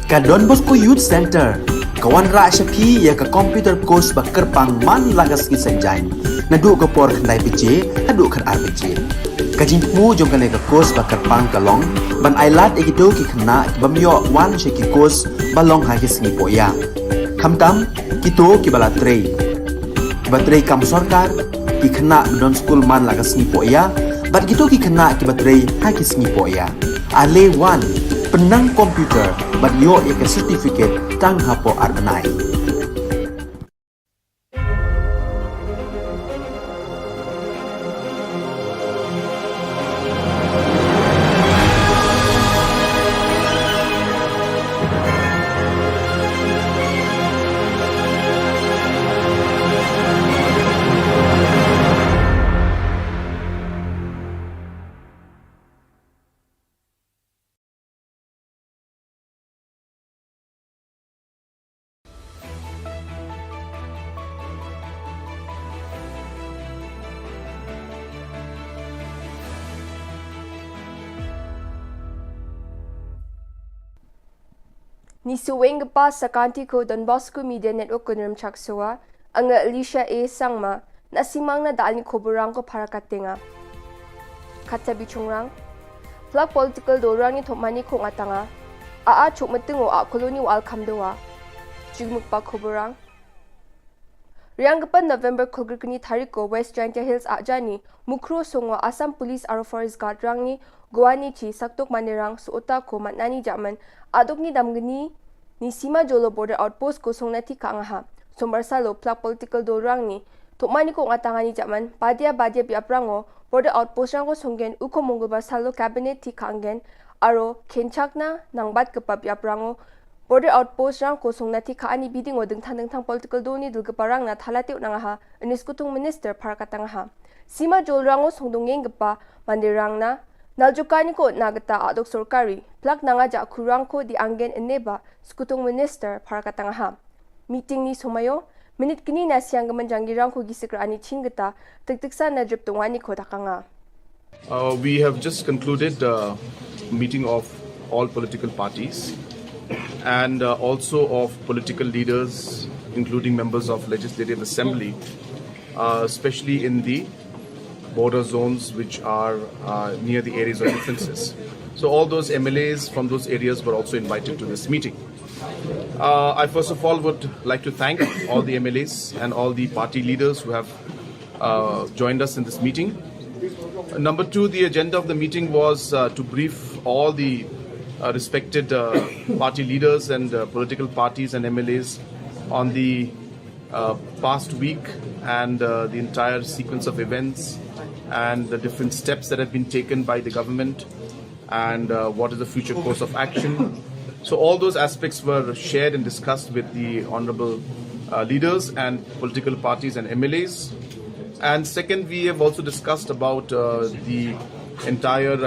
Ka Don Bosco Youth Center kawan ra syapi ya ka computer course ba kerpang man lagas ki sanjain nadu ka por khandai piche hadu khar ar piche ka jingmu jong ka ka course ba kerpang ka long ban ailat egido ki khna bamyo wan she ki course ba long ha ki sngi poya khamtam kito ki bala trei ba trei kam sarkar ki khana don school man laga sngi po ya bat gitu ki khana ki batrei ha ki sngi po ya ale wan penang komputer bat yo ya ke certificate tang hapo arbanai Ni suweng pa sa kanti ko Don Bosco Media Network kunram chaksuwa ang Alicia A. Sangma na simang na daan ni Khubor ko para katinga. Katabi chungrang, flag political dorang ni thomani kong atanga, chuk matingo koloni wal kamdawa, jigmuk pa Khuborang. Riyang gapan November kulgirkani tariko West Giant Hills ajani mukro songwa Assam Police aro Forest Guard rang ni Guwani chi saktok manirang suota ko matnani jaman adok ni damgani ni Sima Jolo Border Outpost ko songnati kaangaha. Sombarsalo plak political dorang ni thomani ko ngatangani jaman badia biaprango Border Outpost rang ko songgen uko monggoba salo cabinet ti kaangen aro kenchakna nangbat kepa biaprango Border Outpost rang ko songnati kaani biding odeng tang political doni dulgeparang na thalatiu nangaha aniskutung minister para katangaha. Sima Jol rango songdongeng gepa mandirang na naljukani ko nagata adok sorkari plak nanga ja kurang ko di anggen eneba skutung minister para katangaha. Meeting ni somayo minute kini na siyang gamanjangirang ko gisikrani chingata tiktiksa na drip tungani ko takanga. We have just concluded a meeting of all political parties and also of political leaders, including members of Legislative Assembly, especially in the border zones which are near the areas of differences. So all those MLAs from those areas were also invited to this meeting. I first of all would like to thank all the MLAs and all the party leaders who have joined us in this meeting. Number two, the agenda of the meeting was to brief all the respected party leaders and political parties and MLAs on the past week and the entire sequence of events and the different steps that have been taken by the government and what is the future course of action. So all those aspects were shared and discussed with the honorable leaders and political parties and MLAs. And second, we have also discussed about the entire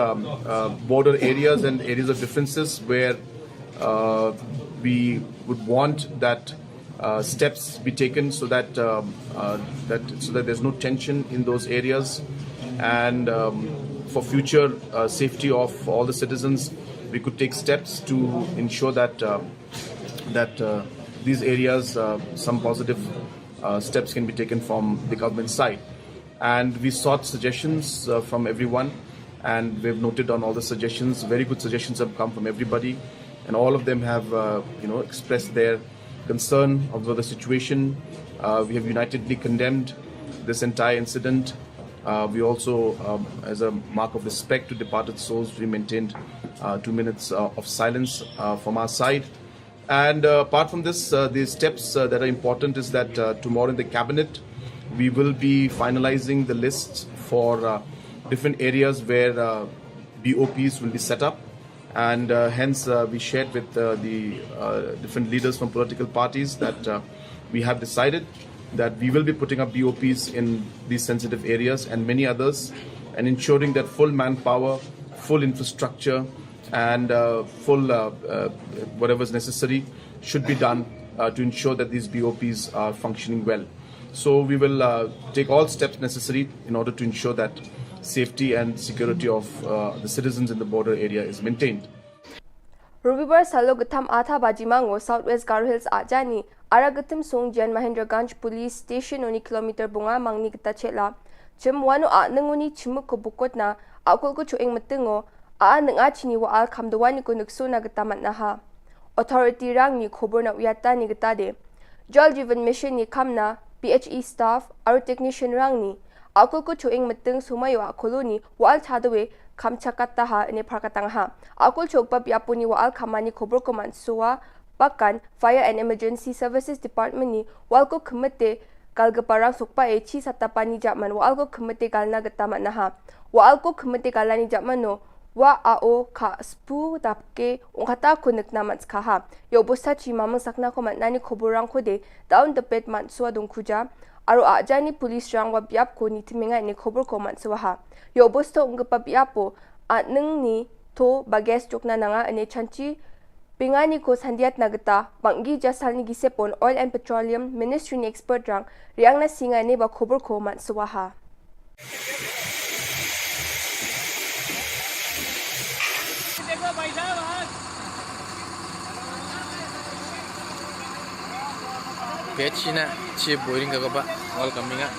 border areas and areas of differences where we would want that steps be taken so that there's no tension in those areas, and for future safety of all the citizens, we could take steps to ensure that these areas some positive steps can be taken from the government side. And we sought suggestions from everyone, and we've noted on all the suggestions. Very good suggestions have come from everybody, and all of them have expressed their concern over the situation. We have unitedly condemned this entire incident. We also, as a mark of respect to departed souls, we maintained 2 minutes of silence from our side. And apart from this, the steps that are important is that tomorrow in the cabinet, we will be finalizing the lists for different areas where BOPs will be set up. And hence, we shared with the different leaders from political parties that we have decided that we will be putting up BOPs in these sensitive areas and many others, and ensuring that full manpower, full infrastructure, and full whatever is necessary should be done to ensure that these BOPs are functioning well. So we will take all steps necessary in order to ensure that safety and security of the citizens in the border area is maintained. Rubibar Salo Gatam Atha Bajimango, Southwest Garo Hills Ajani, Aragatim Song Jan Mahendraganj Police Station oni kilometer bunga mangni kita chela. Chem wano nanguni chimuk ko bukot na akol ko chueng matingo nang chini wa al kamdawani ko nagso na gatamat na ha. Authority rang ni Khubor na uyata ni gatade. Jal Jivan Mission ni kamna PHE staff aro technician rang ni akul ko chuing metung sumayo koloni wal chadawe kamchakata ha ne prakatang ha akul chokpa piapuni wal khamani khobor ko mansuwa pakan Fire and Emergency Services Department ni wal ko khmete kalgaparang sukpa e chi satapani jaman wal ko khmete kalna gata manha wal ko khmete kalani jamano wa ao kha spu tapke ongkata kunik namats kha yo bosta chi mamang sakna ko manani khoborang ko de down the pet mansua dung khuja aro ajani police rang wa biap ko ni timenga ni khobor ko mansua ha yo bosta ongpa biapo anung ni to bages chokna nanga ane chanchi pingani ko sandiat nagata bangi jasal ni gisepon oil and petroleum ministry ni expert rang riang na singa ne ba khobor ko mansua ha Page na chi boring ka ba all coming up.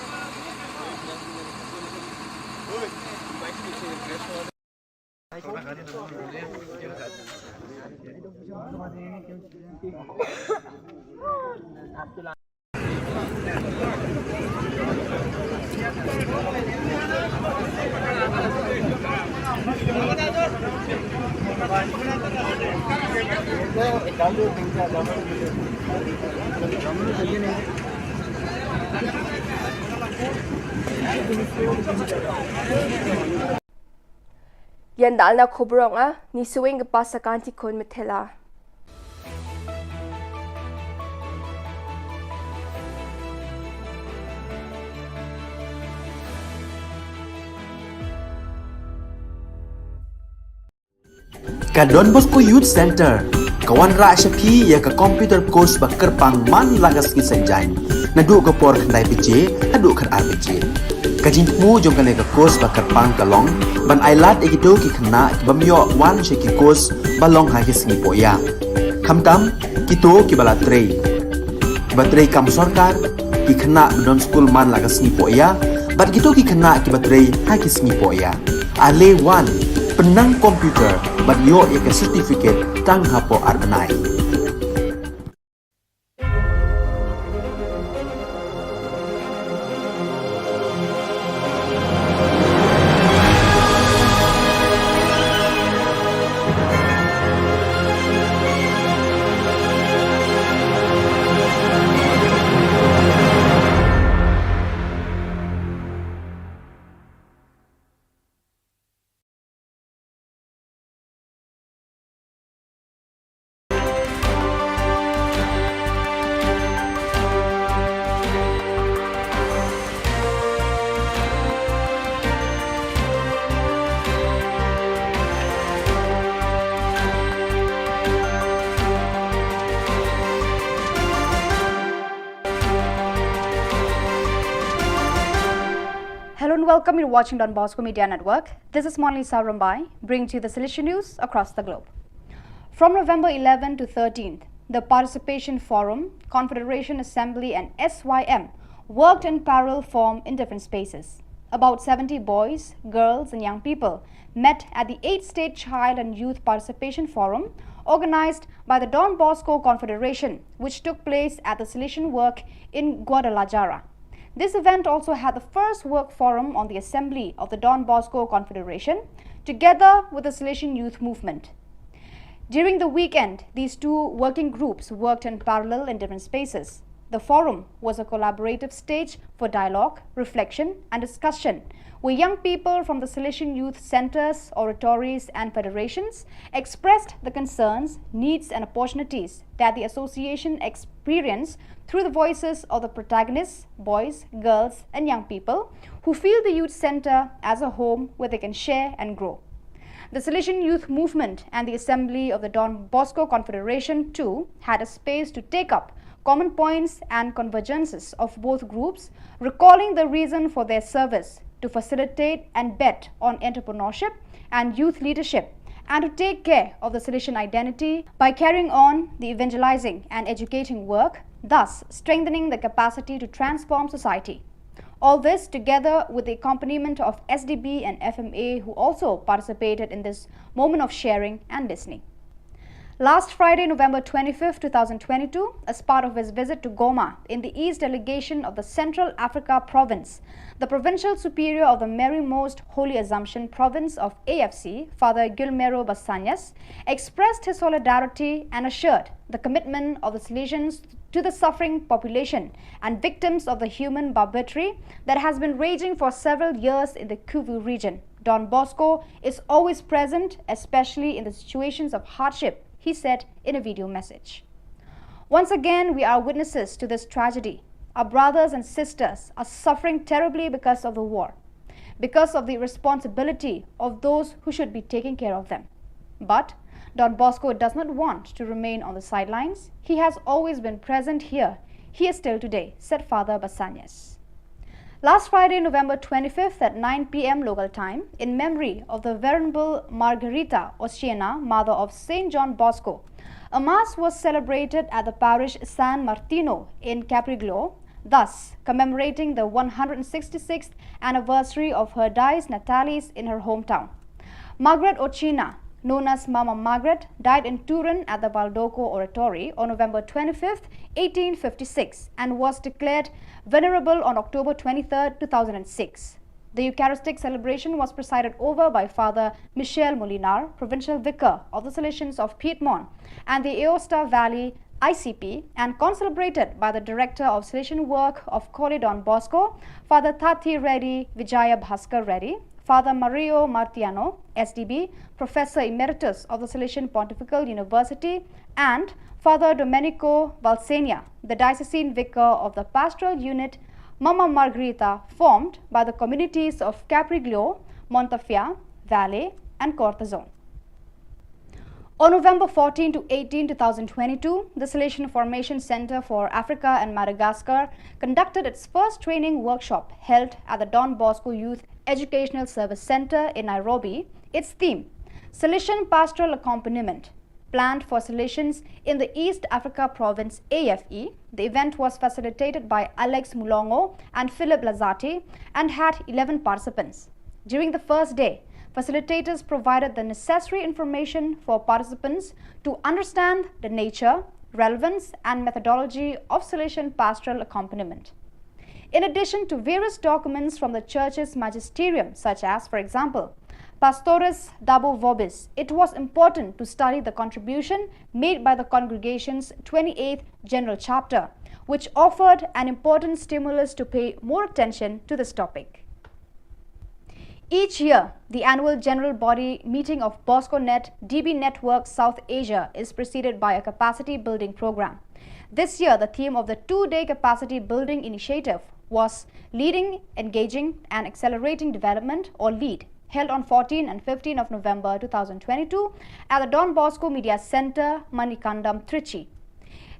yan dal na khobrong ni suwing pa sa kanti kon metela Ka Don Bosco Youth Center kawan ra shapi ya ka computer course bakar pang man lagas ki sanjain nadu ka por khandai piche adu khar ar piche kajin mu jong ka ka course bakar pang kalong ban ailat egito ki khna bamyo wan she ki course balong ha ki singi poya khamtam kito ki bala trei batrei kam sarkar ki khna don school man lagas singi poya bat kito ki khna ki batrei ha ki singi poya ale wan penang komputer bat yo ya ka certificate tang hapo arbanai Hello and welcome. You're watching Don Bosco Media Network. This is Monali Saurambai, bringing to you the solution news across the globe. From November 11 to 13th, the Participation Forum, Confederation Assembly and SYM worked in parallel form in different spaces. About 70 boys, girls and young people met at the 8th State Child and Youth Participation Forum organized by the Don Bosco Confederation, which took place at the Solution Work in Guadalajara. This event also had the first work forum on the assembly of the Don Bosco Confederation, together with the Salesian Youth Movement. During the weekend, these two working groups worked in parallel in different spaces. The forum was a collaborative stage for dialogue, reflection and discussion, where young people from the Salesian Youth Centers, oratories and federations expressed the concerns, needs and opportunities that the association experienced through the voices of the protagonists, boys, girls and young people who feel the youth center as a home where they can share and grow. The Salesian Youth Movement and the Assembly of the Don Bosco Confederation too had a space to take up common points and convergences of both groups, recalling the reason for their service to facilitate and bet on entrepreneurship and youth leadership, and to take care of the Salesian identity by carrying on the evangelizing and educating work, thus strengthening the capacity to transform society. All this together with the accompaniment of SDB and FMA, who also participated in this moment of sharing and listening. Last Friday, November 25, 2022, as part of his visit to Goma in the East Delegation of the Central Africa Province, the Provincial Superior of the Mary Most Holy Assumption Province of AFC, Father Gilmero Basanyas, expressed his solidarity and assured the commitment of the Salesians to the suffering population and victims of the human barbarity that has been raging for several years in the Kivu region. Don Bosco is always present, especially in the situations of hardship, he said in a video message. Once again, we are witnesses to this tragedy. Our brothers and sisters are suffering terribly because of the war, because of the responsibility of those who should be taking care of them. But Don Bosco does not want to remain on the sidelines. He has always been present here. He is still today, said Father Basanyas. Last Friday, November 25th at 9 p.m. local time, in memory of the Venerable Margarita Oceana, mother of St. John Bosco, a mass was celebrated at the parish San Martino in Capriglio, thus commemorating the 166th anniversary of her dies natalis in her hometown. Margaret Oceana, known as Mama Margaret, died in Turin at the Baldoco Oratory on November 25, 1856 and was declared venerable on October 23, 2006. The Eucharistic celebration was presided over by Father Michel Molinar, Provincial Vicar of the Salesians of Piedmont and the Aosta Valley ICP, and concelebrated by the Director of Salesian Work of Coli Don Bosco, Father Tati Reddy Vijaya Bhaskar Reddy, Father Mario Martiano, SDB, Professor Emeritus of the Salesian Pontifical University, and Father Domenico Valsenia, the Diocesan Vicar of the Pastoral Unit Mama Margherita, formed by the communities of Capriglio, Montafia, Valle, and Cortazon. On November 14 to 18, 2022, the Salesian Formation Center for Africa and Madagascar conducted its first training workshop held at the Don Bosco Youth Educational Service Center in Nairobi. Its theme, Salesian Pastoral Accompaniment, planned for Salesians in the East Africa Province AFE. The event was facilitated by Alex Mulongo and Philip Lazati and had 11 participants. During the first day, facilitators provided the necessary information for participants to understand the nature, relevance, and methodology of Salesian pastoral accompaniment. In addition to various documents from the Church's magisterium, such as, for example, Pastores Dabo Vobis, it was important to study the contribution made by the congregation's 28th General Chapter, which offered an important stimulus to pay more attention to this topic. Each year, the annual General Body meeting of BoscoNet DB Network South Asia is preceded by a capacity building program. This year, the theme of the two-day capacity building initiative was Leading, Engaging and Accelerating Development, or LEAD, held on 14 and 15 of November 2022 at the Don Bosco Media Center, Manikandam, Trichy.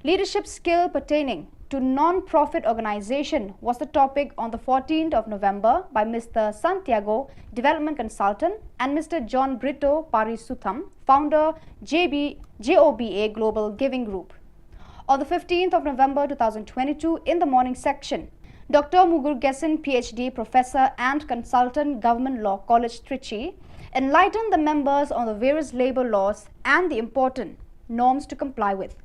Leadership skill pertaining to non-profit organization was the topic on the 14th of November by Mr. Santiago, Development Consultant, and Mr. John Brito Parisutham, founder JOBA Global Giving Group. On the 15th of November 2022, in the morning section, Dr. Mugurugesan, PhD, Professor and Consultant, Government Law College, Trichy, enlightened the members on the various labor laws and the important norms to comply with.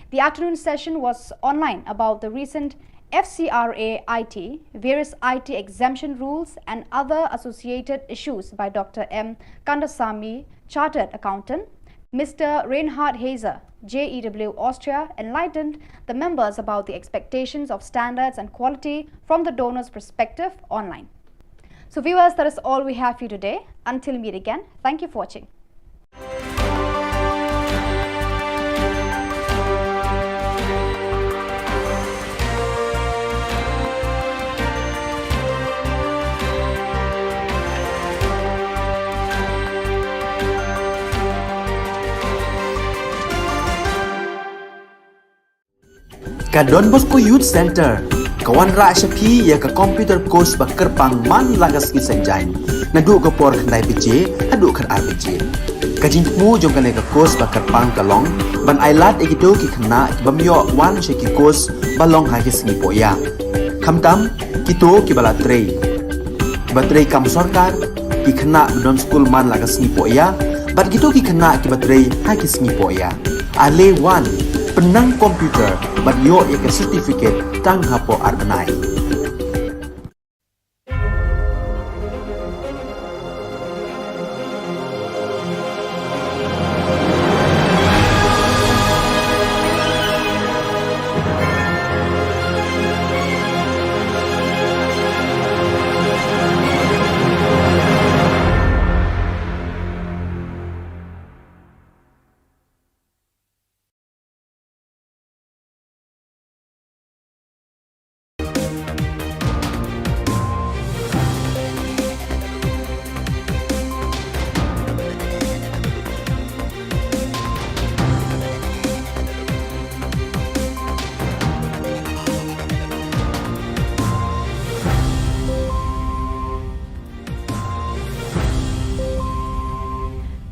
The afternoon session was online about the recent FCRA IT, various IT exemption rules and other associated issues by Dr. M. Kandasamy, Chartered Accountant. Mr. Reinhard Hazer, JEW Austria, enlightened the members about the expectations of standards and quality from the donor's perspective online. So viewers, that is all we have for you today. Until we meet again, thank you for watching. Ka Don Bosco Youth Center, kawan ra Shapi ya ka computer course ba kerpang man lagas ki senjain. Nadu ka por khnai piche, adu khan ar piche. Ka jingmu jong ka ka course ba kerpang kalong, ban ailat ekido ki khna ki bamyo wan she ki course balong ha ki sngi poya. Khamtam kito ki bala trei. Ba trei kam sarkar ki khna don school man lagas sngi poya, bat kito ki khna ki ba trei ha ki sngi poya. Ale 1 penang komputer bat yo ek certificate tang hapo arbenai.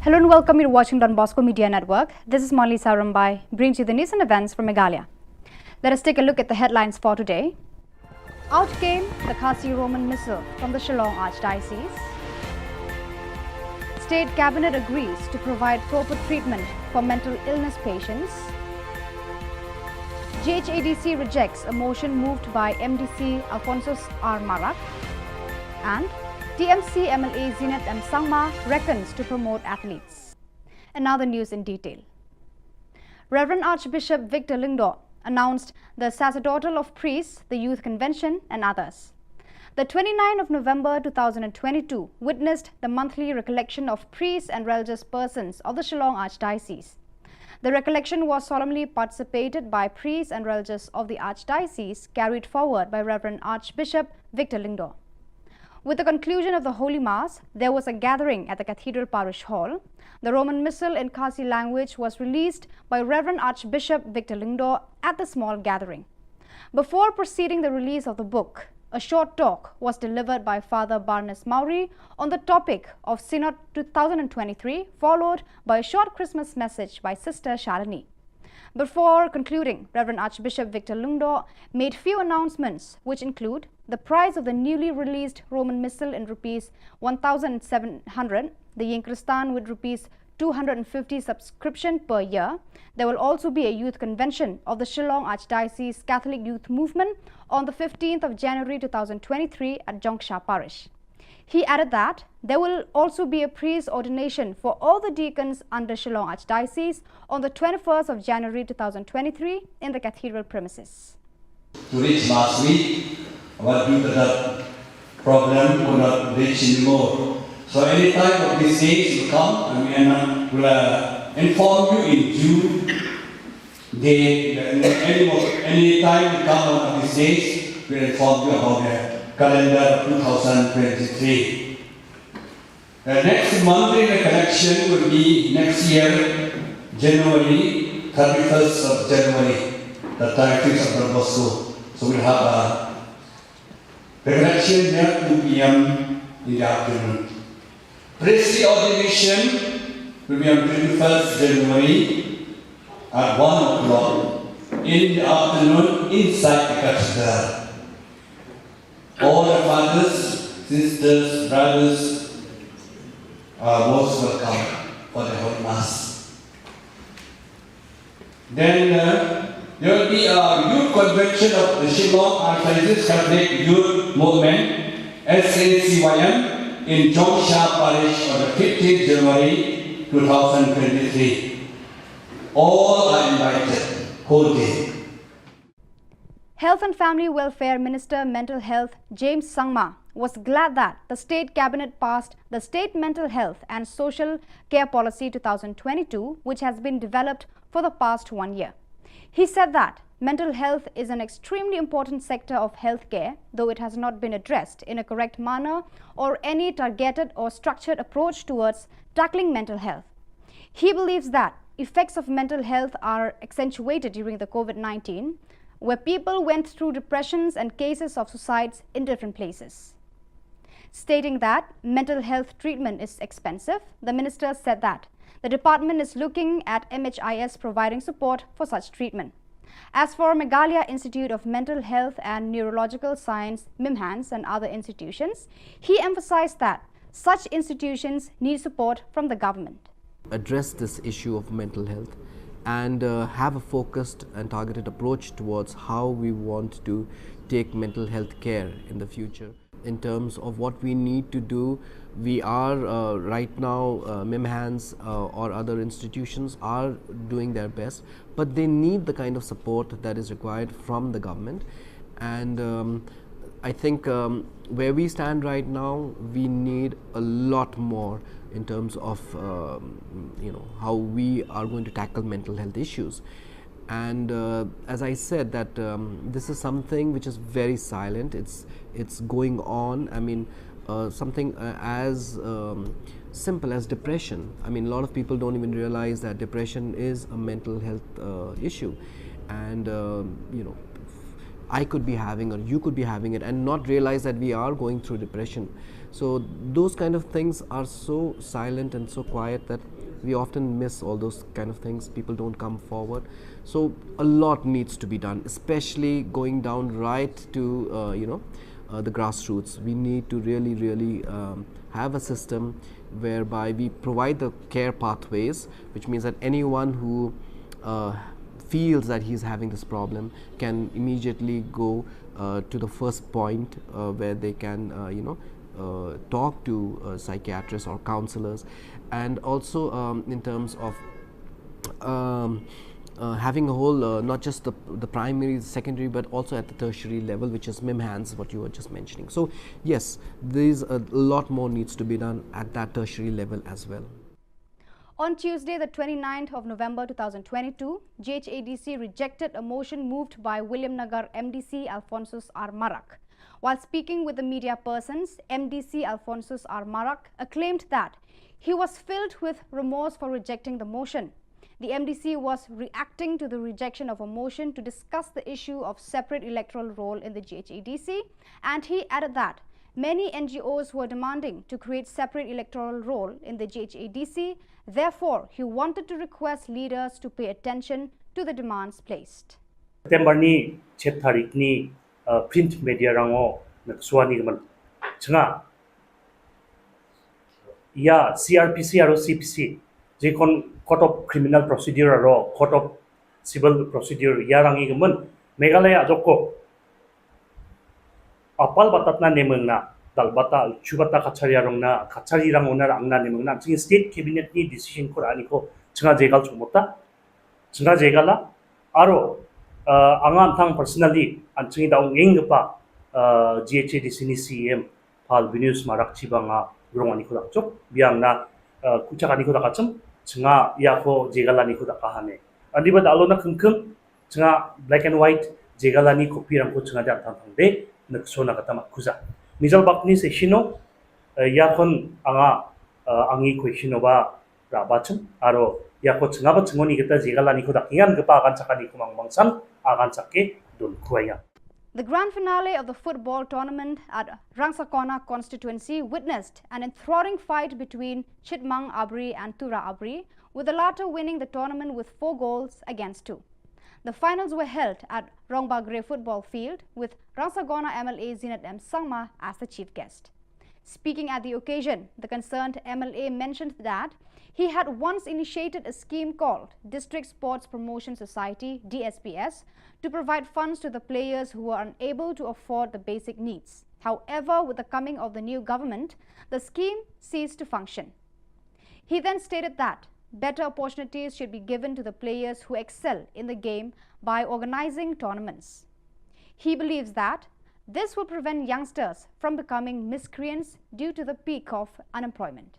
Hello and welcome. You're watching Don Bosco Media Network. This is Molly Sarambai, brings you the news and events from Meghalaya. Let us take a look at the headlines for today. Out came the Khasi Roman missile from the Shillong Archdiocese. State Cabinet agrees to provide proper treatment for mental illness patients. GHADC rejects a motion moved by MDC Alphonsus R. Marak. And TMC MLA Zinat M. Sangma reckons to promote athletes. And now the news in detail. Reverend Archbishop Victor Lingdo announced the sacerdotal of priests, the youth convention and others. The 29th of November 2022 witnessed the monthly recollection of priests and religious persons of the Shillong Archdiocese. The recollection was solemnly participated by priests and religious of the Archdiocese, carried forward by Reverend Archbishop Victor Lingdo. With the conclusion of the Holy Mass, there was a gathering at the Cathedral Parish Hall. The Roman Missal in Khasi language was released by Reverend Archbishop Victor Lingdo at the small gathering. Before proceeding the release of the book, a short talk was delivered by Father Barnes Maury on the topic of Synod 2023, followed by a short Christmas message by Sister Shalini. Before concluding, Reverend Archbishop Victor Lingdo made few announcements, which include the price of the newly released Roman Missal in rupees 1,700, the Yinkristan with rupees 250 subscription per year. There will also be a youth convention of the Shillong Archdiocese Catholic Youth Movement on the 15th of January 2023 at Jongsha Parish. He added that there will also be a priest ordination for all the deacons under Shillong Archdiocese on the 21st of January 2023 in the cathedral premises. To reach last week, but due to the problem, could not reach anymore. So any time of these days will come, and we will inform you in June. Any time we come one of these days, we will inform you about the calendar 2023. The next monthly collection will be next year, January, 31st of January, the 31st of Don Bosco. So we'll have a collection there 2 p.m. in the afternoon. Priestly ordination will be on 21st January at 1 o'clock in the afternoon inside the cathedral. All the fathers, sisters, brothers are most welcome for the Holy Mass. Then there will be a youth convention of the Shillong Archdiocese Catholic Youth Movement, SACYM, in Jongsha Parish on the 15th January 2023. All are invited, whole day. Health and Family Welfare Minister Mental Health James Sangma was glad that the State Cabinet passed the State Mental Health and Social Care Policy 2022, which has been developed for the past 1 year. He said that mental health is an extremely important sector of healthcare, though it has not been addressed in a correct manner or any targeted or structured approach towards tackling mental health. He believes that effects of mental health are accentuated during the COVID-19, where people went through depressions and cases of suicides in different places. Stating that mental health treatment is expensive, the minister said that the department is looking at MHIS providing support for such treatment. As for Meghalaya Institute of Mental Health and Neurological Science, MIMHANS, and other institutions, he emphasized that such institutions need support from the government. Address this issue of mental health and have a focused and targeted approach towards how we want to take mental health care in the future. In terms of what we need to do, we are right now, MIMHANS or other institutions are doing their best, but they need the kind of support that is required from the government. And I think where we stand right now, we need a lot more in terms of how we are going to tackle mental health issues. And as I said, that this is something which is very silent. It's going on. I mean, something as simple as depression. I mean, a lot of people don't even realize that depression is a mental health issue, and I could be having, or you could be having it, and not realize that we are going through depression. So those kind of things are so silent and so quiet that we often miss all those kind of things. People don't come forward. So a lot needs to be done, especially going down right to the grassroots. We need to really have a system whereby we provide the care pathways, which means that anyone who feels that he's having this problem can immediately go to the first point where they can talk to psychiatrists or counselors. And also in terms of having a whole, not just the primary, secondary, but also at the tertiary level, which is MIMHANS, what you were just mentioning. So yes, there's a lot more needs to be done at that tertiary level as well. On Tuesday, the 29th of November 2022, GHADC rejected a motion moved by William Nagar MDC Alphonsus R. Marak. While speaking with the media persons, MDC Alphonsus R. Marak acclaimed that he was filled with remorse for rejecting the motion. The MDC was reacting to the rejection of a motion to discuss the issue of separate electoral roll in the GHADC, and he added that many NGOs were demanding to create separate electoral roll in the GHADC. Therefore, he wanted to request leaders to pay attention to the demands placed. September ni 7 tarik ni print media rango nagsuani gaman changa ya CRPC aro CPC jekon Court of Criminal Procedure aro Court of Civil Procedure ya rangi gaman Meghalaya joko apal batatna nemengna dalbata chubata kachari rang onar angna nemengna ching state cabinet ni decision ko ani ko changa jegal chumota changa jegala aro angan thang personally anching daung engpa GHADC ni CM Pal Venus Marak Chibanga Grongani ko dakchok biang na kuchakani ko dakachum changa yako jegalani ko dakahane adiba dalona khungkhung changa black and white jegalani copy rang ko changa jang thang de naksona katama kuza Mijal bakni se shino yakon anga angi kweshino ba rabachum aro yako changa ba chngoni geta jegalani ko dakingan gpa agan chakani ko mangmangsan agan chakke dun khuaya. The grand finale of the football tournament at Rangsakona constituency witnessed an enthralling fight between Chitmang Abri and Tura Abri, with the latter winning the tournament with 4 goals against 2. The finals were held at Rongbagre football field with Rangsakona MLA Zinat M. Sangma as the chief guest. Speaking at the occasion, the concerned MLA mentioned that he had once initiated a scheme called District Sports Promotion Society (DSPS) to provide funds to the players who were unable to afford the basic needs. However, with the coming of the new government, the scheme ceased to function. He then stated that better opportunities should be given to the players who excel in the game by organizing tournaments. He believes that this will prevent youngsters from becoming miscreants due to the peak of unemployment.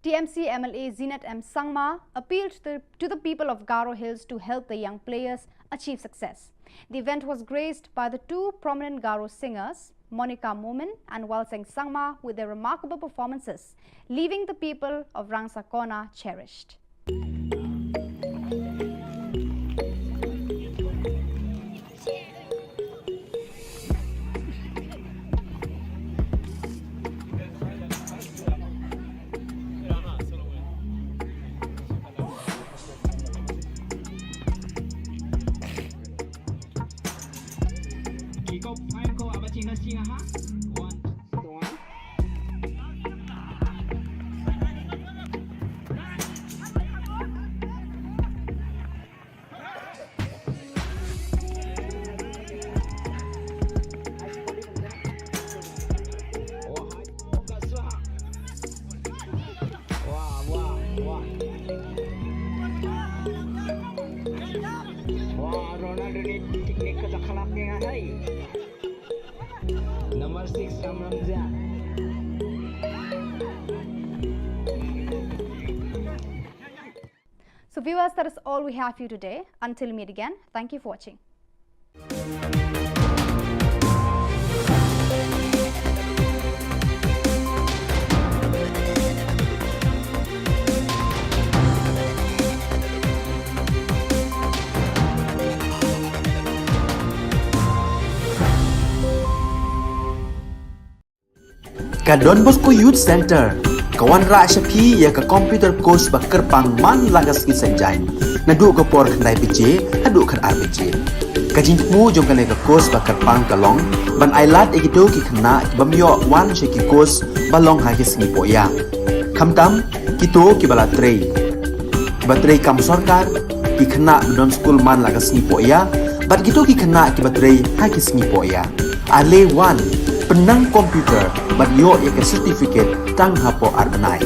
TMC MLA Zinat M. Sangma appealed to the people of Garo Hills to help the young players achieve success. The event was graced by the 2 prominent Garo singers, Monica Momin and Walseng Sangma, with their remarkable performances, leaving the people of Rangsakona cherished. Ronaldo ni teknik kerja kelapnya hai. Number 6 Ramzan. So viewers, that is all we have for you today. Until we meet again, thank you for watching. Ka Don Bosco Youth Center, kawan ra syapi ya ka computer course ba kerpang man lagas ki senjain. Nadu ka por khnai piche, hadu kan ar piche. Ka jingmu jong kan ka course ba kerpang kalong, ban ailat egido ki khna ki bamyo wan she ki course balong ha ki sngi poya. Khamtam kito ki bala trei. Ba trei kam sarkar ki khna don school man lagas sngi poya, bat kito ki khna ki batrei ha ki sngi poya. Ale wan penang komputer banyo ya ke sertifikat tang hapo arbenai.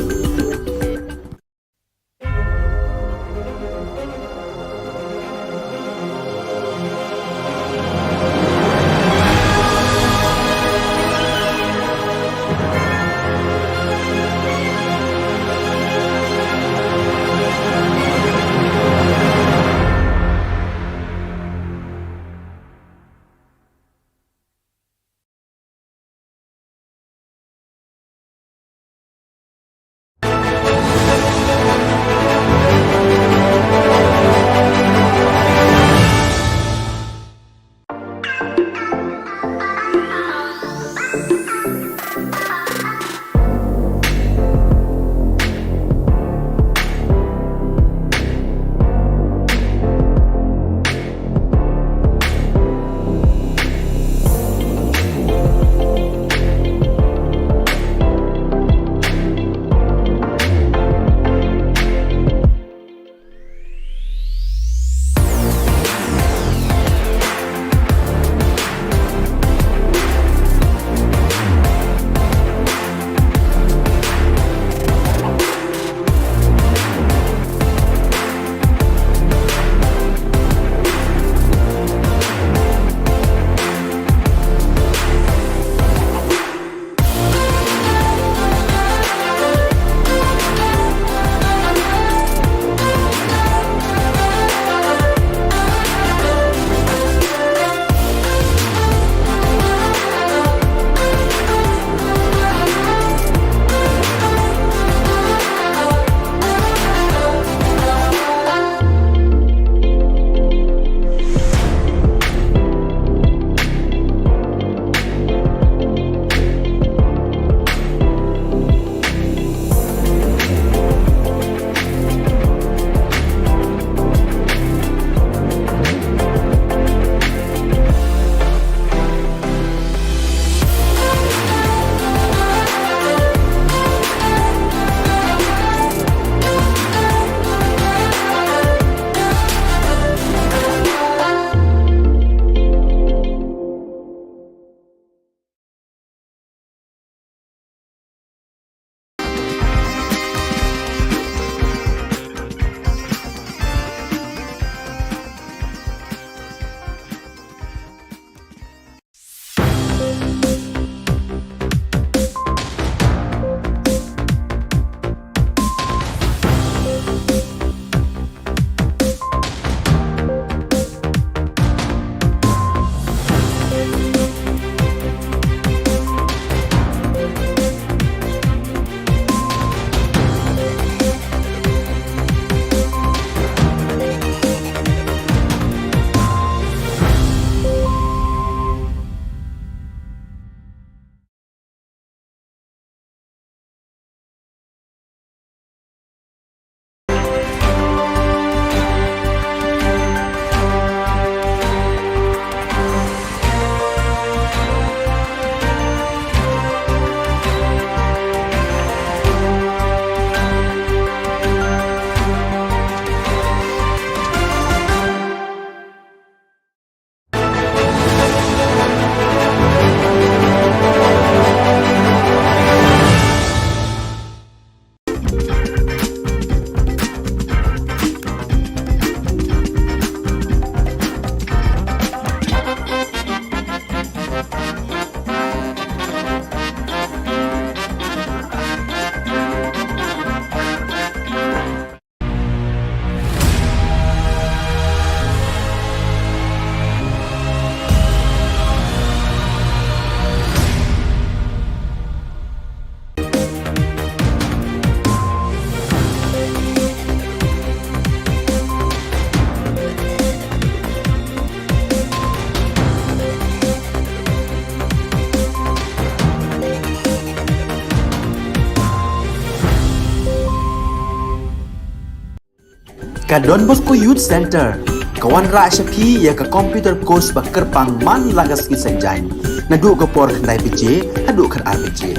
ka Don Bosco Youth Center kawan ra shapi ya ka computer course ba kerpang man lagas ki senjain na du ka por khandai pije adu khan RPG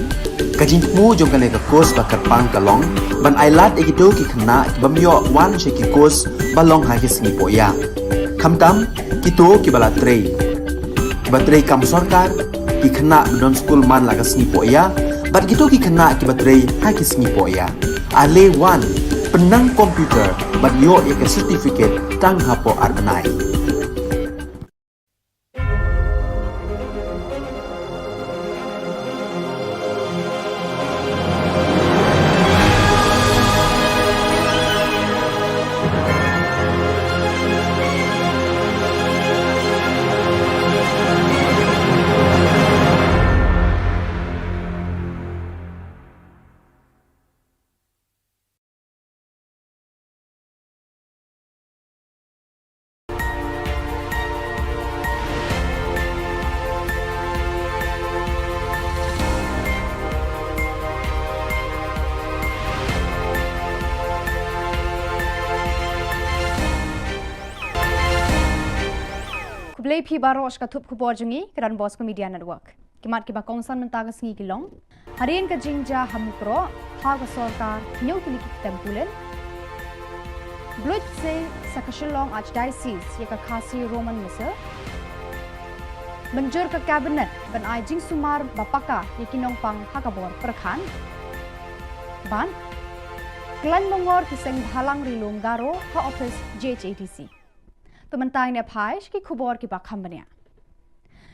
kajin mu jong ka course ba kerpang kalong ban ailat egido ki khna bamyo wan she ki course balong ha ki sni poya khamtam kito ki bala trei batrei kam sarkar ki khna don school man lagas ni poya bat gitu ki khna ki batrei ha ki sni poya ale wan penang komputer bat yo ek certificate tang hapo arbanai Kublai phi baros ka thup khubor jungi Kran Bosco Media Network. Kimat ki ba kongsan mentagas ngi kilong. Harian ka jingja hamukro ha ka sorkar nyau tili ki tempulen. Blood se sa ka Shillong Archdiocese ya ka khasi Roman Missal. Menjur ka cabinet ban ai jing sumar bapaka ya kinong pang hakabor perkhan. Ban Klan mongor ki seng halang rilung garo ha office JHATC. Tementang ne phaish ki khubor ki bakhambania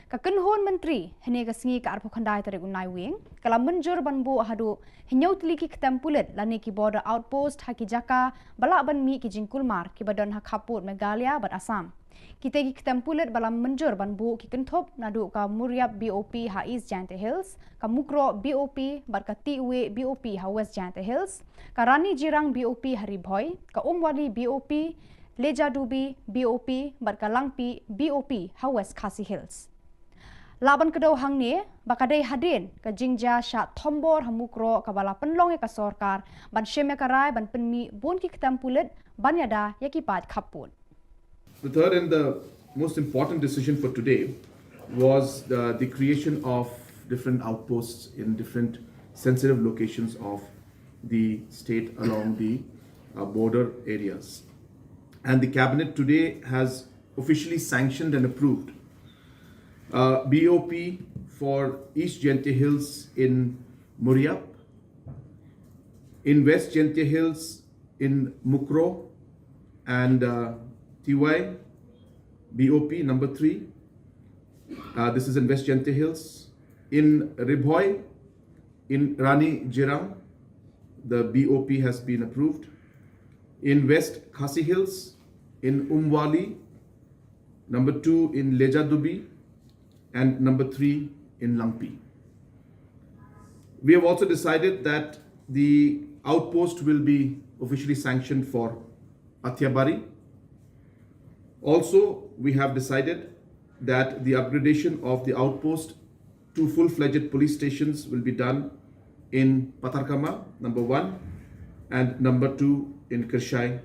ka kanhon menteri hene ka singi ka arpo khandai tare unai wing kala menjur banbu hadu hinyau tli ki tempulet lani ki border outpost haki jaka bala ban mi ki jingkul mar ki badon ha khaput Meghalaya bat Assam kita ki tempulet bala menjur banbu ki kenthop nadu ka Muriap BOP ha East Jante Hills ka Mukro BOP bat ka Tiwe BOP ha West Jante Hills ka Rani Jirang BOP hari Bhoi ka Umwali BOP Leja Dubi BOP Barkalangpi BOP ha West Khasi Hills. Laban kedau hang ni bakadai hadin ka jingja sha thombor hamukro ka bala penlong ka sorkar ban sheme karai ban penmi bon ki ketampulet ban yada yaki pat khapun. The third and the most important decision for today was the creation of different outposts in different sensitive locations of the state along the border areas. And the cabinet today has officially sanctioned and approved BOP for East Jente Hills in Muriap, in West Jente Hills in Mukro and TY BOP number 3. This is in West Jente Hills. In Ribhoi, in Rani Jirang, the BOP has been approved. In West Khasi Hills, in Umwali, number 2 in Leja Dubi, and number 3 in Langpi. We have also decided that the outpost will be officially sanctioned for Athiabari. Also, we have decided that the upgradation of the outpost to full-fledged police stations will be done in Patarkama, number 1, and number 2 in Kershai,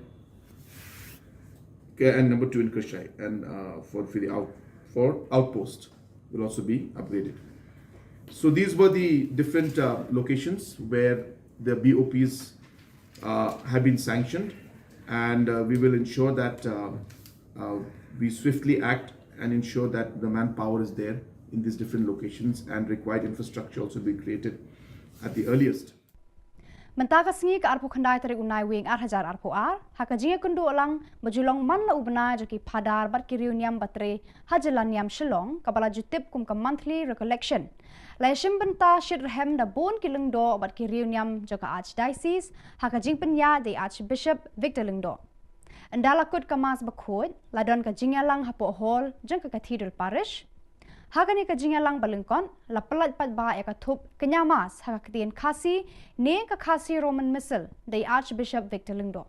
and number 2 in Kershai, and for outpost will also be upgraded. So these were the different locations where the BOPs have been sanctioned, and we will ensure that we swiftly act and ensure that the manpower is there in these different locations, and required infrastructure also be created at the earliest. Mentaka singi ka arpo khandai tare unai wing hajar arpo haka jinga kundu alang bajulong man la ubna joki padar bat ki reunion batre hajalaniam Shillong kabala jutip kum ka monthly recollection lai shimbanta shirhem da bon kilung do bat ki reunion joka archdiocese haka jing penya de archbishop Victor Lingdo andala kut kamas bakhod ladon ka jinga lang hapo hall jeng ka cathedral parish Hagani ka jingalang balengkon la pelat pat ba ya ka thup kenyamas ha ka tien khasi ne ka khasi Roman Missal dai Archbishop Victor Lingdo.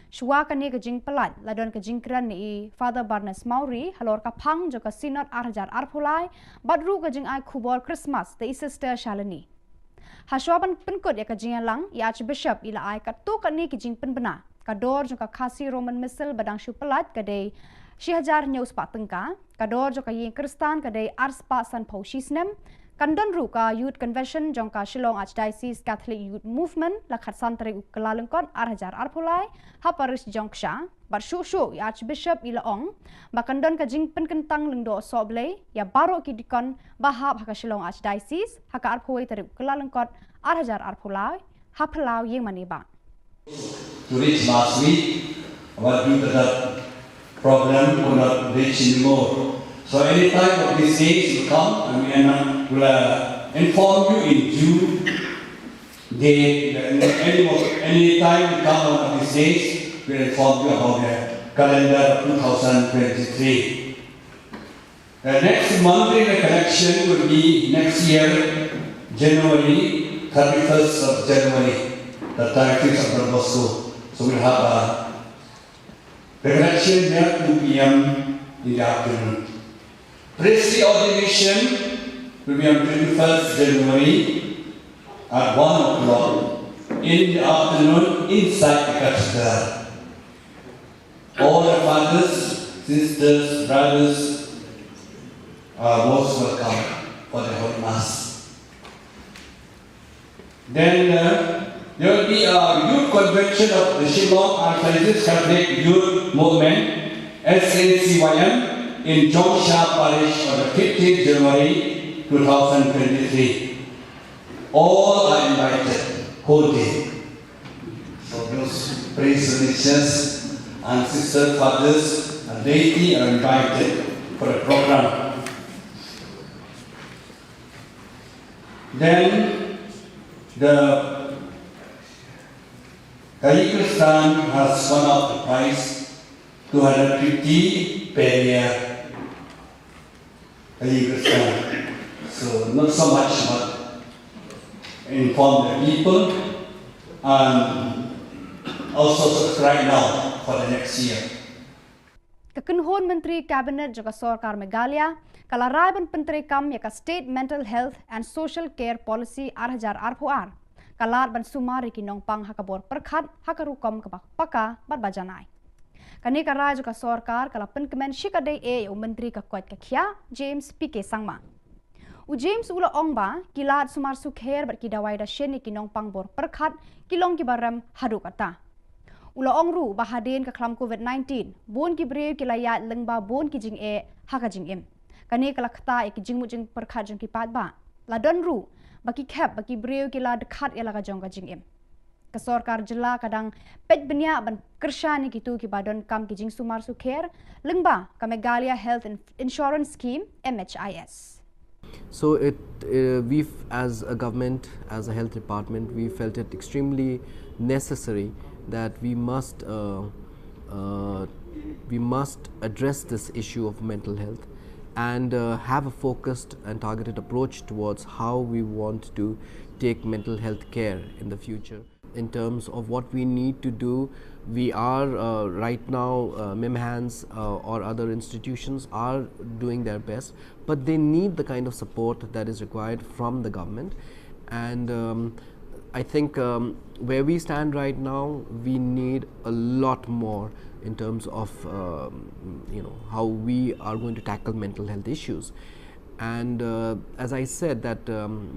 Shwa ka ne ka jing pelat la don ka jingkran ni Father Barnes Mauri halor ka phang jo ka synod arjar arphulai badru ka jing ai khubor Christmas dai sister Shalini. Ha shwaban penkot ya ka jingalang ya Archbishop ila ai ka to ka ne ki jing penbena Kador jong ka khasi Roman missile badang shu pelat kadai 1000 news pa tengka. Kador jong ka yin Kristan kadai ars pa san pau shisnem. Kandon ru ka youth convention jong ka Shillong Archdiocese Catholic Youth Movement lakhat santri ukalalengkon 1000 arpulai ha paris jongsha bar shu Archbishop Ilaong bakandon ka jing penkentang lengdo soble ya baro ki dikon bahab ha ka Shillong Archdiocese ha ka arpoi tari ukalalengkon 1000 arpulai ha pelau yeng maniba. To reach last week, but due to the problem, could not reach anymore. So any time of these days will come, and we will inform you in June. Any time will come one of these days, we will inform you about the calendar of 2023. The next monthly collection will be next year, January, 31st of January, the 31st of Don Bosco. So we'll have a collection there 2 p.m. in the afternoon. Priestly ordination will be on 21st January at 1 o'clock in the afternoon inside the cathedral. All the fathers, sisters, brothers are most welcome for the Holy Mass. Then there will be a youth convention of the Shillong Archdiocese Catholic Youth Movement, SACYM, in Jongsha Parish on the 15th January 2023. All are invited, whole day. So those priest religious and sister fathers and laity are invited for the program. Then the Kristan has won out the prize, 250 per year. So not so much, but inform the people and also subscribe now for the next year. Kekenhon Menteri Kabinet juga Sorkar Meghalaya kalaraban Menteri Kam yaka State Mental Health and Social Care Policy arhajar arpuar kalar ban sumari kinong pang hakabor perkhat hakarukom kabak paka bat bajanai. Kani karai juga Sorkar kalapan kemen shikadai Menteri kakuat kakia James PK Sangma. James ula ongba kilat sumar sukher bat kidawai da sheni kinong pang bor perkhat kilong kibaram hadu kata. Ula ongru bahadin ke klam COVID-19 bon ki breu kilayat lengba bon ki jing haka jing im. Kani kalakta ki jing mujing perkhat jong ki pat ba. Ladon ru baki kep baki breu kila dekat ia laga jong ka jing im. Ke Sorkar Jylla kadang pet benya ban kershani gitu ki badon kam ki jing sumar sukher lengba ka Meghalaya Health Insurance Scheme MHIS. So we as a government, as a health department, we felt it extremely necessary that we must address this issue of mental health and have a focused and targeted approach towards how we want to take mental health care in the future. In terms of what we need to do, we are right now, MIMHANS or other institutions are doing their best, but they need the kind of support that is required from the government. And I think where we stand right now, we need a lot more in terms of how we are going to tackle mental health issues. And as I said, that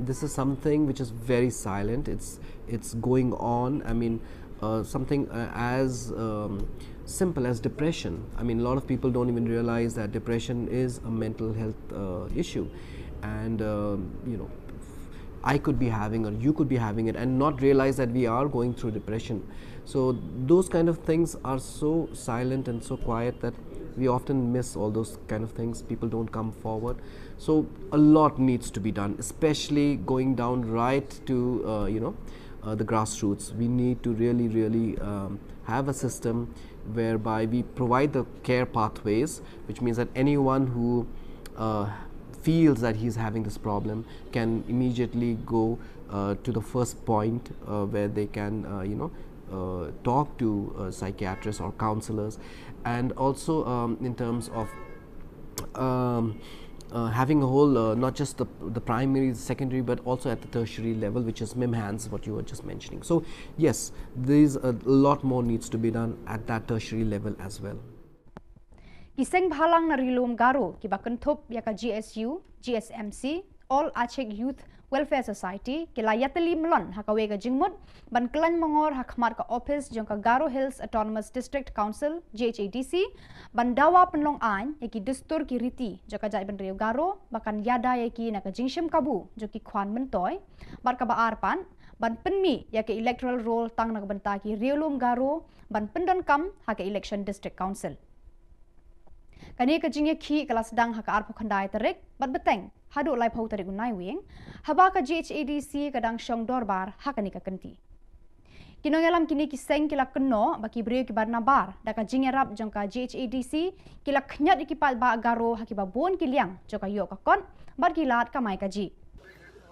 this is something which is very silent. It's going on. I mean, something as simple as depression. I mean, a lot of people don't even realize that depression is a mental health issue, and I could be having or you could be having it and not realize that we are going through depression. So those kind of things are so silent and so quiet that we often miss all those kind of things. People don't come forward. So a lot needs to be done, especially going down right to the grassroots. We need to really have a system whereby we provide the care pathways, which means that anyone who feels that he's having this problem can immediately go to the first point where they can talk to psychiatrists or counselors. And also in terms of having a whole, not just the primary, secondary, but also at the tertiary level, which is MIMHANS, what you were just mentioning. So yes, there's a lot more needs to be done at that tertiary level as well. Kiseng bhalang na rilum garo kiba kentup yaka GSU, GSMC, All Aceh Youth Welfare Society kila yateli melon hakawe ka jingmut ban kelan mongor hakmat ka office jong ka Garo Hills Autonomous District Council GHADC ban dawa penlong an yaki destur ki riti jaka jai ban Rio Garo bakan yada yaki na ka jingshim kabu joki kwan mentoy bar ka baar pan ban penmi yaki electoral roll tang na ka banta ki Riolum Garo ban pendon kam haka election district council. Kani ka jingye ki kelas dang haka arpo khandai tarik bat beteng hadu lai phau tarik unai wing haba ka GHADC kadang syong dorbar hakani ka kenti kinong alam kini kiseng kila keno baki brio ki barnabar da ka jingye rap jong ka GHADC kila khnyat ikipal ba Garo hakiba bon kiliang joka yo ka kon bar kilat ka mai ka ji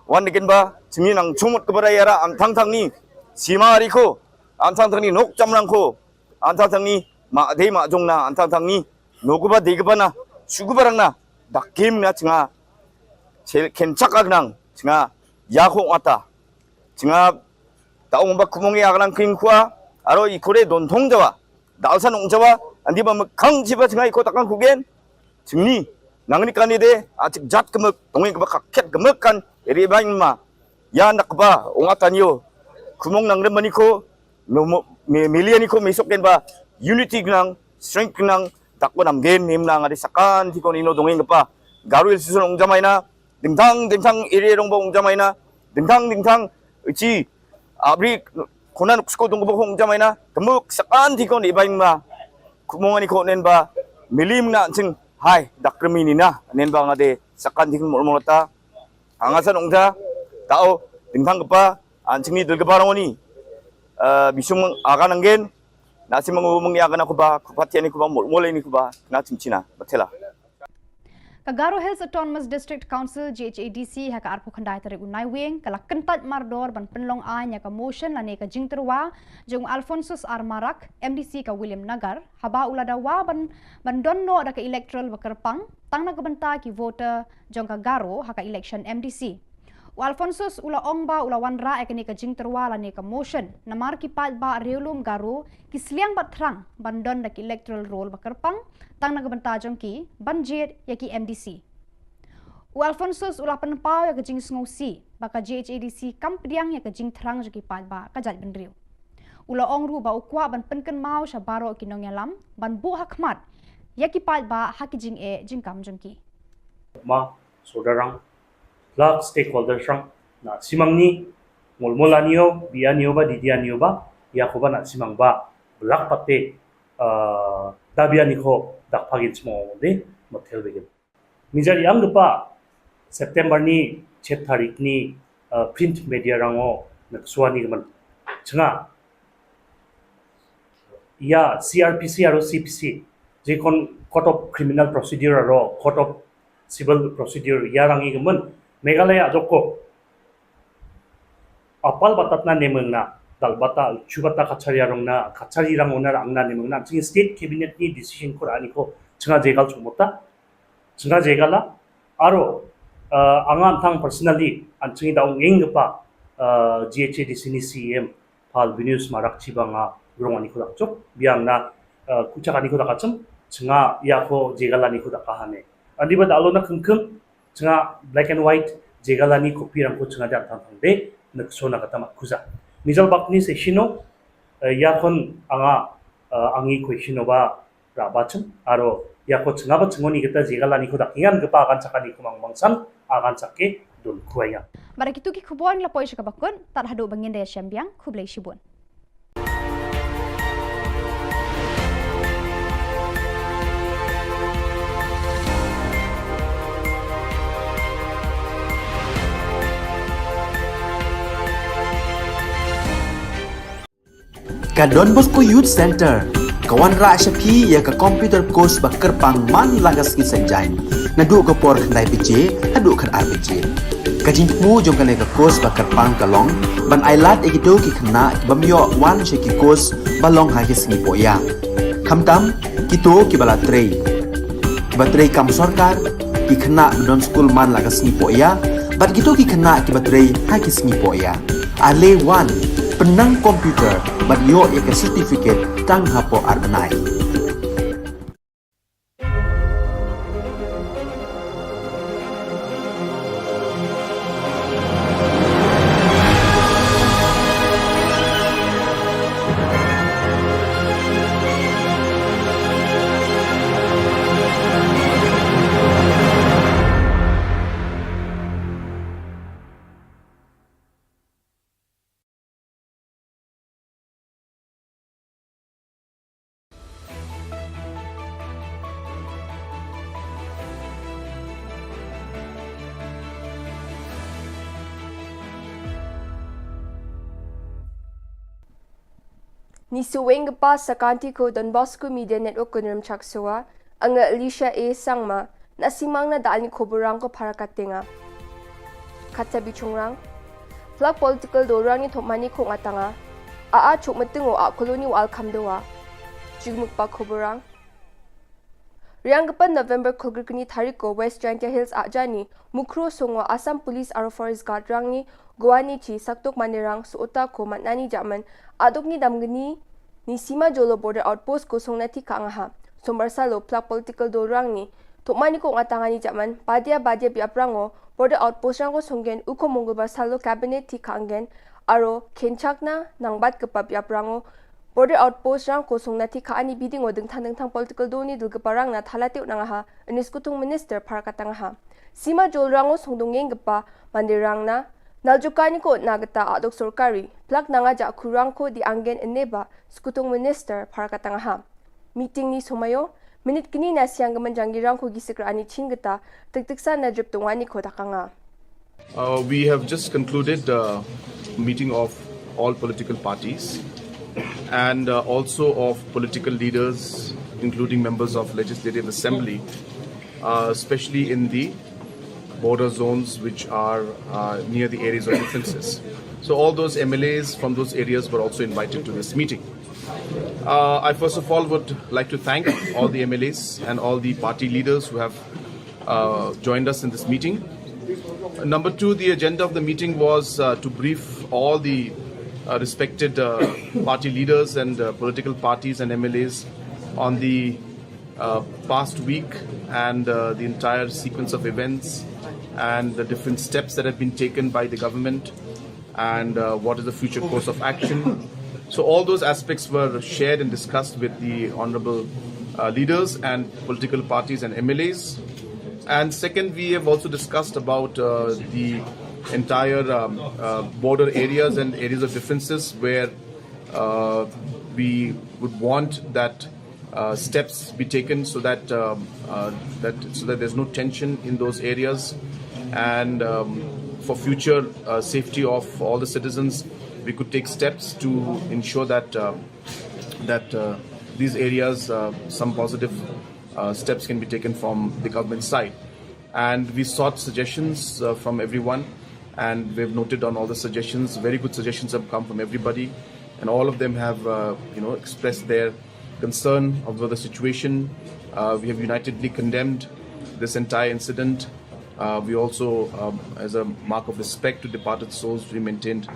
wan dikin ba chimi nang chumut kepada yara am thang thang ni sima ari ko am thang thang ni nok chamrang ko am thang thang ni ma dei ma jong na am thang thang ni nokuba deiba na sugubarang na dakim na chinga kenchak agnang chinga yakho ata chinga taong ba kumongi agnang kingkwa aro ikore donthong jawa dalsan ong jawa andi ba khang jiba chinga iko takang kugen chimni nangni kanide achik jat kemek dongi ba kakhet gemek kan eri bain ma ya nakba ong atanyo kumong nang remani ko miliani ko mesoken ba unity gnang strength gnang takbo namgen nimna ngari sakan tikon ino dongeng pa Garo Hills susun ongjamayna dingtang dingtang iri rongba ongjamayna dingtang dingtang uci abri konan uksko dongbo ongjamayna temuk sakan tikon ibaing ma kumongani ko nenba milim na ching hai dakremini na nenba ngade sakan tikon mormorata angasan ongja tao dingtang pa anchingni dilgebarongoni bisung agananggen nasi mengumumgi akan aku bah kupatian aku bah mulai ni aku bah nasi Cina betul lah. Ka Garo Hills Autonomous District Council GHADC haka arpo khandai tarik unai wing kala kentat mardor ban penlong an ya ka motion lane ka jingterwa jong Alphonsus Armarak MDC ka William Nagar haba uladawa ban donno da ka electoral bakerpang tang na kabanta ki voter jong ka Garo haka election MDC. Alphonsus ula ongba ula wanra ekani ka jingterwa lane ka motion namar ki pat ba Riolum Garo ki sliang bat thrang bandon da ki electoral roll bakerpang tang nagabanta jong ki banjir ya ki MDC. Alphonsus ula penpau ya ka jing sngosi baka GHADC kampiang ya ka jing thrang jong ki pat ba ka jat benriu. Ula ongru ba ukwa ban penken mau sha baro kinong yalam ban bu hakmat ya ki pat ba haki jing jing kam jong ki. Ma sodarang lak stakeholder sang na simangni molmolanio bianio ba didianio ba yakoba na simang ba lak pate dabiani ko dakpagin smo de motel begin mijari ang pa September ni 7 tarik ni print media rango naksuani man changa ya CRPC aro CPC je kon court of criminal procedure aro court of civil procedure yarangi man Meghalaya joko apal batatna nemengna dalbata chubata kachariyarongna kachariyarang onar angna nemengna ching state cabinet ni decision ko ani ko chunga jegal chumota chunga jegala aro angan thang personally anchungi daung engpa GHADC ni CM pal Venus marak chibanga grong ani ko dakchok biangna kuchak ani ko dakachum chunga yako jegala ni ko dakahane andiba dalona khungkhung chunga black and white jegalani kopi rangko chunga dan thangde naksona kata makuza mijal bakni sesino yakon anga angi question ba rabachum aro yako chunga ba chungoni kita jegalani ko dakingan gepa akan chakani kumang mangsan akan chake dul kuaya Bara kitu ki khubor la poisha ka bakun tar hadu bangin de syambiang khublei shibun. Ka Don Bosco Youth Center kawan ra syapi ya ka computer course bakar pang man lagas ki sanjain nadu ka por khnai piche hadu khan ar piche ka jingmu jong ka ka course bakar pang kalong ban ailat egido ki khna bamyo wan she ki course balong ha ki singi poya khamtam kito ki bala trei kibatrei kam sorkar ki khana non school man lagas ni poya bat gitu ki khana kibatrei hakis ni poya ale 1 penang komputer bat yo ek certificate tang hapo arbanai Ni suweng pa sa kanti ko Don Bosco Media Network kunram chaksua ang Alicia A sangma na simang na daan ni Khubor ko para katinga. Katsabi chungrang flag political dorang ni thomani khong atanga a chuk matingo a koloni wal kamdowa jigmuk pa Khubor Rianggapan November Kulgirkini Tariko West Giant Hills Ajani Mukro Songwa Assam Police Aro Forest Guard Rangni Guani Chi Saktok Manirang Suota Ko Matnani Jaman Adok ni Damgani ni Sima Jolo Border Outpost Ko Songnati Kaangaha Sombarsalo Plak Political Dorang ni Tokmani Ko Ngatangani Jaman Badia Biaprango Border Outpost Rango Songgen Uko Mongolbar Salo Cabinet Ti Kaangen Aro Kenchakna Nangbat Kepa Biaprango Border Outpost rang ko songnati kaani bidding odeng thang political doni dulgaparang na thalatiu nangaha aniskutung minister parakatanga Sima jol rango songdongeng gepa mandirang na naljukani ko nagata adok sorkari plak nanga ja kurang ko di anggen eneba skutung minister parakatanga meeting ni somayo minute kini na siang gamanjangirang ko gisikrani chingata tiktiksa na juptungani ko takanga We have just concluded a meeting of all political parties and also of political leaders, including members of Legislative Assembly, especially in the border zones which are near the areas of differences. So all those MLAs from those areas were also invited to this meeting. I first of all would like to thank all the MLAs and all the party leaders who have joined us in this meeting. Number two, the agenda of the meeting was to brief all the respected party leaders and political parties and MLAs on the past week and the entire sequence of events and the different steps that have been taken by the government and what is the future course of action. So all those aspects were shared and discussed with the honorable leaders and political parties and MLAs. And second, we have also discussed about the entire border areas and areas of differences where we would want that steps be taken so that there's no tension in those areas and for future safety of all the citizens we could take steps to ensure that these areas some positive steps can be taken from the government side. And we sought suggestions from everyone and we've noted on all the suggestions. Very good suggestions have come from everybody and all of them have expressed their concern over the situation. We have unitedly condemned this entire incident. We also, as a mark of respect to departed souls, we maintained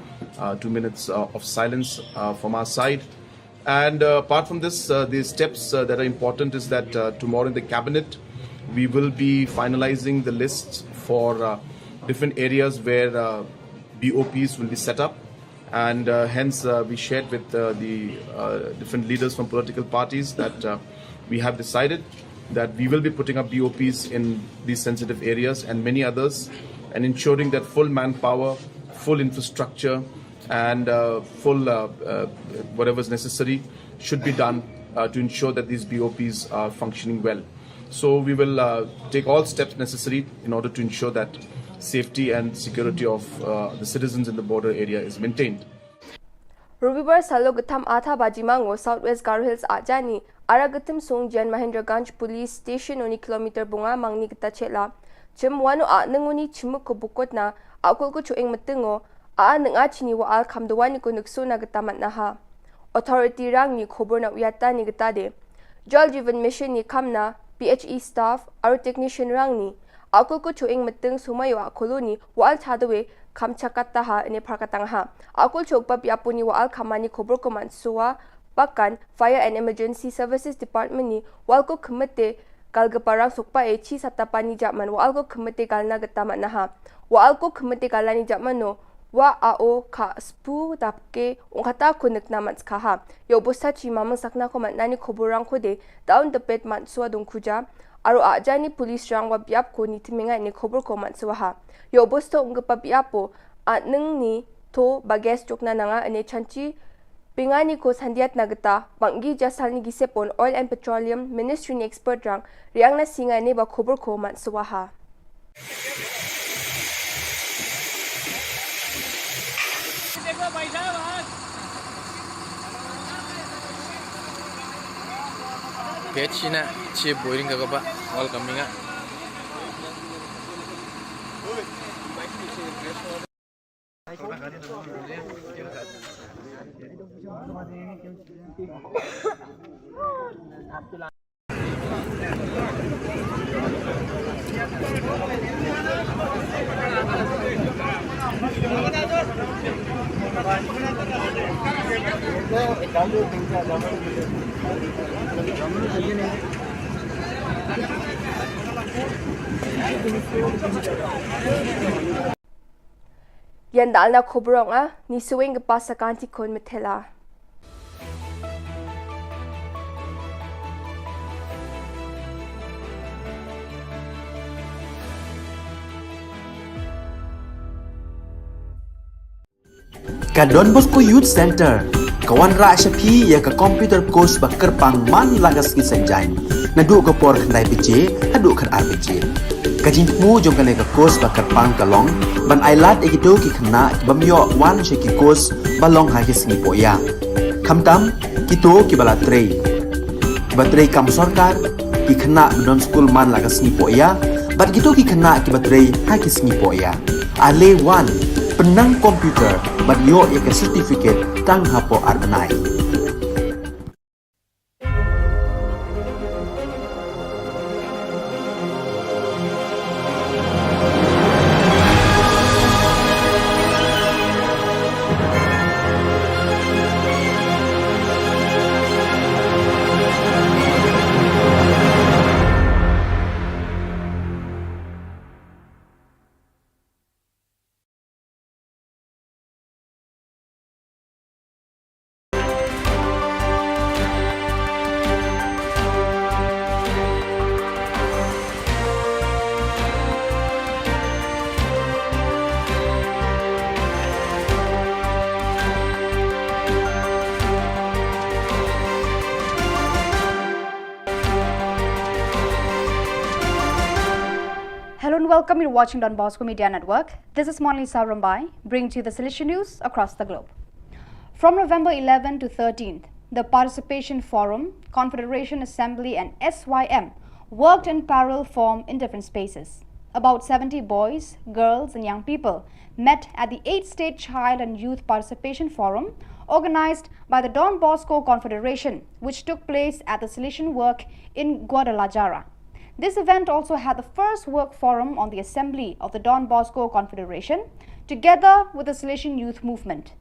2 minutes of silence from our side. And apart from this, the steps that are important is that tomorrow in the cabinet, we will be finalizing the lists for different areas where BOPs will be set up. And hence, we shared with the different leaders from political parties that we have decided that we will be putting up BOPs in these sensitive areas and many others, and ensuring that full manpower, full infrastructure, and full whatever is necessary should be done to ensure that these BOPs are functioning well. So we will take all steps necessary in order to ensure that safety and security of the citizens in the border area is maintained. Rubibar Salo Gatam Atha Bajimango, Southwest Garo Hills Ajani, Aragatim Song Jan Mahendraganj Police Station oni kilometer bunga mangni kita chela. Chim wano a nanguni chimuk ko bukot na akul ko chueng matingo a nang a chini wa al kamdawani ko nukso na gatamat na ha. Authority rang ni Khubor na uyata ni gatade. Jal Jivan Mission ni kamna PHE staff aro technician rangni akul ko choing metung sumayo koloni wal chadawe kamchakata ha ine prakatang ha akul chokpa piapuni wal khamani khobor ko mansuwa pakan fire and emergency services department ni wal ko khmete kalgaparang sokpa e chi satapani jaman wal ko khmete kalna gata manaha wal ko khmete kalani jamano wa ao kha spu tapke ongkata kunik na manska ha yo bosta chi mamang sakna ko manani khoborang ko de down the pet mansuwa dong khuja aro ajani police rang wa biap ko ni timenga ni khobor ko mansuwa ha yo bosta ongpa biapo anung ni to bages chokna nanga ane chanchi pingani ko sandiat nagata bangi jasalni gisepon oil and petroleum ministry ni expert rang riang na singa ne ba khobor ko mansuwa ha China chi boring ka ba all coming up. yan dal na khobrong ni suwing pa sa kanti kon metela Ka Don Bosco Youth Center kawan ra shapi ya ka computer course bakar pang man lagas ki sanjain nadu ka por khnai pije hadu khan RPG kajin mu jong kale ka course bakar pang kalong ban ailat ekito ki khna bamyo wan she ki course balong ha ki singi poya khamtam kito ki bala trei batrei kam sarkar ki khna don school man lagas ni poya bat kito ki khna ki batrei ha ki singi poya ale wan penang komputer ban yo ya ke certificate tang hapo arnai Hello and welcome. You're watching Don Bosco Media Network. This is Monali Sarambai, bringing to you the solution news across the globe. From November 11 to 13th, the Participation Forum, Confederation Assembly and SYM worked in parallel form in different spaces. About 70 boys, girls and young people met at the 8th State Child and Youth Participation Forum organized by the Don Bosco Confederation, which took place at the Solution Work in Guadalajara. This event also had the first work forum on the assembly of the Don Bosco Confederation, together with the Salesian Youth Movement.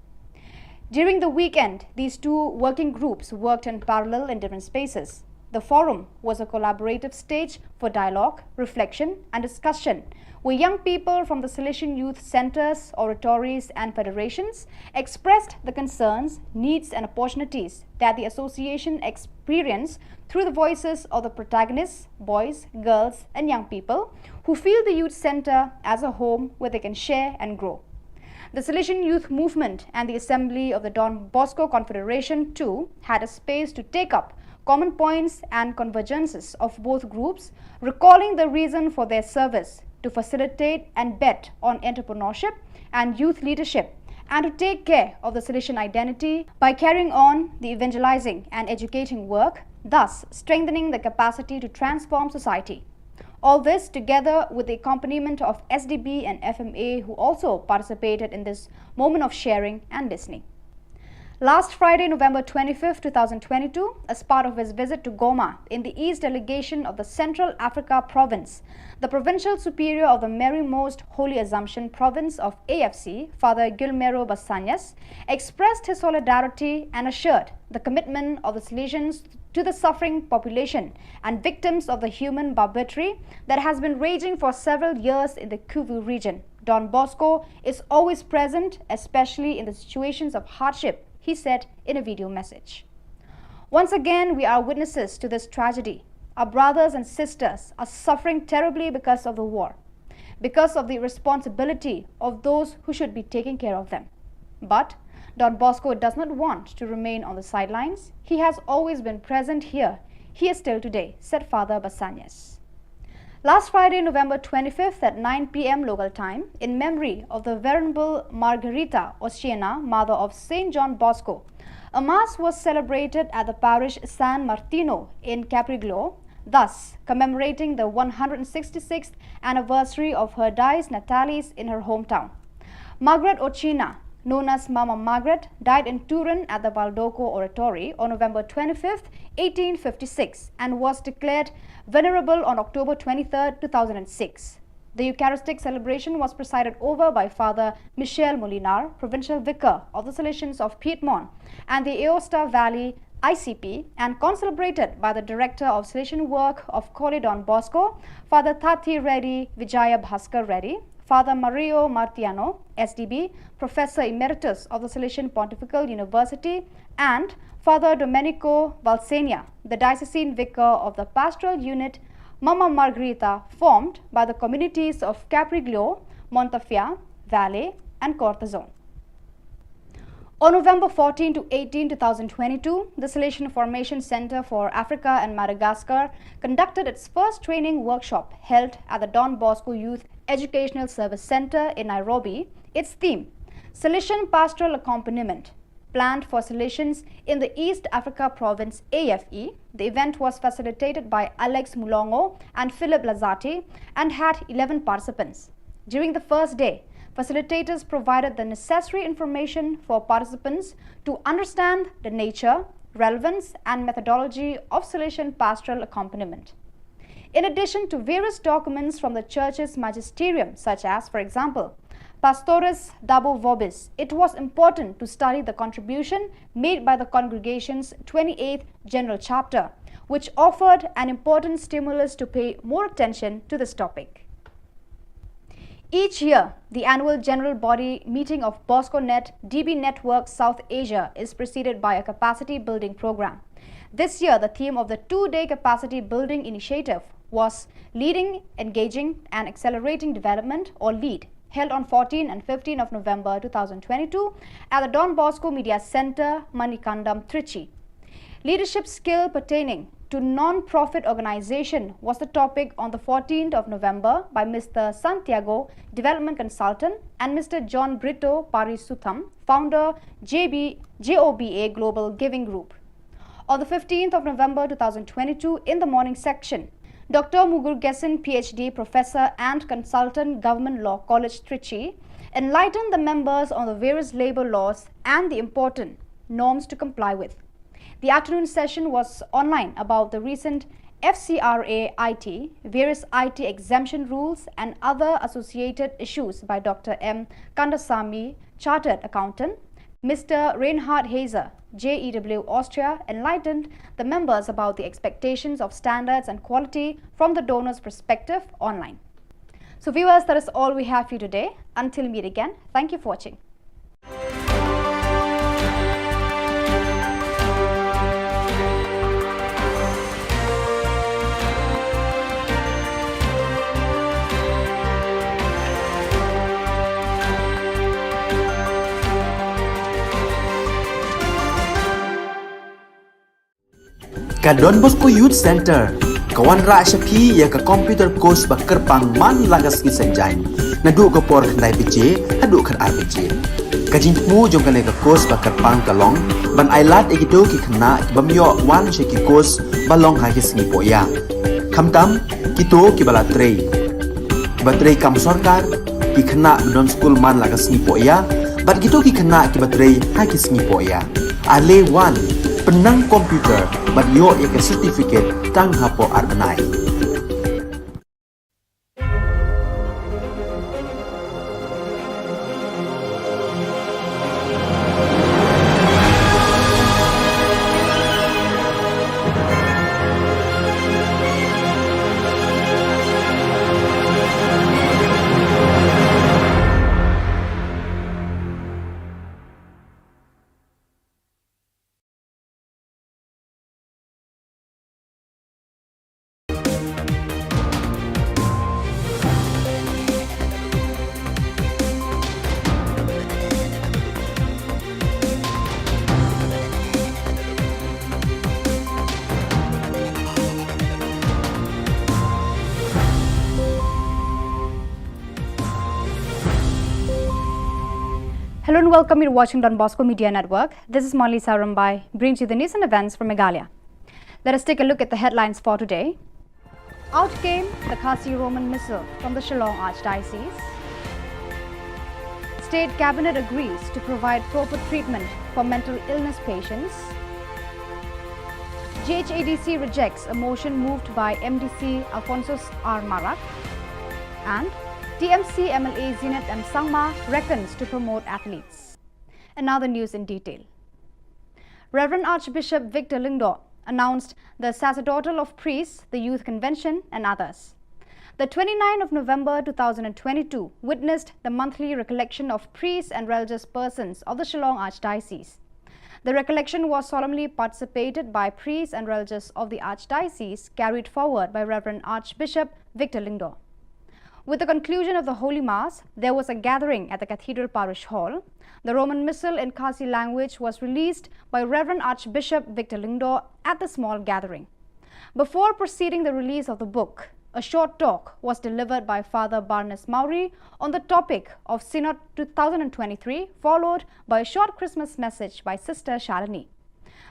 During the weekend, these two working groups worked in parallel in different spaces. The forum was a collaborative stage for dialogue, reflection and discussion, where young people from the Salesian Youth Centers, oratories and federations expressed the concerns, needs and opportunities that the association experienced through the voices of the protagonists, boys, girls and young people who feel the youth center as a home where they can share and grow. The Salesian Youth Movement and the Assembly of the Don Bosco Confederation too had a space to take up common points and convergences of both groups, recalling the reason for their service to facilitate and bet on entrepreneurship and youth leadership, and to take care of the Salesian identity by carrying on the evangelizing and educating work, thus strengthening the capacity to transform society. All this together with the accompaniment of SDB and FMA, who also participated in this moment of sharing and listening. Last Friday, November 25, 2022, as part of his visit to Goma in the East Delegation of the Central Africa Province, the Provincial Superior of the Mary Most Holy Assumption Province of AFC, Father Gilmero Basanyas, expressed his solidarity and assured the commitment of the Salesians to the suffering population and victims of the human barbarity that has been raging for several years in the Kivu region. Don Bosco is always present, especially in the situations of hardship, he said in a video message. Once again, we are witnesses to this tragedy. Our brothers and sisters are suffering terribly because of the war, because of the irresponsibility of those who should be taking care of them. But Don Bosco does not want to remain on the sidelines. He has always been present here. He is still today, said Father Basanyas. Last Friday, November 25th at 9 p.m. local time, in memory of the Venerable Margarita Oceana, mother of St. John Bosco, a mass was celebrated at the parish San Martino in Capriglio, thus commemorating the 166th anniversary of her dies natalis in her hometown. Margaret Oceana, known as Mama Margaret, died in Turin at the Valdoco Oratory on November 25, 1856 and was declared venerable on October 23, 2006. The Eucharistic celebration was presided over by Father Michel Molinar, Provincial Vicar of the Salesians of Piedmont and the Aosta Valley ICP, and concelebrated by the Director of Salesian Work of Koli Don Bosco, Father Tati Reddy Vijaya Bhaskar Reddy, Father Mario Martiano, SDB, Professor Emeritus of the Salesian Pontifical University, and Father Domenico Valsenia, the Diocesan Vicar of the Pastoral Unit Mama Margherita, formed by the communities of Capriglio, Montafia, Valle, and Cortazon. On November 14 to 18, 2022, the Salesian Formation Center for Africa and Madagascar conducted its first training workshop held at the Don Bosco Youth Educational Service Center in Nairobi. Its theme, Salesian Pastoral Accompaniment, planned for Salesians in the East Africa Province AFE. The event was facilitated by Alex Mulongo and Philip Lazati and had 11 participants. During the first day, facilitators provided the necessary information for participants to understand the nature, relevance, and methodology of Salesian pastoral accompaniment. In addition to various documents from the Church's magisterium, such as, for example, Pastores Dabo Vobis, it was important to study the contribution made by the congregation's 28th General Chapter, which offered an important stimulus to pay more attention to this topic. Each year, the annual General Body meeting of BoscoNet DB Network South Asia is preceded by a capacity building program. This year, the theme of the two-day capacity building initiative was Leading, Engaging and Accelerating Development, or LEAD, held on 14 and 15 of November 2022 at the Don Bosco Media Center, Manikandam, Trichy. Leadership skill pertaining to non-profit organization was the topic on the 14th of November by Mr. Santiago, Development Consultant, and Mr. John Brito Parisutham, founder JOBA Global Giving Group. On the 15th of November 2022, in the morning section, Dr. Mugurgesan, PhD, Professor and Consultant, Government Law College, Trichy, enlightened the members on the various labor laws and the important norms to comply with. The afternoon session was online about the recent FCRA IT, various IT exemption rules and other associated issues by Dr. M. Kandasamy, Chartered Accountant. Mr. Reinhard Hazer, JEW Austria, enlightened the members about the expectations of standards and quality from the donor's perspective online. So viewers, that is all we have for you today. Until meet again, thank you for watching. Ka Don Bosco Youth Center, kawan ra Shapi ya ka computer course bakar pangman lagas ki senjain. Nadu ka por khnai bije, hadu khan ar bije. Ka jingmu jong ka course bakar pang kalong, ban ailat egito ki khna bamyo wan she ki course balong ha ki singi poya. Khamtam kito ki bala trei. Batrei kam sarkar ki khna don school man lagas ni poya, bat kito ki khna ki batrei ha ki singi poya. Ale Wan, penang komputer, banyo ika sertifikat tang hapo arbenai. Hello and welcome. You're watching Don Bosco Media Network. This is Molly Sarambai, bringing you the news and events from Meghalaya. Let us take a look at the headlines for today. Out came the Khasi Roman missile from the Shillong Archdiocese. State Cabinet agrees to provide proper treatment for mental illness patients. GHADC rejects a motion moved by MDC Alphonsus R. Marak. And TMC MLA Zinat M. Sangma reckons to promote athletes. And now the news in detail. Reverend Archbishop Victor Lingdo announced the sacerdotal of priests, the youth convention and others. The 29th of November 2022 witnessed the monthly recollection of priests and religious persons of the Shillong Archdiocese. The recollection was solemnly participated by priests and religious of the Archdiocese, carried forward by Reverend Archbishop Victor Lingdo. With the conclusion of the Holy Mass, there was a gathering at the Cathedral Parish Hall. The Roman Missal in Khasi language was released by Reverend Archbishop Victor Lingdo at the small gathering. Before proceeding the release of the book, a short talk was delivered by Father Barnes Maury on the topic of Synod 2023, followed by a short Christmas message by Sister Shalini.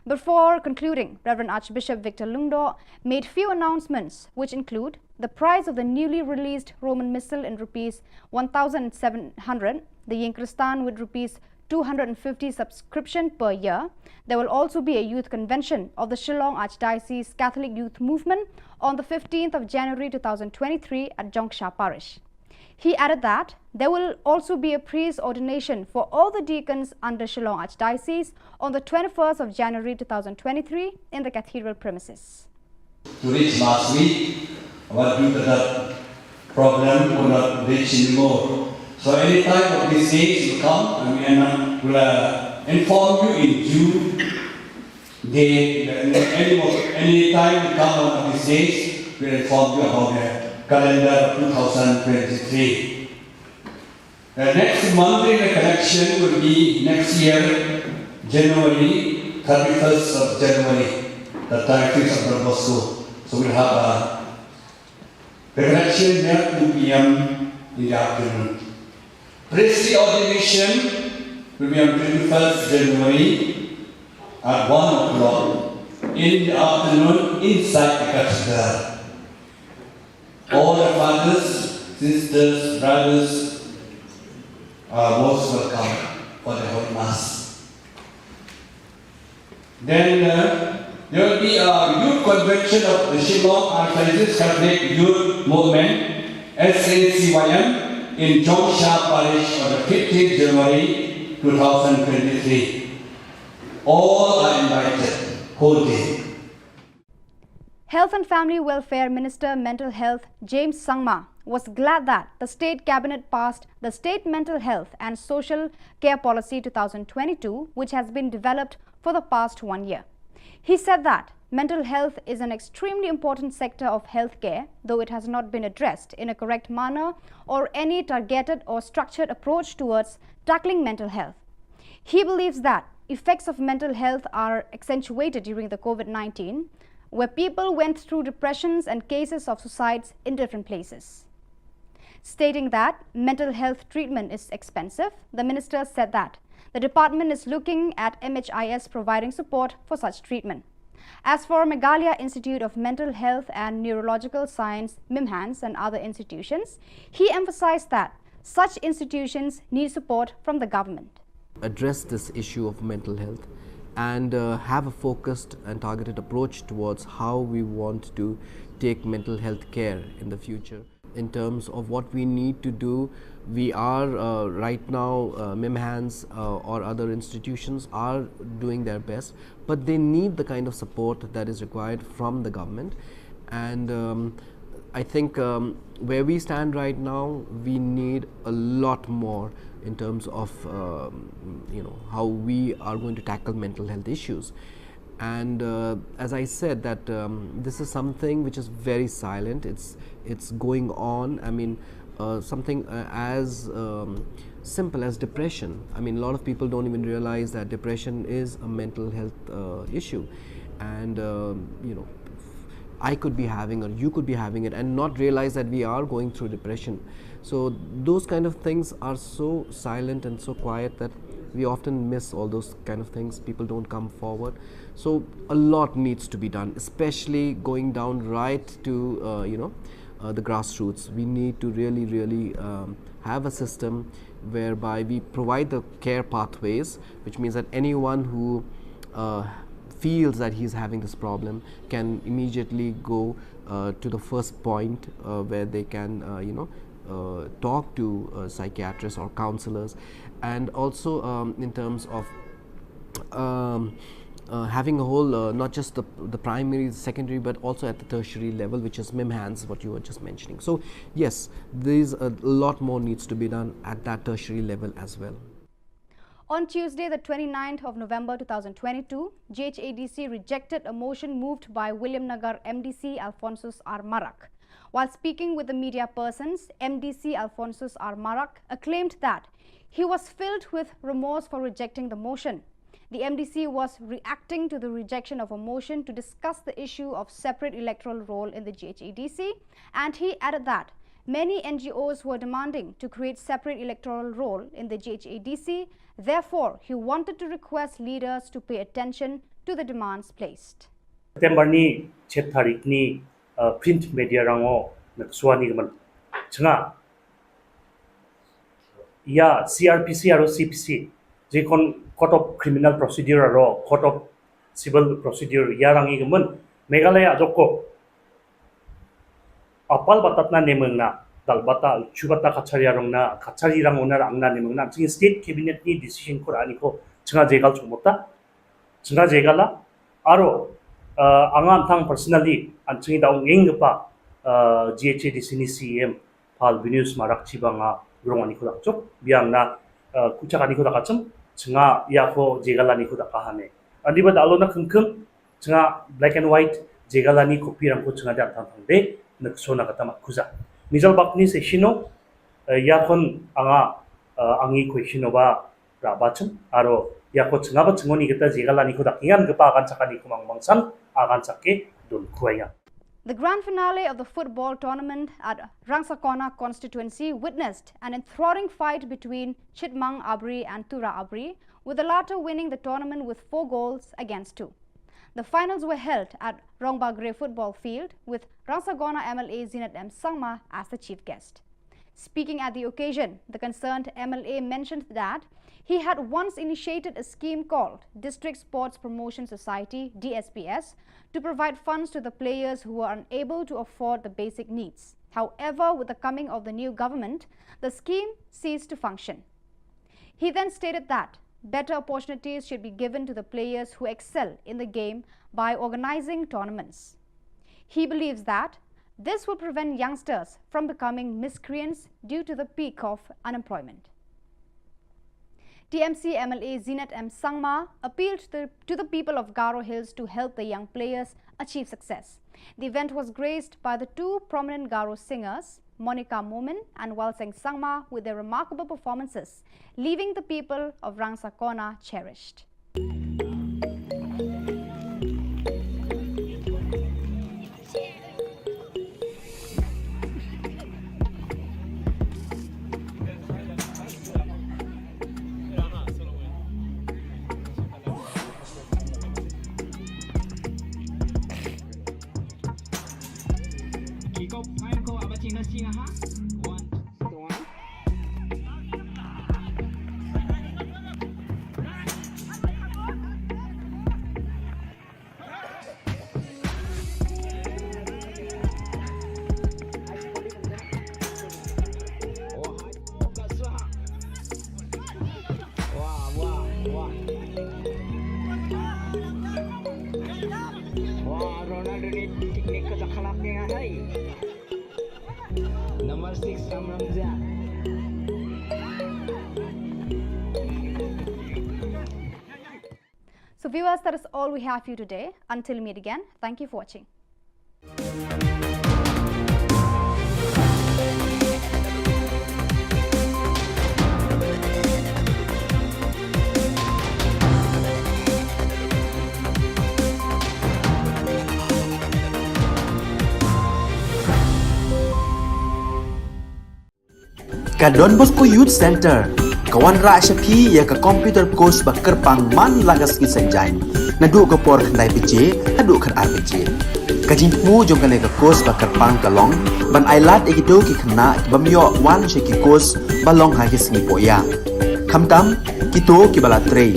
Before concluding, Reverend Archbishop Victor Lingdo made few announcements, which include the price of the newly released Roman Missal in rupees 1,700, the Yinkristan with rupees 250 subscription per year. There will also be a youth convention of the Shillong Archdiocese Catholic Youth Movement on the 15th of January 2023 at Jongsha Parish. He added that there will also be a priest ordination for all the deacons under Shillong Archdiocese on the 21st of January 2023 in the cathedral premises. To reach last week, what due to that problem will not reach anymore. So any time of these days will come and we will inform you in June. Any time will come on these days, we will inform you about the calendar 2023. The next monthly recollection will be next year, January, 31st of January, the 31st of Don Bosco. So we'll have a recollection there 2 p.m. in the afternoon. Priestly ordination will be on 21st January at 1 o'clock in the afternoon inside the cathedral. All the fathers, sisters, brothers are most welcome for the Holy Mass. Then there will be a youth convention of the Shillong Archdiocese Catholic Youth Movement, SNCYM, in Jongsha Parish on the 15th January 2023. All are invited, whole day. Health and Family Welfare Minister Mental Health James Sangma was glad that the State Cabinet passed the State Mental Health and Social Care Policy 2022, which has been developed for the past 1 year. He said that mental health is an extremely important sector of healthcare, though it has not been addressed in a correct manner or any targeted or structured approach towards tackling mental health. He believes that effects of mental health are accentuated during the COVID-19, where people went through depressions and cases of suicides in different places. Stating that mental health treatment is expensive, the minister said that the department is looking at MHIS providing support for such treatment. As for Meghalaya Institute of Mental Health and Neurological Science, MIMHANS, and other institutions, he emphasized that such institutions need support from the government. Address this issue of mental health and have a focused and targeted approach towards how we want to take mental health care in the future. In terms of what we need to do, we are right now, MIMHANS or other institutions are doing their best, but they need the kind of support that is required from the government. And I think where we stand right now, we need a lot more in terms of how we are going to tackle mental health issues. And as I said, that this is something which is very silent. It's going on. I mean, something as simple as depression. I mean, a lot of people don't even realize that depression is a mental health issue, and I could be having, or you could be having it, and not realize that we are going through depression. So those kind of things are so silent and so quiet that we often miss all those kind of things. People don't come forward. So a lot needs to be done, especially going down right to the grassroots. We need to really have a system whereby we provide the care pathways, which means that anyone who feels that he's having this problem can immediately go to the first point where they can talk to psychiatrists or counselors. And also in terms of having a whole, not just the primary, secondary, but also at the tertiary level, which is MIMHANS, what you were just mentioning. So yes, there's a lot more needs to be done at that tertiary level as well. On Tuesday, the 29th of November 2022, GHADC rejected a motion moved by William Nagar MDC Alphonsus R. Marak. While speaking with the media persons, MDC Alphonsus R. Marak acclaimed that he was filled with remorse for rejecting the motion. The MDC was reacting to the rejection of a motion to discuss the issue of separate electoral roll in the GHADC, and he added that many NGOs were demanding to create separate electoral roll in the GHADC. Therefore, he wanted to request leaders to pay attention to the demands placed. September ni 7 tarik ni print media rango nagsuani gaman changa ya CRPC aro CPC jekon Court of Criminal Procedure aro Court of Civil Procedure yarangi gaman Meghalaya joko apal batatna nemengna dalbata chubata kachariyarongna kachariyarang onar angna nemengna ching state cabinet ni decision ko ani ko changa jegal chumota changa jegala aro angan thang personally anching daung engpa GHADC ni CM Pal Venus Marak Chibanga grongani ko dakchok biangna kuchakani ko dakacham changa yako jegalani ko dakahane adiba dalona khungkhung changa black and white jegalani copy rang ko changa dan thang de naksona katama kuza misal bakni seshino yakon anga angi question ba rabachum aro yako changa ba chngoni geta jegalani ko dakingan gepa agan chakani ko mangmangsan agan chakke dun khuaya. The grand finale of the football tournament at Rangsakona constituency witnessed an enthralling fight between Chitmang Abri and Tura Abri, with the latter winning the tournament with 4 goals against 2. The finals were held at Rongbagre football field with Rangsakona MLA Zinat M. Sangma as the chief guest. Speaking at the occasion, the concerned MLA mentioned that he had once initiated a scheme called District Sports Promotion Society (DSPS) to provide funds to the players who were unable to afford the basic needs. However, with the coming of the new government, the scheme ceased to function. He then stated that better opportunities should be given to the players who excel in the game by organizing tournaments. He believes that this will prevent youngsters from becoming miscreants due to the peak of unemployment. TMC MLA Zinat M. Sangma appealed to the people of Garo Hills to help the young players achieve success. The event was graced by the 2 prominent Garo singers, Monica Momin and Walseng Sangma, with their remarkable performances, leaving the people of Rangsakona cherished. Number 6 Samramja. So viewers, that is all we have for you today. Until we meet again, thank you for watching. Ka Don Bosco Youth Center, kawan ra syapi ya ka computer course ba kerpang man lagas ki senjain. Nadu ka por khandai pije, hadu kan ar pije. Ka jingmu jong ka ka course ba kerpang ka long, ban ailat egido ki khna bamyo wan she ki course ba long ha ki sngi poya. Khamtam kito ki bala trei.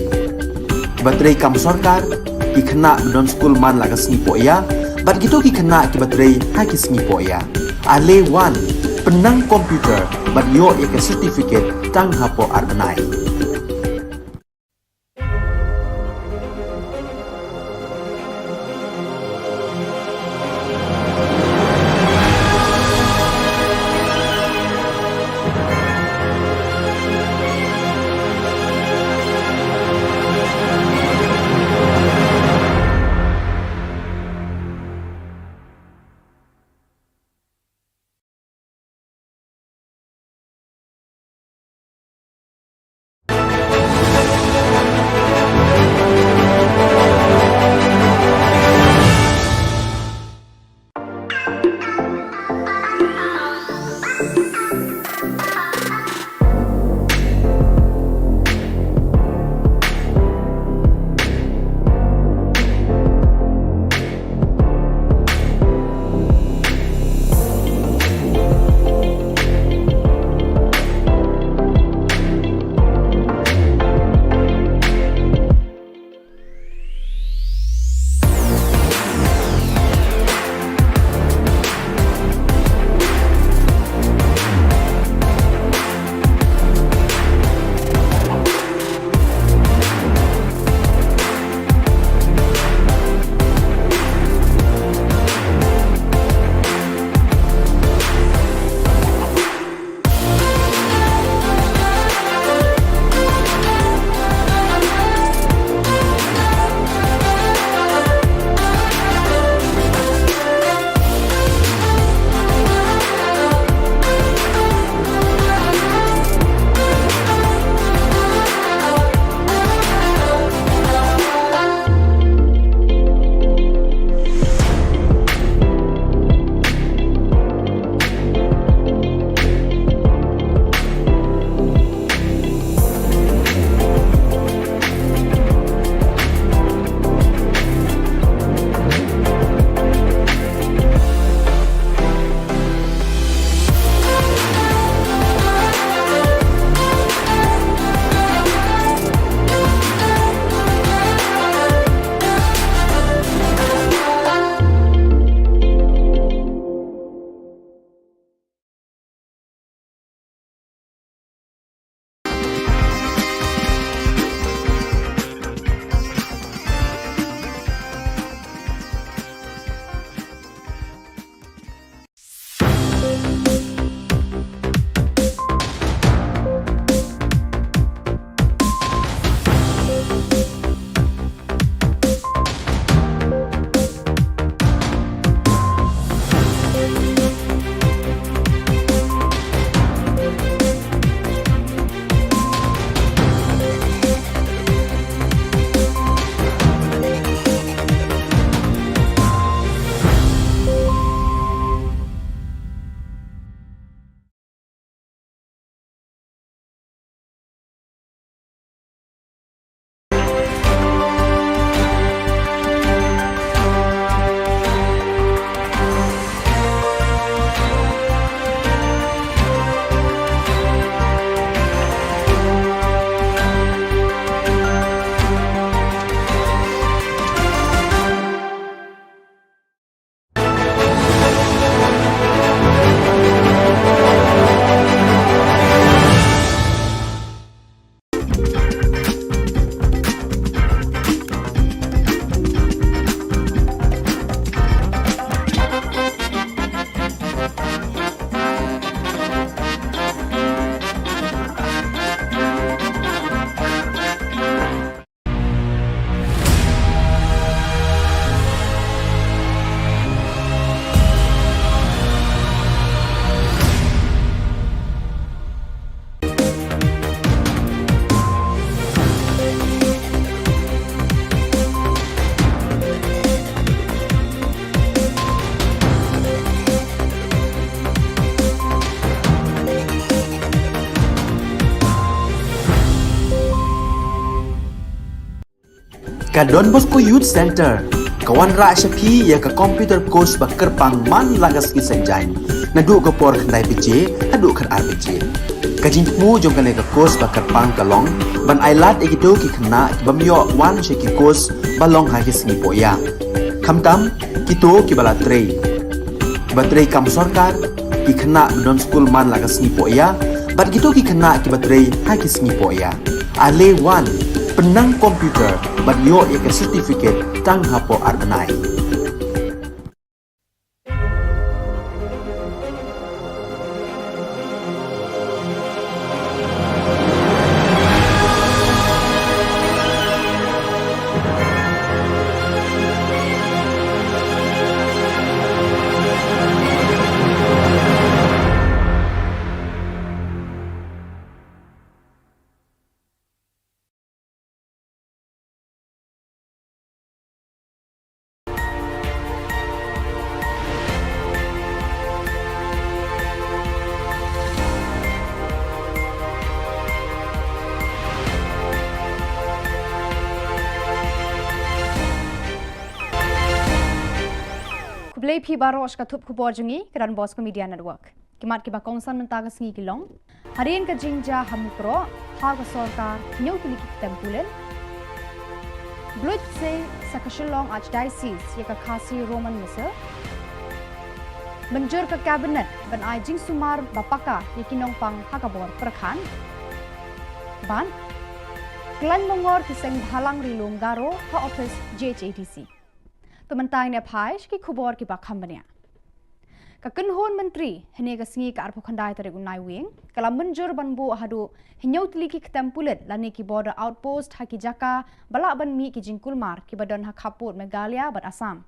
Ba trei kam sarkar ki khna don school man lagas sngi poya, ban kito ki khna ki ba trei ha ki sngi poya. Ale wan penang komputer bat yo ke certificate tang hapo arbenai. Ka Don Bosco Youth Center, kawan ra syapi ya ka computer course ba kerpang man lagas ki senjain. Nadu ka por khandai pije, hadu khar ar pije. Ka jingmu jong ka ka course ba kerpang kalong, ban ailat egido ki khna bamyo wan she ki course balong ha ki singi poya. Khamtam kito ki bala trei. Batrei kam sarkar ki khna don school man lagas singi poya, bat gitu ki khna ki batrei ha ki singi poya. Ale wan penang komputer bat yo ya ke certificate tang hapo arbenai. Kublai phi baros ka thup khubor jungi kran Bosco Media Network. Kimat ki ba kongsan mentaga singi kilong. Harian ka jingja hamukro ha ka sarkar nyau tili ki tempulen. Blood se sa Shillong Archdiocese ya ka khasi Roman Missal. Menjur ka cabinet ban ai jing sumar bapaka ya kinong pang hakabor perkhan. Ban klan mongor ki seng halang rilum garo ha office JHATC. Pementang ne phai ki khubor ki bakham bania ka kunhon menteri hene ka singi ka arpo khandai tare unai wing kala menjur banbu hadu hinyau tli ki tempulet lani ki border outpost ha ki jaka bala ban mi ki jingkul mar ki badon ha khaput Meghalaya bat Assam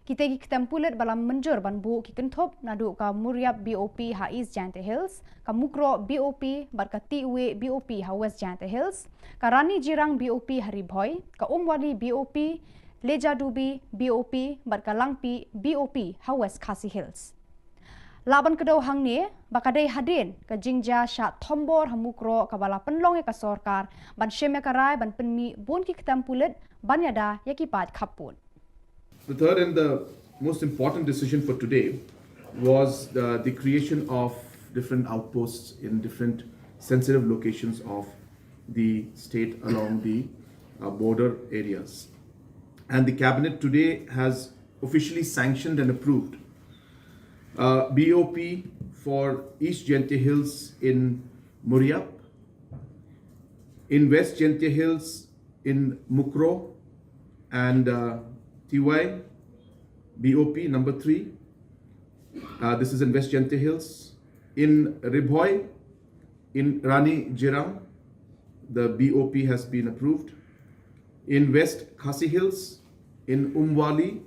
kita ki tempulet bala menjur banbu ki kenthop nadu ka Muriap BOP ha East Jante Hills ka Mukro BOP bat ka Tiwe BOP ha West Jante Hills ka Rani Jirang BOP hari Bhoi ka Umwadi BOP Leja Dubi BOP Barkalangpi BOP ha West Khasi Hills. Laban kedau hang ni bakadai hadin ka jingja sha thombor hamukro ka bala penlong ka sarkar ban sheme karai ban penmi bon ki ketampulet ban yada yakipat khapun. The third and the most important decision for today was the creation of different outposts in different sensitive locations of the state along the border areas. And the cabinet today has officially sanctioned and approved BOP for East Jente Hills in Muriap, in West Jente Hills in Mukro and TY BOP number 3. This is in West Jente Hills. In Ribhoi, in Rani Jirang, the BOP has been approved. In West Khasi Hills, in Umwali,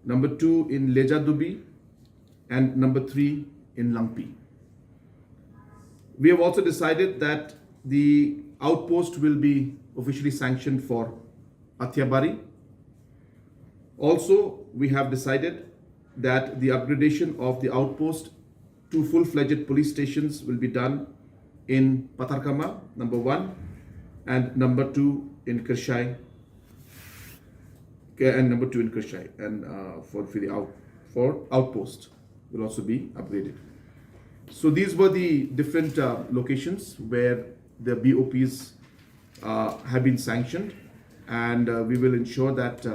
number 2 in Leja Dubi, and number 3 in Langpi. We have also decided that the outpost will be officially sanctioned for Athyabari. Also, we have decided that the upgradation of the outpost to full-fledged police stations will be done in Patarkama, number 1, and number 2 in Kershai, and number 2 in Kershai, and for outpost will also be upgraded. So these were the different locations where the BOPs have been sanctioned, and we will ensure that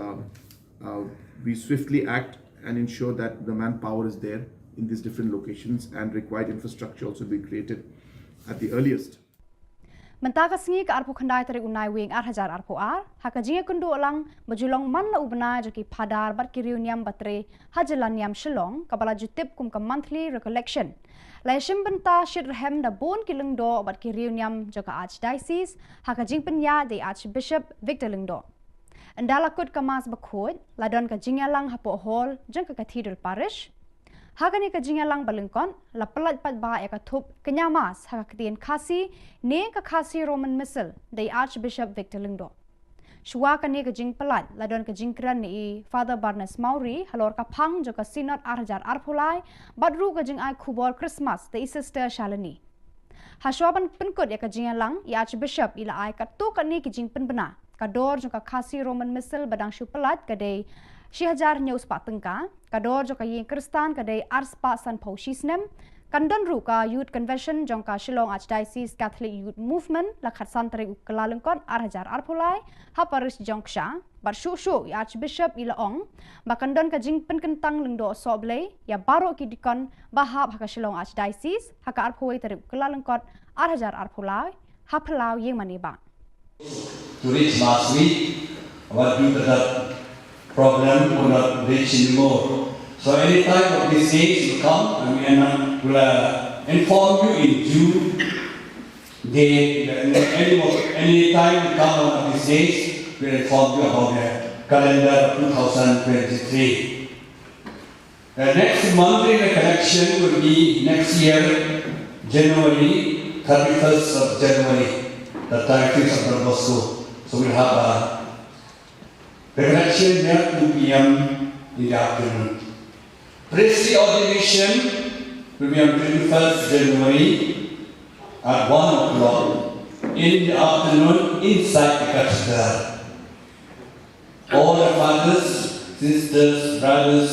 we swiftly act and ensure that the manpower is there in these different locations, and required infrastructure also be created at the earliest. Mentaga singi ka arpo khandai tare unai wing 8,000 arpo haka jinga kundu alang bajulong man na ubna jaki phadar bat ki reunion batre hajalaniam Shillong kabala jutip kum ka monthly recollection laishim benta shirhem da bon kilungdo bat ki reunion jaka archdiocese haka jingpenya de Archbishop Victor Lingdo andala kut kamas bakhod ladon ka jingalang hapo hall jang ka cathedral parish Hagani ka jingalang balengkon la pelat pat ba ya ka thup kenyamas ha ka tien khasi ne ka khasi Roman Missal dei Archbishop Victor Lingdo. Shwa ka ne ka jing pelat la don ka jingkran ni Father Barnes Mauri halor ka phang jo ka sinot 8,000 arphulai badru ka jing ai khubor Christmas dei sister Shalini. Haswaban penkut ya ka jingalang ya Archbishop ila ai ka tu ka ne ki jing penbena kador jong ka khasi Roman missile badang shu pelat kadai 1000 news pa tengka kador jong ka yin kristan kadai arspa san phau shisnem Kandon Ruka Youth Convention jongka Shillong Archdiocese Catholic Youth Movement lakhat santri kelalengkon arhajar arpulai haparis jongsha barshu Archbishop Ilaong bakandon kajing penkentang lengdo soble ya baro kidikon bahab haka Shillong Archdiocese haka arpui terip kelalengkon arhajar arpulai hapelau yeng maniba. To reach last week, what due to the problem could not reach anymore. So any time of these days will come and we will inform you in due date. Any time will come one of these days, we will inform you about the calendar 2023. The next monthly recollection will be next year, January, 31st of January, the 31st of Don Bosco. So we'll have a recollection there 2 p.m. in the afternoon. Priestly ordination will be on 21st January at 1 o'clock in the afternoon inside the cathedral. All the fathers, sisters, brothers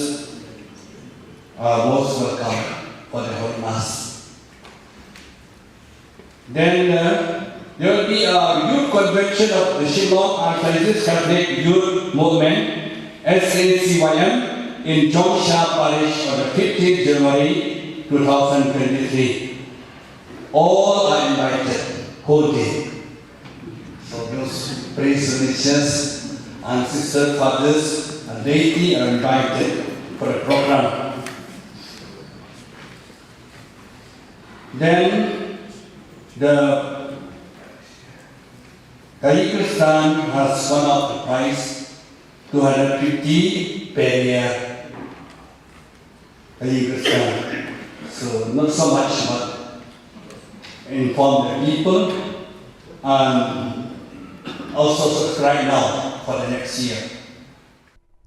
are most welcome for the Holy Mass. Then there will be a youth convention of the Shillong Archdiocese Catholic Youth Movement, SACYM, in Jongsha Parish on the 15th January 2023. All are invited, whole day. So those priest religious and sister fathers and laity are invited for the program. Then the Kyrgyzstan has won out the prize, 250 per year. So not so much, but inform the people and also subscribe now for the next year.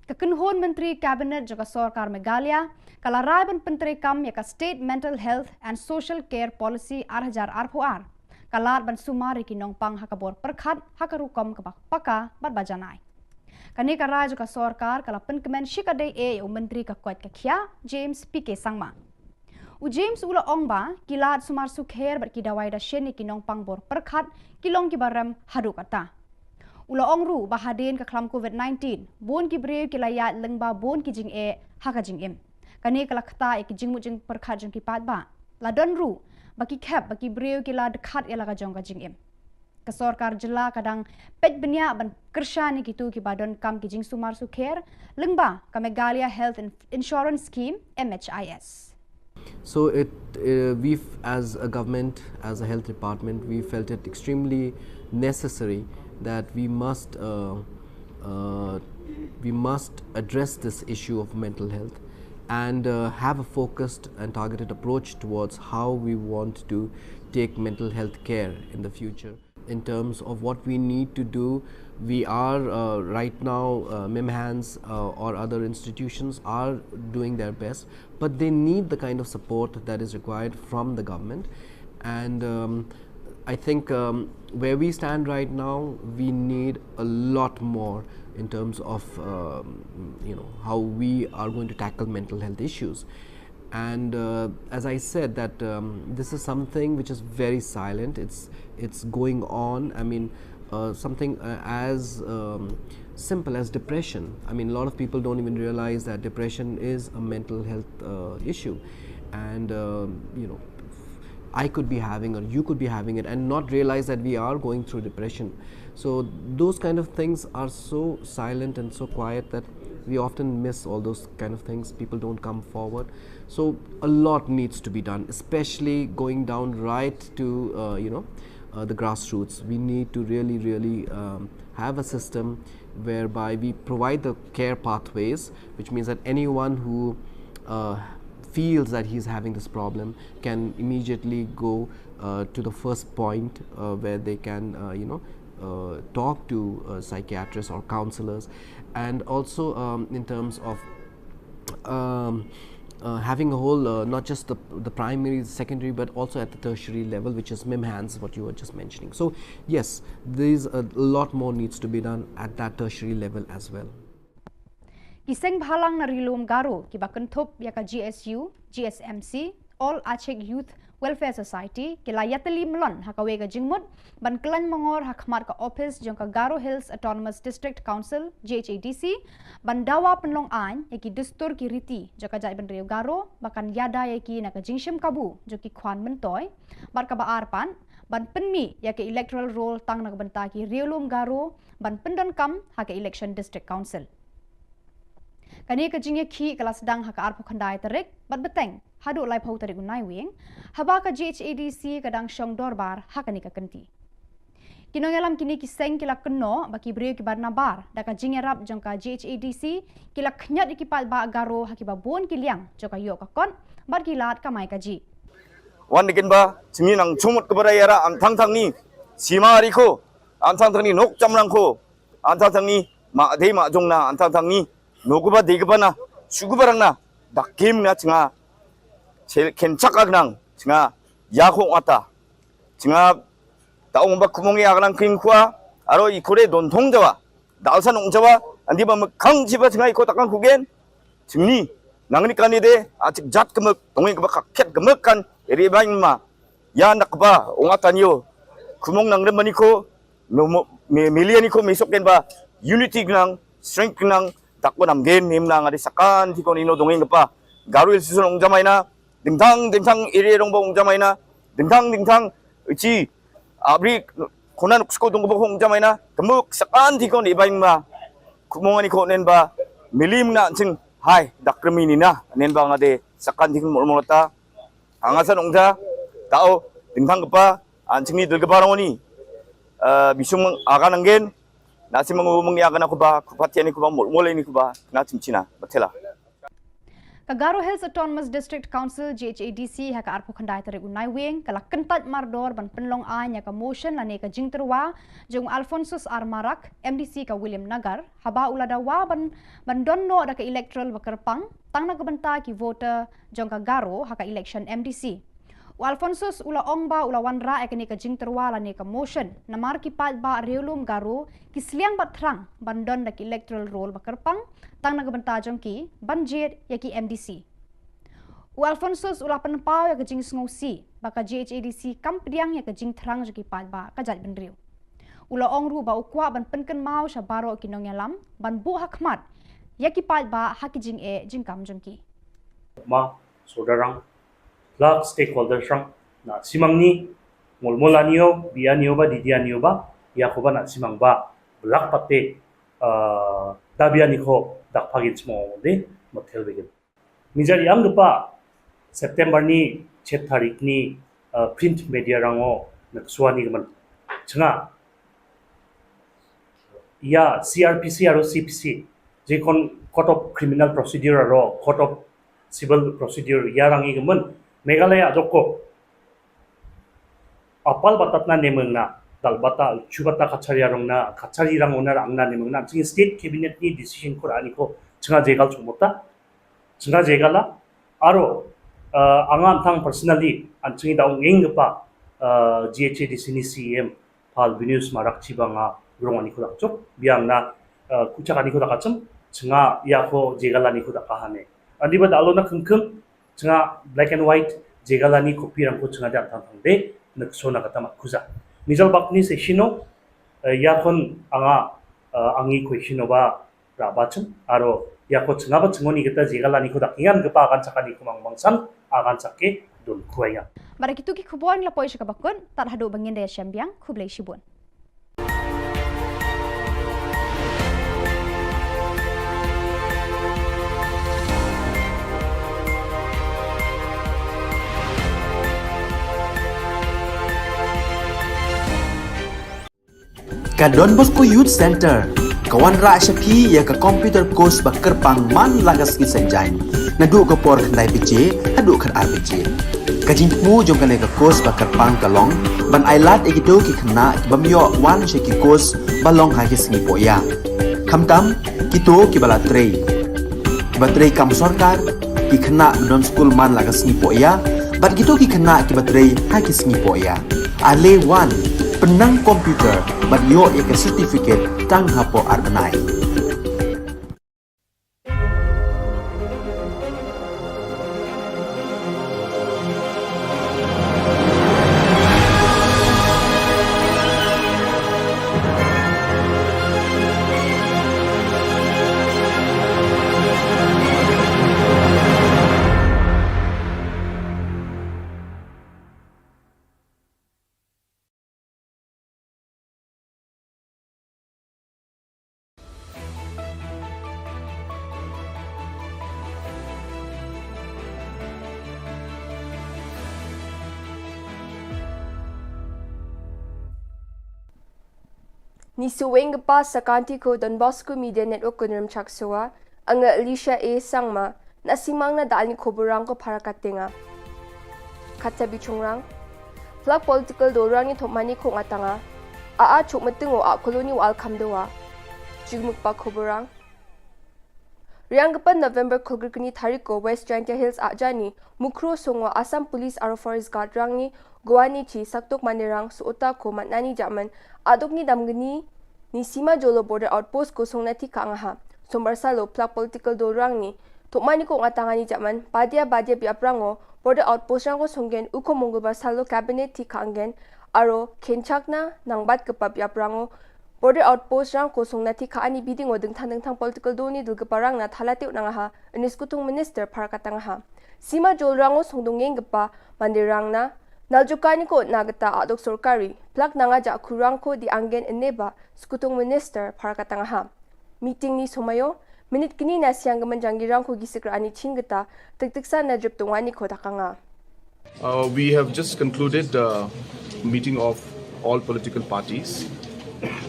Kekenhon Menteri Kabinet juga Sorkar Meghalaya kalarai ban Menteri Kam yaka State Mental Health and Social Care Policy arhajar arpuar kalar ban sumari kinong pang hakabor perkhat hakarukom kabak paka bat bajanai. Kani karai juga Sorkar kala penkemen shikadai Menteri kakuat kakia James PK Sangma. James ula ongba kilat sumar sukher bat kidawai da sheni kinong pang bor perkhat kilong kibaram hadu kata. Ula ongru bahadin ka klam COVID-19 bon ki brew kilayat lengba bon ki jing haka jing im. Kani kala kata ki jing mujing perkhat jong ki pat ba. Ladon ru baki khap baki brew kila dekat ela ka jong ka jing im. Ka Sorkar Jilla kadang pet benya ban kershani kitu ki badon kam ki jing sumar sukher lengba ka Meghalaya Health Insurance Scheme MHIS. So we as a government, as a health department, we felt it extremely necessary that we must address this issue of mental health and have a focused and targeted approach towards how we want to take mental health care in the future. In terms of what we need to do, we are right now, MIMHANS or other institutions are doing their best, but they need the kind of support that is required from the government. And I think where we stand right now, we need a lot more in terms of how we are going to tackle mental health issues. And as I said, that this is something which is very silent. It's going on. I mean, something as simple as depression. I mean, a lot of people don't even realize that depression is a mental health issue, and I could be having or you could be having it and not realize that we are going through depression. So those kind of things are so silent and so quiet that we often miss all those kind of things. People don't come forward. So a lot needs to be done, especially going down right to the grassroots. We need to really have a system whereby we provide the care pathways, which means that anyone who feels that he's having this problem can immediately go to the first point where they can talk to psychiatrists or counselors. And also in terms of having a whole, not just the primary, secondary, but also at the tertiary level, which is MIMHANS, what you were just mentioning. So yes, there's a lot more needs to be done at that tertiary level as well. Kiseng bhalang na rilum garo kiba kentup yaka GSU, GSMC, All Aceh Youth Welfare Society kila yateli melon hakawe ka jingmut ban kelan mongor hakmat ka office jong ka Garo Hills Autonomous District Council GHADC ban dawa penlong an yaki dustur ki riti jaka jai ban Rio Garo bakan yada yaki na ka jingshim kabu joki kwan mentoy bar ka ba arpan ban penmi yaki electoral roll tang na benta ki Riolum Garo ban pendon kam haka election district council kani ka jingye ki kelas sedang haka arpo khandai tarik bat beteng hadu lai phau tarik unai wing haba ka GHADC kadang syong dorbar hakani ka kenti kinong alam kini kiseng kila keno baki brio ki barna bar da ka jingye rap jong ka GHADC kila khnyat ikipal ba Garo hakiba bon kiliang joka yo ka kon bar kilat ka mai ka ji wan dikin ba chimi nang chumut kepada yara am thang thang ni sima ari ko am thang thang ni nok chamrang ko am thang thang ni ma dei ma jong na am thang thang ni noguba deguba na sugubarang na dakim na chinga kenchaka nang chinga yakong ata chinga taong ba kumongi aganang king kwa aro ikore don thongjawa dalsan ongjawa andi ba khang jiba chinga iko takang kugen chingni nangni kanide achik jat kemek dongi ba kakhet kemek kan eri baing ma ya nakba ongataniyo kumong nang remani ko million ko mesoken ba unity nang strength nang takbo namgen nimna ngadi sakan tikon ino dongeng pa Garuil susun ongjamayna dingtang dingtang irerong ba ongjamayna dingtang dingtang uci abri konan uksko dongbo ongjamayna temuk sakan tikon ibaing ma kumongani ko nen ba milim na ching hai dakremi ni na nen ba ngade sakan tikon molmolata angasan ongja tao dingtang pa anchingni dilgebarangoni bisung agananggen nasi mengumumni akan aku bah kupatian aku bah mulai ni aku bah nacim Cina betul lah. Ka Garo Hills Autonomous District Council GHADC haka arpo khandai tarik unai wing kala kentat mardor ban penlong an ya ka motion lane ka jingterwa jong Alphonsus Armarak MDC ka William Nagar haba uladawa ban donno da ka electoral bakerpang tang na kabenta ki voter jong ka Garo haka election MDC. Alphonsus ula ongba ula wanra ekani ka jingterwa lane ka motion namar ki pat ba Riolum Garo kisliang bat thrang bandon da ki electoral roll bakerpang tang nagabanta jong ki banjir ya ki MDC Alphonsus ula penpau ya ka jing sngosi baka GHADC kampriang ya ka jing thrang jo ki pat ba ka jat benriu ula ongru ba ukwa ban penken mau sha baro kinong yalam ban bu hakmat ya ki pat ba hakijing jing kam jong ki ma sodarang lak stakeholder sang na simang ni molmolaniyo bianiyo ba didianiyo ba yakoba na simang ba blak pate dabiani ko dakpagin smo de motel begin mijari ang pa September ni 7 tarik ni print media rango naksuani gaman changa ya CRPC aro CPC je kon court of criminal procedure aro court of civil procedure yarangi gaman Meghalaya adoko apal batat na nemeng na dalbata chubata kachariyarong na kachariyarang onar angna nemeng na ching state cabinet ni decision ko ani ko chunga jegal chumota chunga jegala aro anga thang personally an chingi daung engpa GHADC ni CM pal Venus marak chibanga grong ani ko dakchok biang na kuchak ani ko dakachum chunga yako jegala ni ko dakahane andi ba dalo na kengkeng chunga black and white jegalani kopi rangko chunga dan tang de naksona kata makuza misal bakni se shino yakon anga angi ko shino ba rabachum aro yako chunga ba chungoni kita jegalani ko dakingan kepa akan cakani kumang mangsan akan cake dun kuaya bara kitu ki khubor la poisha ka bakun tar hadu bangin de syambiang khublei shibun Ka Don Bosco Youth Center kawan ra syapi ya ka computer course bakar pangman lagas ki senjain nadu ka por khandai piche hadu khan ar piche ka jingmu jong ka ka course bakar pang kalong ban ailat egido ki khna bamyo wan she ki course balong ha ki sngi poya khamtam kito ki bala trei kam sarkar ki khana non school man lagas ni po ya bat gitu ki khana ki batrei ha ki sni po ya ale one penang komputer bat yo ek certificate tang hapo arbanai Ni suwengpa sa kanti ko Don Bosco Media Network kunrum chaksua anga Alicia A sangma nasimang na dal ni Khubor ko para katenga katabi chungrang flag political dorang ni thomani ko ngatanga a chukmatengo a koloni wal kamdowa jigmukpa Khubor Riangpa November Khulgirkni Thariko West Giant Hills ajani Mukro Songwa Assam Police Aro Forest Guard rangni Goani chi saktok manirang suota ko matnani jaman adok ni damgni ni Sima Jolo Border Outpost ko songnati kaangaha sombarsalo plak political dorang ni thokmani ko ngatangani jaman badia biaprango Border Outpost rango songgen uko mongolbar salo cabinet ti kaangen aro kenchakna nangbat kepa biaprango Border Outpost rang ko songnati kaani biding odeng tang political doni dulgeparang na thalateu nangaha aniskutung minister parakatangaha Sima Jol rango songdongeng gepa mandirang na Naljukani ko nagata adok sorkari plak nanga ja kurang ko di anggen eneba skutung minister parakatangaha meeting ni somayo minute kini na siang gamanjangirang ko gisikrani chingata tiktiksa na drip tungani ko dakanga We have just concluded a meeting of all political parties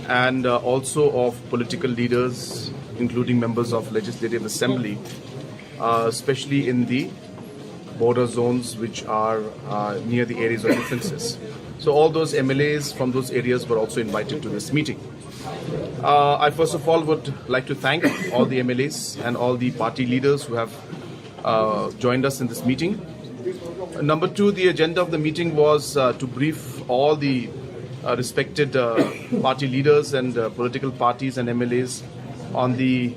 and also of political leaders including members of Legislative Assembly especially in the border zones which are near the areas of differences. So all those MLAs from those areas were also invited to this meeting. I first of all would like to thank all the MLAs and all the party leaders who have joined us in this meeting. Number two, the agenda of the meeting was to brief all the respected party leaders and political parties and MLAs on the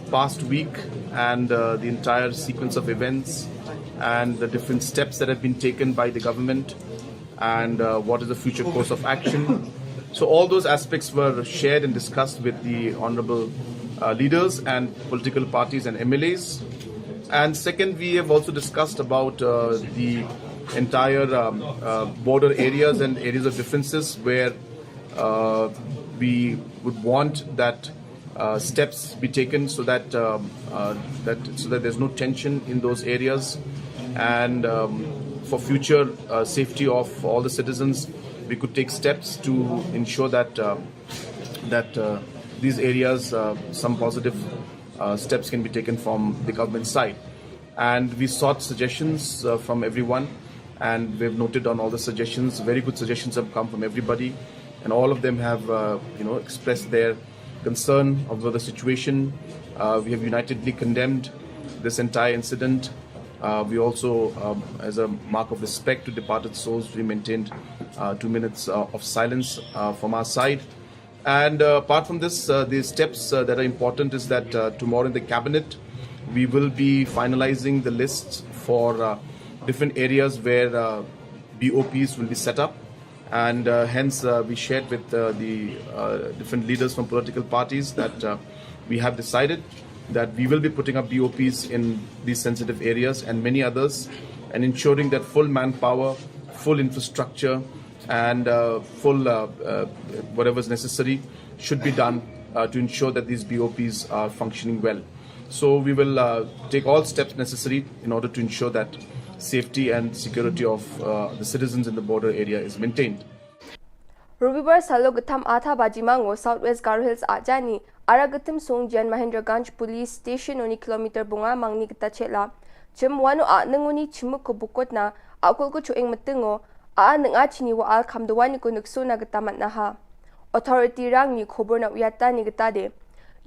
past week and the entire sequence of events and the different steps that have been taken by the government and what is the future course of action. So all those aspects were shared and discussed with the honorable leaders and political parties and MLAs. And second, we have also discussed about the entire border areas and areas of differences where we would want that steps be taken so that there's no tension in those areas and for future safety of all the citizens we could take steps to ensure that these areas some positive steps can be taken from the government side and we sought suggestions from everyone and we've noted on all the suggestions. Very good suggestions have come from everybody and all of them have expressed their concern over the situation. We have unitedly condemned this entire incident. We also, as a mark of respect to departed souls, we maintained 2 minutes of silence from our side. And apart from this, the steps that are important is that tomorrow in the cabinet, we will be finalizing the lists for different areas where BOPs will be set up. And hence, we shared with the different leaders from political parties that we have decided that we will be putting up BOPs in these sensitive areas and many others and ensuring that full manpower, full infrastructure and full whatever is necessary should be done to ensure that these BOPs are functioning well. So we will take all steps necessary in order to ensure that safety and security of the citizens in the border area is maintained. Rubibar Salo Gatam Atha Bajimango, Southwest Garo Hills Ajani, Aragatim Song Jan Mahendraganj Police Station oni kilometer bunga mangni kita chela. Chem wano a nanguni chimuk ko bukot na akol ko chueng matengo a nang a chini wa al kamdawani ko nagso na gatamat na ha. Authority rang ni Khubor na uyata ni gatade.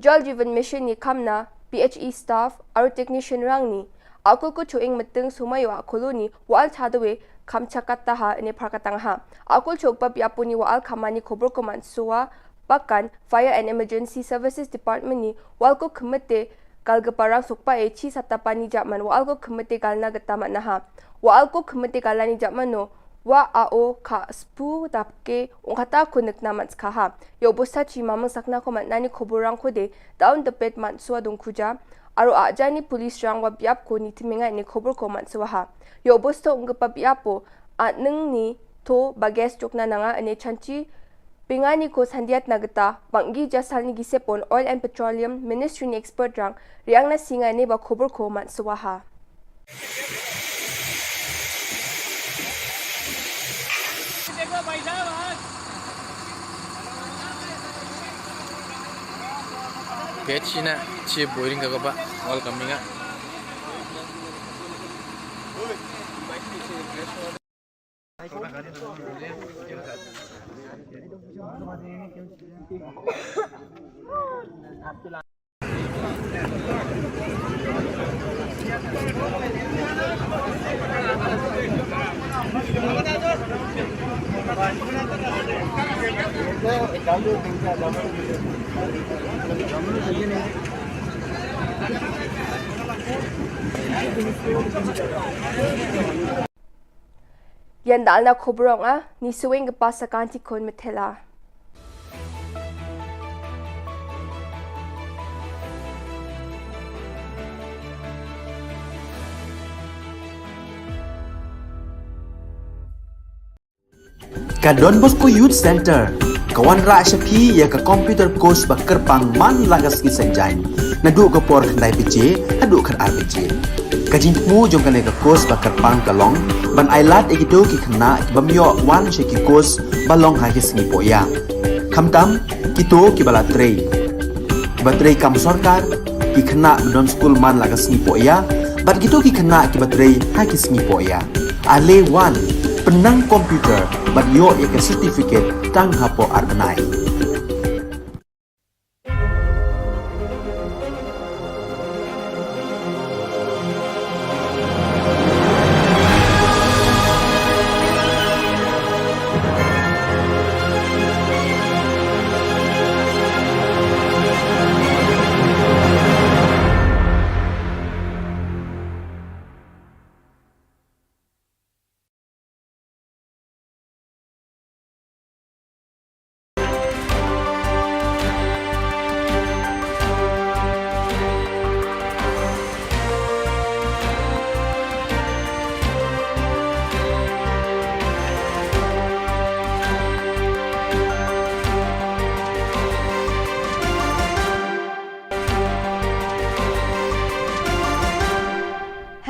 Jal Driven Mission ni kamna PHE staff aro technician rang ni akul ko chuing metung sumayo koloni wal chadawe kamchakata ha ne prakatang ha akul chokpa piapuni wal khamani khobor ko mansuwa pakan Fire and Emergency Services Department ni wal ko khmete kalga parang sokpa e chi satapani jaman wal ko khmete kalna gataman na ha wal ko khmete kalani jaman no wa ao ka spu tapke ongkata kunek naman skaha yo bosta chi mamang sakna ko manani khoborang ko de down the pet mansua dongkhuja aro ajani police rangwa biap ko ni timenga ni khobor ko mansua ha yo bosta ongpa biapo aneng ni to bages chokna nanga ane chanchi pingani ko sandiat nagata banggi jasalni gisepon Oil and Petroleum Ministry ni expert rang riang na singa ne ba khobor ko mansua ha Page na chi boring ka ba all coming nga. yan dal na khoborong ni suwing pa sa kanti kon metela Ka Don Bosco Youth Center kawan ra shapi ya ka computer course bakar pang man lagas ki sanjai nadu ka por khandai piche adu khar RPG kajin mu jong kane ka course bakar pang kalong ban ailat egito ki khna bamyo wan she ki course balong ha ki singi poya khamtam kito ki bala trei batrei kam sarkar ki khna don school man lagas singi poya bat kito ki khna ki batrei ha ki singi poya ale wan penang komputer bat yo ya certificate tang hapo arnai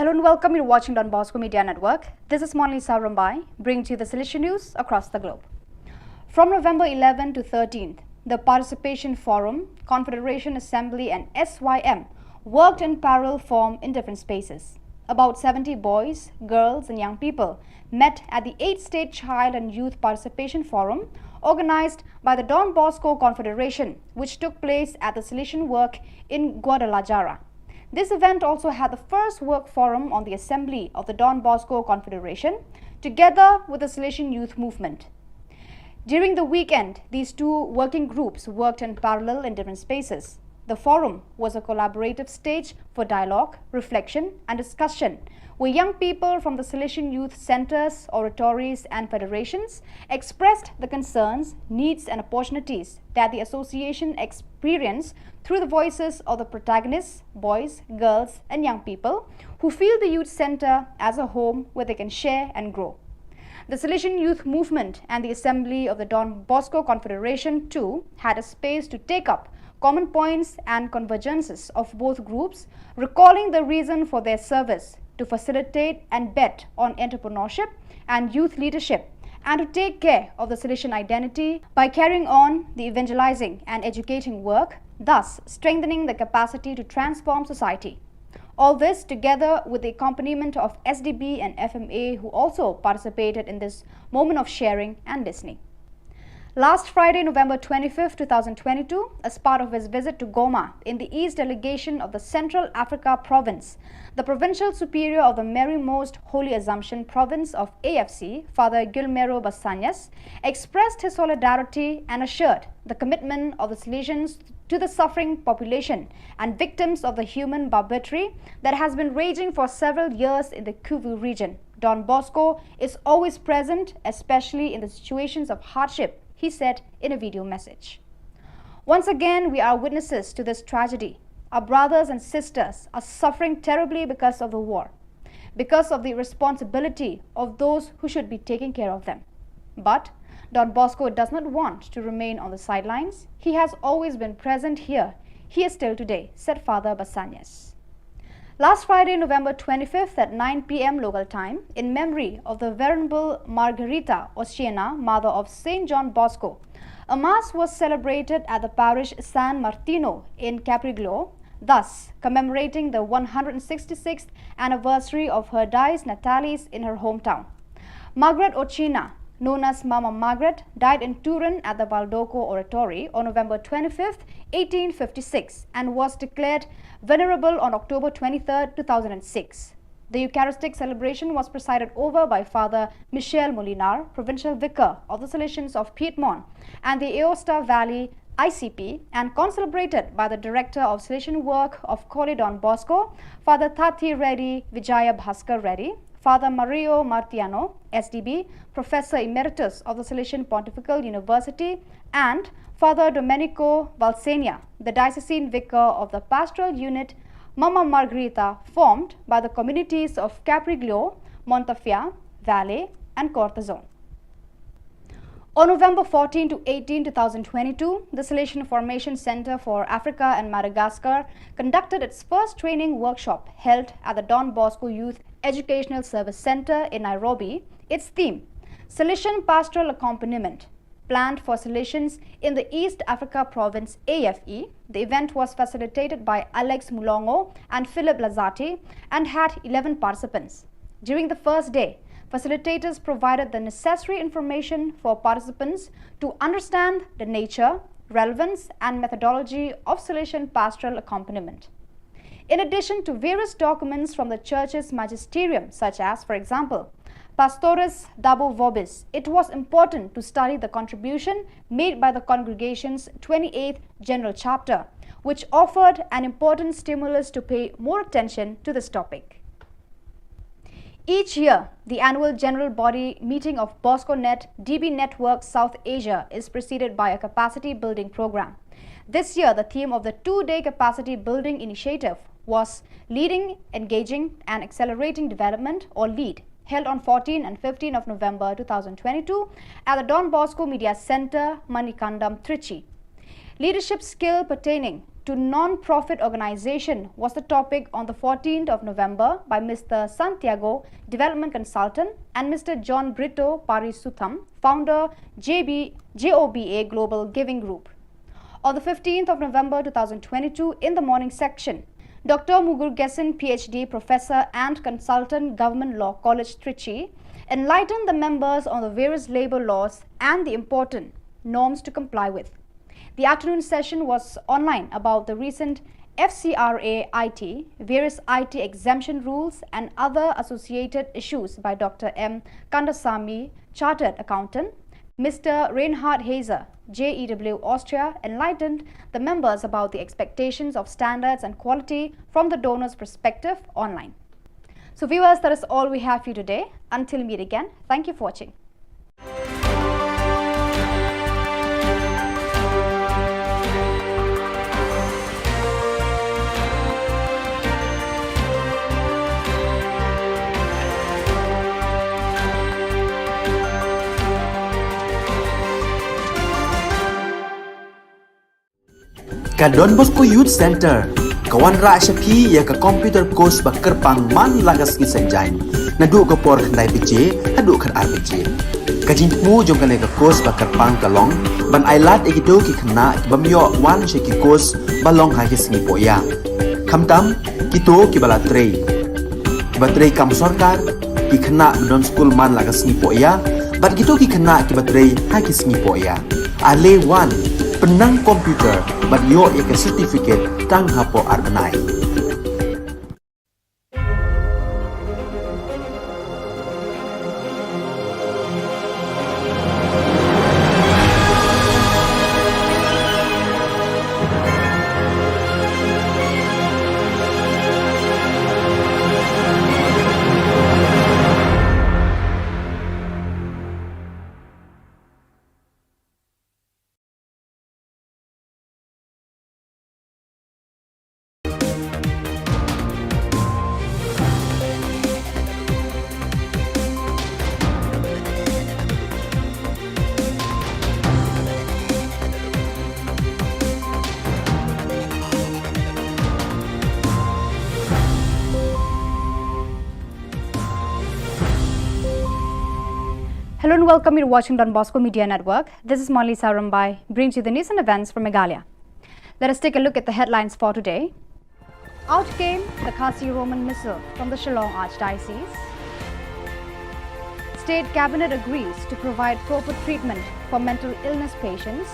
Hello and welcome. You're watching Don Bosco Media Network. This is Monali Saurambai, bringing to you the solution news across the globe. From November 11 to 13th, the Participation Forum, Confederation Assembly and SYM worked in parallel form in different spaces. About 70 boys, girls and young people met at the 8th State Child and Youth Participation Forum organized by the Don Bosco Confederation, which took place at the Solution Work in Guadalajara. This event also had the first work forum on the assembly of the Don Bosco Confederation, together with the Salesian Youth Movement. During the weekend, these two working groups worked in parallel in different spaces. The forum was a collaborative stage for dialogue, reflection and discussion, where young people from the Salesian Youth Centers, oratories and federations expressed the concerns, needs and opportunities that the association experienced through the voices of the protagonists, boys, girls and young people who feel the youth center as a home where they can share and grow. The Salesian Youth Movement and the Assembly of the Don Bosco Confederation too had a space to take up common points and convergences of both groups, recalling the reason for their service to facilitate and bet on entrepreneurship and youth leadership, and to take care of the Salesian identity by carrying on the evangelizing and educating work, thus strengthening the capacity to transform society. All this together with the accompaniment of SDB and FMA, who also participated in this moment of sharing and listening. Last Friday, November 25, 2022, as part of his visit to Goma in the East Delegation of the Central Africa Province, the Provincial Superior of the Mary Most Holy Assumption Province of AFC, Father Gilmero Basanyas, expressed his solidarity and assured the commitment of the Salesians to the suffering population and victims of the human barbarity that has been raging for several years in the Kivu region. Don Bosco is always present, especially in the situations of hardship, he said in a video message. Once again, we are witnesses to this tragedy. Our brothers and sisters are suffering terribly because of the war, because of the responsibility of those who should be taking care of them. But Don Bosco does not want to remain on the sidelines. He has always been present here. He is still today, said Father Basanyas. Last Friday, November 25th at 9 p.m. local time, in memory of the Venerable Margarita Oceana, mother of St. John Bosco, a mass was celebrated at the parish San Martino in Capriglio, thus commemorating the 166th anniversary of her dies natalis in her hometown. Margaret Oceana, known as Mama Margaret, died in Turin at the Baldoco Oratory on November 25, 1856 and was declared venerable on October 23, 2006. The Eucharistic celebration was presided over by Father Michel Molinar, Provincial Vicar of the Salesians of Piedmont and the Aosta Valley ICP, and concelebrated by the Director of Salesian Work of Koli Don Bosco, Father Tati Reddy Vijaya Bhaskar Reddy, Father Mario Martiano, SDB, Professor Emeritus of the Salesian Pontifical University, and Father Domenico Valsenia, the Diocesan Vicar of the Pastoral Unit Mama Margherita, formed by the communities of Capriglio, Montafia, Valle, and Cortazon. On November 14 to 18, 2022, the Salesian Formation Center for Africa and Madagascar conducted its first training workshop held at the Don Bosco Youth Educational Service Center in Nairobi. Its theme, Salesian Pastoral Accompaniment, planned for Salesians in the East Africa Province AFE. The event was facilitated by Alex Mulongo and Philip Lazati and had 11 participants. During the first day, facilitators provided the necessary information for participants to understand the nature, relevance, and methodology of Salesian pastoral accompaniment. In addition to various documents from the Church's magisterium, such as, for example, Pastores Dabo Vobis, it was important to study the contribution made by the congregation's 28th General Chapter, which offered an important stimulus to pay more attention to this topic. Each year, the annual General Body meeting of BoscoNet DB Network South Asia is preceded by a capacity building program. This year, the theme of the two-day capacity building initiative was Leading, Engaging and Accelerating Development, or LEAD, held on 14 and 15 of November 2022 at the Don Bosco Media Center, Manikandam, Trichy. Leadership skill pertaining to non-profit organization was the topic on the 14th of November by Mr. Santiago, Development Consultant, and Mr. John Brito Parisutham, founder JOBA Global Giving Group. On the 15th of November 2022, in the morning section, Dr. Mugurugesan, PhD, Professor and Consultant, Government Law College, Trichy, enlightened the members on the various labor laws and the important norms to comply with. The afternoon session was online about the recent FCRA IT, various IT exemption rules and other associated issues by Dr. M. Kandasamy, Chartered Accountant. Mr. Reinhard Hazer, JEW Austria, enlightened the members about the expectations of standards and quality from the donor's perspective online. So viewers, that is all we have for you today. Until we meet again, thank you for watching. Ka Don Bosco Youth Center, kawan ra syapi ya ka computer course ba kerpang man lagas ki senjain. Nadu ka por khandai pije, hadu kan ar pije. Ka jingmu jong kan ka course ba kerpang kalong, ban ailat ekido ki khna ki bamyo wan she ki course balong ha ki sngi poya. Khamtam kito ki bala trei. Ki ba trei kam sarkar ki khna don school man lagas sngi poya, bat kito ki khna ki ba trei ha ki sngi poya. Ale Wan, penang komputer, but yo eka certificate tang hapo arbenai. Hello and welcome. You're watching Don Bosco Media Network. This is Molly Sarambai, brings you the news and events from Meghalaya. Let us take a look at the headlines for today. Out came the Khasi Roman Missal from the Shillong Archdiocese. State Cabinet agrees to provide proper treatment for mental illness patients.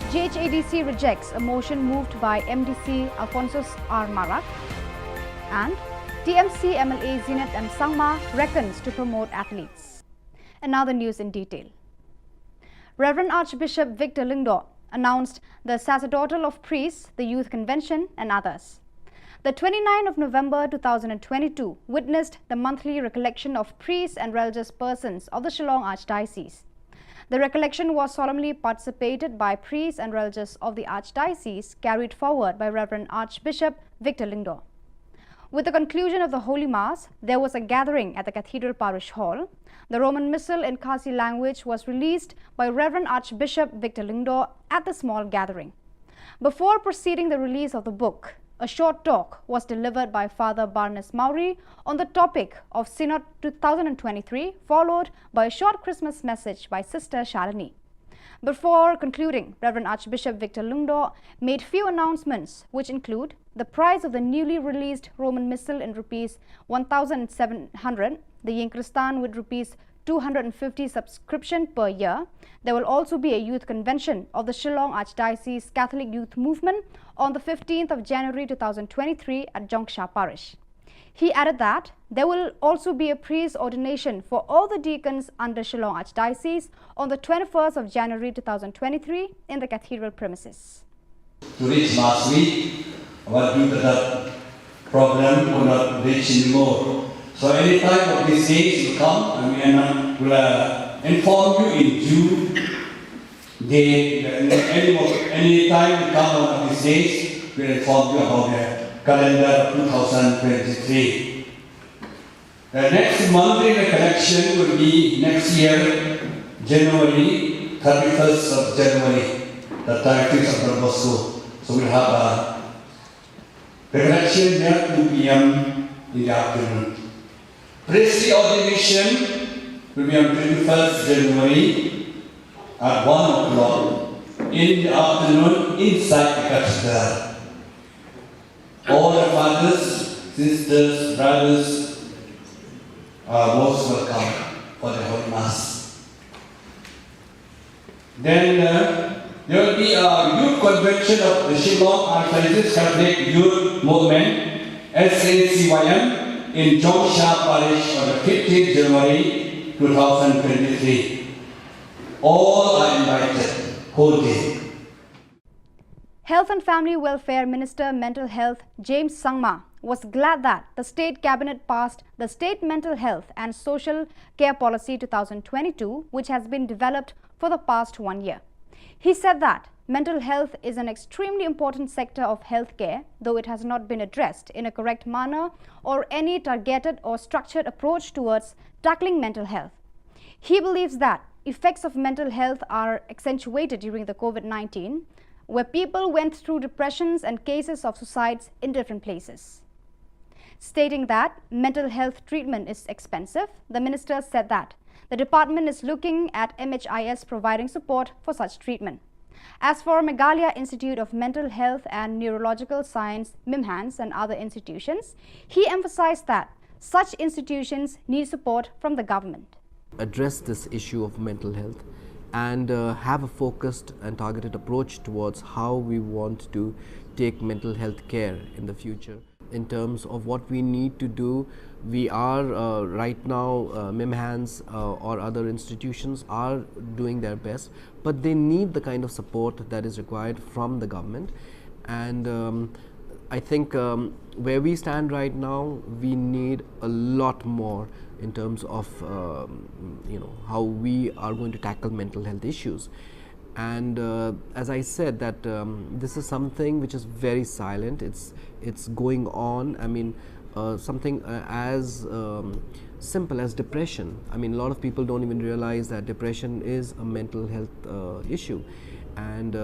GHADC rejects a motion moved by MDC Alphonsus R. Marak. And TMC MLA Zinat M. Sangma reckons to promote athletes. And now the news in detail. Reverend Archbishop Victor Lingdo announced the sacerdotal of priests, the youth convention and others. The 29th of November 2022 witnessed the monthly recollection of priests and religious persons of the Shillong Archdiocese. The recollection was solemnly participated by priests and religious of the Archdiocese, carried forward by Reverend Archbishop Victor Lingdo. With the conclusion of the Holy Mass, there was a gathering at the Cathedral Parish Hall. The Roman Missal in Khasi language was released by Reverend Archbishop Victor Lingdo at the small gathering. Before proceeding the release of the book, a short talk was delivered by Father Barnes Maury on the topic of Synod 2023, followed by a short Christmas message by Sister Shalini. Before concluding, Reverend Archbishop Victor Lingdo made few announcements, which include the price of the newly released Roman Missal in rupees 1,700, the Yinkristan with rupees 250 subscription per year. There will also be a youth convention of the Shillong Archdiocese Catholic Youth Movement on the 15th of January 2023 at Jongsha Parish. He added that there will also be a priest ordination for all the deacons under Shillong Archdiocese on the 21st of January 2023 in the cathedral premises. To reach last week, what due to the problem could not reach anymore. So any time of these days will come and we will inform you in June. Any time will come one of these days, we will inform you about the calendar 2023. The next monthly recollection will be next year, January, 31st of January, the 31st of Don Bosco. So we'll have a recollection there 2 p.m. in the afternoon. Priestly ordination will be on 21st January at 1 o'clock in the afternoon inside the cathedral. All the fathers, sisters, brothers are most welcome for the Holy Mass. Then there will be a youth convention of the Shillong Archdiocese Catholic Youth Movement, SACYM, in Jongsha Parish on the 15th January 2023. All are invited, whole day. Health and Family Welfare Minister Mental Health James Sangma was glad that the State Cabinet passed the State Mental Health and Social Care Policy 2022, which has been developed for the past 1 year. He said that mental health is an extremely important sector of healthcare, though it has not been addressed in a correct manner or any targeted or structured approach towards tackling mental health. He believes that effects of mental health are accentuated during the COVID-19, where people went through depressions and cases of suicides in different places. Stating that mental health treatment is expensive, the minister said that the department is looking at MHIS providing support for such treatment. As for Meghalaya Institute of Mental Health and Neurological Science, MIMHANS, and other institutions, he emphasized that such institutions need support from the government. Address this issue of mental health and have a focused and targeted approach towards how we want to take mental health care in the future. In terms of what we need to do, we are right now, MIMHANS or other institutions are doing their best, but they need the kind of support that is required from the government. And I think where we stand right now, we need a lot more in terms of how we are going to tackle mental health issues. And as I said, that this is something which is very silent. It's going on. I mean, something as simple as depression. I mean, a lot of people don't even realize that depression is a mental health issue, and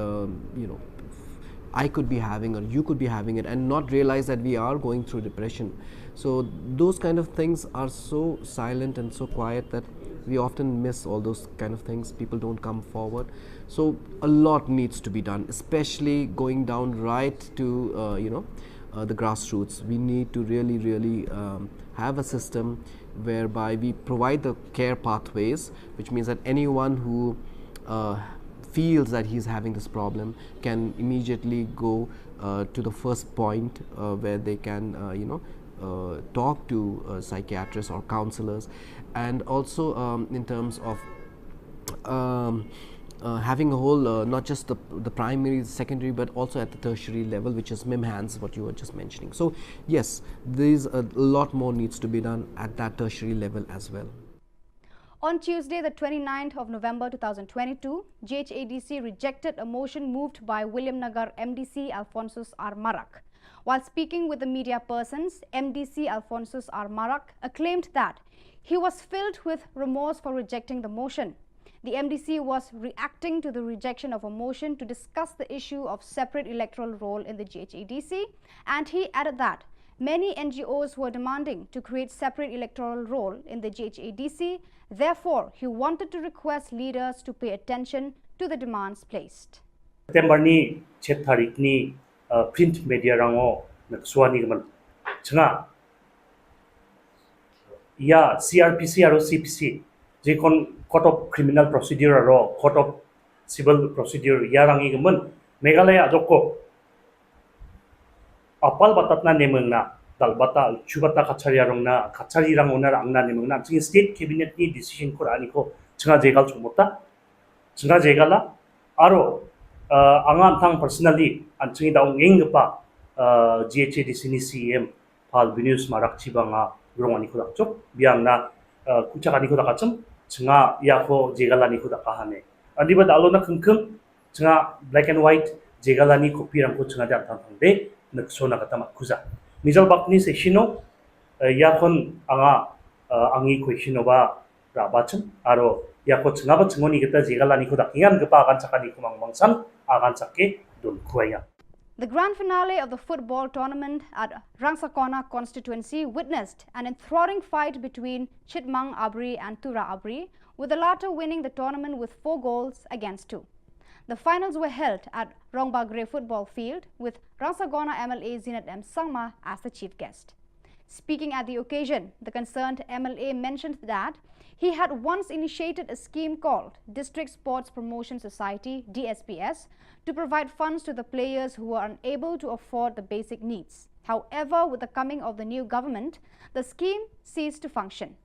I could be having, or you could be having it, and not realize that we are going through depression. So those kind of things are so silent and so quiet that we often miss all those kind of things. People don't come forward. So a lot needs to be done, especially going down right to the grassroots. We need to really have a system whereby we provide the care pathways, which means that anyone who feels that he's having this problem can immediately go to the first point where they can talk to psychiatrists or counselors. And also in terms of having a whole, not just the primary, secondary, but also at the tertiary level, which is MIMHANS, what you were just mentioning. So yes, there's a lot more needs to be done at that tertiary level as well. On Tuesday, the 29th of November 2022, GHADC rejected a motion moved by William Nagar MDC Alphonsus R. Marak. While speaking with the media persons, MDC Alphonsus R. Marak acclaimed that he was filled with remorse for rejecting the motion. The MDC was reacting to the rejection of a motion to discuss the issue of separate electoral roll in the GHADC, and he added that many NGOs were demanding to create separate electoral roll in the GHADC. Therefore, he wanted to request leaders to pay attention to the demands placed. September ni 7 tarik ni print media rango nagsuani gaman changa ya CRPC aro CPC jekon court of criminal procedure aro court of civil procedure ya rangi gaman Meghalaya joko apal batatna nemengna dalbata chubata kachariyarongna kachariyang onar angna nemengna ching state cabinet ni decision ko ani ko changa jegal chumota changa jegala aro angan thang personally anching daung engpa GHADC ni CM pal binus marak chibanga rongani ko dakchok biangna kuchakani ko dakachum changa yako jegalani ko dakahane adiba dalona khungkhum changa black and white jegalani kopirang ko changa jang thang de naksona katama kuza Nizal bakni se shino yakon anga angi kweshino ba rabachum aro yako chngaba chngoni geta jegalani ko dakingan gepa agan chakani ko mangmangsan agan chakke don kuaya. The grand finale of the football tournament at Rangsakona constituency witnessed an enthralling fight between Chitmang Abri and Tura Abri, with the latter winning the tournament with 4 goals against 2. The finals were held at Rongbagre football field with Rangsakona MLA Zinat M. Sangma as the chief guest. Speaking at the occasion, the concerned MLA mentioned that he had once initiated a scheme called District Sports Promotion Society (DSPS) to provide funds to the players who were unable to afford the basic needs. However, with the coming of the new government, the scheme ceased to function.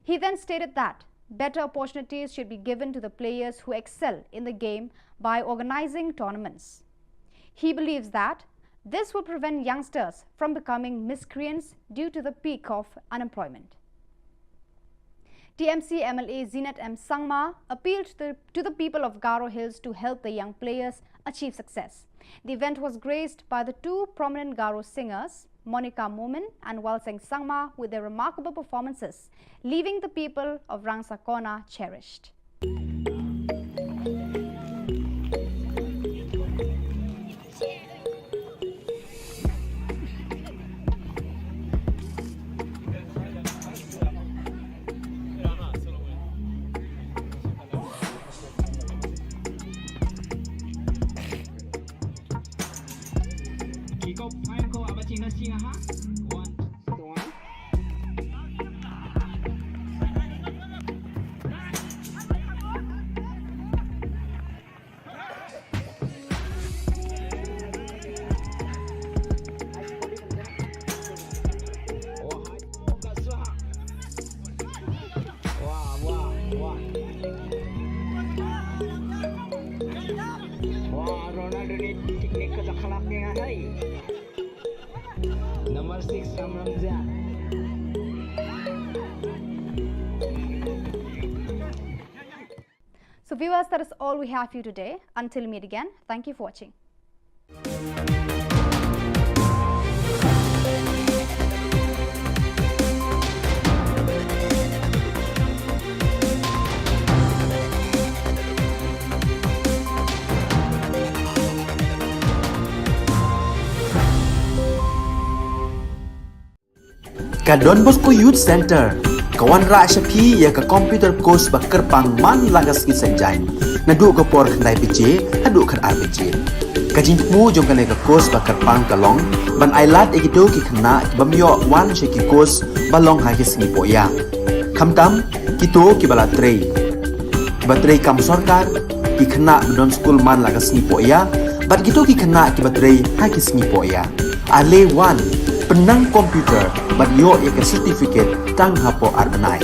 He then stated that better opportunities should be given to the players who excel in the game by organizing tournaments. He believes that this will prevent youngsters from becoming miscreants due to the peak of unemployment. TMC MLA Zinat M. Sangma appealed to the people of Garo Hills to help the young players achieve success. The event was graced by the 2 prominent Garo singers, Monica Momin and Walseng Sangma, with their remarkable performances, leaving the people of Rangsakona cherished. teknik kerja kelapnya hai. Number 6 Ramzan. So viewers, that is all we have for you today. Until we meet again, thank you for watching. Ka Don Bosco Youth Center, kawan ra Shapi ya ka computer course ba kerpang man lagas ki senjain. Nadu ka por khandai pije, hadu khan RPG. Ka jingmu jong ka course ba kerpang kalong, ban ailat ekito ki khna bamyo wan she ki course balong ha ki singi poya. Khamtam kito ki bala trei. Batrei kam sarkar ki khna don school man lagas singi poya, bat kito ki khna ki batrei ha ki singi poya. Ale wan penang komputer ban yo ya ke certificate tang hapo arbenai.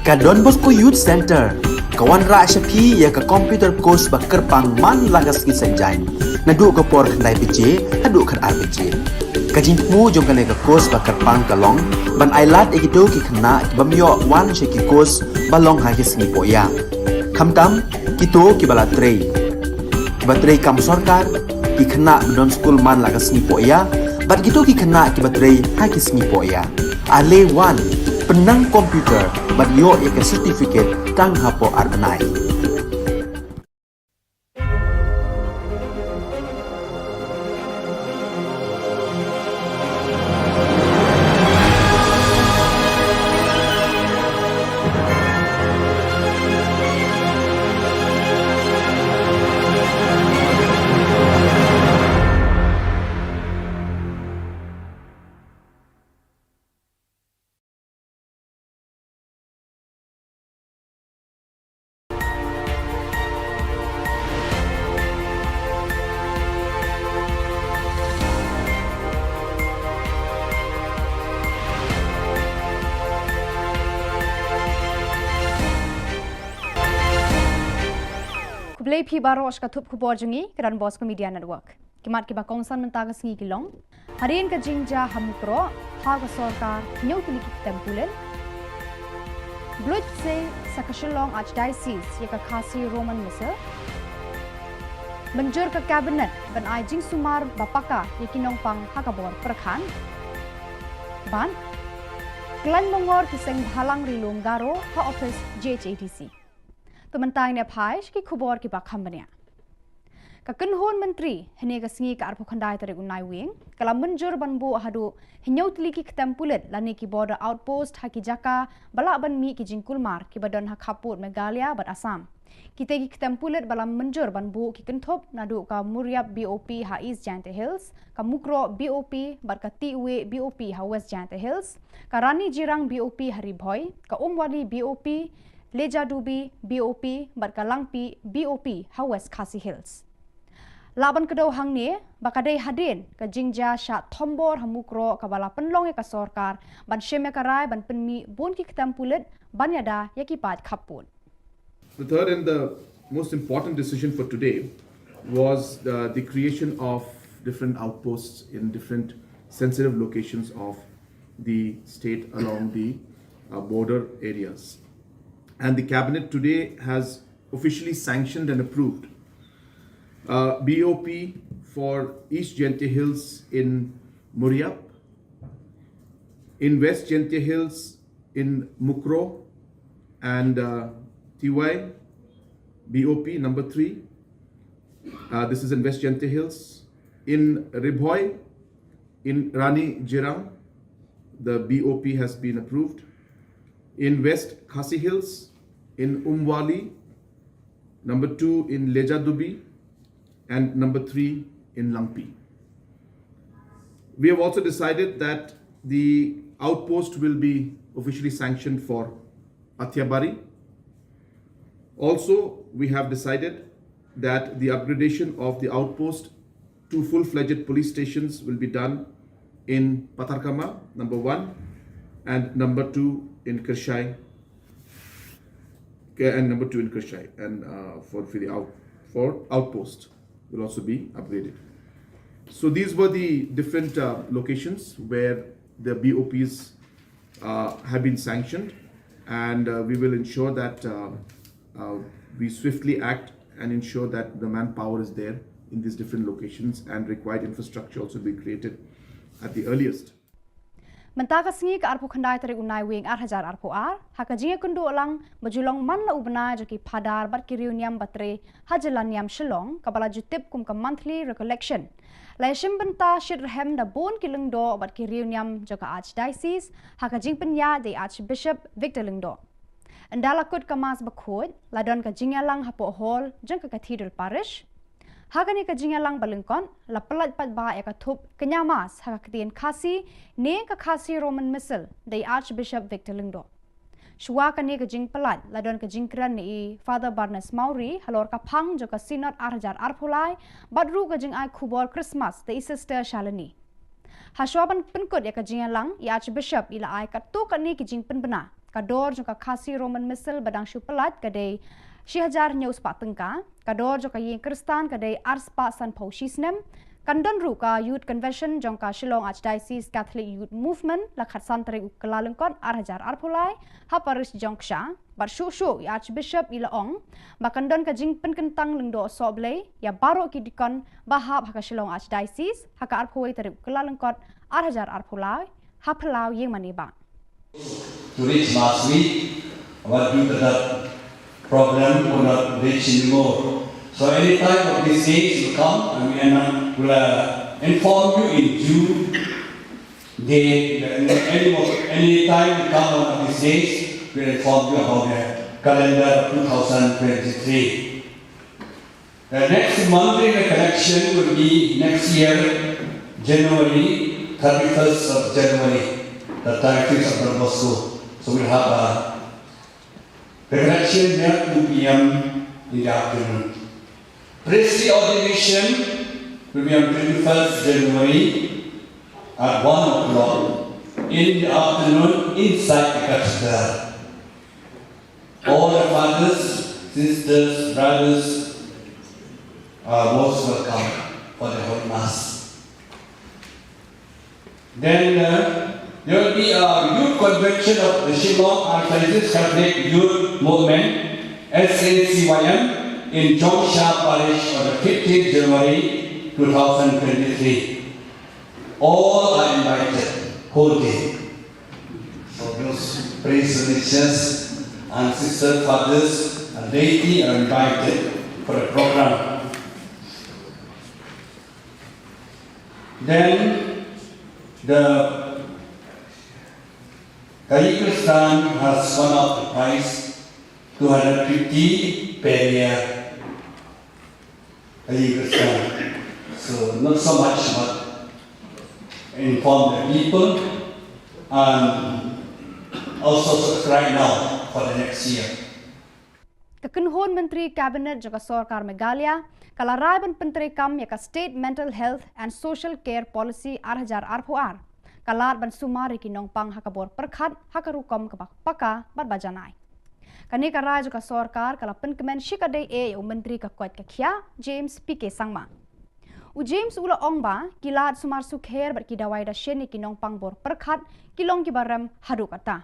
Ka Don Bosco Youth Center, kawan ra syapi ya ka computer course ba kerpang man lagas ki sanjain. Nadu ka por khandai piche, hadu khar ar piche. Ka jingmu jong ka ne ka course ba kerpang ka long, ban ailat egito ki khna ki bamyo wan she ki course ba long ha ki singi po ya. Khamtam kito ki bala trei. Ki ba trei kam sarkar ki khna don school man lagas singi po ya, bat kito ki khna ki ba trei ha ki singi po ya. Ale wan penang komputer bat yo ya ke certificate tang hapo arbenai. Kublai pi baros ka thup khubor jungi kedan Bosco Media Network. Kimat ki ba kongsan mentaga singi kilong. Harin ka jingja hamukro ha ka sorkar nyau tili ki tempulen. Blut se sa ka Shillong Archdiocese ya ka khasi Roman Missal. Menjur ka cabinet ban ai jing sumar bapaka ya kinong pang hakabor perkhan. Ban klan mongor ki seng halang rilum garo ha office JHATC. Tementang ne phaish ki khubor ki bakham bania ka kanhon menteri hene ka singi ka arpo khandai tare unai wing kala menjur banbu hadu hinyau tli ki tempulet lani ki border outpost haki jaka bala ban mi ki jingkulmar ki badon ha khaput Meghalaya bat Assam kita ki tempulet bala menjur banbu ki kenthop nadu ka Muriap BOP ha East Jante Hills ka Mukro BOP bat ka Tiwe BOP ha West Jante Hills ka Rani Jirang BOP hari Bhoi ka Umwali BOP Leja Dubi BOP Barkalangpi BOP ha West Khasi Hills. Laban kedau hang ni bakadai hadin ka jingja sha thombor hamukro ka bala penlong ka sorkar ban sheme karai ban penmi bon ki ketampulet ban yada yakipat khapun. The third and the most important decision for today was the creation of different outposts in different sensitive locations of the state along the border areas. And the cabinet today has officially sanctioned and approved BOP for East Jente Hills in Muriap, in West Jente Hills in Mukro and TY BOP number 3. This is in West Jente Hills. In Ribhoi, in Rani Jirang, the BOP has been approved. In West Khasi Hills, in Umwali, number 2 in Leja Dubi, and number 3 in Langpi. We have also decided that the outpost will be officially sanctioned for Athiabari. Also, we have decided that the upgradation of the outpost to full-fledged police stations will be done in Patarkama, number 1, and number 2 in Kershai, and number 2 in Kershai, and for outpost will also be upgraded. So these were the different locations where the BOPs have been sanctioned, and we will ensure that we swiftly act and ensure that the manpower is there in these different locations and required infrastructure also be created at the earliest. Mentaga singi ka arpo khandai tare unai wing 8,000 arpo ar haka jinge kundu lang bajulong man la ubna jaki phadar bat ki reunion batre hajalan yam Shillong kabala jutip kum ka monthly recollection laishim benta shirhem da bon kilung do bat ki reunion joka archdiocese haka jing penya de archbishop Victor Lingdo andala kut kamas bakhod ladon ka jingalang hapo hall jeng ka cathedral parish Hagani ka jingalang balengkon la pelat pat ba ya ka thup kenyamas haka ketien khasi ne ka khasi Roman Missal dai Archbishop Victor Lingdo. Shwa ka ne ka jing pelat la don ka jingkran ni Father Barnes Mauri halor ka phang jo ka synod 8,000 arpulai badru ka jing ai khubor Christmas dai sister Shalini. Hashwaban penkut ya ka jingalang ya Archbishop ila ai ka tu ka ne ki jing penbena Kador jong ka khasi Roman missile badang shu pelat kadai 6000 news pa tengka. Kador jong ka yin Kristan kadai arspa san pau shisnem. Kandon ru ka youth convention jong ka Shillong Archdiocese Catholic Youth Movement lakhat santri ukalalengkon arhajar arpulai haparis jongsha barshu shu Archbishop Ilaong bakandon ka jing penkentang lengdo soblei ya baro kidikon bahab haka Shillong Archdiocese haka arpui tari ukalalengkon arhajar arpulai hapelau yeng maniba. To reach last week, but due to that problem, could not reach anymore. So any time of these days will come, and we will inform you in June. Any time will come one of these days, we will inform you about the calendar 2023. The next monthly collection will be next year, January, 31st of January, the 31st of Don Bosco. So we'll have a collection there 2 p.m. in the afternoon. Priestly ordination will be on 21st January at 1 o'clock in the afternoon inside the cathedral. All the fathers, sisters, brothers are most welcome for the Holy Mass. Then there will be a youth convention of the Shillong Archdiocese Catholic Youth Movement, SACYM, in Jongsha Parish on the 15th January 2023. All are invited, whole day. So those priest religious and sister fathers and laity are invited for the program. Then the Kristan has won out the prize, 250 per year. So not so much, but inform the people and also subscribe now for the next year. Kekenhon Menteri Kabinet juga Sorkar Meghalaya kalaraban Menteri Kam yaka State Mental Health and Social Care Policy arhajar arpuar kalar ban sumari kinong pang hakabor perkhat hakarukom kabak paka barbajanai. Kani karai juga Sorkar kala penkemen shikadai u Menteri kakuat kakia James PK Sangma. U James ula ongba kilat sumar sukher bat kidawai da sheni kinong pang bor perkhat kilong kibaram hadu kata.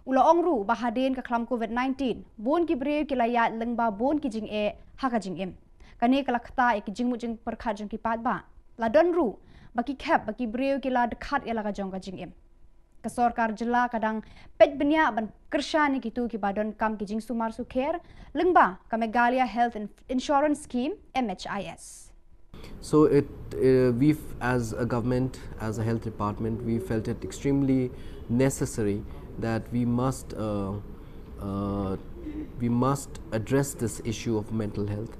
Ula ongru bahadin ka klam COVID-19 bon kibreu kilayat lengba bon kijing haka jing im. Kani kala kata ki jingmu jing perkhat jong kipat ba. Ladon ru baki khap baki breu kila dekat ia laga jong ka jing im. Ka Sorkar Jylla kadang pet benya ban kershani kitu ki badon kam ki jing sumar sukher lengba ka Meghalaya Health Insurance Scheme MHIS. So we as a government, as a health department, we felt it extremely necessary that we must address this issue of mental health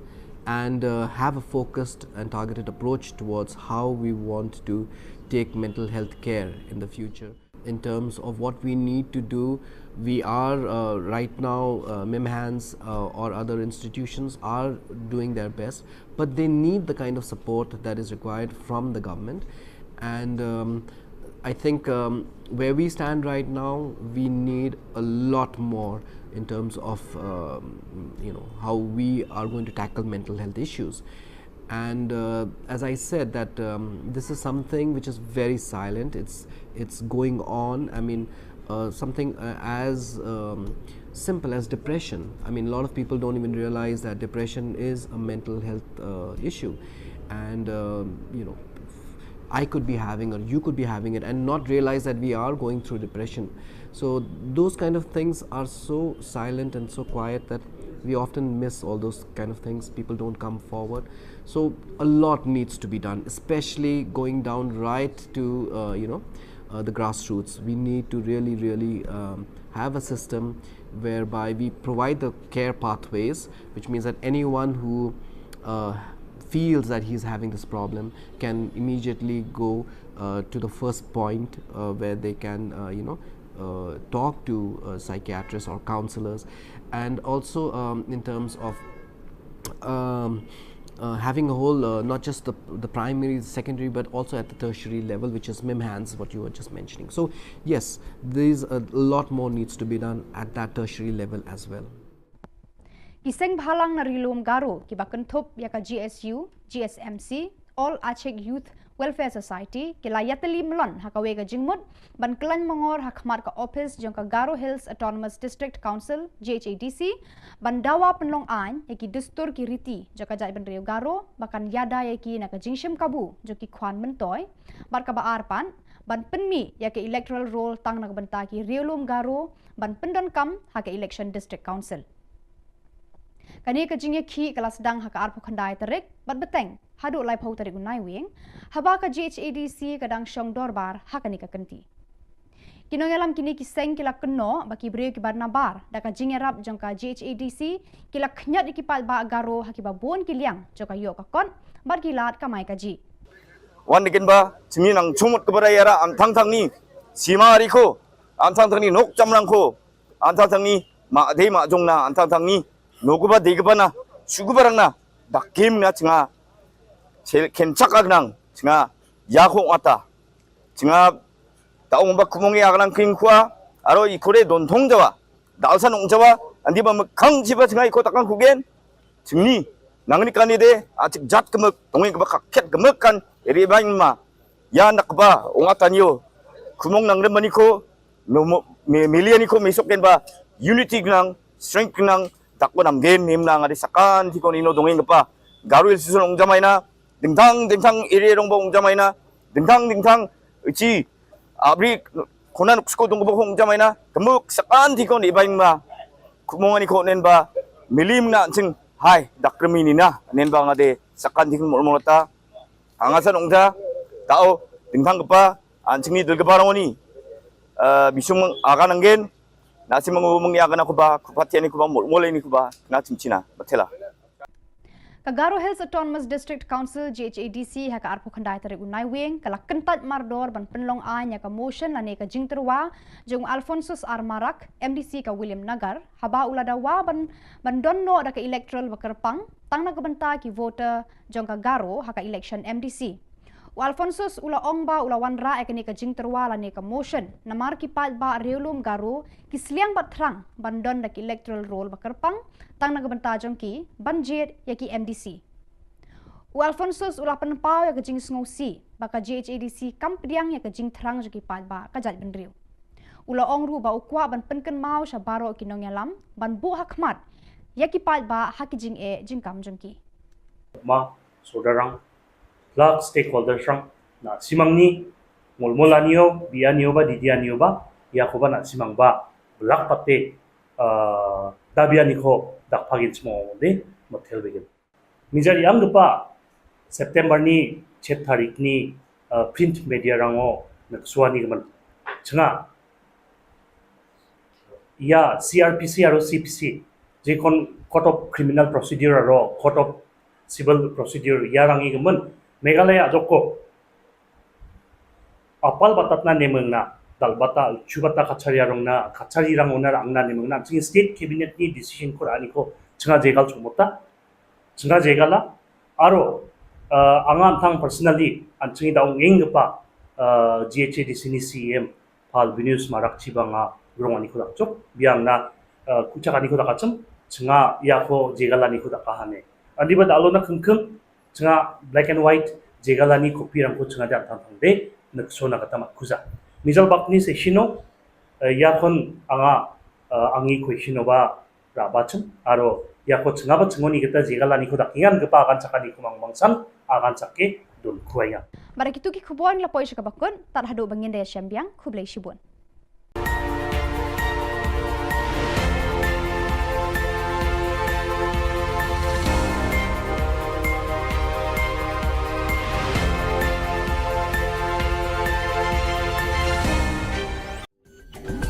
and have a focused and targeted approach towards how we want to take mental health care in the future. In terms of what we need to do, we are right now, MIMHANS or other institutions are doing their best, but they need the kind of support that is required from the government. And I think where we stand right now, we need a lot more in terms of how we are going to tackle mental health issues. And as I said, that this is something which is very silent. It's going on. I mean, something as simple as depression. I mean, a lot of people don't even realize that depression is a mental health issue, and I could be having or you could be having it and not realize that we are going through depression. So those kind of things are so silent and so quiet that we often miss all those kind of things. People don't come forward. So a lot needs to be done, especially going down right to the grassroots. We need to really have a system whereby we provide the care pathways, which means that anyone who feels that he's having this problem can immediately go to the first point where they can talk to psychiatrists or counselors. And also in terms of having a whole, not just the primary, secondary, but also at the tertiary level, which is MIMHANS, what you were just mentioning. So yes, there's a lot more needs to be done at that tertiary level as well. Kiseng bhalang na rilum garo kibakentup yaka GSU, GSMC, All Aceh Youth Welfare Society kila yateli melon hakawe ka jingmut ban kelan mongor hakmat ka office jong ka Garo Hills Autonomous District Council GHADC ban dawa penlong an yaki dustur ki riti jaka jai ban Rio Garo bakan yada yaki naka jingshim kabu joki kwan mentoy bar ka baar pan ban penmi yaki electoral roll tang naka benta ki Riolum Garo ban pendon kam haka election district council. Kani ka jingye ki kelas sedang haka arpo khandai terik bat beteng hadu lai pau tarik unai wing haba ka GHADC kadang syong dorbar hakani ka kenti. Kino ngalam kini kiseng kila keno baki brio ki barnabar da ka jingye rap jong ka GHADC kila knyat ikipal ba Garo hakiba bon kiliang jong ka yo ka kon bar kilat ka mai ka ji. Wan dikin ba chimi nang chumut kepada yara antang tang ni sima hari ko antang tang ni nok jamrang ko antang tang ni ma dei ma jong na antang tang ni nokuba deiba na sugubarang na dakim na chinga kenchak agnang chinga yakong ata chinga taong ba kumongi agnang kingkwa aro ikore dontong jawa dalsan ong jawa andi ba kang jiba chinga iko takang kugen chingni nangni kanide achik jat kemek tongi ba kakket kemek kan eri bain ma ya nakba ong atanyo kumong nang remani ko milian ko mesoken ba unity gnang strength gnang takbo namgen nimna ngadi sakan tikon ino dongeng pa Garul susun ongjamaina dingtang dingtang iri rongbo ongjamaina dingtang dingtang uci abri konan uksko dongbo ongjamaina gemuk sakan tikon ibaing ma kumongani ko nenba milim na ching hai dakremi nina nenba ngade sakan tikon molmolata angasan ongja tao dingtang gepa anchingni delgebarangoni bisung agananggen nasi mengumumgi akan aku bah kupatian aku bah mulai ni aku bah nasi Cina betul lah. Ka Garo Hills Autonomous District Council GHADC haka arpo khandai tarik unai wing kala kentat mardor ban penlong an ya ka motion lane ka jingterwa jong Alfonsus Armarak MDC ka William Nagar haba uladawa ban donno da ka electoral bakerpang tang na kabenta ki voter jong ka Garo haka election MDC. Alfonsus ula ongba ula wanra ekani ka jingterwa lane ka motion namar ki pat ba Riolum Garo kisliang batrang bandon da ki electoral roll bakerpang tang nagabanta jong ki banjir yaki MDC. Alfonsus ula penpau ya ka jing sngosi baka GHADC kampriang ya ka jing terang jaki pat ba ka jat benriu. Ula ongru ba ukwa ban penken mau sha baro kinong yalam ban bu hakmat yaki pat ba haki jing jing kam jong ki. Ma sodarang lak stakeholder sang na simang ni molmolanio bianio ba didianio ba ya ko ba na simang ba lak pate dabiani ko dak pagin smo de motel begin mijari ang pa September ni 7 tarik ni print media rango naksuani man changa ya CRPC aro CPC je kon court of criminal procedure aro court of civil procedure yarangi man Meghalaya joko apal batat na nemeng na dalbata chubata kachariyarong na kachariyang onar ang na nemeng na ching state cabinet ni decision ko ani ko chunga jegal chumota chunga jegala aro angan thang personally an chingi daung eng pa GHADC ni CM pal binus marak chibanga grong ani ko dakchok biang na kuchak ani ko dakachum chunga ya ko jegala ni ko dakahane andi ba dalo na khengkheng chunga black and white jegalani kopi rangko chunga dan tangde naksona kata makuza misal bakni se shino yakon anga angi ko shino ba rabachum aro yako chunga ba chungoni kita jegalani ko dakingan kepa akan cakani kumang mangsan akan cake dun kuaya Barakitu ki khubor la poisha ka bakun tar hadu bangin daya syambiang khublai shibun.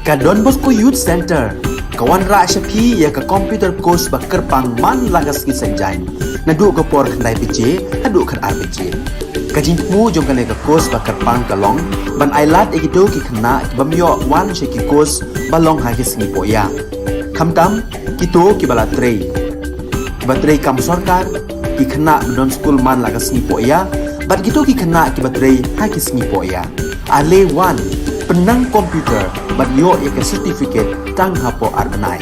Ka Don Bosco Youth Center kawan ra syapi ya ka computer course ba kerpang man lagas ki sanjain nadu ka por khandai pije hadu khar ar pije ka jingmu jong ka ka course ba kerpang ka long ban ailat egido ki khna bamyo wan she ki course ba long ha ki sni poya khamtam ki to ki bala trei ba trei kam sarkar ki khana non school man lagas ni po ya bat gitu ki khana ki batrei ha ki sni po ya ale one penang komputer bat yo ya ke certificate tang hapo arnai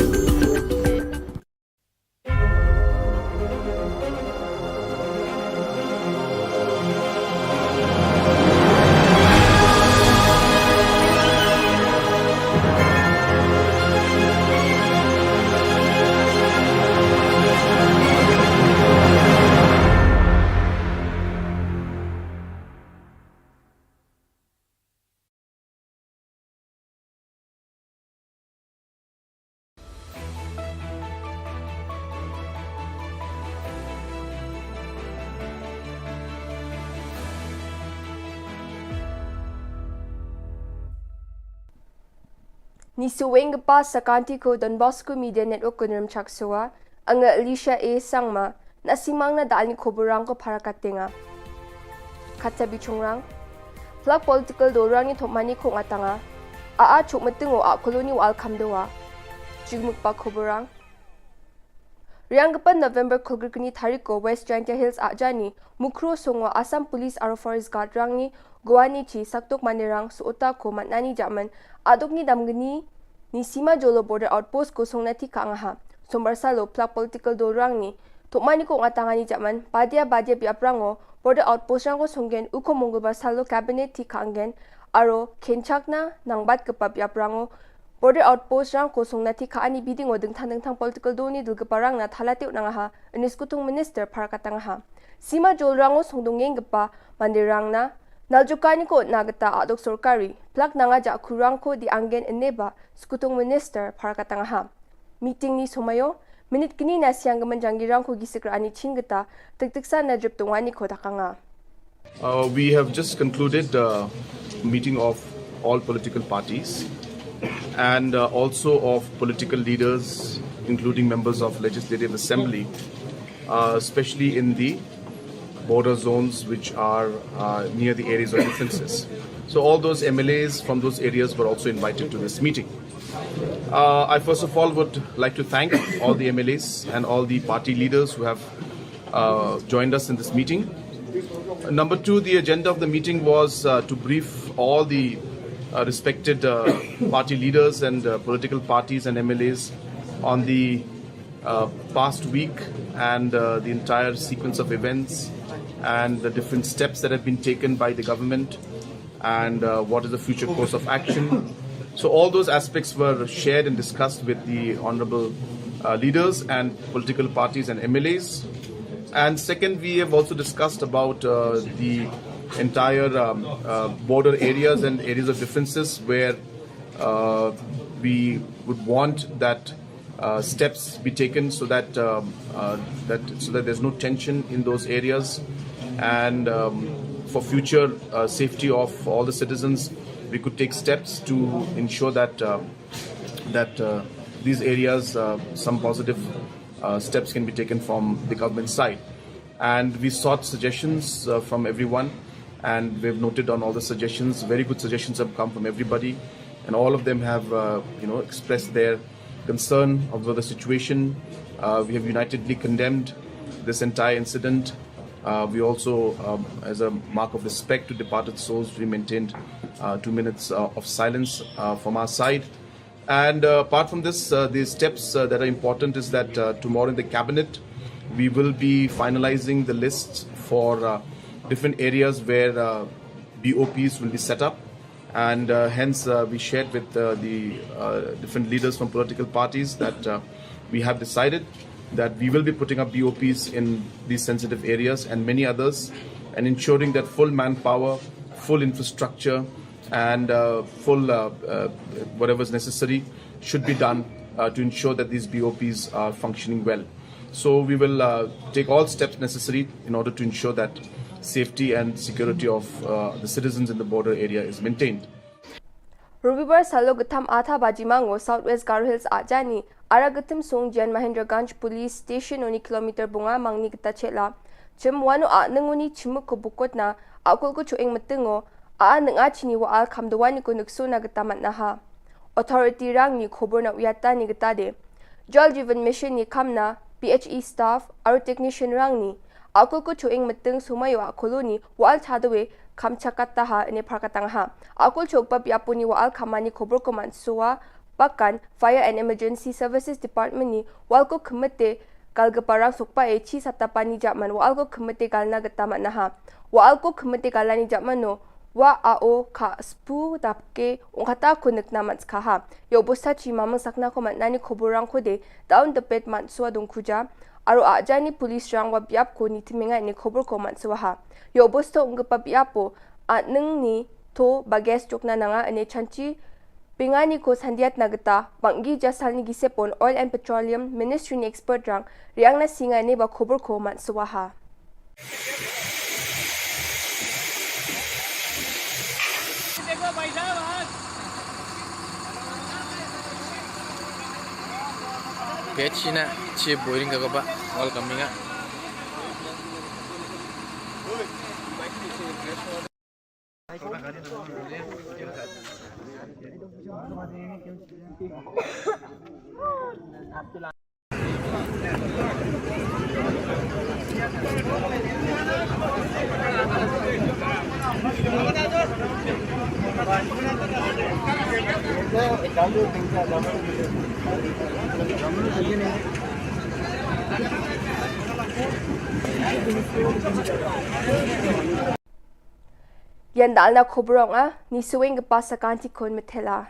Ni suweng pa sa kanti ko Don Bosco Media Network ko niram chaksua ang Alicia A. Sangma na simang na daan ni Khoborang ko para katinga. Katsabi chungrang, flag political dorang ni thomani ko ngatanga, chuk matingo koloni wal kamdewa, jigmuk pa Khoborang. Rianggapan November kulgirkani tariko West Jaintia Hills ajani mukro songwa Assam Police aro Forest Guard rang ni Guwani chi saktok manirang suota ko matnani jaman adok ni damgani ni Sima Jolo Border Outpost ko song nati kaangaha. Sombarsalo plak political dorang ni tokmani ko ngatangani jaman badia biaprango Border Outpost rang ko songgen uko monggoba salo cabinet ti kaanggen aro kenchakna nangbat kepa biaprango Border Outpost rang ko song nati kaani biding odeng tang political do ni dulgeparang na thalatiu nangaha iniskutung minister para katangaha. Sima Jolo rango songdongeng gepa mandirang na Naljukani ko nagata adok sorkari, plak nanga ja kurang ko di anggen eneba skutung minister para katangaha. Meeting ni somayo, minute kini na siyang gamanjangirang ko gisikrani chingata, tagtiksa na drip tungani ko takanga. We have just concluded a meeting of all political parties and also of political leaders, including members of Legislative Assembly, especially in the border zones which are near the areas of differences. So all those MLAs from those areas were also invited to this meeting. I first of all would like to thank all the MLAs and all the party leaders who have joined us in this meeting. Number two, the agenda of the meeting was to brief all the respected party leaders and political parties and MLAs on the past week and the entire sequence of events and the different steps that have been taken by the government and what is the future course of action. So all those aspects were shared and discussed with the honorable leaders and political parties and MLAs. And second, we have also discussed about the entire border areas and areas of differences where we would want that steps be taken so that there's no tension in those areas, and for future safety of all the citizens, we could take steps to ensure that these areas some positive steps can be taken from the government side. And we sought suggestions from everyone, and we've noted on all the suggestions. Very good suggestions have come from everybody, and all of them have expressed their concern over the situation. We have unitedly condemned this entire incident. We also, as a mark of respect to departed souls, we maintained 2 minutes of silence from our side. And apart from this, the steps that are important is that tomorrow in the cabinet, we will be finalizing the lists for different areas where BOPs will be set up. And hence, we shared with the different leaders from political parties that we have decided that we will be putting up BOPs in these sensitive areas and many others, and ensuring that full manpower, full infrastructure, and full whatever is necessary should be done to ensure that these BOPs are functioning well. So we will take all steps necessary in order to ensure that safety and security of the citizens in the border area is maintained. Rubibar Salo Gatam Atha Bajimango, Southwest Garo Hills Ajani, Aragatim Song Jan Mahendraganj Police Station oni kilometer bunga mangni kita chela. Chem wano nanguni chimuk ko bukot na akul ko chueng matingo nang chini wa al kamdawani ko nukso na gatamat na ha. Authority rang ni khobor na uyata ni gatade. Jal Jivan Mission ni kamna PHE staff aro technician rang ni akul ko chuing metung sumayo akuluni wal chadawe kamchakata ha ine parkatang ha akul chokpa piapuni wal kamani khobor ko mansuwa pakan Fire and Emergency Services Department ni wal ko khmete kalgaparang sukpa e chi satapani jaman wal ko khmete galna gatama na ha wal ko khmete galani jamano wa ao ka spu tapke ungkata kunik na mats kha yo bosta chi mamang sakna ko manani khoborang ko de down the pet manswa dong khuja aro ajani police rang wa biap ko ni timenga ni khobor ko manswa ha yo bosta ungpa biapo atnung ni to bages chokna nanga ane chanchi pingani ko sandiat nagata banggi jasalni gisepon Oil and Petroleum Ministry ni expert rang riang na singa ne ba khobor ko manswa ha Kecina ci boring kagak all coming up. Yan dal na khoborong ni suwing pa sa kanti kon metela.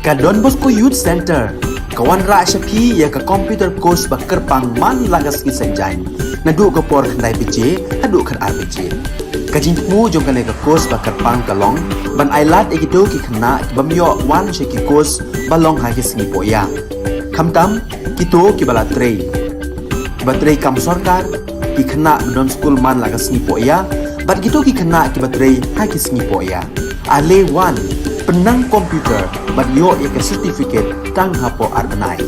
Ka Don Bosco Youth Center kawan ra shapi ya ka computer course bakar pang man lagas ki sanjai nadu ka por khnai bije hadu khan ar bije kajin mu jong ka course bakar pang kalong ban ailat ekito ki khna bamyo wan she ki course balong ha ki singi poya khamtam kito ki bala trei batrei kam sarkar ki khna don school man lagas ni poya bat kito ki khna ki batrei ha ki singi poya ale wan penang komputer bat yo ek certificate tang hapo arnai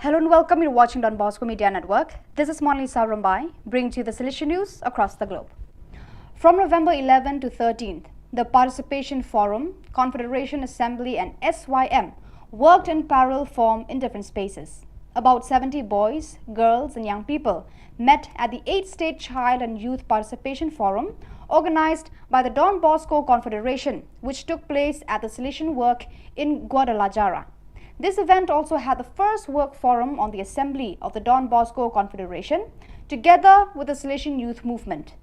Hello and welcome. You're watching Don Bosco Media Network. This is Monali Sarambai, bringing to you the solution news across the globe. From November 11 to 13th, the Participation Forum, Confederation Assembly and SYM worked in parallel form in different spaces. About 70 boys, girls and young people met at the 8th State Child and Youth Participation Forum organized by the Don Bosco Confederation, which took place at the Solution Work in Guadalajara. This event also had the first work forum on the assembly of the Don Bosco Confederation, together with the Salesian Youth Movement.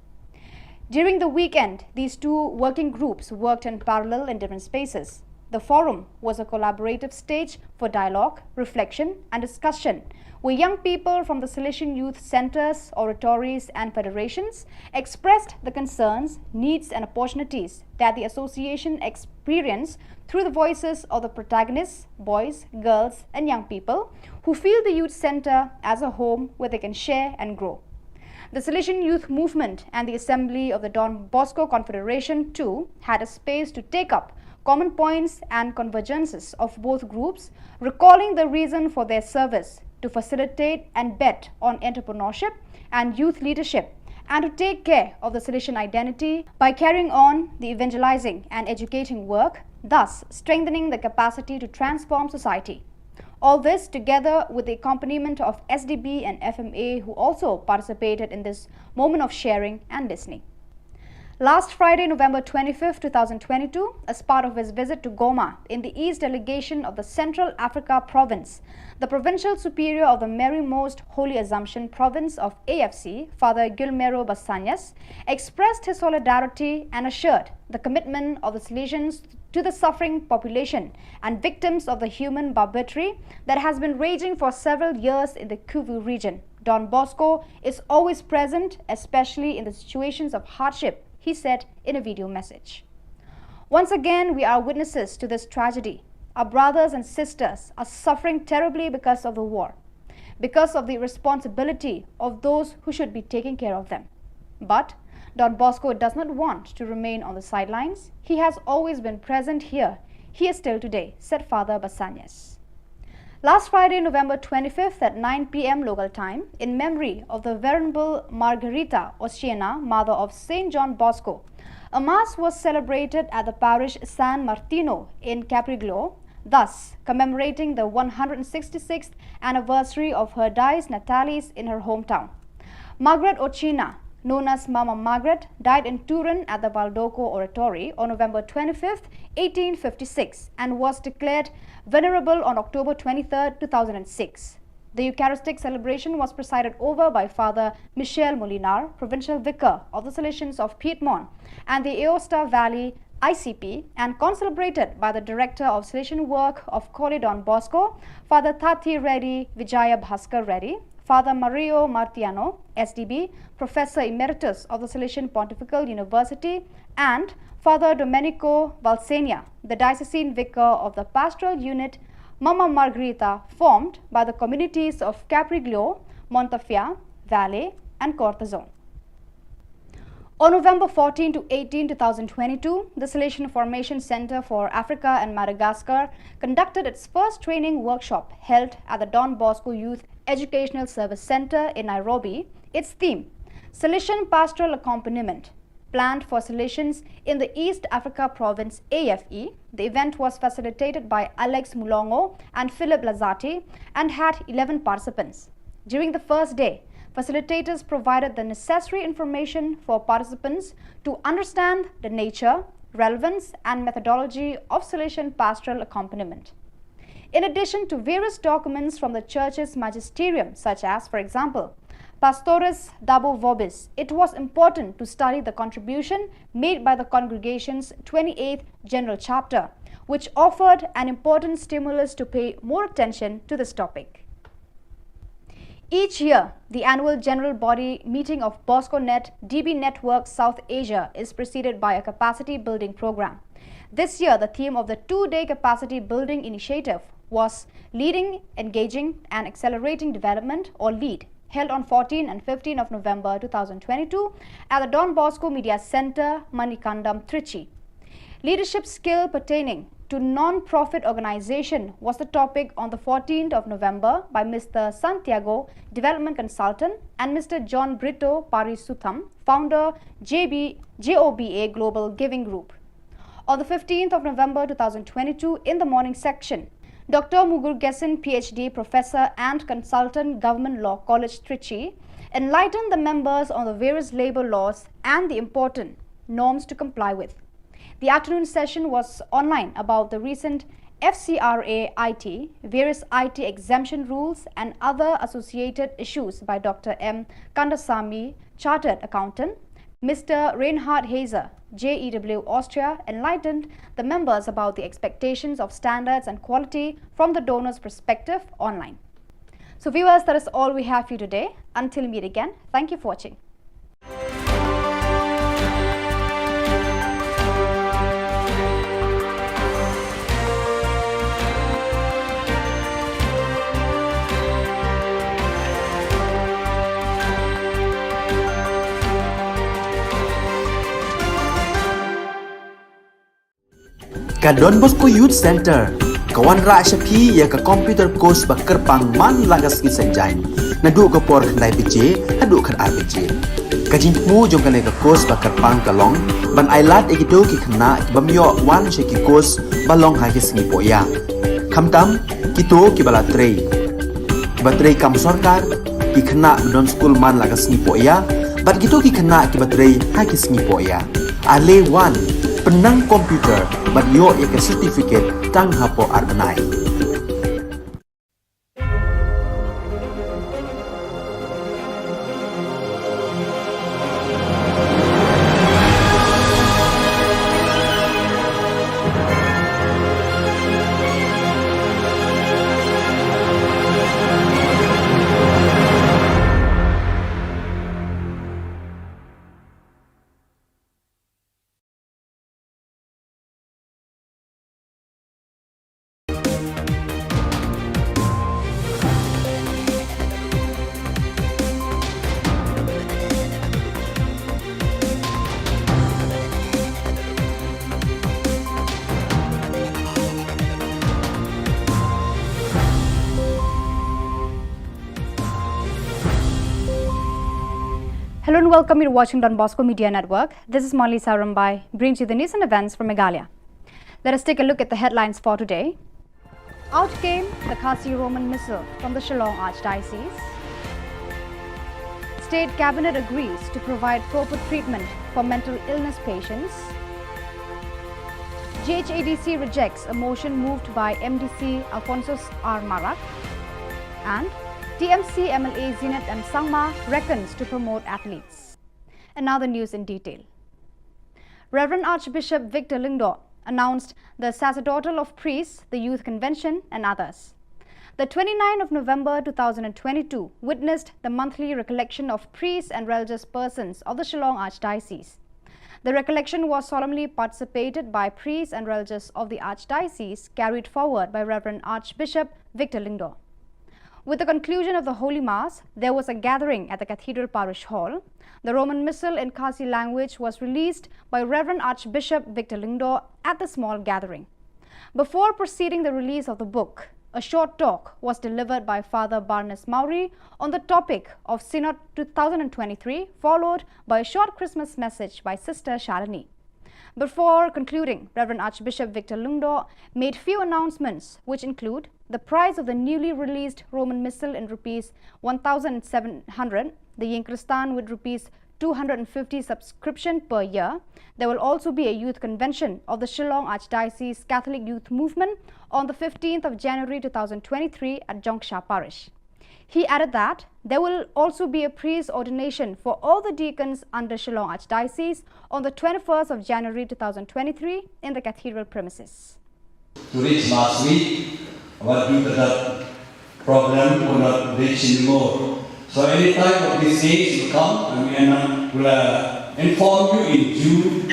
During the weekend, these two working groups worked in parallel in different spaces. The forum was a collaborative stage for dialogue, reflection and discussion, where young people from the Salesian Youth Centers, oratories and federations expressed the concerns, needs and opportunities that the association experienced through the voices of the protagonists, boys, girls and young people who feel the youth center as a home where they can share and grow. The Salesian Youth Movement and the Assembly of the Don Bosco Confederation too had a space to take up common points and convergences of both groups, recalling the reason for their service to facilitate and bet on entrepreneurship and youth leadership, and to take care of the Salesian identity by carrying on the evangelizing and educating work, thus strengthening the capacity to transform society. All this together with the accompaniment of SDB and FMA, who also participated in this moment of sharing and listening. Last Friday, November 25, 2022, as part of his visit to Goma in the East Delegation of the Central Africa Province, the Provincial Superior of the Mary Most Holy Assumption Province of AFC, Father Gilmero Basanyas, expressed his solidarity and assured the commitment of the Salesians to the suffering population and victims of the human barbarity that has been raging for several years in the Kivu region. Don Bosco is always present, especially in the situations of hardship, he said in a video message. Once again, we are witnesses to this tragedy. Our brothers and sisters are suffering terribly because of the war, because of the irresponsibility of those who should be taking care of them. But Don Bosco does not want to remain on the sidelines. He has always been present here. He is still today, said Father Basanyas. Last Friday, November 25th at 9 p.m. local time, in memory of the Venerable Margarita Oceana, mother of St. John Bosco, a mass was celebrated at the parish San Martino in Capriglio, thus commemorating the 166th anniversary of her dies natalis in her hometown. Margaret Oceana, known as Mama Margaret, died in Turin at the Valdoco Oratory on November 25, 1856 and was declared venerable on October 23, 2006. The Eucharistic celebration was presided over by Father Michel Molinar, Provincial Vicar of the Salesians of Piedmont and the Aosta Valley ICP, and concelebrated by the Director of Salesian Work of Koli Don Bosco, Father Tati Reddy Vijaya Bhaskar Reddy, Father Mario Martiano, SDB, Professor Emeritus of the Salesian Pontifical University, and Father Domenico Valsenia, the Diocesan Vicar of the Pastoral Unit Mama Margherita, formed by the communities of Capriglio, Montafia, Valle, and Cortazon. On November 14 to 18, 2022, the Salesian Formation Center for Africa and Madagascar conducted its first training workshop held at the Don Bosco Youth Educational Service Center in Nairobi. Its theme, Salesian Pastoral Accompaniment, planned for Salesians in the East Africa Province AFE. The event was facilitated by Alex Mulongo and Philip Lazati and had 11 participants. During the first day, facilitators provided the necessary information for participants to understand the nature, relevance, and methodology of Salesian pastoral accompaniment. In addition to various documents from the Church's magisterium, such as, for example, Pastores Dabo Vobis, it was important to study the contribution made by the congregation's 28th General Chapter, which offered an important stimulus to pay more attention to this topic. Each year, the annual General Body meeting of BoscoNet DB Network South Asia is preceded by a capacity building program. This year, the theme of the two-day capacity building initiative was Leading, Engaging and Accelerating Development, or LEAD, held on 14 and 15 of November 2022 at the Don Bosco Media Center, Manikandam, Trichy. Leadership skill pertaining to non-profit organization was the topic on the 14th of November by Mr. Santiago, Development Consultant, and Mr. John Brito Parisutham, founder JOBA Global Giving Group. On the 15th of November 2022, in the morning section, Dr. Mugurugesan, PhD, Professor and Consultant, Government Law College, Trichy, enlightened the members on the various labor laws and the important norms to comply with. The afternoon session was online about the recent FCRA IT, various IT exemption rules and other associated issues by Dr. M. Kandasamy, Chartered Accountant. Mr. Reinhard Hazer, JEW Austria, enlightened the members about the expectations of standards and quality from the donor's perspective online. So viewers, that is all we have for you today. Until we meet again, thank you for watching. Ka Don Bosco Youth Center, kawan ra syapi ya ka computer course bakar pangman lagas ki senjain. Nadu ka por khandai pije, hadu khan RPG. Kajin mu jong kale ka course bakar pang kalong, ban ailat egido ki khna bamyo wan she ki course balong ha ki singi poya. Khamtam kito ki bala trei. Batrei kam sarkar ki khna don school man lagas singi poya, bat kito ki khna ki batrei ha ki singi poya. Ale Wan, penang komputer, banyo ke sertifikat tang hapo arbenai. Hello and welcome you to watching Don Bosco Media Network. This is Molly Sarambai, brings you the news and events from Meghalaya. Let us take a look at the headlines for today. Out came the Khasi Roman Missal from the Shillong Archdiocese. State Cabinet agrees to provide proper treatment for mental illness patients. GHADC rejects a motion moved by MDC Alphonsus R. Marak. And TMC MLA Zinat M. Sangma reckons to promote athletes. And now the news in detail. Reverend Archbishop Victor Lingdo announced the sacerdotal of priests, the youth convention and others. The 29th of November 2022 witnessed the monthly recollection of priests and religious persons of the Shillong Archdiocese. The recollection was solemnly participated by priests and religious of the Archdiocese, carried forward by Reverend Archbishop Victor Lingdo. With the conclusion of the Holy Mass, there was a gathering at the Cathedral Parish Hall. The Roman Missal in Khasi language was released by Reverend Archbishop Victor Lingdo at the small gathering. Before proceeding the release of the book, a short talk was delivered by Father Barnes Maury on the topic of Synod 2023, followed by a short Christmas message by Sister Shalini. Before concluding, Reverend Archbishop Victor Lingdo made few announcements, which include the price of the newly released Roman Missal in rupees 1,700, the Yinkristan with rupees 250 subscription per year. There will also be a youth convention of the Shillong Archdiocese Catholic Youth Movement on the 15th of January 2023 at Jongsha Parish. He added that there will also be a priest ordination for all the deacons under Shillong Archdiocese on the 21st of January 2023 in the cathedral premises. To reach last week, what due to the problem could not reach anymore. So any time of these days will come and we will inform you in June.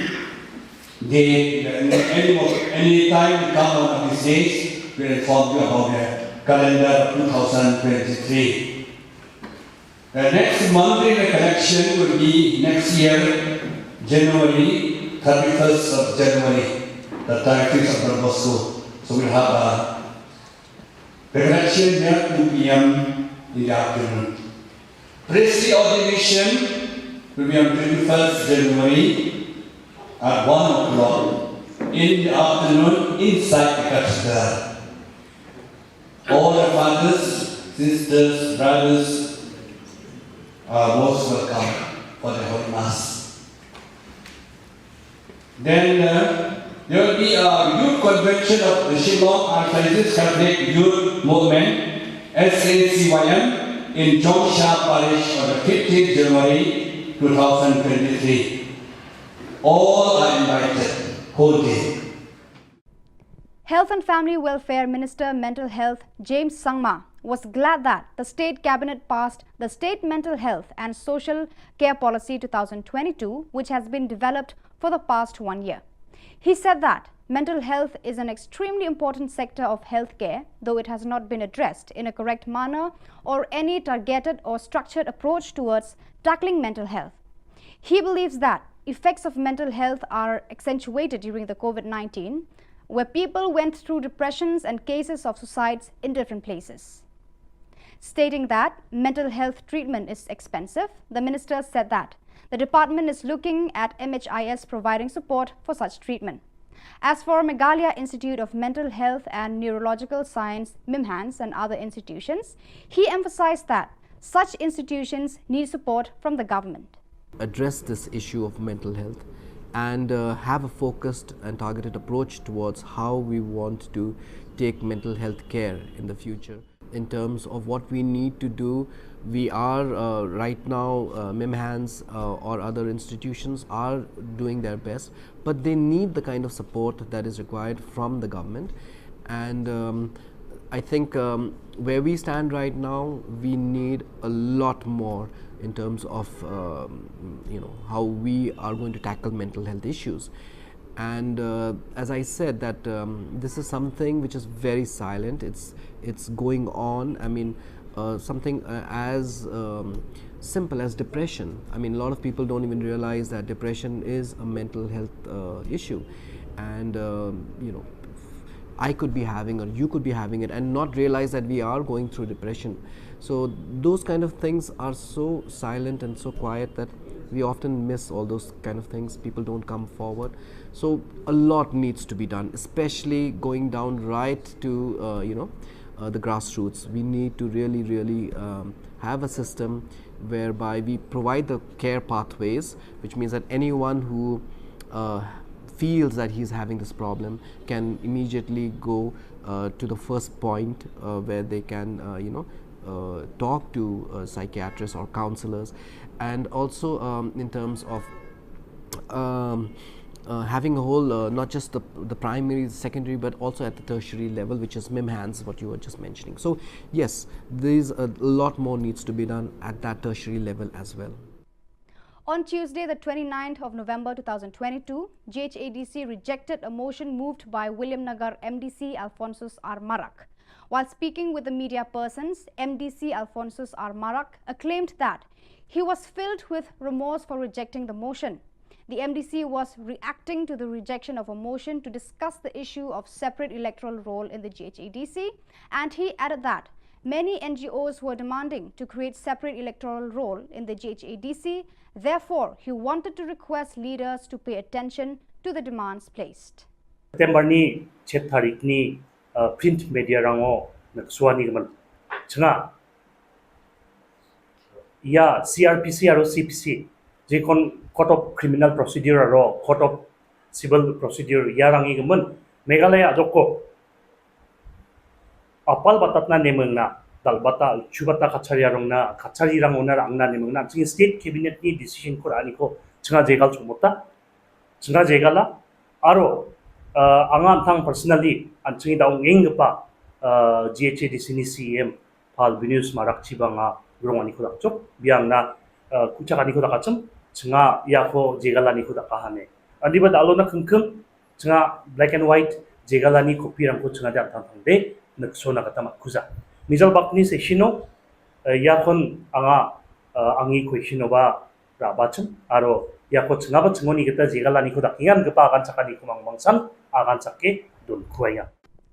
Any time will come one of these days, we will inform you about the calendar 2023. The next monthly recollection will be next year, January, 31st of January, the 31st of Don Bosco. So we'll have a recollection there 2 p.m. in the afternoon. Priestly ordination will be on 21st January at 1 o'clock in the afternoon inside the cathedral. All the fathers, sisters, brothers are most welcome for the Holy Mass. Then there will be a youth convention of the Shillong Archdiocese Catholic Youth Movement, SACYM, in Jongsha Parish on the 15th January 2023. All are invited, whole day. Health and Family Welfare Minister Mental Health James Sangma was glad that the State Cabinet passed the State Mental Health and Social Care Policy 2022, which has been developed for the past 1 year. He said that mental health is an extremely important sector of healthcare, though it has not been addressed in a correct manner or any targeted or structured approach towards tackling mental health. He believes that effects of mental health are accentuated during the COVID-19, where people went through depressions and cases of suicides in different places. Stating that mental health treatment is expensive, the minister said that the department is looking at MHIS providing support for such treatment. As for Meghalaya Institute of Mental Health and Neurological Science, MIMHANS, and other institutions, he emphasized that such institutions need support from the government. Address this issue of mental health and have a focused and targeted approach towards how we want to take mental health care in the future. In terms of what we need to do, we are right now, MIMHANS or other institutions are doing their best, but they need the kind of support that is required from the government. And I think where we stand right now, we need a lot more in terms of how we are going to tackle mental health issues. And as I said, that this is something which is very silent. It's going on. I mean, something as simple as depression. I mean, a lot of people don't even realize that depression is a mental health issue, and I could be having, or you could be having it, and not realize that we are going through depression. So those kind of things are so silent and so quiet that we often miss all those kind of things. People don't come forward. So a lot needs to be done, especially going down right to the grassroots. We need to really have a system whereby we provide the care pathways, which means that anyone who feels that he's having this problem can immediately go to the first point where they can talk to psychiatrists or counselors. And also in terms of having a whole, not just the primary, secondary, but also at the tertiary level, which is MIMHANS, what you were just mentioning. So yes, there's a lot more needs to be done at that tertiary level as well. On Tuesday, the 29th of November 2022, GHADC rejected a motion moved by William Nagar MDC Alphonsus R. Marak. While speaking with the media persons, MDC Alphonsus R. Marak acclaimed that he was filled with remorse for rejecting the motion. The MDC was reacting to the rejection of a motion to discuss the issue of separate electoral roll in the GHADC, and he added that many NGOs were demanding to create separate electoral roll in the GHADC. Therefore, he wanted to request leaders to pay attention to the demands placed. September ni 7 tarik ni print media rango nagsuani gaman changa ya CRPC aro CPC jekon court of criminal procedure aro court of civil procedure ya rangi gaman Meghalaya joko apal batatna nemengna dalbata chubata kachariyarongna kachariyarang onar angna nemengna ching state cabinet ni decision ko ani ko changa jegal chumota changa jegala aro angan thang personally anching daung engpa GHADC ni CM Pal Venus Marak Chibanga Grongani ko dakchok biangna kuchakani ko dakacham changa yako jegalani ko dakahane adiba dalona khungkhum changa black and white jegalani copy rangko changa ja thang de naksona katama kuza Nizal bakni seshino yakon anga angi question ba rabachum aro yako changa ba chngoni geta jegalani ko dakingan gepa agan chakani ko mangmangsan agan chakke dun khuaya.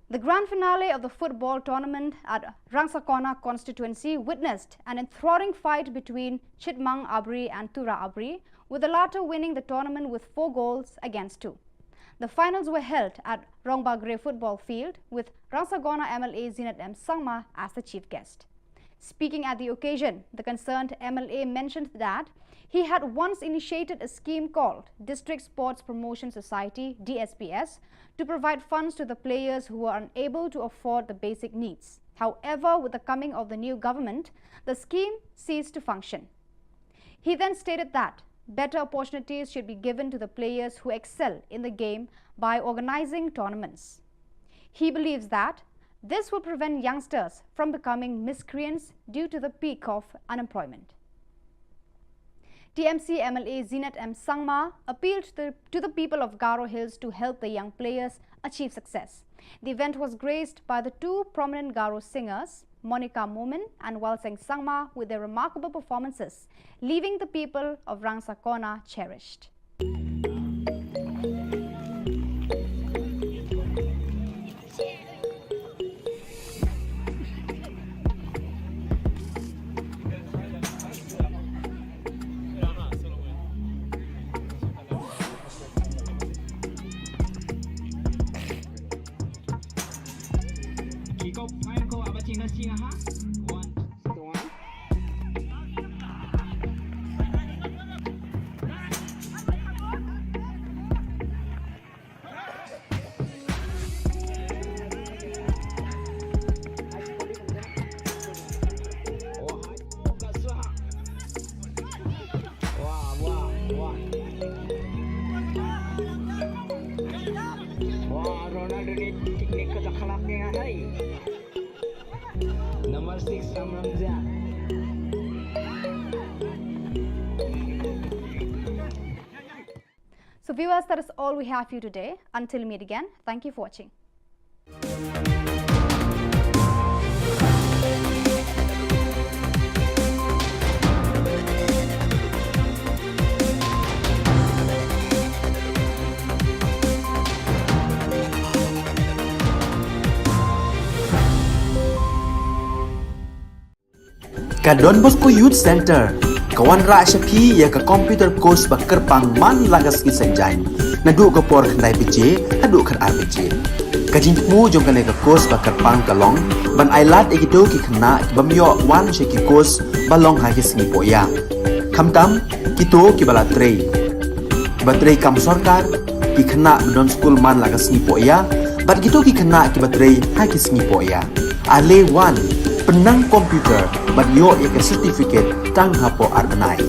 The grand finale of the football tournament at Rangsakona constituency witnessed an enthralling fight between Chitmang Abri and Tura Abri, with the latter winning the tournament with 4 goals against 2. The finals were held at Rongbagre football field with Rangsakona MLA Zinat M. Sangma as the chief guest. Speaking at the occasion, the concerned MLA mentioned that he had once initiated a scheme called District Sports Promotion Society (DSPS) to provide funds to the players who were unable to afford the basic needs. However, with the coming of the new government, the scheme ceased to function. He then stated that better opportunities should be given to the players who excel in the game by organizing tournaments. He believes that this will prevent youngsters from becoming miscreants due to the peak of unemployment. TMC MLA Zinat M. Sangma appealed to the people of Garo Hills to help the young players achieve success. The event was graced by the 2 prominent Garo singers, Monica Momin and Walseng Sangma, with their remarkable performances, leaving the people of Rangsakona cherished. Teknik kerja kelapnya hai. Nomor 6 Ramja. So viewers, that is all we have for you today. Until we meet again, thank you for watching. Ka Don Bosco Youth Center, kawan ra Shapi ya ka computer course bakar pang man lagas ki senjain. Nadu ka por khandai pije, hadu khar ar pije. Ka jingmu jong ka ka course bakar pang kalong, ban ailat ekito ki khna bamyo wan she ki course balong ha ki singi poya. Khamtam kito ki bala trei. Batrei kam sarkar ki khna don school man lagas singi poya, bat kito ki khna ki batrei ha ki singi poya. Ale wan penang komputer ban yo ya ke certificate tang hapo arbenai.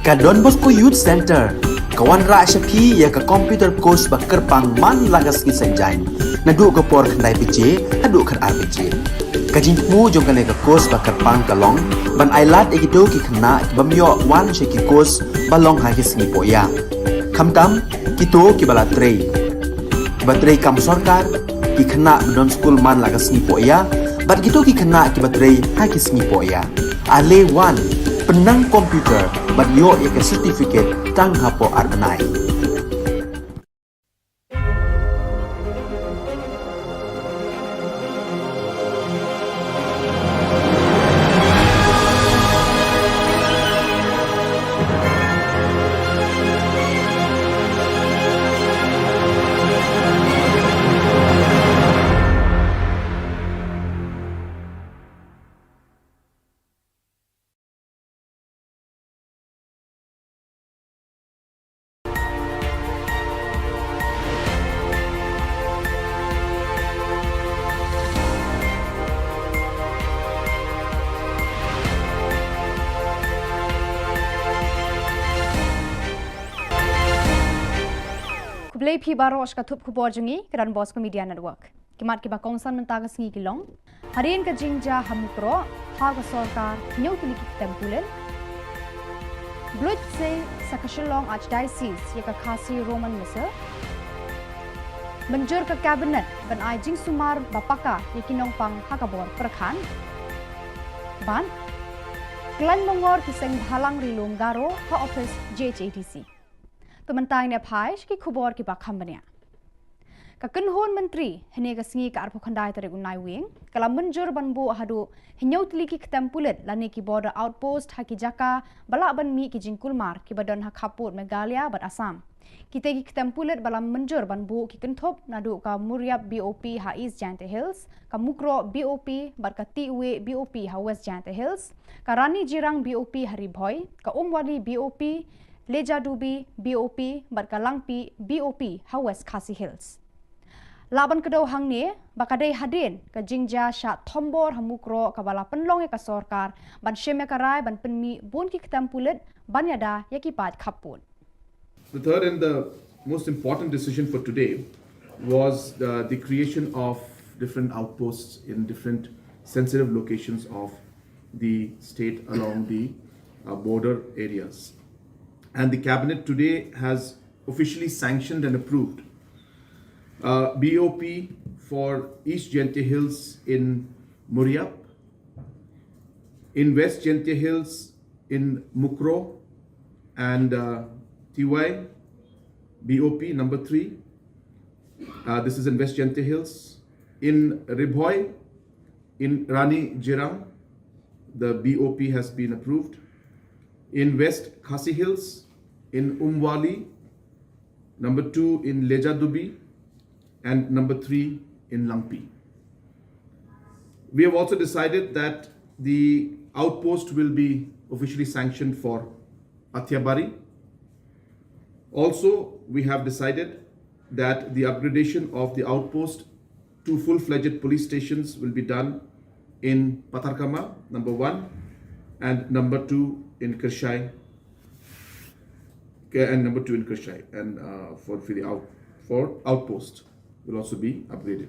Ka Don Bosco Youth Center, kawan ra syapi ya ka computer course ba kerpang man lagas ki senjain. Nadu ka por khandai piche, adu khar ar piche. Ka jingmu jong ka ne ka course ba kerpang kalong, ban ailat egido ki khna bamyo wan she ki course balong ha ki sni po ya. Khamtam kito ki bala trei. Batrei kam sarkar ki khna don school man lagas ni po ya. Bat gitu ki kena ki baterai ha ki sni po ya. Ale wan penang komputer bat yo ya ke certificate tang hapo arbenai. Kublai phi baros ka thup khubor jungi keran bos ko media network. Kimat ki ba kongsan mentaga sngi kilong. Harian ka jingja hamukro ha ka sarkar nyau tili ki tempulen. Blood se sa Shillong archdiocese ya ka khasi Roman misa. Menjur ka cabinet ban ajing sumar bapaka ya kinong pang hakabor perkhan. Ban klan mongor ki seng halang rilum garo ha office JHATC. Pementang ni Paish ki Khubor ki bakham bania. Kakenhon menteri hene ka sngi ka arpo khandai tare unai wing kala menjur banbu hadu hinyau tli ki ketempulet lani ki border outpost haki jaka bala ban mi ki jingkulmar ki badon ha khaput Meghalaya bat Assam. Kita ki ketempulet bala menjur banbu ki kenthop nadu ka Muriap BOP ha East Jante Hills ka Mukro BOP bat ka Tiwe BOP ha West Jante Hills ka Rani Jirang BOP hari Bhoi ka Umwali BOP Leja Dubi BOP Barkalangpi BOP ha West Khasi Hills. Laban kedau hang ni bakadai hadin ka jingja sya thombor hamukro ka bala penlong ka sarkar ban sheme karai ban penmi bun ki ketampulet ban yada yaki pat khapun. The third and the most important decision for today was the creation of different outposts in different sensitive locations of the state along the border areas. And the cabinet today has officially sanctioned and approved BOP for East Jente Hills in Muriap, in West Jente Hills in Mukro and TY BOP number 3. This is in West Jente Hills. In Ribhoi, in Rani Jirang, the BOP has been approved. In West Khasi Hills, in Umwali, number 2 in Leja Dubi, and number 3 in Langpi. We have also decided that the outpost will be officially sanctioned for Athyabari. Also, we have decided that the upgradation of the outpost to full-fledged police stations will be done in Patharkama, number 1, and number 2 in Kershai, and number 2 in Kershai, and for outpost will also be upgraded.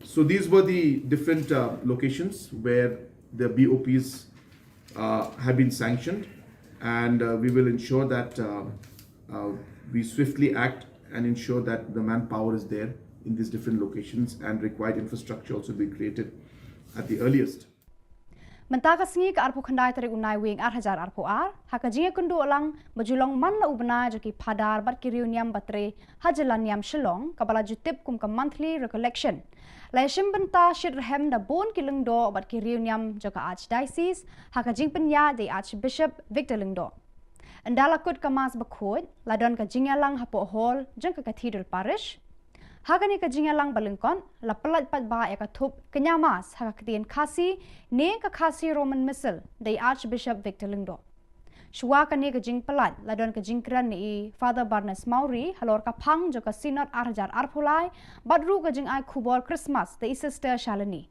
So these were the different locations where the BOPs have been sanctioned, and we will ensure that we swiftly act and ensure that the manpower is there in these different locations, and required infrastructure also be created at the earliest. Mentaka sngi ka arpo khandai tare unai wing ar hajar arpo ar haka jinga kundu alang majulong man la ubna joki phadar bat kiriuniam batre hajalaniam Shillong kabala jutip kum ka monthly recollection laishim benta shirhem da bon kilungdo bat kiriuniam joka archdiocese haka jingpenya de Archbishop Victor Lingdo andala kut kamas bakhod ladon ka jingalang hapo hall jeng ka cathedral parish Hagani ka jingalang balungkon la pelat pat ba ya ka thup kenyamas haka ketien khasi ne ka khasi Roman missile dei Archbishop Victor Lingdo. Shua ka ne ka jing pelat la don ka jingkran ni Father Barnes Mauri halor ka phang jo ka synod arjar arphulai badru ka jing ai khubor Christmas dei sister Shalini.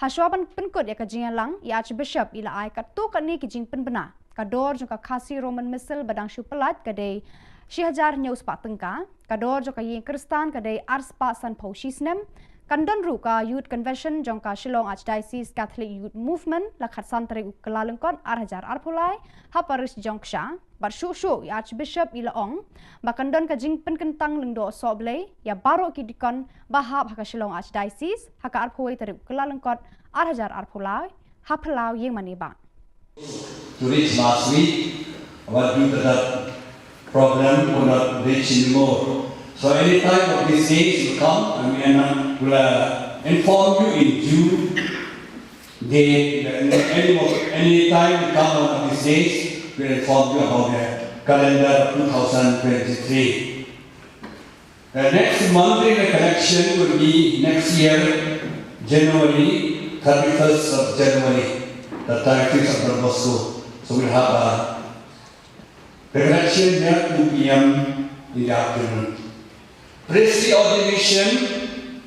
Hashwa ban penkut ya ka jingalang ya Archbishop ila ai ka tu ka ne ki jing penbena kador jong ka khasi Roman missile badang shu pelat kadai 6000 nyaus pa tengka kador jong ka yin kristan kadai ars pa san phau shisnem Kandon ruka Youth Convention jongka Shillong Archdiocese Catholic Youth Movement lakhat santri kelalengkon arhajar arpulai haparis jongsha barshu Archbishop Ilaong bakandon kajing penkentang lengdo soble ya baro kidikon bahab haka Shillong Archdiocese haka arpui tarik kelalengkon arhajar arpulai hapelau yang maniba. To reach last week, but due to the problem could not reach anymore. So any time of these days will come and we will inform you in due date. Any time will come one of these days, we will inform you about the calendar 2023. The next monthly collection will be next year, January, 31st of January, the 31st of Don Bosco. So we'll have the collection here at 2 p.m. in the afternoon. Priestly ordination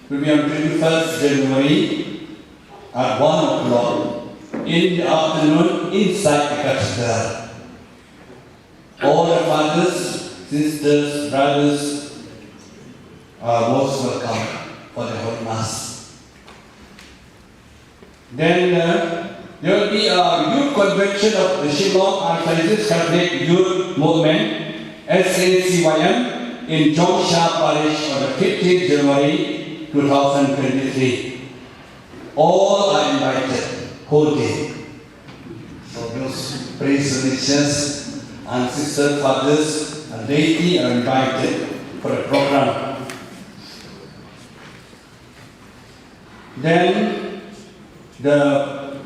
will be on 21st January at 1 o'clock in the afternoon inside the cathedral. All the fathers, sisters, brothers are most welcome for the Holy Mass. Then there will be a youth convention of the Shillong Archdiocese Catholic Youth Movement, SACYM, in Jongsha Parish on the 15th January 2023. All are invited, whole day. So those priest religious and sister fathers and laity are invited for the program. Then the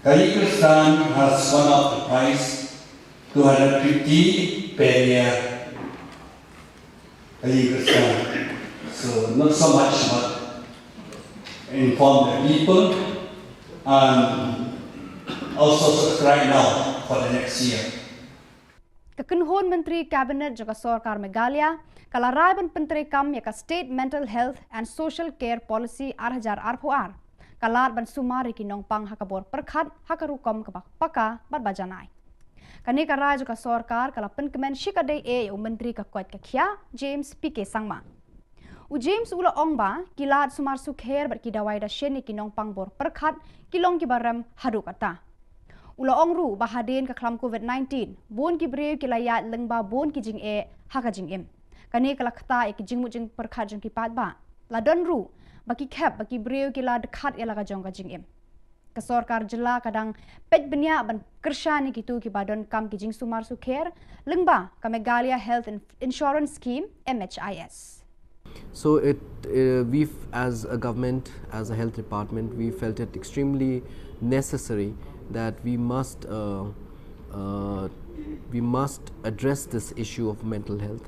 Kristan has one of the price, 250 per year. So not so much, but inform the people and also subscribe now for the next year. Kekenhon Menteri Kabinet juga Sorkar Meghalaya kalarai ban Penteri Kam ya ka State Mental Health and Social Care Policy arhajar arpuar kalat ban sumari kinong pang hakabor perkhat hakarukom kabak paka bat bajanai. Kani karai juga Sorkar kala penkemen shikadai e Menteri ka kuat kakhya James PK Sangma. James ula ongba kilat sumar sukher bat kidawai da sheni kinong pang bor perkhat kilong kibaram hadu kata. Ula ongru bahaden ka klam COVID-19 bon ki brew kilayat lengba bon ki jing e haka jing em. Kani kala khata e ki jing mujing perkhat jing ki pat ba. La don ru baki khap baki brew kila dekat e laga jong ka jing em. Ka Sorkar Jilla kadang pej benya ban kershani kitu ki badon kam ki jing sumar sukher lengba ka Meghalaya Health Insurance Scheme MHIS. So we as a government, as a health department, we felt it extremely necessary that we must address this issue of mental health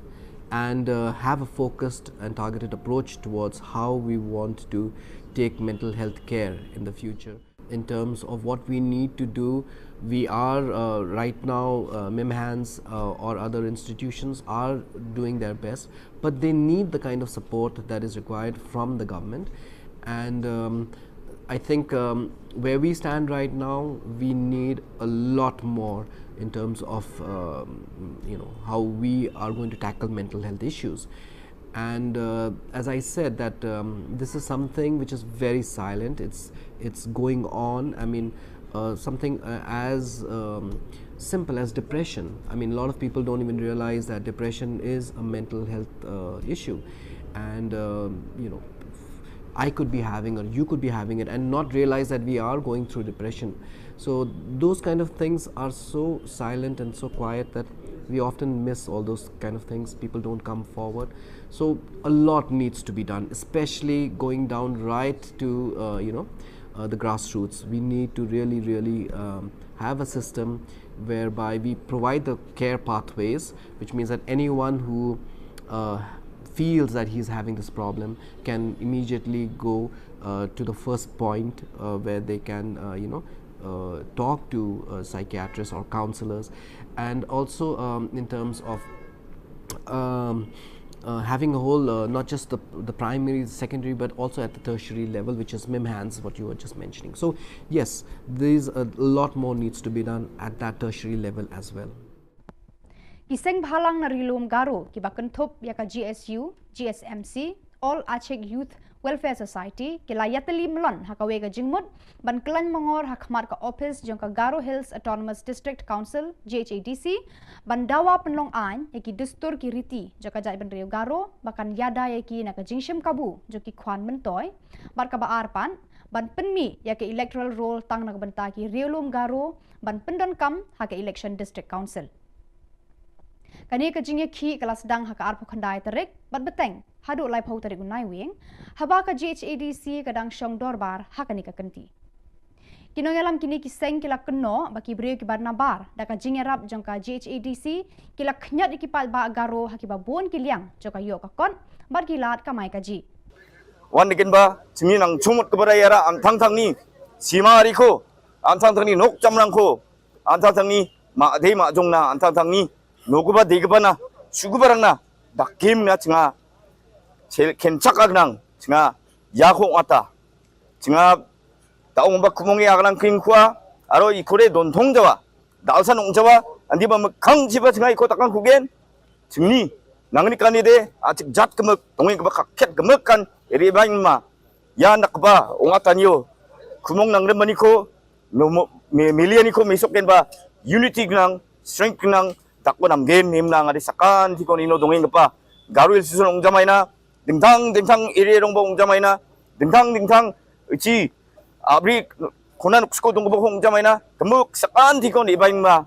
and have a focused and targeted approach towards how we want to take mental health care in the future. In terms of what we need to do, we are right now, MIMHANS or other institutions are doing their best, but they need the kind of support that is required from the government. And I think where we stand right now, we need a lot more in terms of how we are going to tackle mental health issues. And as I said, that this is something which is very silent. It's going on. I mean, something as simple as depression. I mean, a lot of people don't even realize that depression is a mental health issue, and I could be having or you could be having it and not realize that we are going through depression. So those kind of things are so silent and so quiet that we often miss all those kind of things. People don't come forward. So a lot needs to be done, especially going down right to the grassroots. We need to really have a system whereby we provide the care pathways, which means that anyone who feels that he's having this problem can immediately go to the first point where they can talk to psychiatrists or counselors. And also in terms of having a whole, not just the primary, secondary, but also at the tertiary level, which is MIMHANS, what you were just mentioning. So yes, there's a lot more needs to be done at that tertiary level as well. Kiseng bhalang na rilum garo kiba kentup yaka GSU, GSMC, All Aceh Youth Welfare Society kila yatali melon hakawe ka jingmut ban kelan mongor hakmat ka office jong ka Garo Hills Autonomous District Council GHADC ban dawa penlong ain yaki dustur ki riti jong ka jai ban Rio Garo bakan yada yaki na ka jingshim kabu jong ki khwan mentoy bar ka baar pan ban penmi yaki electoral roll tang na ka banta ki Riolum Garo ban pendon kam haka election district council. Kani ka jingye ki kelas dang haka arpo khandai tarik bat beteng hadu lai phau tarik unai wing haba ka GHADC kadang syong dorbar haka ni ka kenti kinong alam kini kiseng kila keno baki brio ki barnabar da ka jingerap jong ka GHADC kila khnyat ikipal ba Garo hakiba bon kiliang joka yo ka kon bar kilat ka mai ka ji wan dikin ba chimi nang chumut kabara yara am thang thang ni simari ko am thang thang ni nok chamrang ko am thang thang ni ma dei ma jong na am thang thang ni nokuba deguba na sugubarang na dakim na chinga kenchakagnang chinga yakong ata chinga taong ba kumongi akanang kingkwa aro ikore dontong jawa dalsan ong jawa andi ba kang jiba chinga iko takang kugen chimni nangni kanide achik jat kemek tongi ba kakket kemek kan eri bain ma ya nakba ong atanyo kumong nang remani ko no miliani ko misokken ba unity gnang strength gnang takbo namgen nimna ngadi sakan ti konino dongeng pa Garo Hills susun ongjamai na dingtang iri rong ba ongjamai na dingtang uci abri konan kusko dongbo ongjamai na kemuk sakan ti kon ibain ma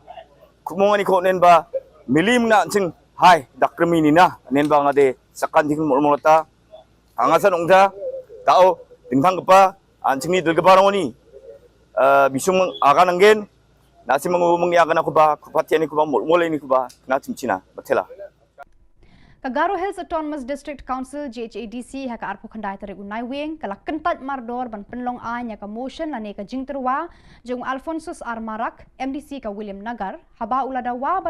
kumongani ko nen ba milim na ching hai dakremi ni na nen ba ngade sakan ti kon molmolata angasan ongja tao dingtang pa anchingni dilgabarongoni bisung agananggen nasi mengumumnya akan aku bah kupatian ini kubah mulai ini kubah na cina betul. Ka Garo Hills Autonomous District Council GHADC haka arpo khandai tarik unai wing kala kentat mardor ban penlong an ya ka motion lane ka jingterwa jong Alphonsus Armarak MDC ka William Nagar haba uladawa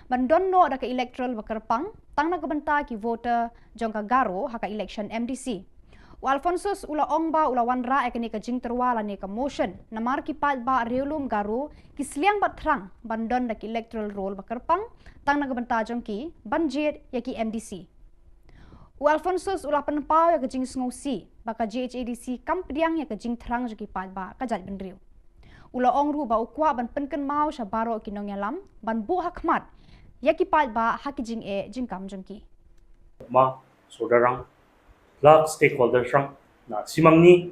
ban donno da ka electoral bakerpang tang na kabanta ki voter jong ka Garo haka election MDC. Alphonsus ula ongba ula wanra ekani ka jingterwa lane ka motion namar ki pat ba Riolum Garo kisliang bat thrang bandon dak electoral roll bakerpang tang nagbanta jong ki banjit yaki MDC Alphonsus ula penpau ya ka jing sngosi baka GHADC kampriang ya ka jing thrang joki pat ba ka jat benriu ula ongru ba ukwa ban penken mau sha baro kinong yalam ban bu hakmat yaki pat ba hakijing jingkam jongki ma sodarang lak stakeholders rang na simang ni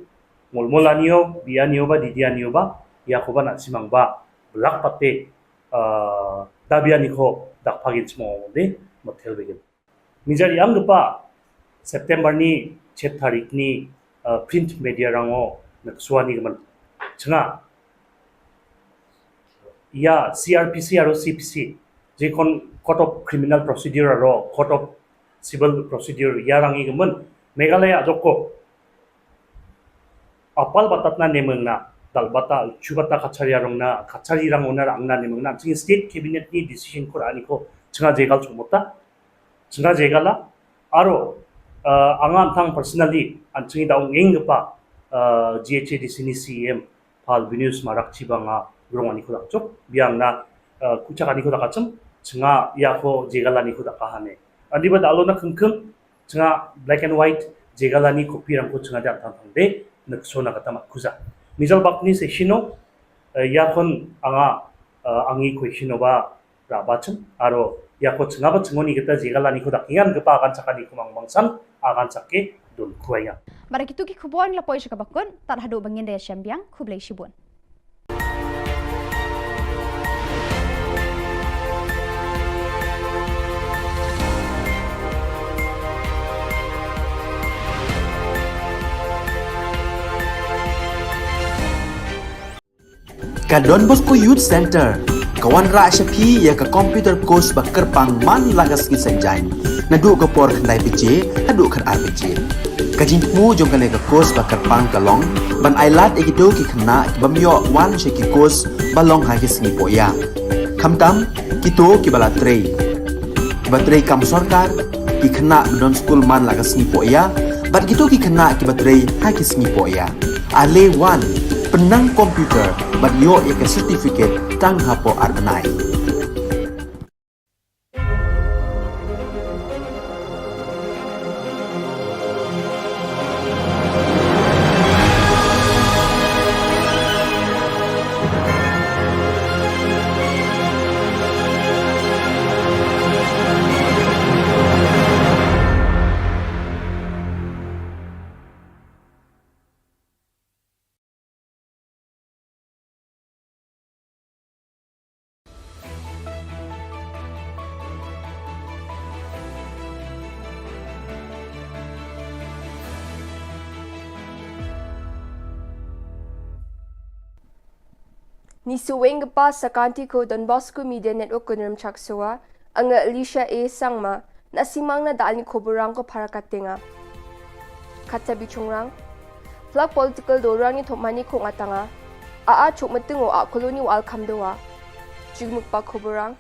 mulmulanio bianio ba didianio ba yakoba na simang ba blak pate dabiani ko dakpagin smo de motel begin mijari ang pa September ni 7 tarik ni print media rango nakswani gaman changa ya CRPC aro CPC je kon court of criminal procedure aro court of civil procedure yarangi gaman Meghalaya joko apal batatna nemengna dalbata chubata kachariyarongna kachariyarang onar angna nemengna ching state cabinet ni decision kor aniko chinga jegal chomota chinga jegala aro angan thang personally anching daung engpa GHADC ni CM pal Venus marak chibanga grong aniko dakchok biangna kuchak aniko dakacham chinga yako jegala aniko dakahane adiba dalona kengkeng chinga black and white jegalani kopi rangko chinga dan tangde naksona kata makuza misal bakni sesino yakon anga angi question ba rabachum aro yako chinga ba chingoni kita jegalani ko dakingan gepa akan cakani kumang bangsan akan cake dun kuaya barakitu ki khubor la poisha ka bakun tar hadu bangin de syambiang khublai shibun Ka Don Bosco Youth Center kawan ra syapi ya ka computer course bakar pang man lagas ki sanjain nadu ka por khandai pije hadu khar ar pije kajin mu jong kale ka course bakar pang kalong ban ailat egido ki khna bamyo wan she ki course balong ha ki singi poya khamtam kito ki bala trei batrei kam sarkar ki kena non school man lagas ni po ya, bat gitu ki kena ki batrei hakis ni po ya. Ale one penang komputer bat yo ya ke certificate tang hapo arbenai. Ni suweng pa sa kanti ko Don Bosco Media Network ko niram chaksua, ang Alicia A. Sangma, na simang na daan ni Khoborang ko para katinga. Katsabi chungrang, flag political dorang ni thomani ko ngatanga, chuk matingo koloni wal kamdowa, jigmuk pa Khoborang.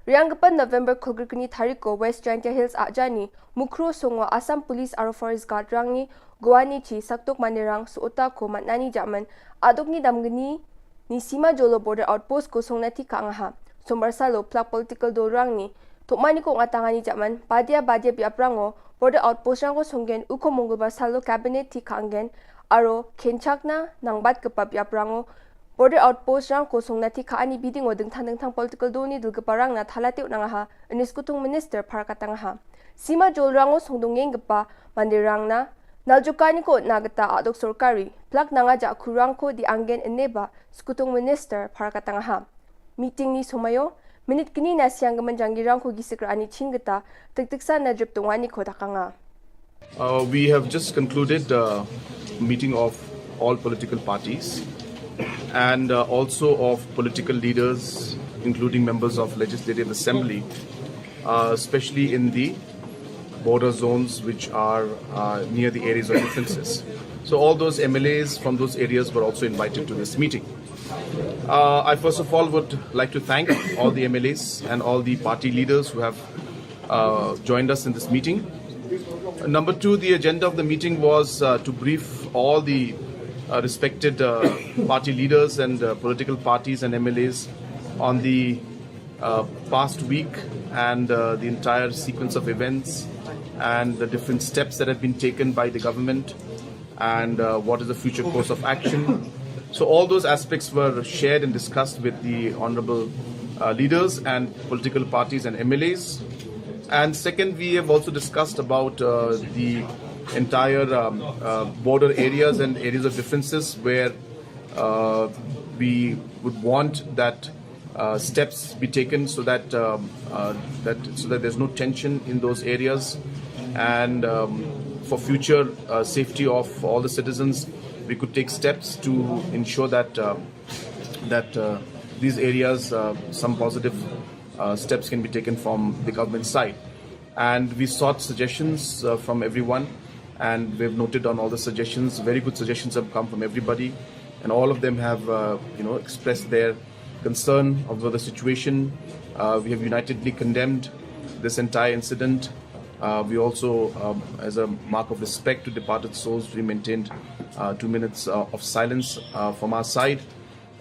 Riang gapan November kulgirkani tariko West Giant Hills ajani, mukro songwa Assam Police aro Forest Guard rang ni Guwani chi saktok manirang suota ko matnani jaman adok ni damgani ni Sima Jolo Border Outpost ko songnati kaangaha. Sombarsalo plak political dorang ni tokmani ko ngatangani jaman badia biaprango Border Outpost rang ko songgen uko Mongolbar salo cabinet ti kaangen aro kenchakna nangbat kapap biaprango Border Outpost rang ko songnati kaani bidingo dengtang political doni dulgaparang na thalate nangaha aniskutung minister parakatangaha. Sima Jolo rango songdongeng gapa mandirang na Naljukani ko nagata adok sorkari, plak nanga ja kurang ko di anggen eneba skutung minister para katangaha. Meeting ni sumayo, minute kini na siyang gamanjangirang ko gisikrani chingata, tagtiksa na drip tungwani ko takanga. We have just concluded a meeting of all political parties and also of political leaders, including members of Legislative Assembly, especially in the border zones which are near the areas of differences. So all those MLAs from those areas were also invited to this meeting. I first of all would like to thank all the MLAs and all the party leaders who have joined us in this meeting. Number two, the agenda of the meeting was to brief all the respected party leaders and political parties and MLAs on the past week and the entire sequence of events and the different steps that have been taken by the government and what is the future course of action. So all those aspects were shared and discussed with the honorable leaders and political parties and MLAs. And second, we have also discussed about the entire border areas and areas of differences where we would want that steps be taken so that there's no tension in those areas, and for future safety of all the citizens, we could take steps to ensure that these areas some positive steps can be taken from the government side. And we sought suggestions from everyone, and we've noted on all the suggestions. Very good suggestions have come from everybody, and all of them have expressed their concern over the situation. We have unitedly condemned this entire incident. We also, as a mark of respect to departed souls, we maintained 2 minutes of silence from our side.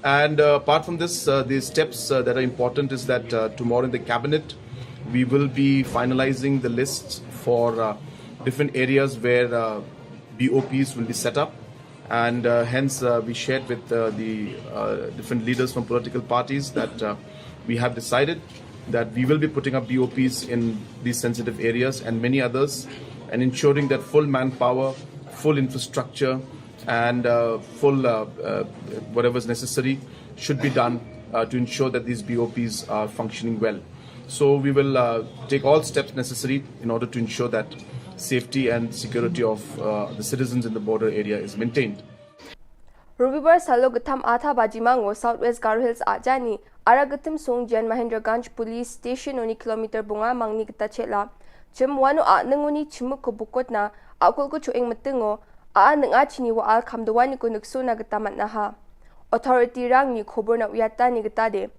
And apart from this, the steps that are important is that tomorrow in the cabinet, we will be finalizing the list for different areas where BOPs will be set up. And hence, we shared with the different leaders from political parties that we have decided that we will be putting up BOPs in these sensitive areas and many others, and ensuring that full manpower, full infrastructure, and full whatever is necessary should be done to ensure that these BOPs are functioning well. So we will take all steps necessary in order to ensure that safety and security of the citizens in the border area is maintained. Rubibar Salo Gatam Atha Bajimango, Southwest Garo Hills Ajani, Aragatim Song Jan Mahendraganj Police Station oni kilometer bunga mangni kita chela. Chim wano nangoni chimuk ko bukot na akol ko chueng matingo nga chini wa al kamdawani ko nagso na gatamat na ha. Authority rang ni Khubor Na Uyata ni gatade.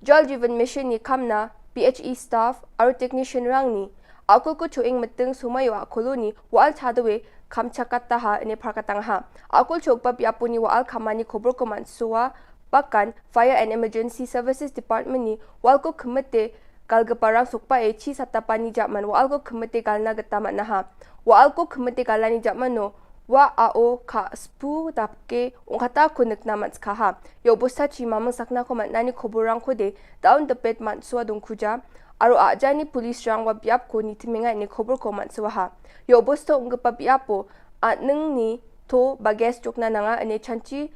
Jal Jivan Mission ni kamna PHE staff aro technician rang ni akul ko chuing metung sumayo akuluni wal chadawe kamchakata ha ne prakatang ha akul chokpa piapuni wal khamani khobor ko mansuwa pakan Fire and Emergency Services Department ni wal ko khmete kalgaparang sukpa e chi satapani jaman wal ko khmete kalna gatama na ha wal ko khmete kalani jamano wa ao kha spu tapke ongkata kunik namats kha ha yo bosta chi mamang sakna ko manani khoborang ko de down the pet mansua dong khuja aro ajani police rang wa biap ko ni timenga ni khobor ko mansua ha yo bosta ongpa biapo anung ni to bages chokna nanga ane chanchi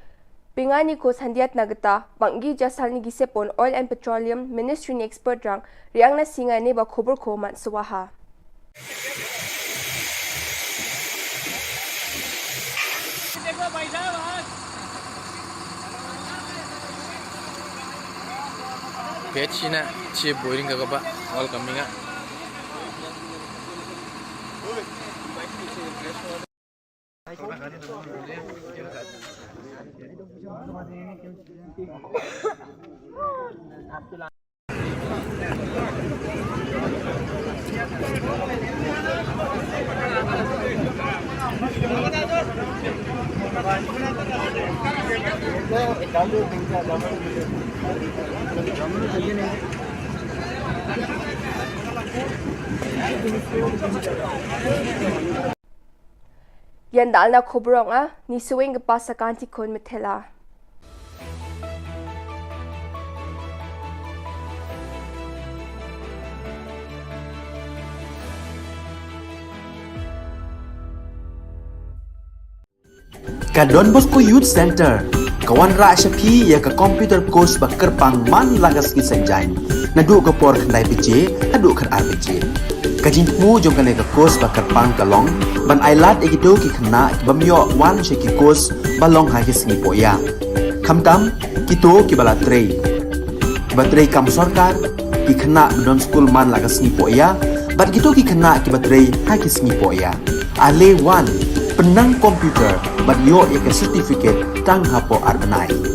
pingani ko sandiat nagata bangi jasalni gisepon oil and petroleum ministry ni expert rang riangna singa ne ba khobor ko mansua ha Pechina chi boring ka ba all coming up. Yan dal na khobrong ni suwing pa sa kanti kon metela. Ka Don Bosco Youth Center kawan ra shapi ya ka computer course ba kerpang man lagas ki sanjain nadu ka por khnai piche adu khar ar piche kajin mu jong ka ka course ba kerpang kalong ban ailat egido ki khna bamyo wan she ki course balong ha ki singi poya khamtam kito ki bala trei batrei kam sarkar ki khna don school man lagas singi poya bat kito ki khna ki batrei ha ki singi poya ale wan penang komputer bat yo ya ke certificate tang hapo arbenai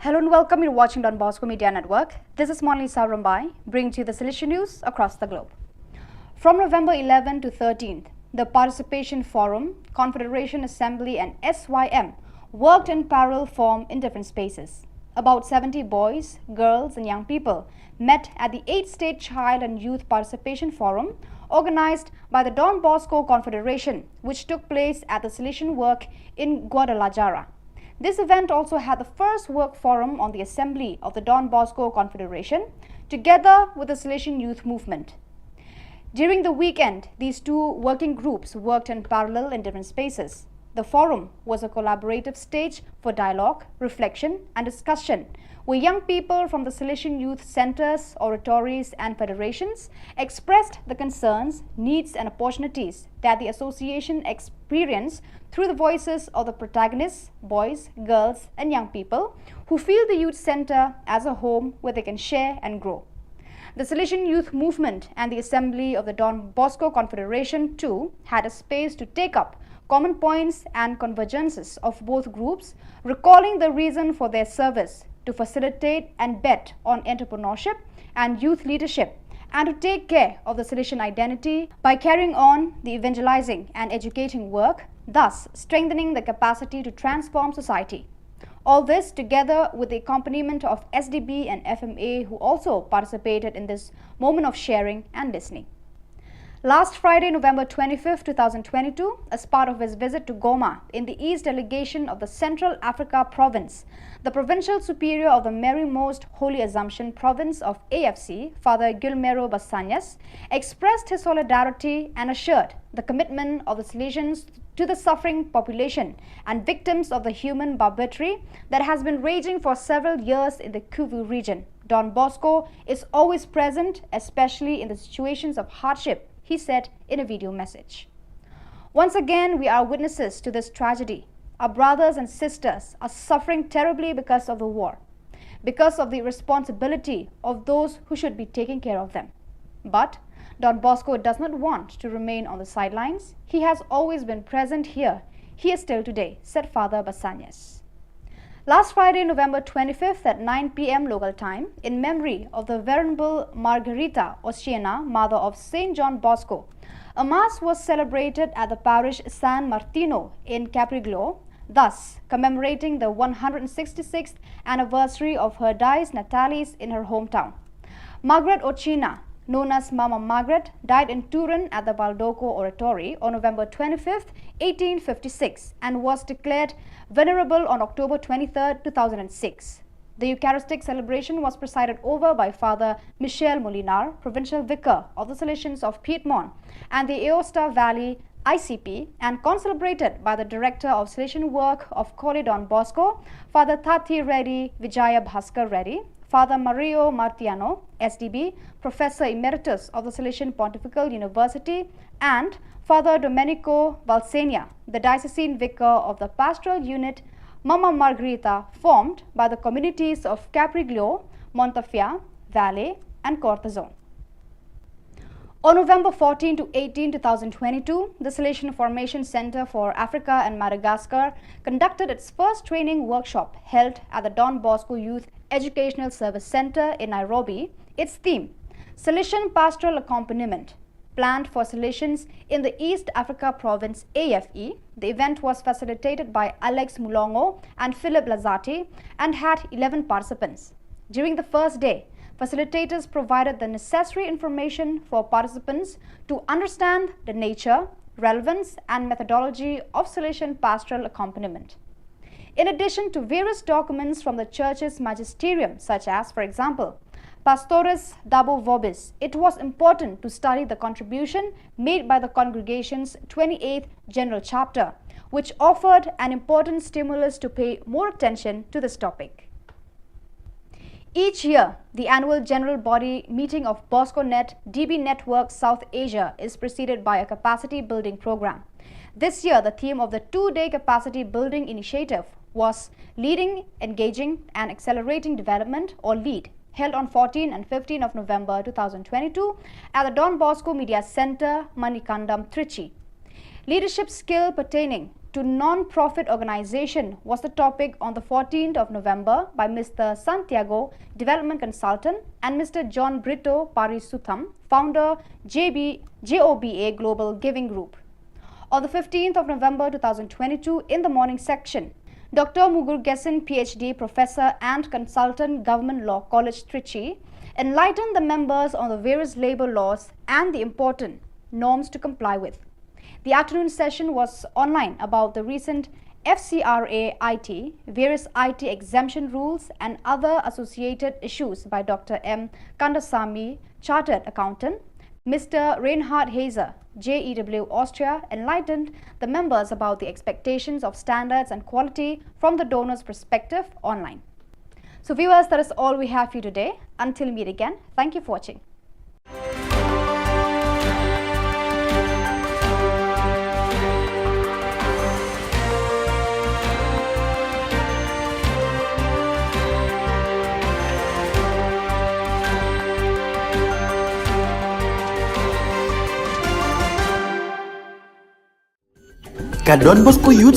Hello and welcome. You're watching Don Bosco Media Network. This is Monali Sarambai, bringing to you the solution news across the globe. From November 11 to 13th, the Participation Forum, Confederation Assembly and SYM worked in parallel form in different spaces. About 70 boys, girls and young people met at the 8th State Child and Youth Participation Forum organized by the Don Bosco Confederation, which took place at the Solution Work in Guadalajara. This event also had the first work forum on the assembly of the Don Bosco Confederation, together with the Salesian Youth Movement. During the weekend, these two working groups worked in parallel in different spaces. The forum was a collaborative stage for dialogue, reflection and discussion, where young people from the Salesian Youth Centers, oratories and federations expressed the concerns, needs and opportunities that the association experienced through the voices of the protagonists, boys, girls and young people who feel the youth center as a home where they can share and grow. The Salesian Youth Movement and the Assembly of the Don Bosco Confederation too had a space to take up common points and convergences of both groups, recalling the reason for their service to facilitate and bet on entrepreneurship and youth leadership, and to take care of the Salesian identity by carrying on the evangelizing and educating work, thus strengthening the capacity to transform society. All this together with the accompaniment of SDB and FMA, who also participated in this moment of sharing and listening. Last Friday, November 25, 2022, as part of his visit to Goma in the East Delegation of the Central Africa Province, the Provincial Superior of the Mary Most Holy Assumption Province of AFC, Father Gilmero Basanyas, expressed his solidarity and assured the commitment of the Salesians to the suffering population and victims of the human barbarity that has been raging for several years in the Kivu region. Don Bosco is always present, especially in the situations of hardship, he said in a video message. Once again, we are witnesses to this tragedy. Our brothers and sisters are suffering terribly because of the war, because of the irresponsibility of those who should be taking care of them. But Don Bosco does not want to remain on the sidelines. He has always been present here. He is still today, said Father Basanyas. Last Friday, November 25th at 9 p.m. local time, in memory of the Venerable Margarita Oceana, mother of St. John Bosco, a mass was celebrated at the parish San Martino in Capriglio, thus commemorating the 166th anniversary of her dies natalis in her hometown. Margaret Oceana, known as Mama Margaret, died in Turin at the Baldoco Oratory on November 25, 1856 and was declared venerable on October 23, 2006. The Eucharistic celebration was presided over by Father Michel Molinar, Provincial Vicar of the Salesians of Piedmont and the Aosta Valley ICP, and concelebrated by the Director of Salesian Work of Koli Don Bosco, Father Tati Reddy Vijaya Bhaskar Reddy, Father Mario Martiano, SDB, Professor Emeritus of the Salesian Pontifical University, and Father Domenico Valsenia, the Diocesan Vicar of the Pastoral Unit Mama Margherita, formed by the communities of Capriglio, Montafia, Valle, and Cortazon. On November 14 to 18, 2022, the Salesian Formation Center for Africa and Madagascar conducted its first training workshop held at the Don Bosco Youth Educational Service Center in Nairobi. Its theme, Salesian Pastoral Accompaniment, planned for Salesians in the East Africa Province AFE. The event was facilitated by Alex Mulongo and Philip Lazati and had 11 participants. During the first day, facilitators provided the necessary information for participants to understand the nature, relevance, and methodology of Salesian pastoral accompaniment. In addition to various documents from the Church's magisterium, such as, for example, Pastores Dabo Vobis, it was important to study the contribution made by the congregation's 28th General Chapter, which offered an important stimulus to pay more attention to this topic. Each year, the annual General Body meeting of BoscoNet DB Network South Asia is preceded by a capacity building program. This year, the theme of the two-day capacity building initiative was Leading, Engaging and Accelerating Development, or LEAD, held on 14 and 15 of November 2022 at the Don Bosco Media Center, Manikandam, Trichy. Leadership skill pertaining to non-profit organization was the topic on the 14th of November by Mr. Santiago, Development Consultant, and Mr. John Brito Parisutham, founder JOBA Global Giving Group. On the 15th of November 2022, in the morning section, Dr. Mugurugesan, PhD, Professor and Consultant, Government Law College, Trichy, enlightened the members on the various labor laws and the important norms to comply with. The afternoon session was online about the recent FCRA IT, various IT exemption rules and other associated issues by Dr. M. Kandasamy, Chartered Accountant. Mr. Reinhard Hazer, JEW Austria, enlightened the members about the expectations of standards and quality from the donor's perspective online. So viewers, that is all we have for you today. Until we meet again, thank you for watching. Ka Don Bosco Youth